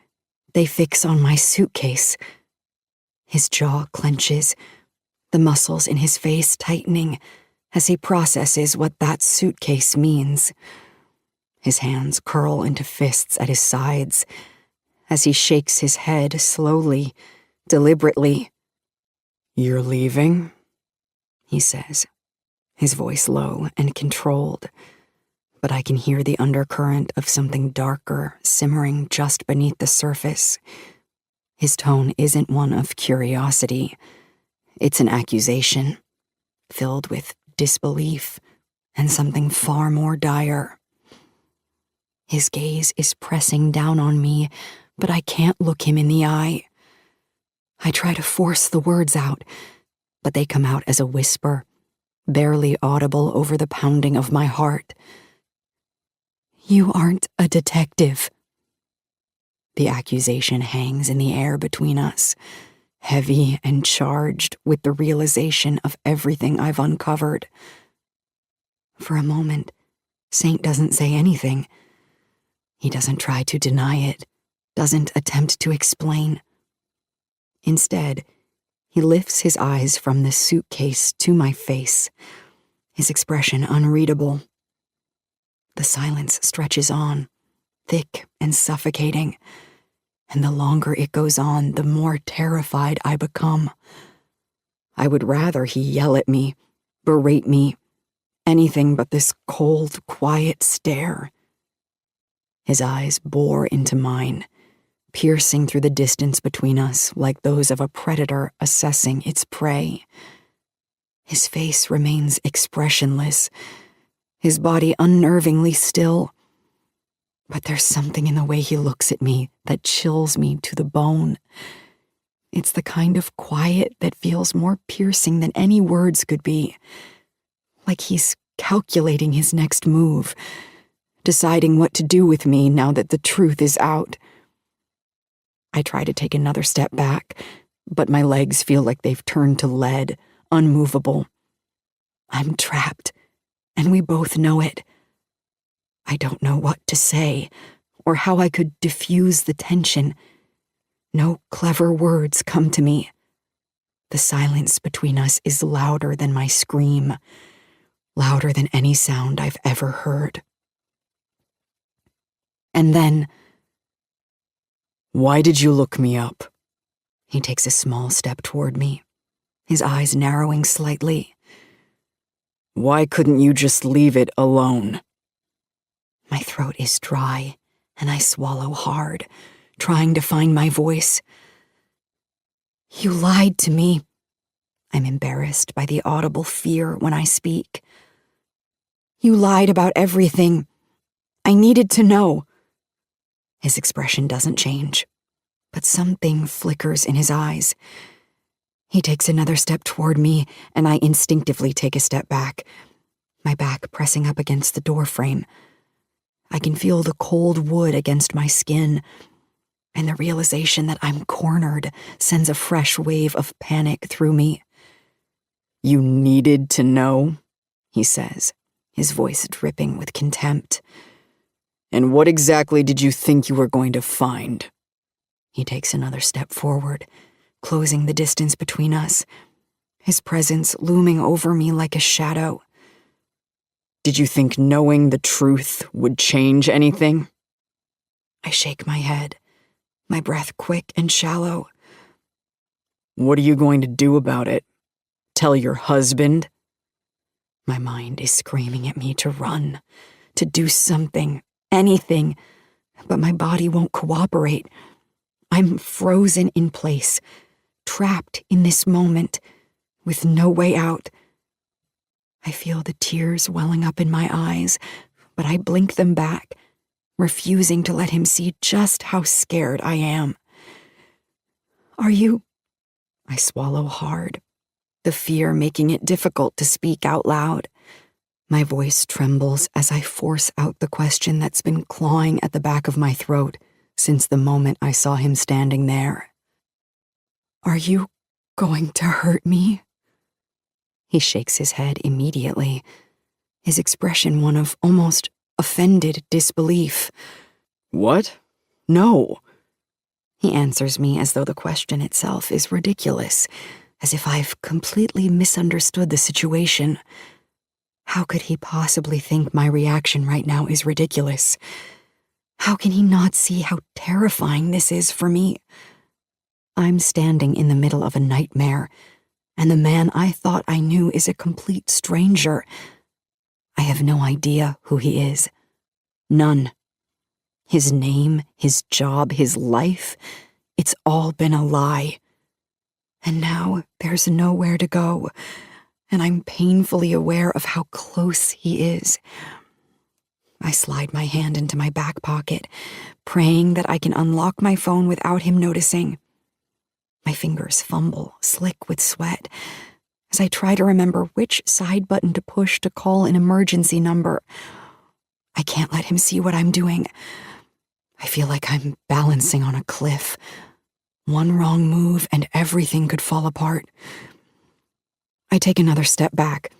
they fix on my suitcase. His jaw clenches, the muscles in his face tightening, as he processes what that suitcase means. His hands curl into fists at his sides as he shakes his head slowly, deliberately. "You're leaving?" He says, his voice low and controlled, but I can hear the undercurrent of something darker simmering just beneath the surface. His tone isn't one of curiosity. It's an accusation, filled with disbelief and something far more dire. His gaze is pressing down on me, but I can't look him in the eye. I try to force the words out, but they come out as a whisper, barely audible over the pounding of my heart. "You aren't a detective." The accusation hangs in the air between us, heavy and charged with the realization of everything I've uncovered. For a moment, Saint doesn't say anything. He doesn't try to deny it, doesn't attempt to explain. Instead, he lifts his eyes from the suitcase to my face, his expression unreadable. The silence stretches on, thick and suffocating, and the longer it goes on, the more terrified I become. I would rather he yell at me, berate me, anything but this cold, quiet stare. His eyes bore into mine, piercing through the distance between us like those of a predator assessing its prey. His face remains expressionless, his body unnervingly still. But there's something in the way he looks at me that chills me to the bone. It's the kind of quiet that feels more piercing than any words could be. Like he's calculating his next move, deciding what to do with me now that the truth is out. I try to take another step back, but my legs feel like they've turned to lead, unmovable. I'm trapped, and we both know it. I don't know what to say, or how I could diffuse the tension. No clever words come to me. The silence between us is louder than my scream, louder than any sound I've ever heard. And then, "Why did you look me up?" he takes a small step toward me, his eyes narrowing slightly. "Why couldn't you just leave it alone?" My throat is dry, and I swallow hard, trying to find my voice. "You lied to me." I'm embarrassed by the audible fear when I speak. "You lied about everything. I needed to know." His expression doesn't change, but something flickers in his eyes. He takes another step toward me, and I instinctively take a step back, my back pressing up against the doorframe. I can feel the cold wood against my skin, and the realization that I'm cornered sends a fresh wave of panic through me. "You needed to know?" he says, his voice dripping with contempt. "And what exactly did you think you were going to find?" He takes another step forward, closing the distance between us, his presence looming over me like a shadow. "Did you think knowing the truth would change anything?" I shake my head, my breath quick and shallow. "What are you going to do about it? Tell your husband?" My mind is screaming at me to run, to do something, anything, but my body won't cooperate. I'm frozen in place, trapped in this moment, with no way out. I feel the tears welling up in my eyes, but I blink them back, refusing to let him see just how scared I am. "Are you?" I swallow hard, the fear making it difficult to speak out loud. My voice trembles as I force out the question that's been clawing at the back of my throat since the moment I saw him standing there. "Are you going to hurt me?" He shakes his head immediately, his expression one of almost offended disbelief. "What? No." He answers me as though the question itself is ridiculous, as if I've completely misunderstood the situation. How could he possibly think my reaction right now is ridiculous? How can he not see how terrifying this is for me? I'm standing in the middle of a nightmare, and the man I thought I knew is a complete stranger. I have no idea who he is. None. His name, his job, his life, it's all been a lie. And now there's nowhere to go, and I'm painfully aware of how close he is. I slide my hand into my back pocket, praying that I can unlock my phone without him noticing. My fingers fumble, slick with sweat, as I try to remember which side button to push to call an emergency number. I can't let him see what I'm doing. I feel like I'm balancing on a cliff. One wrong move and everything could fall apart. I take another step back,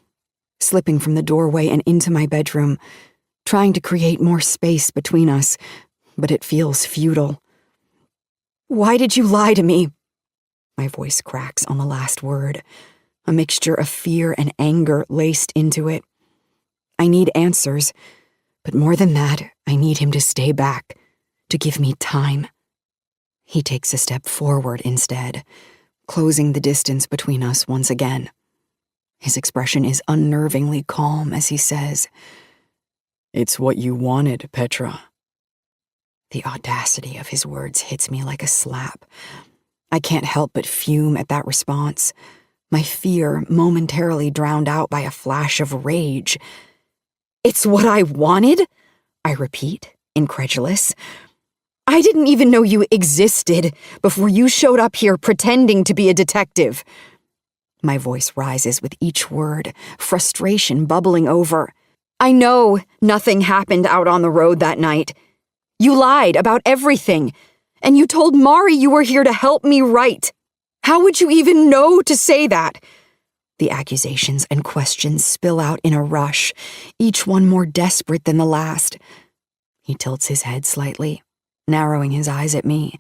slipping from the doorway and into my bedroom, trying to create more space between us, but it feels futile. "Why did you lie to me?" My voice cracks on the last word, a mixture of fear and anger laced into it. I need answers, but more than that, I need him to stay back, to give me time. He takes a step forward instead, closing the distance between us once again. His expression is unnervingly calm as he says, "It's what you wanted, Petra." The audacity of his words hits me like a slap. I can't help but fume at that response, my fear momentarily drowned out by a flash of rage. "It's what I wanted?" I repeat, incredulous. "I didn't even know you existed before you showed up here pretending to be a detective." My voice rises with each word, frustration bubbling over. "I know nothing happened out on the road that night. You lied about everything, and you told Mari you were here to help me write. How would you even know to say that?" The accusations and questions spill out in a rush, each one more desperate than the last. He tilts his head slightly, narrowing his eyes at me,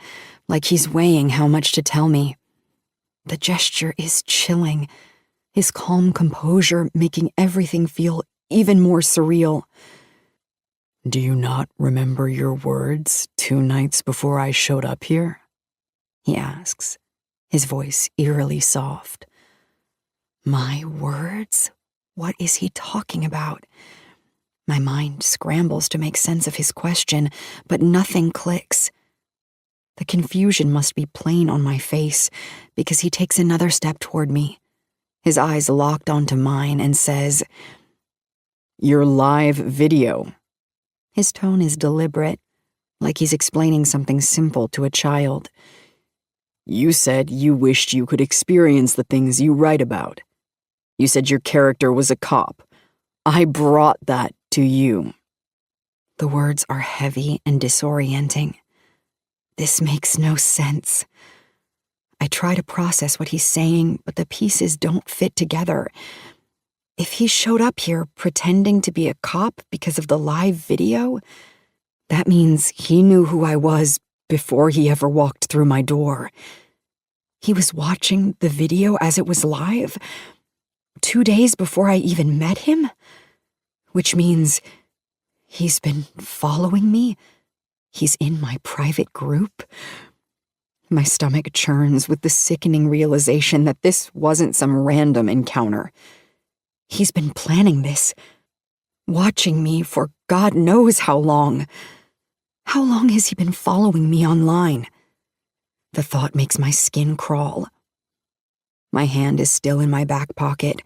like he's weighing how much to tell me. The gesture is chilling, his calm composure making everything feel even more surreal. "Do you not remember your words 2 nights before I showed up here?" he asks, his voice eerily soft. My words? What is he talking about? My mind scrambles to make sense of his question, but nothing clicks. The confusion must be plain on my face, because he takes another step toward me, his eyes locked onto mine, and says, "Your live video." His tone is deliberate, like he's explaining something simple to a child. "You said you wished you could experience the things you write about. You said your character was a cop. I brought that to you." The words are heavy and disorienting. This makes no sense. I try to process what he's saying, but the pieces don't fit together. If he showed up here pretending to be a cop because of the live video, that means he knew who I was before he ever walked through my door. He was watching the video as it was live, 2 days before I even met him, which means he's been following me. He's in my private group. My stomach churns with the sickening realization that this wasn't some random encounter. He's been planning this, watching me for God knows how long. How long has he been following me online? The thought makes my skin crawl. My hand is still in my back pocket,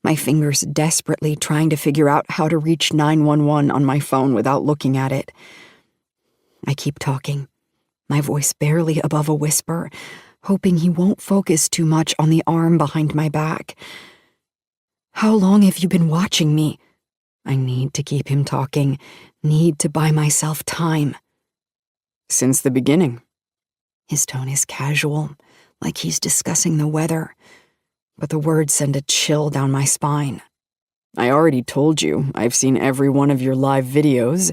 my fingers desperately trying to figure out how to reach 911 on my phone without looking at it. I keep talking, my voice barely above a whisper, hoping he won't focus too much on the arm behind my back. "How long have you been watching me?" I need to keep him talking, need to buy myself time. "Since the beginning." His tone is casual, like he's discussing the weather, but the words send a chill down my spine. "I already told you I've seen every one of your live videos.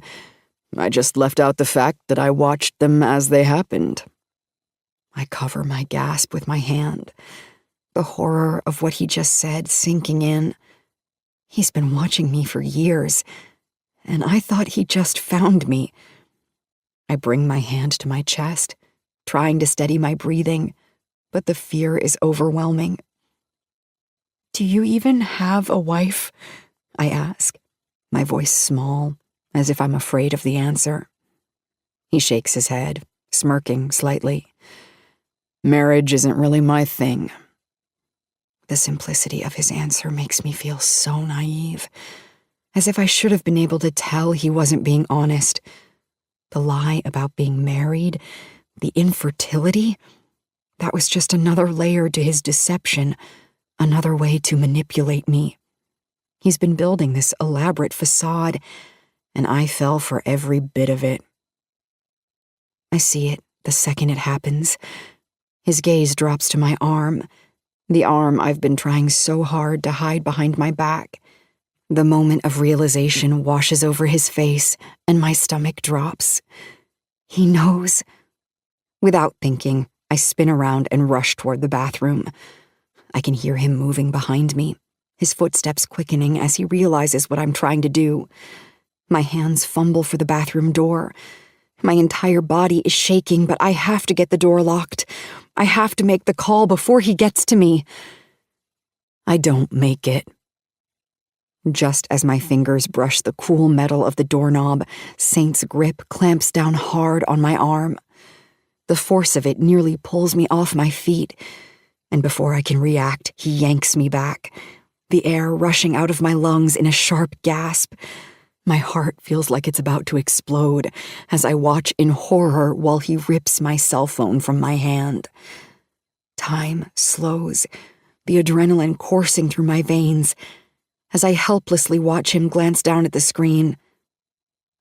I just left out the fact that I watched them as they happened." I cover my gasp with my hand, the horror of what he just said sinking in. He's been watching me for years, and I thought he just found me. I bring my hand to my chest, trying to steady my breathing, but the fear is overwhelming. "Do you even have a wife?" I ask, my voice small, as if I'm afraid of the answer. He shakes his head, smirking slightly. "Marriage isn't really my thing." The simplicity of his answer makes me feel so naive, as if I should have been able to tell he wasn't being honest. The lie about being married, the infertility, that was just another layer to his deception, another way to manipulate me. He's been building this elaborate facade, and I fell for every bit of it. I see it the second it happens. His gaze drops to my arm, the arm I've been trying so hard to hide behind my back. The moment of realization washes over his face, and my stomach drops. He knows. Without thinking, I spin around and rush toward the bathroom. I can hear him moving behind me, his footsteps quickening as he realizes what I'm trying to do. My hands fumble for the bathroom door. My entire body is shaking, but I have to get the door locked. I have to make the call before he gets to me. I don't make it. Just as my fingers brush the cool metal of the doorknob, Saint's grip clamps down hard on my arm. The force of it nearly pulls me off my feet, and before I can react, he yanks me back, the air rushing out of my lungs in a sharp gasp. My heart feels like it's about to explode as I watch in horror while he rips my cell phone from my hand. Time slows, the adrenaline coursing through my veins, as I helplessly watch him glance down at the screen.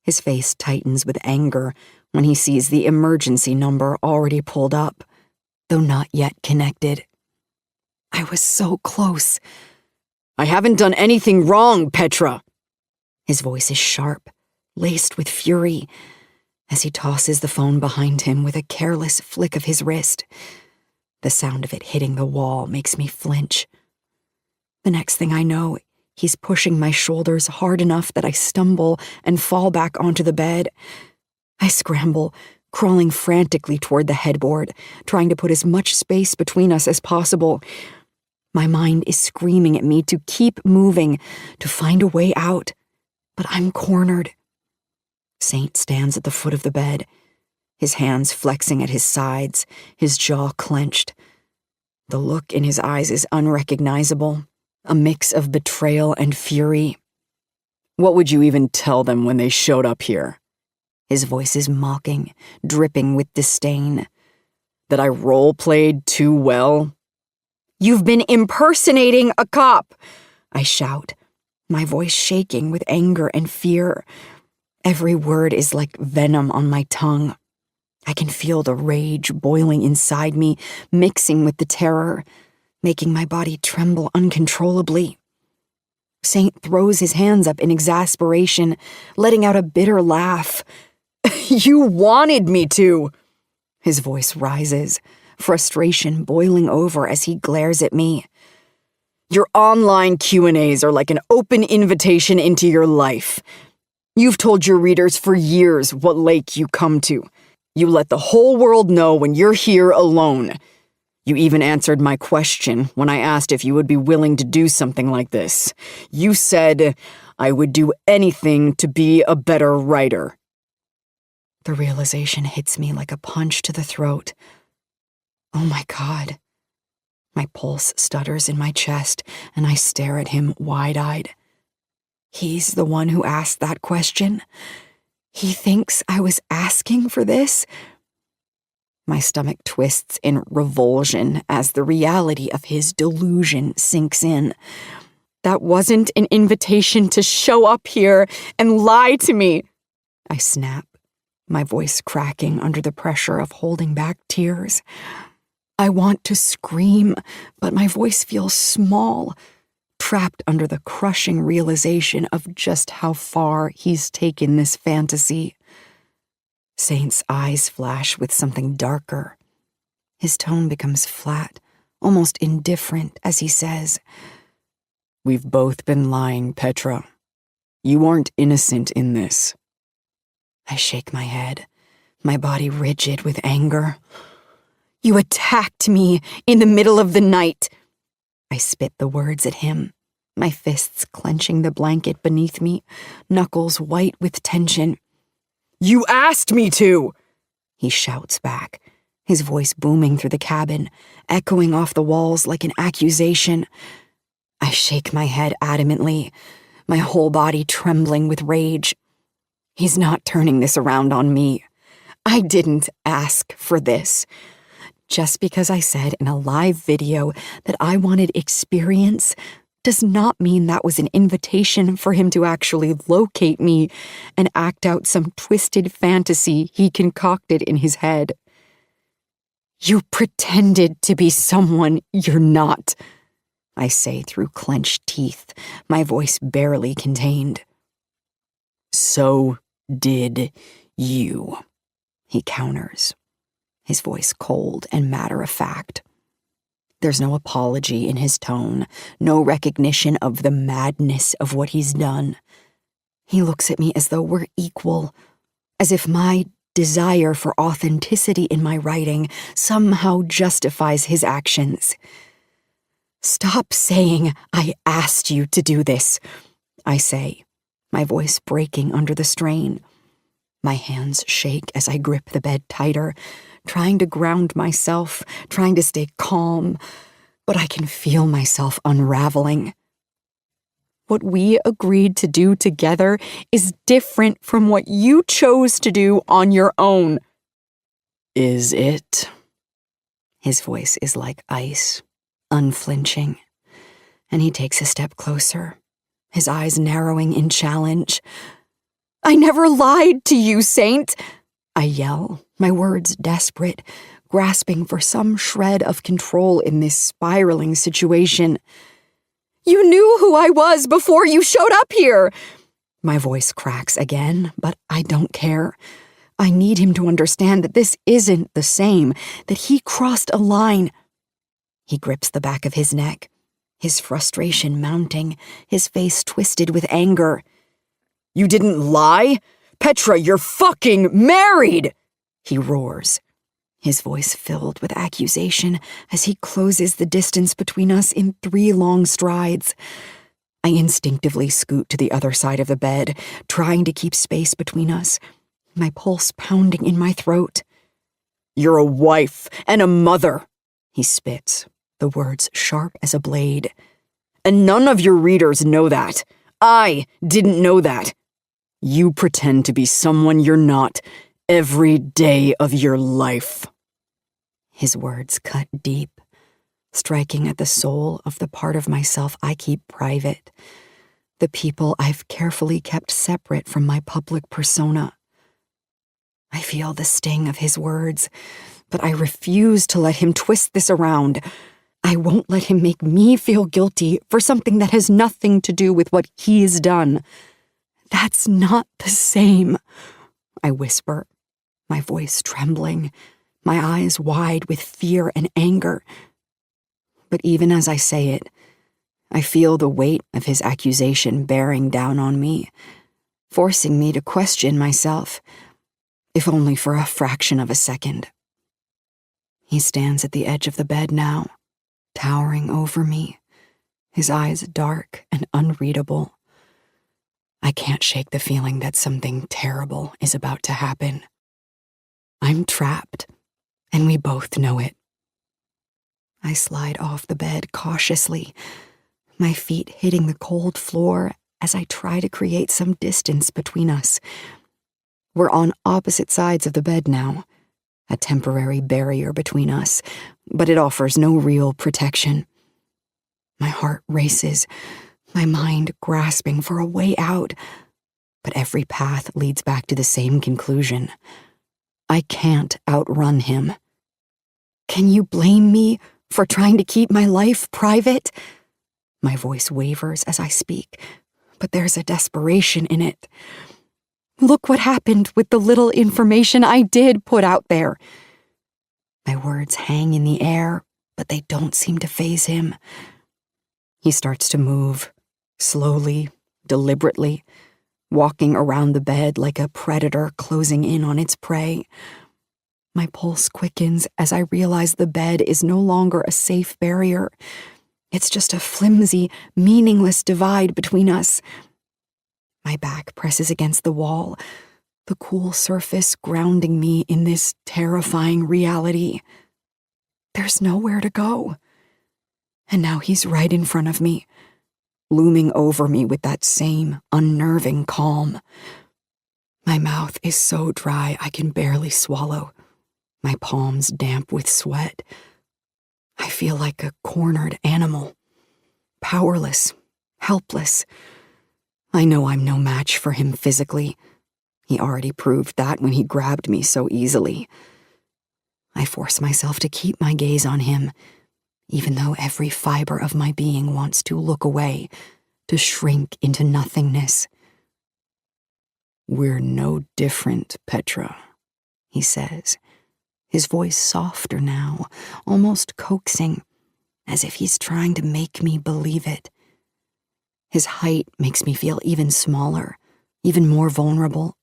His face tightens with anger when he sees the emergency number already pulled up, though not yet connected. I was so close. "I haven't done anything wrong, Petra." His voice is sharp, laced with fury, as he tosses the phone behind him with a careless flick of his wrist. The sound of it hitting the wall makes me flinch. The next thing I know, he's pushing my shoulders hard enough that I stumble and fall back onto the bed. I scramble, crawling frantically toward the headboard, trying to put as much space between us as possible. My mind is screaming at me to keep moving, to find a way out, but I'm cornered. Saint stands at the foot of the bed, his hands flexing at his sides, his jaw clenched. The look in his eyes is unrecognizable, a mix of betrayal and fury. "What would you even tell them when they showed up here?" His voice is mocking, dripping with disdain. "That I role-played too well?" "You've been impersonating a cop!" I shout, my voice shaking with anger and fear. Every word is like venom on my tongue. I can feel the rage boiling inside me, mixing with the terror, making my body tremble uncontrollably. Saint throws his hands up in exasperation, letting out a bitter laugh. "You wanted me to!" His voice rises, frustration boiling over as he glares at me. "Your online Q&As are like an open invitation into your life. You've told your readers for years what lake you come to. You let the whole world know when you're here alone. You even answered my question when I asked if you would be willing to do something like this. You said, 'I would do anything to be a better writer.'" The realization hits me like a punch to the throat. Oh my God. My pulse stutters in my chest, and I stare at him wide-eyed. He's the one who asked that question? He thinks I was asking for this? My stomach twists in revulsion as the reality of his delusion sinks in. That wasn't an invitation to show up here and lie to me. I snap, my voice cracking under the pressure of holding back tears. I want to scream, but my voice feels small, trapped under the crushing realization of just how far he's taken this fantasy. Saint's eyes flash with something darker. His tone becomes flat, almost indifferent as he says, We've both been lying, Petra. You aren't innocent in this. I shake my head, my body rigid with anger. You attacked me in the middle of the night. I spit the words at him, my fists clenching the blanket beneath me, knuckles white with tension. You asked me to! He shouts back, his voice booming through the cabin, echoing off the walls like an accusation. I shake my head adamantly, my whole body trembling with rage. He's not turning this around on me. I didn't ask for this. Just because I said in a live video that I wanted experience does not mean that was an invitation for him to actually locate me and act out some twisted fantasy he concocted in his head. You pretended to be someone you're not, I say through clenched teeth, my voice barely contained. So did you, he counters, his voice cold and matter-of-fact. There's no apology in his tone, no recognition of the madness of what he's done. He looks at me as though we're equal, as if my desire for authenticity in my writing somehow justifies his actions. Stop saying I asked you to do this, I say, my voice breaking under the strain. My hands shake as I grip the bed tighter, trying to ground myself, trying to stay calm, but I can feel myself unraveling. What we agreed to do together is different from what you chose to do on your own. Is it? His voice is like ice, unflinching, and he takes a step closer, his eyes narrowing in challenge. I never lied to you, Saint! I yell, my words desperate, grasping for some shred of control in this spiraling situation. You knew who I was before you showed up here! My voice cracks again, but I don't care. I need him to understand that this isn't the same, that he crossed a line. He grips the back of his neck, his frustration mounting, his face twisted with anger. You didn't lie? Petra, you're fucking married! He roars, his voice filled with accusation as he closes the distance between us in 3 long strides. I instinctively scoot to the other side of the bed, trying to keep space between us, my pulse pounding in my throat. You're a wife and a mother, he spits, the words sharp as a blade. And none of your readers know that. I didn't know that. You pretend to be someone you're not every day of your life. His words cut deep, striking at the soul of the part of myself I keep private, the people I've carefully kept separate from my public persona. I feel the sting of his words, but I refuse to let him twist this around. I won't let him make me feel guilty for something that has nothing to do with what he's done. That's not the same, I whisper, my voice trembling, my eyes wide with fear and anger. But even as I say it, I feel the weight of his accusation bearing down on me, forcing me to question myself, if only for a fraction of a second. He stands at the edge of the bed now, towering over me, his eyes dark and unreadable. I can't shake the feeling that something terrible is about to happen. I'm trapped, and we both know it. I slide off the bed cautiously, my feet hitting the cold floor as I try to create some distance between us. We're on opposite sides of the bed now, a temporary barrier between us, but it offers no real protection. My heart races, my mind grasping for a way out, but every path leads back to the same conclusion. I can't outrun him. Can you blame me for trying to keep my life private? My voice wavers as I speak, but there's a desperation in it. Look what happened with the little information I did put out there. My words hang in the air, but they don't seem to faze him. He starts to move, slowly, deliberately, walking around the bed like a predator closing in on its prey. My pulse quickens as I realize the bed is no longer a safe barrier. It's just a flimsy, meaningless divide between us. My back presses against the wall, the cool surface grounding me in this terrifying reality. There's nowhere to go. And now he's right in front of me, looming over me with that same unnerving calm. My mouth is so dry I can barely swallow, my palms damp with sweat. I feel like a cornered animal, powerless, helpless. I know I'm no match for him physically. He already proved that when he grabbed me so easily. I force myself to keep my gaze on him, even though every fiber of my being wants to look away, to shrink into nothingness. "We're no different, Petra," he says, his voice softer now, almost coaxing, as if he's trying to make me believe it. His height makes me feel even smaller, even more vulnerable.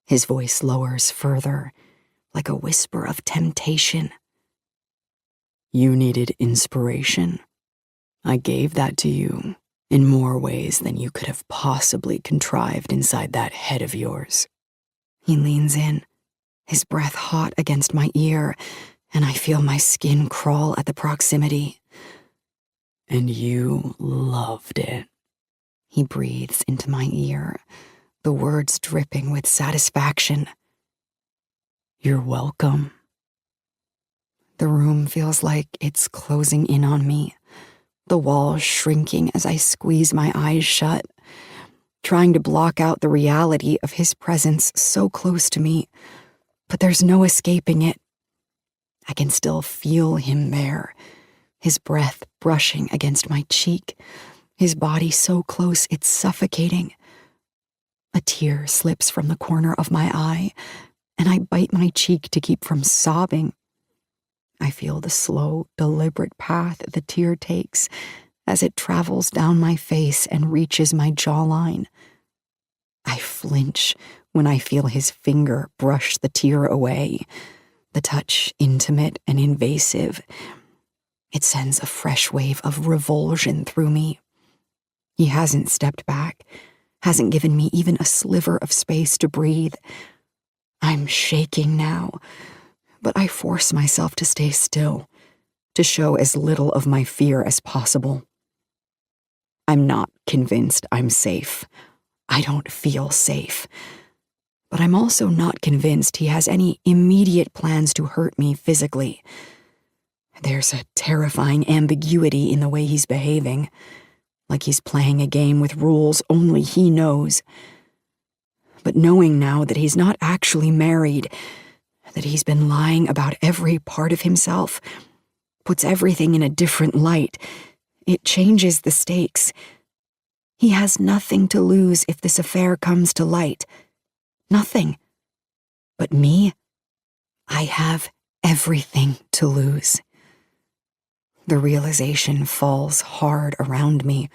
His voice lowers further, like a whisper of temptation. "You needed inspiration. I gave that to you in more ways than you could have possibly contrived inside that head of yours." He leans in, his breath hot against my ear, and I feel my skin crawl at the proximity. "And you loved it." He breathes into my ear, the words dripping with satisfaction. "You're welcome." The room feels like it's closing in on me, the walls shrinking as I squeeze my eyes shut, trying to block out the reality of his presence so close to me, but there's no escaping it. I can still feel him there, his breath brushing against my cheek, his body so close it's suffocating. A tear slips from the corner of my eye, and I bite my cheek to keep from sobbing. I feel the slow, deliberate path the tear takes as it travels down my face and reaches my jawline. I flinch when I feel his finger brush the tear away, the touch intimate and invasive. It sends a fresh wave of revulsion through me. He hasn't stepped back, hasn't given me even a sliver of space to breathe. I'm shaking now, but I force myself to stay still, to show as little of my fear as possible. I'm not convinced I'm safe. I don't feel safe. But I'm also not convinced he has any immediate plans to hurt me physically. There's a terrifying ambiguity in the way he's behaving, like he's playing a game with rules only he knows. But knowing now that he's not actually married, that he's been lying about every part of himself, puts everything in a different light, it changes the stakes. He has nothing to lose if this affair comes to light. Nothing. But me, I have everything to lose. The realization falls hard around me.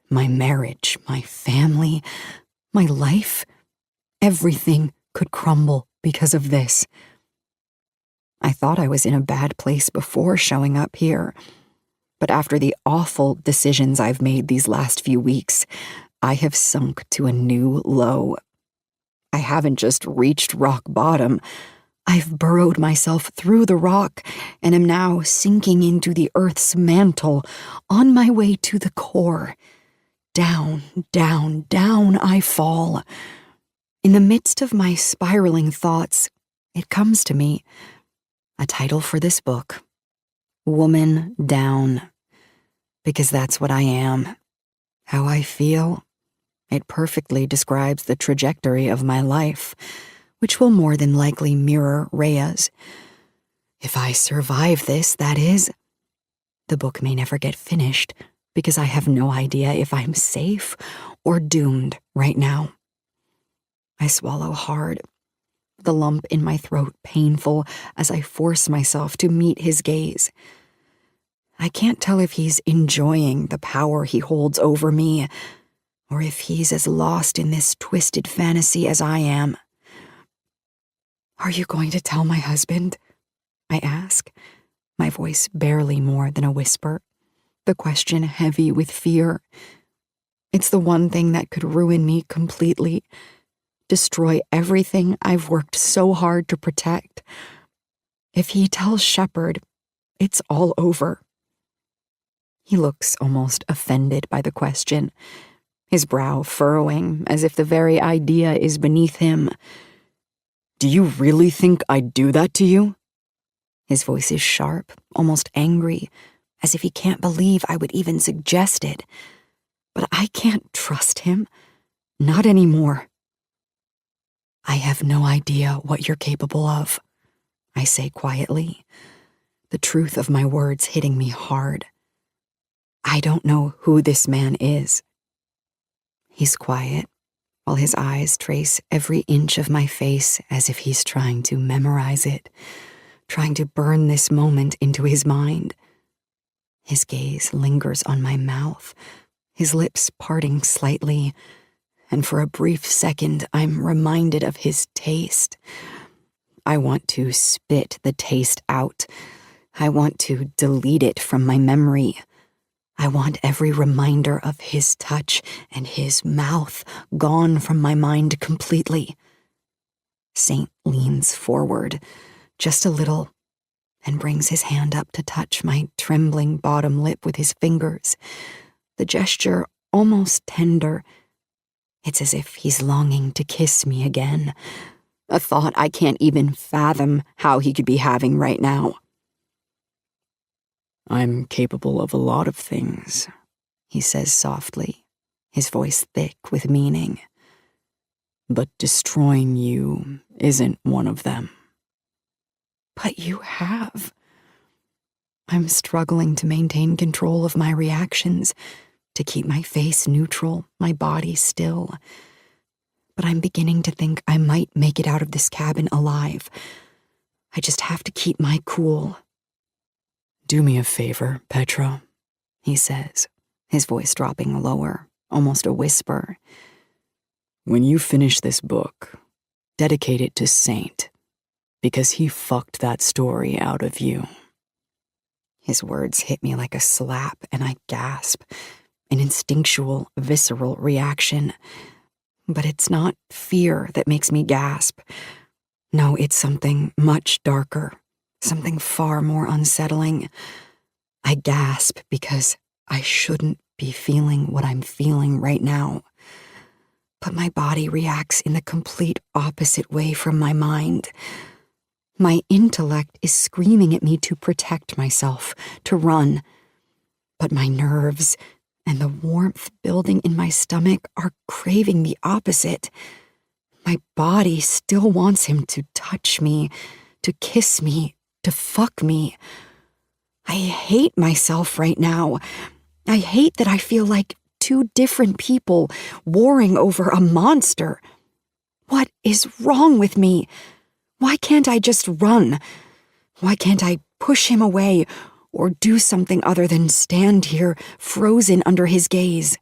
My marriage, my family, my life, everything could crumble because of this. I thought I was in a bad place before showing up here, but after the awful decisions I've made these last few weeks, I have sunk to a new low. I haven't just reached rock bottom. I've burrowed myself through the rock and am now sinking into the earth's mantle, on my way to the core. Down, down, down I fall. In the midst of my spiraling thoughts, it comes to me, a title for this book, Woman Down. Because that's what I am. How I feel. It perfectly describes the trajectory of my life, which will more than likely mirror Rhea's. If I survive this, that is. The book may never get finished, because I have no idea if I'm safe or doomed right now. I swallow hard, the lump in my throat painful as I force myself to meet his gaze. I can't tell if he's enjoying the power he holds over me, or if he's as lost in this twisted fantasy as I am. "Are you going to tell my husband?" I ask, my voice barely more than a whisper, the question heavy with fear. It's the one thing that could ruin me completely, destroy everything I've worked so hard to protect. If he tells Shepard, it's all over. He looks almost offended by the question, his brow furrowing as if the very idea is beneath him. "Do you really think I'd do that to you?" His voice is sharp, almost angry, as if he can't believe I would even suggest it. But I can't trust him. Not anymore. "I have no idea what you're capable of," I say quietly, the truth of my words hitting me hard. "I don't know who this man is." He's quiet, while his eyes trace every inch of my face as if he's trying to memorize it, trying to burn this moment into his mind. His gaze lingers on my mouth, his lips parting slightly, and for a brief second I'm reminded of his taste. I want to spit the taste out. I want to delete it from my memory. I want every reminder of his touch and his mouth gone from my mind completely. Saint leans forward, just a little, and brings his hand up to touch my trembling bottom lip with his fingers, the gesture almost tender. It's as if he's longing to kiss me again, a thought I can't even fathom how he could be having right now. "I'm capable of a lot of things," he says softly, his voice thick with meaning. "But destroying you isn't one of them." "But you have." I'm struggling to maintain control of my reactions, to keep my face neutral, my body still. But I'm beginning to think I might make it out of this cabin alive. I just have to keep my cool. "Do me a favor, Petra," he says, his voice dropping lower, almost a whisper. "When you finish this book, dedicate it to Saint, because he fucked that story out of you." His words hit me like a slap, and I gasp, an instinctual, visceral reaction. But it's not fear that makes me gasp. No, it's something much darker, something far more unsettling. I gasp because I shouldn't be feeling what I'm feeling right now. But my body reacts in the complete opposite way from my mind. My intellect is screaming at me to protect myself, to run. But my nerves and the warmth building in my stomach are craving the opposite. My body still wants him to touch me, to kiss me, to fuck me. I hate myself right now. I hate that I feel like two different people warring over a monster. What is wrong with me? Why can't I just run? Why can't I push him away or do something other than stand here frozen under his gaze?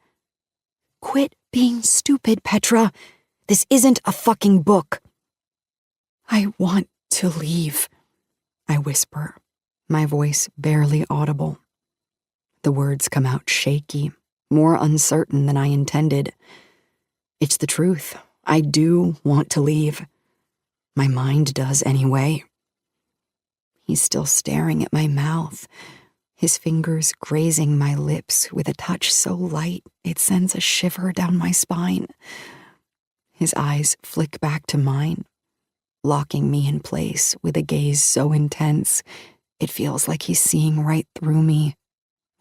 Quit being stupid, Petra. This isn't a fucking book. "I want to leave," I whisper, my voice barely audible. The words come out shaky, more uncertain than I intended. It's the truth. I do want to leave. My mind does anyway. He's still staring at my mouth, his fingers grazing my lips with a touch so light it sends a shiver down my spine. His eyes flick back to mine, locking me in place with a gaze so intense it feels like he's seeing right through me,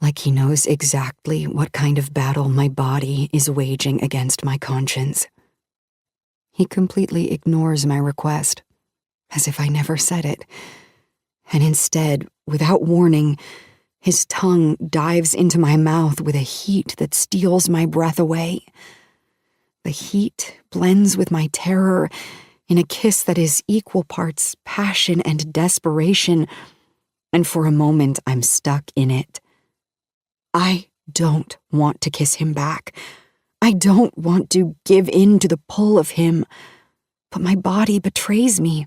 like he knows exactly what kind of battle my body is waging against my conscience. He completely ignores my request, as if I never said it, and instead, without warning, his tongue dives into my mouth with a heat that steals my breath away. The heat blends with my terror in a kiss that is equal parts passion and desperation, and for a moment I'm stuck in it, I don't want to kiss him back. I don't want to give in to the pull of him, but my body betrays me.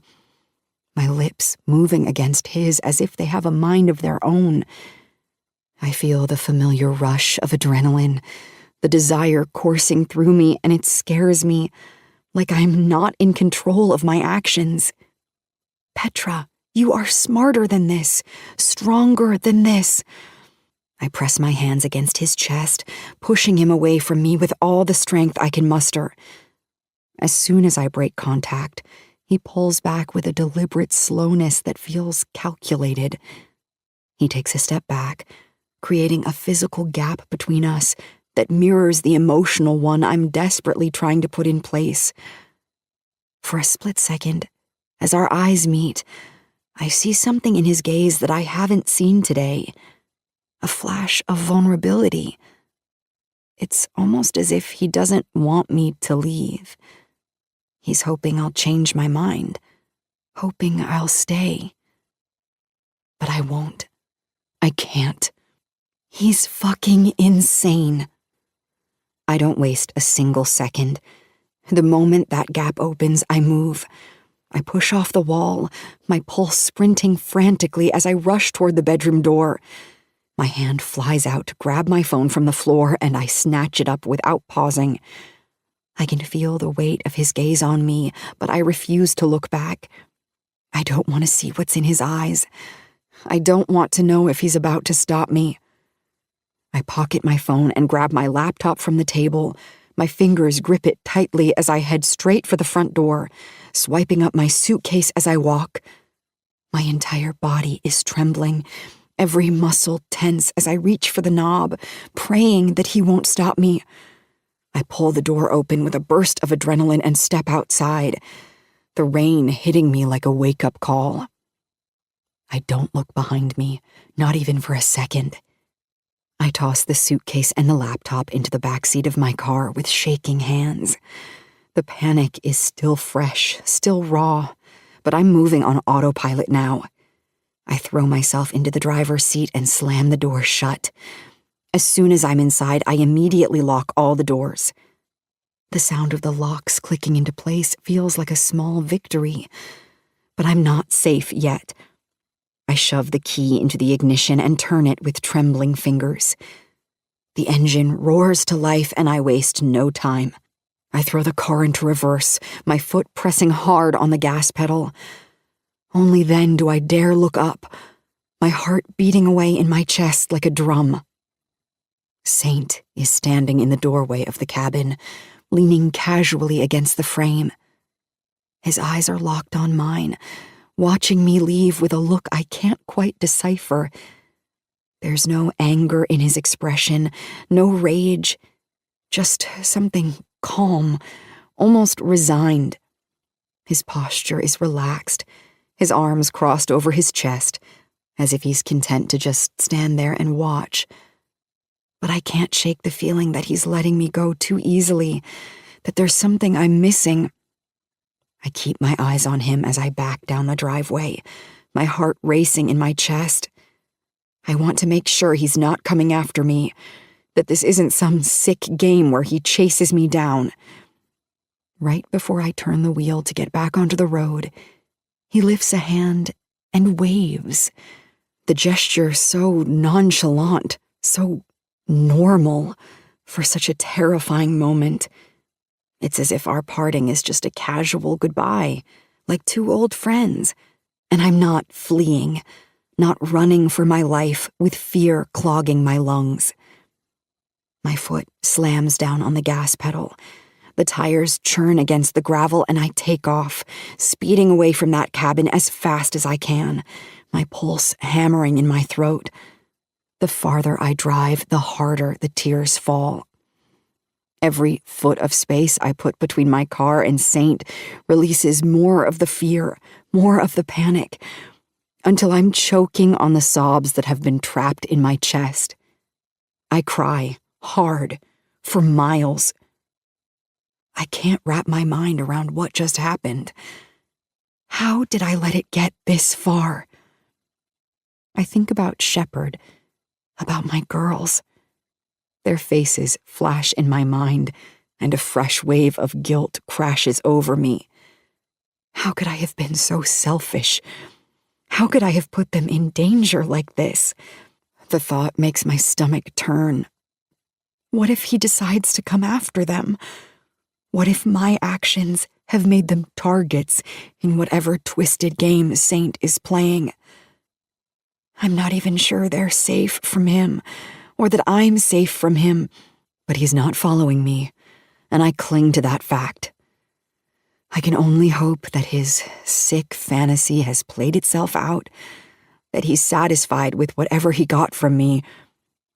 My lips moving against his as if they have a mind of their own. I feel the familiar rush of adrenaline, the desire coursing through me, and it scares me, like I'm not in control of my actions. Petra, you are smarter than this, stronger than this. I press my hands against his chest, pushing him away from me with all the strength I can muster. As soon as I break contact, he pulls back with a deliberate slowness that feels calculated. He takes a step back, creating a physical gap between us that mirrors the emotional one I'm desperately trying to put in place. For a split second, as our eyes meet, I see something in his gaze that I haven't seen today. A flash of vulnerability. It's almost as if he doesn't want me to leave. He's hoping I'll change my mind, hoping I'll stay. But I won't. I can't. He's fucking insane. I don't waste a single second. The moment that gap opens, I move. I push off the wall, my pulse sprinting frantically as I rush toward the bedroom door. My hand flies out to grab my phone from the floor, and I snatch it up without pausing. I can feel the weight of his gaze on me, but I refuse to look back. I don't want to see what's in his eyes. I don't want to know if he's about to stop me. I pocket my phone and grab my laptop from the table. My fingers grip it tightly as I head straight for the front door, swiping up my suitcase as I walk. My entire body is trembling, every muscle tense as I reach for the knob, praying that he won't stop me. I pull the door open with a burst of adrenaline and step outside, the rain hitting me like a wake-up call. I don't look behind me, not even for a second. I toss the suitcase and the laptop into the backseat of my car with shaking hands. The panic is still fresh, still raw, but I'm moving on autopilot now. I throw myself into the driver's seat and slam the door shut. As soon as I'm inside, I immediately lock all the doors. The sound of the locks clicking into place feels like a small victory, but I'm not safe yet. I shove the key into the ignition and turn it with trembling fingers. The engine roars to life and I waste no time. I throw the car into reverse, my foot pressing hard on the gas pedal. Only then do I dare look up, my heart beating away in my chest like a drum. Saint is standing in the doorway of the cabin, leaning casually against the frame. His eyes are locked on mine, watching me leave with a look I can't quite decipher. There's no anger in his expression, no rage, just something calm, almost resigned. His posture is relaxed, his arms crossed over his chest, as if he's content to just stand there and watch. But I can't shake the feeling that he's letting me go too easily, that there's something I'm missing. I keep my eyes on him as I back down the driveway, my heart racing in my chest. I want to make sure he's not coming after me, that this isn't some sick game where he chases me down. Right before I turn the wheel to get back onto the road, he lifts a hand and waves. The gesture so nonchalant, so normal for such a terrifying moment. It's as if our parting is just a casual goodbye, like two old friends, and I'm not fleeing, not running for my life with fear clogging my lungs. My foot slams down on the gas pedal. The tires churn against the gravel and I take off, speeding away from that cabin as fast as I can, my pulse hammering in my throat. The farther I drive, the harder the tears fall. Every foot of space I put between my car and Saint releases more of the fear, more of the panic, until I'm choking on the sobs that have been trapped in my chest. I cry, hard, for miles. I can't wrap my mind around what just happened. How did I let it get this far? I think about Shepard, about my girls, Their faces flash in my mind, and a fresh wave of guilt crashes over me. How could I have been so selfish? How could I have put them in danger like this? The thought makes my stomach turn. What if he decides to come after them? What if my actions have made them targets in whatever twisted game Saint is playing? I'm not even sure they're safe from him, or that I'm safe from him, but he's not following me, and I cling to that fact. I can only hope that his sick fantasy has played itself out, that he's satisfied with whatever he got from me,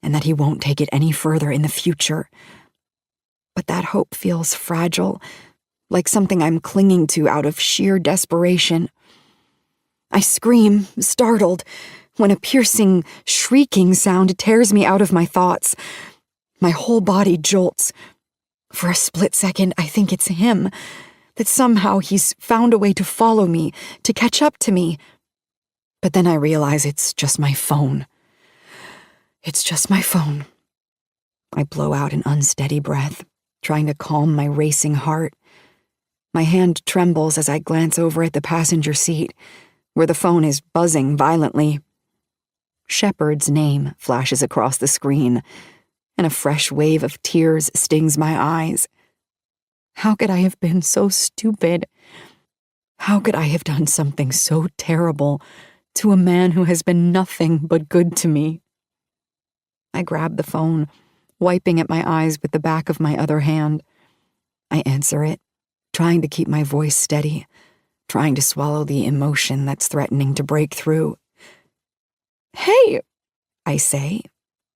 and that he won't take it any further in the future. But that hope feels fragile, like something I'm clinging to out of sheer desperation. I scream, startled, when a piercing, shrieking sound tears me out of my thoughts. My whole body jolts. For a split second, I think it's him, that somehow he's found a way to follow me, to catch up to me. But then I realize it's just my phone. It's just my phone. I blow out an unsteady breath, trying to calm my racing heart. My hand trembles as I glance over at the passenger seat, where the phone is buzzing violently. Shepard's name flashes across the screen, and a fresh wave of tears stings my eyes. How could I have been so stupid? How could I have done something so terrible to a man who has been nothing but good to me? I grab the phone, wiping at my eyes with the back of my other hand. I answer it, trying to keep my voice steady, trying to swallow the emotion that's threatening to break through. "Hey," I say,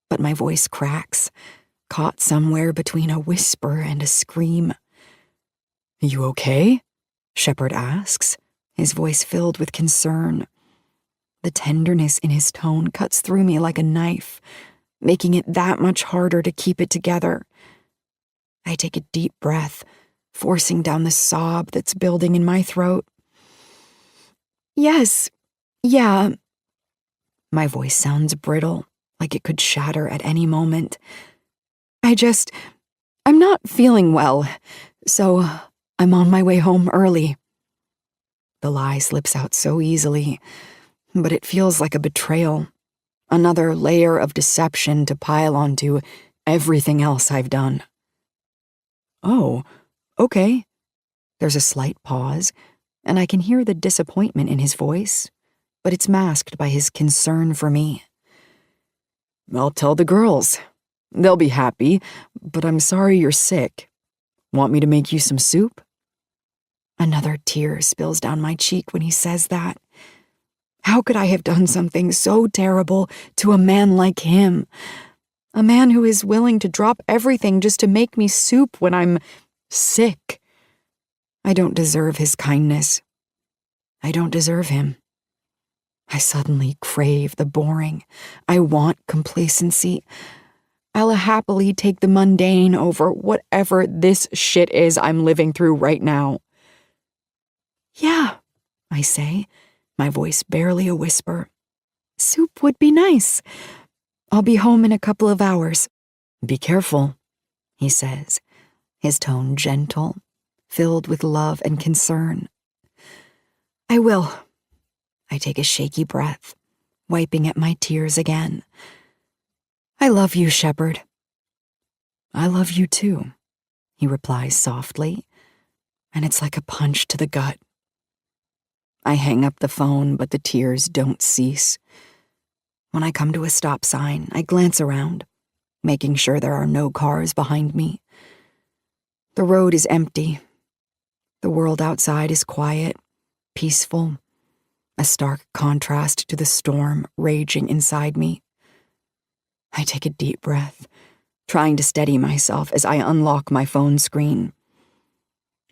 but my voice cracks, caught somewhere between a whisper and a scream. "You okay?" Shepard asks, his voice filled with concern. The tenderness in his tone cuts through me like a knife, making it that much harder to keep it together. I take a deep breath, forcing down the sob that's building in my throat. "Yes, yeah." My voice sounds brittle, like it could shatter at any moment. I'm not feeling well, so I'm on my way home early." The lie slips out so easily, but it feels like a betrayal, another layer of deception to pile onto everything else I've done. "Oh, okay." There's a slight pause, and I can hear the disappointment in his voice, but it's masked by his concern for me. "I'll tell the girls. They'll be happy, but I'm sorry you're sick. Want me to make you some soup?" Another tear spills down my cheek when he says that. How could I have done something so terrible to a man like him? A man who is willing to drop everything just to make me soup when I'm sick. I don't deserve his kindness. I don't deserve him. I suddenly crave the boring. I want complacency. I'll happily take the mundane over whatever this shit is I'm living through right now. "Yeah," I say, my voice barely a whisper. "Soup would be nice. I'll be home in a couple of hours." "Be careful," he says, his tone gentle, filled with love and concern. "I will." I take a shaky breath, wiping at my tears again. "I love you, Shepard." "I love you too," he replies softly, and it's like a punch to the gut. I hang up the phone, but the tears don't cease. When I come to a stop sign, I glance around, making sure there are no cars behind me. The road is empty. The world outside is quiet, peaceful, a stark contrast to the storm raging inside me. I take a deep breath, trying to steady myself as I unlock my phone screen.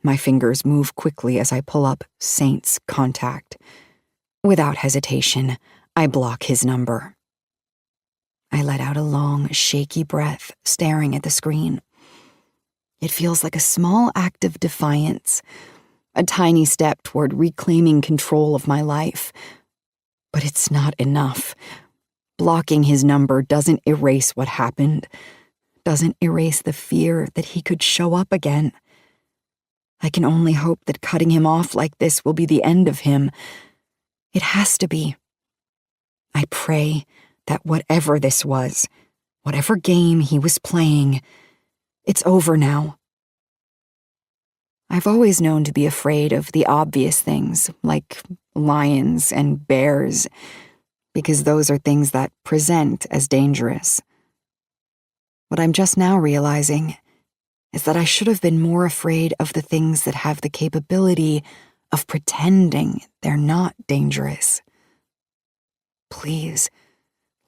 My fingers move quickly as I pull up Saint's contact. Without hesitation, I block his number. I let out a long, shaky breath, staring at the screen. It feels like a small act of defiance, a tiny step toward reclaiming control of my life. But it's not enough. Blocking his number doesn't erase what happened, doesn't erase the fear that he could show up again. I can only hope that cutting him off like this will be the end of him. It has to be. I pray that whatever this was, whatever game he was playing, it's over now. I've always known to be afraid of the obvious things, like lions and bears, because those are things that present as dangerous. What I'm just now realizing is that I should have been more afraid of the things that have the capability of pretending they're not dangerous. Please,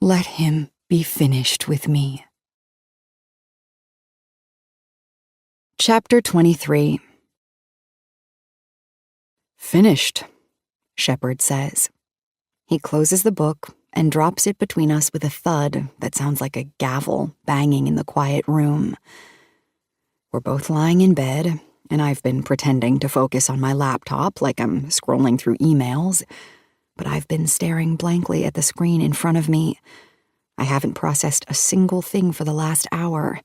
let him be finished with me. Chapter 23. Finished, Shepard says. He closes the book and drops it between us with a thud that sounds like a gavel banging in the quiet room. We're both lying in bed, and I've been pretending to focus on my laptop like I'm scrolling through emails, but I've been staring blankly at the screen in front of me. I haven't processed a single thing for the last hour.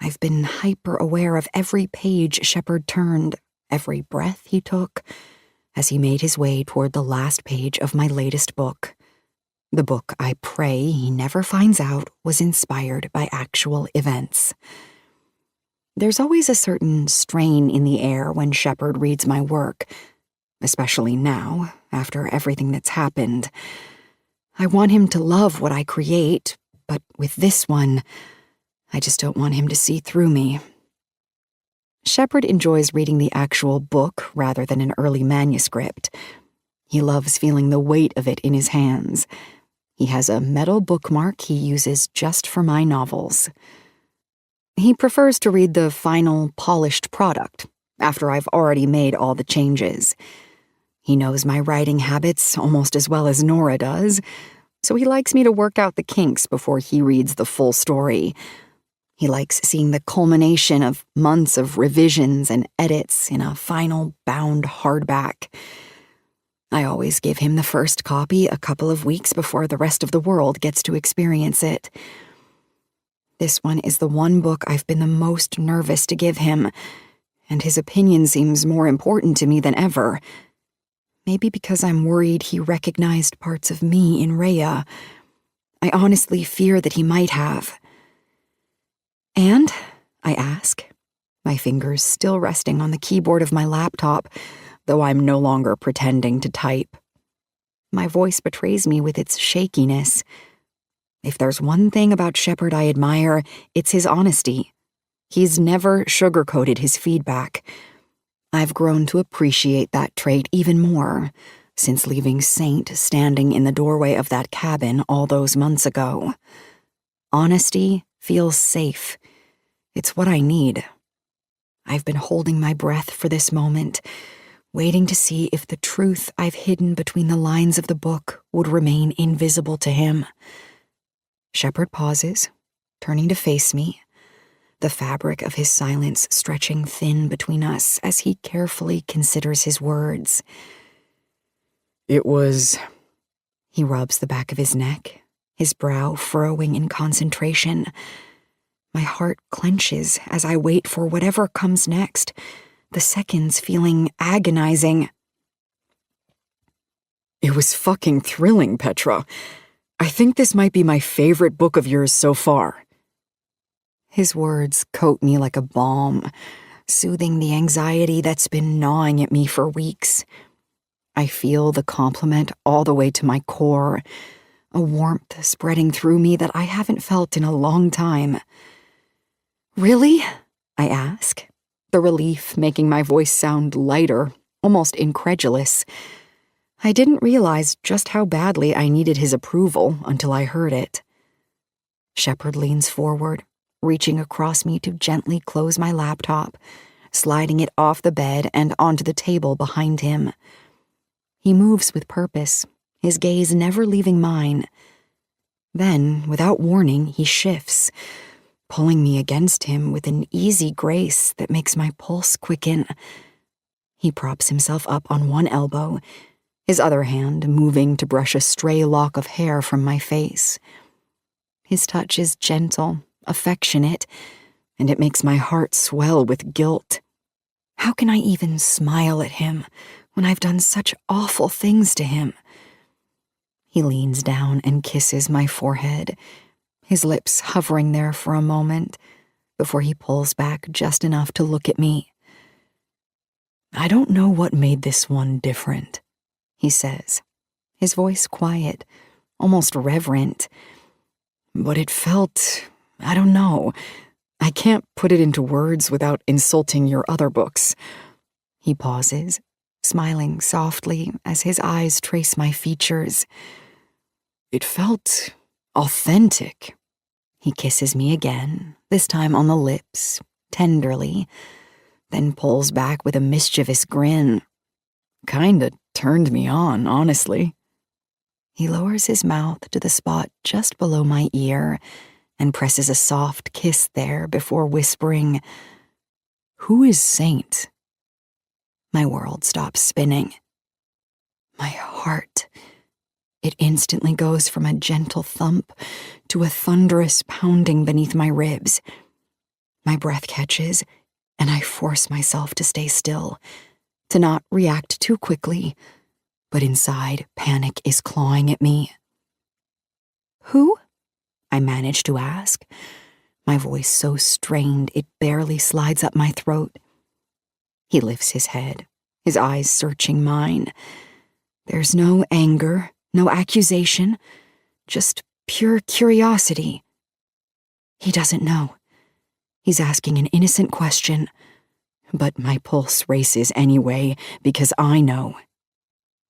I've been hyper-aware of every page Shepard turned, every breath he took, as he made his way toward the last page of my latest book. The book I pray he never finds out was inspired by actual events. There's always a certain strain in the air when Shepard reads my work, especially now, after everything that's happened. I want him to love what I create, but with this one, I just don't want him to see through me. Shepard enjoys reading the actual book rather than an early manuscript. He loves feeling the weight of it in his hands. He has a metal bookmark he uses just for my novels. He prefers to read the final, polished product, after I've already made all the changes. He knows my writing habits almost as well as Nora does, so he likes me to work out the kinks before he reads the full story. He likes seeing the culmination of months of revisions and edits in a final bound hardback. I always give him the first copy a couple of weeks before the rest of the world gets to experience it. This one is the one book I've been the most nervous to give him, and his opinion seems more important to me than ever. Maybe because I'm worried he recognized parts of me in Rhea. I honestly fear that he might have. And, I ask, my fingers still resting on the keyboard of my laptop, though I'm no longer pretending to type. My voice betrays me with its shakiness. If there's one thing about Shepard I admire, it's his honesty. He's never sugarcoated his feedback. I've grown to appreciate that trait even more since leaving Saint standing in the doorway of that cabin all those months ago. Honesty feels safe. It's what I need. I've been holding my breath for this moment, waiting to see if the truth I've hidden between the lines of the book would remain invisible to him. Shepard pauses, turning to face me, the fabric of his silence stretching thin between us as he carefully considers his words. It was... He rubs the back of his neck, his brow furrowing in concentration. My heart clenches as I wait for whatever comes next, the seconds feeling agonizing. It was fucking thrilling, Petra. I think this might be my favorite book of yours so far. His words coat me like a balm, soothing the anxiety that's been gnawing at me for weeks. I feel the compliment all the way to my core, a warmth spreading through me that I haven't felt in a long time. Really? I ask, the relief making my voice sound lighter, almost incredulous. I didn't realize just how badly I needed his approval until I heard it. Shepard leans forward, reaching across me to gently close my laptop, sliding it off the bed and onto the table behind him. He moves with purpose, his gaze never leaving mine. Then, without warning, he shifts, pulling me against him with an easy grace that makes my pulse quicken. He props himself up on one elbow, his other hand moving to brush a stray lock of hair from my face. His touch is gentle affectionate, and it makes my heart swell with guilt. How can I even smile at him when I've done such awful things to him? He leans down and kisses my forehead, his lips hovering there for a moment before he pulls back just enough to look at me. I don't know what made this one different, he says, his voice quiet, almost reverent. But it felt, I don't know, I can't put it into words without insulting your other books. He pauses, smiling softly as his eyes trace my features. It felt authentic. He kisses me again, this time on the lips, tenderly, then pulls back with a mischievous grin. Kinda turned me on, honestly. He lowers his mouth to the spot just below my ear and presses a soft kiss there before whispering, "Who is Saint?" My world stops spinning. My heart. It instantly goes from a gentle thump to a thunderous pounding beneath my ribs. My breath catches, and I force myself to stay still, to not react too quickly, but inside, panic is clawing at me. "Who?" I manage to ask, my voice so strained it barely slides up my throat. He lifts his head, his eyes searching mine. There's no anger, no accusation, just pure curiosity. He doesn't know. He's asking an innocent question, but my pulse races anyway because I know.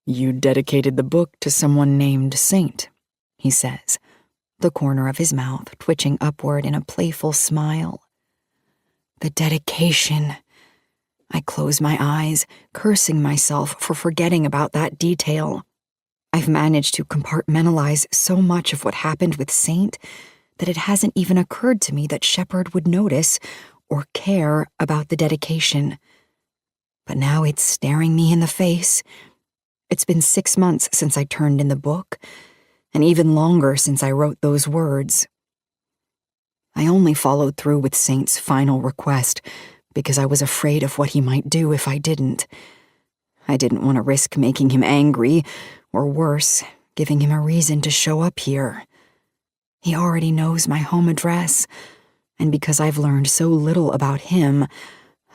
You dedicated the book to someone named Saint, he says, the corner of his mouth twitching upward in a playful smile. The dedication. I close my eyes, cursing myself for forgetting about that detail. I've managed to compartmentalize so much of what happened with Saint that it hasn't even occurred to me that Shepard would notice or care about the dedication. But now it's staring me in the face. It's been 6 months since I turned in the book, and even longer since I wrote those words. I only followed through with Saint's final request because I was afraid of what he might do if I didn't. I didn't want to risk making him angry, or worse, giving him a reason to show up here. He already knows my home address, and because I've learned so little about him,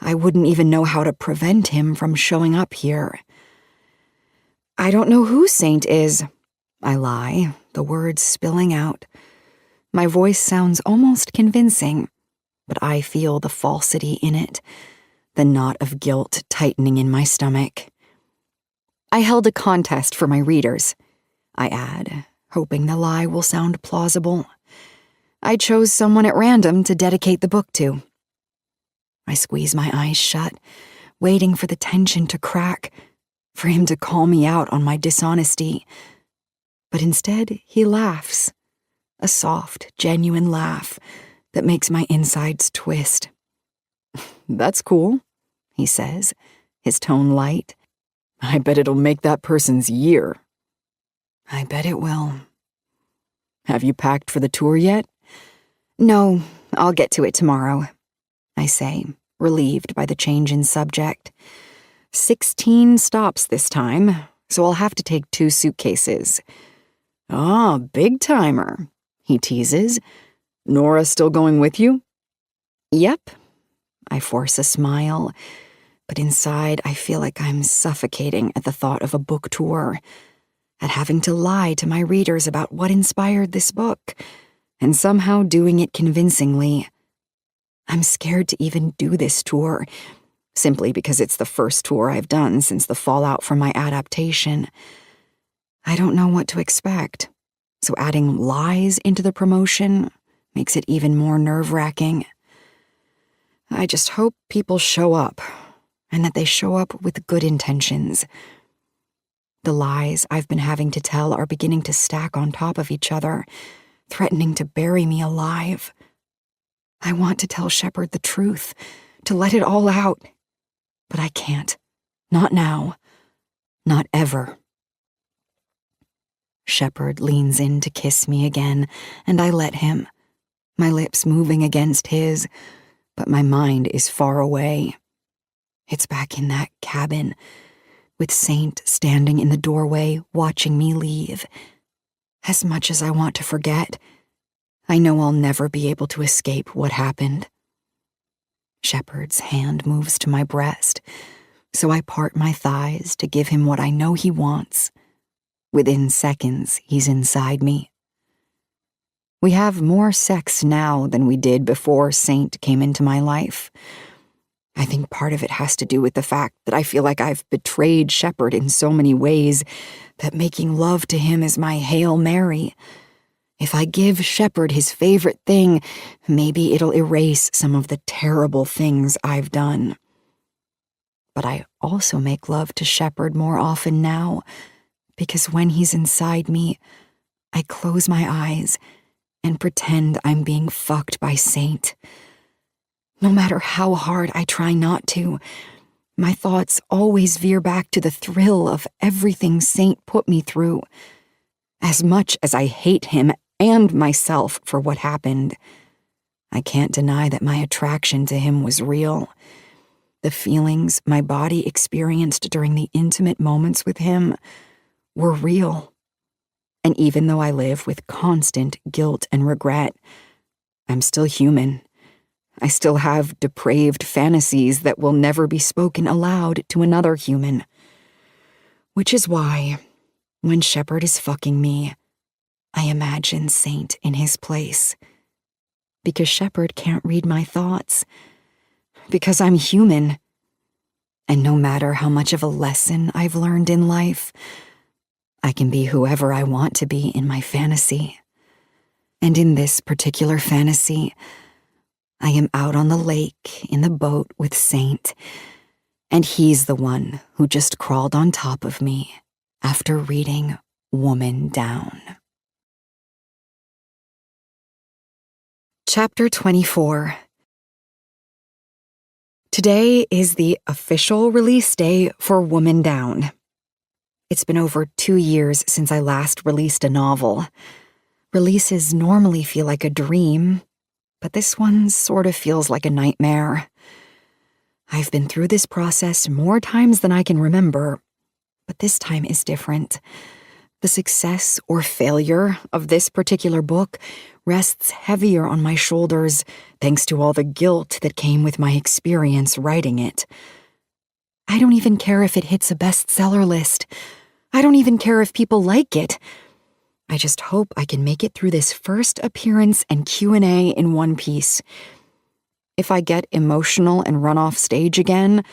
I wouldn't even know how to prevent him from showing up here. I don't know who Saint is, I lie, the words spilling out. My voice sounds almost convincing, but I feel the falsity in it, the knot of guilt tightening in my stomach. I held a contest for my readers, I add, hoping the lie will sound plausible. I chose someone at random to dedicate the book to. I squeeze my eyes shut, waiting for the tension to crack, for him to call me out on my dishonesty. But instead, he laughs, a soft, genuine laugh that makes my insides twist. That's cool, he says, his tone light. I bet it'll make that person's year. I bet it will. Have you packed for the tour yet? No, I'll get to it tomorrow, I say, relieved by the change in subject. 16 stops this time, so I'll have to take 2 suitcases. Ah, big timer, he teases. Nora still going with you? Yep. I force a smile, but inside I feel like I'm suffocating at the thought of a book tour, at having to lie to my readers about what inspired this book, and somehow doing it convincingly. I'm scared to even do this tour, simply because it's the first tour I've done since the fallout from my adaptation. I don't know what to expect, so adding lies into the promotion makes it even more nerve-wracking. I just hope people show up, and that they show up with good intentions. The lies I've been having to tell are beginning to stack on top of each other, threatening to bury me alive. I want to tell Shepard the truth, to let it all out, but I can't. Not now. Not ever. Shepard leans in to kiss me again, and I let him. my lips moving against his, but my mind is far away. It's back in that cabin, with Saint standing in the doorway watching me leave. As much as I want to forget, I know I'll never be able to escape what happened. Shepard's hand moves to my breast, so I part my thighs to give him what I know he wants. Within seconds, he's inside me. We have more sex now than we did before Saint came into my life. I think part of it has to do with the fact that I feel like I've betrayed Shepard in so many ways that making love to him is my Hail Mary. If I give Shepard his favorite thing, maybe it'll erase some of the terrible things I've done. But I also make love to Shepard more often now, because when he's inside me, I close my eyes and pretend I'm being fucked by Saint. No matter how hard I try not to, my thoughts always veer back to the thrill of everything Saint put me through. As much as I hate him and myself for what happened, I can't deny that my attraction to him was real. The feelings my body experienced during the intimate moments with him were real. And even though I live with constant guilt and regret, I'm still human. I still have depraved fantasies that will never be spoken aloud to another human. Which is why, when Shepard is fucking me, I imagine Saint in his place. Because Shepard can't read my thoughts. Because I'm human. And no matter how much of a lesson I've learned in life, I can be whoever I want to be in my fantasy. And in this particular fantasy, I am out on the lake in the boat with Saint, and he's the one who just crawled on top of me after reading Woman Down. Chapter 24. Today is the official release day for Woman Down. It's been over 2 years since I last released a novel. Releases normally feel like a dream, but this one sort of feels like a nightmare. I've been through this process more times than I can remember, but this time is different. The success or failure of this particular book rests heavier on my shoulders thanks to all the guilt that came with my experience writing it. I don't even care if it hits a bestseller list. I don't even care if people like it. I just hope I can make it through this first appearance and Q&A in one piece. If I get emotional and run off stage again,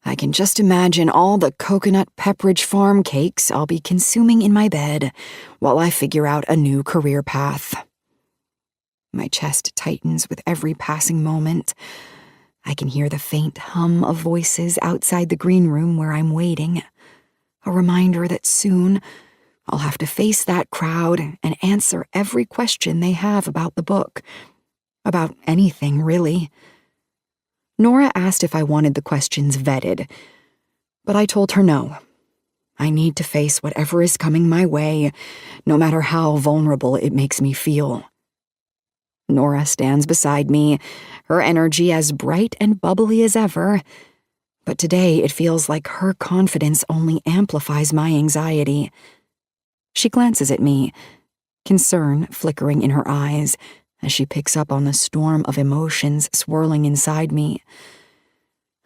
I can just imagine all the coconut Pepperidge Farm cakes I'll be consuming in my bed while I figure out a new career path. My chest tightens with every passing moment. I can hear the faint hum of voices outside the green room where I'm waiting. A reminder that soon I'll have to face that crowd and answer every question they have about the book. About anything, really. Nora asked if I wanted the questions vetted, but I told her no. I need to face whatever is coming my way, no matter how vulnerable it makes me feel. Nora stands beside me, her energy as bright and bubbly as ever, but today it feels like her confidence only amplifies my anxiety. She glances at me, concern flickering in her eyes as she picks up on the storm of emotions swirling inside me.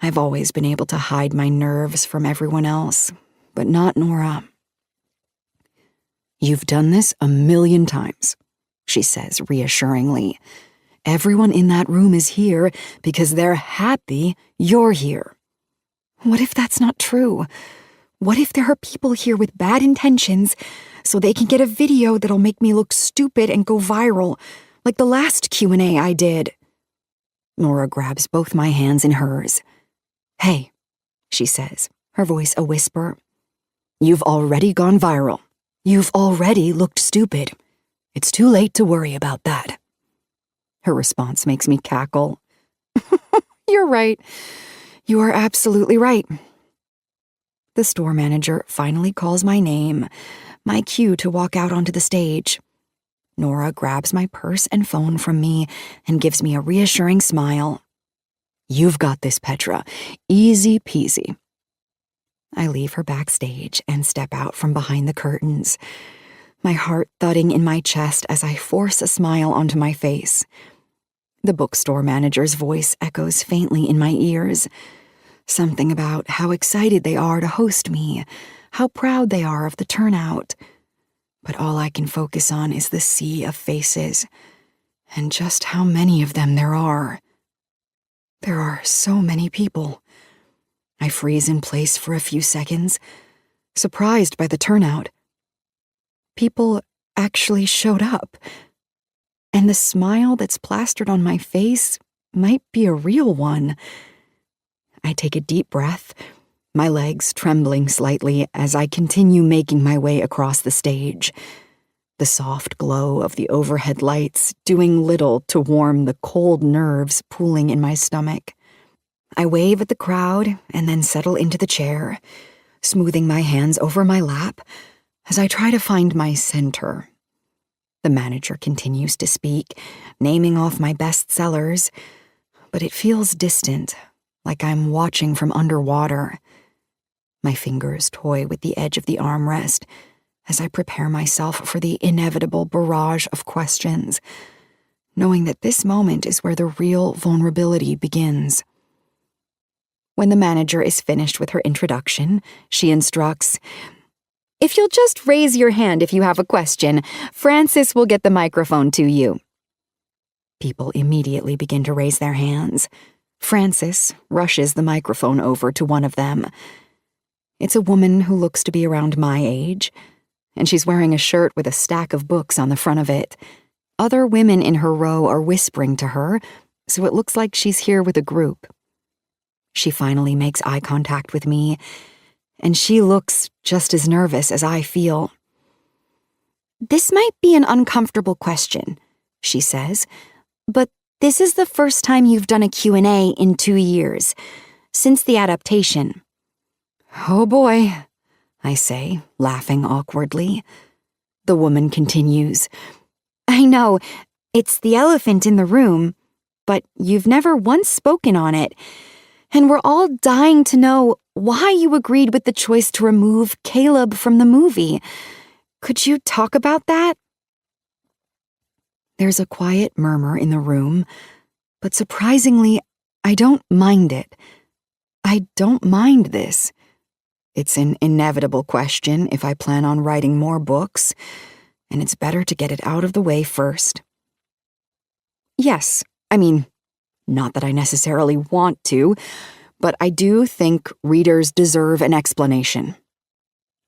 I've always been able to hide my nerves from everyone else, but not Nora. "You've done this 1,000,000 times," she says reassuringly. "Everyone in that room is here because they're happy you're here." What if that's not true? What if there are people here with bad intentions so they can get a video that'll make me look stupid and go viral, like the last Q&A I did? Nora grabs both my hands in hers. "Hey," she says, her voice a whisper. "You've already gone viral. You've already looked stupid. It's too late to worry about that." Her response makes me cackle. "You're right. You are absolutely right." The store manager finally calls my name, my cue to walk out onto the stage. Nora grabs my purse and phone from me and gives me a reassuring smile. You've got this, Petra. Easy peasy. I leave her backstage and step out from behind the curtains, my heart thudding in my chest as I force a smile onto my face. The bookstore manager's voice echoes faintly in my ears. Something about how excited they are to host me, how proud they are of the turnout. But all I can focus on is the sea of faces, and just how many of them there are. There are so many people. I freeze in place for a few seconds, surprised by the turnout. People actually showed up, and the smile that's plastered on my face might be a real one. I take a deep breath, my legs trembling slightly as I continue making my way across the stage. The soft glow of the overhead lights doing little to warm the cold nerves pooling in my stomach. I wave at the crowd and then settle into the chair, smoothing my hands over my lap as I try to find my center. The manager continues to speak, naming off my bestsellers, but it feels distant, like I'm watching from underwater. My fingers toy with the edge of the armrest as I prepare myself for the inevitable barrage of questions, knowing that this moment is where the real vulnerability begins. When the manager is finished with her introduction, she instructs, "If you'll just raise your hand if you have a question, Francis will get the microphone to you." People immediately begin to raise their hands. Francis rushes the microphone over to one of them. It's a woman who looks to be around my age, and she's wearing a shirt with a stack of books on the front of it. Other women in her row are whispering to her, so it looks like she's here with a group. She finally makes eye contact with me, and she looks just as nervous as I feel. "This might be an uncomfortable question," she says, "but this is the first time you've done a Q&A in 2 years, since the adaptation." "Oh boy," I say, laughing awkwardly. The woman continues, "I know, it's the elephant in the room, but you've never once spoken on it, and we're all dying to know why you agreed with the choice to remove Caleb from the movie. Could you talk about that?" There's a quiet murmur in the room, but surprisingly, I don't mind it. I don't mind this. It's an inevitable question if I plan on writing more books, and it's better to get it out of the way first. Yes, I mean, not that I necessarily want to, but I do think readers deserve an explanation.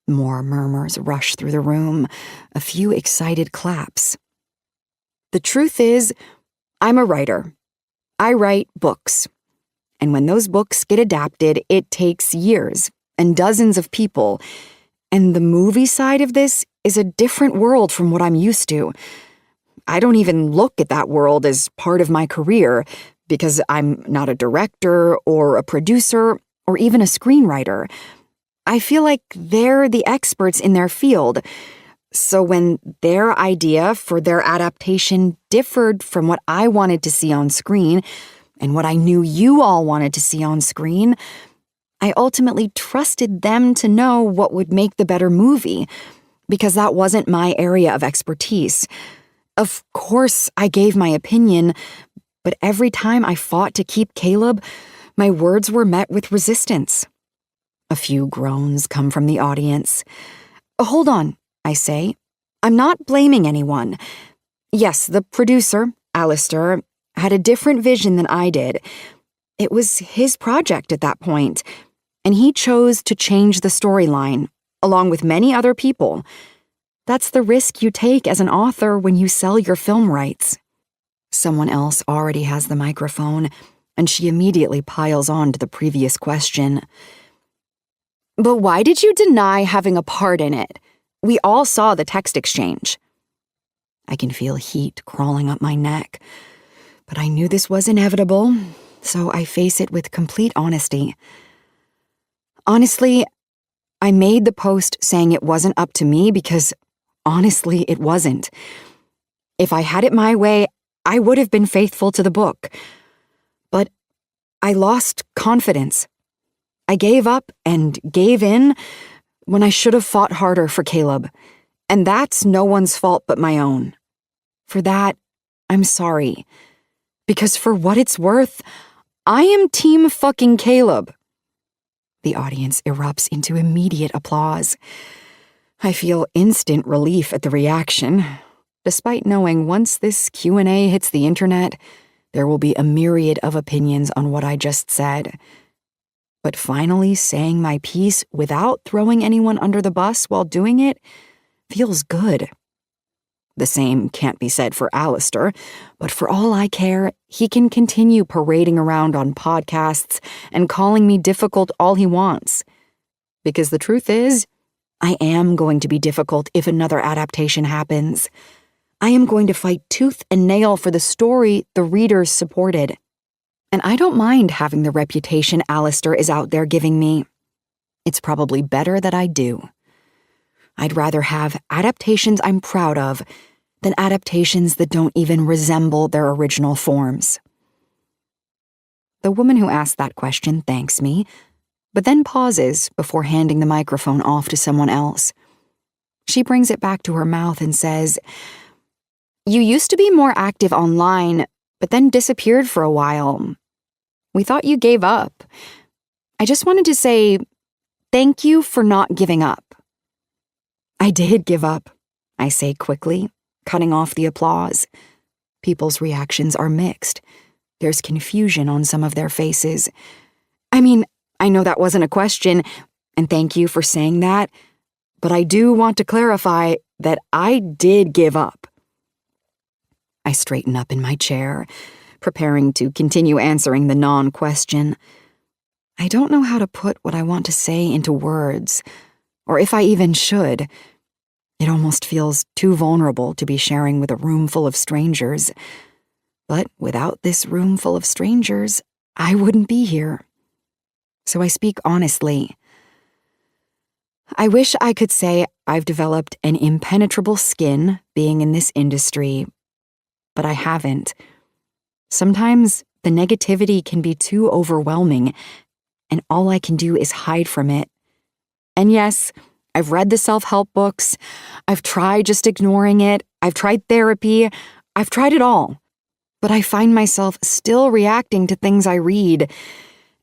More murmurs rush through the room, a few excited claps. The truth is, I'm a writer. I write books. And when those books get adapted, it takes years and dozens of people. And the movie side of this is a different world from what I'm used to. I don't even look at that world as part of my career because I'm not a director or a producer or even a screenwriter. I feel like they're the experts in their field. So when their idea for their adaptation differed from what I wanted to see on screen and what I knew you all wanted to see on screen, I ultimately trusted them to know what would make the better movie, because that wasn't my area of expertise. Of course, I gave my opinion, but every time I fought to keep Caleb, my words were met with resistance. A few groans come from the audience. "Hold on," I say. "I'm not blaming anyone. Yes, the producer, Alistair, had a different vision than I did. It was his project at that point, and he chose to change the storyline, along with many other people. That's the risk you take as an author when you sell your film rights." Someone else already has the microphone, and she immediately piles on to the previous question. "But why did you deny having a part in it? We all saw the text exchange." I can feel heat crawling up my neck, but I knew this was inevitable, so I face it with complete honesty. Honestly, I made the post saying it wasn't up to me because, honestly, it wasn't. If I had it my way, I would have been faithful to the book. But I lost confidence. I gave up and gave in when I should have fought harder for Caleb. And that's no one's fault but my own. For that, I'm sorry. Because for what it's worth, I am team fucking Caleb. The audience erupts into immediate applause. I feel instant relief at the reaction, despite knowing once this Q&A hits the internet, there will be a myriad of opinions on what I just said. But finally saying my piece without throwing anyone under the bus while doing it feels good. The same can't be said for Alistair, but for all I care, he can continue parading around on podcasts and calling me difficult all he wants. Because the truth is, I am going to be difficult if another adaptation happens. I am going to fight tooth and nail for the story the readers supported. And I don't mind having the reputation Alistair is out there giving me. It's probably better that I do. I'd rather have adaptations I'm proud of than adaptations that don't even resemble their original forms. The woman who asked that question thanks me, but then pauses before handing the microphone off to someone else. She brings it back to her mouth and says, "You used to be more active online, but then disappeared for a while. We thought you gave up. I just wanted to say thank you for not giving up." I did give up, I say quickly, cutting off the applause. People's reactions are mixed. There's confusion on some of their faces. I mean, I know that wasn't a question, and thank you for saying that, but I do want to clarify that I did give up. I straighten up in my chair, preparing to continue answering the non-question. I don't know how to put what I want to say into words, or if I even should. It almost feels too vulnerable to be sharing with a room full of strangers. But without this room full of strangers, I wouldn't be here. So I speak honestly. I wish I could say I've developed an impenetrable skin being in this industry, but I haven't. Sometimes the negativity can be too overwhelming, and all I can do is hide from it. And yes, I've read the self-help books. I've tried just ignoring it. I've tried therapy. I've tried it all. But I find myself still reacting to things I read,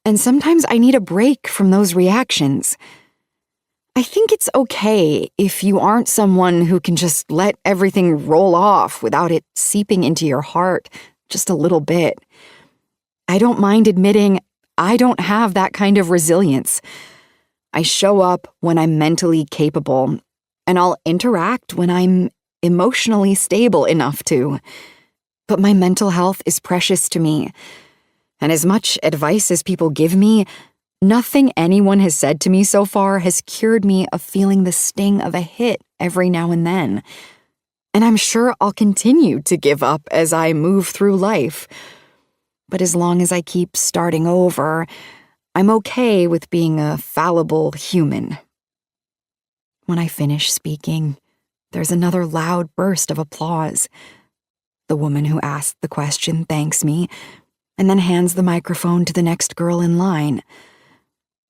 and sometimes I need a break from those reactions. I think it's okay if you aren't someone who can just let everything roll off without it seeping into your heart just a little bit. I don't mind admitting I don't have that kind of resilience. I show up when I'm mentally capable, and I'll interact when I'm emotionally stable enough to. But my mental health is precious to me, and as much advice as people give me, nothing anyone has said to me so far has cured me of feeling the sting of a hit every now and then. And I'm sure I'll continue to give up as I move through life. But as long as I keep starting over, I'm okay with being a fallible human. When I finish speaking, there's another loud burst of applause. The woman who asked the question thanks me, and then hands the microphone to the next girl in line.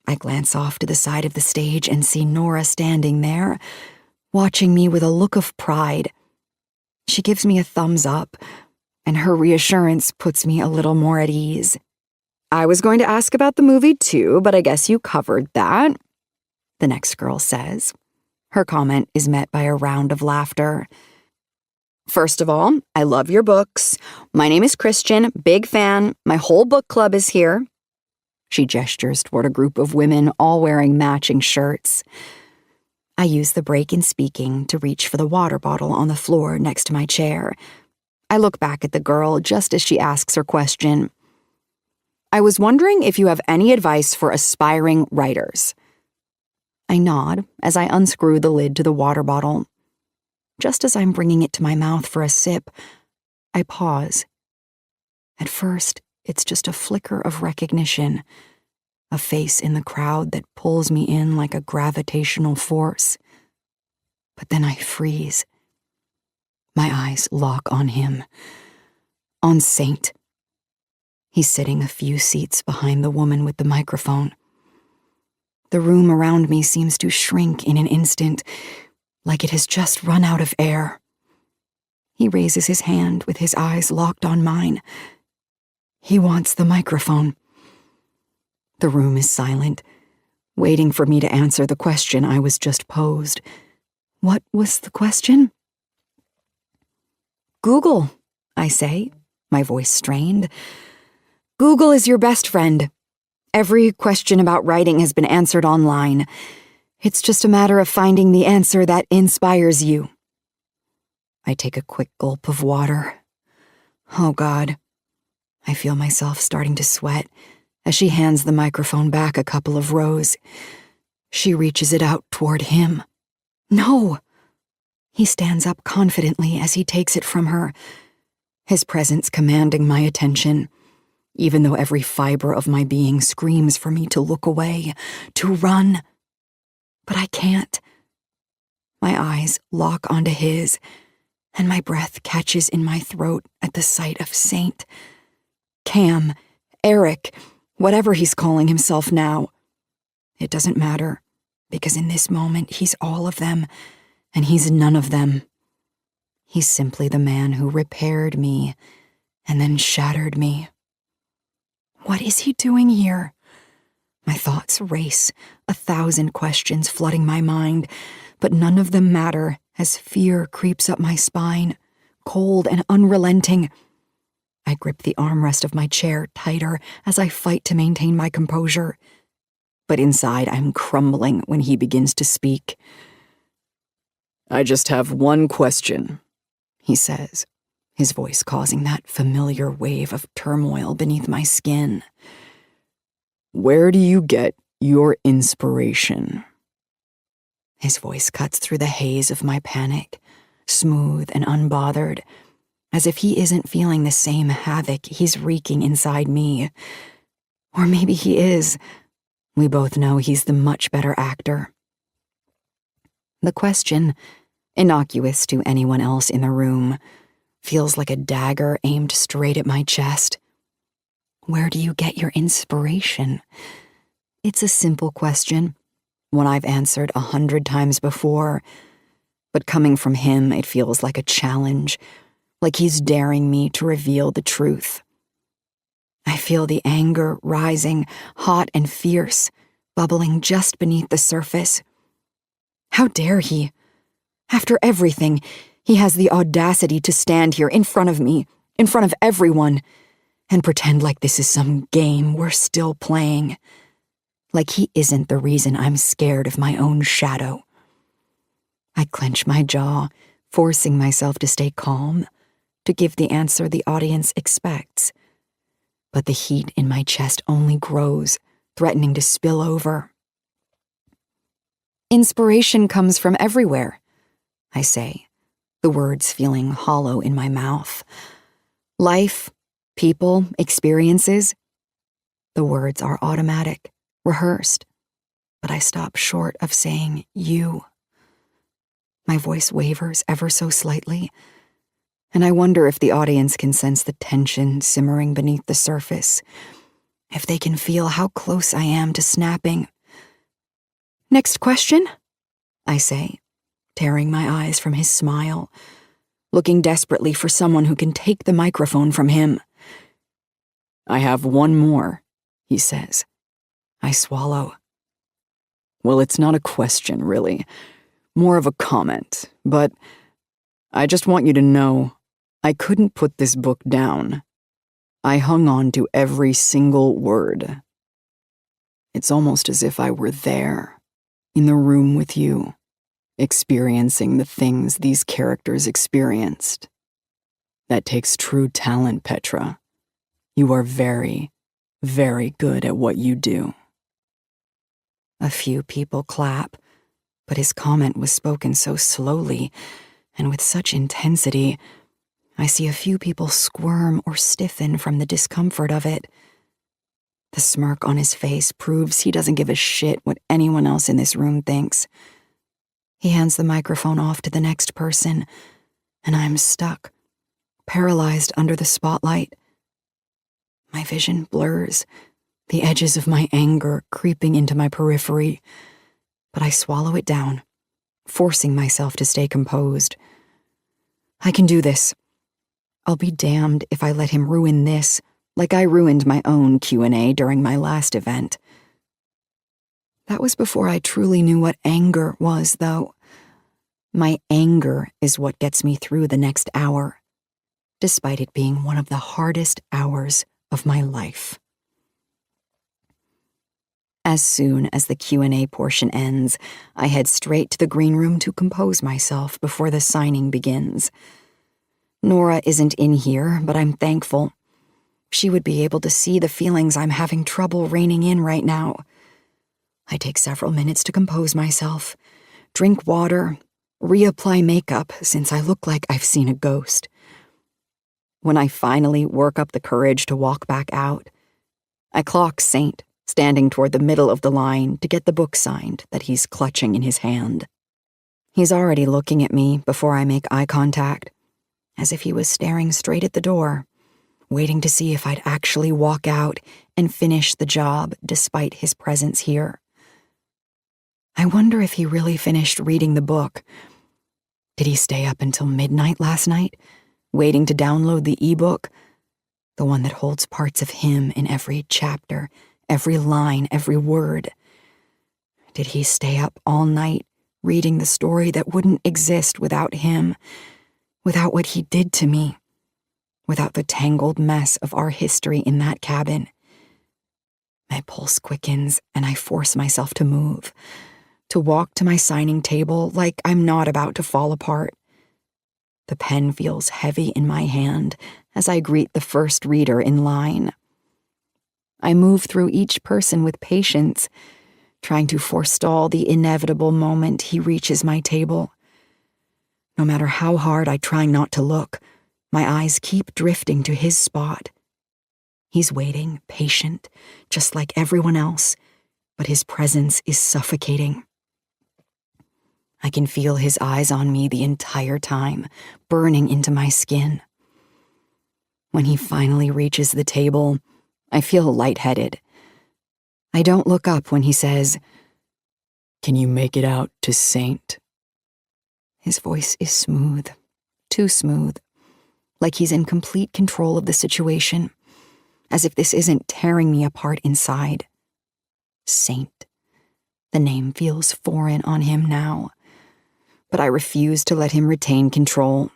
I glance off to the side of the stage and see Nora standing there, watching me with a look of pride. She gives me a thumbs up, and her reassurance puts me a little more at ease. "I was going to ask about the movie too, but I guess you covered that," the next girl says. Her comment is met by a round of laughter. "First of all, I love your books. My name is Christian, big fan. My whole book club is here." She gestures toward a group of women all wearing matching shirts. I use the break in speaking to reach for the water bottle on the floor next to my chair. I look back at the girl just as she asks her question. "I was wondering if you have any advice for aspiring writers." I nod as I unscrew the lid to the water bottle. Just as I'm bringing it to my mouth for a sip, I pause. At first, it's just a flicker of recognition, a face in the crowd that pulls me in like a gravitational force. But then I freeze. My eyes lock on him. On Saint. He's sitting a few seats behind the woman with the microphone. The room around me seems to shrink in an instant, like it has just run out of air. He raises his hand with his eyes locked on mine. He wants the microphone. The room is silent, waiting for me to answer the question I was just posed. What was the question? Google, I say, my voice strained. Google is your best friend. Every question about writing has been answered online. It's just a matter of finding the answer that inspires you. I take a quick gulp of water. Oh, God. I feel myself starting to sweat as she hands the microphone back a couple of rows. She reaches it out toward him. No! He stands up confidently as he takes it from her, his presence commanding my attention, even though every fiber of my being screams for me to look away, to run. But I can't. My eyes lock onto his, and my breath catches in my throat at the sight of Saint. Cam, Eric, whatever he's calling himself now. It doesn't matter, because in this moment he's all of them, and he's none of them. He's simply the man who repaired me and then shattered me. What is he doing here? My thoughts race, 1,000 questions flooding my mind, but none of them matter as fear creeps up my spine, cold and unrelenting. I grip the armrest of my chair tighter as I fight to maintain my composure. But inside I'm crumbling when he begins to speak. I just have one question, he says, his voice causing that familiar wave of turmoil beneath my skin. Where do you get your inspiration? His voice cuts through the haze of my panic, smooth and unbothered, as if he isn't feeling the same havoc he's wreaking inside me. Or maybe he is. We both know he's the much better actor. The question, innocuous to anyone else in the room, feels like a dagger aimed straight at my chest. Where do you get your inspiration? It's a simple question, one I've answered 100 times before, but coming from him, it feels like a challenge, like he's daring me to reveal the truth. I feel the anger rising, hot and fierce, bubbling just beneath the surface. How dare he? After everything, he has the audacity to stand here in front of me, in front of everyone, and pretend like this is some game we're still playing. Like he isn't the reason I'm scared of my own shadow. I clench my jaw, forcing myself to stay calm, to give the answer the audience expects. But the heat in my chest only grows, threatening to spill over. Inspiration comes from everywhere, I say, the words feeling hollow in my mouth. Life, people, experiences. The words are automatic, rehearsed, but I stop short of saying you. My voice wavers ever so slightly, and I wonder if the audience can sense the tension simmering beneath the surface, if they can feel how close I am to snapping. Next question, I say, tearing my eyes from his smile, looking desperately for someone who can take the microphone from him. I have one more, he says. I swallow. Well, it's not a question, really. More of a comment, but I just want you to know I couldn't put this book down. I hung on to every single word. It's almost as if I were there, in the room with you, experiencing the things these characters experienced. That takes true talent, Petra. You are very, very good at what you do. A few people clap, but his comment was spoken so slowly and with such intensity, I see a few people squirm or stiffen from the discomfort of it. The smirk on his face proves he doesn't give a shit what anyone else in this room thinks. He hands the microphone off to the next person, and I'm stuck, paralyzed under the spotlight. My vision blurs, the edges of my anger creeping into my periphery, but I swallow it down, forcing myself to stay composed. I can do this. I'll be damned if I let him ruin this, like I ruined my own Q&A during my last event. That was before I truly knew what anger was, though. My anger is what gets me through the next hour, despite it being one of the hardest hours of my life. As soon as the Q&A portion ends, I head straight to the green room to compose myself before the signing begins. Nora isn't in here, but I'm thankful. She would be able to see the feelings I'm having trouble reining in right now. I take several minutes to compose myself, drink water, reapply makeup since I look like I've seen a ghost. When I finally work up the courage to walk back out, I clock Saint standing toward the middle of the line to get the book signed that he's clutching in his hand. He's already looking at me before I make eye contact, as if he was staring straight at the door, waiting to see if I'd actually walk out and finish the job despite his presence here. I wonder if he really finished reading the book. Did he stay up until midnight last night, waiting to download the ebook, the one that holds parts of him in every chapter, every line, every word? Did he stay up all night reading the story that wouldn't exist without him, without what he did to me, without the tangled mess of our history in that cabin? My pulse quickens and I force myself to move, to walk to my signing table like I'm not about to fall apart. The pen feels heavy in my hand as I greet the first reader in line. I move through each person with patience, trying to forestall the inevitable moment he reaches my table. No matter how hard I try not to look, my eyes keep drifting to his spot. He's waiting, patient, just like everyone else, but his presence is suffocating. I can feel his eyes on me the entire time, burning into my skin. When he finally reaches the table, I feel lightheaded. I don't look up when he says, "Can you make it out to Saint?" His voice is smooth, too smooth, like he's in complete control of the situation, as if this isn't tearing me apart inside. Saint. The name feels foreign on him now, but I refuse to let him retain control.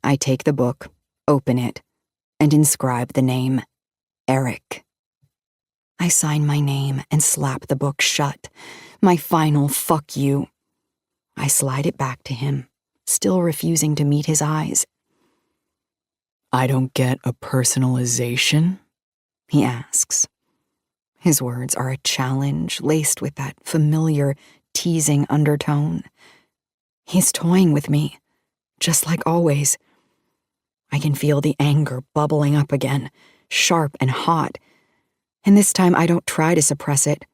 I take the book, open it, and inscribe the name, Eric. I sign my name and slap the book shut, my final fuck you. I slide it back to him, still refusing to meet his eyes. "I don't get a personalization?" he asks. His words are a challenge laced with that familiar, teasing undertone. He's toying with me, just like always. I can feel the anger bubbling up again, sharp and hot, and this time I don't try to suppress it.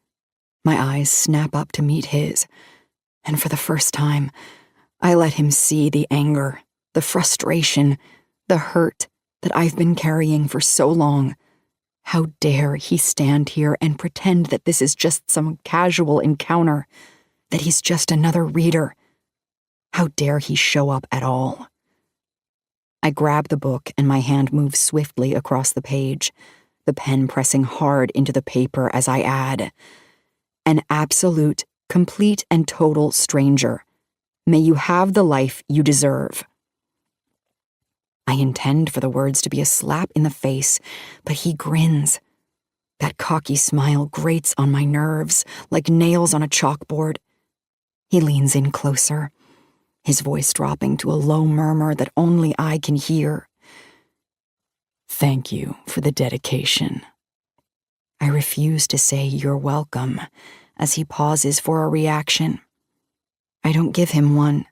My eyes snap up to meet his, and for the first time, I let him see the anger, the frustration, the hurt that I've been carrying for so long. How dare he stand here and pretend that this is just some casual encounter, that he's just another reader? How dare he show up at all? I grab the book and my hand moves swiftly across the page, the pen pressing hard into the paper as I add, "An absolute, complete and total stranger. May you have the life you deserve." I intend for the words to be a slap in the face, but he grins. That cocky smile grates on my nerves like nails on a chalkboard. He leans in closer, his voice dropping to a low murmur that only I can hear. "Thank you for the dedication." I refuse to say "you're welcome" as he pauses for a reaction. I don't give him one.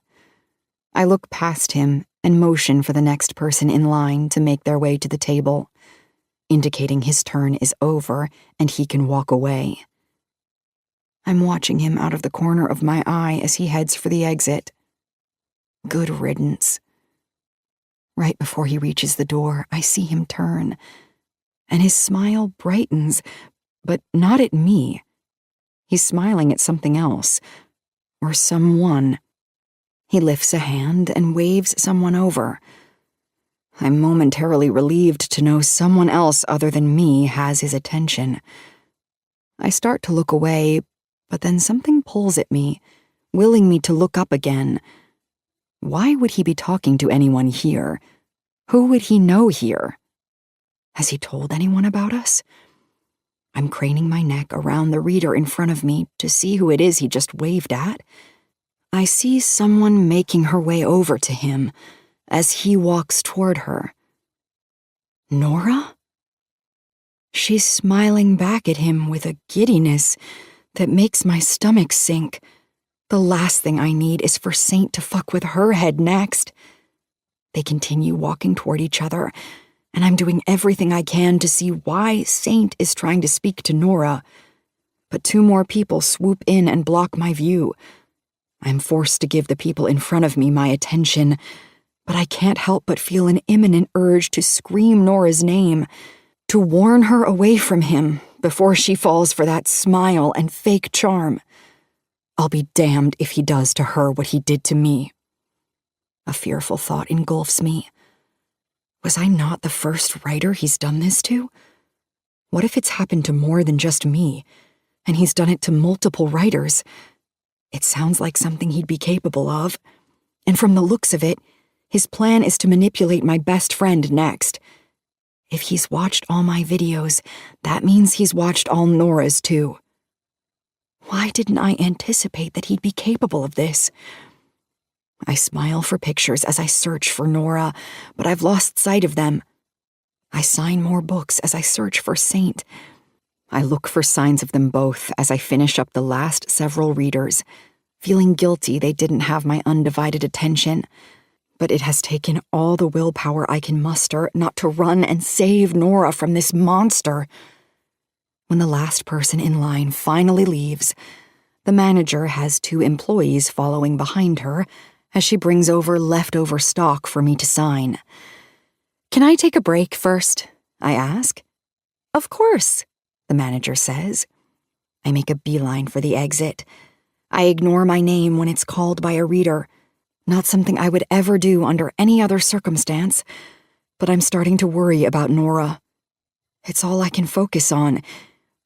I look past him and motion for the next person in line to make their way to the table, indicating his turn is over and he can walk away. I'm watching him out of the corner of my eye as he heads for the exit. Good riddance. Right before he reaches the door, I see him turn, and his smile brightens, but not at me. He's smiling at something else, or someone. He lifts a hand and waves someone over. I'm momentarily relieved to know someone else other than me has his attention. I start to look away, but then something pulls at me, willing me to look up again. Why would he be talking to anyone here? Who would he know here? Has he told anyone about us? I'm craning my neck around the reader in front of me to see who it is he just waved at. I see someone making her way over to him as he walks toward her. Nora? She's smiling back at him with a giddiness that makes my stomach sink. The last thing I need is for Saint to fuck with her head next. They continue walking toward each other, and I'm doing everything I can to see why Saint is trying to speak to Nora. But two more people swoop in and block my view. I'm forced to give the people in front of me my attention, but I can't help but feel an imminent urge to scream Nora's name, to warn her away from him before she falls for that smile and fake charm. I'll be damned if he does to her what he did to me. A fearful thought engulfs me. Was I not the first writer he's done this to? What if it's happened to more than just me, and he's done it to multiple writers? It sounds like something he'd be capable of, and from the looks of it, his plan is to manipulate my best friend next. If he's watched all my videos, that means he's watched all Nora's too. Why didn't I anticipate that he'd be capable of this? I smile for pictures as I search for Nora, but I've lost sight of them. I sign more books as I search for Saint. I look for signs of them both as I finish up the last several readers, feeling guilty they didn't have my undivided attention. But it has taken all the willpower I can muster not to run and save Nora from this monster. When the last person in line finally leaves, the manager has 2 employees following behind her as she brings over leftover stock for me to sign. "Can I take a break first?" I ask. "Of course," the manager says. I make a beeline for the exit. I ignore my name when it's called by a reader. Not something I would ever do under any other circumstance, but I'm starting to worry about Nora. It's all I can focus on,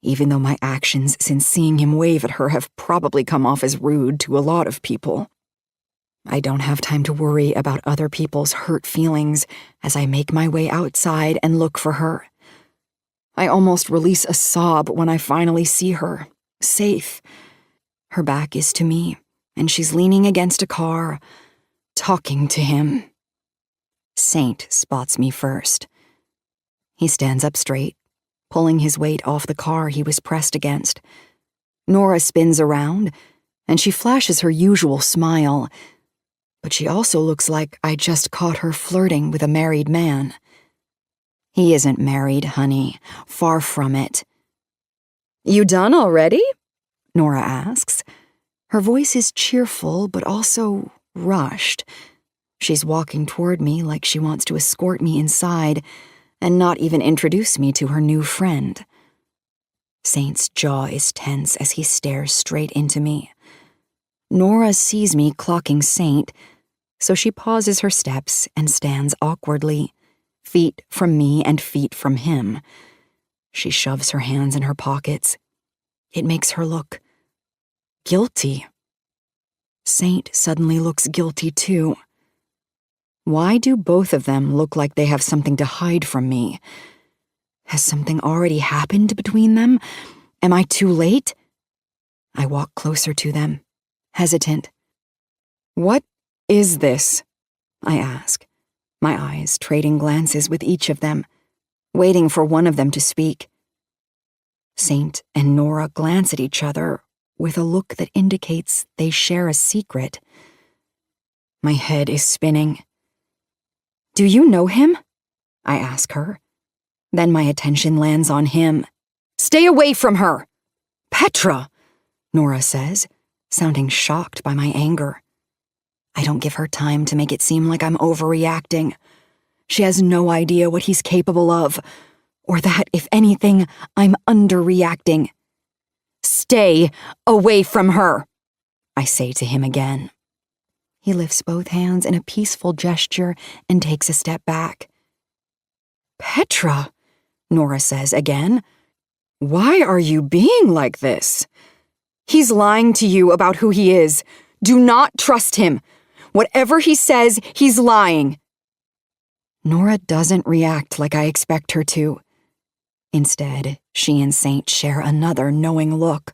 even though my actions since seeing him wave at her have probably come off as rude to a lot of people. I don't have time to worry about other people's hurt feelings as I make my way outside and look for her. I almost release a sob when I finally see her, safe. Her back is to me, and she's leaning against a car, talking to him. Saint spots me first. He stands up straight, pulling his weight off the car he was pressed against. Nora spins around, and she flashes her usual smile, but she also looks like I just caught her flirting with a married man. He isn't married, honey. Far from it. "You done already?" Nora asks. Her voice is cheerful, but also rushed. She's walking toward me like she wants to escort me inside and not even introduce me to her new friend. Saint's jaw is tense as he stares straight into me. Nora sees me clocking Saint, so she pauses her steps and stands awkwardly, feet from me and feet from him. She shoves her hands in her pockets. It makes her look guilty. Saint suddenly looks guilty too. Why do both of them look like they have something to hide from me? Has something already happened between them? Am I too late? I walk closer to them, hesitant. "What is this?" I ask, my eyes trading glances with each of them, waiting for one of them to speak. Saint and Nora glance at each other with a look that indicates they share a secret. My head is spinning. "Do you know him?" I ask her. Then my attention lands on him. "Stay away from her!" "Petra!" Nora says, sounding shocked by my anger. I don't give her time to make it seem like I'm overreacting. She has no idea what he's capable of, or that, if anything, I'm underreacting. Stay away from her, I say to him again. He lifts both hands in a peaceful gesture and takes a step back. Petra, Nora says again, why are you being like this? He's lying to you about who he is. Do not trust him. Whatever he says, he's lying. Nora doesn't react like I expect her to. Instead, she and Saint share another knowing look,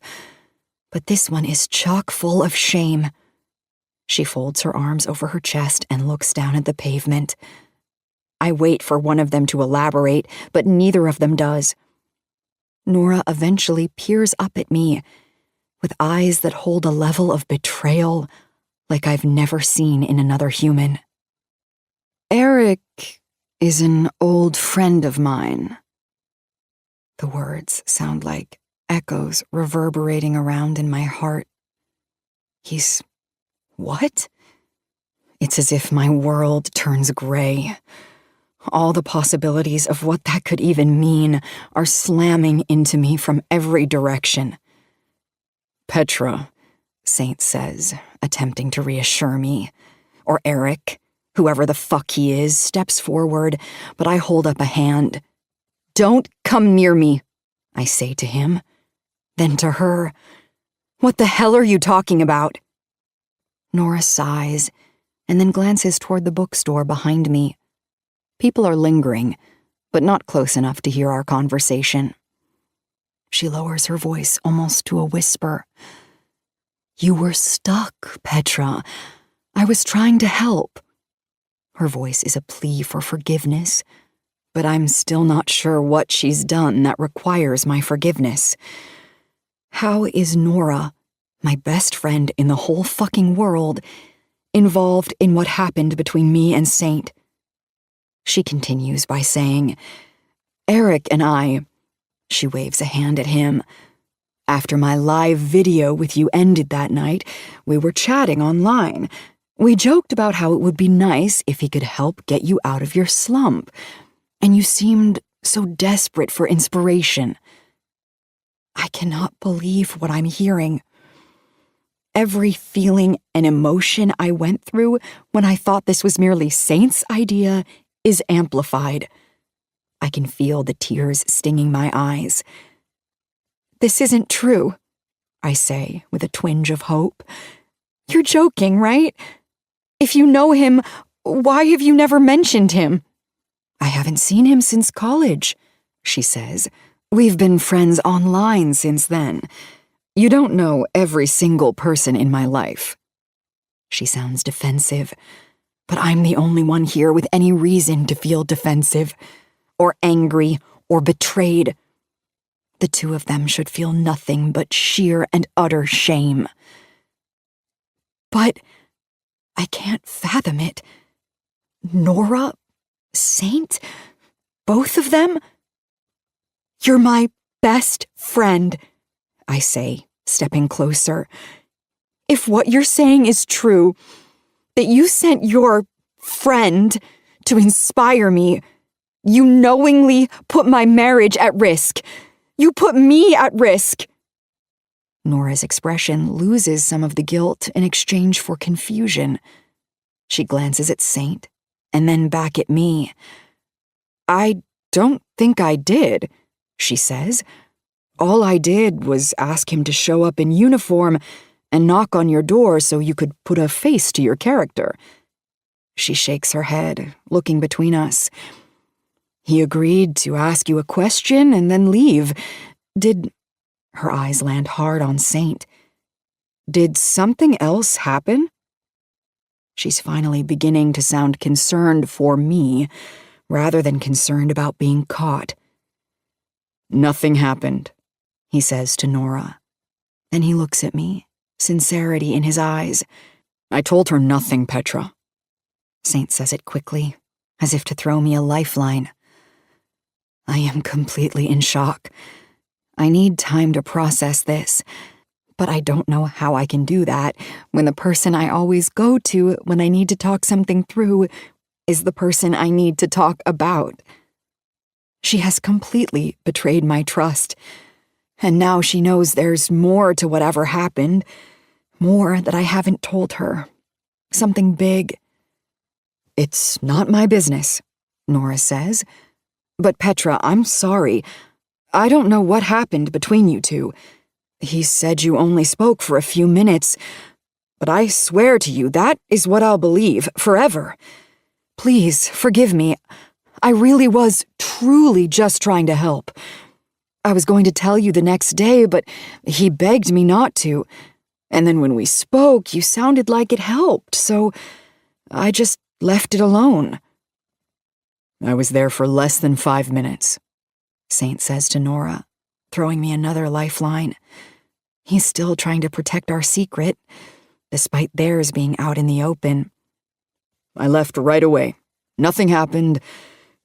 but this one is chock full of shame. She folds her arms over her chest and looks down at the pavement. I wait for one of them to elaborate, but neither of them does. Nora eventually peers up at me, with eyes that hold a level of betrayal like I've never seen in another human. Eric is an old friend of mine. The words sound like echoes reverberating around in my heart. He's... what? It's as if my world turns gray. All the possibilities of what that could even mean are slamming into me from every direction. Petra, Saint says, attempting to reassure me. Or Eric, whoever the fuck he is, steps forward, but I hold up a hand. Don't come near me, I say to him. Then to her, what the hell are you talking about? Nora sighs, and then glances toward the bookstore behind me. People are lingering, but not close enough to hear our conversation. She lowers her voice almost to a whisper. You were stuck, Petra. I was trying to help. Her voice is a plea for forgiveness, but I'm still not sure what she's done that requires my forgiveness. How is Nora, my best friend in the whole fucking world, involved in what happened between me and Saint? She continues by saying, Eric and I, she waves a hand at him. After my live video with you ended that night, we were chatting online. We joked about how it would be nice if he could help get you out of your slump. And you seemed so desperate for inspiration. I cannot believe what I'm hearing. Every feeling and emotion I went through when I thought this was merely Saint's idea is amplified. I can feel the tears stinging my eyes. This isn't true, I say with a twinge of hope. You're joking, right? If you know him, why have you never mentioned him? I haven't seen him since college, she says. We've been friends online since then. You don't know every single person in my life. She sounds defensive, but I'm the only one here with any reason to feel defensive, or angry, or betrayed. The two of them should feel nothing but sheer and utter shame. But I can't fathom it. Nora? Saint? Both of them? You're my best friend, I say, stepping closer. If what you're saying is true, that you sent your friend to inspire me, you knowingly put my marriage at risk. You put me at risk. Nora's expression loses some of the guilt in exchange for confusion. She glances at Saint, and then back at me. I don't think I did, she says. All I did was ask him to show up in uniform and knock on your door so you could put a face to your character. She shakes her head, looking between us. He agreed to ask you a question and then leave. Her eyes land hard on Saint. Did something else happen? She's finally beginning to sound concerned for me, rather than concerned about being caught. Nothing happened, he says to Nora. Then he looks at me, sincerity in his eyes. I told her nothing, Petra. Saint says it quickly, as if to throw me a lifeline. I am completely in shock. I need time to process this, but I don't know how I can do that when the person I always go to when I need to talk something through is the person I need to talk about. She has completely betrayed my trust, and now she knows there's more to whatever happened, more that I haven't told her. Something big. It's not my business, Nora says. But Petra, I'm sorry. I don't know what happened between you two. He said you only spoke for a few minutes, but I swear to you that is what I'll believe forever. Please, forgive me. I really was truly just trying to help. I was going to tell you the next day, but he begged me not to. And then when we spoke, you sounded like it helped, so I just left it alone. I was there for less than 5 minutes, Saint says to Nora, throwing me another lifeline. He's still trying to protect our secret, despite theirs being out in the open. I left right away. Nothing happened.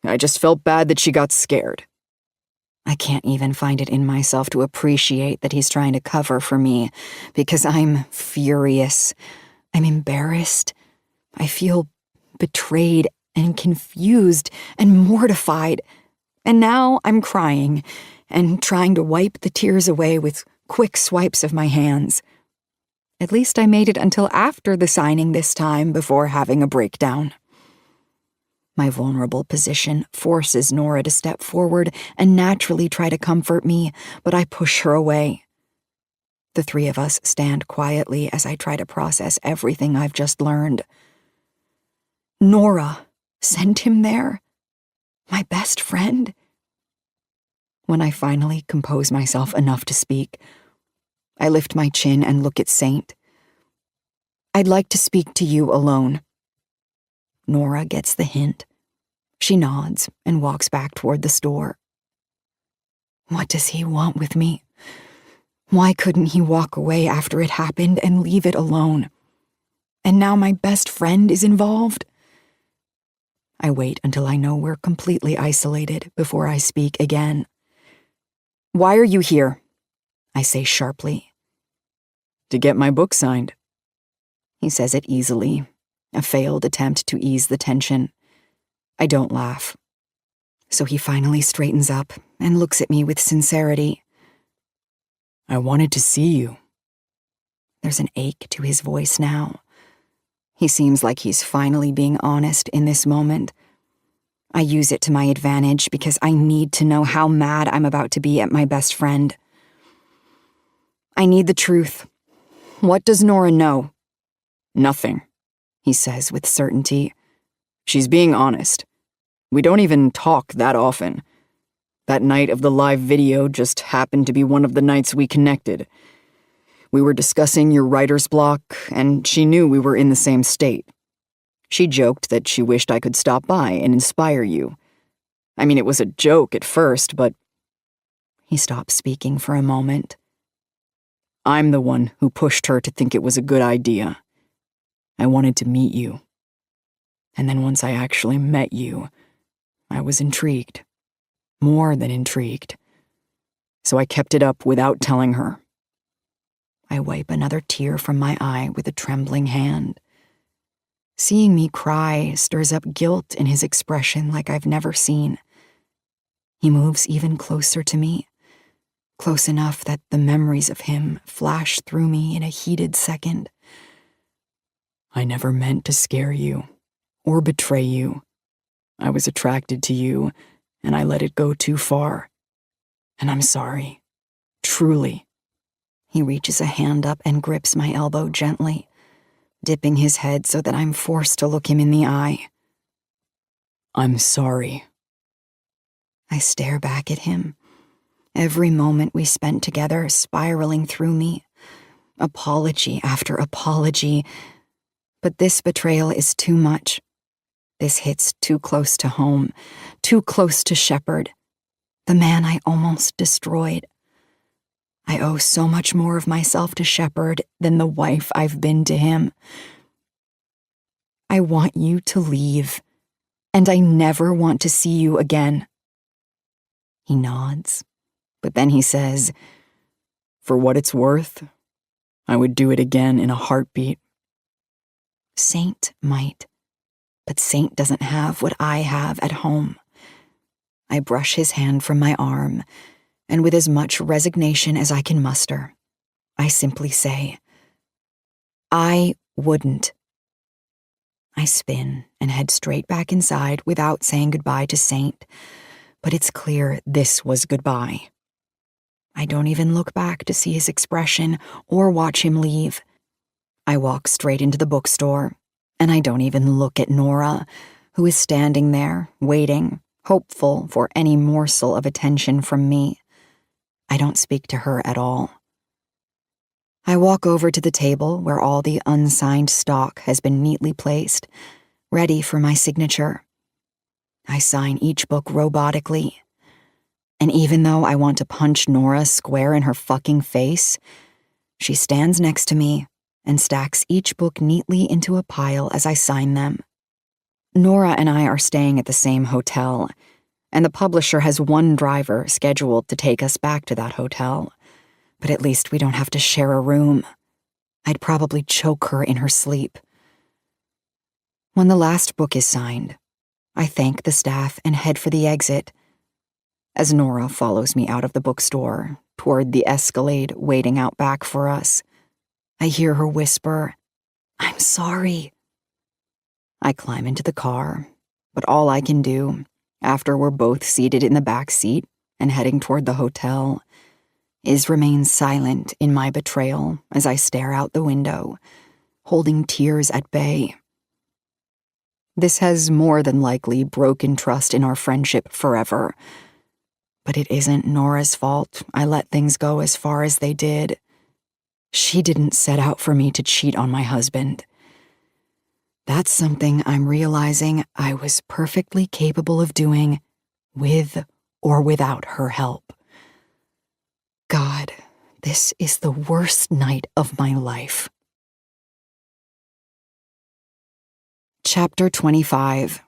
I just felt bad that she got scared. I can't even find it in myself to appreciate that he's trying to cover for me, because I'm furious. I'm embarrassed. I feel betrayed and confused and mortified. And now I'm crying and trying to wipe the tears away with quick swipes of my hands. At least I made it until after the signing this time before having a breakdown. My vulnerable position forces Nora to step forward and naturally try to comfort me, but I push her away. The three of us stand quietly as I try to process everything I've just learned. Nora sent him there? My best friend? When I finally compose myself enough to speak, I lift my chin and look at Saint. I'd like to speak to you alone. Nora gets the hint. She nods and walks back toward the store. What does he want with me? Why couldn't he walk away after it happened and leave it alone? And now my best friend is involved? I wait until I know we're completely isolated before I speak again. Why are you here? I say sharply. To get my book signed. He says it easily, a failed attempt to ease the tension. I don't laugh. So he finally straightens up and looks at me with sincerity. I wanted to see you. There's an ache to his voice now. He seems like he's finally being honest in this moment. I use it to my advantage because I need to know how mad I'm about to be at my best friend. I need the truth. What does Nora know? Nothing, he says with certainty. She's being honest. We don't even talk that often. That night of the live video just happened to be one of the nights we connected. We were discussing your writer's block, and she knew we were in the same state. She joked that she wished I could stop by and inspire you. I mean, it was a joke at first, but... He stops speaking for a moment. I'm the one who pushed her to think it was a good idea. I wanted to meet you. And then once I actually met you, I was intrigued. More than intrigued. So I kept it up without telling her. I wipe another tear from my eye with a trembling hand. Seeing me cry stirs up guilt in his expression like I've never seen. He moves even closer to me, close enough that the memories of him flash through me in a heated second. I never meant to scare you or betray you. I was attracted to you, and I let it go too far. And I'm sorry. Truly. He reaches a hand up and grips my elbow gently, dipping his head so that I'm forced to look him in the eye. I'm sorry. I stare back at him, every moment we spent together spiraling through me, apology after apology. But this betrayal is too much. This hits too close to home, too close to Shepard, the man I almost destroyed. I owe so much more of myself to Shepard than the wife I've been to him. I want you to leave, and I never want to see you again. He nods, but then he says, for what it's worth, I would do it again in a heartbeat. Saint might. but Saint doesn't have what I have at home. I brush his hand from my arm, and with as much resignation as I can muster, I simply say, I wouldn't. I spin and head straight back inside without saying goodbye to Saint, but it's clear this was goodbye. I don't even look back to see his expression or watch him leave. I walk straight into the bookstore, and I don't even look at Nora, who is standing there, waiting, hopeful for any morsel of attention from me. I don't speak to her at all. I walk over to the table where all the unsigned stock has been neatly placed, ready for my signature. I sign each book robotically, and even though I want to punch Nora square in her fucking face, she stands next to me and stacks each book neatly into a pile as I sign them. Nora and I are staying at the same hotel, and the publisher has one driver scheduled to take us back to that hotel, but at least we don't have to share a room. I'd probably choke her in her sleep. When the last book is signed, I thank the staff and head for the exit. As Nora follows me out of the bookstore, toward the Escalade waiting out back for us, I hear her whisper, "I'm sorry." I climb into the car, but all I can do, after we're both seated in the back seat and heading toward the hotel, is remain silent in my betrayal as I stare out the window, holding tears at bay. This has more than likely broken trust in our friendship forever, but it isn't Nora's fault I let things go as far as they did. She didn't set out for me to cheat on my husband. That's something I'm realizing I was perfectly capable of doing with or without her help. God, this is the worst night of my life. Chapter 25.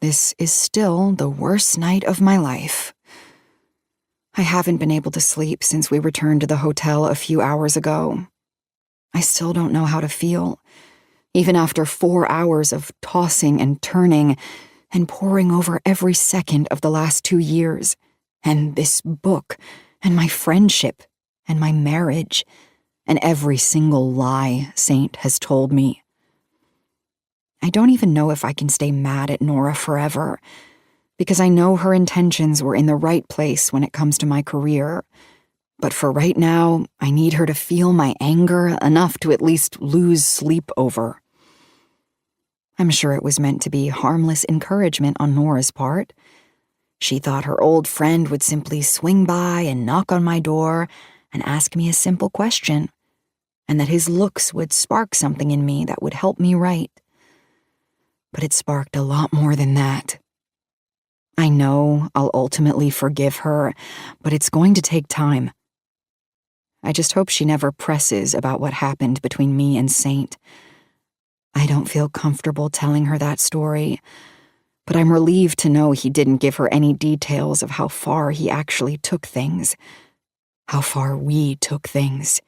This is still the worst night of my life. I haven't been able to sleep since we returned to the hotel a few hours ago. I still don't know how to feel, even after 4 hours of tossing and turning and poring over every second of the last 2 years, and this book, and my friendship, and my marriage, and every single lie Saint has told me. I don't even know if I can stay mad at Nora forever, because I know her intentions were in the right place when it comes to my career. But for right now, I need her to feel my anger enough to at least lose sleep over. I'm sure it was meant to be harmless encouragement on Nora's part. She thought her old friend would simply swing by and knock on my door and ask me a simple question, and that his looks would spark something in me that would help me write. But it sparked a lot more than that. I know I'll ultimately forgive her, but it's going to take time. I just hope she never presses about what happened between me and Saint. I don't feel comfortable telling her that story, but I'm relieved to know he didn't give her any details of how far he actually took things, how far we took things.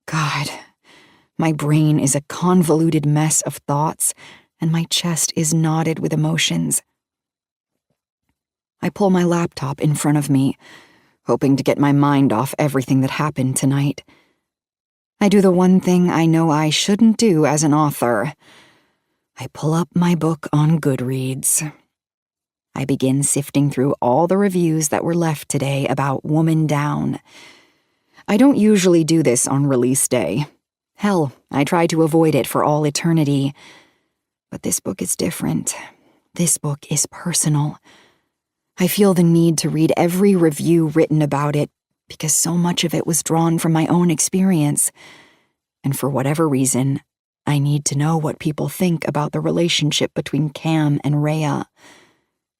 God, my brain is a convoluted mess of thoughts, and my chest is knotted with emotions. I pull my laptop in front of me, hoping to get my mind off everything that happened tonight. I do the one thing I know I shouldn't do as an author. I pull up my book on Goodreads. I begin sifting through all the reviews that were left today about Woman Down. I don't usually do this on release day. Hell, I try to avoid it for all eternity. But this book is different. This book is personal. I feel the need to read every review written about it because so much of it was drawn from my own experience. And for whatever reason, I need to know what people think about the relationship between Cam and Rhea.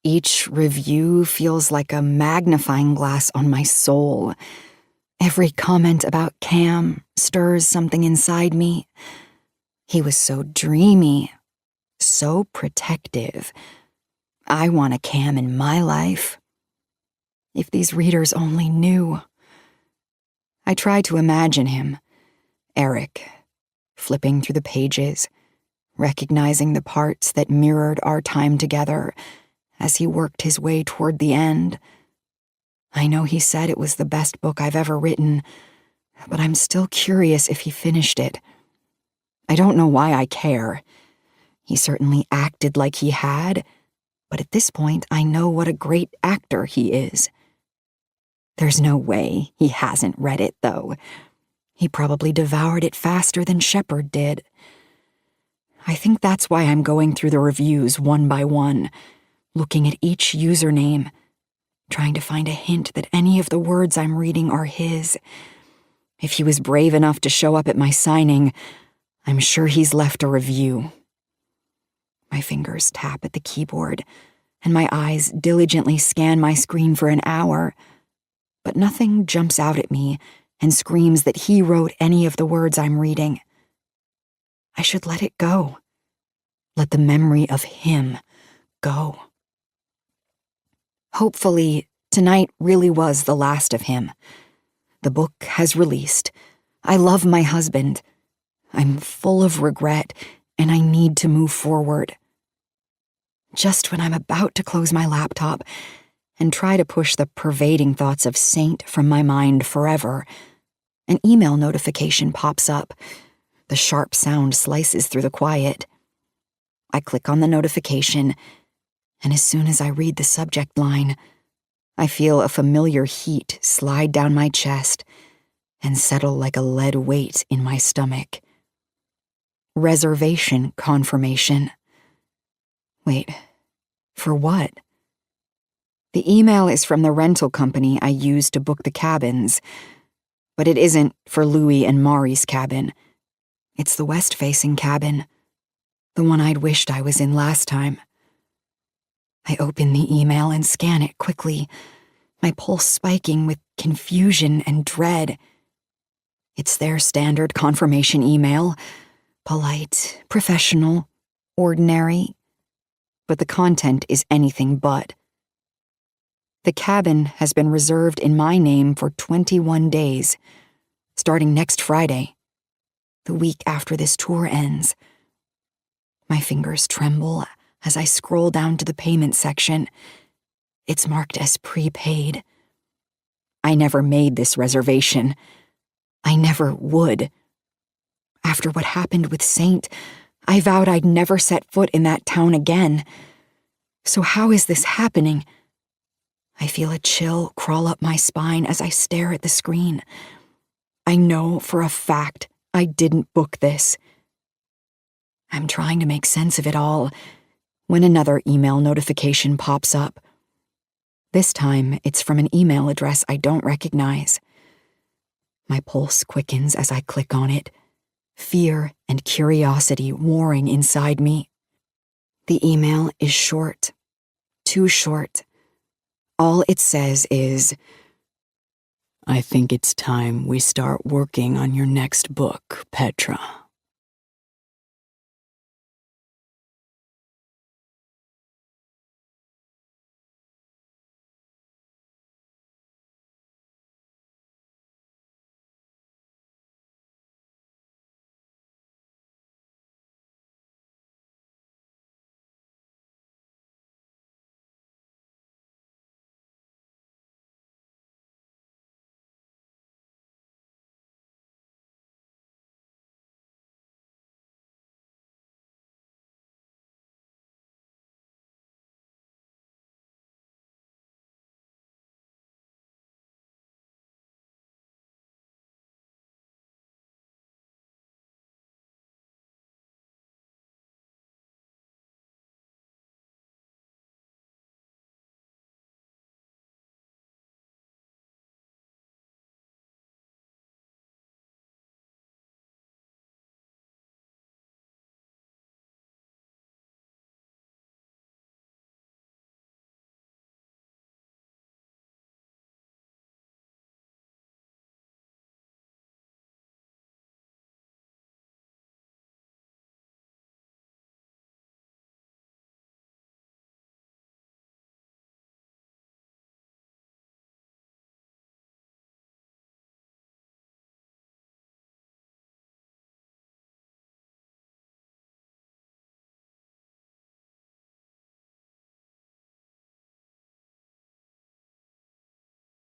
Each review feels like a magnifying glass on my soul. Every comment about Cam stirs something inside me. He was so dreamy, so protective. I want a Cam in my life. If these readers only knew. I try to imagine him, Eric, flipping through the pages, recognizing the parts that mirrored our time together as he worked his way toward the end. I know he said it was the best book I've ever written, but I'm still curious if he finished it. I don't know why I care. He certainly acted like he had, but at this point I know what a great actor he is. There's no way he hasn't read it, though. He probably devoured it faster than Shepard did. I think that's why I'm going through the reviews one by one, looking at each username, trying to find a hint that any of the words I'm reading are his. If he was brave enough to show up at my signing, I'm sure he's left a review. My fingers tap at the keyboard, and my eyes diligently scan my screen for an hour, but nothing jumps out at me and screams that he wrote any of the words I'm reading. I should let it go. Let the memory of him go. Hopefully, tonight really was the last of him. The book has released. I love my husband. I'm full of regret, and I need to move forward. Just when I'm about to close my laptop and try to push the pervading thoughts of Saint from my mind forever, an email notification pops up. The sharp sound slices through the quiet. I click on the notification, and as soon as I read the subject line, I feel a familiar heat slide down my chest and settle like a lead weight in my stomach. Reservation confirmation. Wait, for what? The email is from the rental company I used to book the cabins, but it isn't for Louis and Mari's cabin. It's the west-facing cabin, the one I'd wished I was in last time. I open the email and scan it quickly, my pulse spiking with confusion and dread. It's their standard confirmation email, polite, professional, ordinary, but the content is anything but. The cabin has been reserved in my name for 21 days, starting next Friday, the week after this tour ends. My fingers tremble as I scroll down to the payment section. It's marked as prepaid. I never made this reservation. I never would. After what happened with Saint, I vowed I'd never set foot in that town again. So how is this happening? I feel a chill crawl up my spine as I stare at the screen. I know for a fact I didn't book this. I'm trying to make sense of it all when another email notification pops up. This time, it's from an email address I don't recognize. My pulse quickens as I click on it, fear and curiosity warring inside me. The email is short, too short. All it says is, I think it's time we start working on your next book, Petra.